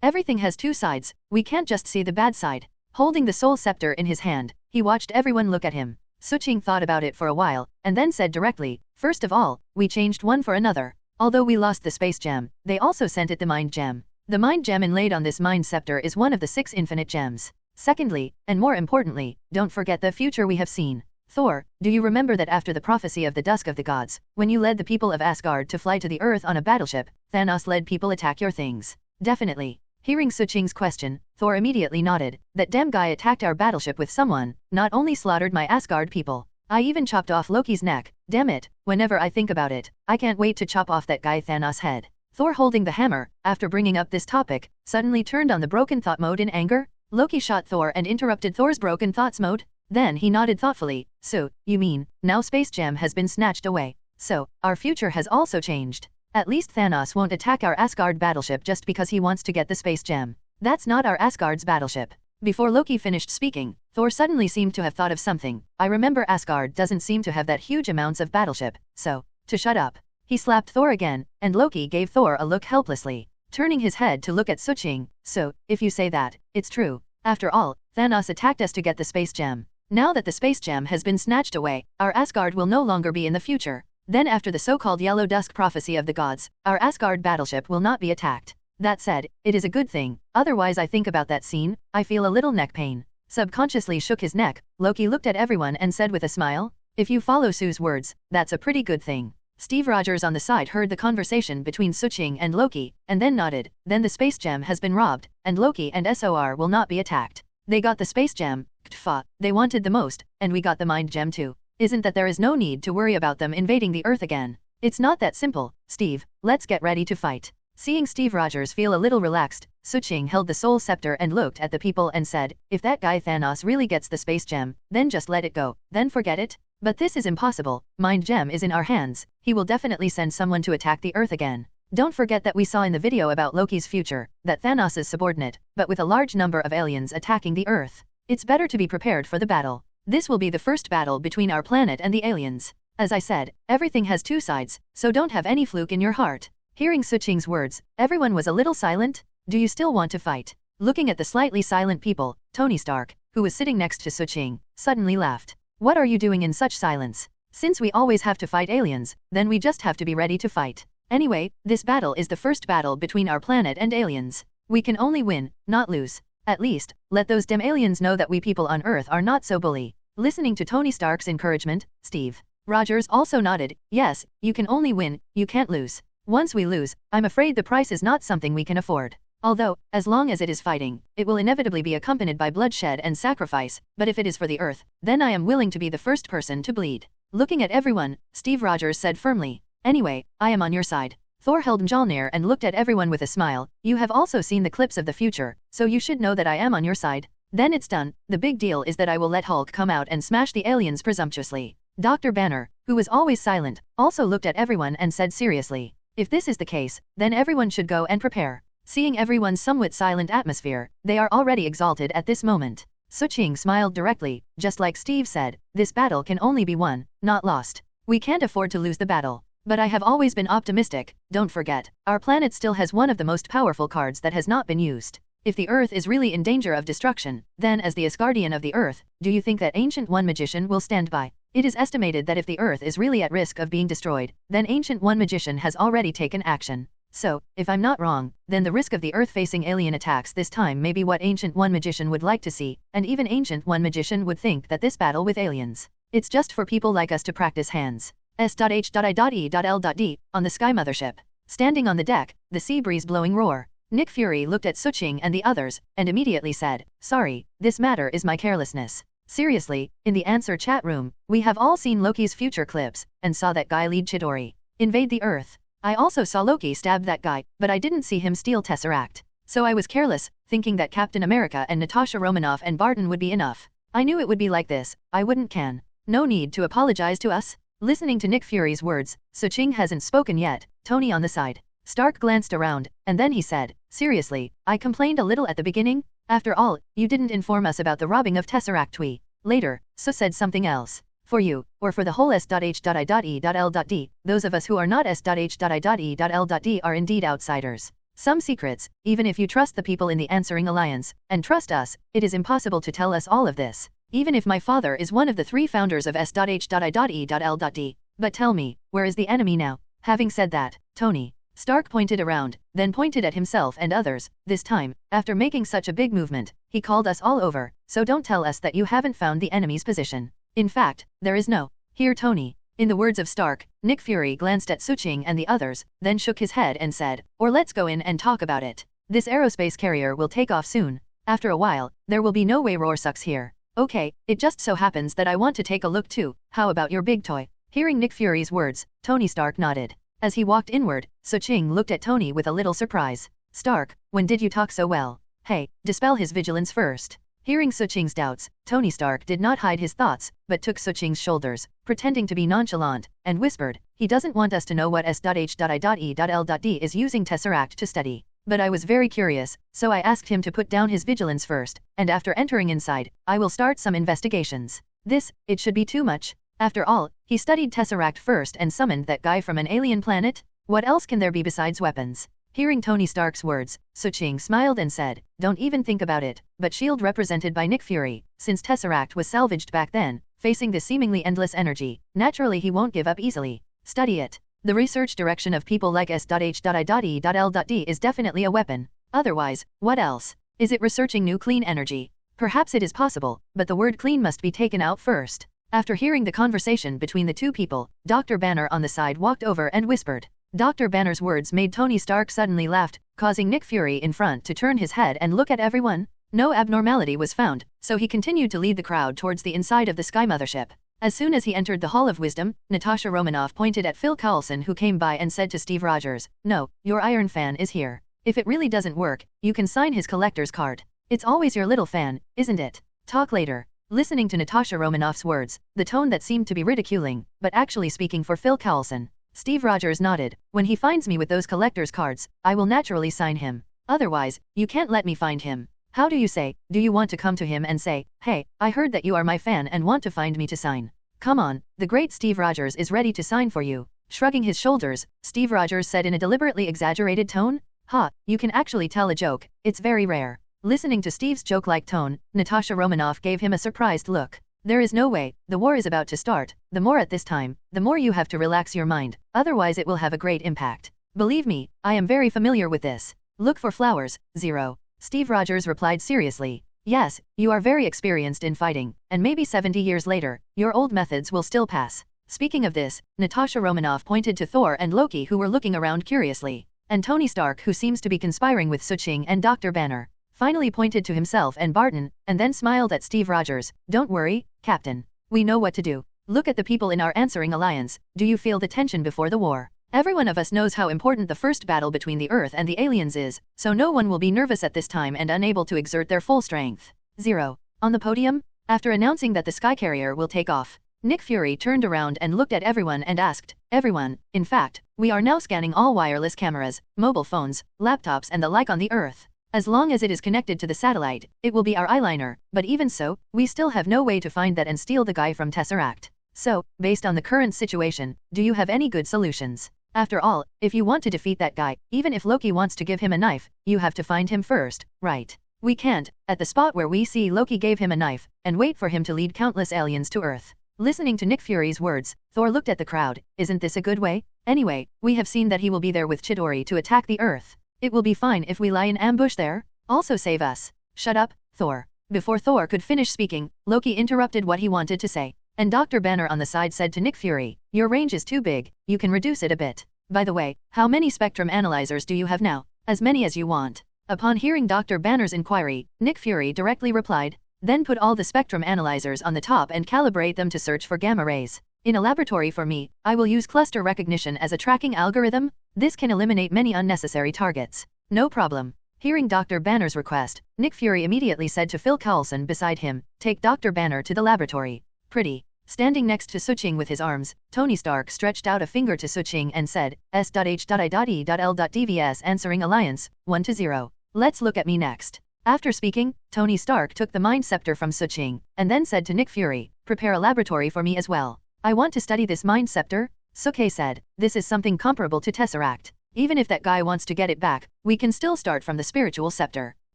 Everything has two sides, we can't just see the bad side. Holding the Soul Scepter in his hand, he watched everyone look at him. Suching thought about it for a while, and then said directly, first of all, we changed one for another. Although we lost the Space Gem, they also sent it the Mind Gem. The Mind Gem inlaid on this Mind Scepter is one of the 6 infinite gems. Secondly, and more importantly, don't forget the future we have seen. Thor, do you remember that after the prophecy of the Dusk of the Gods, when you led the people of Asgard to fly to the Earth on a battleship, Thanos led people attack your things? Definitely. Hearing Suching's question, Thor immediately nodded. That damn guy attacked our battleship with someone, not only slaughtered my Asgard people. I even chopped off Loki's neck. Damn it, whenever I think about it, I can't wait to chop off that guy Thanos' head. Thor, holding the hammer, after bringing up this topic, suddenly turned on the broken thought mode in anger. Loki shot Thor and interrupted Thor's broken thoughts mode. Then he nodded thoughtfully. So, you mean, now Space Gem has been snatched away. So, our future has also changed. At least Thanos won't attack our Asgard battleship just because he wants to get the Space Gem. That's not our Asgard's battleship. Before Loki finished speaking, Thor suddenly seemed to have thought of something. I remember Asgard doesn't seem to have that huge amounts of battleship, so, to shut up. He slapped Thor again, and Loki gave Thor a look helplessly, turning his head to look at Suching. So, if you say that, it's true. After all, Thanos attacked us to get the Space Gem. Now that the Space Gem has been snatched away, our Asgard will no longer be in the future. Then after the so-called Yellow Dusk prophecy of the gods, our Asgard battleship will not be attacked. That said, it is a good thing, otherwise I think about that scene, I feel a little neck pain. Subconsciously shook his neck, Loki looked at everyone and said with a smile, if you follow Sue's words, that's a pretty good thing. Steve Rogers on the side heard the conversation between Suching and Loki, and then nodded. Then the space gem has been robbed, and Loki and SOR will not be attacked. They got the space gem, Ktfa, they wanted the most, and we got the mind gem too. Isn't that there is no need to worry about them invading the Earth again? It's not that simple, Steve, let's get ready to fight. Seeing Steve Rogers feel a little relaxed, Suching held the soul scepter and looked at the people and said, if that guy Thanos really gets the space gem, then just let it go, then forget it. But this is impossible, mind gem is in our hands, he will definitely send someone to attack the Earth again. Don't forget that we saw in the video about Loki's future, that Thanos is subordinate, but with a large number of aliens attacking the Earth. It's better to be prepared for the battle. This will be the first battle between our planet and the aliens. As I said, everything has two sides, so don't have any fluke in your heart. Hearing Suching's words, everyone was a little silent. Do you still want to fight? Looking at the slightly silent people, Tony Stark, who was sitting next to Suching, suddenly laughed. What are you doing in such silence? Since we always have to fight aliens, then we just have to be ready to fight. Anyway, this battle is the first battle between our planet and aliens. We can only win, not lose. At least, let those damn aliens know that we people on Earth are not so bully. Listening to Tony Stark's encouragement, Steve Rogers also nodded. Yes, you can only win, you can't lose. Once we lose, I'm afraid the price is not something we can afford. Although, as long as it is fighting, it will inevitably be accompanied by bloodshed and sacrifice, but if it is for the Earth, then I am willing to be the first person to bleed. Looking at everyone, Steve Rogers said firmly. Anyway, I am on your side. Thor held Mjolnir and looked at everyone with a smile. You have also seen the clips of the future, so you should know that I am on your side. Then it's done. The big deal is that I will let Hulk come out and smash the aliens presumptuously. Dr. Banner, who was always silent, also looked at everyone and said seriously. If this is the case, then everyone should go and prepare. Seeing everyone's somewhat silent atmosphere, they are already exalted at this moment. Suching smiled directly, just like Steve said, this battle can only be won, not lost. We can't afford to lose the battle. But I have always been optimistic, don't forget, our planet still has one of the most powerful cards that has not been used. If the Earth is really in danger of destruction, then as the Asgardian of the Earth, do you think that Ancient One Magician will stand by? It is estimated that if the Earth is really at risk of being destroyed, then Ancient One Magician has already taken action. So, if I'm not wrong, then the risk of the Earth facing alien attacks this time may be what Ancient One Magician would like to see, and even Ancient One Magician would think that this battle with aliens, it's just for people like us to practice hands. S.H.I.E.L.D. on the Sky Mothership. Standing on the deck, the sea breeze blowing roar. Nick Fury looked at Suching and the others, and immediately said, sorry, this matter is my carelessness. Seriously, in the answer chat room, we have all seen Loki's future clips, and saw that guy lead Chidori invade the Earth. I also saw Loki stab that guy, but I didn't see him steal Tesseract. So I was careless, thinking that Captain America and Natasha Romanoff and Barton would be enough. I knew it would be like this, I wouldn't can. No need to apologize to us. Listening to Nick Fury's words, Suching hasn't spoken yet. Tony on the side. Stark glanced around, and then he said, seriously, I complained a little at the beginning? After all, you didn't inform us about the robbing of Tesseract later, so said something else. For you, or for the whole S.H.I.E.L.D., those of us who are not S.H.I.E.L.D. are indeed outsiders. Some secrets, even if you trust the people in the Answering Alliance, and trust us, it is impossible to tell us all of this. Even if my father is one of the 3 founders of S.H.I.E.L.D. But tell me, where is the enemy now? Having said that, Tony Stark pointed around, then pointed at himself and others. This time, after making such a big movement, he called us all over, so don't tell us that you haven't found the enemy's position. In fact, there is no. Here Tony. In the words of Stark, Nick Fury glanced at Suching and the others, then shook his head and said, or let's go in and talk about it. This aerospace carrier will take off soon. After a while, there will be no way Roar sucks here. Okay, it just so happens that I want to take a look too. How about your big toy? Hearing Nick Fury's words, Tony Stark nodded. As he walked inward, Suching looked at Tony with a little surprise. Stark, when did you talk so well? Hey, dispel his vigilance first. Hearing Suching's doubts, Tony Stark did not hide his thoughts, but took Suching's shoulders, pretending to be nonchalant, and whispered, he doesn't want us to know what S.H.I.E.L.D. is using Tesseract to study. But I was very curious, so I asked him to put down his vigilance first, and after entering inside, I will start some investigations. It should be too much. After all, he studied Tesseract first and summoned that guy from an alien planet? What else can there be besides weapons? Hearing Tony Stark's words, Suching smiled and said, don't even think about it, but S.H.I.E.L.D. represented by Nick Fury, since Tesseract was salvaged back then, facing the seemingly endless energy, naturally he won't give up easily. Study it. The research direction of people like S.H.I.E.L.D. is definitely a weapon. Otherwise, what else? Is it researching new clean energy? Perhaps it is possible, but the word clean must be taken out first. After hearing the conversation between the two people, Dr. Banner on the side walked over and whispered. Dr. Banner's words made Tony Stark suddenly laughed, causing Nick Fury in front to turn his head and look at everyone. No abnormality was found, so he continued to lead the crowd towards the inside of the Sky Mothership. As soon as he entered the Hall of Wisdom, Natasha Romanoff pointed at Phil Coulson, who came by, and said to Steve Rogers, "No, your Iron Fan is here. If it really doesn't work, you can sign his collector's card. It's always your little fan, isn't it? Talk later." Listening to Natasha Romanoff's words, the tone that seemed to be ridiculing, but actually speaking for Phil Coulson, Steve Rogers nodded. "When he finds me with those collector's cards, I will naturally sign him. Otherwise, you can't let me find him. How do you say? Do you want to come to him and say, 'Hey, I heard that you are my fan and want to find me to sign'? Come on, the great Steve Rogers is ready to sign for you." Shrugging his shoulders, Steve Rogers said in a deliberately exaggerated tone, "Ha, you can actually tell a joke, it's very rare." Listening to Steve's joke-like tone, Natasha Romanoff gave him a surprised look. "There is no way, the war is about to start, the more at this time, the more you have to relax your mind, otherwise it will have a great impact. Believe me, I am very familiar with this. Look for flowers, Zero." Steve Rogers replied seriously. "Yes, you are very experienced in fighting, and maybe 70 years later, your old methods will still pass." Speaking of this, Natasha Romanoff pointed to Thor and Loki, who were looking around curiously, and Tony Stark, who seems to be conspiring with Suching and Dr. Banner, finally pointed to himself and Barton, and then smiled at Steve Rogers. "Don't worry, Captain. We know what to do. Look at the people in our answering alliance. Do you feel the tension before the war? Every one of us knows how important the first battle between the Earth and the aliens is, so no one will be nervous at this time and unable to exert their full strength." Zero. On the podium, after announcing that the Sky Carrier will take off, Nick Fury turned around and looked at everyone and asked, "Everyone, in fact, we are now scanning all wireless cameras, mobile phones, laptops and the like on the Earth. As long as it is connected to the satellite, it will be our eyeliner, but even so, we still have no way to find that and steal the guy from Tesseract. So, based on the current situation, do you have any good solutions? After all, if you want to defeat that guy, even if Loki wants to give him a knife, you have to find him first, right? We can't, at the spot where we see Loki gave him a knife, and wait for him to lead countless aliens to Earth." Listening to Nick Fury's words, Thor looked at the crowd. "Isn't this a good way? Anyway, we have seen that he will be there with Chidori to attack the Earth. It will be fine if we lie in ambush there. Also save us." "Shut up, Thor." Before Thor could finish speaking, Loki interrupted what he wanted to say, and Dr. Banner on the side said to Nick Fury, "Your range is too big, you can reduce it a bit. By the way, how many spectrum analyzers do you have now?" "As many as you want." Upon hearing Dr. Banner's inquiry, Nick Fury directly replied, "Then put all the spectrum analyzers on the top and calibrate them to search for gamma rays. In a laboratory for me, I will use cluster recognition as a tracking algorithm. This can eliminate many unnecessary targets." "No problem." Hearing Dr. Banner's request, Nick Fury immediately said to Phil Coulson beside him, "Take Dr. Banner to the laboratory." Pretty. Standing next to Suching with his arms, Tony Stark stretched out a finger to Suching and said, S.H.I.E.L.DVS answering alliance, 1-0. "Let's look at me next." After speaking, Tony Stark took the Mind Scepter from Suching, and then said to Nick Fury, "Prepare a laboratory for me as well. I want to study this Mind Scepter." Suke said, "This is something comparable to Tesseract. Even if that guy wants to get it back, we can still start from the spiritual scepter."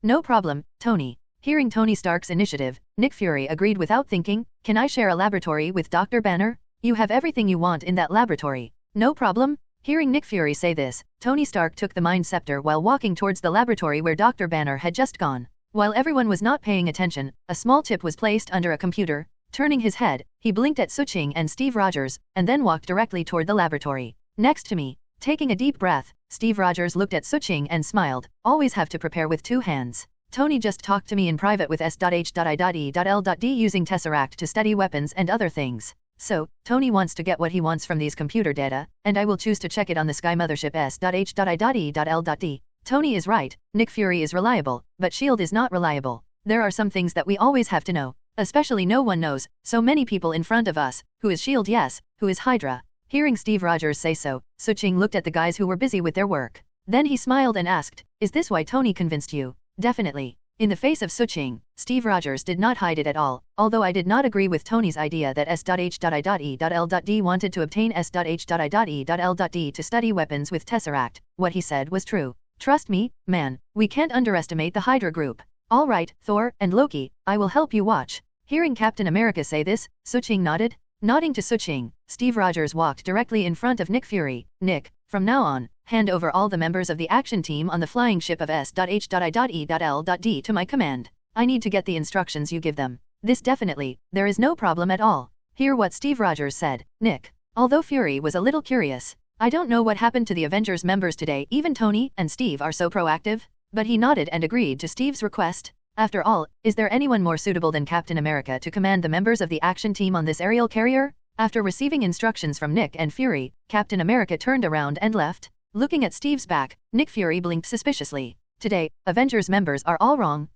"No problem, Tony." Hearing Tony Stark's initiative, Nick Fury agreed without thinking, "Can I share a laboratory with Dr. Banner? You have everything you want in that laboratory." "No problem." Hearing Nick Fury say this, Tony Stark took the Mind Scepter while walking towards the laboratory where Dr. Banner had just gone. While everyone was not paying attention, a small chip was placed under a computer. Turning his head, he blinked at Suching and Steve Rogers, and then walked directly toward the laboratory. "Next to me." Taking a deep breath, Steve Rogers looked at Suching and smiled. "Always have to prepare with 2 hands. Tony just talked to me in private with S.H.I.E.L.D using Tesseract to study weapons and other things. So, Tony wants to get what he wants from these computer data, and I will choose to check it on the Sky Mothership S.H.I.E.L.D. Tony is right, Nick Fury is reliable, but S.H.I.E.L.D. is not reliable. There are some things that we always have to know. Especially no one knows, so many people in front of us, who is S.H.I.E.L.D. yes, who is Hydra." Hearing Steve Rogers say so, Suching looked at the guys who were busy with their work. Then he smiled and asked, "Is this why Tony convinced you?" "Definitely." In the face of Suching, Steve Rogers did not hide it at all, although I did not agree with Tony's idea that S.H.I.E.L.D. wanted to obtain S.H.I.E.L.D. to study weapons with Tesseract. What he said was true. Trust me, man, we can't underestimate the Hydra group. "All right, Thor and Loki, I will help you watch." Hearing Captain America say this, Suching nodded. Nodding to Suching, Steve Rogers walked directly in front of Nick Fury. "Nick, from now on, hand over all the members of the action team on the flying ship of S.H.I.E.L.D. to my command. I need to get the instructions you give them." "This definitely, there is no problem at all." Hear what Steve Rogers said, Nick. Although Fury was a little curious. I don't know what happened to the Avengers members today, even Tony and Steve are so proactive. But he nodded and agreed to Steve's request. After all, is there anyone more suitable than Captain America to command the members of the action team on this aerial carrier? After receiving instructions from Nick and Fury, Captain America turned around and left. Looking at Steve's back, Nick Fury blinked suspiciously. Today, Avengers members are all wrong.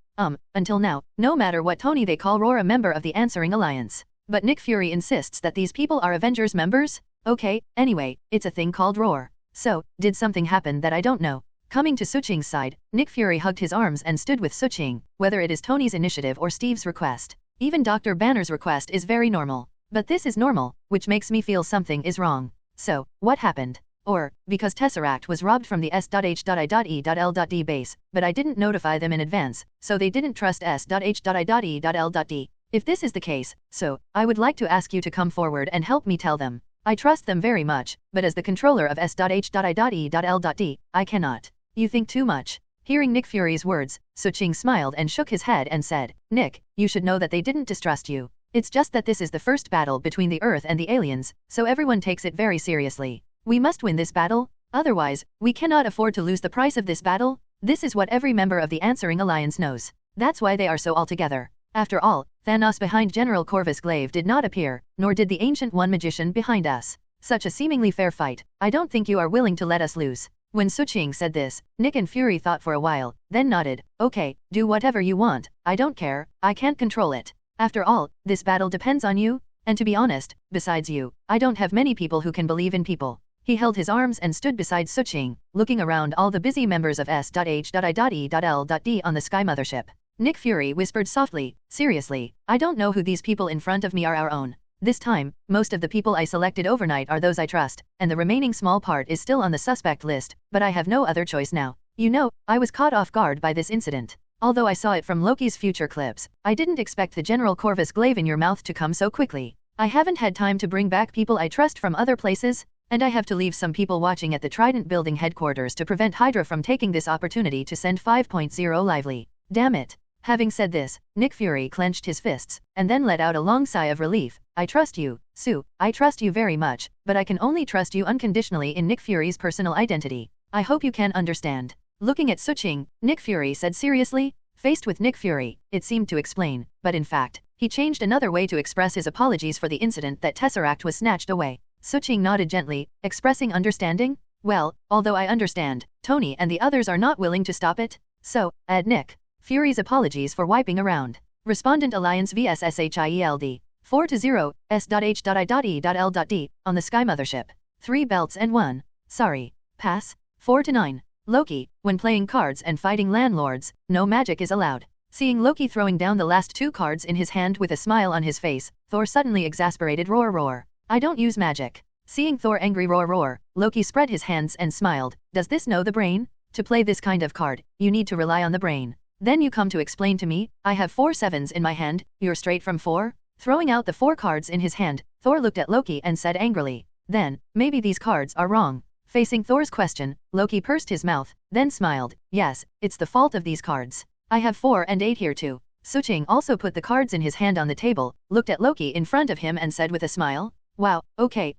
Until now, no matter what Tony they call Roar a member of the answering alliance. But Nick Fury insists that these people are Avengers members? Okay, anyway, it's a thing called Roar. So, did something happen that I don't know? Coming to Suching's side, Nick Fury hugged his arms and stood with Suching, whether it is Tony's initiative or Steve's request. Even Dr. Banner's request is very normal. But this is normal, which makes me feel something is wrong. So, what happened? Or, because Tesseract was robbed from the S.H.I.E.L.D. base, but I didn't notify them in advance, so they didn't trust S.H.I.E.L.D. If this is the case, so, I would like to ask you to come forward and help me tell them. I trust them very much, but as the controller of S.H.I.E.L.D., I cannot. You think too much. Hearing Nick Fury's words, Suching smiled and shook his head and said, Nick, you should know that they didn't distrust you. It's just that this is the first battle between the Earth and the aliens, so everyone takes it very seriously. We must win this battle, otherwise, we cannot afford to lose the price of this battle. This is what every member of the answering alliance knows. That's why they are so all together. After all, Thanos behind General Corvus Glaive did not appear, nor did the Ancient One magician behind us. Such a seemingly fair fight, I don't think you are willing to let us lose. When Suching said this, Nick and Fury thought for a while, then nodded. Okay, do whatever you want, I don't care, I can't control it. After all, this battle depends on you, and to be honest, besides you, I don't have many people who can believe in people. He held his arms and stood beside Suching, looking around all the busy members of S.H.I.E.L.D. on the Sky Mothership. Nick Fury whispered softly, seriously, I don't know who these people in front of me are our own. This time, most of the people I selected overnight are those I trust, and the remaining small part is still on the suspect list, but I have no other choice now. You know, I was caught off guard by this incident. Although I saw it from Loki's future clips, I didn't expect the General Corvus Glaive in your mouth to come so quickly. I haven't had time to bring back people I trust from other places, and I have to leave some people watching at the Trident Building headquarters to prevent Hydra from taking this opportunity to send 5.0 lively. Damn it. Having said this, Nick Fury clenched his fists, and then let out a long sigh of relief. I trust you, Sue, I trust you very much, but I can only trust you unconditionally in Nick Fury's personal identity. I hope you can understand. Looking at Suching, Nick Fury said seriously. Faced with Nick Fury, it seemed to explain, but in fact, he changed another way to express his apologies for the incident that Tesseract was snatched away. Suching nodded gently, expressing understanding. Well, although I understand, Tony and the others are not willing to stop it. So, add Nick Fury's apologies for wiping around. Respondent Alliance vs SHIELD. 4-0, S.H.I.E.L.D. on the Sky Mothership. 3 belts and 1. Sorry. Pass. 4-9. Loki, when playing cards and fighting landlords, no magic is allowed. Seeing Loki throwing down the last 2 cards in his hand with a smile on his face, Thor suddenly exasperated roar roar. I don't use magic. Seeing Thor angry roar roar, Loki spread his hands and smiled. Does this know the brain? To play this kind of card, you need to rely on the brain. Then you come to explain to me, I have 4 sevens in my hand, you're straight from 4? Throwing out the 4 cards in his hand, Thor looked at Loki and said angrily. Then, maybe these cards are wrong. Facing Thor's question, Loki pursed his mouth, then smiled. Yes, it's the fault of these cards. I have 4 and 8 here too. Suching also put the cards in his hand on the table, looked at Loki in front of him and said with a smile. Wow, okay,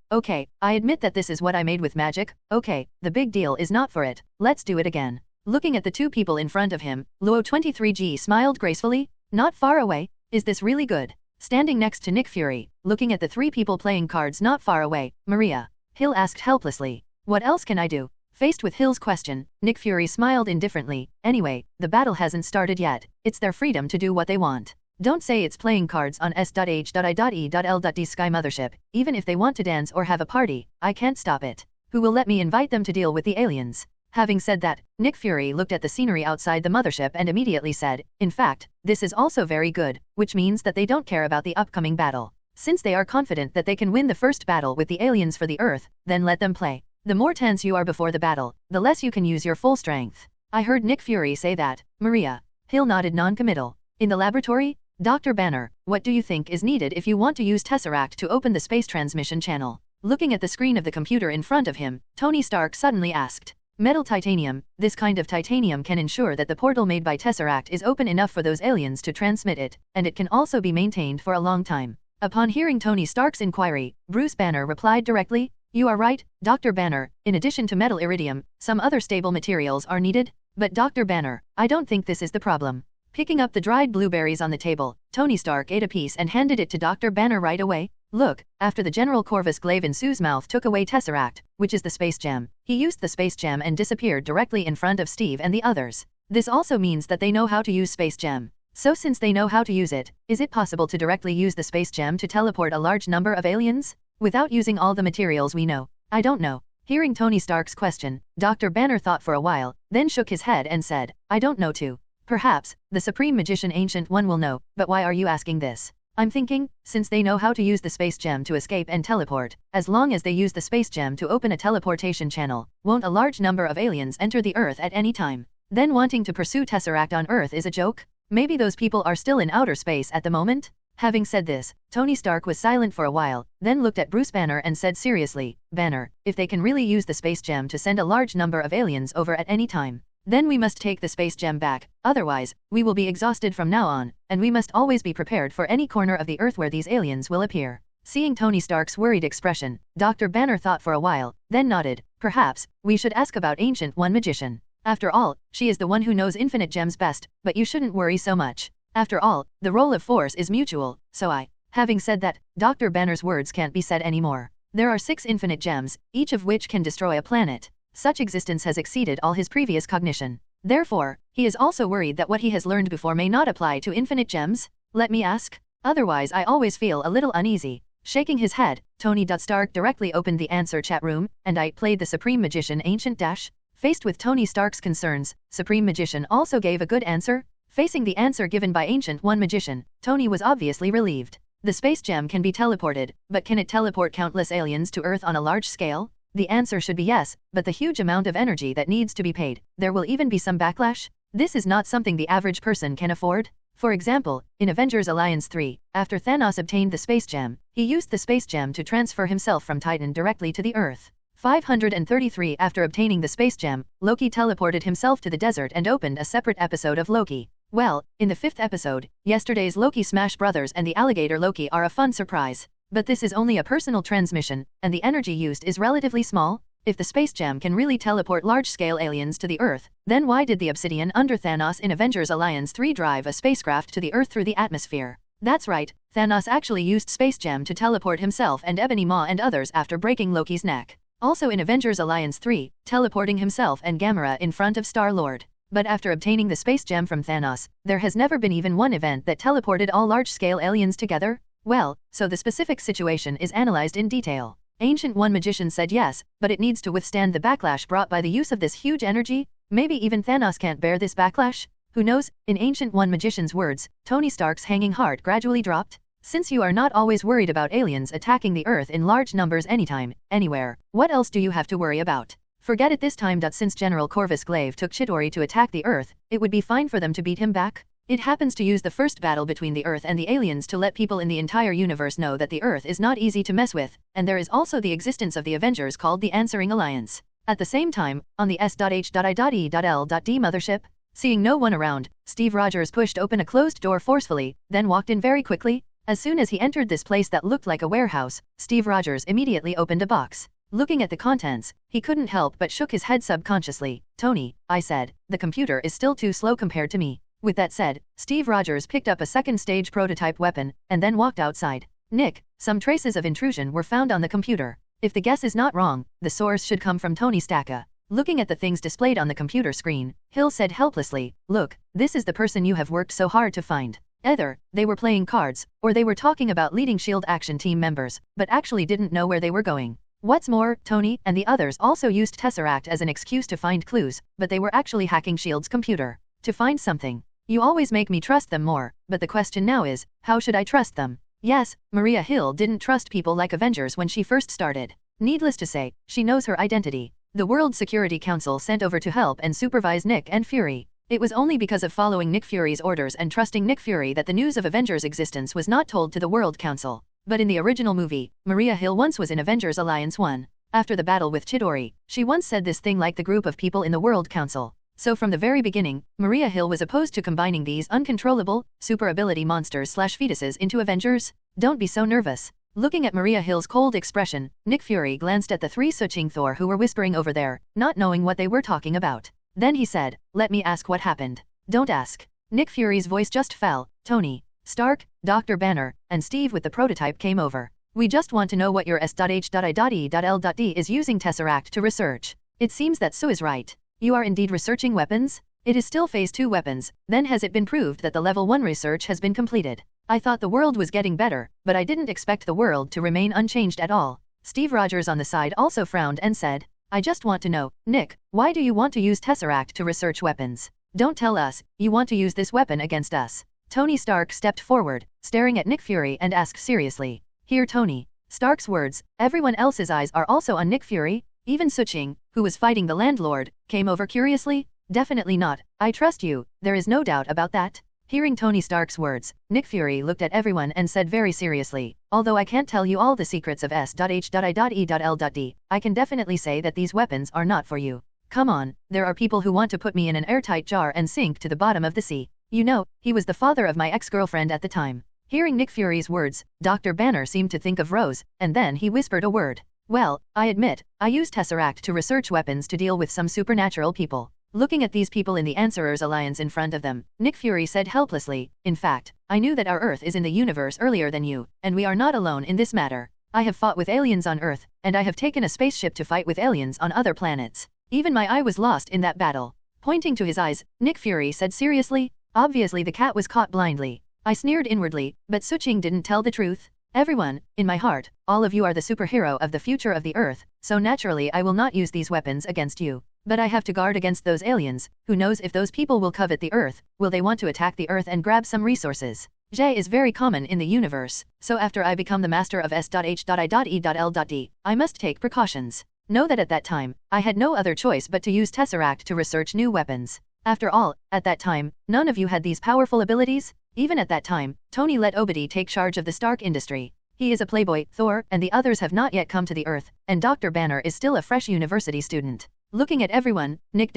I admit that this is what I made with magic, okay, the big deal is not for it, let's do it again. Looking at the 2 people in front of him, Luo23G smiled gracefully. Not far away, is this really good? Standing next to Nick Fury, looking at the 3 people playing cards not far away, Maria Hill asked helplessly. What else can I do? Faced with Hill's question, Nick Fury smiled indifferently. Anyway, the battle hasn't started yet, it's their freedom to do what they want. Don't say it's playing cards on S.H.I.E.L.D. Sky Mothership, even if they want to dance or have a party, I can't stop it. Who will let me invite them to deal with the aliens? Having said that, Nick Fury looked at the scenery outside the mothership and immediately said, in fact, this is also very good, which means that they don't care about the upcoming battle. Since they are confident that they can win the first battle with the aliens for the Earth, then let them play. The more tense you are before the battle, the less you can use your full strength. I heard Nick Fury say that. Maria Hill nodded non-committal. In the laboratory, Dr. Banner, what do you think is needed if you want to use Tesseract to open the space transmission channel? Looking at the screen of the computer in front of him, Tony Stark suddenly asked. Metal titanium. This kind of titanium can ensure that the portal made by Tesseract is open enough for those aliens to transmit it, and it can also be maintained for a long time. Upon hearing Tony Stark's inquiry, Bruce Banner replied directly, "You are right, Dr. Banner. In addition to metal iridium, some other stable materials are needed. But Dr. Banner, I don't think this is the problem." Picking up the dried blueberries on the table, Tony Stark ate a piece and handed it to Dr. Banner right away. "Look, after the General Corvus glaive in Sue's mouth took away Tesseract, which is the space gem, he used the space gem and disappeared directly in front of Steve and the others. This also means that they know how to use space gem. So since they know how to use it, is it possible to directly use the space gem to teleport a large number of aliens? Without using all the materials we know? I don't know." Hearing Tony Stark's question, Dr. Banner thought for a while, then shook his head and said, "I don't know too. Perhaps, the Supreme Magician Ancient One will know, but why are you asking this? I'm thinking, since they know how to use the space gem to escape and teleport, as long as they use the space gem to open a teleportation channel, won't a large number of aliens enter the Earth at any time? Then wanting to pursue Tesseract on Earth is a joke? Maybe those people are still in outer space at the moment?" Having said this, Tony Stark was silent for a while, then looked at Bruce Banner and said seriously, "Banner, if they can really use the space gem to send a large number of aliens over at any time, then we must take the space gem back, otherwise, we will be exhausted from now on, and we must always be prepared for any corner of the Earth where these aliens will appear." Seeing Tony Stark's worried expression, Dr. Banner thought for a while, then nodded, "Perhaps, we should ask about Ancient One Magician. After all, she is the one who knows infinite gems best, but you shouldn't worry so much. After all, the role of force is mutual, so I..." Having said that, Dr. Banner's words can't be said anymore. There are 6 infinite gems, each of which can destroy a planet. Such existence has exceeded all his previous cognition. Therefore, he is also worried that what he has learned before may not apply to infinite gems. "Let me ask? Otherwise I always feel a little uneasy." Shaking his head, Tony Stark directly opened the answer chat room, and I played the Supreme Magician Ancient Dash. Faced with Tony Stark's concerns, Supreme Magician also gave a good answer. Facing the answer given by Ancient One Magician, Tony was obviously relieved. The space gem can be teleported, but can it teleport countless aliens to Earth on a large scale? The answer should be yes, but the huge amount of energy that needs to be paid, there will even be some backlash? This is not something the average person can afford. For example, in Avengers Alliance 3, after Thanos obtained the space gem, he used the space gem to transfer himself from Titan directly to the Earth. 533 After obtaining the space gem, Loki teleported himself to the desert and opened a separate episode of Loki. Well, in the 5th episode, yesterday's Loki Smash Brothers and the alligator Loki are a fun surprise. But this is only a personal transmission, and the energy used is relatively small. If the space gem can really teleport large-scale aliens to the Earth, then why did the Obsidian under Thanos in Avengers Alliance 3 drive a spacecraft to the Earth through the atmosphere? That's right, Thanos actually used space gem to teleport himself and Ebony Maw and others after breaking Loki's neck. Also in Avengers Alliance 3, teleporting himself and Gamora in front of Star-Lord. But after obtaining the space gem from Thanos, there has never been even one event that teleported all large-scale aliens together. Well, so the specific situation is analyzed in detail. Ancient One Magician said yes, but it needs to withstand the backlash brought by the use of this huge energy. Maybe even Thanos can't bear this backlash? Who knows? In Ancient One Magician's words, Tony Stark's hanging heart gradually dropped. Since you are not always worried about aliens attacking the Earth in large numbers anytime, anywhere, what else do you have to worry about? Forget it this time. Since General Corvus Glaive took Chitauri to attack the Earth, it would be fine for them to beat him back. It happens to use the first battle between the Earth and the aliens to let people in the entire universe know that the Earth is not easy to mess with, and there is also the existence of the Avengers called the Answering Alliance. At the same time, on the S.H.I.E.L.D. mothership, seeing no one around, Steve Rogers pushed open a closed door forcefully, then walked in very quickly. As soon as he entered this place that looked like a warehouse, Steve Rogers immediately opened a box. Looking at the contents, he couldn't help but shook his head subconsciously. "Tony," I said, "the computer is still too slow compared to me." With that said, Steve Rogers picked up a second-stage prototype weapon, and then walked outside. "Nick, some traces of intrusion were found on the computer. If the guess is not wrong, the source should come from Tony Stacka." Looking at the things displayed on the computer screen, Hill said helplessly, "Look, this is the person you have worked so hard to find. Either they were playing cards, or they were talking about leading S.H.I.E.L.D. action team members, but actually didn't know where they were going. What's more, Tony and the others also used Tesseract as an excuse to find clues, but they were actually hacking S.H.I.E.L.D.'s computer to find something. You always make me trust them more, but the question now is, how should I trust them?" Yes, Maria Hill didn't trust people like Avengers when she first started. Needless to say, she knows her identity. The World Security Council sent over to help and supervise Nick and Fury. It was only because of following Nick Fury's orders and trusting Nick Fury that the news of Avengers' existence was not told to the World Council. But in the original movie, Maria Hill once was in Avengers Alliance 1. After the battle with Chitauri, she once said this thing like the group of people in the World Council. So from the very beginning, Maria Hill was opposed to combining these uncontrollable, super ability monsters/fetuses into Avengers. Don't be so nervous. Looking at Maria Hill's cold expression, Nick Fury glanced at the three Suching Thor who were whispering over there, not knowing what they were talking about. Then he said, "Let me ask what happened." "Don't ask." Nick Fury's voice just fell. Tony Stark, Dr. Banner, and Steve with the prototype came over. "We just want to know what your S.H.I.E.L.D. is using Tesseract to research. It seems that Sue is right. You are indeed researching weapons? It is still Phase 2 weapons, then has it been proved that the Level 1 research has been completed? I thought the world was getting better, but I didn't expect the world to remain unchanged at all." Steve Rogers on the side also frowned and said, "I just want to know, Nick, why do you want to use Tesseract to research weapons? Don't tell us, you want to use this weapon against us." Tony Stark stepped forward, staring at Nick Fury and asked seriously. Hear Tony Stark's words, everyone else's eyes are also on Nick Fury. Even Suching, who was fighting the landlord, came over curiously. "Definitely not, I trust you, there is no doubt about that." Hearing Tony Stark's words, Nick Fury looked at everyone and said very seriously, "Although I can't tell you all the secrets of S.H.I.E.L.D., I can definitely say that these weapons are not for you. Come on, there are people who want to put me in an airtight jar and sink to the bottom of the sea. You know, he was the father of my ex-girlfriend at the time." Hearing Nick Fury's words, Dr. Banner seemed to think of Rose, and then he whispered a word. "Well, I admit, I use Tesseract to research weapons to deal with some supernatural people." Looking at these people in the Answerers Alliance in front of them, Nick Fury said helplessly, "In fact, I knew that our Earth is in the universe earlier than you, and we are not alone in this matter. I have fought with aliens on Earth, and I have taken a spaceship to fight with aliens on other planets. Even my eye was lost in that battle." Pointing to his eyes, Nick Fury said seriously, "Obviously the cat was caught blindly." I sneered inwardly, but Suching didn't tell the truth. "Everyone, in my heart, all of you are the superhero of the future of the Earth, so naturally I will not use these weapons against you. But I have to guard against those aliens. Who knows if those people will covet the Earth, will they want to attack the Earth and grab some resources? J is very common in the universe, so after I become the master of S.H.I.E.L.D., I must take precautions. Know that at that time, I had no other choice but to use Tesseract to research new weapons. After all, at that time, none of you had these powerful abilities. Even at that time, Tony let Obadi take charge of the Stark industry. He is a playboy, Thor, and the others have not yet come to the Earth, and Dr. Banner is still a fresh university student." Looking at everyone, Nick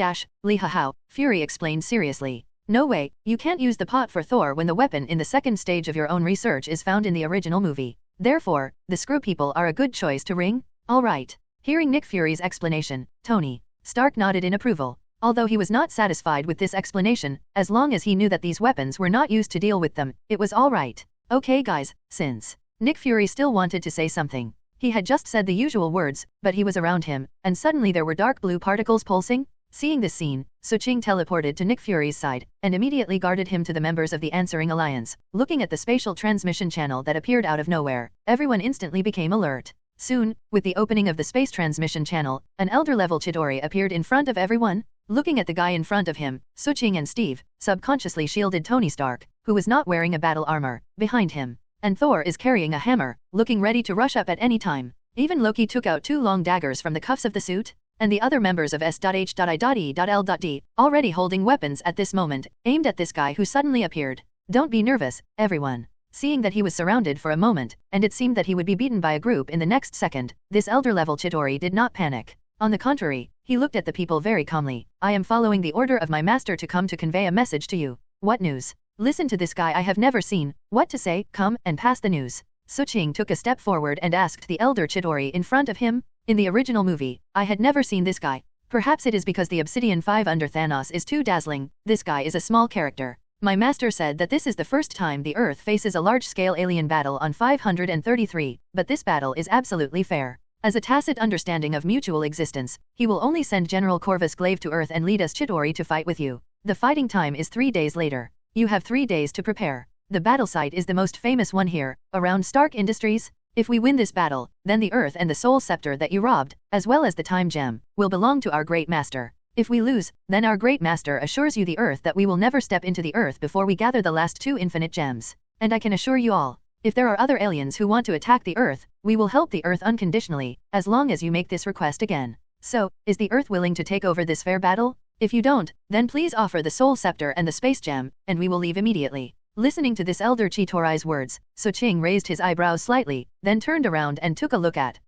Lee Hao, Fury explained seriously. "No way, you can't use the pot for Thor when the weapon in the second stage of your own research is found in the original movie. Therefore, the screw people are a good choice to ring? All right." Hearing Nick Fury's explanation, Tony Stark nodded in approval. Although he was not satisfied with this explanation, as long as he knew that these weapons were not used to deal with them, it was all right. "Okay guys, since..." Nick Fury still wanted to say something. He had just said the usual words, but he was around him, and suddenly there were dark blue particles pulsing. Seeing this scene, Suching teleported to Nick Fury's side, and immediately guarded him to the members of the Answering Alliance. Looking at the spatial transmission channel that appeared out of nowhere, everyone instantly became alert. Soon, with the opening of the space transmission channel, an elder-level Chidori appeared in front of everyone. Looking at the guy in front of him, Suching and Steve subconsciously shielded Tony Stark, who was not wearing a battle armor, behind him. And Thor is carrying a hammer, looking ready to rush up at any time. Even Loki took out 2 long daggers from the cuffs of the suit, and the other members of S.H.I.E.L.D., already holding weapons at this moment, aimed at this guy who suddenly appeared. "Don't be nervous, everyone." Seeing that he was surrounded for a moment, and it seemed that he would be beaten by a group in the next second, this elder-level Chidori did not panic. On the contrary, he looked at the people very calmly. "I am following the order of my master to come to convey a message to you." "What news?" "Listen to this guy I have never seen. What to say? Come and pass the news." Suching took a step forward and asked the elder Chidori in front of him. In the original movie, I had never seen this guy. Perhaps it is because the Obsidian 5 under Thanos is too dazzling. This guy is a small character. My master said that this is the first time the Earth faces a large-scale alien battle on 533, but this battle is absolutely fair. As a tacit understanding of mutual existence, he will only send General Corvus Glaive to Earth and lead us Chidori to fight with you. The fighting time is 3 days later. You have 3 days to prepare. The battle site is the most famous one here, around Stark Industries. If we win this battle, then the Earth and the Soul Scepter that you robbed, as well as the Time Gem, will belong to our Great Master. If we lose, then our Great Master assures you the Earth that we will never step into the Earth before we gather the last 2 infinite gems. And I can assure you all, if there are other aliens who want to attack the Earth, we will help the Earth unconditionally, as long as you make this request again. So, is the Earth willing to take over this fair battle? If you don't, then please offer the Soul Scepter and the Space Gem, and we will leave immediately." Listening to this elder Chitori's words, Suching raised his eyebrows slightly, then turned around and took a look at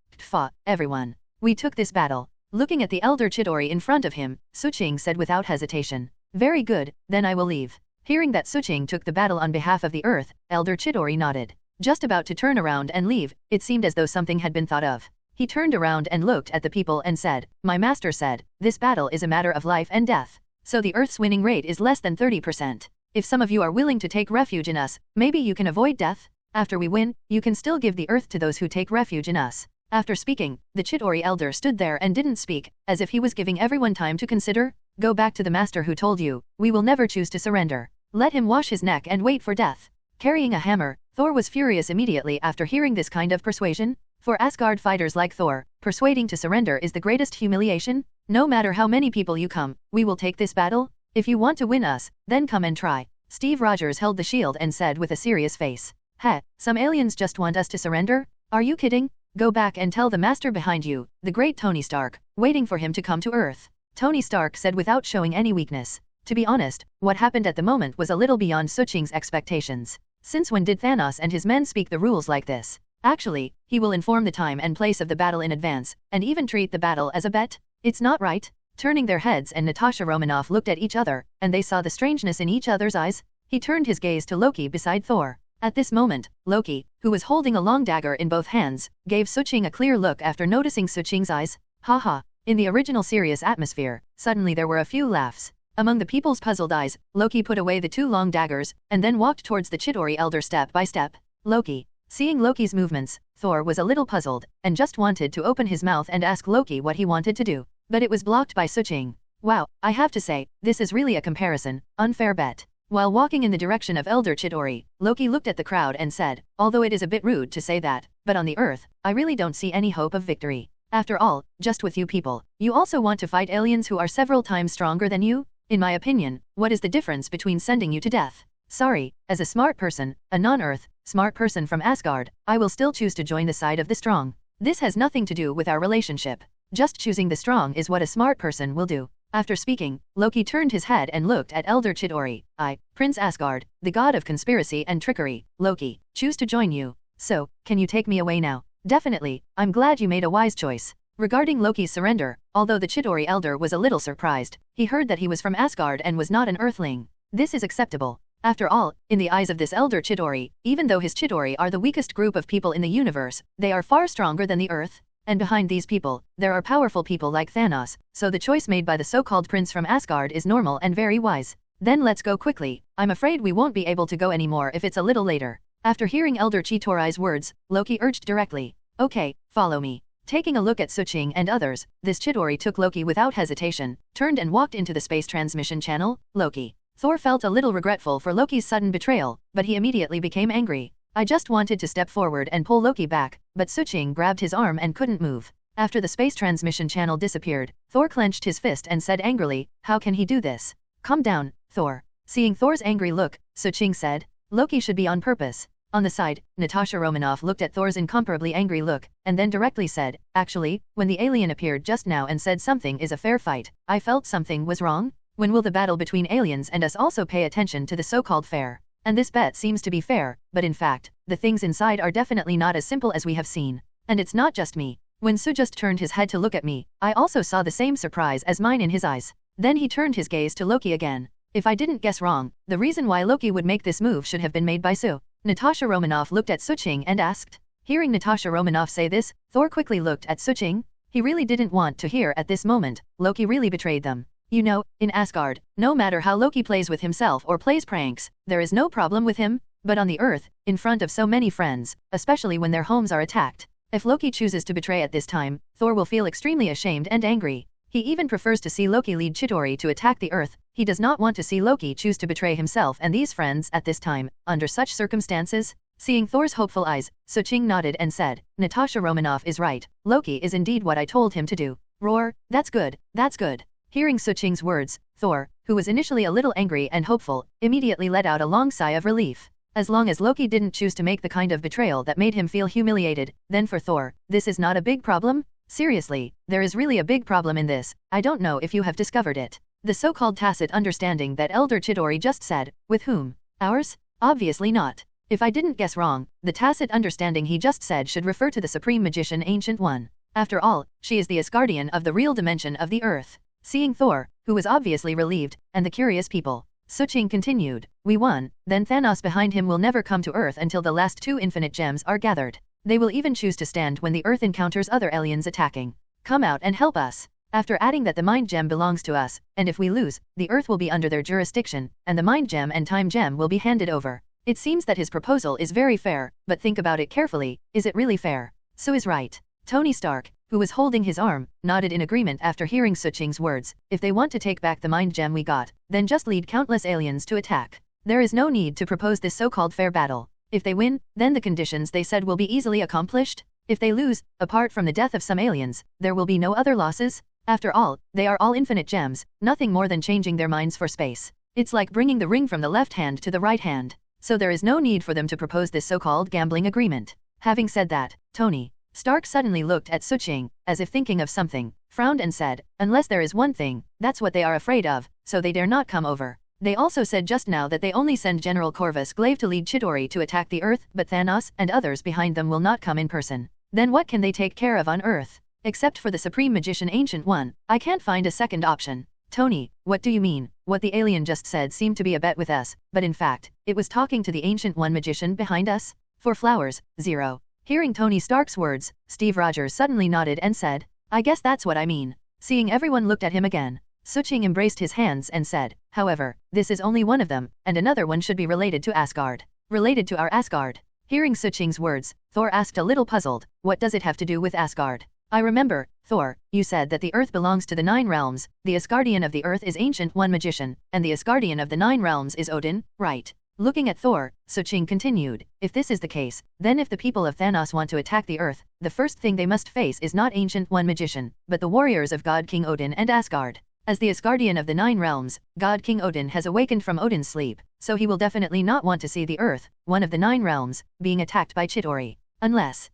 everyone. "We took this battle." Looking at the elder Chidori in front of him, Suching said without hesitation, "Very good, then I will leave." Hearing that Suching took the battle on behalf of the Earth, elder Chidori nodded. Just about to turn around and leave, it seemed as though something had been thought of. He turned around and looked at the people and said, "My master said, this battle is a matter of life and death. So the Earth's winning rate is less than 30%. If some of you are willing to take refuge in us, maybe you can avoid death. After we win, you can still give the Earth to those who take refuge in us." After speaking, the Chitauri elder stood there and didn't speak, as if he was giving everyone time to consider. "Go back to the master who told you, we will never choose to surrender. Let him wash his neck and wait for death." Carrying a hammer, Thor was furious immediately after hearing this kind of persuasion. For Asgard fighters like Thor, persuading to surrender is the greatest humiliation. "No matter how many people you come, we will take this battle. If you want to win us, then come and try." Steve Rogers held the shield and said with a serious face, "Heh, some aliens just want us to surrender? Are you kidding? Go back and tell the master behind you, the great Tony Stark, waiting for him to come to Earth." Tony Stark said without showing any weakness. To be honest, what happened at the moment was a little beyond Suching's expectations. Since when did Thanos and his men speak the rules like this? Actually, he will inform the time and place of the battle in advance, and even treat the battle as a bet? It's not right. Turning their heads, and Natasha Romanoff looked at each other, and they saw the strangeness in each other's eyes. He turned his gaze to Loki beside Thor. At this moment, Loki, who was holding a long dagger in both hands, gave Suching a clear look after noticing Suching's eyes. Haha. In the original serious atmosphere, suddenly there were a few laughs. Among the people's puzzled eyes, Loki put away the two long daggers, and then walked towards the Chitauri elder step by step. Loki. Seeing Loki's movements, Thor was a little puzzled, and just wanted to open his mouth and ask Loki what he wanted to do. But it was blocked by Suching. Wow, I have to say, this is really a comparison, unfair bet. While walking in the direction of Elder Chitauri, Loki looked at the crowd and said, "Although it is a bit rude to say that, but on the Earth, I really don't see any hope of victory. After all, just with you people, you also want to fight aliens who are several times stronger than you? In my opinion, what is the difference between sending you to death? Sorry, as a smart person, a non-Earth, smart person from Asgard, I will still choose to join the side of the strong. This has nothing to do with our relationship. Just choosing the strong is what a smart person will do." After speaking, Loki turned his head and looked at Elder Chitauri. "I, Prince Asgard, the god of conspiracy and trickery, Loki, choose to join you. So, can you take me away now?" "Definitely, I'm glad you made a wise choice." Regarding Loki's surrender, although the Chitauri elder was a little surprised, he heard that he was from Asgard and was not an Earthling. This is acceptable. After all, in the eyes of this elder Chitauri, even though his Chitauri are the weakest group of people in the universe, they are far stronger than the Earth. And behind these people, there are powerful people like Thanos, so the choice made by the so-called prince from Asgard is normal and very wise. "Then let's go quickly. I'm afraid we won't be able to go anymore if it's a little later." After hearing Elder Chitauri's words, Loki urged directly, "Okay, follow me." Taking a look at Suching and others, this Chitauri took Loki without hesitation, turned and walked into the space transmission channel. Loki. Thor felt a little regretful for Loki's sudden betrayal, but he immediately became angry. "I just wanted to step forward and pull Loki back, but Suching grabbed his arm and couldn't move." After the space transmission channel disappeared, Thor clenched his fist and said angrily, "How can he do this?" "Calm down, Thor." Seeing Thor's angry look, Suching said, "Loki should be on purpose." On the side, Natasha Romanoff looked at Thor's incomparably angry look, and then directly said, "Actually, when the alien appeared just now and said something is a fair fight, I felt something was wrong. When will the battle between aliens and us also pay attention to the so-called fair? And this bet seems to be fair, but in fact, the things inside are definitely not as simple as we have seen. And it's not just me." When Su just turned his head to look at me, I also saw the same surprise as mine in his eyes. Then he turned his gaze to Loki again. If I didn't guess wrong, the reason why Loki would make this move should have been made by Su. Natasha Romanoff looked at Suching and asked. Hearing Natasha Romanoff say this, Thor quickly looked at Suching. He really didn't want to hear at this moment, Loki really betrayed them. You know, in Asgard, no matter how Loki plays with himself or plays pranks, there is no problem with him, but on the Earth, in front of so many friends, especially when their homes are attacked, if Loki chooses to betray at this time, Thor will feel extremely ashamed and angry. He even prefers to see Loki lead Chitauri to attack the Earth. He does not want to see Loki choose to betray himself and these friends at this time. Under such circumstances, seeing Thor's hopeful eyes, Suching nodded and said, Natasha Romanoff is right. Loki is indeed what I told him to do. Roar, that's good, that's good. Hearing Suching's words, Thor, who was initially a little angry and hopeful, immediately let out a long sigh of relief. As long as Loki didn't choose to make the kind of betrayal that made him feel humiliated, then for Thor, this is not a big problem? Seriously, there is really a big problem in this. I don't know if you have discovered it. The so-called tacit understanding that Elder Chitauri just said, with whom? Ours? Obviously not. If I didn't guess wrong, the tacit understanding he just said should refer to the Supreme Magician Ancient One. After all, she is the Asgardian of the real dimension of the Earth. Seeing Thor, who was obviously relieved, and the curious people, Suching continued, we won, then Thanos behind him will never come to Earth until the last 2 infinite gems are gathered. They will even choose to stand when the Earth encounters other aliens attacking. Come out and help us. After adding that the mind gem belongs to us, and if we lose, the Earth will be under their jurisdiction, and the mind gem and time gem will be handed over. It seems that his proposal is very fair, but think about it carefully, is it really fair? So is right. Tony Stark, who was holding his arm, nodded in agreement after hearing Suching's words. If they want to take back the mind gem we got, then just lead countless aliens to attack. There is no need to propose this so-called fair battle. If they win, then the conditions they said will be easily accomplished. If they lose, apart from the death of some aliens, there will be no other losses. After all, they are all infinite gems, nothing more than changing their minds for space. It's like bringing the ring from the left hand to the right hand. So there is no need for them to propose this so-called gambling agreement. Having said that, Tony Stark suddenly looked at Suching, as if thinking of something, frowned and said, unless there is one thing, that's what they are afraid of, so they dare not come over. They also said just now that they only send General Corvus Glaive to lead Chitauri to attack the Earth, but Thanos and others behind them will not come in person. Then what can they take care of on Earth? Except for the Supreme Magician Ancient One, I can't find a second option. Tony, what do you mean? What the alien just said seemed to be a bet with us, but in fact, it was talking to the Ancient One magician behind us? For flowers, 0. Hearing Tony Stark's words, Steve Rogers suddenly nodded and said, I guess that's what I mean. Seeing everyone looked at him again, Suching embraced his hands and said, however, this is only one of them, and another one should be related to Asgard. Related to our Asgard. Hearing Suching's words, Thor asked a little puzzled, what does it have to do with Asgard? I remember, Thor, you said that the Earth belongs to the 9 realms, the Asgardian of the Earth is Ancient One magician, and the Asgardian of the 9 realms is Odin, right? Looking at Thor, Suching continued, if this is the case, then if the people of Thanos want to attack the Earth, the first thing they must face is not Ancient One magician, but the warriors of God King Odin and Asgard. As the Asgardian of the 9 realms, God King Odin has awakened from Odin's sleep, so he will definitely not want to see the Earth, one of the 9 realms, being attacked by Chitauri. Unless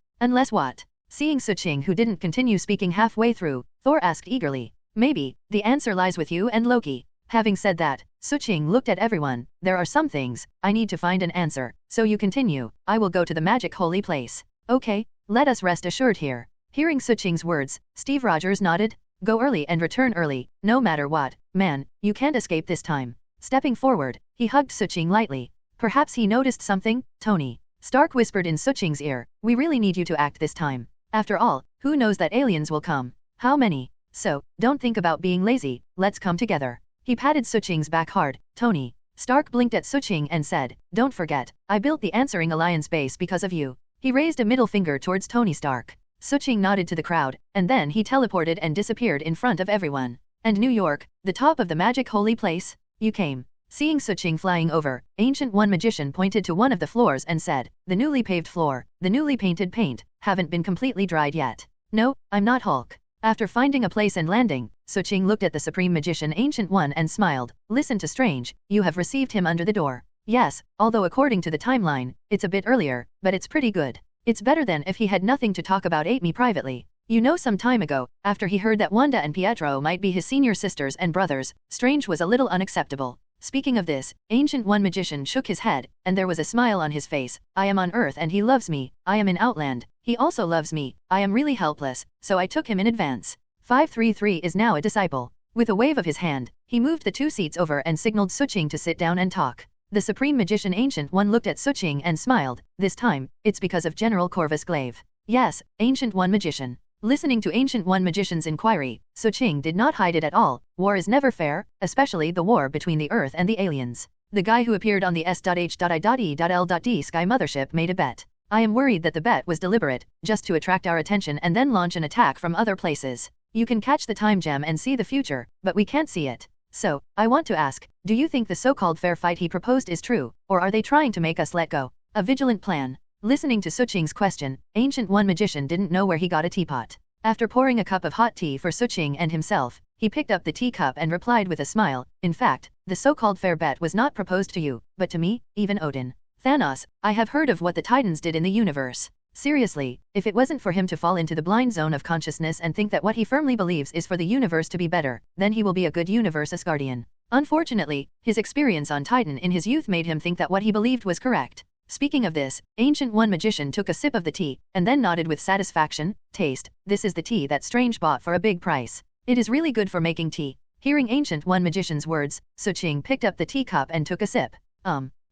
what? Seeing Suching who didn't continue speaking halfway through, Thor asked eagerly, maybe, the answer lies with you and Loki. Having said that, Suching looked at everyone, there are some things, I need to find an answer, so you continue, I will go to the magic holy place. Okay, let us rest assured here. Hearing Suching's words, Steve Rogers nodded, go early and return early, no matter what, man, you can't escape this time. Stepping forward, he hugged Suching lightly. Perhaps he noticed something, Tony Stark whispered in Suching's ear, we really need you to act this time. After all, who knows that aliens will come? How many? So, don't think about being lazy, let's come together. He patted Suching's back hard. Tony Stark blinked at Suching and said, don't forget, I built the Answering Alliance base because of you. He raised a middle finger towards Tony Stark. Suching nodded to the crowd, and then he teleported and disappeared in front of everyone. And New York, the top of the magic holy place? You came. Seeing Suching flying over, Ancient One magician pointed to one of the floors and said, the newly paved floor, the newly painted paint, haven't been completely dried yet. No, I'm not Hulk. After finding a place and landing, Suching looked at the Supreme Magician Ancient One and smiled, listen to Strange, you have received him under the door. Yes, although according to the timeline, it's a bit earlier, but it's pretty good. It's better than if he had nothing to talk about ate me privately. You know, some time ago, after he heard that Wanda and Pietro might be his senior sisters and brothers, Strange was a little unacceptable. Speaking of this, Ancient One magician shook his head, and there was a smile on his face. I am on Earth and he loves me, I am in Outland, he also loves me, I am really helpless, so I took him in advance. 533 is now a disciple. With a wave of his hand, he moved the 2 seats over and signaled Suching to sit down and talk. The Supreme Magician Ancient One looked at Suching and smiled, this time, it's because of General Corvus Glaive. Yes, Ancient One magician. Listening to Ancient One magician's inquiry, Suching did not hide it at all. War is never fair, especially the war between the Earth and the aliens. The guy who appeared on the S.H.I.E.L.D. Sky mothership made a bet. I am worried that the bet was deliberate, just to attract our attention and then launch an attack from other places. You can catch the time gem and see the future, but we can't see it. So, I want to ask, do you think the so-called fair fight he proposed is true, or are they trying to make us let go? A vigilant plan. Listening to Suching's question, Ancient One magician didn't know where he got a teapot. After pouring a cup of hot tea for Suching and himself, he picked up the teacup and replied with a smile, in fact, the so-called fair bet was not proposed to you, but to me, even Odin. Thanos, I have heard of what the Titans did in the universe. Seriously, if it wasn't for him to fall into the blind zone of consciousness and think that what he firmly believes is for the universe to be better, then he will be a good universe Asgardian. Unfortunately, his experience on Titan in his youth made him think that what he believed was correct. Speaking of this, Ancient One magician took a sip of the tea, and then nodded with satisfaction, taste, this is the tea that Strange bought for a big price. It is really good for making tea. Hearing Ancient One Magician's words, Suching picked up the teacup and took a sip.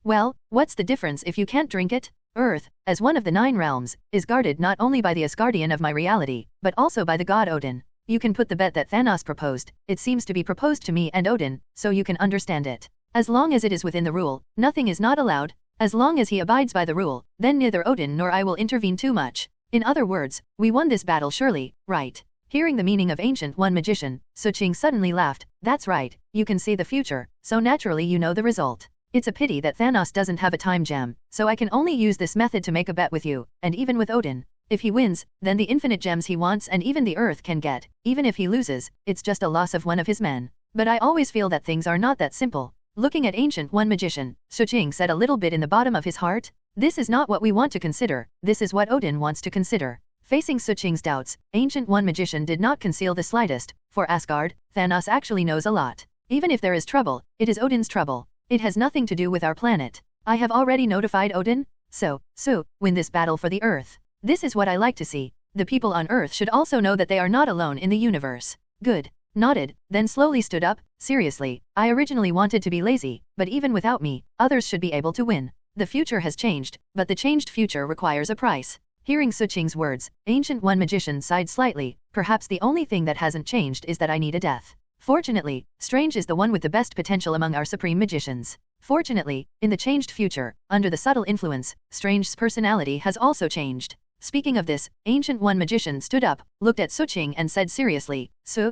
Well, what's the difference if you can't drink it? Earth, as one of the 9 realms, is guarded not only by the Asgardian of my reality, but also by the god Odin. You can put the bet that Thanos proposed, it seems to be proposed to me and Odin, so you can understand it. As long as it is within the rule, nothing is not allowed. As long as he abides by the rule, then neither Odin nor I will intervene too much. In other words, we won this battle surely, right? Hearing the meaning of Ancient One Magician, Suching suddenly laughed. That's right, you can see the future, so naturally you know the result. It's a pity that Thanos doesn't have a time gem, so I can only use this method to make a bet with you, and even with Odin. If he wins, then the infinite gems he wants and even the earth can get. Even if he loses, it's just a loss of one of his men. But I always feel that things are not that simple. Looking at Ancient One Magician, Suching said a little bit in the bottom of his heart. This is not what we want to consider, this is what Odin wants to consider. Facing Suching's doubts, Ancient One Magician did not conceal the slightest. For Asgard, Thanos actually knows a lot. Even if there is trouble, it is Odin's trouble. It has nothing to do with our planet. I have already notified Odin. So, win this battle for the Earth. This is what I like to see. The people on Earth should also know that they are not alone in the universe. Good. Nodded, then slowly stood up. Seriously, I originally wanted to be lazy, but even without me, others should be able to win. The future has changed, but the changed future requires a price. Hearing Suching's words, Ancient One Magician sighed slightly. Perhaps the only thing that hasn't changed is that I need a death. Fortunately, Strange is the one with the best potential among our supreme magicians. Fortunately, in the changed future, under the subtle influence, Strange's personality has also changed. Speaking of this, Ancient One Magician stood up, looked at Suching and said seriously,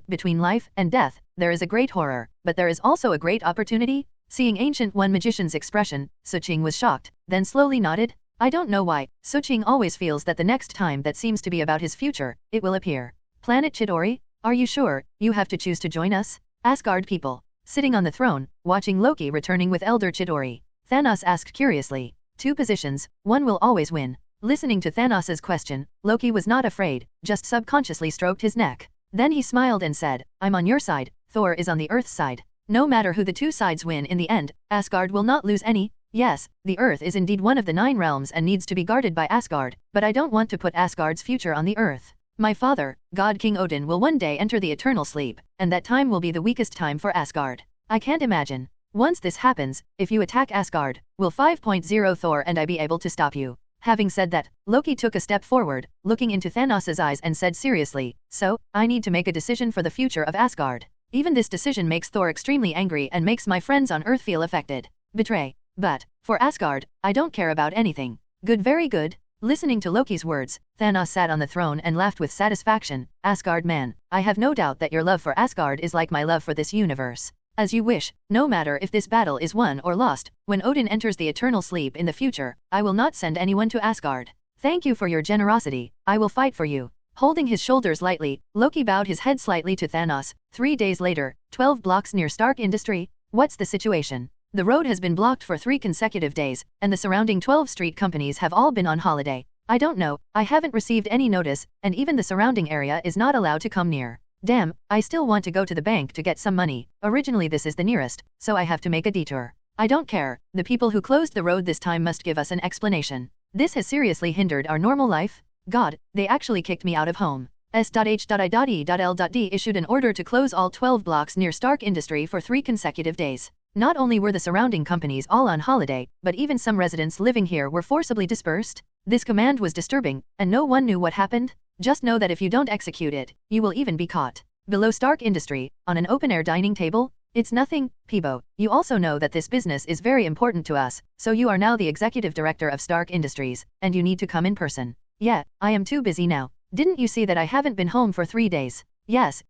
between life and death, there is a great horror, but there is also a great opportunity? Seeing Ancient One Magician's expression, Suching was shocked, then slowly nodded. I don't know why, Suching always feels that the next time that seems to be about his future, it will appear. Planet Chidori? Are you sure, you have to choose to join us? Asgard people. Sitting on the throne, watching Loki returning with Elder Chidori. Thanos asked curiously. 2 positions, one will always win. Listening to Thanos's question, Loki was not afraid, just subconsciously stroked his neck. Then he smiled and said, I'm on your side, Thor is on the Earth's side. No matter who the 2 sides win in the end, Asgard will not lose any. Yes, the Earth is indeed one of the 9 realms and needs to be guarded by Asgard, but I don't want to put Asgard's future on the Earth. My father, God King Odin will one day enter the eternal sleep, and that time will be the weakest time for Asgard. I can't imagine. Once this happens, if you attack Asgard, will 5.0 Thor and I be able to stop you? Having said that, Loki took a step forward, looking into Thanos' eyes and said seriously, so, I need to make a decision for the future of Asgard. Even this decision makes Thor extremely angry and makes my friends on Earth feel affected. Betray. But, for Asgard, I don't care about anything. Good, very good. Listening to Loki's words, Thanos sat on the throne and laughed with satisfaction. Asgard man, I have no doubt that your love for Asgard is like my love for this universe. As you wish, no matter if this battle is won or lost, when Odin enters the eternal sleep in the future, I will not send anyone to Asgard. Thank you for your generosity, I will fight for you. Holding his shoulders lightly, Loki bowed his head slightly to Thanos. 3 days later, 12 blocks near Stark Industry. What's the situation? The road has been blocked for 3 consecutive days, and the surrounding 12 street companies have all been on holiday. I don't know, I haven't received any notice, and even the surrounding area is not allowed to come near. Damn, I still want to go to the bank to get some money. Originally this is the nearest, so I have to make a detour. I don't care, the people who closed the road this time must give us an explanation. This has seriously hindered our normal life? God, they actually kicked me out of home. S.H.I.L.D issued an order to close all 12 blocks near Stark Industry for 3 consecutive days. Not only were the surrounding companies all on holiday, but even some residents living here were forcibly dispersed. This command was disturbing, and no one knew what happened. Just know that if you don't execute it, you will even be caught. Below Stark Industry, on an open-air dining table, it's nothing, Peebo. You also know that this business is very important to us, so you are now the executive director of Stark Industries, and you need to come in person. Yeah, I am too busy now. Didn't you see that I haven't been home for 3 days? Yes,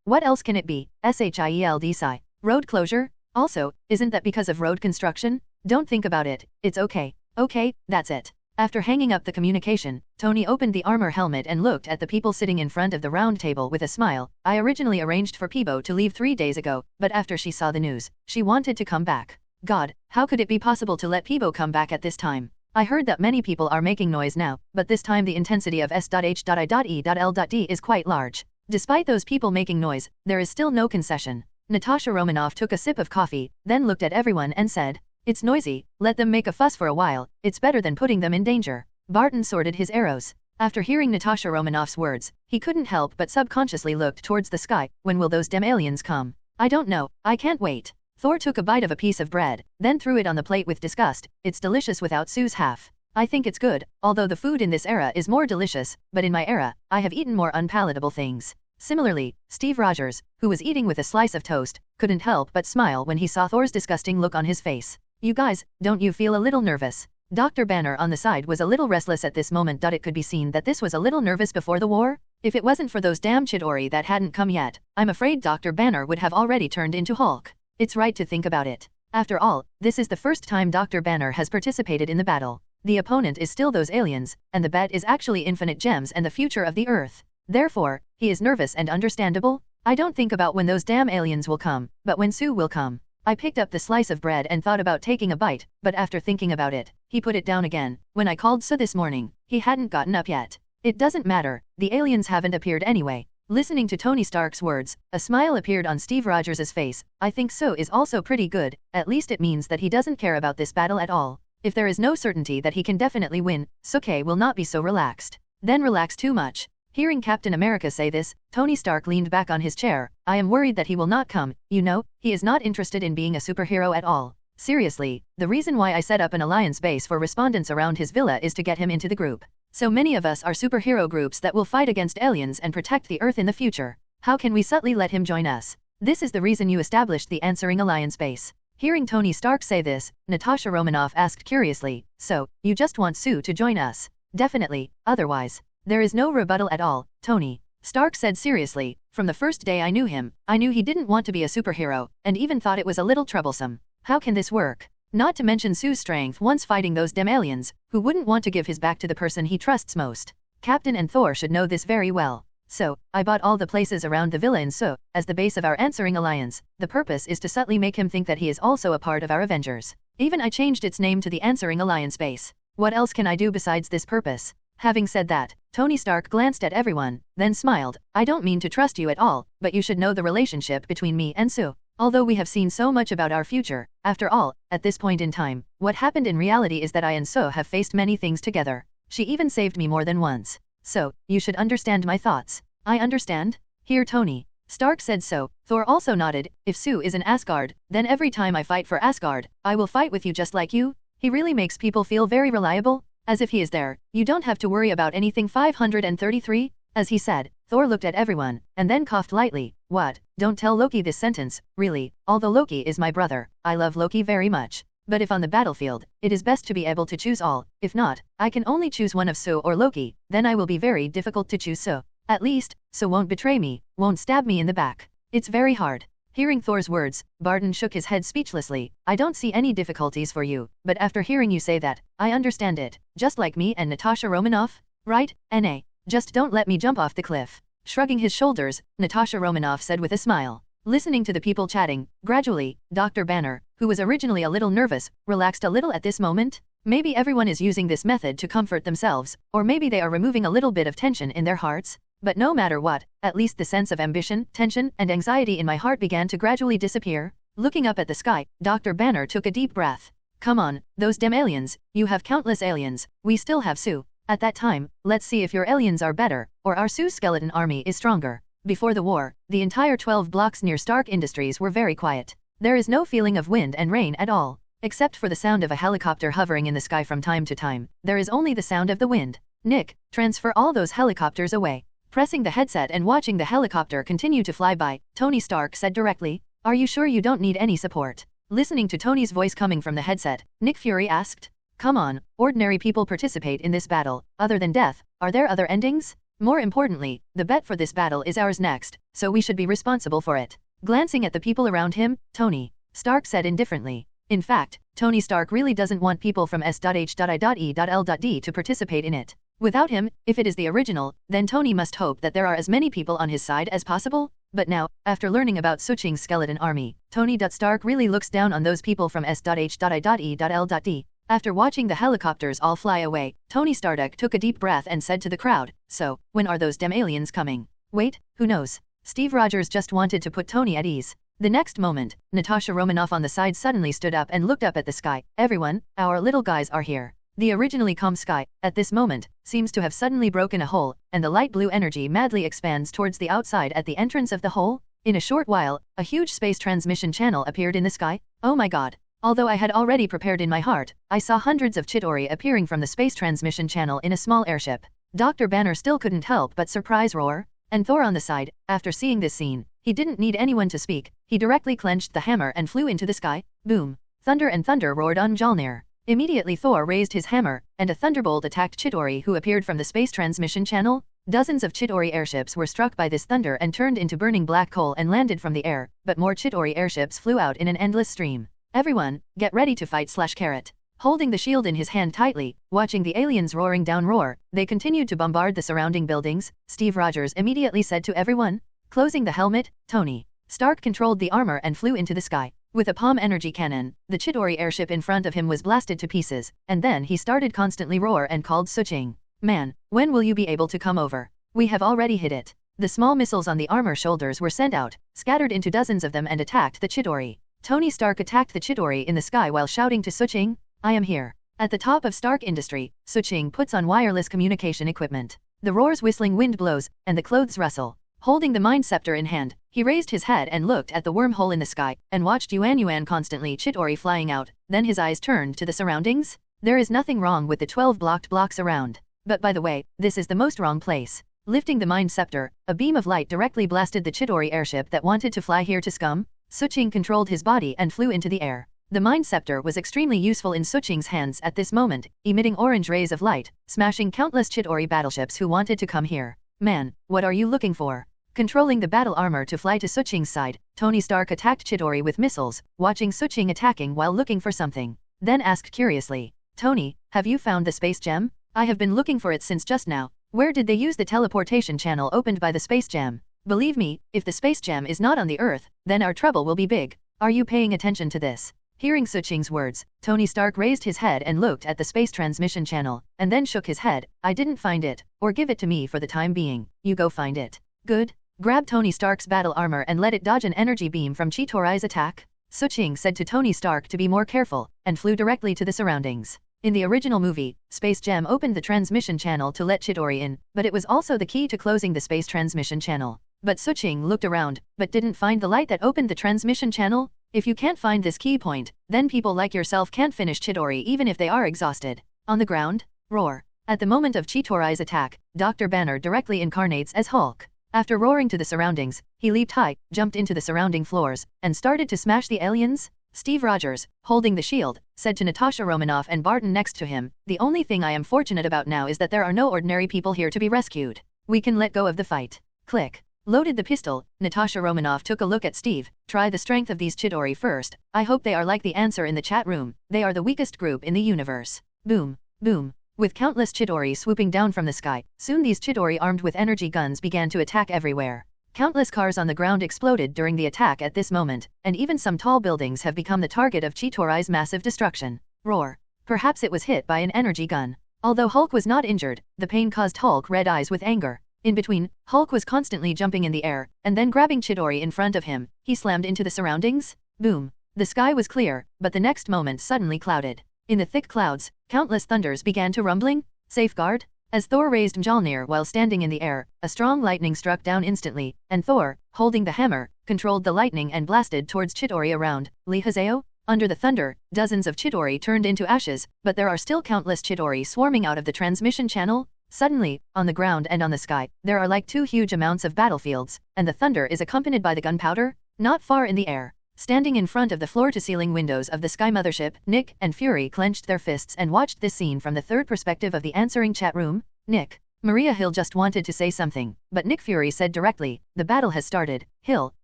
what else can it be? SHIELD sigh. Road closure? Also, isn't that because of road construction? Don't think about it, it's okay. Okay, that's it. After hanging up the communication, Tony opened the armor helmet and looked at the people sitting in front of the round table with a smile. I originally arranged for Peebo to leave 3 days ago, but after she saw the news, she wanted to come back. God, how could it be possible to let Peebo come back at this time? I heard that many people are making noise now, but this time the intensity of S.H.I.E.L.D is quite large. Despite those people making noise, there is still no concession. Natasha Romanoff took a sip of coffee, then looked at everyone and said, it's noisy, let them make a fuss for a while, it's better than putting them in danger. Barton sorted his arrows. After hearing Natasha Romanoff's words, he couldn't help but subconsciously looked towards the sky. When will those damn aliens come? I don't know, I can't wait. Thor took a bite of a piece of bread, then threw it on the plate with disgust. It's delicious without Sue's half. I think it's good, although the food in this era is more delicious, but in my era, I have eaten more unpalatable things. Similarly, Steve Rogers, who was eating with a slice of toast, couldn't help but smile when he saw Thor's disgusting look on his face. You guys, don't you feel a little nervous? Dr. Banner on the side was a little restless at this moment. It could be seen that this was a little nervous before the war. If it wasn't for those damn Chidori that hadn't come yet, I'm afraid Dr. Banner would have already turned into Hulk. It's right to think about it. After all, this is the first time Dr. Banner has participated in the battle. The opponent is still those aliens, and the bet is actually infinite gems and the future of the Earth. Therefore, he is nervous and understandable. I don't think about when those damn aliens will come, but when Sue will come. I picked up the slice of bread and thought about taking a bite, but after thinking about it, he put it down again. When I called Sue this morning, he hadn't gotten up yet. It doesn't matter, the aliens haven't appeared anyway. Listening to Tony Stark's words, a smile appeared on Steve Rogers' face. I think Sue is also pretty good, at least it means that he doesn't care about this battle at all. If there is no certainty that he can definitely win, Suke will not be so relaxed. Then relax too much. Hearing Captain America say this, Tony Stark leaned back on his chair. I am worried that he will not come. You know, he is not interested in being a superhero at all. Seriously, the reason why I set up an alliance base for respondents around his villa is to get him into the group. So many of us are superhero groups that will fight against aliens and protect the Earth in the future. How can we subtly let him join us? This is the reason you established the answering alliance base. Hearing Tony Stark say this, Natasha Romanoff asked curiously, so, you just want Sue to join us? Definitely, otherwise. There is no rebuttal at all, Tony. Stark said seriously, from the first day I knew him, I knew he didn't want to be a superhero, and even thought it was a little troublesome. How can this work? Not to mention Sue's strength once fighting those damn aliens, who wouldn't want to give his back to the person he trusts most. Captain and Thor should know this very well. So, I bought all the places around the villa in Sue, as the base of our answering alliance. The purpose is to subtly make him think that he is also a part of our Avengers. Even I changed its name to the answering alliance base. What else can I do besides this purpose? Having said that, Tony Stark glanced at everyone, then smiled. I don't mean to trust you at all, but you should know the relationship between me and Sue. Although we have seen so much about our future, after all, at this point in time, what happened in reality is that I and Sue have faced many things together. She even saved me more than once. So, you should understand my thoughts. I understand? Here Tony Stark said so. Thor also nodded. If Sue is in Asgard, then every time I fight for Asgard, I will fight with you just like you. He really makes people feel very reliable. As if he is there, you don't have to worry about anything. 533? As he said, Thor looked at everyone, and then coughed lightly. What? Don't tell Loki this sentence, really. Although Loki is my brother, I love Loki very much. But if on the battlefield, it is best to be able to choose all. If not, I can only choose one of Sue or Loki, then I will be very difficult to choose Sue. At least, Sue won't betray me, won't stab me in the back. It's very hard. Hearing Thor's words, Barton shook his head speechlessly. I don't see any difficulties for you, but after hearing you say that, I understand it. Just like me and Natasha Romanoff? Right, N.A. Just don't let me jump off the cliff. Shrugging his shoulders, Natasha Romanoff said with a smile. Listening to the people chatting, gradually, Dr. Banner, who was originally a little nervous, relaxed a little at this moment. Maybe everyone is using this method to comfort themselves, or maybe they are removing a little bit of tension in their hearts. But no matter what, at least the sense of ambition, tension, and anxiety in my heart began to gradually disappear. Looking up at the sky, Dr. Banner took a deep breath. Come on, those damn aliens, you have countless aliens, we still have Sue. At that time, let's see if your aliens are better, or our Sue skeleton army is stronger. Before the war, the entire 12 blocks near Stark Industries were very quiet. There is no feeling of wind and rain at all. Except for the sound of a helicopter hovering in the sky from time to time, there is only the sound of the wind. Nick, transfer all those helicopters away. Pressing the headset and watching the helicopter continue to fly by, Tony Stark said directly, are you sure you don't need any support? Listening to Tony's voice coming from the headset, Nick Fury asked. Come on, ordinary people participate in this battle. Other than death, are there other endings? More importantly, the bet for this battle is ours next, so we should be responsible for it. Glancing at the people around him, Tony Stark said indifferently. In fact, Tony Stark really doesn't want people from S.H.I.E.L.D. to participate in it. Without him, if it is the original, then Tony must hope that there are as many people on his side as possible. But now, after learning about Suching's skeleton army, Tony Stark really looks down on those people from S.H.I.E.L.D. After watching the helicopters all fly away, Tony Stark took a deep breath and said to the crowd, so, when are those damn aliens coming? Wait, who knows? Steve Rogers just wanted to put Tony at ease. The next moment, Natasha Romanoff on the side suddenly stood up and looked up at the sky. Everyone, our little guys are here. The originally calm sky, at this moment, seems to have suddenly broken a hole, and the light blue energy madly expands towards the outside at the entrance of the hole. In a short while, a huge space transmission channel appeared in the sky. Oh my god. Although I had already prepared in my heart, I saw hundreds of Chidori appearing from the space transmission channel in a small airship. Dr. Banner still couldn't help but surprise roar. And Thor on the side, after seeing this scene, he didn't need anyone to speak, he directly clenched the hammer and flew into the sky. Boom. Thunder and thunder roared on Mjolnir. Immediately Thor raised his hammer, and a thunderbolt attacked Chidori who appeared from the space transmission channel. Dozens of Chidori airships were struck by this thunder and turned into burning black coal and landed from the air, but more Chidori airships flew out in an endless stream. Everyone, get ready to fight /carrot. Holding the shield in his hand tightly, watching the aliens roaring down roar, they continued to bombard the surrounding buildings. Steve Rogers immediately said to everyone, closing the helmet, Tony Stark controlled the armor and flew into the sky. With a palm energy cannon, the Chidori airship in front of him was blasted to pieces, and then he started constantly roar and called Suching. Man, when will you be able to come over? We have already hit it. The small missiles on the armor shoulders were sent out, scattered into dozens of them and attacked the Chidori. Tony Stark attacked the Chidori in the sky while shouting to Suching, I am here. At the top of Stark Industry, Suching puts on wireless communication equipment. The roar's whistling wind blows, and the clothes rustle. Holding the Mind Scepter in hand, he raised his head and looked at the wormhole in the sky, and watched Yuan constantly Chidori flying out. Then his eyes turned to the surroundings. There is nothing wrong with the 12 blocked blocks around. But by the way, this is the most wrong place. Lifting the Mind Scepter, a beam of light directly blasted the Chidori airship that wanted to fly here to scum. Suching controlled his body and flew into the air. The Mind Scepter was extremely useful in Suching's hands at this moment, emitting orange rays of light, smashing countless Chidori battleships who wanted to come here. Man, what are you looking for? Controlling the battle armor to fly to Suching's side, Tony Stark attacked Chidori with missiles, watching Suching attacking while looking for something. Then asked curiously, Tony, have you found the space gem? I have been looking for it since just now. Where did they use the teleportation channel opened by the space gem? Believe me, if the space gem is not on the Earth, then our trouble will be big. Are you paying attention to this? Hearing Suching's words, Tony Stark raised his head and looked at the space transmission channel, and then shook his head. I didn't find it, or give it to me for the time being. You go find it. Good. Grab Tony Stark's battle armor and let it dodge an energy beam from Chidori's attack. Suching said to Tony Stark to be more careful, and flew directly to the surroundings. In the original movie, Space Gem opened the transmission channel to let Chidori in, but it was also the key to closing the space transmission channel. But Suching looked around, but didn't find the light that opened the transmission channel. If you can't find this key point, then people like yourself can't finish Chidori even if they are exhausted. On the ground, roar. At the moment of Chidori's attack, Dr. Banner directly incarnates as Hulk. After roaring to the surroundings, he leaped high, jumped into the surrounding floors, and started to smash the aliens. Steve Rogers, holding the shield, said to Natasha Romanoff and Barton next to him, the only thing I am fortunate about now is that there are no ordinary people here to be rescued. We can let go of the fight. Click. Loaded the pistol, Natasha Romanoff took a look at Steve. Try the strength of these Chidori first. I hope they are like the answer in the chat room. They are the weakest group in the universe. Boom. Boom. With countless Chidori swooping down from the sky, soon these Chidori armed with energy guns began to attack everywhere. Countless cars on the ground exploded during the attack at this moment, and even some tall buildings have become the target of Chidori's massive destruction. Roar. Perhaps it was hit by an energy gun. Although Hulk was not injured, the pain caused Hulk red eyes with anger. In between, Hulk was constantly jumping in the air, and then grabbing Chidori in front of him, he slammed into the surroundings. Boom. The sky was clear, but the next moment suddenly clouded. In the thick clouds, countless thunders began to rumbling. Safeguard? As Thor raised Mjolnir while standing in the air, a strong lightning struck down instantly, and Thor, holding the hammer, controlled the lightning and blasted towards Chidori around. Lihazeo? Under the thunder, dozens of Chidori turned into ashes, but there are still countless Chidori swarming out of the transmission channel. Suddenly, on the ground and on the sky, there are like two huge amounts of battlefields, and the thunder is accompanied by the gunpowder. Not far in the air, standing in front of the floor-to-ceiling windows of the Sky Mothership, Nick and Fury clenched their fists and watched this scene from the third perspective of the answering chat room. Nick. Maria Hill just wanted to say something, but Nick Fury said directly, the battle has started. Hill,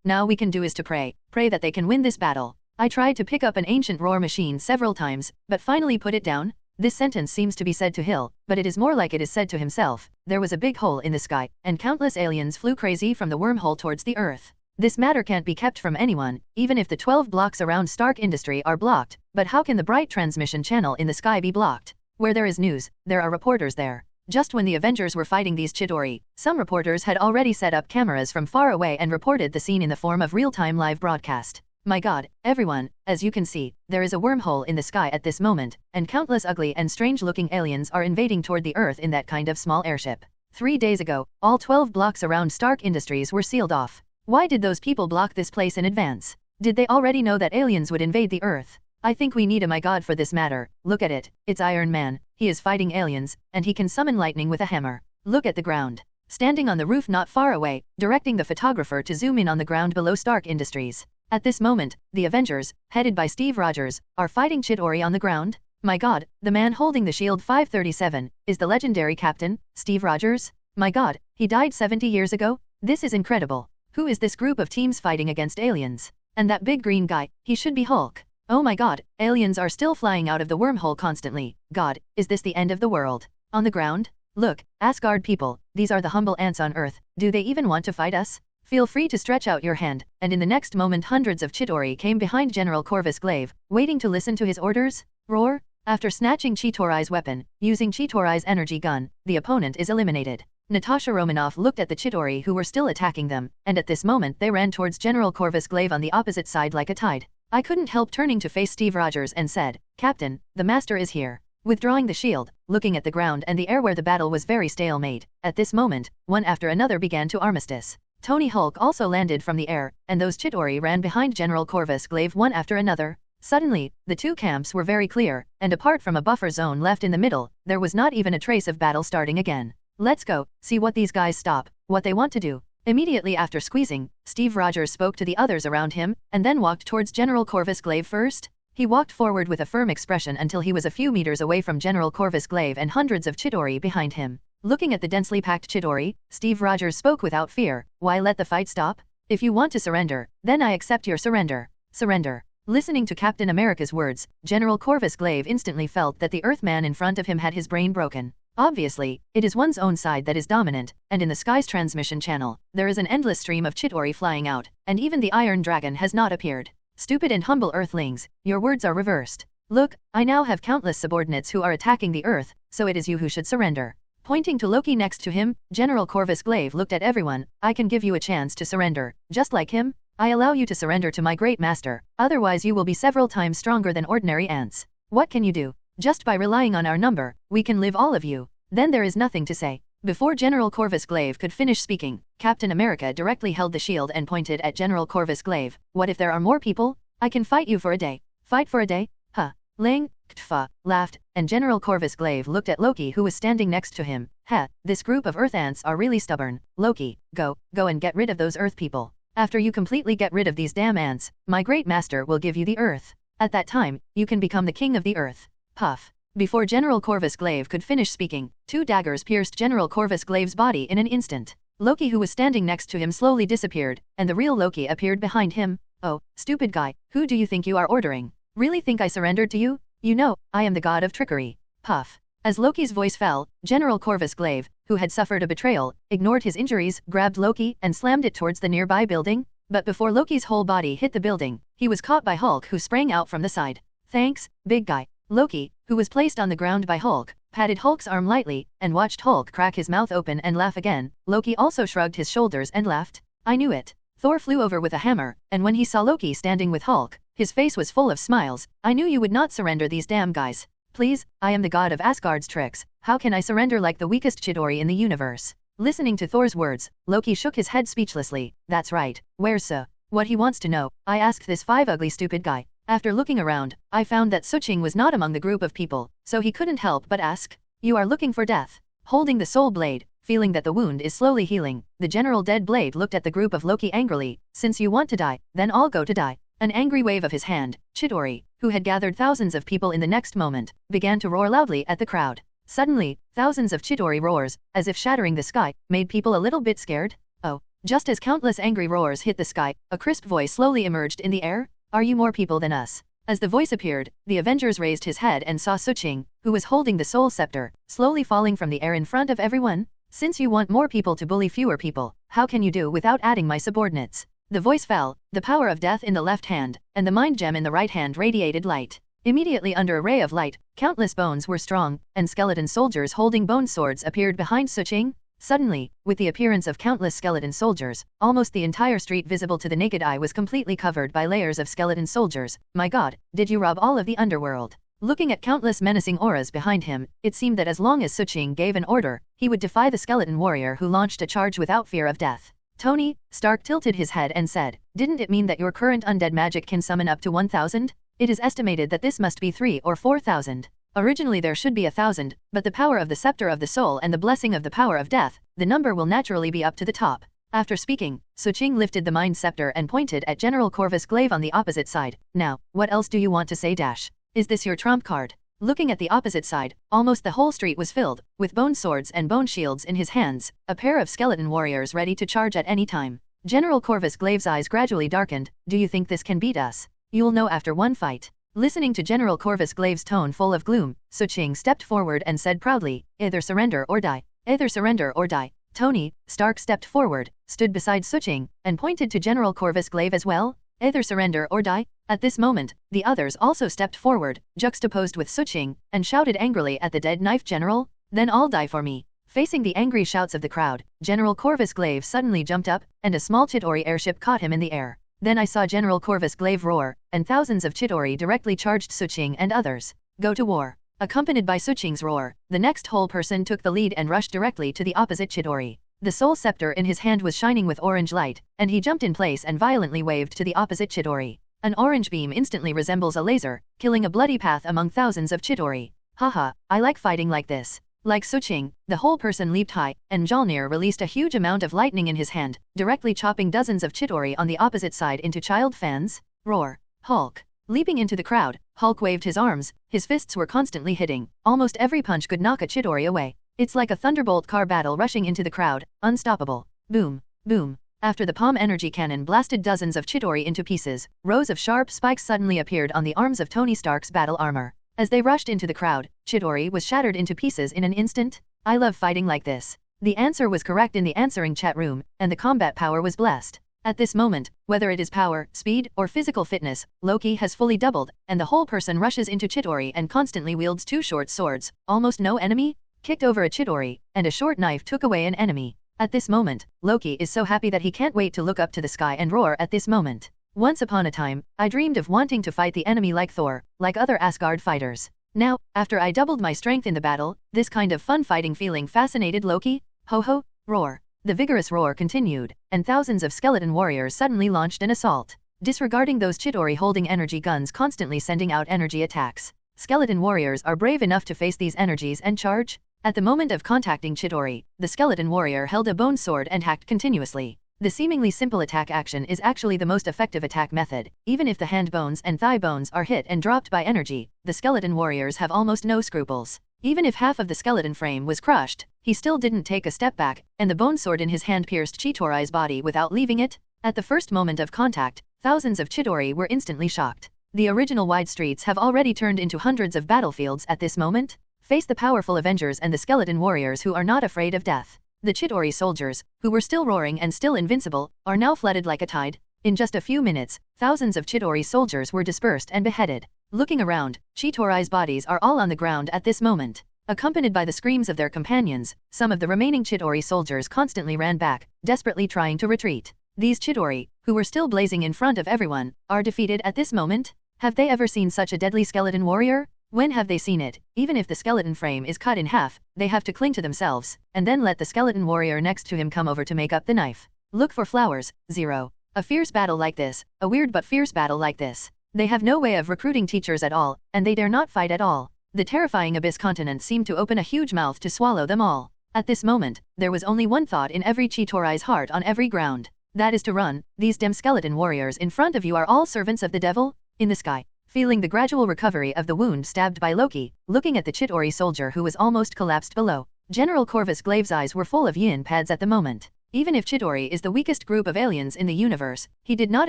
now we can do is to pray. Pray that they can win this battle. I tried to pick up an ancient roar machine several times, but finally put it down. This sentence seems to be said to Hill, but it is more like it is said to himself. There was a big hole in the sky, and countless aliens flew crazy from the wormhole towards the Earth. This matter can't be kept from anyone, even if the 12 blocks around Stark Industry are blocked, but how can the bright transmission channel in the sky be blocked? Where there is news, there are reporters there. Just when the Avengers were fighting these Chidori, some reporters had already set up cameras from far away and reported the scene in the form of real-time live broadcast. My god, everyone, as you can see, there is a wormhole in the sky at this moment, and countless ugly and strange-looking aliens are invading toward the Earth in that kind of small airship. 3 days ago, all 12 blocks around Stark Industries were sealed off. Why did those people block this place in advance? Did they already know that aliens would invade the Earth? I think we need a my god for this matter. Look at it, it's Iron Man, he is fighting aliens, and he can summon lightning with a hammer. Look at the ground. Standing on the roof not far away, directing the photographer to zoom in on the ground below Stark Industries. At this moment, the Avengers, headed by Steve Rogers, are fighting Chitauri on the ground. My god, the man holding the shield 537, is the legendary Captain, Steve Rogers? My god, he died 70 years ago? This is incredible. Who is this group of teams fighting against aliens? And that big green guy, he should be Hulk. Oh my god, aliens are still flying out of the wormhole constantly. God, is this the end of the world? On the ground? Look, Asgard people, these are the humble ants on Earth, do they even want to fight us? Feel free to stretch out your hand, and in the next moment hundreds of Chitauri came behind General Corvus Glaive, waiting to listen to his orders. Roar! After snatching Chitauri's weapon, using Chitauri's energy gun, the opponent is eliminated. Natasha Romanoff looked at the Chitauri who were still attacking them, and at this moment they ran towards General Corvus Glaive on the opposite side like a tide. I couldn't help turning to face Steve Rogers and said, Captain, the master is here. Withdrawing the shield, looking at the ground and the air where the battle was very stalemate, at this moment, one after another began to armistice. Tony Hulk also landed from the air, and those Chitauri ran behind General Corvus Glaive one after another. Suddenly, the two camps were very clear, and apart from a buffer zone left in the middle, there was not even a trace of battle starting again. Let's go, see what these guys stop, what they want to do. Immediately after squeezing, Steve Rogers spoke to the others around him, and then walked towards General Corvus Glaive first. He walked forward with a firm expression until he was a few meters away from General Corvus Glaive and hundreds of Chitauri behind him. Looking at the densely packed Chitauri, Steve Rogers spoke without fear. Why let the fight stop? If you want to surrender, then I accept your surrender. Surrender. Listening to Captain America's words, General Corvus Glaive instantly felt that the Earthman in front of him had his brain broken. Obviously, it is one's own side that is dominant, and in the sky's transmission channel, there is an endless stream of Chitauri flying out, and even the Iron Dragon has not appeared. Stupid and humble Earthlings, your words are reversed. Look, I now have countless subordinates who are attacking the Earth, so it is you who should surrender. Pointing to Loki next to him, General Corvus Glaive looked at everyone. I can give you a chance to surrender, just like him. I allow you to surrender to my great master, otherwise you will be several times stronger than ordinary ants. What can you do? Just by relying on our number, we can live all of you. Then there is nothing to say. Before General Corvus Glaive could finish speaking, Captain America directly held the shield and pointed at General Corvus Glaive. What if there are more people? I can fight you for a day. Fight for a day? Huh. Lang, Ktfa, laughed, and General Corvus Glaive looked at Loki who was standing next to him. Heh, this group of Earth ants are really stubborn. Loki, go and get rid of those Earth people. After you completely get rid of these damn ants, my great master will give you the Earth. At that time, you can become the king of the Earth. Puff. Before General Corvus Glaive could finish speaking, two daggers pierced General Corvus Glaive's body in an instant. Loki who was standing next to him slowly disappeared, and the real Loki appeared behind him. Oh, stupid guy, who do you think you are ordering? Really think I surrendered to you? You know, I am the god of trickery. Puff. As Loki's voice fell, General Corvus Glaive, who had suffered a betrayal, ignored his injuries, grabbed Loki, and slammed it towards the nearby building. But before Loki's whole body hit the building, he was caught by Hulk who sprang out from the side. Thanks, big guy. Loki, who was placed on the ground by Hulk, patted Hulk's arm lightly, and watched Hulk crack his mouth open and laugh again. Loki also shrugged his shoulders and laughed. I knew it. Thor flew over with a hammer, and when he saw Loki standing with Hulk, his face was full of smiles. I knew you would not surrender these damn guys. Please, I am the god of Asgard's tricks. How can I surrender like the weakest Chitauri in the universe? Listening to Thor's words, Loki shook his head speechlessly. That's right. Where's Su? What he wants to know. I asked this ugly stupid guy. After looking around, I found that Suching was not among the group of people, so he couldn't help but ask. You are looking for death. Holding the soul blade, feeling that the wound is slowly healing, the General Dead Blade looked at the group of Loki angrily. Since you want to die, then I'll go to die. An angry wave of his hand, Chitauri, who had gathered thousands of people in the next moment, began to roar loudly at the crowd. Suddenly, thousands of Chitauri roars, as if shattering the sky, made people a little bit scared. Oh, just as countless angry roars hit the sky, a crisp voice slowly emerged in the air. Are you more people than us? As the voice appeared, the Avengers raised his head and saw Suching, who was holding the soul scepter, slowly falling from the air in front of everyone. Since you want more people to bully fewer people, how can you do without adding my subordinates? The voice fell, the power of death in the left hand, and the mind gem in the right hand radiated light. Immediately under a ray of light, countless bones were strong, and skeleton soldiers holding bone swords appeared behind Suching. Suddenly, with the appearance of countless skeleton soldiers, almost the entire street visible to the naked eye was completely covered by layers of skeleton soldiers. My god, did you rob all of the underworld? Looking at countless menacing auras behind him, it seemed that as long as Suching gave an order, he would defy the skeleton warrior who launched a charge without fear of death. Tony Stark tilted his head and said, "Didn't it mean that your current undead magic can summon up to 1,000? It is estimated that this must be 3 or 4,000. Originally there should be 1,000, but the power of the scepter of the soul and the blessing of the power of death, the number will naturally be up to the top." After speaking, Suching lifted the mind scepter and pointed at General Corvus Glaive on the opposite side. "Now, what else do you want to say dash? Is this your trump card?" Looking at the opposite side, almost the whole street was filled with bone swords and bone shields in his hands, a pair of skeleton warriors ready to charge at any time. General Corvus Glaive's eyes gradually darkened. "Do you think this can beat us? You'll know after one fight." Listening to General Corvus Glaive's tone full of gloom, Suching stepped forward and said proudly, "Either surrender or die. Either surrender or die." Tony Stark stepped forward, stood beside Suching, and pointed to General Corvus Glaive as well. "Either surrender or die." At this moment, the others also stepped forward, juxtaposed with Suching, and shouted angrily at the dead knife general, "Then all die for me." Facing the angry shouts of the crowd, General Corvus Glaive suddenly jumped up, and a small Chitauri airship caught him in the air. Then I saw General Corvus Glaive roar, and thousands of Chitauri directly charged Suching and others. "Go to war." Accompanied by Suching's roar, the next whole person took the lead and rushed directly to the opposite Chitauri. The soul scepter in his hand was shining with orange light, and he jumped in place and violently waved to the opposite Chitauri. An orange beam instantly resembles a laser, killing a bloody path among thousands of Chitauri. "Haha, I like fighting like this." Like Suching, the whole person leaped high, and Mjolnir released a huge amount of lightning in his hand, directly chopping dozens of Chitauri on the opposite side into child fans. Roar. Hulk. Leaping into the crowd, Hulk waved his arms, his fists were constantly hitting. Almost every punch could knock a Chitauri away. It's like a thunderbolt car battle rushing into the crowd, unstoppable. Boom. Boom. After the palm energy cannon blasted dozens of Chitauri into pieces, rows of sharp spikes suddenly appeared on the arms of Tony Stark's battle armor. As they rushed into the crowd, Chitauri was shattered into pieces in an instant. "I love fighting like this." The answer was correct in the answering chat room, and the combat power was blessed. At this moment, whether it is power, speed, or physical fitness, Loki has fully doubled, and the whole person rushes into Chitauri and constantly wields 2 short swords. Almost no enemy kicked over a Chitauri, and a short knife took away an enemy. At this moment, Loki is so happy that he can't wait to look up to the sky and roar at this moment. "Once upon a time, I dreamed of wanting to fight the enemy like Thor, like other Asgard fighters. Now, after I doubled my strength in the battle, this kind of fun fighting feeling fascinated Loki." Ho ho, roar. The vigorous roar continued, and thousands of skeleton warriors suddenly launched an assault, disregarding those Chitauri holding energy guns constantly sending out energy attacks. Skeleton warriors are brave enough to face these energies and charge. At the moment of contacting Chitauri, the skeleton warrior held a bone sword and hacked continuously. The seemingly simple attack action is actually the most effective attack method. Even if the hand bones and thigh bones are hit and dropped by energy, the skeleton warriors have almost no scruples. Even if half of the skeleton frame was crushed, he still didn't take a step back, and the bone sword in his hand pierced Chitauri's body without leaving it. At the first moment of contact, thousands of Chitauri were instantly shocked. The original wide streets have already turned into hundreds of battlefields at this moment. Face the powerful Avengers and the skeleton warriors who are not afraid of death. The Chitauri soldiers, who were still roaring and still invincible, are now flooded like a tide. In just a few minutes, thousands of Chitauri soldiers were dispersed and beheaded. Looking around, Chitauri's bodies are all on the ground at this moment. Accompanied by the screams of their companions, some of the remaining Chitauri soldiers constantly ran back, desperately trying to retreat. These Chitauri, who were still blazing in front of everyone, are defeated at this moment. Have they ever seen such a deadly skeleton warrior? When have they seen it? Even if the skeleton frame is cut in half, they have to cling to themselves, and then let the skeleton warrior next to him come over to make up the knife. Look for flowers. 0. A fierce battle like this, a weird but fierce battle like this. They have no way of recruiting teachers at all, and they dare not fight at all. The terrifying abyss continent seemed to open a huge mouth to swallow them all. At this moment, there was only one thought in every Chitauri's heart on every ground. That is to run. These damn skeleton warriors in front of you are all servants of the devil. In the sky, feeling the gradual recovery of the wound stabbed by Loki, looking at the Chitauri soldier who was almost collapsed below, General Corvus Glaive's eyes were full of yin pads at the moment. Even if Chitauri is the weakest group of aliens in the universe, he did not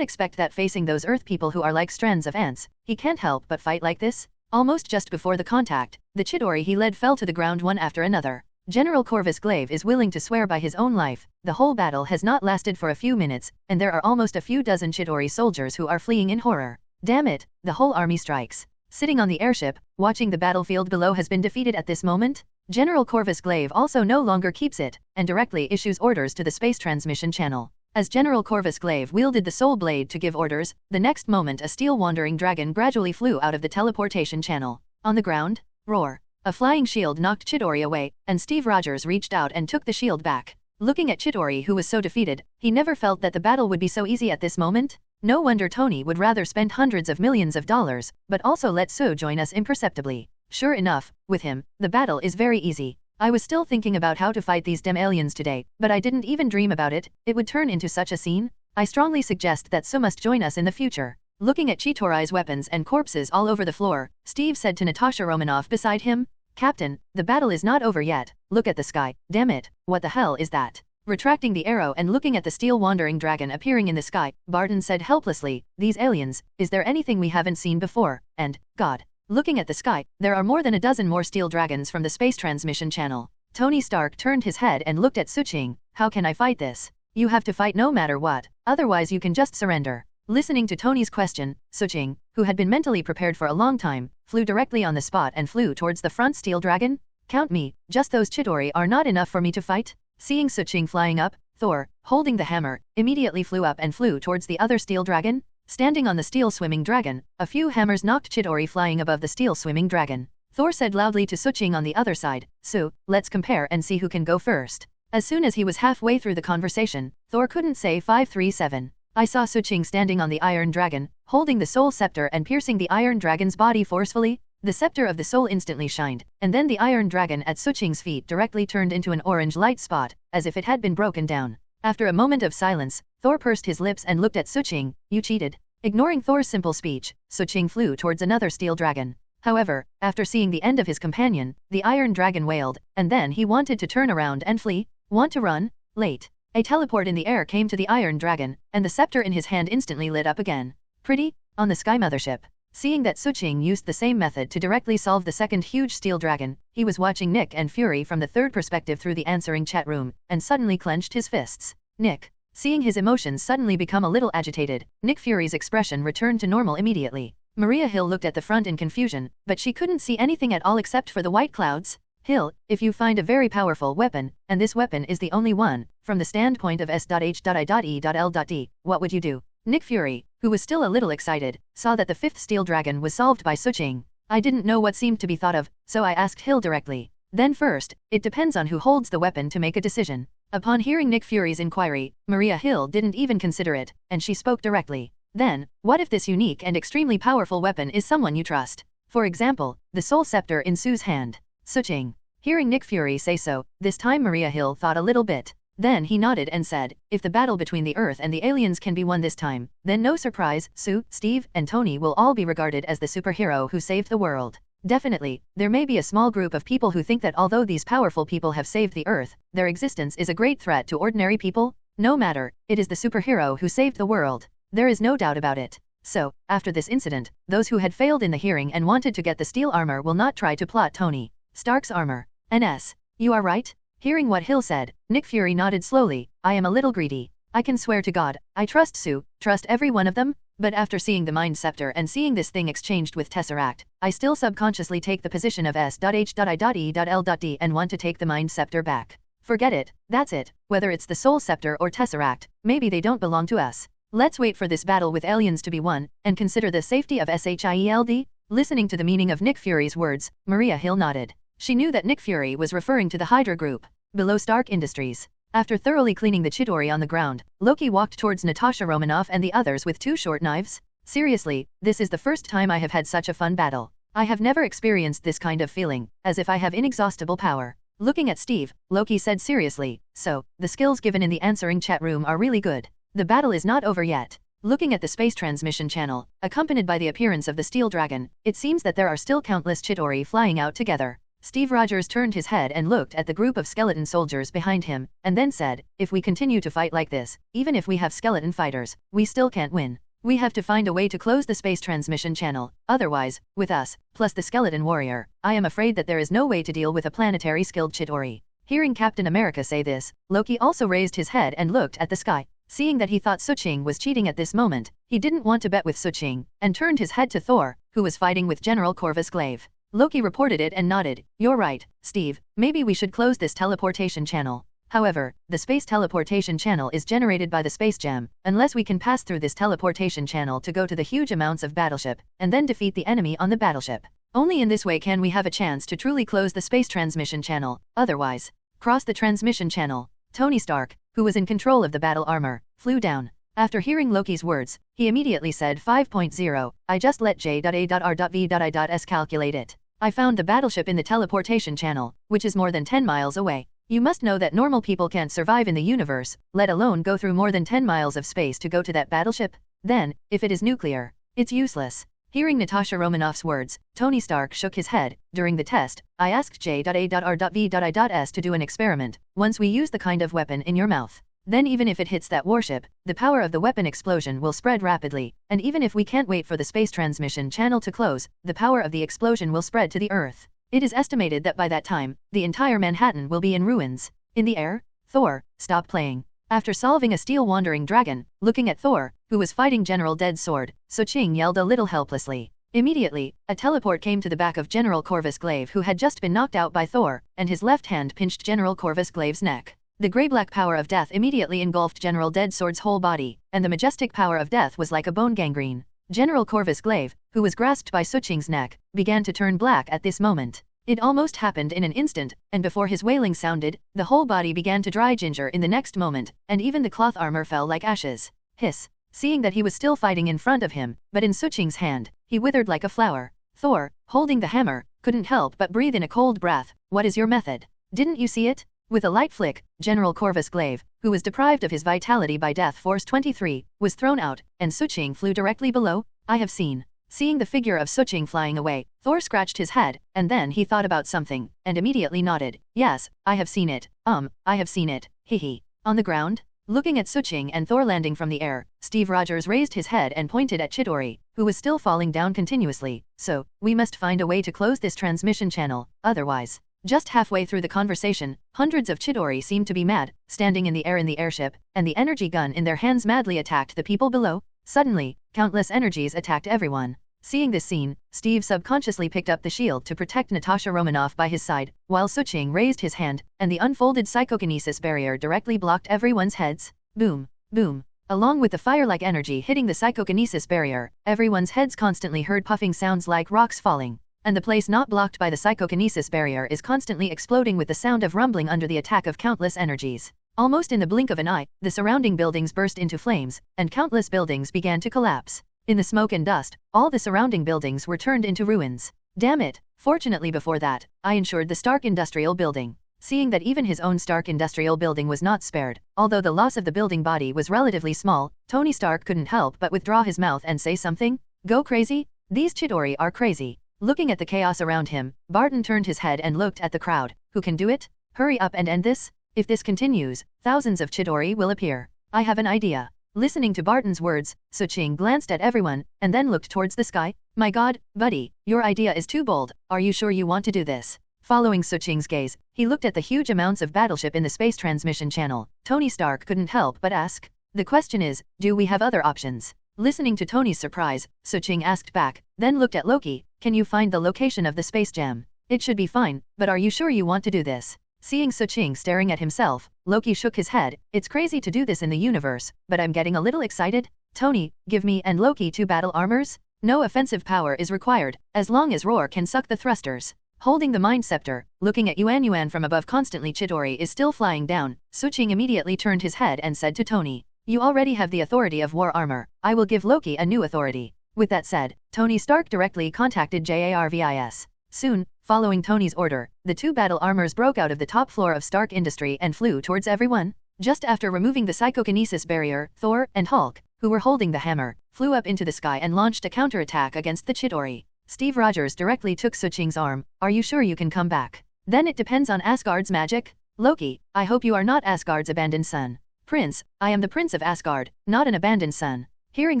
expect that facing those Earth people who are like strands of ants, he can't help but fight like this. Almost just before the contact, the Chitauri he led fell to the ground one after another. General Corvus Glaive is willing to swear by his own life. The whole battle has not lasted for a few minutes, and there are almost a few dozen Chitauri soldiers who are fleeing in horror. Damn it, the whole army strikes. Sitting on the airship, watching the battlefield below has been defeated at this moment. General Corvus Glaive also no longer keeps it, and directly issues orders to the space transmission channel. As General Corvus Glaive wielded the soul blade to give orders, the next moment a steel wandering dragon gradually flew out of the teleportation channel. On the ground, roar. A flying shield knocked Chitauri away, and Steve Rogers reached out and took the shield back. Looking at Chidori, who was so defeated, he never felt that the battle would be so easy at this moment. No wonder Tony would rather spend hundreds of millions of dollars, but also let Sue join us imperceptibly. Sure enough, with him, the battle is very easy. I was still thinking about how to fight these damn aliens today, but I didn't even dream about it would turn into such a scene. I strongly suggest that Sue must join us in the future. Looking at Chidori's weapons and corpses all over the floor, Steve said to Natasha Romanoff beside him, "Captain, the battle is not over yet. Look at the sky. Damn it, what the hell is that?" Retracting the arrow and looking at the steel wandering dragon appearing in the sky, Barton said helplessly, "These aliens, is there anything we haven't seen before? And, God." Looking at the sky, there are more than a dozen more steel dragons from the space transmission channel. Tony Stark turned his head and looked at Suching. "How can I fight this?" "You have to fight no matter what, otherwise you can just surrender." Listening to Tony's question, Suching, who had been mentally prepared for a long time, flew directly on the spot and flew towards the front steel dragon. "Count me, just those Chidori are not enough for me to fight?" Seeing Suching flying up, Thor, holding the hammer, immediately flew up and flew towards the other steel dragon. Standing on the steel swimming dragon, a few hammers knocked Chidori flying above the steel swimming dragon. Thor said loudly to Suching on the other side, "Sue, let's compare and see who can go first." As soon as he was halfway through the conversation, Thor couldn't say 537. I saw Suching standing on the Iron Dragon, holding the Soul Scepter and piercing the Iron Dragon's body forcefully. The Scepter of the Soul instantly shined, and then the Iron Dragon at Suching's feet directly turned into an orange light spot, as if it had been broken down. After a moment of silence, Thor pursed his lips and looked at Suching. "You cheated." Ignoring Thor's simple speech, Suching flew towards another steel dragon. However, after seeing the end of his companion, the Iron Dragon wailed, and then he wanted to turn around and flee. "Want to run? Late." A teleport in the air came to the Iron Dragon, and the scepter in his hand instantly lit up again. "Pretty?" On the Sky Mothership. Seeing that Suching used the same method to directly solve the second huge steel dragon, he was watching Nick and Fury from the third perspective through the answering chat room, and suddenly clenched his fists. Nick. Seeing his emotions suddenly become a little agitated, Nick Fury's expression returned to normal immediately. Maria Hill looked at the front in confusion, but she couldn't see anything at all except for the white clouds. "Hill, if you find a very powerful weapon, and this weapon is the only one, from the standpoint of S.H.I.E.L.D, what would you do?" Nick Fury, who was still a little excited, saw that the fifth steel dragon was solved by Suching. "I didn't know what seemed to be thought of, so I asked Hill directly. Then first, it depends on who holds the weapon to make a decision." Upon hearing Nick Fury's inquiry, Maria Hill didn't even consider it, and she spoke directly. "Then, what if this unique and extremely powerful weapon is someone you trust? For example, the Soul Scepter in Sue's hand." Suching. Hearing Nick Fury say so, this time Maria Hill thought a little bit. Then he nodded and said, "If the battle between the Earth and the aliens can be won this time, then no surprise, Sue, Steve, and Tony will all be regarded as the superhero who saved the world." Definitely, there may be a small group of people who think that although these powerful people have saved the Earth, their existence is a great threat to ordinary people. No matter, it is the superhero who saved the world. There is no doubt about it. So, after this incident, those who had failed in the hearing and wanted to get the steel armor will not try to plot Tony Stark's armor. NS. You are right? Hearing what Hill said, Nick Fury nodded slowly. "I am a little greedy. I can swear to God, I trust Sue, trust every one of them, but after seeing the Mind Scepter and seeing this thing exchanged with Tesseract, I still subconsciously take the position of S.H.I.E.L.D and want to take the Mind Scepter back. Forget it, that's it, whether it's the Soul Scepter or Tesseract, maybe they don't belong to us. Let's wait for this battle with aliens to be won, and consider the safety of SHIELD." Listening to the meaning of Nick Fury's words, Maria Hill nodded. She knew that Nick Fury was referring to the Hydra group, below Stark Industries. After thoroughly cleaning the Chidori on the ground, Loki walked towards Natasha Romanoff and the others with two short knives. "Seriously, this is the first time I have had such a fun battle. I have never experienced this kind of feeling, as if I have inexhaustible power." Looking at Steve, Loki said seriously, "So, the skills given in the answering chat room are really good. The battle is not over yet." Looking at the space transmission channel, accompanied by the appearance of the steel dragon, it seems that there are still countless Chidori flying out together. Steve Rogers turned his head and looked at the group of skeleton soldiers behind him, and then said, "If we continue to fight like this, even if we have skeleton fighters, we still can't win. We have to find a way to close the space transmission channel, otherwise, with us, plus the skeleton warrior, I am afraid that there is no way to deal with a planetary skilled Chidori." Hearing Captain America say this, Loki also raised his head and looked at the sky. Seeing that he thought Suching was cheating at this moment, he didn't want to bet with Suching, and turned his head to Thor, who was fighting with General Corvus Glaive. Loki reported it and nodded. "You're right, Steve, maybe we should close this teleportation channel. However, the space teleportation channel is generated by the space jam, unless we can pass through this teleportation channel to go to the huge amounts of battleship, and then defeat the enemy on the battleship. Only in this way can we have a chance to truly close the space transmission channel, otherwise, cross the transmission channel." Tony Stark, who was in control of the battle armor, flew down. After hearing Loki's words, he immediately said 5.0, I just let J.A.R.V.I.S calculate it. I found the battleship in the teleportation channel, which is more than 10 miles away. You must know that normal people can't survive in the universe, let alone go through more than 10 miles of space to go to that battleship. Then, if it is nuclear, it's useless. Hearing Natasha Romanoff's words, Tony Stark shook his head. During the test, I asked J.A.R.V.I.S to do an experiment. Once we use the kind of weapon in your mouth, then even if it hits that warship, the power of the weapon explosion will spread rapidly, and even if we can't wait for the space transmission channel to close, the power of the explosion will spread to the Earth. It is estimated that by that time, the entire Manhattan will be in ruins. In the air, Thor, stop playing. After solving a steel wandering dragon, looking at Thor, who was fighting General Dead Sword, Suching yelled a little helplessly. Immediately, a teleport came to the back of General Corvus Glaive, who had just been knocked out by Thor, and his left hand pinched General Corvus Glaive's neck. The grey-black power of death immediately engulfed General Dead Sword's whole body, and the majestic power of death was like a bone gangrene. General Corvus Glaive, who was grasped by Suching's neck, began to turn black at this moment. It almost happened in an instant, and before his wailing sounded, the whole body began to dry ginger in the next moment, and even the cloth armor fell like ashes. Hiss. Seeing that he was still fighting in front of him, but in Suching's hand, he withered like a flower. Thor, holding the hammer, couldn't help but breathe in a cold breath. What is your method? Didn't you see it? With a light flick, General Corvus Glaive, who was deprived of his vitality by Death Force 23, was thrown out, and Suching flew directly below. I have seen. Seeing the figure of Suching flying away, Thor scratched his head, and then he thought about something, and immediately nodded. Yes, I have seen it. I have seen it. Hehe. On the ground? Looking at Suching and Thor landing from the air, Steve Rogers raised his head and pointed at Chidori, who was still falling down continuously. So, we must find a way to close this transmission channel, otherwise. Just halfway through the conversation, hundreds of Chidori seemed to be mad, standing in the air in the airship, and the energy gun in their hands madly attacked the people below. Suddenly, countless energies attacked everyone. Seeing this scene, Steve subconsciously picked up the shield to protect Natasha Romanoff by his side, while Suching raised his hand, and the unfolded psychokinesis barrier directly blocked everyone's heads. Boom, boom. Along with the fire-like energy hitting the psychokinesis barrier, everyone's heads constantly heard puffing sounds like rocks falling. And the place not blocked by the psychokinesis barrier is constantly exploding with the sound of rumbling under the attack of countless energies. Almost in the blink of an eye, the surrounding buildings burst into flames, and countless buildings began to collapse. In the smoke and dust, all the surrounding buildings were turned into ruins. Damn it! Fortunately before that, I insured the Stark Industrial Building. Seeing that even his own Stark Industrial Building was not spared, although the loss of the building body was relatively small, Tony Stark couldn't help but withdraw his mouth and say something. Go crazy? These Chidori are crazy. Looking at the chaos around him, Barton turned his head and looked at the crowd. Who can do it? Hurry up and end this. If this continues, thousands of Chidori will appear. I have an idea. Listening to Barton's words, Suching glanced at everyone, and then looked towards the sky. My god, buddy, your idea is too bold. Are you sure you want to do this? Following Suching's gaze, he looked at the huge amounts of battleship in the space transmission channel. Tony Stark couldn't help but ask. The question is, do we have other options? Listening to Tony's surprise, Suching asked back, then looked at Loki. Can you find the location of the space gem? It should be fine, but are you sure you want to do this? Seeing Suching staring at himself, Loki shook his head. It's crazy to do this in the universe, but I'm getting a little excited. Tony, give me and Loki 2 battle armors? No offensive power is required, as long as Roar can suck the thrusters. Holding the Mind Scepter, looking at Yuan from above constantly Chidori is still flying down, Suching immediately turned his head and said to Tony. You already have the authority of war armor. I will give Loki a new authority. With that said, Tony Stark directly contacted JARVIS. Soon, following Tony's order, the 2 battle armors broke out of the top floor of Stark Industry and flew towards everyone. Just after removing the psychokinesis barrier, Thor and Hulk, who were holding the hammer, flew up into the sky and launched a counterattack against the Chidori. Steve Rogers directly took Suching's arm. Are you sure you can come back? Then it depends on Asgard's magic. Loki, I hope you are not Asgard's abandoned son. Prince, I am the Prince of Asgard, not an abandoned son. Hearing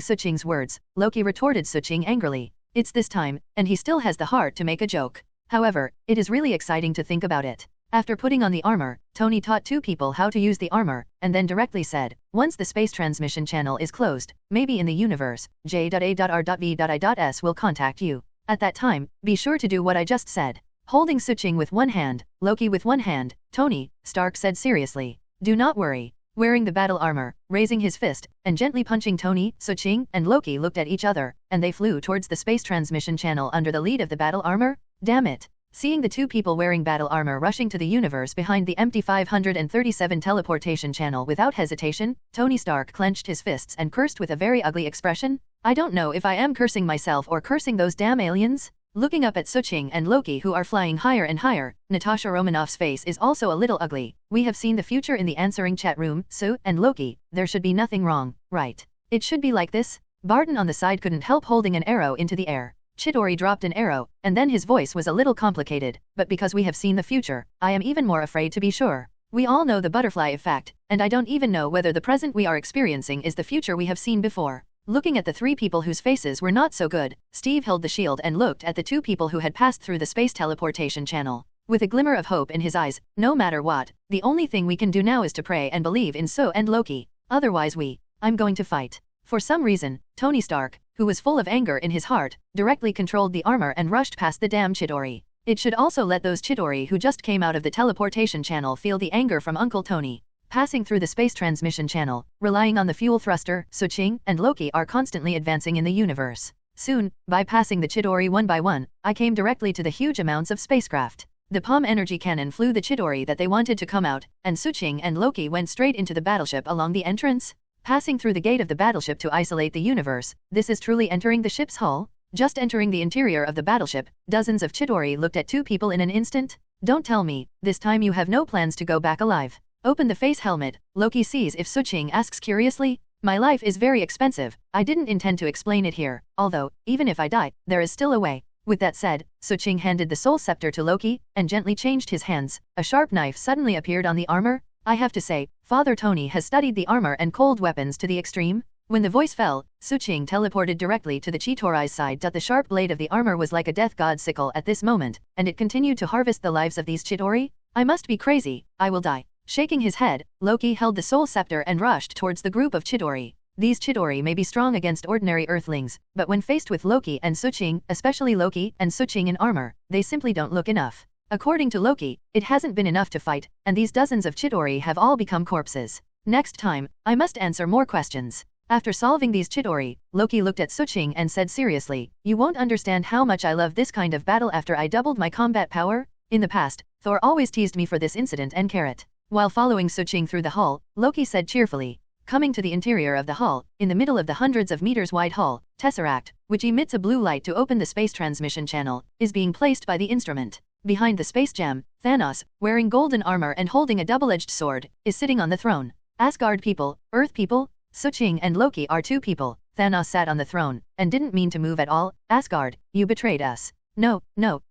Suching's words, Loki retorted Suching angrily. It's this time, and he still has the heart to make a joke. However, it is really exciting to think about it. After putting on the armor, Tony taught 2 people how to use the armor, and then directly said, once the space transmission channel is closed, maybe in the universe, J.A.R.V.I.S will contact you. At that time, be sure to do what I just said. Holding Suching with one hand, Loki with one hand, Tony Stark said seriously, do not worry. Wearing the battle armor, raising his fist, and gently punching Tony, Suching, and Loki looked at each other, and they flew towards the space transmission channel under the lead of the battle armor. Damn it. Seeing the two people wearing battle armor rushing to the universe behind the empty 537 teleportation channel without hesitation, Tony Stark clenched his fists and cursed with a very ugly expression. I don't know if I am cursing myself or cursing those damn aliens. Looking up at Suching and Loki, who are flying higher and higher, Natasha Romanoff's face is also a little ugly. We have seen the future in the answering chat room, Sue and Loki. There should be nothing wrong, right? It should be like this. Barton on the side couldn't help holding an arrow into the air. Chidori dropped an arrow, and then his voice was a little complicated, but because we have seen the future, I am even more afraid to be sure. We all know the butterfly effect, and I don't even know whether the present we are experiencing is the future we have seen before. Looking at the three people whose faces were not so good, Steve held the shield and looked at the two people who had passed through the space teleportation channel. With a glimmer of hope in his eyes, no matter what, the only thing we can do now is to pray and believe in Sue and Loki. Otherwise I'm going to fight. For some reason, Tony Stark, who was full of anger in his heart, directly controlled the armor and rushed past the damn Chidori. It should also let those Chidori who just came out of the teleportation channel feel the anger from Uncle Tony. Passing through the space transmission channel, relying on the fuel thruster, Suching and Loki are constantly advancing in the universe. Soon, bypassing the Chidori one by one, I came directly to the huge amounts of spacecraft. The palm energy cannon flew the Chidori that they wanted to come out, and Suching and Loki went straight into the battleship along the entrance. Passing through the gate of the battleship to isolate the universe, this is truly entering the ship's hull? Just entering the interior of the battleship, dozens of Chidori looked at two people in an instant. Don't tell me, this time you have no plans to go back alive. Open the face helmet, Loki sees if Suching asks curiously. My life is very expensive, I didn't intend to explain it here, although, even if I die, there is still a way. With that said, Suching handed the soul scepter to Loki, and gently changed his hands. A sharp knife suddenly appeared on the armor. I have to say, Father Tony has studied the armor and cold weapons to the extreme. When the voice fell, Suching teleported directly to the Chitori's side. The sharp blade of the armor was like a death god sickle at this moment, and it continued to harvest the lives of these Chidori. I must be crazy, I will die. Shaking his head, Loki held the soul scepter and rushed towards the group of Chidori. These Chidori may be strong against ordinary earthlings, but when faced with Loki and Suching, especially Loki and Suching in armor, they simply don't look enough. According to Loki, it hasn't been enough to fight, and these dozens of Chidori have all become corpses. Next time, I must answer more questions. After solving these Chidori, Loki looked at Suching and said seriously, you won't understand how much I love this kind of battle after I doubled my combat power. In the past, Thor always teased me for this incident and carrot. While following Suching through the hull, Loki said cheerfully, coming to the interior of the hull, in the middle of the hundreds of meters wide hull, Tesseract, which emits a blue light to open the space transmission channel, is being placed by the instrument. Behind the space gem, Thanos, wearing golden armor and holding a double-edged sword, is sitting on the throne. Asgard people, Earth people, Suching and Loki are two people. Thanos sat on the throne, and didn't mean to move at all. Asgard, you betrayed us. No,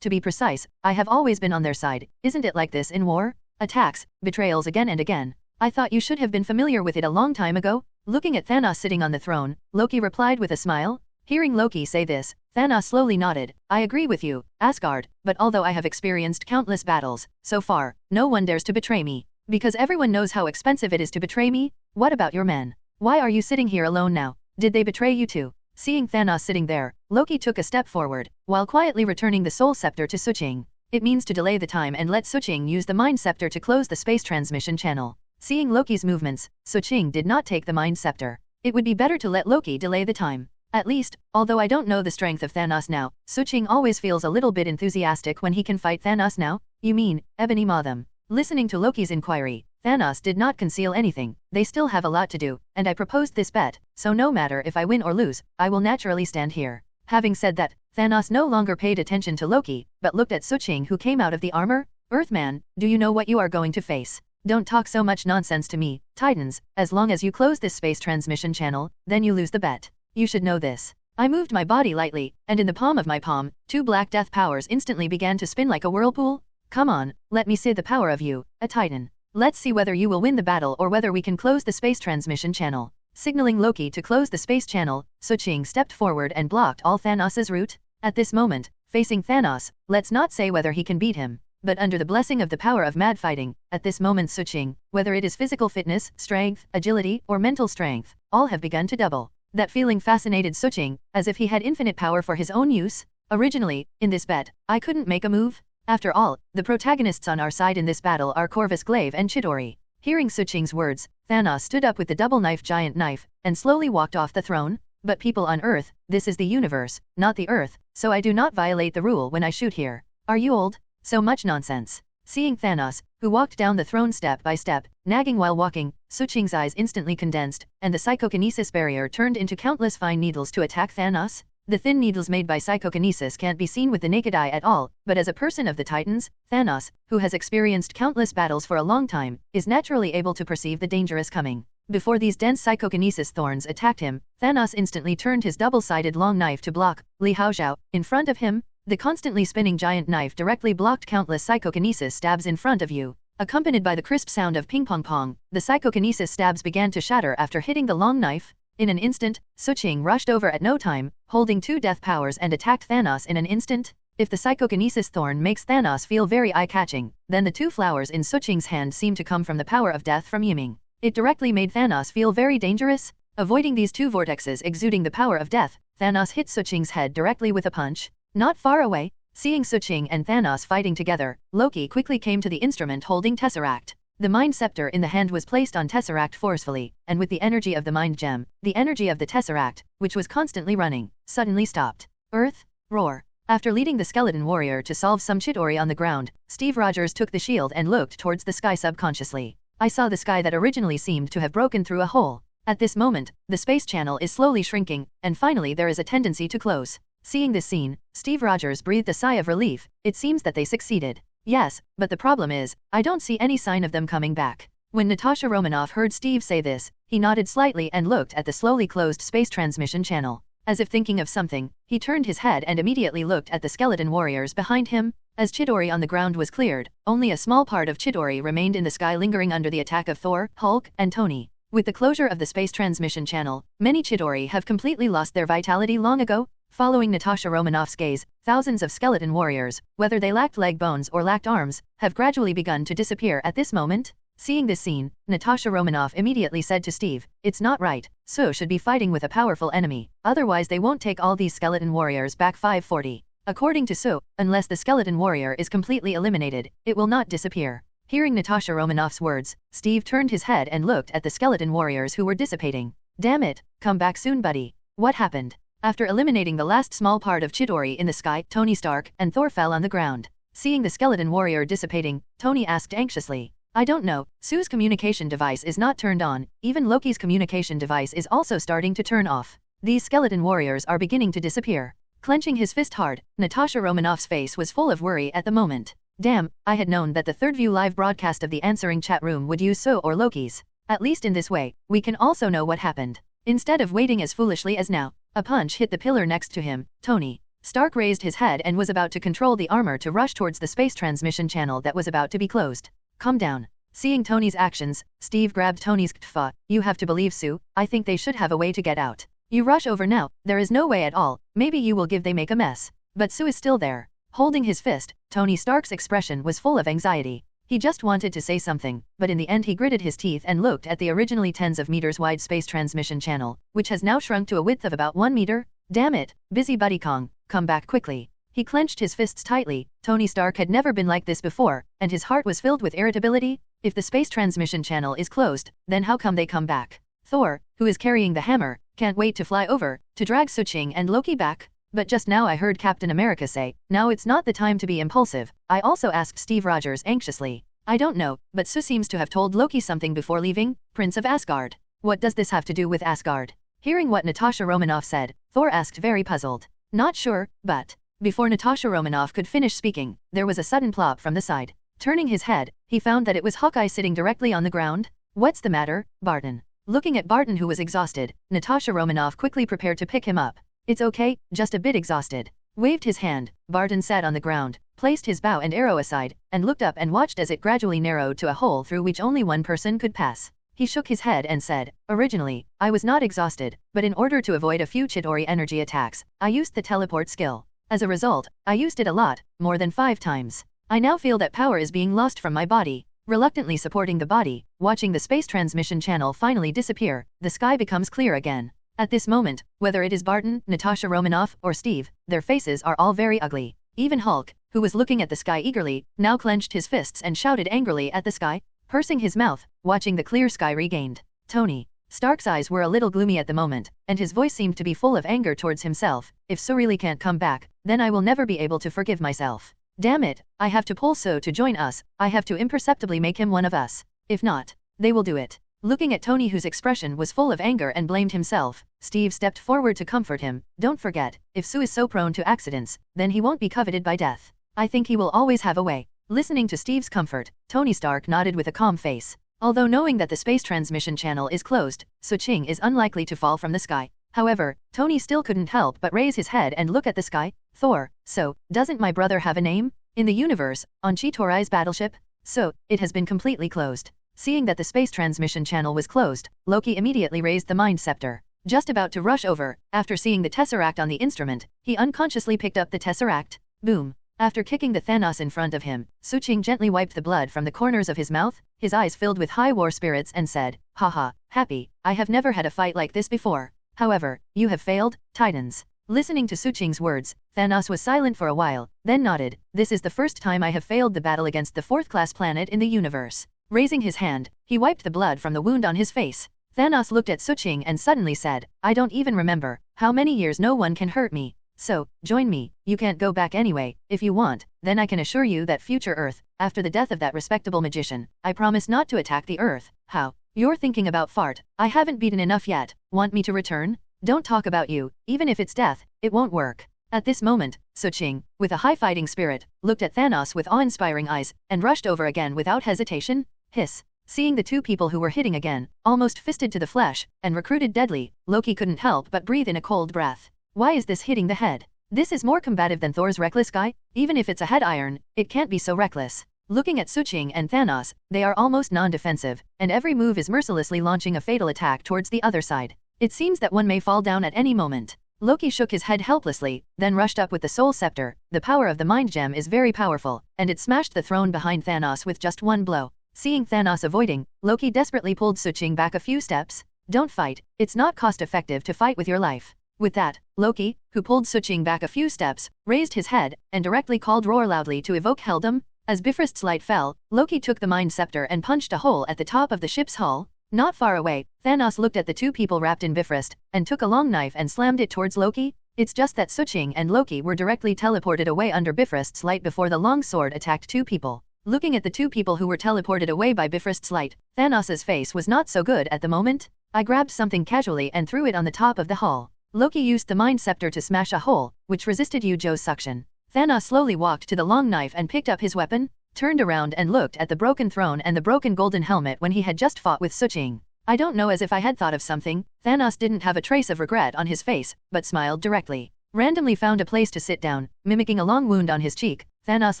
to be precise, I have always been on their side. Isn't it like this in war? Attacks, betrayals again and again. I thought you should have been familiar with it a long time ago. Looking at Thanos sitting on the throne, Loki replied with a smile. Hearing Loki say this, Thanos slowly nodded. I agree with you, Asgard, but although I have experienced countless battles, so far, no one dares to betray me. Because everyone knows how expensive it is to betray me. What about your men? Why are you sitting here alone now? Did they betray you too? Seeing Thanos sitting there, Loki took a step forward, while quietly returning the soul scepter to Suching. It means to delay the time and let Suching use the mind scepter to close the space transmission channel. Seeing Loki's movements, Suching did not take the mind scepter. It would be better to let Loki delay the time. At least, although I don't know the strength of Thanos now, Suching always feels a little bit enthusiastic when he can fight Thanos now. You mean, Ebony Motham? Listening to Loki's inquiry, Thanos did not conceal anything. They still have a lot to do, and I proposed this bet, so no matter if I win or lose, I will naturally stand here. Having said that, Thanos no longer paid attention to Loki, but looked at Suching who came out of the armor. Earthman, do you know what you are going to face? Don't talk so much nonsense to me, Titans. As long as you close this space transmission channel, then you lose the bet. You should know this. I moved my body lightly, and in the palm of my palm, two black death powers instantly began to spin like a whirlpool. Come on, let me see the power of you, a Titan. Let's see whether you will win the battle or whether we can close the space transmission channel. Signaling Loki to close the space channel, Suching stepped forward and blocked all Thanos' route. At this moment, facing Thanos, let's not say whether he can beat him, but under the blessing of the power of mad fighting, at this moment Suching, whether it is physical fitness, strength, agility, or mental strength, all have begun to double. That feeling fascinated Suching, as if he had infinite power for his own use. Originally, in this bet, I couldn't make a move. After all, the protagonists on our side in this battle are Corvus Glaive and Chidori. Hearing Suching's words, Thanos stood up with the double knife giant knife, and slowly walked off the throne. But people on Earth, this is the universe, not the Earth, so I do not violate the rule when I shoot here. Are you old? So much nonsense. Seeing Thanos, who walked down the throne step by step, nagging while walking, Suching's eyes instantly condensed, and the psychokinesis barrier turned into countless fine needles to attack Thanos. The thin needles made by psychokinesis can't be seen with the naked eye at all, but as a person of the Titans, Thanos, who has experienced countless battles for a long time, is naturally able to perceive the dangerous coming. Before these dense psychokinesis thorns attacked him, Thanos instantly turned his double-sided long knife to block Li Haozhao. In front of him, the constantly spinning giant knife directly blocked countless psychokinesis stabs in front of you. Accompanied by the crisp sound of ping-pong-pong, the psychokinesis stabs began to shatter after hitting the long knife. In an instant, Suching rushed over at no time, holding 2 death powers and attacked Thanos in an instant. If the psychokinesis thorn makes Thanos feel very eye-catching, then the 2 flowers in Suching's hand seem to come from the power of death from Yiming. It directly made Thanos feel very dangerous. Avoiding these 2 vortexes exuding the power of death, Thanos hit Suching's head directly with a punch. Not far away, seeing Suching and Thanos fighting together, Loki quickly came to the instrument holding Tesseract. The Mind Scepter in the hand was placed on Tesseract forcefully, and with the energy of the Mind Gem, the energy of the Tesseract, which was constantly running, suddenly stopped. Earth, roar. After leading the skeleton warrior to solve some Chidori on the ground, Steve Rogers took the shield and looked towards the sky subconsciously. I saw the sky that originally seemed to have broken through a hole. At this moment, the space channel is slowly shrinking, and finally there is a tendency to close. Seeing this scene, Steve Rogers breathed a sigh of relief. It seems that they succeeded. Yes, but the problem is, I don't see any sign of them coming back. When Natasha Romanoff heard Steve say this, he nodded slightly and looked at the slowly closed space transmission channel. As if thinking of something, he turned his head and immediately looked at the skeleton warriors behind him. As Chidori on the ground was cleared, only a small part of Chidori remained in the sky lingering under the attack of Thor, Hulk, and Tony. With the closure of the space transmission channel, many Chidori have completely lost their vitality long ago. Following Natasha Romanoff's gaze, thousands of skeleton warriors, whether they lacked leg bones or lacked arms, have gradually begun to disappear at this moment. Seeing this scene, Natasha Romanoff immediately said to Steve, "It's not right, so should be fighting with a powerful enemy, otherwise they won't take all these skeleton warriors back 540. According to Sue, unless the skeleton warrior is completely eliminated, it will not disappear." Hearing Natasha Romanoff's words, Steve turned his head and looked at the skeleton warriors who were dissipating. "Damn it, come back soon, buddy. What happened?" After eliminating the last small part of Chidori in the sky, Tony Stark and Thor fell on the ground. Seeing the skeleton warrior dissipating, Tony asked anxiously, "I don't know, Sue's communication device is not turned on, even Loki's communication device is also starting to turn off. These skeleton warriors are beginning to disappear." Clenching his fist hard, Natasha Romanoff's face was full of worry at the moment. Damn, I had known that the Third View live broadcast of the answering chat room would use Sue or Loki's. At least in this way, we can also know what happened. Instead of waiting as foolishly as now, a punch hit the pillar next to him. Tony Stark raised his head and was about to control the armor to rush towards the space transmission channel that was about to be closed. "Calm down." Seeing Tony's actions, Steve grabbed Tony's ktfa. "You have to believe Sue, I think they should have a way to get out. You rush over now, there is no way at all, maybe you will give they make a mess." But Sue is still there. Holding his fist, Tony Stark's expression was full of anxiety. He just wanted to say something, but in the end he gritted his teeth and looked at the originally tens of meters wide space transmission channel, which has now shrunk to a width of about 1 meter. "Damn it, busybody Kong, come back quickly." He clenched his fists tightly. Tony Stark had never been like this before, and his heart was filled with irritability. If the space transmission channel is closed, then how come they come back? Thor, who is carrying the hammer, can't wait to fly over, to drag Suching and Loki back. But just now I heard Captain America say, "Now it's not the time to be impulsive." I also asked Steve Rogers anxiously, "I don't know, but Sue seems to have told Loki something before leaving, Prince of Asgard. What does this have to do with Asgard?" Hearing what Natasha Romanoff said, Thor asked very puzzled. "Not sure, but..." Before Natasha Romanoff could finish speaking, there was a sudden plop from the side. Turning his head, he found that it was Hawkeye sitting directly on the ground. "What's the matter, Barton?" Looking at Barton who was exhausted, Natasha Romanoff quickly prepared to pick him up. "It's okay, just a bit exhausted." Waved his hand, Barton sat on the ground, placed his bow and arrow aside, and looked up and watched as it gradually narrowed to a hole through which only one person could pass. He shook his head and said, "Originally, I was not exhausted, but in order to avoid a few Chidori energy attacks, I used the teleport skill. As a result, I used it a lot, more than 5 times. I now feel that power is being lost from my body." Reluctantly supporting the body, watching the space transmission channel finally disappear, the sky becomes clear again. At this moment, whether it is Barton, Natasha Romanoff, or Steve, their faces are all very ugly. Even Hulk, who was looking at the sky eagerly, now clenched his fists and shouted angrily at the sky, pursing his mouth, watching the clear sky regained. Tony Stark's eyes were a little gloomy at the moment, and his voice seemed to be full of anger towards himself. "If Sue really can't come back, then I will never be able to forgive myself." Damn it, I have to pull So to join us, I have to imperceptibly make him one of us. If not, they will do it. Looking at Tony, whose expression was full of anger and blamed himself, Steve stepped forward to comfort him. Don't forget, if Sue is so prone to accidents, then he won't be coveted by death. I think he will always have a way. Listening to Steve's comfort, Tony Stark nodded with a calm face. Although knowing that the space transmission channel is closed, Suching is unlikely to fall from the sky. However, Tony still couldn't help but raise his head and look at the sky. Thor, so, doesn't my brother have a name? In the universe, on Chitorai's battleship? So, it has been completely closed. Seeing that the space transmission channel was closed, Loki immediately raised the Mind Scepter. Just about to rush over, after seeing the Tesseract on the instrument, he unconsciously picked up the Tesseract. Boom. After kicking the Thanos in front of him, Suching gently wiped the blood from the corners of his mouth, his eyes filled with high war spirits and said, haha, happy, I have never had a fight like this before. However, you have failed, Titans. Listening to Suching's words, Thanos was silent for a while, then nodded. This is the first time I have failed the battle against the fourth-class planet in the universe. Raising his hand, he wiped the blood from the wound on his face. Thanos looked at Suching and suddenly said, I don't even remember how many years no one can hurt me. So, join me, you can't go back anyway. If you want, then I can assure you that future Earth, after the death of that respectable magician, I promise not to attack the Earth. How? You're thinking about fart. I haven't beaten enough yet. Want me to return? Don't talk about you. Even if it's death, it won't work. At this moment, Suching, with a high fighting spirit, looked at Thanos with awe-inspiring eyes, and rushed over again without hesitation. Hiss. Seeing the two people who were hitting again, almost fisted to the flesh, and recruited deadly, Loki couldn't help but breathe in a cold breath. Why is this hitting the head? This is more combative than Thor's reckless guy? Even if it's a head iron, it can't be so reckless. Looking at Suching and Thanos, they are almost non-defensive, and every move is mercilessly launching a fatal attack towards the other side. It seems that one may fall down at any moment. Loki shook his head helplessly, then rushed up with the Soul Scepter. The power of the Mind Gem is very powerful, and it smashed the throne behind Thanos with just one blow. Seeing Thanos avoiding, Loki desperately pulled Suching back a few steps. Don't fight, it's not cost-effective to fight with your life. With that, Loki, who pulled Suching back a few steps, raised his head, and directly called Roar loudly to evoke Heldum. As Bifrost's light fell, Loki took the Mind Scepter and punched a hole at the top of the ship's hull. Not far away, Thanos looked at the two people wrapped in Bifrost, and took a long knife and slammed it towards Loki. It's just that Suching and Loki were directly teleported away under Bifrost's light before the long sword attacked two people. Looking at the two people who were teleported away by Bifrost's light, Thanos' face was not so good at the moment. I grabbed something casually and threw it on the top of the hull. Loki used the Mind Scepter to smash a hole, which resisted Yujo's suction. Thanos slowly walked to the long knife and picked up his weapon, turned around and looked at the broken throne and the broken golden helmet when he had just fought with Suching. I don't know, as if I had thought of something. Thanos didn't have a trace of regret on his face, but smiled directly. Randomly found a place to sit down, mimicking a long wound on his cheek. Thanos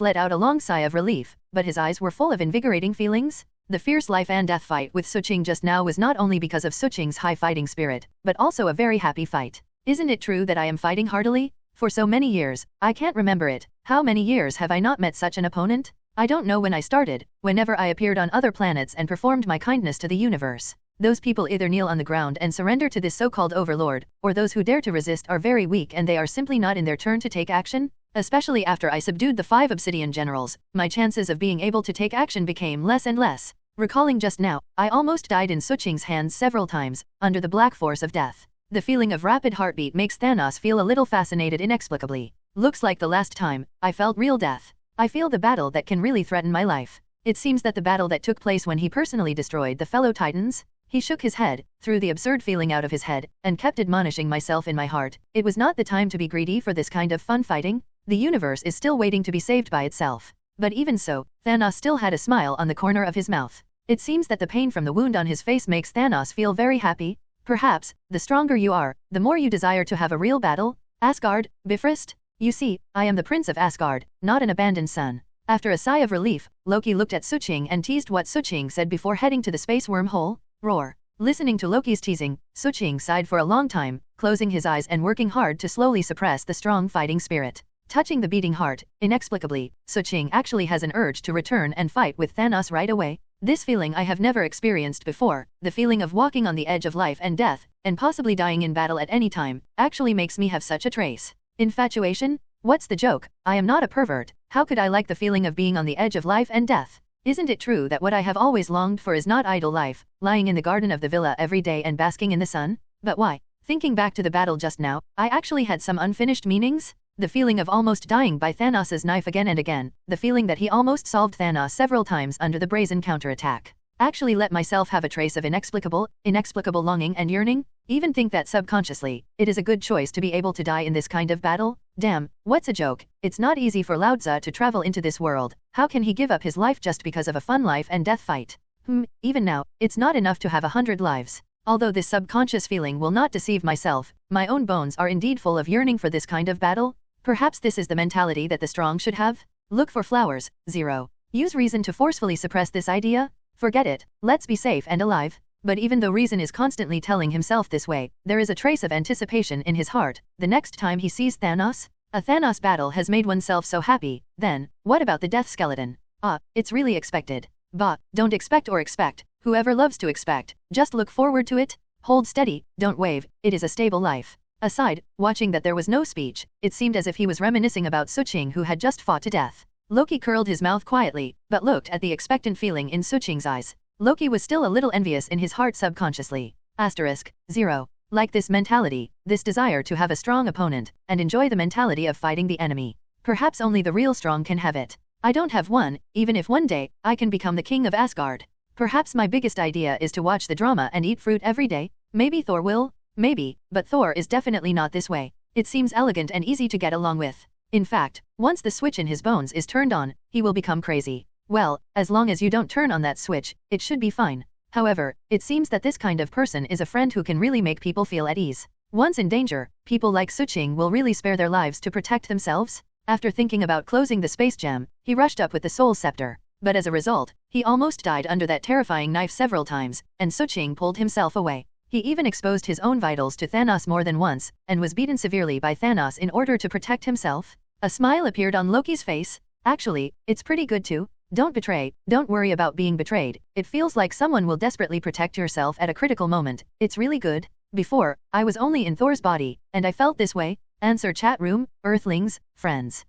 let out a long sigh of relief, but his eyes were full of invigorating feelings. The fierce life and death fight with Suching just now was not only because of Suching's high fighting spirit, but also a very happy fight. Isn't it true that I am fighting heartily? For so many years, I can't remember it. How many years have I not met such an opponent? I don't know when I started, whenever I appeared on other planets and performed my kindness to the universe. Those people either kneel on the ground and surrender to this so-called overlord, or those who dare to resist are very weak and they are simply not in their turn to take action. Especially after I subdued the 5 obsidian generals, my chances of being able to take action became less and less. Recalling just now, I almost died in Suching's hands several times, under the black force of death. The feeling of rapid heartbeat makes Thanos feel a little fascinated inexplicably. Looks like the last time I felt real death. I feel the battle that can really threaten my life. It seems that the battle that took place when he personally destroyed the fellow Titans. He shook his head, threw the absurd feeling out of his head, and kept admonishing myself in my heart. It was not the time to be greedy for this kind of fun fighting. The universe is still waiting to be saved by itself. But even so, Thanos still had a smile on the corner of his mouth. It seems that the pain from the wound on his face makes Thanos feel very happy. Perhaps, the stronger you are, the more you desire to have a real battle. Asgard, Bifrost? You see, I am the Prince of Asgard, not an abandoned son. After a sigh of relief, Loki looked at Suching and teased what Suching said before heading to the space wormhole. Roar. Listening to Loki's teasing, Suching sighed for a long time, closing his eyes and working hard to slowly suppress the strong fighting spirit. Touching the beating heart, inexplicably, Suching actually has an urge to return and fight with Thanos right away. This feeling I have never experienced before, the feeling of walking on the edge of life and death, and possibly dying in battle at any time, actually makes me have such a trace. Infatuation? What's the joke? I am not a pervert. How could I like the feeling of being on the edge of life and death? Isn't it true that what I have always longed for is not idle life, lying in the garden of the villa every day and basking in the sun? But why? Thinking back to the battle just now, I actually had some unfinished meanings. The feeling of almost dying by Thanos' knife again and again, the feeling that he almost solved Thanos several times under the brazen counterattack. Actually let myself have a trace of inexplicable longing and yearning? Even think that subconsciously, it is a good choice to be able to die in this kind of battle? Damn, what's a joke? It's not easy for Lao Tzu to travel into this world. How can he give up his life just because of a fun life and death fight? Even now, it's not enough to have 100 lives. Although this subconscious feeling will not deceive myself, my own bones are indeed full of yearning for this kind of battle. Perhaps this is the mentality that the strong should have? Look for flowers, 0. Use reason to forcefully suppress this idea? Forget it, let's be safe and alive. But even though reason is constantly telling himself this way, there is a trace of anticipation in his heart. The next time he sees Thanos? A Thanos battle has made oneself so happy. Then, what about the death skeleton? It's really expected. Bah, don't expect or expect. Whoever loves to expect, just look forward to it. Hold steady, don't wave, it is a stable life. Aside, watching that there was no speech, it seemed as if he was reminiscing about Suching who had just fought to death. Loki curled his mouth quietly, but looked at the expectant feeling in Suching's eyes. Loki was still a little envious in his heart subconsciously. 0. Like this mentality, this desire to have a strong opponent, and enjoy the mentality of fighting the enemy. Perhaps only the real strong can have it. I don't have one, even if one day, I can become the king of Asgard. Perhaps my biggest idea is to watch the drama and eat fruit every day. Maybe Thor will? Maybe, but Thor is definitely not this way. It seems elegant and easy to get along with. In fact, once the switch in his bones is turned on, he will become crazy. Well, as long as you don't turn on that switch, it should be fine. However, it seems that this kind of person is a friend who can really make people feel at ease. Once in danger, people like Suching will really spare their lives to protect themselves. After thinking about closing the space gem, he rushed up with the soul scepter. But as a result, he almost died under that terrifying knife several times, and Suching pulled himself away. He even exposed his own vitals to Thanos more than once, and was beaten severely by Thanos in order to protect himself. A smile appeared on Loki's face. Actually, it's pretty good too. Don't betray, don't worry about being betrayed. It feels like someone will desperately protect yourself at a critical moment. It's really good. Before, I was only in Thor's body, and I felt this way. Answer chat room, Earthlings, friends.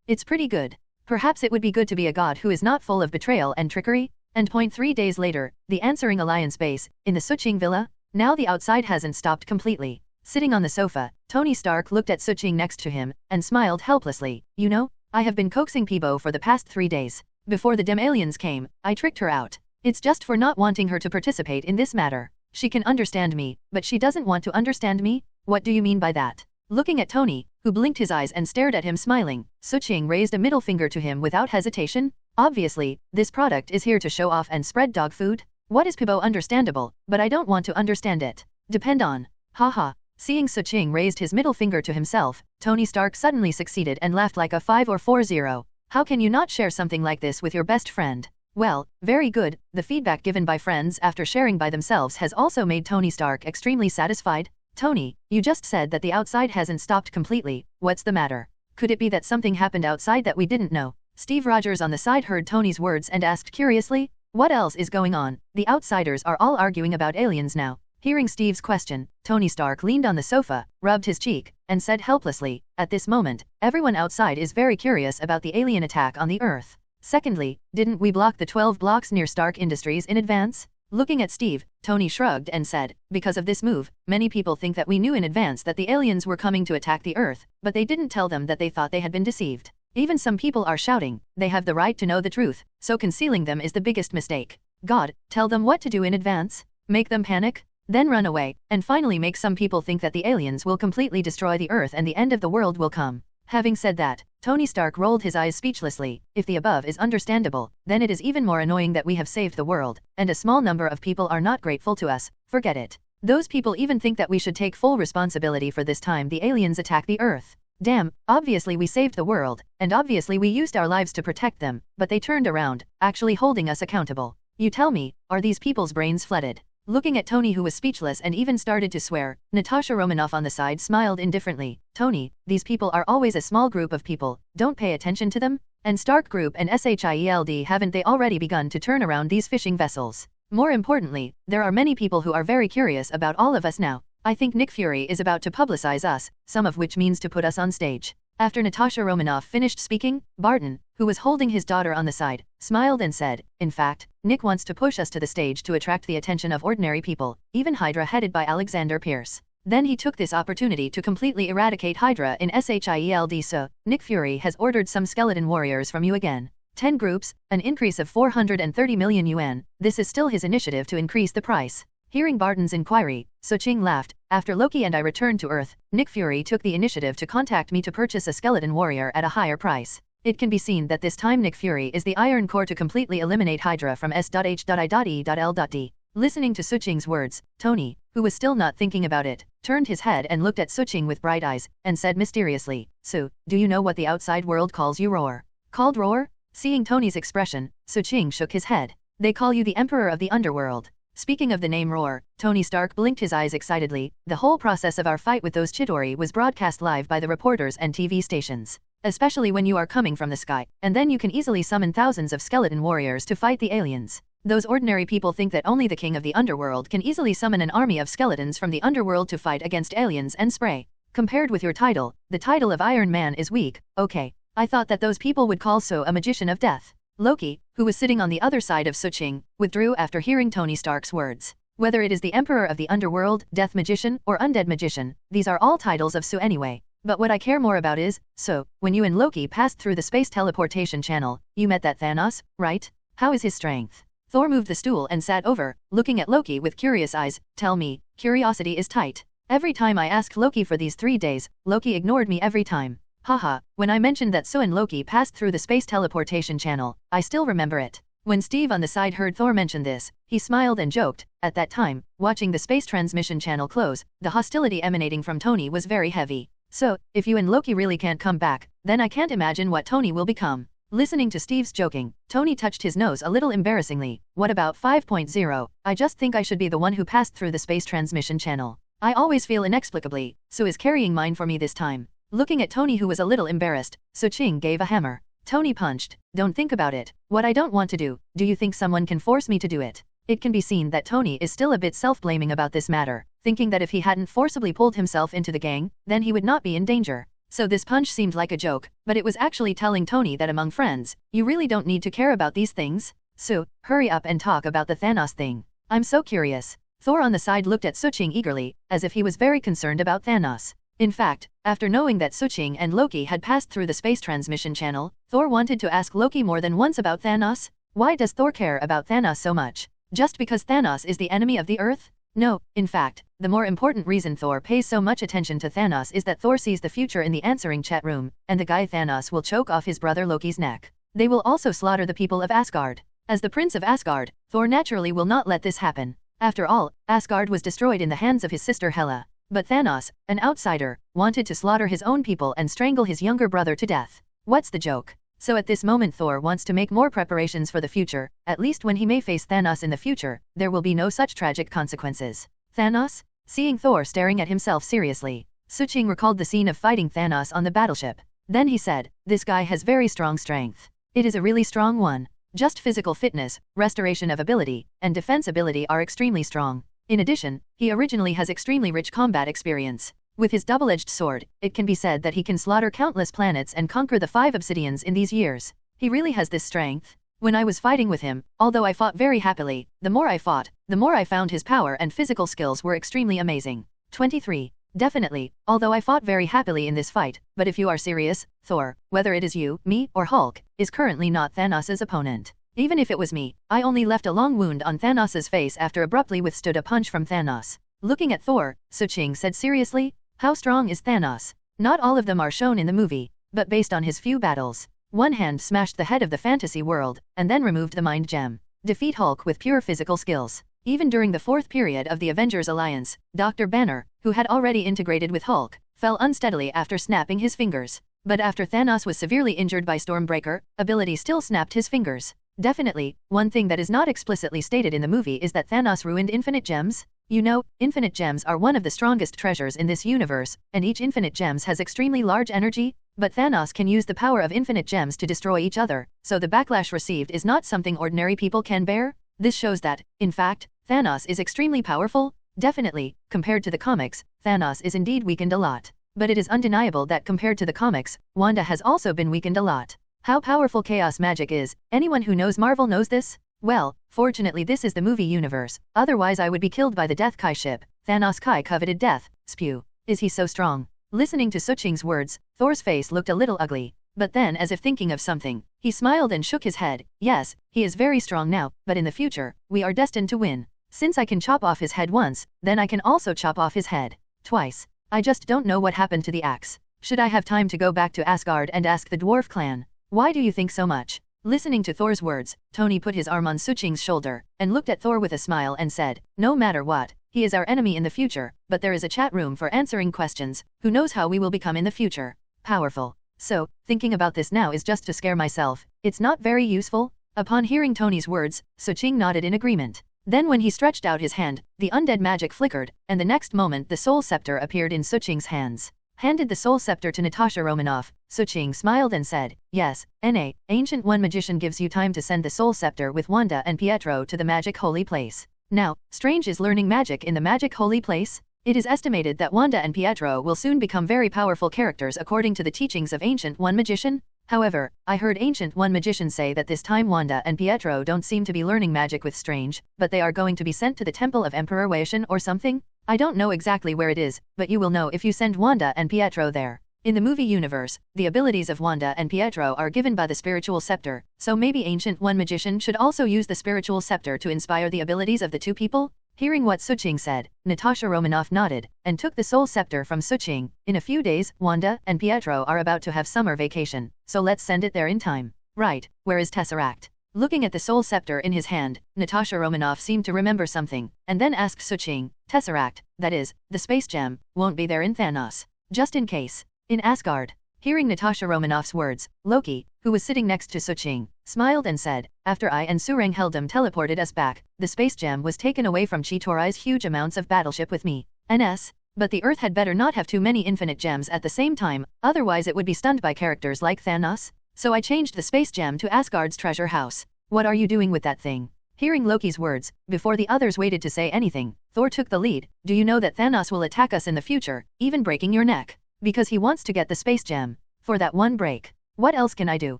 It's pretty good. Perhaps it would be good to be a god who is not full of betrayal and trickery. And 3 days later, the answering alliance base, in the Suching villa. Now the outside hasn't stopped completely. Sitting on the sofa, Tony Stark looked at Suching next to him, and smiled helplessly. You know, I have been coaxing Peebo for the past 3 days. Before the Dem aliens came, I tricked her out. It's just for not wanting her to participate in this matter. She can understand me, but she doesn't want to understand me? What do you mean by that? Looking at Tony, who blinked his eyes and stared at him smiling, Suching raised a middle finger to him without hesitation. Obviously, this product is here to show off and spread dog food. What is Peebo understandable, but I don't want to understand it. Depend on. Haha. Seeing Suching raised his middle finger to himself, Tony Stark suddenly succeeded and laughed like a 5 or 4-0. How can you not share something like this with your best friend? Well, very good. The feedback given by friends after sharing by themselves has also made Tony Stark extremely satisfied. Tony, you just said that the outside hasn't stopped completely. What's the matter? Could it be that something happened outside that we didn't know? Steve Rogers on the side heard Tony's words and asked curiously, what else is going on? The outsiders are all arguing about aliens now. Hearing Steve's question, Tony Stark leaned on the sofa, rubbed his cheek, and said helplessly, at this moment, everyone outside is very curious about the alien attack on the Earth. Secondly, didn't we block the 12 blocks near Stark Industries in advance? Looking at Steve, Tony shrugged and said, because of this move, many people think that we knew in advance that the aliens were coming to attack the Earth, but they didn't tell them that they thought they had been deceived. Even some people are shouting, they have the right to know the truth, so concealing them is the biggest mistake. God, tell them what to do in advance? Make them panic? Then run away, and finally make some people think that the aliens will completely destroy the Earth and the end of the world will come. Having said that, Tony Stark rolled his eyes speechlessly. If the above is understandable, then it is even more annoying that we have saved the world, and a small number of people are not grateful to us. Forget it. Those people even think that we should take full responsibility for this time the aliens attack the Earth. Damn, obviously we saved the world, and obviously we used our lives to protect them, but they turned around, actually holding us accountable. You tell me, are these people's brains flooded? Looking at Tony who was speechless and even started to swear, Natasha Romanoff on the side smiled indifferently. Tony, these people are always a small group of people, don't pay attention to them? And Stark Group and SHIELD haven't they already begun to turn around these fishing vessels? More importantly, there are many people who are very curious about all of us now. I think Nick Fury is about to publicize us, some of which means to put us on stage. After Natasha Romanoff finished speaking, Barton, who was holding his daughter on the side, smiled and said, in fact, Nick wants to push us to the stage to attract the attention of ordinary people, even Hydra headed by Alexander Pierce. Then he took this opportunity to completely eradicate Hydra in SHIELD. So, Nick Fury has ordered some skeleton warriors from you again. 10 groups, an increase of 430 million yuan, this is still his initiative to increase the price. Hearing Barton's inquiry, Suching laughed. After Loki and I returned to Earth, Nick Fury took the initiative to contact me to purchase a skeleton warrior at a higher price. It can be seen that this time Nick Fury is the iron core to completely eliminate Hydra from S.H.I.E.L.D. Listening to Suching's words, Tony, who was still not thinking about it, turned his head and looked at Suching with bright eyes, and said mysteriously, "So, do you know what the outside world calls you, Roar?" Called Roar? Seeing Tony's expression, Suching shook his head. "They call you the Emperor of the Underworld." Speaking of the name Roar, Tony Stark blinked his eyes excitedly. The whole process of our fight with those Chitauri was broadcast live by the reporters and TV stations. Especially when you are coming from the sky, and then you can easily summon thousands of skeleton warriors to fight the aliens. Those ordinary people think that only the king of the underworld can easily summon an army of skeletons from the underworld to fight against aliens and spray. Compared with your title, the title of Iron Man is weak. Okay. I thought that those people would call so a magician of death. Loki, who was sitting on the other side of Suching, withdrew after hearing Tony Stark's words. Whether it is the Emperor of the Underworld, Death Magician, or Undead Magician, these are all titles of Su anyway. But what I care more about is, so, when you and Loki passed through the space teleportation channel, you met that Thanos, right? How is his strength? Thor moved the stool and sat over, looking at Loki with curious eyes. Tell me, curiosity is tight. Every time I asked Loki for these 3 days, Loki ignored me every time. Haha, when I mentioned that Su and Loki passed through the space teleportation channel, I still remember it. When Steve on the side heard Thor mention this, he smiled and joked. At that time, watching the space transmission channel close, the hostility emanating from Tony was very heavy. So, if you and Loki really can't come back, then I can't imagine what Tony will become. Listening to Steve's joking, Tony touched his nose a little embarrassingly. What about 5.0? I just think I should be the one who passed through the space transmission channel. I always feel inexplicably, Su is carrying mine for me this time. Looking at Tony, who was a little embarrassed, Suching gave a hammer. Tony punched. Don't think about it. What I don't want to do, do you think someone can force me to do it? It can be seen that Tony is still a bit self-blaming about this matter, thinking that if he hadn't forcibly pulled himself into the gang, then he would not be in danger. So this punch seemed like a joke, but it was actually telling Tony that among friends, you really don't need to care about these things. So, hurry up and talk about the Thanos thing. I'm so curious. Thor on the side looked at Suching eagerly, as if he was very concerned about Thanos. In fact, after knowing that Suching and Loki had passed through the space transmission channel, Thor wanted to ask Loki more than once about Thanos. Why does Thor care about Thanos so much? Just because Thanos is the enemy of the Earth? No, in fact, the more important reason Thor pays so much attention to Thanos is that Thor sees the future in the answering chat room, and the guy Thanos will choke off his brother Loki's neck. They will also slaughter the people of Asgard. As the Prince of Asgard, Thor naturally will not let this happen. After all, Asgard was destroyed in the hands of his sister Hela. But Thanos, an outsider, wanted to slaughter his own people and strangle his younger brother to death. What's the joke? So at this moment Thor wants to make more preparations for the future, at least when he may face Thanos in the future, there will be no such tragic consequences. Thanos? Seeing Thor staring at himself seriously, Suching recalled the scene of fighting Thanos on the battleship. Then he said, this guy has very strong strength. It is a really strong one. Just physical fitness, restoration of ability, and defense ability are extremely strong. In addition, he originally has extremely rich combat experience. With his double-edged sword, it can be said that he can slaughter countless planets and conquer the 5 obsidians in these years. He really has this strength. When I was fighting with him, although I fought very happily, the more I fought, the more I found his power and physical skills were extremely amazing. 23. Definitely, although I fought very happily in this fight, but if you are serious, Thor, whether it is you, me, or Hulk, is currently not Thanos' opponent. Even if it was me, I only left a long wound on Thanos' face after abruptly withstood a punch from Thanos. Looking at Thor, Suching said seriously, how strong is Thanos? Not all of them are shown in the movie, but based on his few battles. One hand smashed the head of the fantasy world, and then removed the mind gem. Defeat Hulk with pure physical skills. Even during the 4th period of the Avengers alliance, Dr. Banner, who had already integrated with Hulk, fell unsteadily after snapping his fingers. But after Thanos was severely injured by Stormbreaker, ability still snapped his fingers. Definitely, one thing that is not explicitly stated in the movie is that Thanos ruined infinite gems. You know, infinite gems are one of the strongest treasures in this universe, and each infinite gems has extremely large energy, but Thanos can use the power of infinite gems to destroy each other, so the backlash received is not something ordinary people can bear. This shows that, in fact, Thanos is extremely powerful. Definitely, compared to the comics, Thanos is indeed weakened a lot. But it is undeniable that compared to the comics, Wanda has also been weakened a lot. How powerful chaos magic is, anyone who knows Marvel knows this? Well, fortunately this is the movie universe, otherwise I would be killed by the Death Kai ship. Thanos Kai coveted death, Spew. Is he so strong? Listening to Suching's words, Thor's face looked a little ugly. But then, as if thinking of something, he smiled and shook his head. Yes, he is very strong now, but in the future, we are destined to win. Since I can chop off his head once, then I can also chop off his head twice. I just don't know what happened to the axe. Should I have time to go back to Asgard and ask the dwarf clan? Why do you think so much? Listening to Thor's words, Tony put his arm on Suching's shoulder, and looked at Thor with a smile and said, no matter what, he is our enemy in the future, but there is a chat room for answering questions. Who knows how we will become in the future? Powerful. So, thinking about this now is just to scare myself. It's not very useful? Upon hearing Tony's words, Suching nodded in agreement. Then when he stretched out his hand, the undead magic flickered, and the next moment the soul scepter appeared in Suching's hands. Handed the soul scepter to Natasha Romanoff, Suching smiled and said, yes, N.A., Ancient One Magician gives you time to send the soul scepter with Wanda and Pietro to the magic holy place. Now, Strange is learning magic in the magic holy place. It is estimated that Wanda and Pietro will soon become very powerful characters according to the teachings of Ancient One Magician. However, I heard Ancient One Magician say that this time Wanda and Pietro don't seem to be learning magic with Strange, but they are going to be sent to the Temple of Emperor Waishan or something? I don't know exactly where it is, but you will know if you send Wanda and Pietro there. In the movie universe, the abilities of Wanda and Pietro are given by the spiritual scepter, so maybe Ancient One Magician should also use the spiritual scepter to inspire the abilities of the two people? Hearing what Suching said, Natasha Romanoff nodded, and took the soul scepter from Suching. In a few days, Wanda and Pietro are about to have summer vacation, so let's send it there in time. Right, where is Tesseract? Looking at the soul scepter in his hand, Natasha Romanoff seemed to remember something, and then asked Suching, Tesseract, that is, the space gem, won't be there in Thanos. Just in case. In Asgard. Hearing Natasha Romanoff's words, Loki, who was sitting next to Suching, smiled and said, after I and Surang Heldum teleported us back, the space gem was taken away from Chitorai's huge amounts of battleship with me. NS. But the Earth had better not have too many infinite gems at the same time, otherwise it would be stunned by characters like Thanos. So I changed the space gem to Asgard's treasure house. What are you doing with that thing? Hearing Loki's words, before the others waited to say anything, Thor took the lead. Do you know that Thanos will attack us in the future, even breaking your neck? Because he wants to get the space gem. For that one break. What else can I do?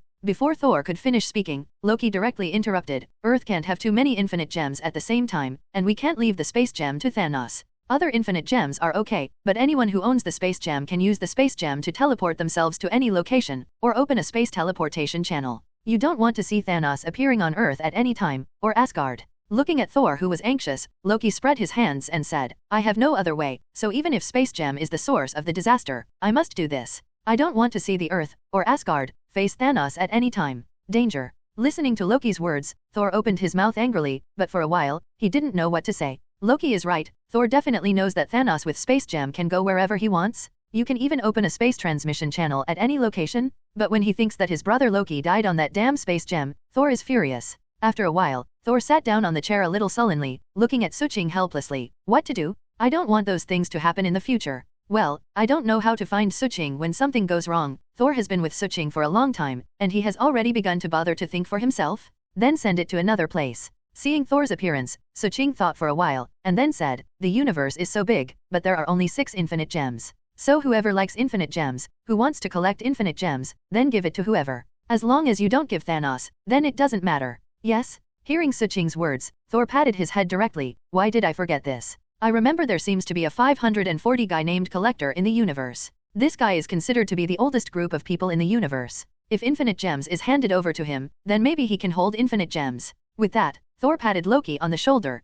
Before Thor could finish speaking, Loki directly interrupted. Earth can't have too many infinite gems at the same time, and we can't leave the space gem to Thanos. Other infinite gems are okay, but anyone who owns the space gem can use the space gem to teleport themselves to any location, or open a space teleportation channel. You don't want to see Thanos appearing on Earth at any time, or Asgard. Looking at Thor, who was anxious, Loki spread his hands and said, I have no other way, so even if space gem is the source of the disaster, I must do this. I don't want to see the Earth, or Asgard, face Thanos at any time. Danger. Listening to Loki's words, Thor opened his mouth angrily, but for a while, he didn't know what to say. Loki is right, Thor definitely knows that Thanos with space gem can go wherever he wants. You can even open a space transmission channel at any location, but when he thinks that his brother Loki died on that damn space gem, Thor is furious. After a while, Thor sat down on the chair a little sullenly, looking at Suching helplessly. What to do? I don't want those things to happen in the future. Well, I don't know how to find Suching when something goes wrong. Thor has been with Suching for a long time, and he has already begun to bother to think for himself. Then send it to another place. Seeing Thor's appearance, Suching thought for a while, and then said, the universe is so big, but there are only 6 infinite gems. So whoever likes infinite gems, who wants to collect infinite gems, then give it to whoever. As long as you don't give Thanos, then it doesn't matter. Yes? Hearing Suching's words, Thor patted his head directly. Why did I forget this? I remember there seems to be a 540 guy named Collector in the universe. This guy is considered to be the oldest group of people in the universe. If infinite gems is handed over to him, then maybe he can hold infinite gems. With that, Thor patted Loki on the shoulder.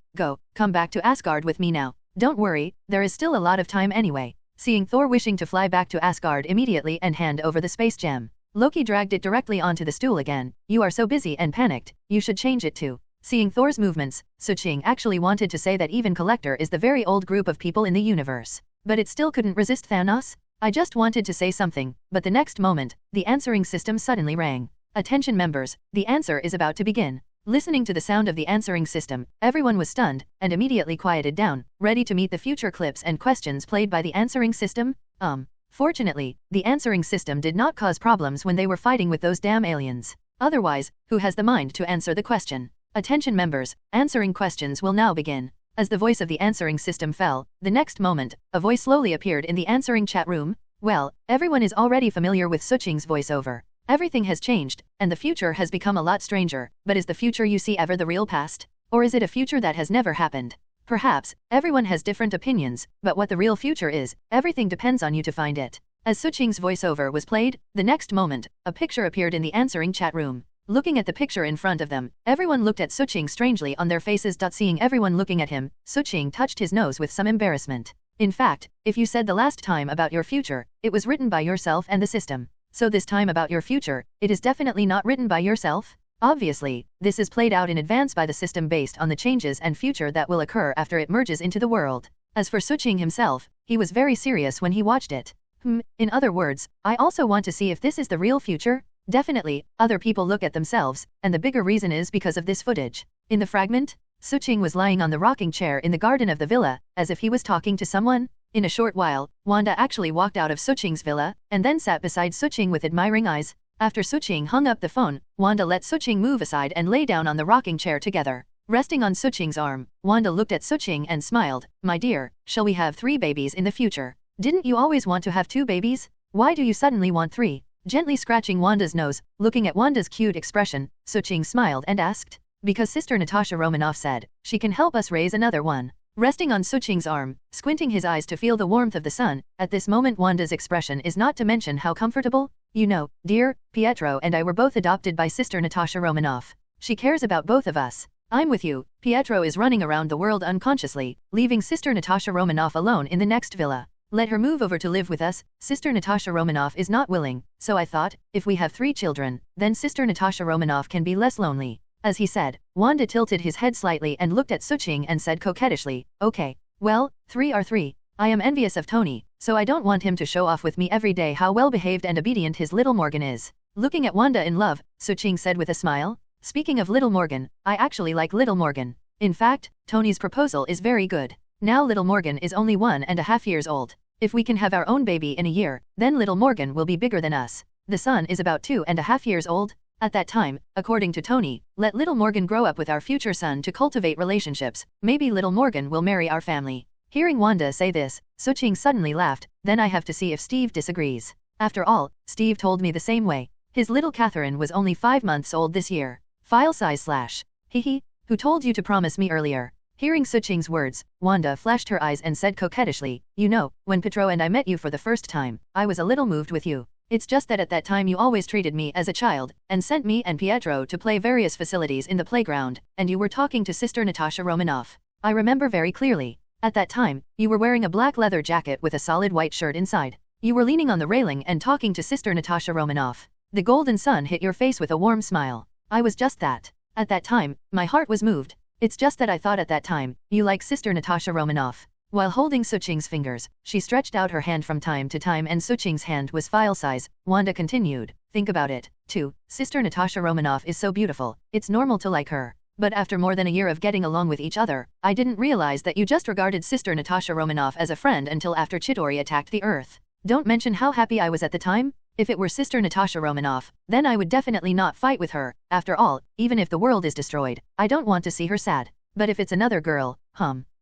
Come back to Asgard with me now. Don't worry, there is still a lot of time anyway. Seeing Thor wishing to fly back to Asgard immediately and hand over the space gem, Loki dragged it directly onto the stool again. You are so busy and panicked, you should change it too. Seeing Thor's movements, Suching actually wanted to say that even Collector is the very old group of people in the universe. But it still couldn't resist Thanos. I just wanted to say something, but the next moment, the answering system suddenly rang. Attention members, the answer is about to begin. Listening to the sound of the answering system, everyone was stunned, and immediately quieted down, ready to meet the future clips and questions played by the answering system. Fortunately, the answering system did not cause problems when they were fighting with those damn aliens. Otherwise, who has the mind to answer the question? Attention members, answering questions will now begin. As the voice of the answering system fell, the next moment, a voice slowly appeared in the answering chat room. Well, everyone is already familiar with Suching's voiceover. Everything has changed, and the future has become a lot stranger, but is the future you see ever the real past? Or is it a future that has never happened? Perhaps, everyone has different opinions, but what the real future is, everything depends on you to find it. As Suching's voiceover was played, the next moment, a picture appeared in the answering chat room. Looking at the picture in front of them, everyone looked at Suching strangely on their faces. Seeing everyone looking at him, Suching touched his nose with some embarrassment. In fact, if you said the last time about your future, it was written by yourself and the system. So this time about your future, it is definitely not written by yourself? Obviously, this is played out in advance by the system based on the changes and future that will occur after it merges into the world. As for Suching himself, he was very serious when he watched it. In other words, I also want to see if this is the real future? Definitely, other people look at themselves, and the bigger reason is because of this footage. In the fragment, Suching was lying on the rocking chair in the garden of the villa, as if he was talking to someone. In a short while, Wanda actually walked out of Suching's villa, and then sat beside Suching with admiring eyes. After Suching hung up the phone, Wanda let Suching move aside and lay down on the rocking chair together. Resting on Suching's arm, Wanda looked at Suching and smiled. My dear, shall we have 3 babies in the future? Didn't you always want to have 2 babies? Why do you suddenly want 3? Gently scratching Wanda's nose, looking at Wanda's cute expression, Suching smiled and asked. Because Sister Natasha Romanoff said, she can help us raise another one. Resting on Suching's arm, squinting his eyes to feel the warmth of the sun, at this moment Wanda's expression is not to mention how comfortable. You know, dear, Pietro and I were both adopted by Sister Natasha Romanoff. She cares about both of us. I'm with you. Pietro is running around the world unconsciously, leaving Sister Natasha Romanoff alone in the next villa. Let her move over to live with us. Sister Natasha Romanoff is not willing, so I thought, if we have 3 children, then Sister Natasha Romanoff can be less lonely. As he said, Wanda tilted his head slightly and looked at Suching and said coquettishly, okay, well, 3 are 3. I am envious of Tony, so I don't want him to show off with me every day how well-behaved and obedient his little Morgan is. Looking at Wanda in love, Suching said with a smile. Speaking of little Morgan, I actually like little Morgan. In fact, Tony's proposal is very good. Now little Morgan is only 1.5 years old. If we can have our own baby in a year, then little Morgan will be bigger than us. The son is about 2.5 years old. At that time, according to Tony, let little Morgan grow up with our future son to cultivate relationships. Maybe little Morgan will marry our family. Hearing Wanda say this, Suching suddenly laughed. Then I have to see if Steve disagrees. After all, Steve told me the same way. His little Catherine was only 5 months old this year. File size / Hehe. Who told you to promise me earlier? Hearing Suching's words, Wanda flashed her eyes and said coquettishly, you know, when Pietro and I met you for the first time, I was a little moved with you. It's just that at that time you always treated me as a child, and sent me and Pietro to play various facilities in the playground, and you were talking to Sister Natasha Romanoff. I remember very clearly. At that time, you were wearing a black leather jacket with a solid white shirt inside. You were leaning on the railing and talking to Sister Natasha Romanoff. The golden sun hit your face with a warm smile. I was just that. At that time, my heart was moved. It's just that I thought at that time, you like Sister Natasha Romanoff. While holding Suching's fingers, she stretched out her hand from time to time and Suching's hand was file size. Wanda continued, think about it, too. Sister Natasha Romanoff is so beautiful, it's normal to like her. But after more than a year of getting along with each other, I didn't realize that you just regarded Sister Natasha Romanoff as a friend until after Chitauri attacked the Earth. Don't mention how happy I was at the time. If it were Sister Natasha Romanoff, then I would definitely not fight with her. After all, even if the world is destroyed, I don't want to see her sad. But if it's another girl,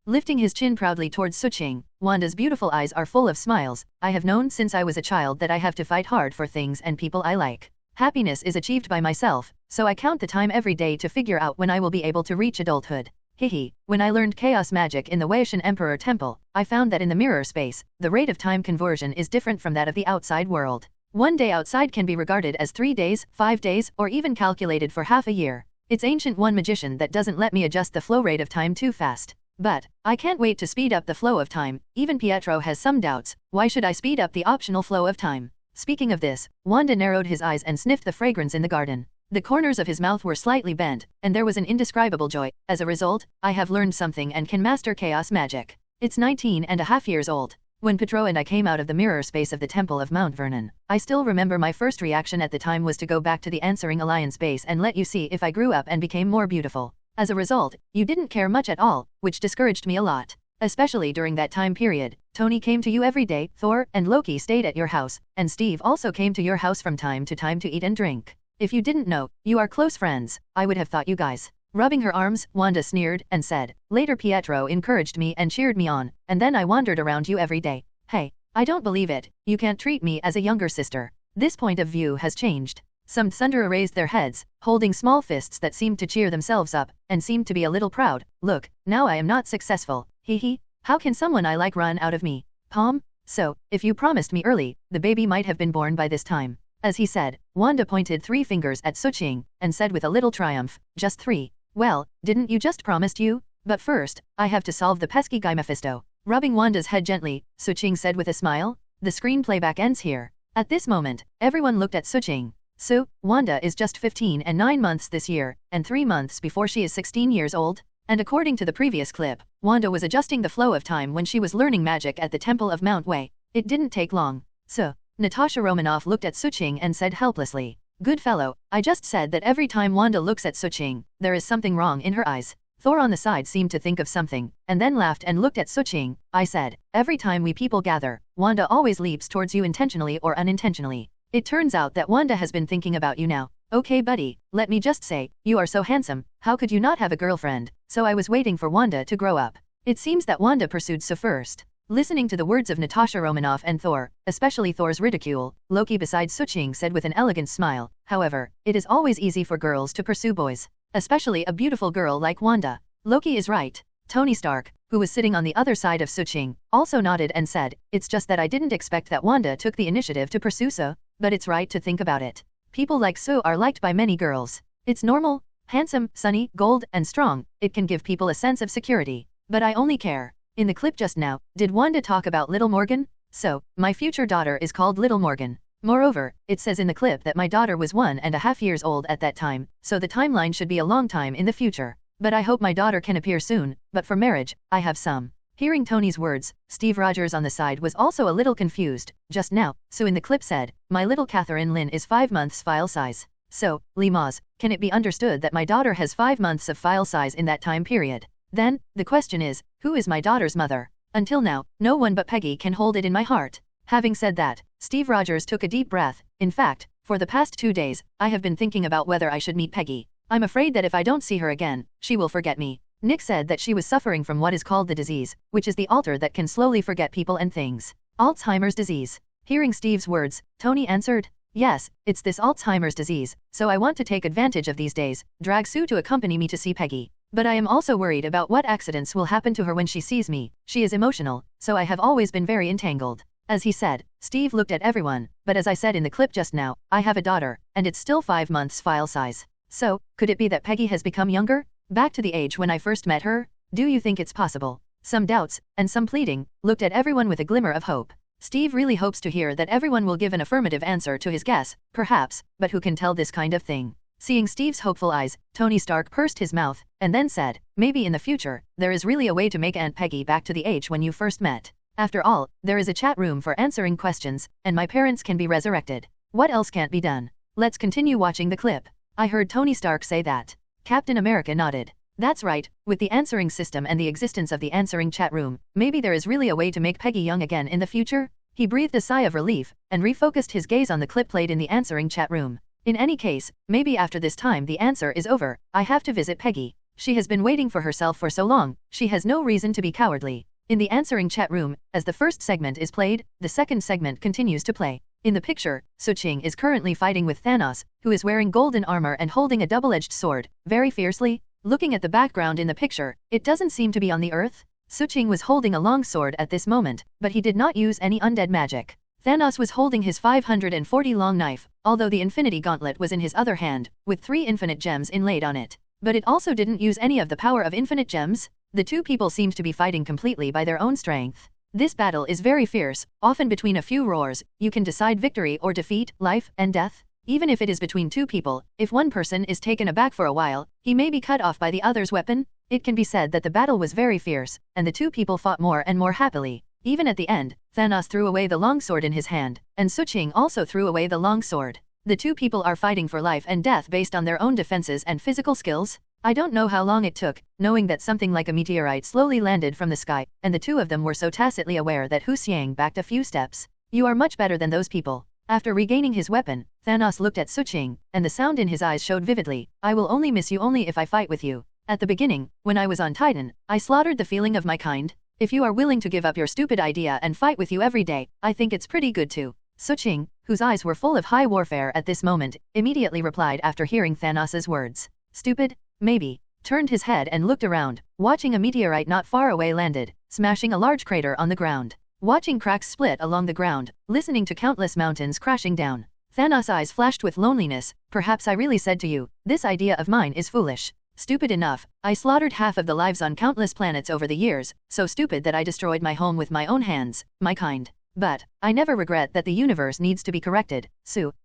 Lifting his chin proudly towards Suching, Wanda's beautiful eyes are full of smiles. I have known since I was a child that I have to fight hard for things and people I like. Happiness is achieved by myself, so I count the time every day to figure out when I will be able to reach adulthood. Hehe. When I learned chaos magic in the Waishan Emperor Temple, I found that in the mirror space, the rate of time conversion is different from that of the outside world. 1 day outside can be regarded as 3 days, 5 days, or even calculated for half a year. It's ancient one magician that doesn't let me adjust the flow rate of time too fast. But, I can't wait to speed up the flow of time. Even Pietro has some doubts. Why should I speed up the optional flow of time? Speaking of this, Wanda narrowed his eyes and sniffed the fragrance in the garden. The corners of his mouth were slightly bent, and there was an indescribable joy. As a result, I have learned something and can master chaos magic. It's 19.5 years old. When Pietro and I came out of the mirror space of the Temple of Mount Vernon, I still remember my first reaction at the time was to go back to the Answering Alliance base and let you see if I grew up and became more beautiful. As a result, you didn't care much at all, which discouraged me a lot. Especially during that time period, Tony came to you every day, Thor and Loki stayed at your house, and Steve also came to your house from time to time to eat and drink. If you didn't know, you are close friends, I would have thought you guys. Rubbing her arms, Wanda sneered and said, later Pietro encouraged me and cheered me on, and then I wandered around you every day. Hey, I don't believe it, you can't treat me as a younger sister. This point of view has changed. Some Thunderer raised their heads, holding small fists that seemed to cheer themselves up, and seemed to be a little proud. Look, now I am not successful. Hee hee. How can someone I like run out of me? Palm? So, if you promised me early, the baby might have been born by this time. As he said, Wanda pointed 3 fingers at Suqing, and said with a little triumph, just 3. Well, didn't you just promised you? But first, I have to solve the pesky guy Mephisto. Rubbing Wanda's head gently, Suqing said with a smile. The screen playback ends here. At this moment, everyone looked at Suqing. So, Wanda is just 15 and 9 months this year, and 3 months before she is 16 years old? And according to the previous clip, Wanda was adjusting the flow of time when she was learning magic at the Temple of Mount Wei. It didn't take long. So, Natasha Romanoff looked at Suqing and said helplessly, "Good fellow, I just said that every time Wanda looks at Suqing, there is something wrong in her eyes." Thor on the side seemed to think of something, and then laughed and looked at Suqing. "I said, every time we people gather, Wanda always leaps towards you intentionally or unintentionally. It turns out that Wanda has been thinking about you now. Okay buddy, let me just say, you are so handsome, how could you not have a girlfriend? So I was waiting for Wanda to grow up." It seems that Wanda pursued So first. Listening to the words of Natasha Romanoff and Thor, especially Thor's ridicule, Loki beside Suqing said with an elegant smile, "However, it is always easy for girls to pursue boys. Especially a beautiful girl like Wanda." Loki is right. Tony Stark, who was sitting on the other side of Suqing, also nodded and said, "It's just that I didn't expect that Wanda took the initiative to pursue So, but it's right to think about it. People like So are liked by many girls. It's normal. Handsome, sunny, gold, and strong, it can give people a sense of security. But I only care." In the clip just now, did Wanda talk about Little Morgan? So, my future daughter is called Little Morgan. Moreover, it says in the clip that my daughter was 1.5 years old at that time, so the timeline should be a long time in the future. But I hope my daughter can appear soon, but for marriage, I have some. Hearing Tony's words, Steve Rogers on the side was also a little confused. Just now, So in the clip said, "My little Catherine Lynn is 5 months file size." So, Lee Moz, can it be understood that my daughter has 5 months of file size in that time period? Then, the question is, who is my daughter's mother? Until now, no one but Peggy can hold it in my heart. Having said that, Steve Rogers took a deep breath. In fact, for the past 2 days, I have been thinking about whether I should meet Peggy. I'm afraid that if I don't see her again, she will forget me. Nick said that she was suffering from what is called the disease, which is the alter that can slowly forget people and things. Alzheimer's disease. Hearing Steve's words, Tony answered, "Yes, it's this Alzheimer's disease, so I want to take advantage of these days, drag Sue to accompany me to see Peggy. But I am also worried about what accidents will happen to her when she sees me. She is emotional, so I have always been very entangled." As he said, Steve looked at everyone, but as I said in the clip just now, I have a daughter, and it's still 5 months file size. So, could it be that Peggy has become younger? Back to the age when I first met her? Do you think it's possible? Some doubts, and some pleading, looked at everyone with a glimmer of hope. Steve really hopes to hear that everyone will give an affirmative answer to his guess, perhaps, but who can tell this kind of thing? Seeing Steve's hopeful eyes, Tony Stark pursed his mouth, and then said, "Maybe in the future, there is really a way to make Aunt Peggy back to the age when you first met. After all, there is a chat room for answering questions, and my parents can be resurrected. What else can't be done?" Let's continue watching the clip. I heard Tony Stark say that. Captain America nodded. That's right, with the answering system and the existence of the answering chat room, maybe there is really a way to make Peggy young again in the future? He breathed a sigh of relief, and refocused his gaze on the clip played in the answering chat room. In any case, maybe after this time the answer is over, I have to visit Peggy. She has been waiting for herself for so long, she has no reason to be cowardly. In the answering chat room, as the first segment is played, the second segment continues to play. In the picture, Suqing is currently fighting with Thanos, who is wearing golden armor and holding a double-edged sword, very fiercely. Looking at the background in the picture, it doesn't seem to be on the earth. Suqing was holding a long sword at this moment, but he did not use any undead magic. Thanos was holding his 540 long knife, although the infinity gauntlet was in his other hand, with 3 infinite gems inlaid on it. But it also didn't use any of the power of infinite gems. The two people seemed to be fighting completely by their own strength. This battle is very fierce, often between a few roars, you can decide victory or defeat, life and death. Even if it is between two people, if one person is taken aback for a while, he may be cut off by the other's weapon. It can be said that the battle was very fierce, and the two people fought more and more happily. Even at the end, Thanos threw away the long sword in his hand, and Suqing also threw away the long sword. The two people are fighting for life and death based on their own defenses and physical skills. I don't know how long it took, knowing that something like a meteorite slowly landed from the sky, and the two of them were so tacitly aware that Hu Xiang backed a few steps. You are much better than those people. After regaining his weapon, Thanos looked at Suqing, and the sound in his eyes showed vividly, I will only miss you only if I fight with you. At the beginning, when I was on Titan, I slaughtered the feeling of my kind. If you are willing to give up your stupid idea and fight with you every day, I think it's pretty good too. Suching, whose eyes were full of high warfare at this moment, immediately replied after hearing Thanos' words. Stupid? Maybe. Turned his head and looked around, watching a meteorite not far away landed, smashing a large crater on the ground. Watching cracks split along the ground, listening to countless mountains crashing down. Thanos' eyes flashed with loneliness. Perhaps I really said to you, this idea of mine is foolish. Stupid enough, I slaughtered half of the lives on countless planets over the years, so stupid that I destroyed my home with my own hands, my kind. But, I never regret that the universe needs to be corrected,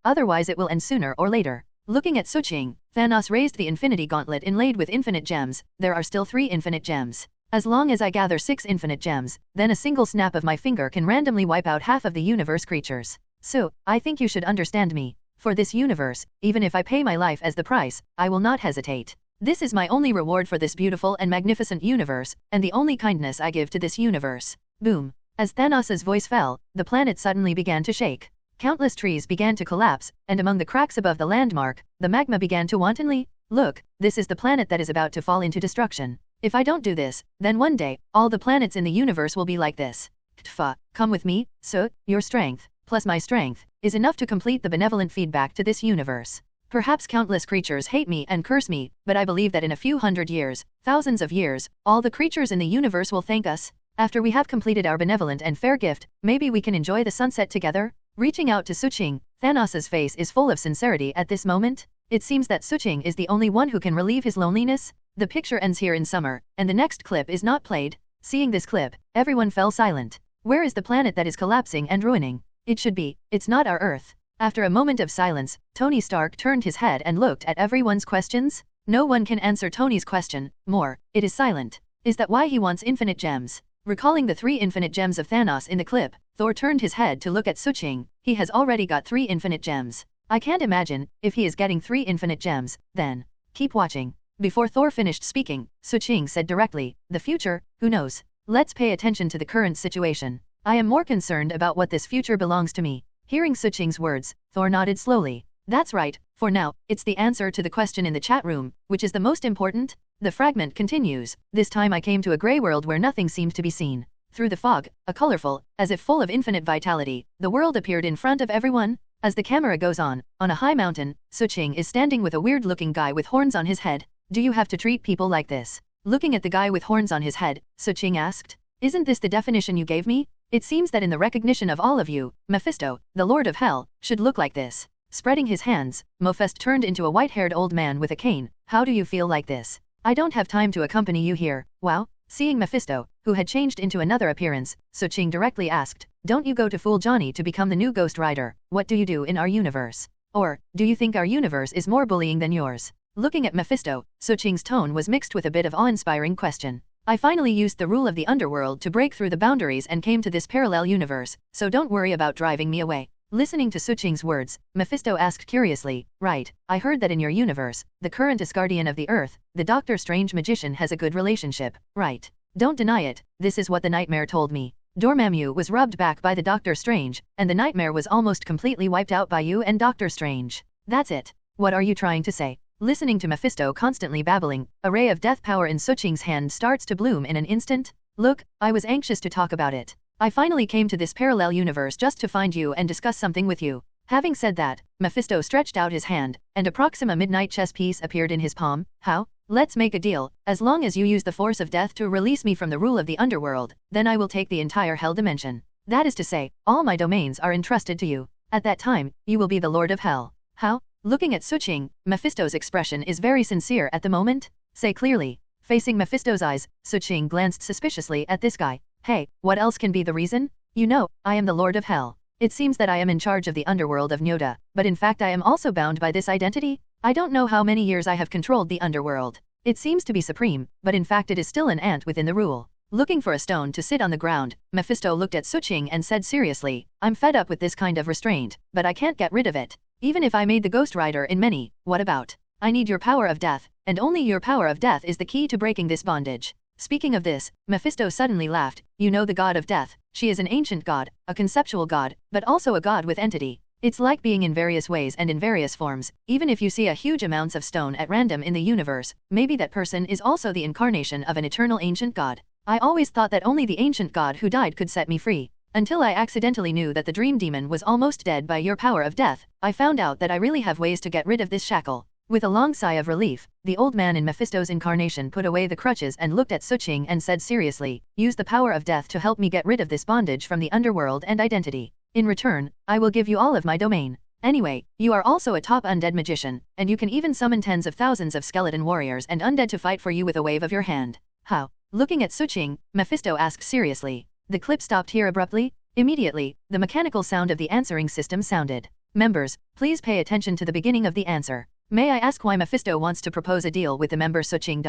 otherwise it will end sooner or later. Looking at Suching, Thanos raised the infinity gauntlet inlaid with infinite gems. There are still 3 infinite gems. As long as I gather 6 infinite gems, then a single snap of my finger can randomly wipe out half of the universe creatures. So, I think you should understand me. For this universe, even if I pay my life as the price, I will not hesitate. This is my only reward for this beautiful and magnificent universe, and the only kindness I give to this universe. Boom. As Thanos' voice fell, the planet suddenly began to shake. Countless trees began to collapse, and among the cracks above the landmark, the magma began to wantonly. Look, this is the planet that is about to fall into destruction. If I don't do this, then one day, all the planets in the universe will be like this. Tfa, come with me, so, your strength, plus my strength, is enough to complete the benevolent feedback to this universe. Perhaps countless creatures hate me and curse me, but I believe that in a few hundred years, thousands of years, all the creatures in the universe will thank us. After we have completed our benevolent and fair gift, maybe we can enjoy the sunset together? Reaching out to Suching, Thanos' face is full of sincerity at this moment. It seems that Suching is the only one who can relieve his loneliness. The picture ends here in summer, and the next clip is not played. Seeing this clip, everyone fell silent. Where is the planet that is collapsing and ruining? It should be, it's not our Earth. After a moment of silence, Tony Stark turned his head and looked at everyone's questions. No one can answer Tony's question. More, it is silent. Is that why he wants infinite gems? Recalling the 3 infinite gems of Thanos in the clip, Thor turned his head to look at Suching. He has already got 3 infinite gems. I can't imagine, if he is getting 3 infinite gems, then. Keep watching. Before Thor finished speaking, Suching said directly, the future, who knows? Let's pay attention to the current situation. I am more concerned about what this future belongs to me. Hearing Suching's words, Thor nodded slowly. That's right, for now, it's the answer to the question in the chat room, which is the most important. The fragment continues. This time I came to a grey world where nothing seemed to be seen. Through the fog, a colorful, as if full of infinite vitality, the world appeared in front of everyone. As the camera goes on a high mountain, Suching is standing with a weird-looking guy with horns on his head. Do you have to treat people like this? Looking at the guy with horns on his head, Suching asked. Isn't this the definition you gave me? It seems that in the recognition of all of you, Mephisto, the Lord of Hell, should look like this. Spreading his hands, Mephisto turned into a white-haired old man with a cane. How do you feel like this? I don't have time to accompany you here. Wow. Seeing Mephisto, who had changed into another appearance, Suching directly asked, don't you go to fool Johnny to become the new Ghost Rider? What do you do in our universe? Or, do you think our universe is more bullying than yours? Looking at Mephisto, Suching's tone was mixed with a bit of awe-inspiring question. I finally used the rule of the underworld to break through the boundaries and came to this parallel universe, so don't worry about driving me away. Listening to Suching's words, Mephisto asked curiously, right, I heard that in your universe, the current Asgardian of the Earth, the Doctor Strange magician has a good relationship, right? Don't deny it, this is what the nightmare told me. Dormammu was rubbed back by the Doctor Strange, and the nightmare was almost completely wiped out by you and Doctor Strange. That's it. What are you trying to say? Listening to Mephisto constantly babbling, a ray of death power in Suching's hand starts to bloom in an instant. Look, I was anxious to talk about it. I finally came to this parallel universe just to find you and discuss something with you. Having said that, Mephisto stretched out his hand, and a Proxima Midnight chess piece appeared in his palm. How? Let's make a deal. As long as you use the force of death to release me from the rule of the underworld, then I will take the entire Hell dimension. That is to say, all my domains are entrusted to you. At that time, you will be the Lord of Hell. How? Looking at Suching, Mephisto's expression is very sincere at the moment. Say clearly. Facing Mephisto's eyes, Suching glanced suspiciously at this guy. Hey, what else can be the reason? You know, I am the Lord of Hell. It seems that I am in charge of the underworld of Nyoda, but in fact I am also bound by this identity. I don't know how many years I have controlled the underworld. It seems to be supreme, but in fact it is still an ant within the rule. Looking for a stone to sit on the ground, Mephisto looked at Suching and said seriously, I'm fed up with this kind of restraint, but I can't get rid of it. Even if I made the Ghost Rider in many, what about? I need your power of death, and only your power of death is the key to breaking this bondage. Speaking of this, Mephisto suddenly laughed. You know the god of death, she is an ancient god, a conceptual god, but also a god with entity. It's like being in various ways and in various forms. Even if you see a huge amounts of stone at random in the universe, maybe that person is also the incarnation of an eternal ancient god. I always thought that only the ancient god who died could set me free. Until I accidentally knew that the dream demon was almost dead by your power of death, I found out that I really have ways to get rid of this shackle. With a long sigh of relief, the old man in Mephisto's incarnation put away the crutches and looked at Suqing and said seriously, use the power of death to help me get rid of this bondage from the underworld and identity. In return, I will give you all of my domain. Anyway, you are also a top undead magician, and you can even summon tens of thousands of skeleton warriors and undead to fight for you with a wave of your hand. How? Looking at Suqing, Mephisto asked seriously. The clip stopped here abruptly. Immediately, the mechanical sound of the answering system sounded. Members, please pay attention to the beginning of the answer. May I ask why Mephisto wants to propose a deal with the member Suqing?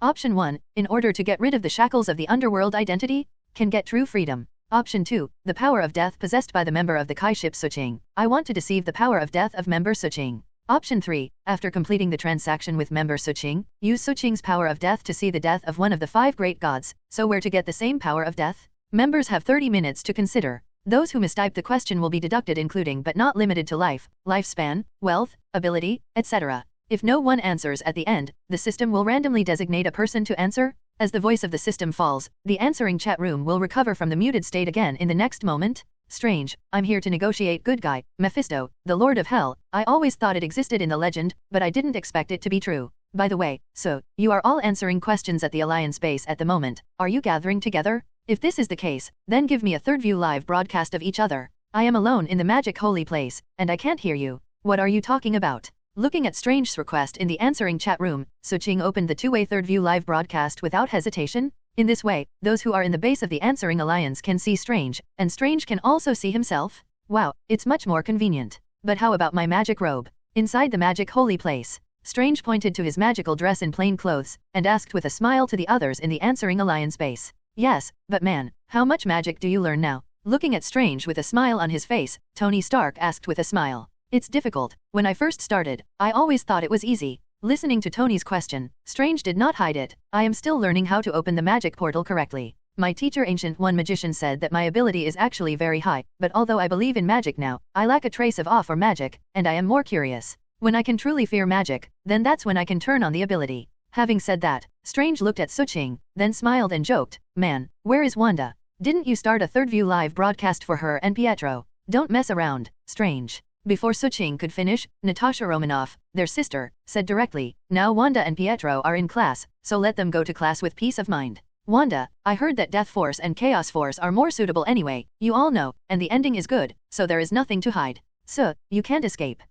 Option 1, in order to get rid of the shackles of the underworld identity, can get true freedom. Option 2, the power of death possessed by the member of the Kai ship Suqing. I want to deceive the power of death of member Suqing. Option 3, after completing the transaction with member Suqing, use Suqing's power of death to see the death of one of the 5 great gods. So where to get the same power of death? Members have 30 minutes to consider. Those who mistype the question will be deducted including but not limited to life, lifespan, wealth, ability, etc. If no one answers at the end, the system will randomly designate a person to answer. As the voice of the system falls, the answering chat room will recover from the muted state again in the next moment. Strange, I'm here to negotiate good guy, Mephisto, the Lord of Hell. I always thought it existed in the legend, but I didn't expect it to be true. By the way, so, you are all answering questions at the Alliance base at the moment. Are you gathering together? If this is the case, then give me a third view live broadcast of each other. I am alone in the magic holy place, and I can't hear you. What are you talking about? Looking at Strange's request in the answering chat room, Suqing opened the two-way third view live broadcast without hesitation. In this way, those who are in the base of the answering alliance can see Strange, and Strange can also see himself. Wow, it's much more convenient. But how about my magic robe? Inside the magic holy place, Strange pointed to his magical dress in plain clothes, and asked with a smile to the others in the answering alliance base. Yes, but man, how much magic do you learn now? Looking at Strange with a smile on his face, Tony Stark asked with a smile. It's difficult. When I first started, I always thought it was easy. Listening to Tony's question, Strange did not hide it. I am still learning how to open the magic portal correctly. My teacher Ancient One Magician said that my ability is actually very high, but although I believe in magic now, I lack a trace of awe for magic, and I am more curious. When I can truly fear magic, then that's when I can turn on the ability. Having said that, Strange looked at Suqing, then smiled and joked, man, where is Wanda? Didn't you start a third view live broadcast for her and Pietro? Don't mess around, Strange. Before Suqing could finish, Natasha Romanoff, their sister, said directly, now Wanda and Pietro are in class, so let them go to class with peace of mind. Wanda, I heard that Death Force and Chaos Force are more suitable anyway, you all know, and the ending is good, so there is nothing to hide. So, you can't escape.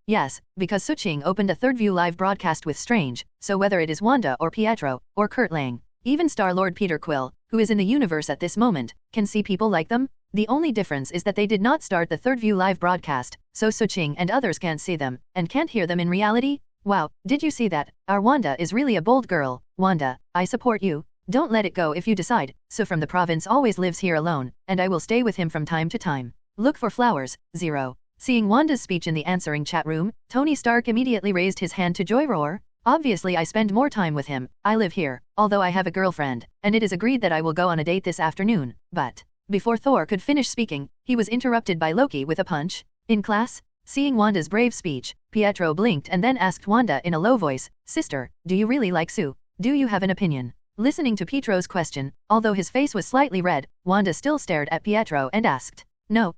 Yes, because Suqing opened a third view live broadcast with Strange, so whether it is Wanda or Pietro, or Kurt Lang, even Star-Lord Peter Quill, who is in the universe at this moment, can see people like them. The only difference is that they did not start the third view live broadcast, so Suqing and others can't see them, and can't hear them in reality. Wow, did you see that? Our Wanda is really a bold girl. Wanda, I support you. Don't let it go if you decide. So from the province always lives here alone, and I will stay with him from time to time. Look for flowers, 0. Seeing Wanda's speech in the answering chat room, Tony Stark immediately raised his hand to Joy Roar. Obviously I spend more time with him. I live here, although I have a girlfriend, and it is agreed that I will go on a date this afternoon, but... Before Thor could finish speaking, he was interrupted by Loki with a punch. In class? Seeing Wanda's brave speech, Pietro blinked and then asked Wanda in a low voice, Sister, do you really like Sue? Do you have an opinion? Listening to Pietro's question, although his face was slightly red, Wanda still stared at Pietro and asked, No,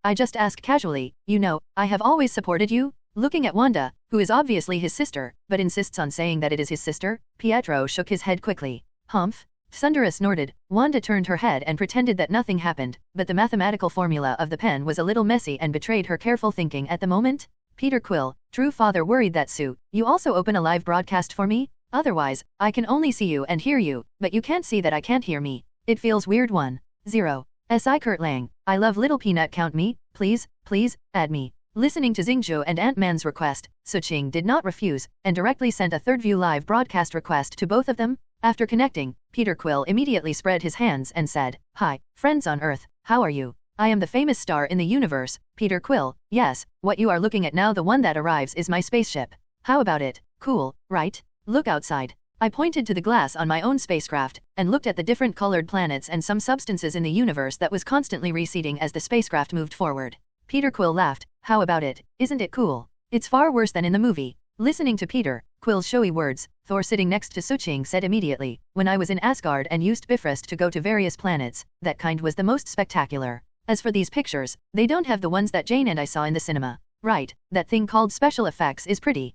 I just asked casually, you know, I have always supported you. Looking at Wanda, who is obviously his sister, but insists on saying that it is his sister, Pietro shook his head quickly. Humph? Sundara snorted. Wanda turned her head and pretended that nothing happened, but the mathematical formula of the pen was a little messy and betrayed her careful thinking at the moment. Peter Quill, true father worried that Sue, you also open a live broadcast for me? Otherwise, I can only see you and hear you, but you can't see that I can't hear me. It feels weird. 1-0. S.I. Kurt Lang, I love Little Peanut, count me, please, add me. Listening to Xingzhou and Ant-Man's request, Suqing did not refuse, and directly sent a third view live broadcast request to both of them. After connecting, Peter Quill immediately spread his hands and said, Hi, friends on Earth, how are you? I am the famous star in the universe, Peter Quill. Yes, what you are looking at now, the one that arrives, is my spaceship. How about it? Cool, right? Look outside. I pointed to the glass on my own spacecraft, and looked at the different colored planets and some substances in the universe that was constantly receding as the spacecraft moved forward. Peter Quill laughed. How about it? Isn't it cool? It's far worse than in the movie. Listening to Peter, Quill's showy words, Thor sitting next to Suching said immediately, when I was in Asgard and used Bifrost to go to various planets, that kind was the most spectacular. As for these pictures, they don't have the ones that Jane and I saw in the cinema. Right, that thing called special effects is pretty.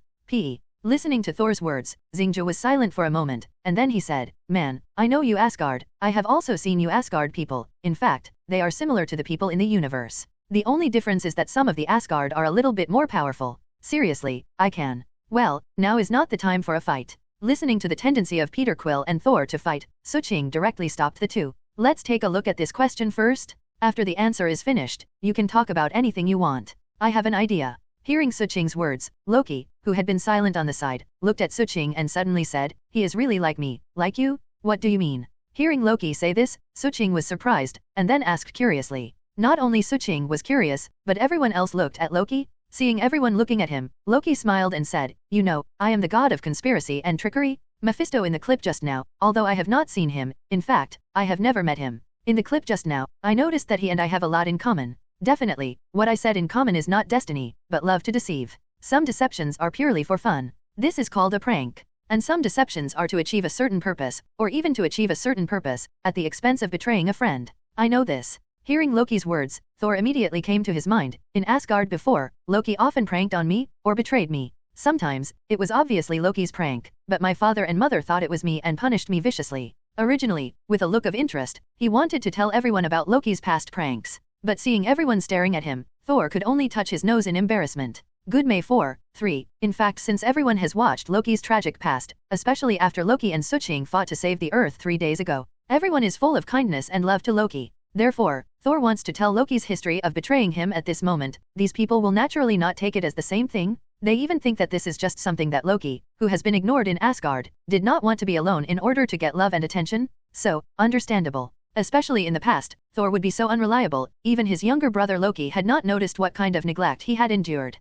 Listening to Thor's words, Xingja was silent for a moment, and then he said, Man, I know you Asgard, I have also seen you Asgard people, in fact, they are similar to the people in the universe. The only difference is that some of the Asgard are a little bit more powerful. Seriously, I can. Well, now is not the time for a fight. Listening to the tendency of Peter Quill and Thor to fight, Suching directly stopped the two. Let's take a look at this question first. After the answer is finished, you can talk about anything you want. I have an idea. Hearing Suching's words, Loki, who had been silent on the side, looked at Suching and suddenly said, he is really like me. Like you? What do you mean? Hearing Loki say this, Suching was surprised, and then asked curiously. Not only Suching was curious, but everyone else looked at Loki. Seeing everyone looking at him, Loki smiled and said, You know, I am the god of conspiracy and trickery. Mephisto in the clip just now, although I have not seen him, in fact, I have never met him. In the clip just now, I noticed that he and I have a lot in common. Definitely, what I said in common is not destiny, but love to deceive. Some deceptions are purely for fun. This is called a prank. And some deceptions are to achieve a certain purpose, or even to achieve a certain purpose, at the expense of betraying a friend. I know this. Hearing Loki's words, Thor immediately came to his mind. In Asgard before, Loki often pranked on me, or betrayed me. Sometimes, it was obviously Loki's prank, but my father and mother thought it was me and punished me viciously. Originally, with a look of interest, he wanted to tell everyone about Loki's past pranks. But seeing everyone staring at him, Thor could only touch his nose in embarrassment. Good May 3. In fact, since everyone has watched Loki's tragic past, especially after Loki and Suching fought to save the Earth 3 days ago, everyone is full of kindness and love to Loki. Therefore, Thor wants to tell Loki's history of betraying him at this moment. These people will naturally not take it as the same thing. They even think that this is just something that Loki, who has been ignored in Asgard, did not want to be alone in order to get love and attention. So, understandable. Especially in the past, Thor would be so unreliable, even his younger brother Loki had not noticed what kind of neglect he had endured.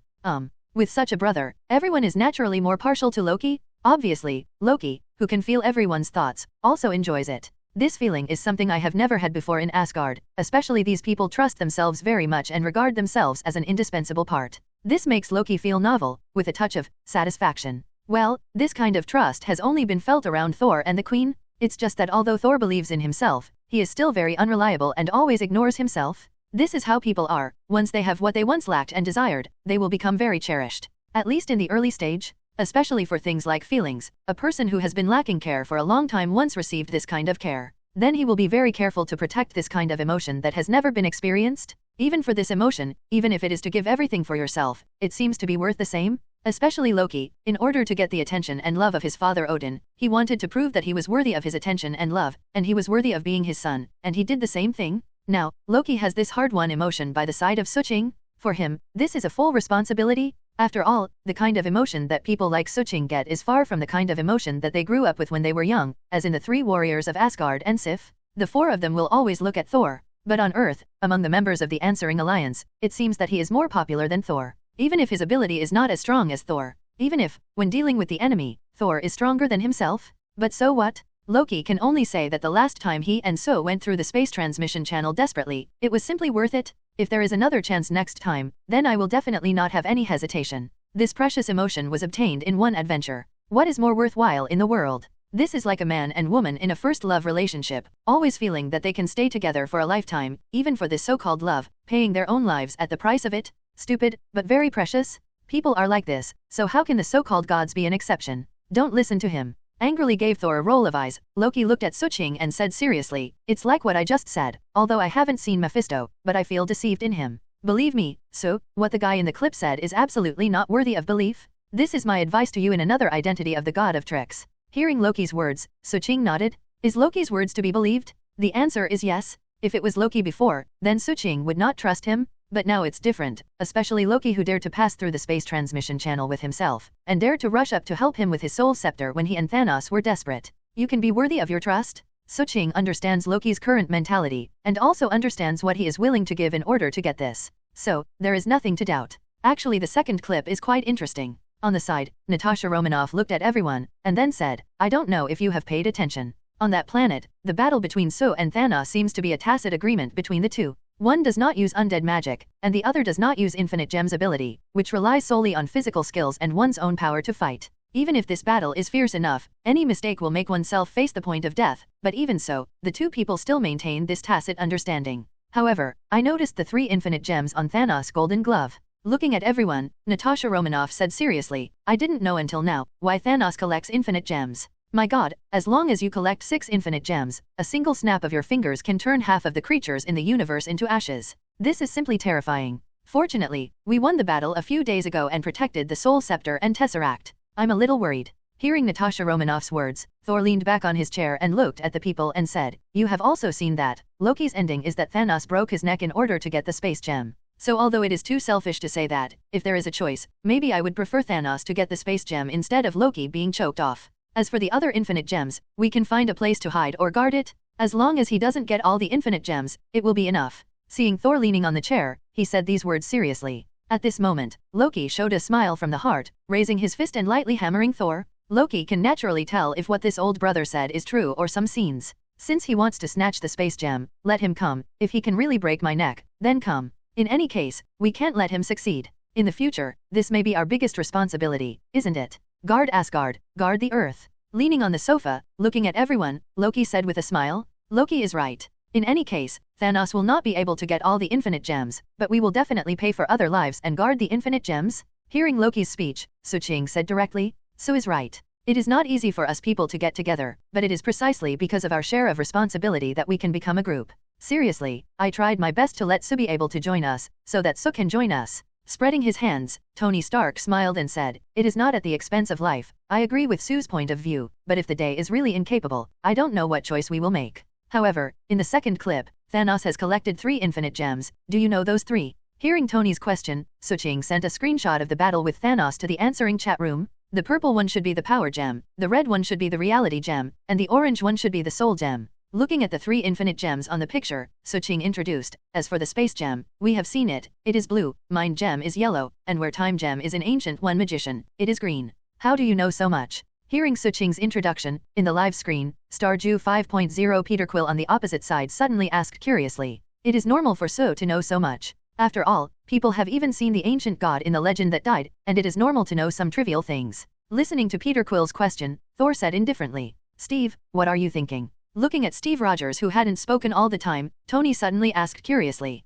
With such a brother, everyone is naturally more partial to Loki. Obviously, Loki, who can feel everyone's thoughts, also enjoys it. This feeling is something I have never had before in Asgard, especially these people trust themselves very much and regard themselves as an indispensable part. This makes Loki feel novel, with a touch of satisfaction. Well, this kind of trust has only been felt around Thor and the Queen. It's just that although Thor believes in himself, he is still very unreliable and always ignores himself. This is how people are. Once they have what they once lacked and desired, they will become very cherished. At least in the early stage. Especially for things like feelings, a person who has been lacking care for a long time once received this kind of care. Then he will be very careful to protect this kind of emotion that has never been experienced. Even for this emotion, even if it is to give everything for yourself, it seems to be worth the same. Especially Loki, in order to get the attention and love of his father Odin, he wanted to prove that he was worthy of his attention and love, and he was worthy of being his son, and he did the same thing. Now, Loki has this hard-won emotion by the side of Suching. For him, this is a full responsibility. After all, the kind of emotion that people like Suching get is far from the kind of emotion that they grew up with when they were young, as in the 3 warriors of Asgard and Sif. The 4 of them will always look at Thor. But on Earth, among the members of the Answering Alliance, it seems that he is more popular than Thor. Even if his ability is not as strong as Thor. Even if, when dealing with the enemy, Thor is stronger than himself. But so what? Loki can only say that the last time he and So went through the space transmission channel desperately, it was simply worth it. If there is another chance next time, then I will definitely not have any hesitation. This precious emotion was obtained in one adventure. What is more worthwhile in the world? This is like a man and woman in a first love relationship, always feeling that they can stay together for a lifetime, even for this so-called love, paying their own lives at the price of it. Stupid, but very precious. People are like this, so how can the so-called gods be an exception? Don't listen to him. Angrily gave Thor a roll of eyes. Loki looked at Suching and said seriously, it's like what I just said, although I haven't seen Mephisto, but I feel deceived in him. Believe me, so, what the guy in the clip said is absolutely not worthy of belief. This is my advice to you in another identity of the god of tricks. Hearing Loki's words, Suching nodded. Is Loki's words to be believed? The answer is yes. If it was Loki before, then Suching would not trust him. But now it's different, especially Loki who dared to pass through the space transmission channel with himself, and dared to rush up to help him with his soul scepter when he and Thanos were desperate. You can be worthy of your trust? Suching understands Loki's current mentality, and also understands what he is willing to give in order to get this. So, there is nothing to doubt. Actually, the second clip is quite interesting. On the side, Natasha Romanoff looked at everyone, and then said, I don't know if you have paid attention. On that planet, the battle between So and Thanos seems to be a tacit agreement between the two. One does not use undead magic, and the other does not use infinite gems ability, which relies solely on physical skills and one's own power to fight. Even if this battle is fierce enough, any mistake will make oneself face the point of death, but even so, the two people still maintain this tacit understanding. However, I noticed the 3 infinite gems on Thanos' golden glove. Looking at everyone, Natasha Romanoff said seriously, I didn't know until now why Thanos collects infinite gems. My god, as long as you collect 6 infinite gems, a single snap of your fingers can turn half of the creatures in the universe into ashes. This is simply terrifying. Fortunately, we won the battle a few days ago and protected the Soul Scepter and Tesseract. I'm a little worried. Hearing Natasha Romanoff's words, Thor leaned back on his chair and looked at the people and said, You have also seen that Loki's ending is that Thanos broke his neck in order to get the space gem. So although it is too selfish to say that, if there is a choice, maybe I would prefer Thanos to get the space gem instead of Loki being choked off. As for the other infinite gems, we can find a place to hide or guard it. As long as he doesn't get all the infinite gems, it will be enough. Seeing Thor leaning on the chair, he said these words seriously. At this moment, Loki showed a smile from the heart, raising his fist and lightly hammering Thor. Loki can naturally tell if what this old brother said is true or some scenes. Since he wants to snatch the space gem, let him come. If he can really break my neck, then come. In any case, we can't let him succeed. In the future, this may be our biggest responsibility, isn't it? Guard Asgard, guard the Earth. Leaning on the sofa, looking at everyone, Loki said with a smile. Loki is right. In any case, Thanos will not be able to get all the infinite gems, but we will definitely pay for other lives and guard the infinite gems. Hearing Loki's speech, Suching said directly, So is right. It is not easy for us people to get together, but it is precisely because of our share of responsibility that we can become a group. Seriously, I tried my best to let Su be able to join us, so that Su can join us. Spreading his hands, Tony Stark smiled and said, It is not at the expense of life. I agree with Su's point of view, but if the day is really incapable, I don't know what choice we will make. However, in the second clip, Thanos has collected 3 infinite gems. Do you know those 3? Hearing Tony's question, Suching sent a screenshot of the battle with Thanos to the answering chat room. The purple one should be the power gem, the red one should be the reality gem, and the orange one should be the soul gem. Looking at the 3 infinite gems on the picture, Suching introduced, As for the space gem, we have seen it, it is blue, mind gem is yellow, and where time gem is an ancient one magician, it is green. How do you know so much? Hearing Suching's introduction, in the live screen, Starju 5.0 Peter Quill on the opposite side suddenly asked curiously. It is normal for Su to know so much. After all, people have even seen the ancient god in the legend that died, and it is normal to know some trivial things. Listening to Peter Quill's question, Thor said indifferently, Steve, what are you thinking? Looking at Steve Rogers who hadn't spoken all the time, Tony suddenly asked curiously.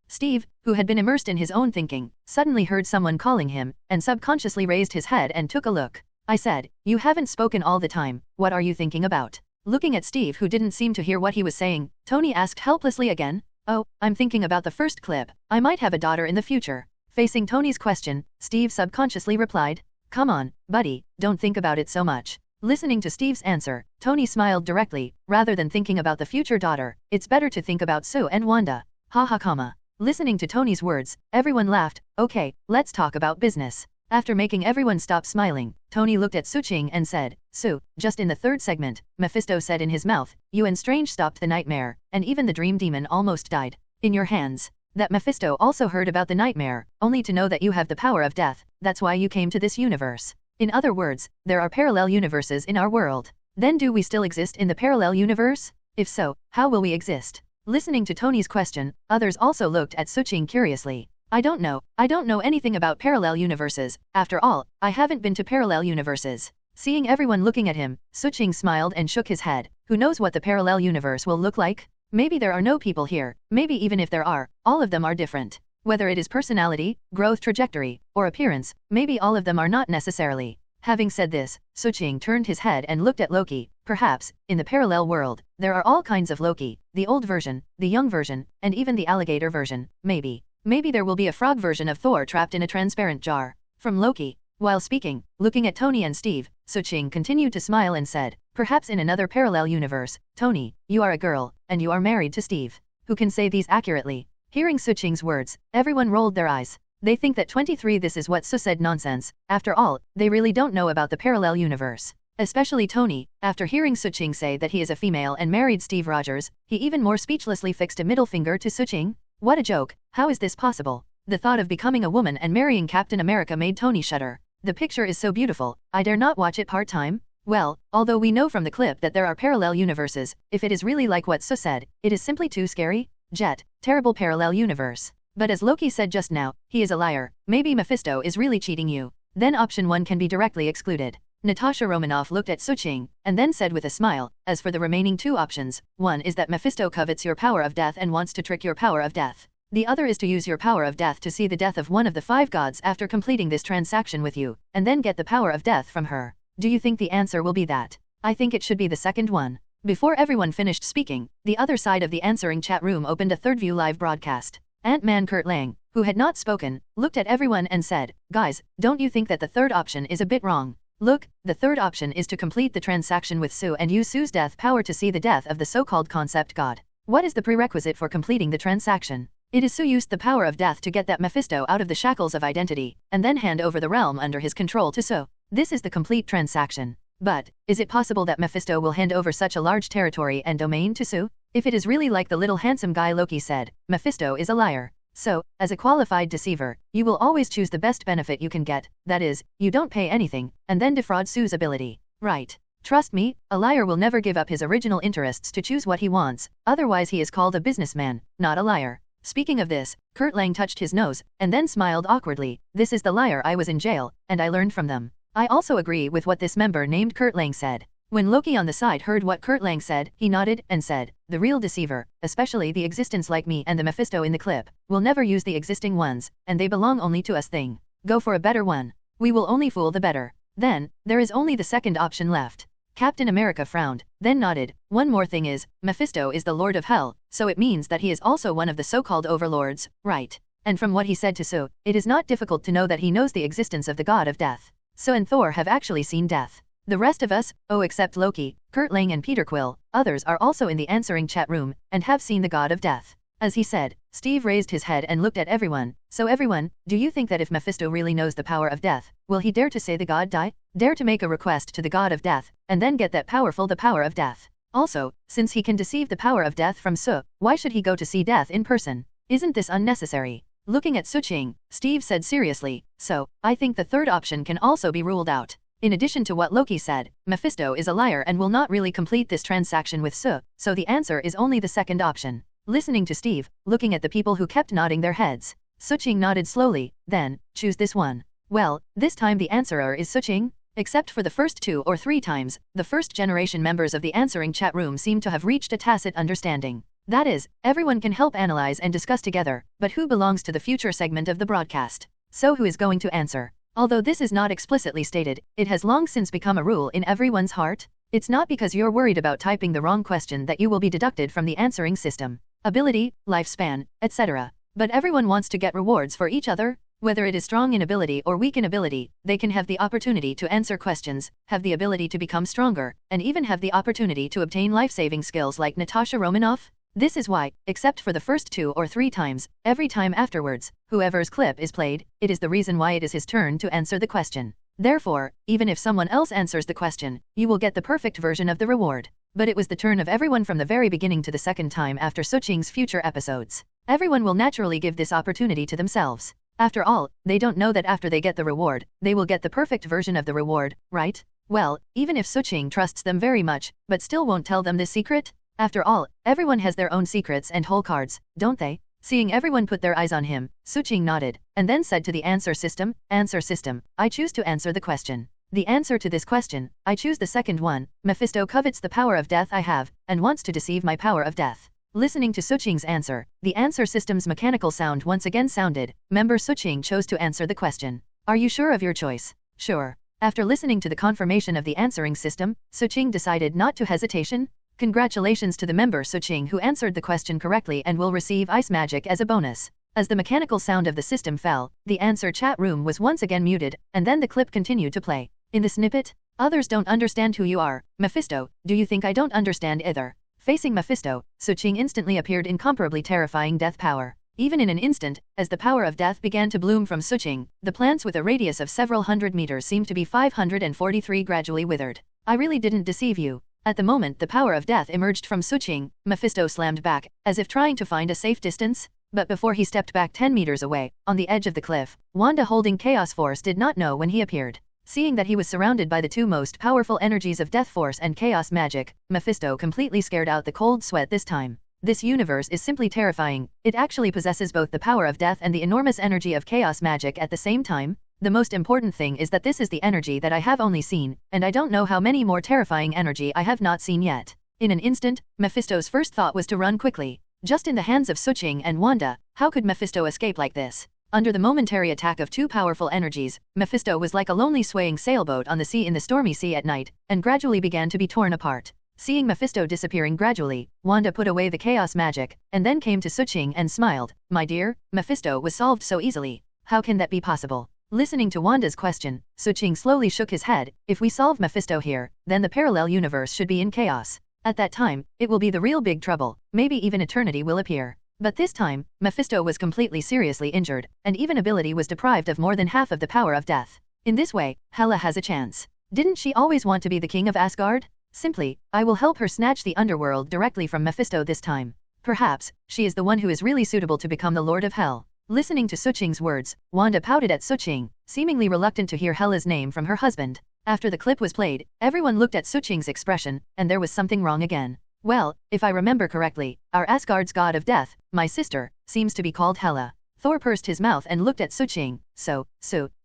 Steve, who had been immersed in his own thinking, suddenly heard someone calling him, and subconsciously raised his head and took a look. I said, You haven't spoken all the time, what are you thinking about? Looking at Steve who didn't seem to hear what he was saying, Tony asked helplessly again. Oh, I'm thinking about the first clip, I might have a daughter in the future. Facing Tony's question, Steve subconsciously replied, Come on, buddy, don't think about it so much. Listening to Steve's answer, Tony smiled directly. Rather than thinking about the future daughter, it's better to think about Su and Wanda. Haha comma. Listening to Tony's words, everyone laughed. Okay, let's talk about business. After making everyone stop smiling, Tony looked at Suching and said, Su, just in the 3rd segment, Mephisto said in his mouth, You and Strange stopped the nightmare, and even the dream demon almost died. In your hands. That Mephisto also heard about the nightmare, only to know that you have the power of death, that's why you came to this universe. In other words, there are parallel universes in our world. Then do we still exist in the parallel universe? If so, how will we exist? Listening to Tony's question, others also looked at Suching curiously. I don't know anything about parallel universes. After all, I haven't been to parallel universes. Seeing everyone looking at him, Suching smiled and shook his head. Who knows what the parallel universe will look like? Maybe there are no people here, maybe even if there are, all of them are different. Whether it is personality, growth trajectory, or appearance, maybe all of them are not necessarily. Having said this, Suching turned his head and looked at Loki. Perhaps, in the parallel world, there are all kinds of Loki, the old version, the young version, and even the alligator version, maybe. Maybe there will be a frog version of Thor trapped in a transparent jar. From Loki. While speaking, looking at Tony and Steve, Suching continued to smile and said, Perhaps in another parallel universe, Tony, you are a girl, and you are married to Steve. Who can say these accurately? Hearing Suching's words, everyone rolled their eyes. They think that 23 this is what Su said nonsense. After all, they really don't know about the parallel universe. Especially Tony, after hearing Suching say that he is a female and married Steve Rogers, he even more speechlessly fixed a middle finger to Suching. What a joke, how is this possible? The thought of becoming a woman and marrying Captain America made Tony shudder. The picture is so beautiful, I dare not watch it part-time. Well, although we know from the clip that there are parallel universes, if it is really like what Su said, it is simply too scary. Jet, terrible parallel universe. But as Loki said just now, he is a liar. Maybe Mephisto is really cheating you. then option 1 can be directly excluded. Natasha Romanoff looked at Suching, and then said with a smile, as for the remaining 2 options, one is that Mephisto covets your power of death and wants to trick your power of death. The other is to use your power of death to see the death of one of the 5 gods after completing this transaction with you, and then get the power of death from her. Do you think the answer will be that? I think it should be the second one. Before everyone finished speaking, the other side of the answering chat room opened a third view live broadcast. Ant-Man Kurt Lang, who had not spoken, looked at everyone and said, "Guys, don't you think that the third option is a bit wrong? Look, the third option is to complete the transaction with Sue and use Sue's death power to see the death of the so-called concept god. What is the prerequisite for completing the transaction? It is Sue used the power of death to get that Mephisto out of the shackles of identity, and then hand over the realm under his control to Sue. This is the complete transaction. But, is it possible that Mephisto will hand over such a large territory and domain to Sue? If it is really like the little handsome guy Loki said, Mephisto is a liar. So, as a qualified deceiver, you will always choose the best benefit you can get, that is, you don't pay anything, and then defraud Sue's ability. Right. Trust me, a liar will never give up his original interests to choose what he wants, otherwise he is called a businessman, not a liar." Speaking of this, Kurt Lang touched his nose, and then smiled awkwardly. "This is the liar I was in jail, and I learned from them." I also agree with what this member named Kurt Lang said. When Loki on the side heard what Kurt Lang said, he nodded and said, "The real deceiver, especially the existence like me and the Mephisto in the clip, will never use the existing ones, and they belong only to us thing. Go for a better one. We will only fool the better." Then, there is only the second option left. Captain America frowned, then nodded. "One more thing is, Mephisto is the Lord of Hell, so it means that he is also one of the so-called overlords, right? And from what he said to Sue, it is not difficult to know that he knows the existence of the god of death. Sue and Thor have actually seen death. The rest of us, except Loki, Kurt Lang and Peter Quill, others are also in the answering chat room, and have seen the god of death." As he said, Steve raised his head and looked at everyone. "So everyone, do you think that if Mephisto really knows the power of death, will he dare to say the god die? Dare to make a request to the god of death, and then get that powerful the power of death? Also, since he can deceive the power of death from Sue, why should he go to see death in person? Isn't this unnecessary?" Looking at Suching, Steve said seriously, "So, I think the third option can also be ruled out. In addition to what Loki said, Mephisto is a liar and will not really complete this transaction with Sue, so the answer is only the second option." Listening to Steve, looking at the people who kept nodding their heads, Suching nodded slowly, then, "Choose this one." Well, this time the answerer is Suching. Except for the first 2 or 3 times, the first-generation members of the answering chat room seem to have reached a tacit understanding. That is, everyone can help analyze and discuss together, but who belongs to the future segment of the broadcast? So who is going to answer? Although this is not explicitly stated, it has long since become a rule in everyone's heart. It's not because you're worried about typing the wrong question that you will be deducted from the answering system, ability, lifespan, etc. But everyone wants to get rewards for each other. Whether it is strong in ability or weak in ability, they can have the opportunity to answer questions, have the ability to become stronger, and even have the opportunity to obtain life-saving skills like Natasha Romanoff. This is why, except for the first 2 or 3 times, every time afterwards, whoever's clip is played, it is the reason why it is his turn to answer the question. Therefore, even if someone else answers the question, you will get the perfect version of the reward. But it was the turn of everyone from the very beginning to the second time after Suching's future episodes. Everyone will naturally give this opportunity to themselves. After all, they don't know that after they get the reward, they will get the perfect version of the reward, right? Well, even if Suching trusts them very much, but still won't tell them this secret? After all, everyone has their own secrets and hole cards, don't they? Seeing everyone put their eyes on him, Suching nodded, and then said to the answer system, "Answer system, I choose to answer the question. The answer to this question, I choose the second one. Mephisto covets the power of death I have, and wants to deceive my power of death." Listening to Suching's answer, the answer system's mechanical sound once again sounded. Member Suching chose to answer the question. "Are you sure of your choice?" "Sure." After listening to the confirmation of the answering system, Suching decided not to hesitation. Congratulations to the member Suching who answered the question correctly and will receive ice magic as a bonus. As the mechanical sound of the system fell, the answer chat room was once again muted, and then the clip continued to play. In the snippet, "Others don't understand who you are, Mephisto, do you think I don't understand either?" Facing Mephisto, Suching instantly appeared incomparably terrifying death power. Even in an instant, as the power of death began to bloom from Suching, the plants with a radius of several hundred meters seemed to be 543 gradually withered. "I really didn't deceive you." At the moment the power of death emerged from Suching, Mephisto slammed back, as if trying to find a safe distance. But before he stepped back 10 meters away, on the edge of the cliff, Wanda holding Chaos Force did not know when he appeared. Seeing that he was surrounded by the 2 most powerful energies of Death Force and Chaos Magic, Mephisto completely scared out the cold sweat this time. This universe is simply terrifying. It actually possesses both the power of death and the enormous energy of Chaos Magic at the same time. The most important thing is that this is the energy that I have only seen, and I don't know how many more terrifying energy I have not seen yet. In an instant, Mephisto's first thought was to run quickly. Just in the hands of Suching and Wanda, how could Mephisto escape like this? Under the momentary attack of two powerful energies, Mephisto was like a lonely swaying sailboat on the sea in the stormy sea at night, and gradually began to be torn apart. Seeing Mephisto disappearing gradually, Wanda put away the chaos magic, and then came to Suching and smiled. My dear, Mephisto was solved so easily. How can that be possible? Listening to Wanda's question, Suching slowly shook his head. If we solve Mephisto here, then the parallel universe should be in chaos. At that time, it will be the real big trouble, maybe even eternity will appear. But this time, Mephisto was completely seriously injured, and even ability was deprived of more than half of the power of death. In this way, Hela has a chance. Didn't she always want to be the king of Asgard? Simply, I will help her snatch the underworld directly from Mephisto this time. Perhaps, she is the one who is really suitable to become the Lord of Hell. Listening to Suching's words, Wanda pouted at Suching, seemingly reluctant to hear Hela's name from her husband. After the clip was played, everyone looked at Suching's expression, and there was something wrong again. Well, if I remember correctly, our Asgard's god of death, my sister, seems to be called Hela. Thor pursed his mouth and looked at Suching. So,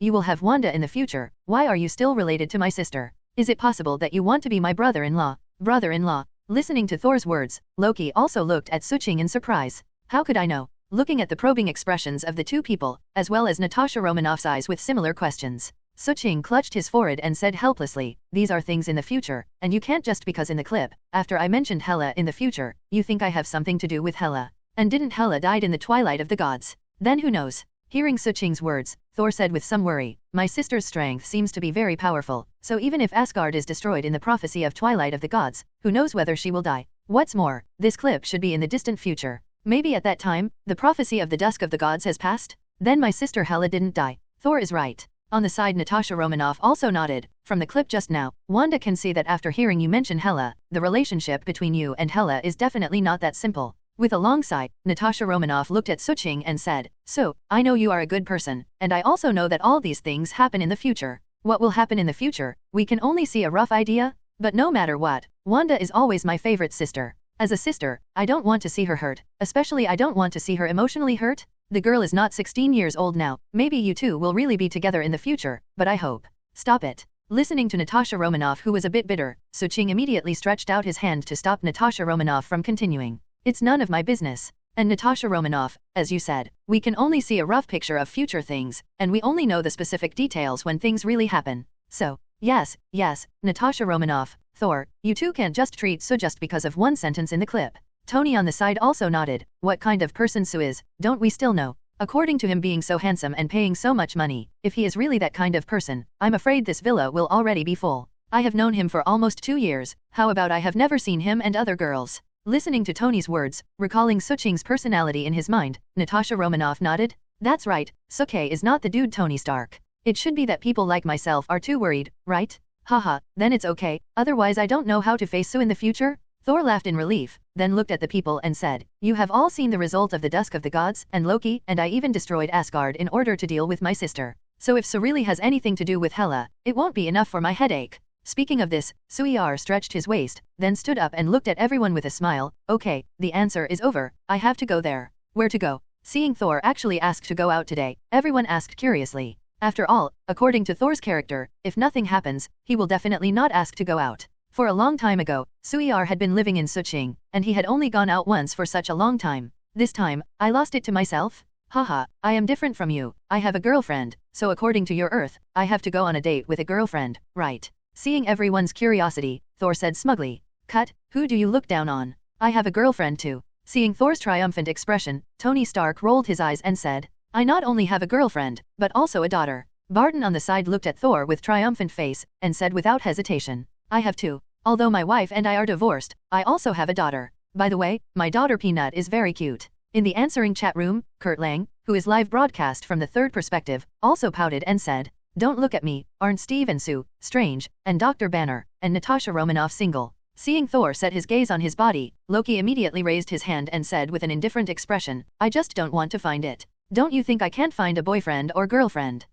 you will have Wanda in the future. Why are you still related to my sister? Is it possible that you want to be my brother-in-law? Brother-in-law. Listening to Thor's words, Loki also looked at Suching in surprise. How could I know? Looking at the probing expressions of the two people, as well as Natasha Romanoff's eyes with similar questions, Suching clutched his forehead and said helplessly, these are things in the future, and you can't just because in the clip, after I mentioned Hela in the future, you think I have something to do with Hela. And didn't Hela died in the twilight of the gods? Then who knows? Hearing Suching's words, Thor said with some worry, my sister's strength seems to be very powerful, so even if Asgard is destroyed in the prophecy of twilight of the gods, who knows whether she will die? What's more, this clip should be in the distant future. Maybe at that time, the prophecy of the dusk of the gods has passed? Then my sister Hela didn't die. Thor is right. On the side Natasha Romanoff also nodded. From the clip just now, Wanda can see that after hearing you mention Hela, the relationship between you and Hela is definitely not that simple. With a long sigh, Natasha Romanoff looked at Suching and said, so, I know you are a good person, and I also know that all these things happen in the future. What will happen in the future, we can only see a rough idea, but no matter what, Wanda is always my favorite sister. As a sister, I don't want to see her hurt, especially I don't want to see her emotionally hurt. The girl is not 16 years old now, maybe you two will really be together in the future, but I hope. Stop it. Listening to Natasha Romanoff who was a bit bitter, Suching immediately stretched out his hand to stop Natasha Romanoff from continuing. It's none of my business. And Natasha Romanoff, as you said, we can only see a rough picture of future things, and we only know the specific details when things really happen. So, yes, Natasha Romanoff, Thor, you two can't just treat Sue just because of one sentence in the clip. Tony on the side also nodded. What kind of person Sue is, don't we still know? According to him being so handsome and paying so much money, if he is really that kind of person, I'm afraid this villa will already be full. I have known him for almost 2 years, how about I have never seen him and other girls? Listening to Tony's words, recalling Suching's personality in his mind, Natasha Romanoff nodded. That's right, Suke is not the dude Tony Stark. It should be that people like myself are too worried, right? Haha, then it's okay, otherwise I don't know how to face Sue in the future? Thor laughed in relief, then looked at the people and said, you have all seen the result of the Dusk of the Gods and Loki, and I even destroyed Asgard in order to deal with my sister. So if Sue really has anything to do with Hela, it won't be enough for my headache. Speaking of this, Suiyar stretched his waist, then stood up and looked at everyone with a smile. Okay, the answer is over, I have to go there. Where to go? Seeing Thor actually asked to go out today, everyone asked curiously. After all, according to Thor's character, if nothing happens, he will definitely not ask to go out. For a long time ago, Suiyar had been living in Suching, and he had only gone out once for such a long time. This time, I lost it to myself? Haha, I am different from you, I have a girlfriend, so according to your Earth, I have to go on a date with a girlfriend, right? Seeing everyone's curiosity, Thor said smugly. Cut, who do you look down on? I have a girlfriend too. Seeing Thor's triumphant expression, Tony Stark rolled his eyes and said, I not only have a girlfriend, but also a daughter. Barton on the side looked at Thor with triumphant face, and said without hesitation, I have too. Although my wife and I are divorced, I also have a daughter. By the way, my daughter Peanut is very cute. In the answering chat room, Kurt Lang, who is live broadcast from the third perspective, also pouted and said, don't look at me, aren't Steve and Sue, Strange, and Dr. Banner, and Natasha Romanoff single? Seeing Thor set his gaze on his body, Loki immediately raised his hand and said with an indifferent expression, I just don't want to find it. Don't you think I can't find a boyfriend or girlfriend?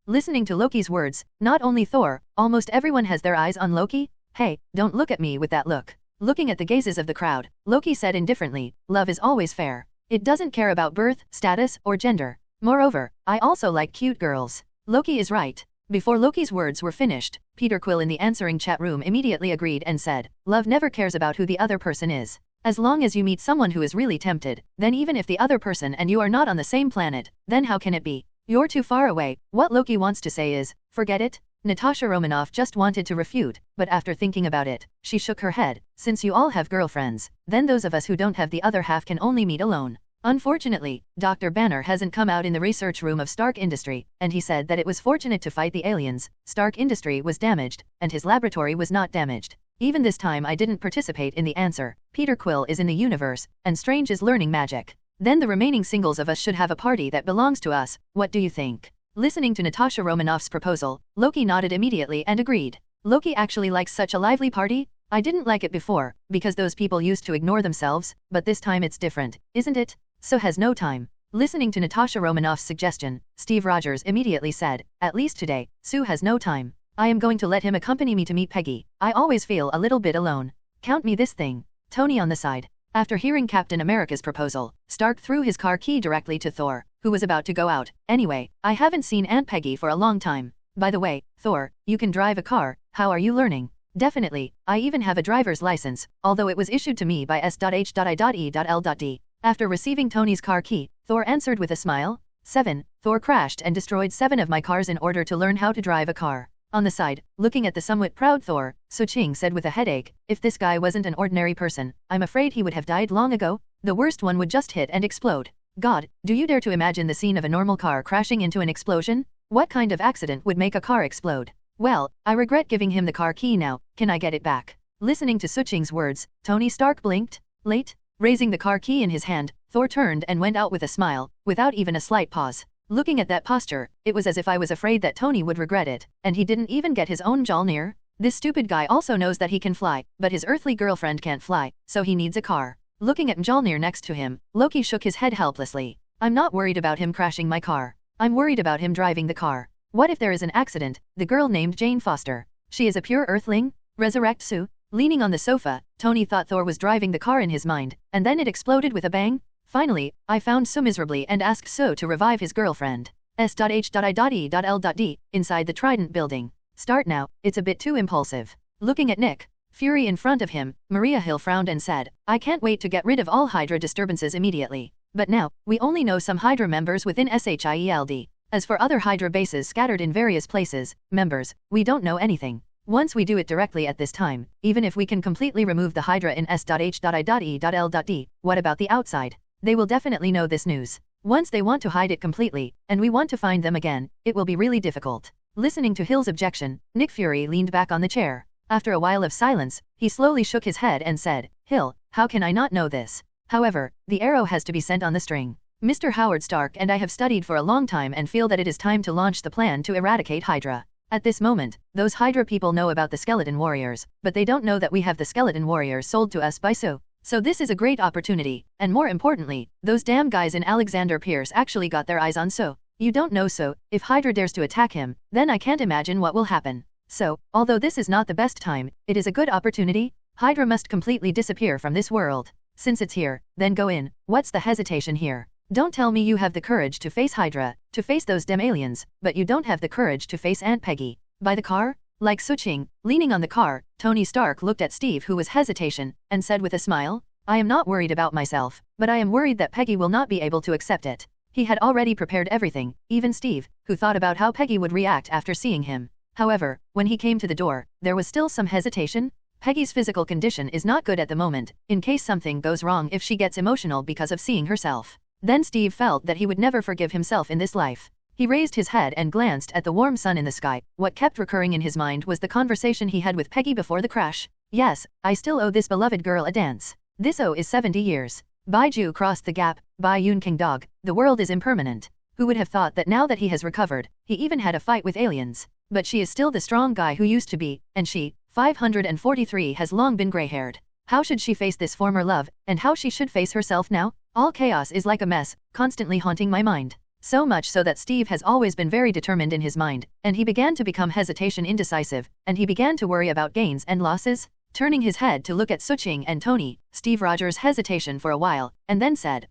Listening to Loki's words, not only Thor, almost everyone has their eyes on Loki. Hey, don't look at me with that look. Looking at the gazes of the crowd, Loki said indifferently, love is always fair. It doesn't care about birth, status, or gender. Moreover, I also like cute girls. Loki is right. Before Loki's words were finished, Peter Quill in the answering chat room immediately agreed and said, love never cares about who the other person is. As long as you meet someone who is really tempted, then even if the other person and you are not on the same planet, then how can it be? You're too far away. What Loki wants to say is, forget it. Natasha Romanoff just wanted to refute, but after thinking about it, she shook her head. Since you all have girlfriends, then those of us who don't have the other half can only meet alone. Unfortunately, Dr. Banner hasn't come out in the research room of Stark Industry, and he said that it was fortunate to fight the aliens. Stark Industry was damaged, and his laboratory was not damaged. Even this time I didn't participate in the answer. Peter Quill is in the universe, and Strange is learning magic. Then the remaining singles of us should have a party that belongs to us. What do you think? Listening to Natasha Romanoff's proposal, Loki nodded immediately and agreed. Loki actually likes such a lively party? I didn't like it before, because those people used to ignore themselves, but this time it's different, isn't it? So has no time. Listening to Natasha Romanoff's suggestion, Steve Rogers immediately said, at least today, Sue has no time. I am going to let him accompany me to meet Peggy. I always feel a little bit alone. Count me this thing. Tony on the side. After hearing Captain America's proposal, Stark threw his car key directly to Thor, who was about to go out. Anyway, I haven't seen Aunt Peggy for a long time. By the way, Thor, you can drive a car. How are you learning? Definitely. I even have a driver's license, although it was issued to me by S.H.I.E.L.D. After receiving Tony's car key, Thor answered with a smile. 7. Thor crashed and destroyed 7 of my cars in order to learn how to drive a car. On the side, looking at the somewhat proud Thor, Suching said with a headache, if this guy wasn't an ordinary person, I'm afraid he would have died long ago. The worst one would just hit and explode. God, do you dare to imagine the scene of a normal car crashing into an explosion? What kind of accident would make a car explode? Well, I regret giving him the car key now. Can I get it back? Listening to Suching's words, Tony Stark blinked. Late? Raising the car key in his hand, Thor turned and went out with a smile, without even a slight pause. Looking at that posture, it was as if I was afraid that Tony would regret it, and he didn't even get his own Mjolnir. This stupid guy also knows that he can fly, but his earthly girlfriend can't fly, so he needs a car. Looking at Mjolnir next to him, Loki shook his head helplessly. I'm not worried about him crashing my car. I'm worried about him driving the car. What if there is an accident? The girl named Jane Foster. She is a pure earthling? Resurrect Sue? Leaning on the sofa, Tony thought Thor was driving the car in his mind, and then it exploded with a bang. Finally, I found Sue miserably and asked Sue to revive his girlfriend. S.H.I.E.L.D. Inside the Trident building. Start now, it's a bit too impulsive. Looking at Nick Fury in front of him, Maria Hill frowned and said, I can't wait to get rid of all Hydra disturbances immediately. But now, we only know some Hydra members within SHIELD. As for other Hydra bases scattered in various places, members, we don't know anything. Once we do it directly at this time, even if we can completely remove the Hydra in S.H.I.E.L.D., what about the outside? They will definitely know this news. Once they want to hide it completely, and we want to find them again, it will be really difficult. Listening to Hill's objection, Nick Fury leaned back on the chair. After a while of silence, he slowly shook his head and said, Hill, how can I not know this? However, the arrow has to be sent on the string. Mr. Howard Stark and I have studied for a long time and feel that it is time to launch the plan to eradicate Hydra. At this moment, those Hydra people know about the Skeleton Warriors, but they don't know that we have the Skeleton Warriors sold to us by Sue. So this is a great opportunity, and more importantly, those damn guys in Alexander Pierce actually got their eyes on Sue. You don't know Sue. If Hydra dares to attack him, then I can't imagine what will happen. So, although this is not the best time, it is a good opportunity. Hydra must completely disappear from this world. Since it's here, then go in. What's the hesitation here? Don't tell me you have the courage to face Hydra, to face those damn aliens, but you don't have the courage to face Aunt Peggy. By the car? Like Suching, leaning on the car, Tony Stark looked at Steve who was hesitation, and said with a smile, I am not worried about myself, but I am worried that Peggy will not be able to accept it. He had already prepared everything, even Steve, who thought about how Peggy would react after seeing him. However, when he came to the door, there was still some hesitation. Peggy's physical condition is not good at the moment, in case something goes wrong if she gets emotional because of seeing herself. Then Steve felt that he would never forgive himself in this life. He raised his head and glanced at the warm sun in the sky. What kept recurring in his mind was the conversation he had with Peggy before the crash. Yes, I still owe this beloved girl a dance. This owe is 70 years. Bai Ju crossed the gap. Bai Yun King Dog. The world is impermanent. Who would have thought that now that he has recovered, he even had a fight with aliens? But she is still the strong guy who used to be, and she, 543, has long been gray-haired. How should she face this former love, and how she should face herself now? All chaos is like a mess, constantly haunting my mind. So much so that Steve has always been very determined in his mind, and he began to become hesitation indecisive, and he began to worry about gains and losses. Turning his head to look at Suching and Tony, Steve Rogers hesitation for a while, and then said,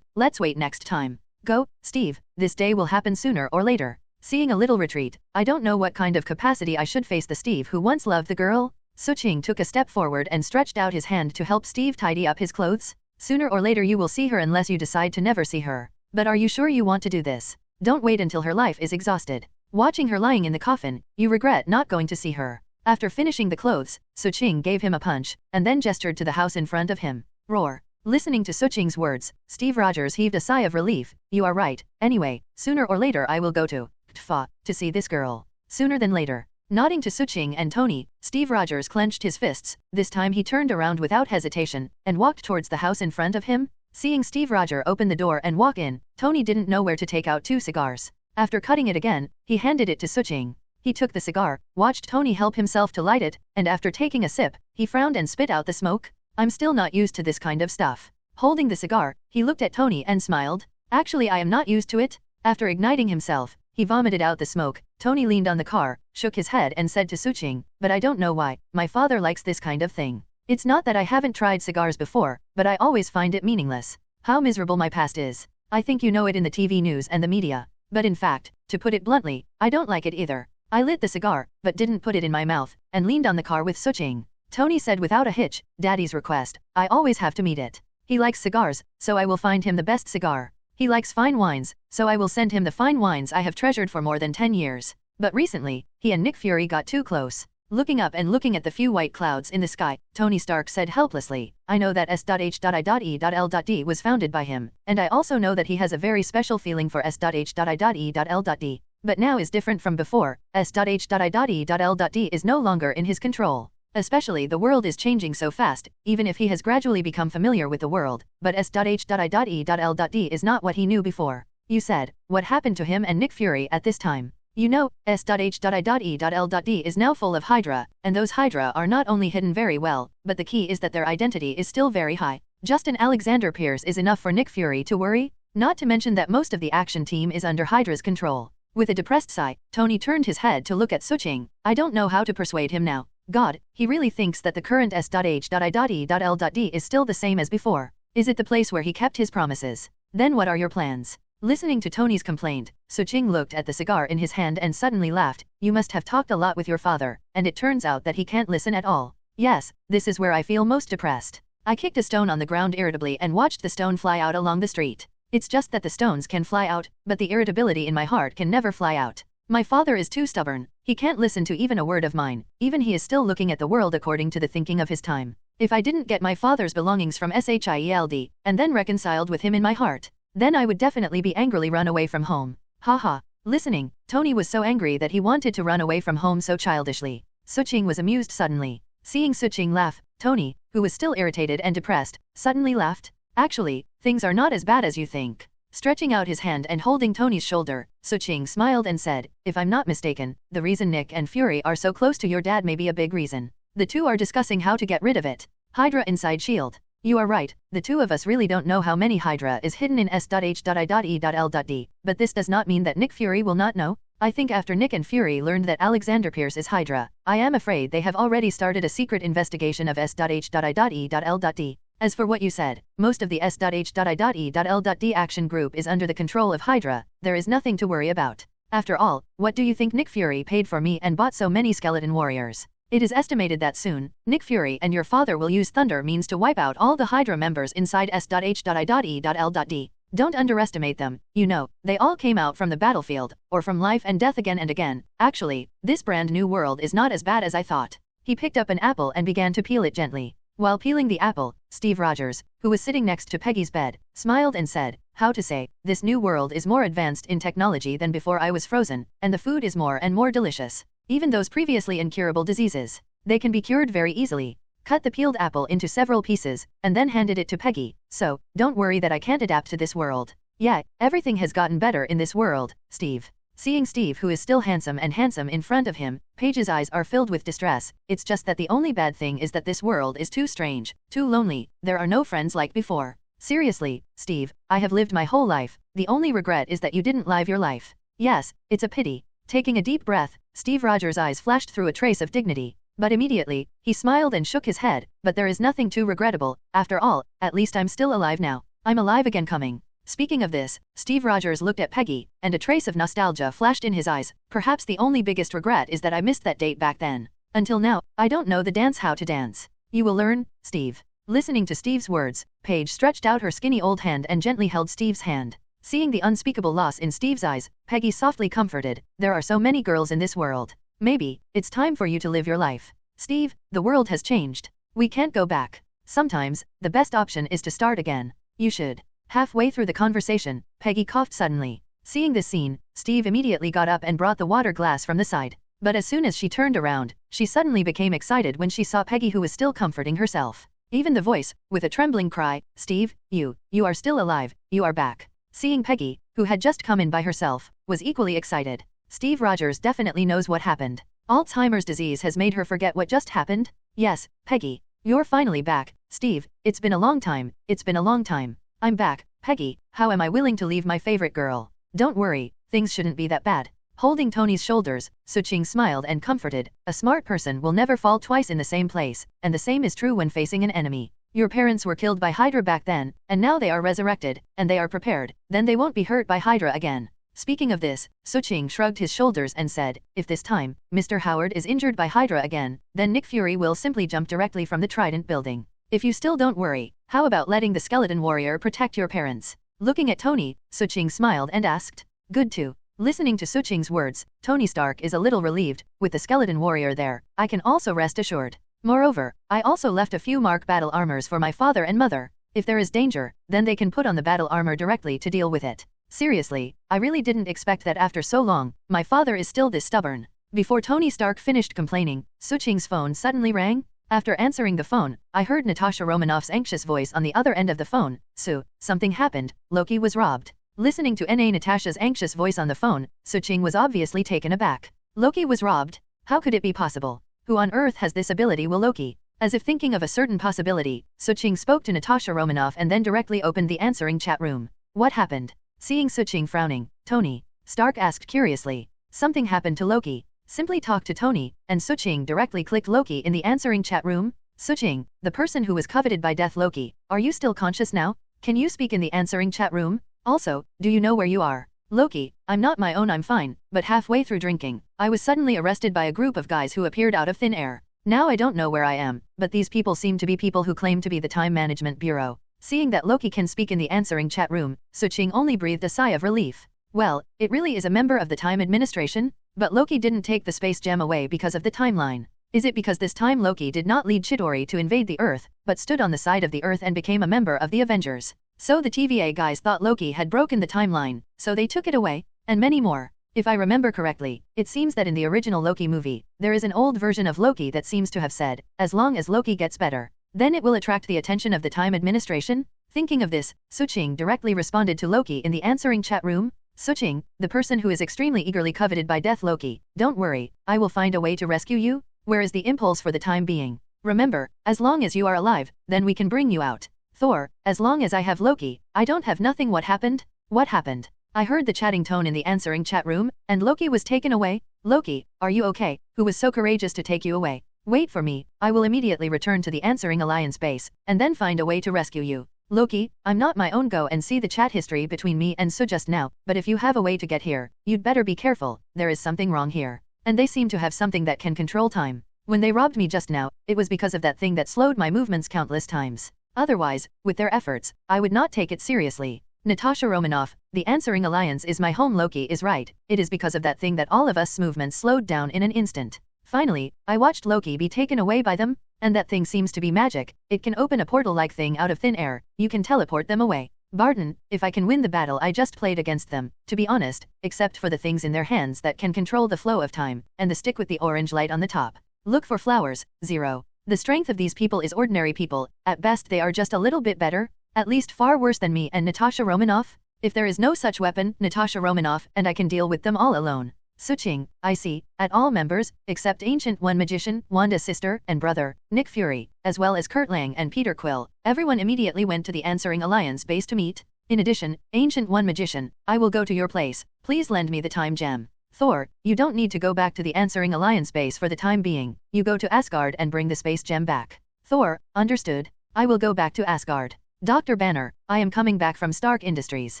let's wait next time. Go, Steve, this day will happen sooner or later. seeing a little retreat. I don't know what kind of capacity I should face the Steve who once loved the girl. Suching took a step forward and stretched out his hand to help Steve tidy up his clothes. Sooner or later you will see her unless you decide to never see her. But are you sure you want to do this? Don't wait until her life is exhausted. Watching her lying in the coffin, you regret not going to see her. After finishing the clothes, Suching gave him a punch, and then gestured to the house in front of him. Roar. Listening to Suching's words, Steve Rogers heaved a sigh of relief. You are right. Anyway, sooner or later I will go to Tfa to see this girl. Sooner than later. Nodding to Suching and Tony, Steve Rogers clenched his fists. This time he turned around without hesitation, and walked towards the house in front of him. Seeing Steve Rogers open the door and walk in, Tony didn't know where to take out 2 cigars. After cutting it again, he handed it to Suching. He took the cigar, watched Tony help himself to light it, and after taking a sip, he frowned and spit out the smoke. I'm still not used to this kind of stuff. Holding the cigar, he looked at Tony and smiled. Actually, I am not used to it. After igniting himself, he vomited out the smoke. Tony leaned on the car, shook his head and said to Suching, but I don't know why, my father likes this kind of thing. It's not that I haven't tried cigars before, but I always find it meaningless. How miserable my past is. I think you know it in the TV news and the media. But in fact, to put it bluntly, I don't like it either. I lit the cigar, but didn't put it in my mouth, and leaned on the car with Suching. Tony said without a hitch, Daddy's request, I always have to meet it. He likes cigars, so I will find him the best cigar. He likes fine wines, so I will send him the fine wines I have treasured for more than 10 years. But recently, he and Nick Fury got too close. Looking up and looking at the few white clouds in the sky, Tony Stark said helplessly, I know that S.H.I.E.L.D. was founded by him, and I also know that he has a very special feeling for S.H.I.E.L.D. But now is different from before. S.H.I.E.L.D. is no longer in his control. Especially the world is changing so fast, even if he has gradually become familiar with the world, but S.H.I.E.L.D. is not what he knew before. You said, what happened to him and Nick Fury at this time? You know, S.H.I.E.L.D. is now full of Hydra, and those Hydra are not only hidden very well, but the key is that their identity is still very high. Just an Alexander Pierce is enough for Nick Fury to worry, not to mention that most of the action team is under Hydra's control. With a depressed sigh, Tony turned his head to look at Suching. I don't know how to persuade him now. God, he really thinks that the current S.H.I.E.L.D. is still the same as before. Is it the place where he kept his promises? Then what are your plans? Listening to Tony's complaint, Suching looked at the cigar in his hand and suddenly laughed. You must have talked a lot with your father, and it turns out that he can't listen at all. Yes, this is where I feel most depressed. I kicked a stone on the ground irritably and watched the stone fly out along the street. It's just that the stones can fly out, but the irritability in my heart can never fly out. My father is too stubborn. He can't listen to even a word of mine. Even he is still looking at the world according to the thinking of his time. If I didn't get my father's belongings from SHIELD, and then reconciled with him in my heart, then I would definitely be angrily run away from home. Haha. Listening, Tony was so angry that he wanted to run away from home so childishly. Suching was amused suddenly. Seeing Suching laugh, Tony, who was still irritated and depressed, suddenly laughed. Actually, things are not as bad as you think. Stretching out his hand and holding Tony's shoulder, Suching smiled and said, if I'm not mistaken, the reason Nick and Fury are so close to your dad may be a big reason. The two are discussing how to get rid of it. Hydra inside S.H.I.E.L.D. You are right, the two of us really don't know how many Hydra is hidden in S.H.I.E.L.D. But this does not mean that Nick Fury will not know. I think after Nick and Fury learned that Alexander Pierce is Hydra, I am afraid they have already started a secret investigation of S.H.I.E.L.D. As for what you said, most of the S.H.I.E.L.D. action group is under the control of Hydra. There is nothing to worry about. After all, what do you think Nick Fury paid for me and bought so many skeleton warriors? It is estimated that soon, Nick Fury and your father will use thunder means to wipe out all the Hydra members inside S.H.I.E.L.D. Don't underestimate them. You know, they all came out from the battlefield, or from life and death again and again. Actually, this brand new world is not as bad as I thought. He picked up an apple and began to peel it gently. While peeling the apple, Steve Rogers, who was sitting next to Peggy's bed, smiled and said, how to say, this new world is more advanced in technology than before I was frozen, and the food is more and more delicious. Even those previously incurable diseases, they can be cured very easily. Cut the peeled apple into several pieces, and then handed it to Peggy. So, don't worry that I can't adapt to this world. Yeah, everything has gotten better in this world, Steve. Seeing Steve, who is still handsome in front of him, Paige's eyes are filled with distress. It's just that the only bad thing is that this world is too strange, too lonely. There are no friends like before. Seriously, Steve, I have lived my whole life. The only regret is that you didn't live your life. Yes, it's a pity. Taking a deep breath, Steve Rogers' eyes flashed through a trace of dignity. But immediately, he smiled and shook his head. But there is nothing too regrettable. After all, at least I'm still alive now. I'm alive again coming. Speaking of this, Steve Rogers looked at Peggy, and a trace of nostalgia flashed in his eyes. Perhaps the only biggest regret is that I missed that date back then. Until now, I don't know the dance how to dance. You will learn, Steve. Listening to Steve's words, Paige stretched out her skinny old hand and gently held Steve's hand. Seeing the unspeakable loss in Steve's eyes, Peggy softly comforted, there are so many girls in this world. Maybe, it's time for you to live your life. Steve, the world has changed. We can't go back. Sometimes, the best option is to start again. You should. Halfway through the conversation, Peggy coughed suddenly. Seeing this scene, Steve immediately got up and brought the water glass from the side. But as soon as she turned around, she suddenly became excited when she saw Peggy, who was still comforting herself. Even the voice, with a trembling cry, Steve, you are still alive, you are back. Seeing Peggy, who had just come in by herself, was equally excited. Steve Rogers definitely knows what happened. Alzheimer's disease has made her forget what just happened. Yes, Peggy, you're finally back. Steve, it's been a long time, it's been a long time. I'm back, Peggy, how am I willing to leave my favorite girl? Don't worry, things shouldn't be that bad. Holding Tony's shoulders, Suching smiled and comforted, a smart person will never fall twice in the same place, and the same is true when facing an enemy. Your parents were killed by Hydra back then, and now they are resurrected, and they are prepared, then they won't be hurt by Hydra again. Speaking of this, Suching shrugged his shoulders and said, if this time, Mr. Howard is injured by Hydra again, then Nick Fury will simply jump directly from the Trident building. If you still don't worry, how about letting the skeleton warrior protect your parents? Looking at Tony, Suching smiled and asked, good too. Listening to Suching's words, Tony Stark is a little relieved. With the skeleton warrior there, I can also rest assured. Moreover, I also left a few mark battle armors for my father and mother. If there is danger, then they can put on the battle armor directly to deal with it. Seriously, I really didn't expect that after so long, my father is still this stubborn. Before Tony Stark finished complaining, Suching's phone suddenly rang. After answering the phone, I heard Natasha Romanoff's anxious voice on the other end of the phone. Sue, something happened, Loki was robbed. Listening to Natasha's anxious voice on the phone, Suching was obviously taken aback. Loki was robbed? How could it be possible? Who on earth has this ability? Will Loki? As if thinking of a certain possibility, Suching spoke to Natasha Romanoff and then directly opened the answering chat room. What happened? Seeing Suching frowning, Tony Stark asked curiously. Something happened to Loki. Simply talk to Tony, and Suching directly clicked Loki in the answering chat room. Suching, the person who was coveted by death. Loki, are you still conscious now? Can you speak in the answering chat room? Also, do you know where you are? Loki, I'm not my own, I'm fine, but halfway through drinking, I was suddenly arrested by a group of guys who appeared out of thin air. Now I don't know where I am, but these people seem to be people who claim to be the Time Management Bureau. Seeing that Loki can speak in the answering chat room, Suching only breathed a sigh of relief. Well, it really is a member of the Time Administration? But Loki didn't take the space gem away because of the timeline. Is it because this time Loki did not lead Chitauri to invade the Earth, but stood on the side of the Earth and became a member of the Avengers? So the TVA guys thought Loki had broken the timeline, so they took it away, and many more. If I remember correctly, it seems that in the original Loki movie, there is an old version of Loki that seems to have said, as long as Loki gets better, then it will attract the attention of the Time Administration? Thinking of this, Suching directly responded to Loki in the answering chat room. Suching, the person who is extremely eagerly coveted by death. Loki, don't worry, I will find a way to rescue you. Where is the impulse for the time being? Remember, as long as you are alive, then we can bring you out. Thor, as long as I have Loki, I don't have nothing. What happened? What happened? I heard the chatting tone in the answering chat room, and Loki was taken away. Loki, are you okay? Who was so courageous to take you away? Wait for me, I will immediately return to the answering alliance base, and then find a way to rescue you. Loki, I'm not my own. Go and see the chat history between me and Sue just now, but if you have a way to get here, you'd better be careful, there is something wrong here. And they seem to have something that can control time. When they robbed me just now, it was because of that thing that slowed my movements countless times. Otherwise, with their efforts, I would not take it seriously. Natasha Romanoff, the answering alliance is my home. Loki is right, it is because of that thing that all of us movements slowed down in an instant. Finally, I watched Loki be taken away by them, and that thing seems to be magic. It can open a portal-like thing out of thin air, you can teleport them away. Barton, if I can win the battle I just played against them, to be honest, except for the things in their hands that can control the flow of time, and the stick with the orange light on the top. Look for flowers, 0. The strength of these people is ordinary people, at best they are just a little bit better, at least far worse than me and Natasha Romanoff. If there is no such weapon, Natasha Romanoff, and I can deal with them all alone. Suching, I see, at all members, except Ancient One Magician, Wanda's sister and brother, Nick Fury, as well as Kurt Lang and Peter Quill, everyone immediately went to the answering alliance base to meet. In addition, Ancient One Magician, I will go to your place, please lend me the time gem. Thor, you don't need to go back to the answering alliance base for the time being, you go to Asgard and bring the space gem back. Thor, understood, I will go back to Asgard. Dr. Banner, I am coming back from Stark Industries.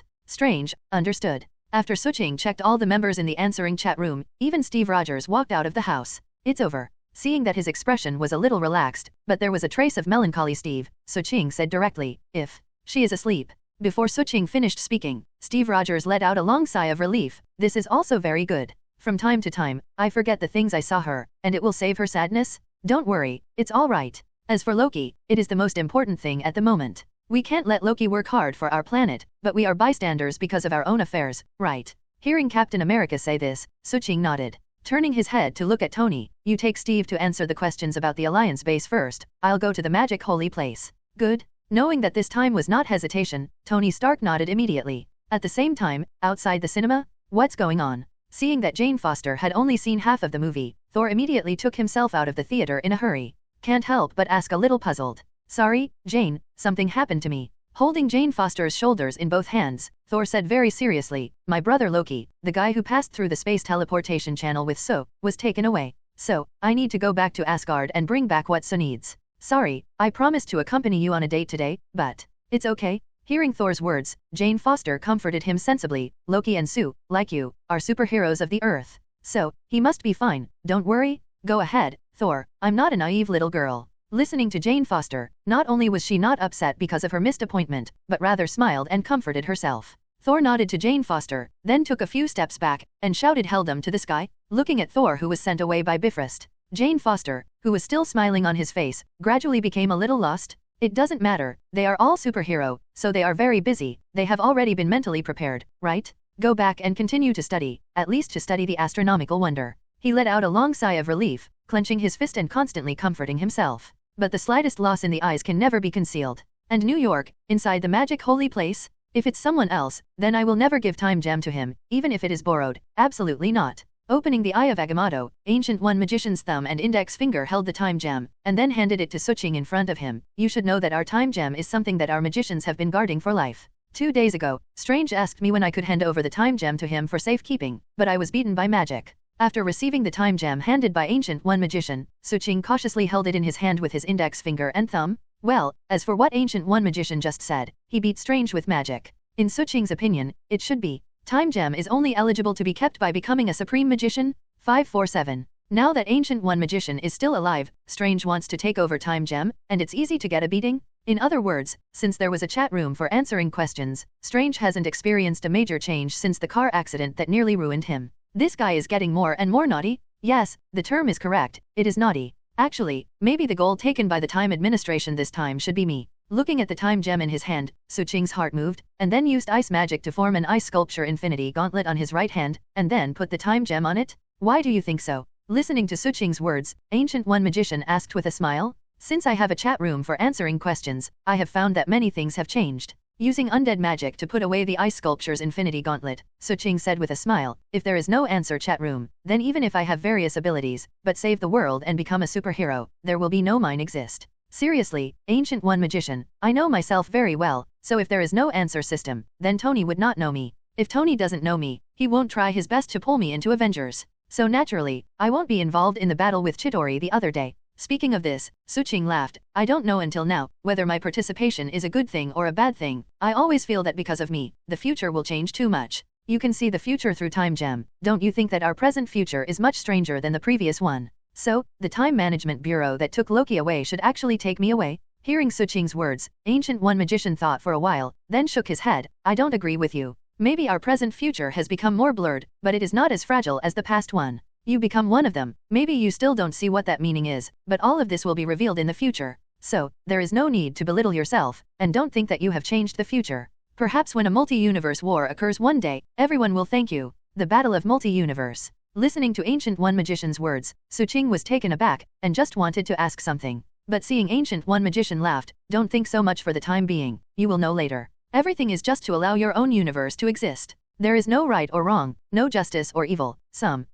Strange, understood. After Suching checked all the members in the answering chat room, even Steve Rogers walked out of the house. It's over. Seeing that his expression was a little relaxed, but there was a trace of melancholy, Steve, Suching said directly, if she is asleep. Before Suching finished speaking, Steve Rogers let out a long sigh of relief. This is also very good. From time to time, I forget the things I saw her, and it will save her sadness. Don't worry, it's all right. As for Loki, it is the most important thing at the moment. We can't let Loki work hard for our planet, but we are bystanders because of our own affairs, right? Hearing Captain America say this, Suching nodded. Turning his head to look at Tony, you take Steve to answer the questions about the Alliance base first, I'll go to the magic holy place. Good? Knowing that this time was not hesitation, Tony Stark nodded immediately. At the same time, outside the cinema, what's going on? Seeing that Jane Foster had only seen half of the movie, Thor immediately took himself out of the theater in a hurry. Can't help but ask a little puzzled. Sorry, Jane, something happened to me. Holding Jane Foster's shoulders in both hands, Thor said very seriously, my brother Loki, the guy who passed through the space teleportation channel with So, was taken away. So, I need to go back to Asgard and bring back what So needs. Sorry, I promised to accompany you on a date today, but it's okay. Hearing Thor's words, Jane Foster comforted him sensibly. Loki and Sue, like you, are superheroes of the Earth. So, he must be fine, don't worry. Go ahead, Thor, I'm not a naive little girl. Listening to Jane Foster, not only was she not upset because of her missed appointment, but rather smiled and comforted herself. Thor nodded to Jane Foster, then took a few steps back, and shouted held them to the sky, looking at Thor who was sent away by Bifrost. Jane Foster, who was still smiling on his face, gradually became a little lost. It doesn't matter, they are all superhero, so they are very busy, they have already been mentally prepared, right? Go back and continue to study, at least to study the astronomical wonder. He let out a long sigh of relief, clenching his fist and constantly comforting himself. But the slightest loss in the eyes can never be concealed. And New York, inside the magic holy place? If it's someone else, then I will never give time gem to him, even if it is borrowed, absolutely not. Opening the Eye of Agamotto, Ancient One Magician's thumb and index finger held the time gem, and then handed it to Suching in front of him. You should know that our time gem is something that our magicians have been guarding for life. 2 days ago, Strange asked me when I could hand over the time gem to him for safekeeping, but I was beaten by magic. After receiving the time gem handed by Ancient One Magician, Suching cautiously held it in his hand with his index finger and thumb. Well, as for what Ancient One Magician just said, he beat Strange with magic. In Suching's opinion, it should be. Time gem is only eligible to be kept by becoming a supreme magician. 547. Now that Ancient One Magician is still alive, Strange wants to take over time gem, and it's easy to get a beating. In other words, since there was a chat room for answering questions, Strange hasn't experienced a major change since the car accident that nearly ruined him. This guy is getting more and more naughty. Yes, the term is correct, it is naughty. Actually, maybe the goal taken by the time administration this time should be me. Looking at the time gem in his hand, Suching's heart moved, and then used ice magic to form an ice sculpture infinity gauntlet on his right hand, and then put the time gem on it? Why do you think so? Listening to Suching's words, Ancient One Magician asked with a smile. Since I have a chat room for answering questions, I have found that many things have changed. Using undead magic to put away the ice sculpture's infinity gauntlet, Suching said with a smile, if there is no answer chat room, then even if I have various abilities, but save the world and become a superhero, there will be no mine exist. Seriously, Ancient One Magician, I know myself very well, so if there is no answer system, then Tony would not know me. If Tony doesn't know me, he won't try his best to pull me into Avengers. So naturally, I won't be involved in the battle with Chidori the other day. Speaking of this, Suching laughed. I don't know until now whether my participation is a good thing or a bad thing. I always feel that because of me, the future will change too much. You can see the future through time gem. Don't you think that our present future is much stranger than the previous one? So, the Time Management Bureau that took Loki away should actually take me away? Hearing Suching's words, Ancient One Magician thought for a while, then shook his head. I don't agree with you. Maybe our present future has become more blurred, but it is not as fragile as the past one. You become one of them. Maybe you still don't see what that meaning is, but all of this will be revealed in the future. So, there is no need to belittle yourself, and don't think that you have changed the future. Perhaps when a multi-universe war occurs one day, everyone will thank you. The Battle of Multi-Universe. Listening to Ancient One Magician's words, Suching was taken aback, and just wanted to ask something. But seeing Ancient One Magician laughed, don't think so much for the time being, you will know later. Everything is just to allow your own universe to exist. There is no right or wrong, no justice or evil,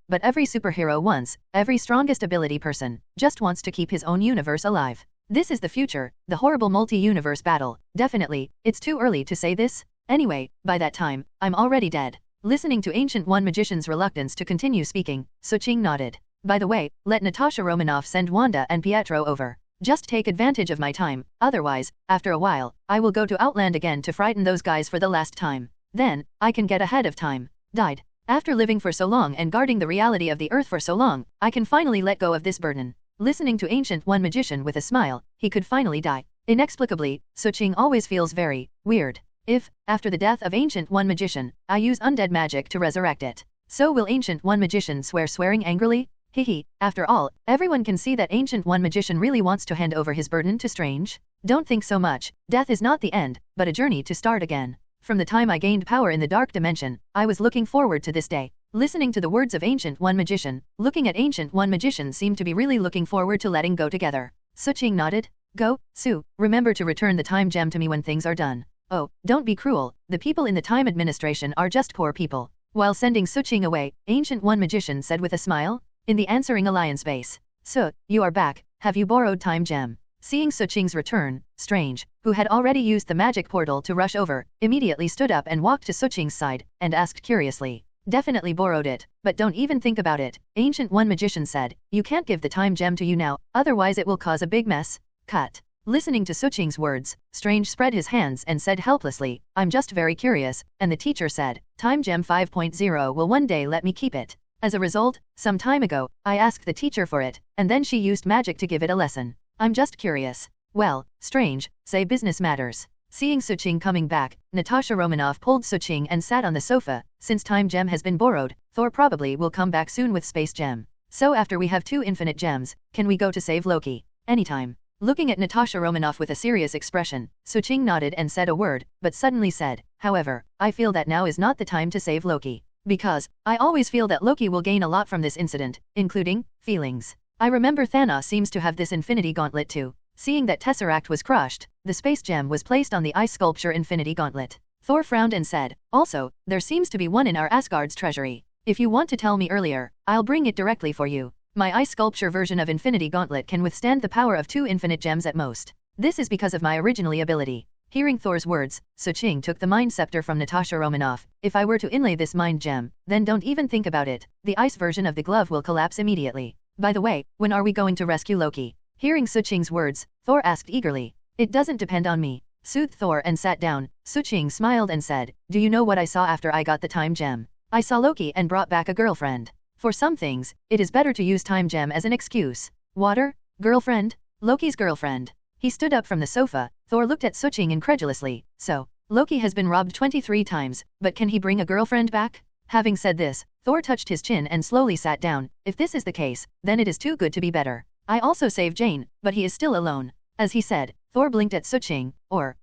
but every superhero wants, every strongest ability person, just wants to keep his own universe alive. This is the future, the horrible multi-universe battle. Definitely, it's too early to say this. Anyway, by that time, I'm already dead. Listening to Ancient One Magician's reluctance to continue speaking, Suching nodded. By the way, let Natasha Romanoff send Wanda and Pietro over. Just take advantage of my time, otherwise, after a while, I will go to Outland again to frighten those guys for the last time. Then, I can get ahead of time. Died. After living for so long and guarding the reality of the earth for so long, I can finally let go of this burden. Listening to Ancient One Magician with a smile, he could finally die. Inexplicably, Suqing always feels very weird. If, after the death of Ancient One Magician, I use undead magic to resurrect it, so will Ancient One Magician swearing angrily? Hehe, after all, everyone can see that Ancient One Magician really wants to hand over his burden to Strange. Don't think so much, death is not the end, but a journey to start again. From the time I gained power in the dark dimension, I was looking forward to this day. Listening to the words of Ancient One Magician, looking at Ancient One Magician seemed to be really looking forward to letting go together. Suqing nodded. Go, Su, remember to return the time gem to me when things are done. Oh, don't be cruel, the people in the time administration are just poor people. While sending Suqing away, Ancient One Magician said with a smile, in the answering alliance base. So, you are back, have you borrowed time gem? Seeing Suqing's return, Strange, who had already used the magic portal to rush over, immediately stood up and walked to Suqing's side, and asked curiously. Definitely borrowed it, but don't even think about it, Ancient One Magician said, you can't give the time gem to you now, otherwise it will cause a big mess. Cut. Listening to Suqing's words, Strange spread his hands and said helplessly, I'm just very curious, and the teacher said, Time Gem 5.0 will one day let me keep it. As a result, some time ago, I asked the teacher for it, and then she used magic to give it a lesson. I'm just curious. Well, Strange, say business matters. Seeing Suqing coming back, Natasha Romanoff pulled Suqing and sat on the sofa. Since Time Gem has been borrowed, Thor probably will come back soon with Space Gem. So after we have 2 infinite gems, can we go to save Loki? Anytime. Looking at Natasha Romanoff with a serious expression, Suqing nodded and said a word, but suddenly said, however, I feel that now is not the time to save Loki. Because, I always feel that Loki will gain a lot from this incident, including, feelings. I remember Thanos seems to have this Infinity Gauntlet too. Seeing that Tesseract was crushed, the Space Gem was placed on the ice sculpture Infinity Gauntlet. Thor frowned and said, also, there seems to be one in our Asgard's treasury. If you want to tell me earlier, I'll bring it directly for you. My ice sculpture version of Infinity Gauntlet can withstand the power of 2 infinite gems at most. This is because of my originally ability. Hearing Thor's words, Suqing took the mind scepter from Natasha Romanoff. If I were to inlay this mind gem, then don't even think about it, the ice version of the glove will collapse immediately. By the way, when are we going to rescue Loki? Hearing Suqing's words, Thor asked eagerly. It doesn't depend on me. Soothed Thor and sat down. Suqing smiled and said, do you know what I saw after I got the time gem? I saw Loki and brought back a girlfriend. For some things, it is better to use time gem as an excuse. Water? Girlfriend? Loki's girlfriend. He stood up from the sofa. Thor looked at Suqing incredulously. So, Loki has been robbed 23 times, but can he bring a girlfriend back? Having said this, Thor touched his chin and slowly sat down. If this is the case, then it is too good to be better. I also saved Jane, but he is still alone. As he said, Thor blinked at Suqing,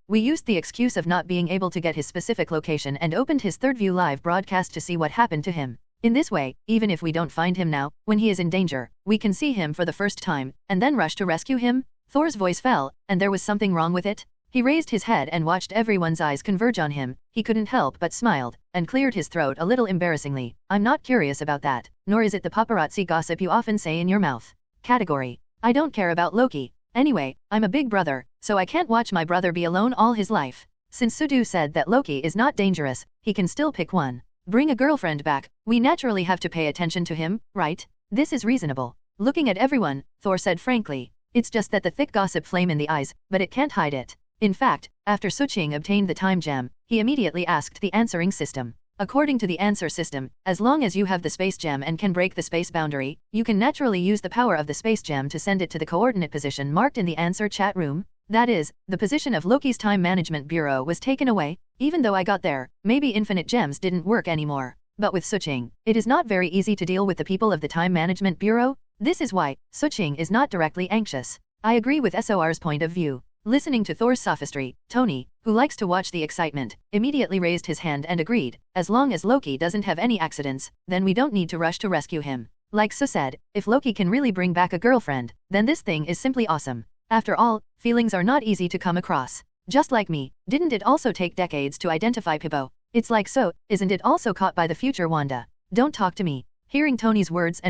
we used the excuse of not being able to get his specific location and opened his third view live broadcast to see what happened to him. In this way, even if we don't find him now, when he is in danger, we can see him for the first time, and then rush to rescue him? Thor's voice fell, and there was something wrong with it. He raised his head and watched everyone's eyes converge on him. He couldn't help but smiled, and cleared his throat a little embarrassingly. I'm not curious about that, nor is it the paparazzi gossip you often say in your mouth. Category. I don't care about Loki. Anyway, I'm a big brother, so I can't watch my brother be alone all his life. Since Sudu said that Loki is not dangerous, he can still pick one. Bring a girlfriend back. We naturally have to pay attention to him, right? This is reasonable. Looking at everyone, Thor said frankly. It's just that the thick gossip flame in the eyes, but it can't hide it. In fact, after Suqing obtained the time gem, he immediately asked the answering system. According to the answer system, as long as you have the space gem and can break the space boundary, you can naturally use the power of the space gem to send it to the coordinate position marked in the answer chat room. That is, the position of Loki's time management bureau was taken away. Even though I got there, maybe infinite gems didn't work anymore. But with Suqing, it is not very easy to deal with the people of the time management bureau. This is why Suqing is not directly anxious. I agree with SOR's point of view. Listening to Thor's sophistry, Tony, who likes to watch the excitement, immediately raised his hand and agreed, as long as Loki doesn't have any accidents, then we don't need to rush to rescue him. Like Su said, if Loki can really bring back a girlfriend, then this thing is simply awesome. After all, feelings are not easy to come across. Just like me, didn't it also take decades to identify Pibbo? It's like so, isn't it also caught by the future Wanda? Don't talk to me. Hearing Tony's words,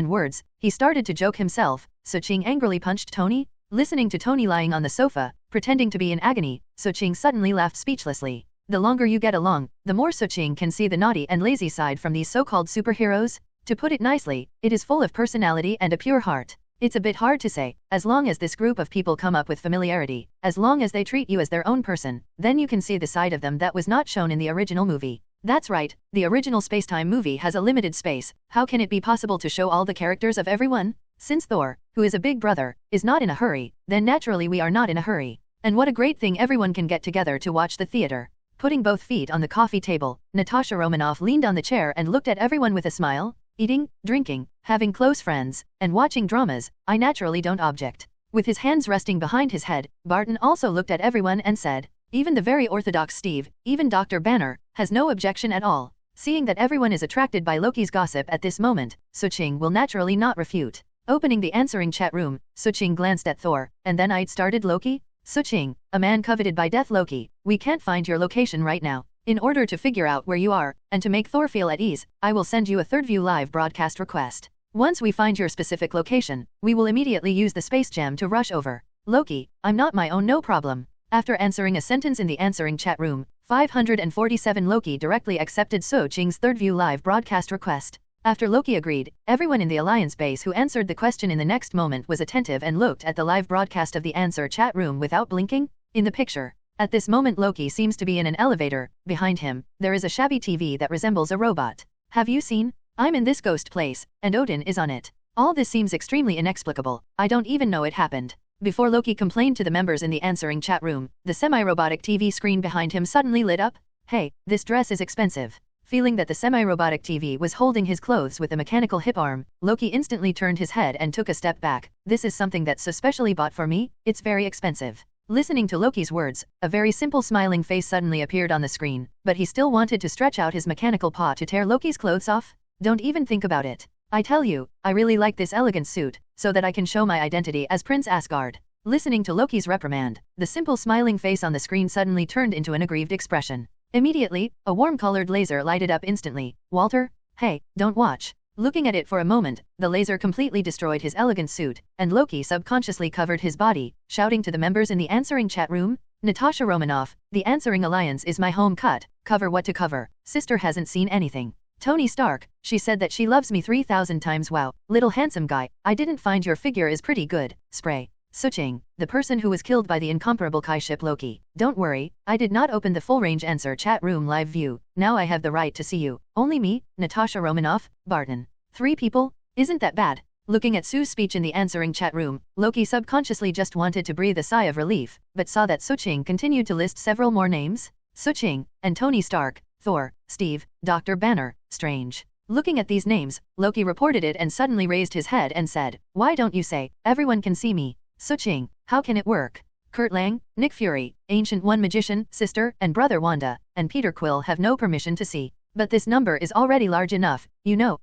he started to joke himself. Suqing angrily punched Tony. Listening to Tony lying on the sofa, pretending to be in agony, Suqing suddenly laughed speechlessly. The longer you get along, the more Suqing can see the naughty and lazy side from these so-called superheroes. To put it nicely, it is full of personality and a pure heart. It's a bit hard to say. As long as this group of people come up with familiarity, as long as they treat you as their own person, then you can see the side of them that was not shown in the original movie. That's right, the original Spacetime movie has a limited space. How can it be possible to show all the characters of everyone? Since Thor, who is a big brother, is not in a hurry, then naturally we are not in a hurry. And what a great thing everyone can get together to watch the theater. Putting both feet on the coffee table, Natasha Romanoff leaned on the chair and looked at everyone with a smile. Eating, drinking, having close friends, and watching dramas, I naturally don't object. With his hands resting behind his head, Barton also looked at everyone and said, even the very orthodox Steve, even Dr. Banner, has no objection at all. Seeing that everyone is attracted by Loki's gossip at this moment, Suching will naturally not refute. Opening the answering chat room, Suching glanced at Thor, and then I'd started Loki? Suching, a man coveted by death Loki, we can't find your location right now. In order to figure out where you are, and to make Thor feel at ease, I will send you a third view live broadcast request. Once we find your specific location, we will immediately use the space jam to rush over. Loki, I'm not my own, no problem. After answering a sentence in the answering chat room, 547 Loki directly accepted Suching's third view live broadcast request. After Loki agreed, everyone in the Alliance base who answered the question in the next moment was attentive and looked at the live broadcast of the answer chat room without blinking. In the picture, at this moment Loki seems to be in an elevator. Behind him, there is a shabby TV that resembles a robot. Have you seen? I'm in this ghost place, and Odin is on it. All this seems extremely inexplicable. I don't even know it happened. Before Loki complained to the members in the answering chat room, the semi-robotic TV screen behind him suddenly lit up. Hey, this dress is expensive. Feeling that the semi-robotic TV was holding his clothes with a mechanical hip arm, Loki instantly turned his head and took a step back. This is something that's so specially bought for me, it's very expensive. Listening to Loki's words, a very simple smiling face suddenly appeared on the screen, but he still wanted to stretch out his mechanical paw to tear Loki's clothes off. Don't even think about it. I tell you, I really like this elegant suit, so that I can show my identity as Prince Asgard. Listening to Loki's reprimand, the simple smiling face on the screen suddenly turned into an aggrieved expression. Immediately, a warm-colored laser lighted up instantly. Walter? Hey, don't watch. Looking at it for a moment, the laser completely destroyed his elegant suit, and Loki subconsciously covered his body, shouting to the members in the answering chat room, Natasha Romanoff, the answering alliance is my home cut, cover what to cover, sister hasn't seen anything. Tony Stark, she said that she loves me 3,000 times. Wow, little handsome guy, I didn't find your figure is pretty good. Spray. Suching, the person who was killed by the incomparable Kai ship Loki. Don't worry, I did not open the full-range answer chat room live view. Now I have the right to see you. Only me, Natasha Romanoff, Barton. 3 people? Isn't that bad? Looking at Sue's speech in the answering chat room, Loki subconsciously just wanted to breathe a sigh of relief, but saw that Suching continued to list several more names. Suching, and Tony Stark, Thor, Steve, Dr. Banner, Strange. Looking at these names, Loki reported it and suddenly raised his head and said, why don't you say, everyone can see me? Suching, how can it work? Kurt Lang, Nick Fury, Ancient One Magician, Sister, and Brother Wanda, and Peter Quill have no permission to see. But this number is already large enough, you know,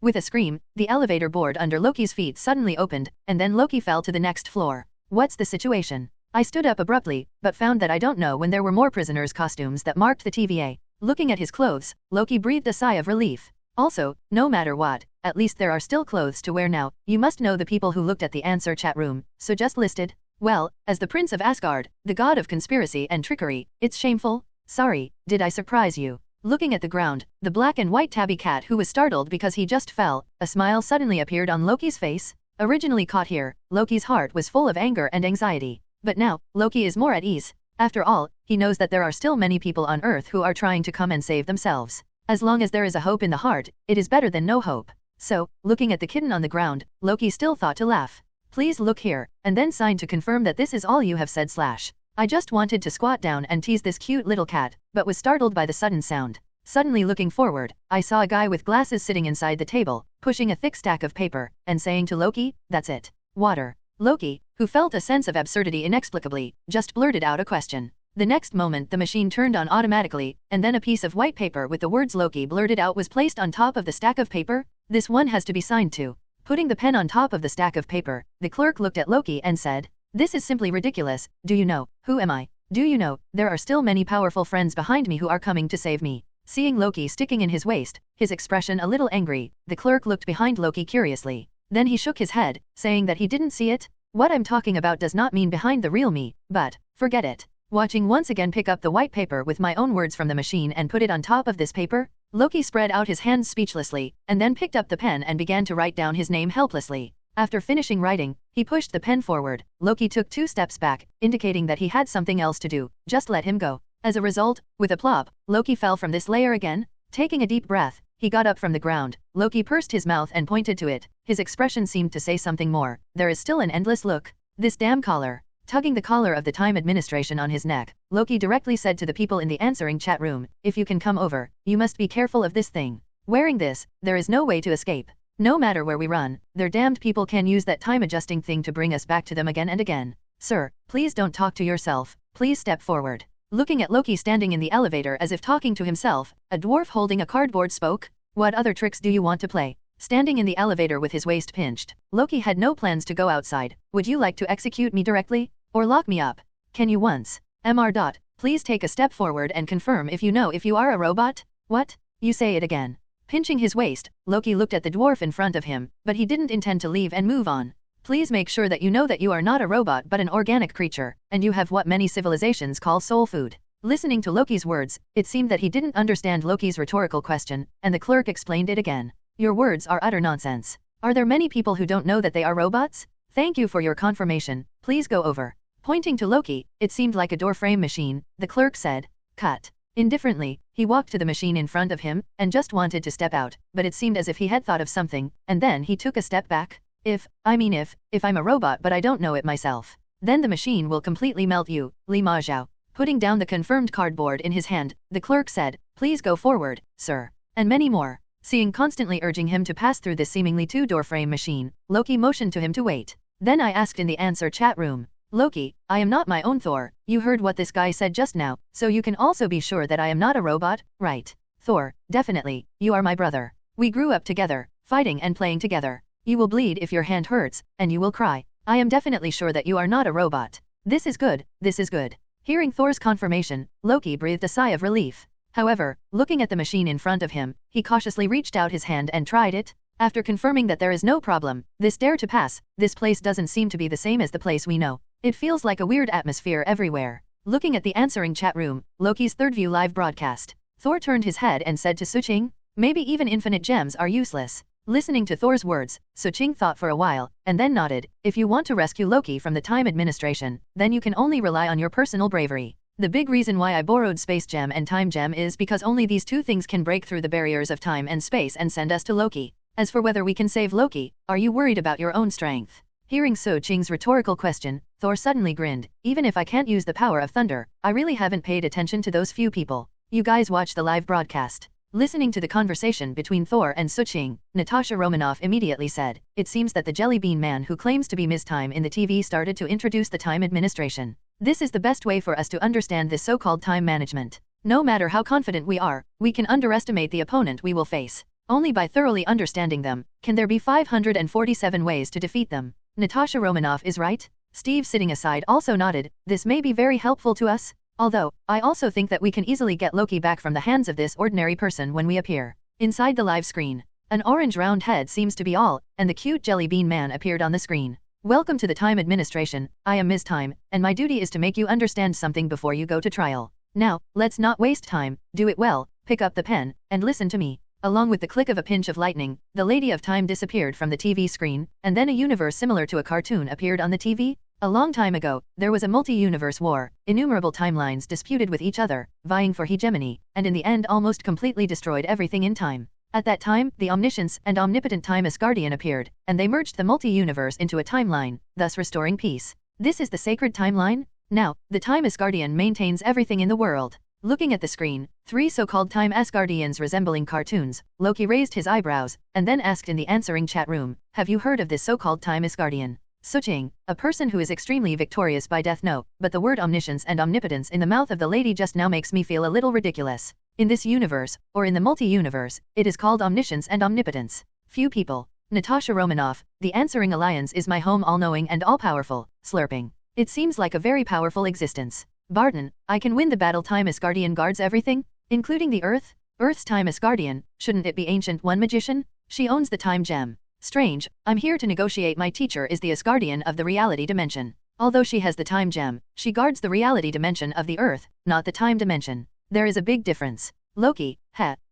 With a scream, the elevator board under Loki's feet suddenly opened, and then Loki fell to the next floor. What's the situation? I stood up abruptly, but found that I don't know when there were more prisoners' costumes that marked the TVA. Looking at his clothes, Loki breathed a sigh of relief. Also, no matter what, at least there are still clothes to wear now. You must know the people who looked at the answer chat room, so just listed. Well, as the Prince of Asgard, the god of conspiracy and trickery, it's shameful. Sorry, did I surprise you? Looking at the ground, the black and white tabby cat who was startled because he just fell, a smile suddenly appeared on Loki's face. Originally caught here, Loki's heart was full of anger and anxiety. But now, Loki is more at ease. After all, he knows that there are still many people on Earth who are trying to come and save themselves. As long as there is a hope in the heart, it is better than no hope. So, looking at the kitten on the ground, Loki still thought to laugh. Please look here, and then signed to confirm that this is all you have said / I just wanted to squat down and tease this cute little cat, but was startled by the sudden sound. Suddenly looking forward, I saw a guy with glasses sitting inside the table, pushing a thick stack of paper, and saying to Loki, that's it. Water. Loki, who felt a sense of absurdity inexplicably, just blurted out a question. The next moment the machine turned on automatically, and then a piece of white paper with the words Loki blurted out was placed on top of the stack of paper. This one has to be signed to. Putting the pen on top of the stack of paper, the clerk looked at Loki and said, this is simply ridiculous. Do you know, who am I? Do you know, there are still many powerful friends behind me who are coming to save me. Seeing Loki sticking in his waist, his expression a little angry, the clerk looked behind Loki curiously. Then he shook his head, saying that he didn't see it. What I'm talking about does not mean behind the real me, but, forget it. Watching once again pick up the white paper with my own words from the machine and put it on top of this paper, Loki spread out his hands speechlessly, and then picked up the pen and began to write down his name helplessly. After finishing writing, he pushed the pen forward. Loki took 2 steps back, indicating that he had something else to do. Just let him go. As a result, with a plop, Loki fell from this layer again. Taking a deep breath, he got up from the ground. Loki pursed his mouth and pointed to it. His expression seemed to say something more. There is still an endless look. This damn collar. Tugging the collar of the time administration on his neck, Loki directly said to the people in the answering chat room, if you can come over, you must be careful of this thing. Wearing this, there is no way to escape. No matter where we run, their damned people can use that time adjusting thing to bring us back to them again and again. Sir, please don't talk to yourself. Please step forward. Looking at Loki standing in the elevator as if talking to himself, a dwarf holding a cardboard spoke. What other tricks do you want to play? Standing in the elevator with his waist pinched, Loki had no plans to go outside. Would you like to execute me directly? Or lock me up? Can you once? Mr. Please take a step forward and confirm if you know if you are a robot? What? You say it again. Pinching his waist, Loki looked at the dwarf in front of him, but he didn't intend to leave and move on. Please make sure that you know that you are not a robot but an organic creature, and you have what many civilizations call soul food. Listening to Loki's words, it seemed that he didn't understand Loki's rhetorical question, and the clerk explained it again. Your words are utter nonsense. Are there many people who don't know that they are robots? Thank you for your confirmation. Please go over. Pointing to Loki, it seemed like a door frame machine, the clerk said. Cut. Indifferently, he walked to the machine in front of him, and just wanted to step out, but it seemed as if he had thought of something, and then he took a step back. If I'm a robot but I don't know it myself, then the machine will completely melt you, Li Ma Zhao. Putting down the confirmed cardboard in his hand, the clerk said, please go forward, sir. And many more. Seeing constantly urging him to pass through this seemingly 2-door frame machine, Loki motioned to him to wait. Then I asked in the answer chat room, Loki, I am not my own Thor. You heard what this guy said just now, so you can also be sure that I am not a robot, right? Thor, definitely, you are my brother. We grew up together, fighting and playing together. You will bleed if your hand hurts, and you will cry. I am definitely sure that you are not a robot. This is good, this is good. Hearing Thor's confirmation, Loki breathed a sigh of relief. However, looking at the machine in front of him, he cautiously reached out his hand and tried it. After confirming that there is no problem, this dare to pass, this place doesn't seem to be the same as the place we know. It feels like a weird atmosphere everywhere. Looking at the answering chat room, Loki's third view live broadcast, Thor turned his head and said to Suching, maybe even infinite gems are useless. Listening to Thor's words, Suching thought for a while, and then nodded. If you want to rescue Loki from the time administration, then you can only rely on your personal bravery. The big reason why I borrowed Space Gem and Time Gem is because only these 2 things can break through the barriers of time and space and send us to Loki. As for whether we can save Loki, are you worried about your own strength? Hearing Suching's rhetorical question, Thor suddenly grinned. Even if I can't use the power of thunder, I really haven't paid attention to those few people. You guys watch the live broadcast. Listening to the conversation between Thor and Suching, Natasha Romanoff immediately said, it seems that the jelly bean man who claims to be Ms. Time in the TV started to introduce the time administration. This is the best way for us to understand this so-called time management. No matter how confident we are, we can underestimate the opponent we will face. Only by thoroughly understanding them, can there be 547 ways to defeat them. Natasha Romanoff is right. Steve sitting aside also nodded, this may be very helpful to us. Although, I also think that we can easily get Loki back from the hands of this ordinary person when we appear. Inside the live screen, an orange round head seems to be all, and the cute jelly bean man appeared on the screen. Welcome to the time administration, I am Ms. Time, and my duty is to make you understand something before you go to trial. Now, let's not waste time, do it well, pick up the pen, and listen to me. Along with the click of a pinch of lightning, the Lady of Time disappeared from the TV screen, and then a universe similar to a cartoon appeared on the TV. A long time ago, there was a multi-universe war, innumerable timelines disputed with each other, vying for hegemony, and in the end almost completely destroyed everything in time. At that time, the omniscience and omnipotent Time Asgardian appeared, and they merged the multi-universe into a timeline, thus restoring peace. This is the sacred timeline? Now, the Time Asgardian maintains everything in the world. Looking at the screen, 3 so-called Time Asgardians resembling cartoons, Loki raised his eyebrows, and then asked in the answering chat room, have you heard of this so-called Time Asgardian? Suching, a person who is extremely victorious by death no, but the word omniscience and omnipotence in the mouth of the lady just now makes me feel a little ridiculous. In this universe, or in the multi-universe, it is called omniscience and omnipotence. Few people. Natasha Romanoff, the answering alliance is my home all-knowing and all-powerful, slurping. It seems like a very powerful existence. Barton, I can win the battle. Time Asgardian guards everything, including the Earth? Earth's Time Asgardian, shouldn't it be Ancient One magician? She owns the Time Gem. Strange, I'm here to negotiate. My teacher is the Asgardian of the reality dimension. Although she has the Time Gem, she guards the reality dimension of the Earth, not the time dimension. There is a big difference. Loki,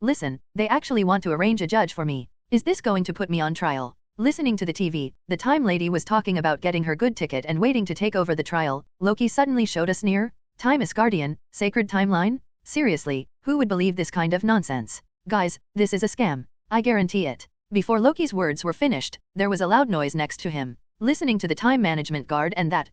listen, they actually want to arrange a judge for me. Is this going to put me on trial? Listening to the TV, the Time Lady was talking about getting her good ticket and waiting to take over the trial. Loki suddenly showed a sneer. Time Asgardian, sacred timeline? Seriously, who would believe this kind of nonsense? Guys, this is a scam. I guarantee it. Before Loki's words were finished, there was a loud noise next to him. Listening to the time management guard and that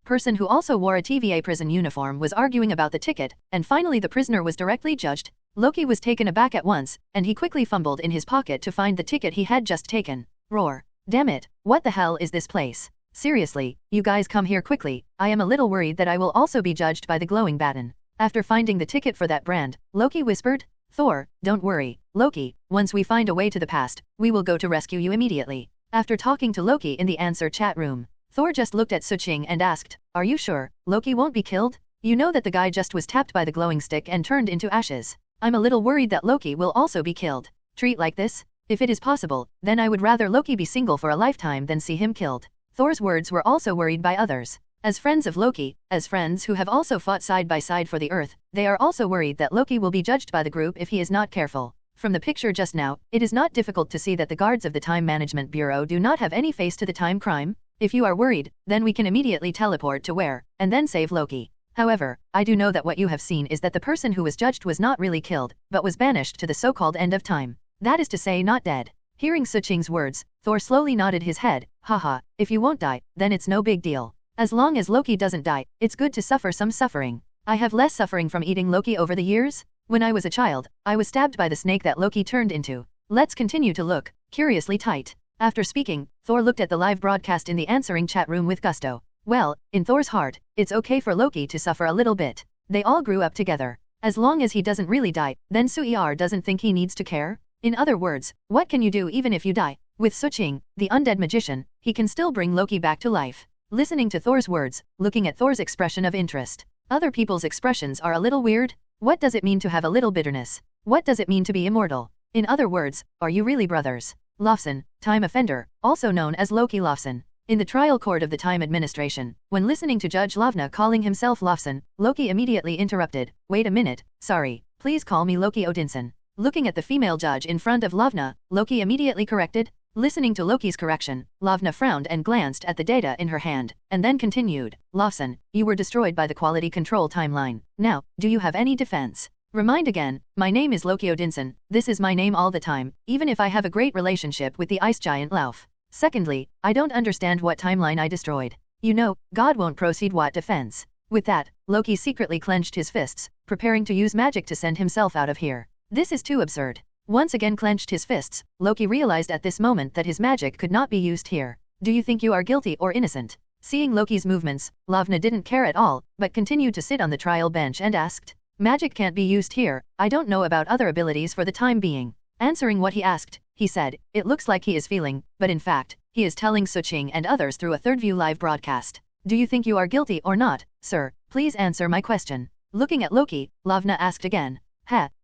person who also wore a TVA prison uniform was arguing about the ticket, and finally the prisoner was directly judged. Loki was taken aback at once, and he quickly fumbled in his pocket to find the ticket he had just taken. Roar. Damn it, what the hell is this place? Seriously, you guys come here quickly, I am a little worried that I will also be judged by the glowing baton. After finding the ticket for that brand, Loki whispered, Thor, don't worry, Loki, once we find a way to the past, we will go to rescue you immediately. After talking to Loki in the answer chat room, Thor just looked at Suching and asked, are you sure, Loki won't be killed? You know that the guy just was tapped by the glowing stick and turned into ashes. I'm a little worried that Loki will also be killed. Treat like this? If it is possible, then I would rather Loki be single for a lifetime than see him killed. Thor's words were also worried by others. As friends of Loki, as friends who have also fought side by side for the Earth, they are also worried that Loki will be judged by the group if he is not careful. From the picture just now, it is not difficult to see that the guards of the Time Management Bureau do not have any face to the time crime. If you are worried, then we can immediately teleport to where, and then save Loki. However, I do know that what you have seen is that the person who was judged was not really killed, but was banished to the so-called end of time. That is to say, not dead. Hearing Suching's words, Thor slowly nodded his head. Haha, if you won't die, then it's no big deal. As long as Loki doesn't die, it's good to suffer some suffering. I have less suffering from eating Loki over the years. When I was a child, I was stabbed by the snake that Loki turned into. Let's continue to look, curiously tight. After speaking, Thor looked at the live broadcast in the answering chat room with gusto. Well, in Thor's heart, it's okay for Loki to suffer a little bit. They all grew up together. As long as he doesn't really die, then Su'er doesn't think he needs to care. In other words, what can you do even if you die? With Suching, the undead magician, he can still bring Loki back to life. Listening to Thor's words, looking at Thor's expression of interest. Other people's expressions are a little weird. What does it mean to have a little bitterness? What does it mean to be immortal? In other words, are you really brothers? Lofson, time offender, also known as Loki Lofson. In the trial court of the Time Administration, when listening to Judge Lavna calling himself Lofson, Loki immediately interrupted, wait a minute, sorry, please call me Loki Odinson. Looking at the female judge in front of Lavna, Loki immediately corrected. Listening to Loki's correction, Lavna frowned and glanced at the data in her hand, and then continued, Lofson, you were destroyed by the quality control timeline. Now, do you have any defense? Remind again, my name is Loki Odinson, this is my name all the time, even if I have a great relationship with the ice giant Lauf. Secondly, I don't understand what timeline I destroyed. You know, God won't proceed what defense. With that, Loki secretly clenched his fists, preparing to use magic to send himself out of here. This is too absurd. Once again clenched his fists, Loki realized at this moment that his magic could not be used here. Do you think you are guilty or innocent? Seeing Loki's movements, Lavna didn't care at all, but continued to sit on the trial bench and asked, magic can't be used here, I don't know about other abilities for the time being. Answering what he asked, he said, it looks like he is feeling, but in fact, he is telling Suching and others through a third view live broadcast. Do you think you are guilty or not, sir? Please answer my question. Looking at Loki, Lavna asked again.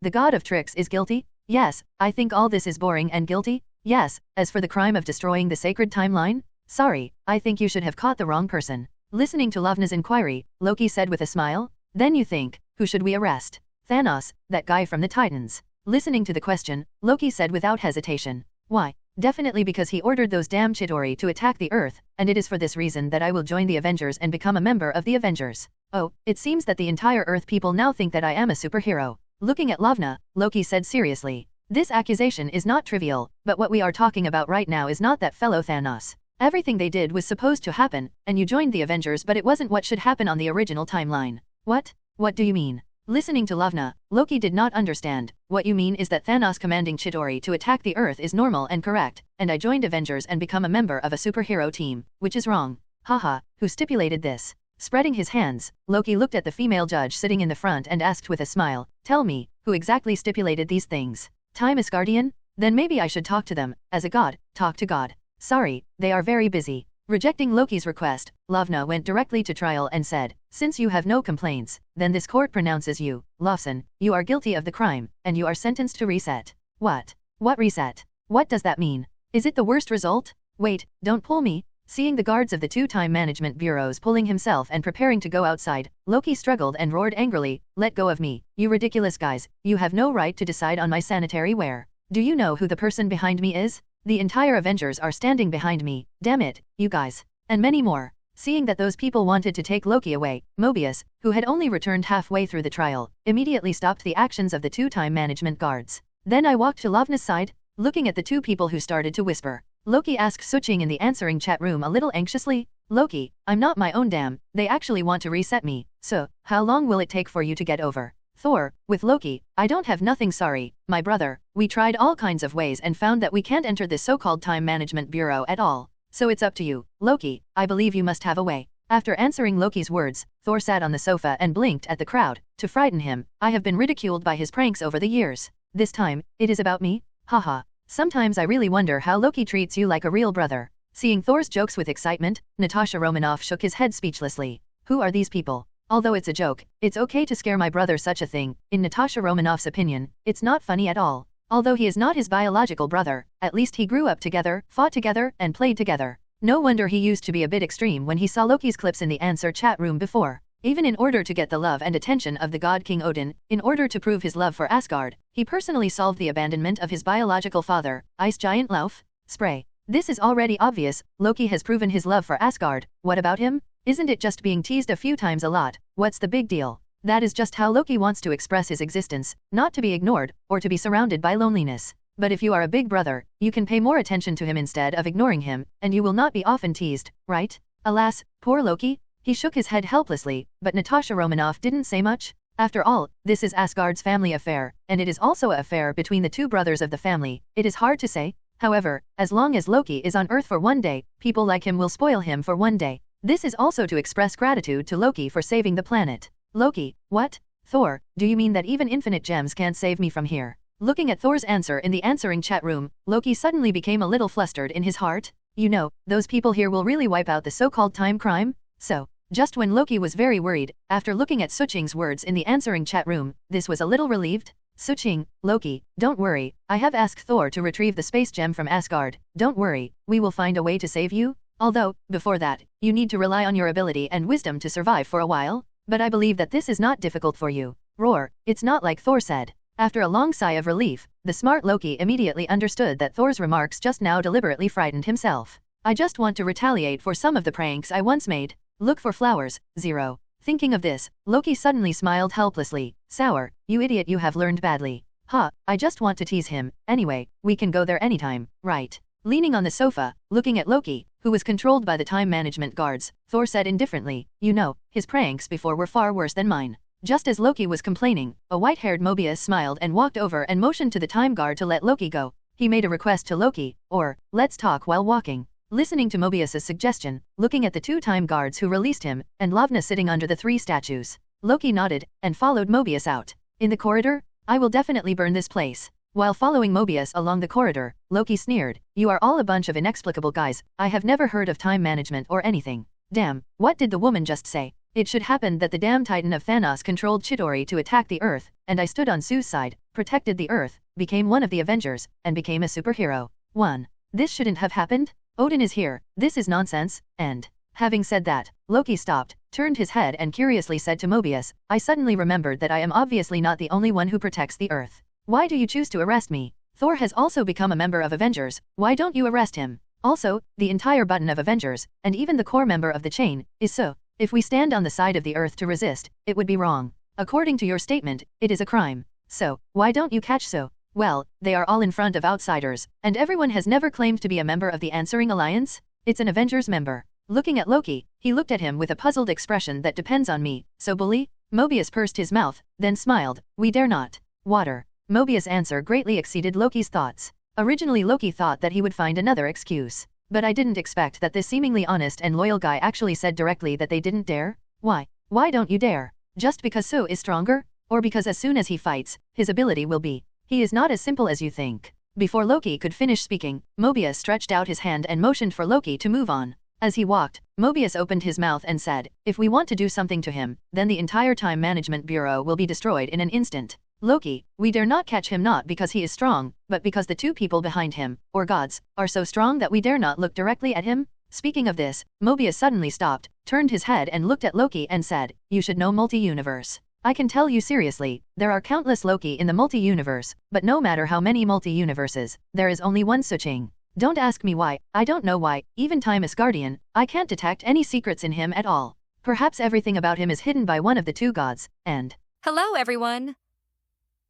The god of tricks is guilty? Yes, I think all this is boring and guilty. Yes, as for the crime of destroying the sacred timeline? Sorry, I think you should have caught the wrong person. Listening to Lavna's inquiry, Loki said with a smile, then you think, who should we arrest? Thanos, that guy from the Titans. Listening to the question, Loki said without hesitation, why? Definitely because he ordered those damn Chitauri to attack the Earth, and it is for this reason that I will join the Avengers and become a member of the Avengers. Oh, it seems that the entire Earth people now think that I am a superhero. Looking at Lavna, Loki said seriously, this accusation is not trivial, but what we are talking about right now is not that fellow Thanos. Everything they did was supposed to happen, and you joined the Avengers, but it wasn't what should happen on the original timeline. What? What do you mean? Listening to Lavna, Loki did not understand. What you mean is that Thanos commanding Chitauri to attack the Earth is normal and correct, and I joined Avengers and become a member of a superhero team, which is wrong. Haha, who stipulated this? Spreading his hands, Loki looked at the female judge sitting in the front and asked with a smile, tell me, who exactly stipulated these things? Time Asgardian? Then maybe I should talk to them, as a god, talk to God. Sorry, they are very busy. Rejecting Loki's request, Lavna went directly to trial and said, since you have no complaints, then this court pronounces you, Lofson, you are guilty of the crime, and you are sentenced to reset. What? What reset? What does that mean? Is it the worst result? Wait, don't pull me. Seeing the guards of the two time management bureaus pulling himself and preparing to go outside, Loki struggled and roared angrily, let go of me, you ridiculous guys, you have no right to decide on my sanitary wear. Do you know who the person behind me is? The entire Avengers are standing behind me, damn it, you guys. And many more. Seeing that those people wanted to take Loki away, Mobius, who had only returned halfway through the trial, immediately stopped the actions of the two time management guards. Then I walked to Lavna's side, looking at the two people who started to whisper. Loki asked Suching in the answering chat room a little anxiously, Loki, I'm not my own damn, they actually want to reset me, so, how long will it take for you to get over? Thor, with Loki, I don't have nothing sorry, my brother, we tried all kinds of ways and found that we can't enter this so-called time management bureau at all. So it's up to you, Loki, I believe you must have a way. After answering Loki's words, Thor sat on the sofa and blinked at the crowd, to frighten him. I have been ridiculed by his pranks over the years. This time, it is about me? Haha. Sometimes I really wonder how Loki treats you like a real brother. Seeing Thor's jokes with excitement, Natasha Romanoff shook his head speechlessly. Who are these people? Although it's a joke, it's okay to scare my brother such a thing. In Natasha Romanoff's opinion, it's not funny at all. Although he is not his biological brother, at least he grew up together, fought together, and played together. No wonder he used to be a bit extreme when he saw Loki's clips in the answer chat room before. Even in order to get the love and attention of the god King Odin, in order to prove his love for Asgard, he personally solved the abandonment of his biological father, Ice Giant Lauf. Spray. This is already obvious, Loki has proven his love for Asgard. What about him? Isn't it just being teased a few times a lot? What's the big deal? That is just how Loki wants to express his existence, not to be ignored, or to be surrounded by loneliness. But if you are a big brother, you can pay more attention to him instead of ignoring him, and you will not be often teased, right? Alas, poor Loki. He shook his head helplessly, but Natasha Romanoff didn't say much. After all, this is Asgard's family affair, and it is also an affair between the two brothers of the family. It is hard to say. However, as long as Loki is on Earth for one day, people like him will spoil him for one day. This is also to express gratitude to Loki for saving the planet. Loki, what? Thor, do you mean that even infinite gems can't save me from here? Looking at Thor's answer in the answering chat room, Loki suddenly became a little flustered in his heart. You know, those people here will really wipe out the so-called time crime? So, just when Loki was very worried, after looking at Suching's words in the answering chat room, this was a little relieved. Suching, Loki, don't worry, I have asked Thor to retrieve the space gem from Asgard. Don't worry, we will find a way to save you. Although, before that, you need to rely on your ability and wisdom to survive for a while. But I believe that this is not difficult for you. Roar, it's not like Thor said. After a long sigh of relief, the smart Loki immediately understood that Thor's remarks just now deliberately frightened himself. I just want to retaliate for some of the pranks I once made. Look for flowers, 0. Thinking of this, Loki suddenly smiled helplessly. Sour, you idiot, you have learned badly. Ha, I just want to tease him. Anyway, we can go there anytime, right? Leaning on the sofa, looking at Loki, who was controlled by the time management guards, Thor said indifferently, you know, his pranks before were far worse than mine. Just as Loki was complaining, a white-haired Mobius smiled and walked over and motioned to the time guard to let Loki go. He made a request to Loki, or, let's talk while walking. Listening to Mobius's suggestion, looking at the two time guards who released him, and Lavna sitting under the three statues, Loki nodded, and followed Mobius out. In the corridor, I will definitely burn this place. While following Mobius along the corridor, Loki sneered, you are all a bunch of inexplicable guys, I have never heard of time management or anything. Damn, what did the woman just say? It should happen that the damn titan of Thanos controlled Chidori to attack the Earth, and I stood on Sue's side, protected the Earth, became one of the Avengers, and became a superhero. 1. This shouldn't have happened? Odin is here, this is nonsense, and... Having said that, Loki stopped, turned his head and curiously said to Mobius, I suddenly remembered that I am obviously not the only one who protects the Earth. Why do you choose to arrest me? Thor has also become a member of Avengers, why don't you arrest him? Also, the entire button of Avengers, and even the core member of the chain, is so. If we stand on the side of the Earth to resist, it would be wrong. According to your statement, it is a crime. So, why don't you catch so? Well, they are all in front of outsiders, and everyone has never claimed to be a member of the Answering Alliance. It's an Avengers member. Looking at Loki, he looked at him with a puzzled expression that depends on me, so bully? Mobius pursed his mouth, then smiled, we dare not. Water. Mobius' answer greatly exceeded Loki's thoughts. Originally Loki thought that he would find another excuse. But I didn't expect that this seemingly honest and loyal guy actually said directly that they didn't dare. Why? Why don't you dare? Just because So is stronger? Or because as soon as he fights, his ability will be? He is not as simple as you think. Before Loki could finish speaking, Mobius stretched out his hand and motioned for Loki to move on. As he walked, Mobius opened his mouth and said, if we want to do something to him, then the entire Time Management Bureau will be destroyed in an instant. Loki, we dare not catch him not because he is strong, but because the two people behind him, or gods, are so strong that we dare not look directly at him. Speaking of this, Mobius suddenly stopped, turned his head and looked at Loki and said, you should know multi-universe. I can tell you seriously, there are countless Loki in the multi-universe, but no matter how many multi-universes, there is only one Suching. Don't ask me why, I don't know why, even Time Asgardian, I can't detect any secrets in him at all. Perhaps everything about him is hidden by one of the two gods, and... Hello, everyone!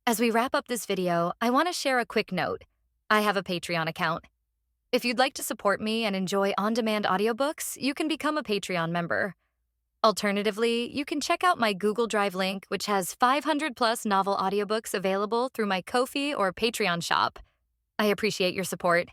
As we wrap up this video, I want to share a quick note. I have a Patreon account. If you'd like to support me and enjoy on-demand audiobooks, you can become a Patreon member. Alternatively, you can check out my Google Drive link, which has 500+ novel audiobooks available through my Ko-fi or Patreon shop. I appreciate your support.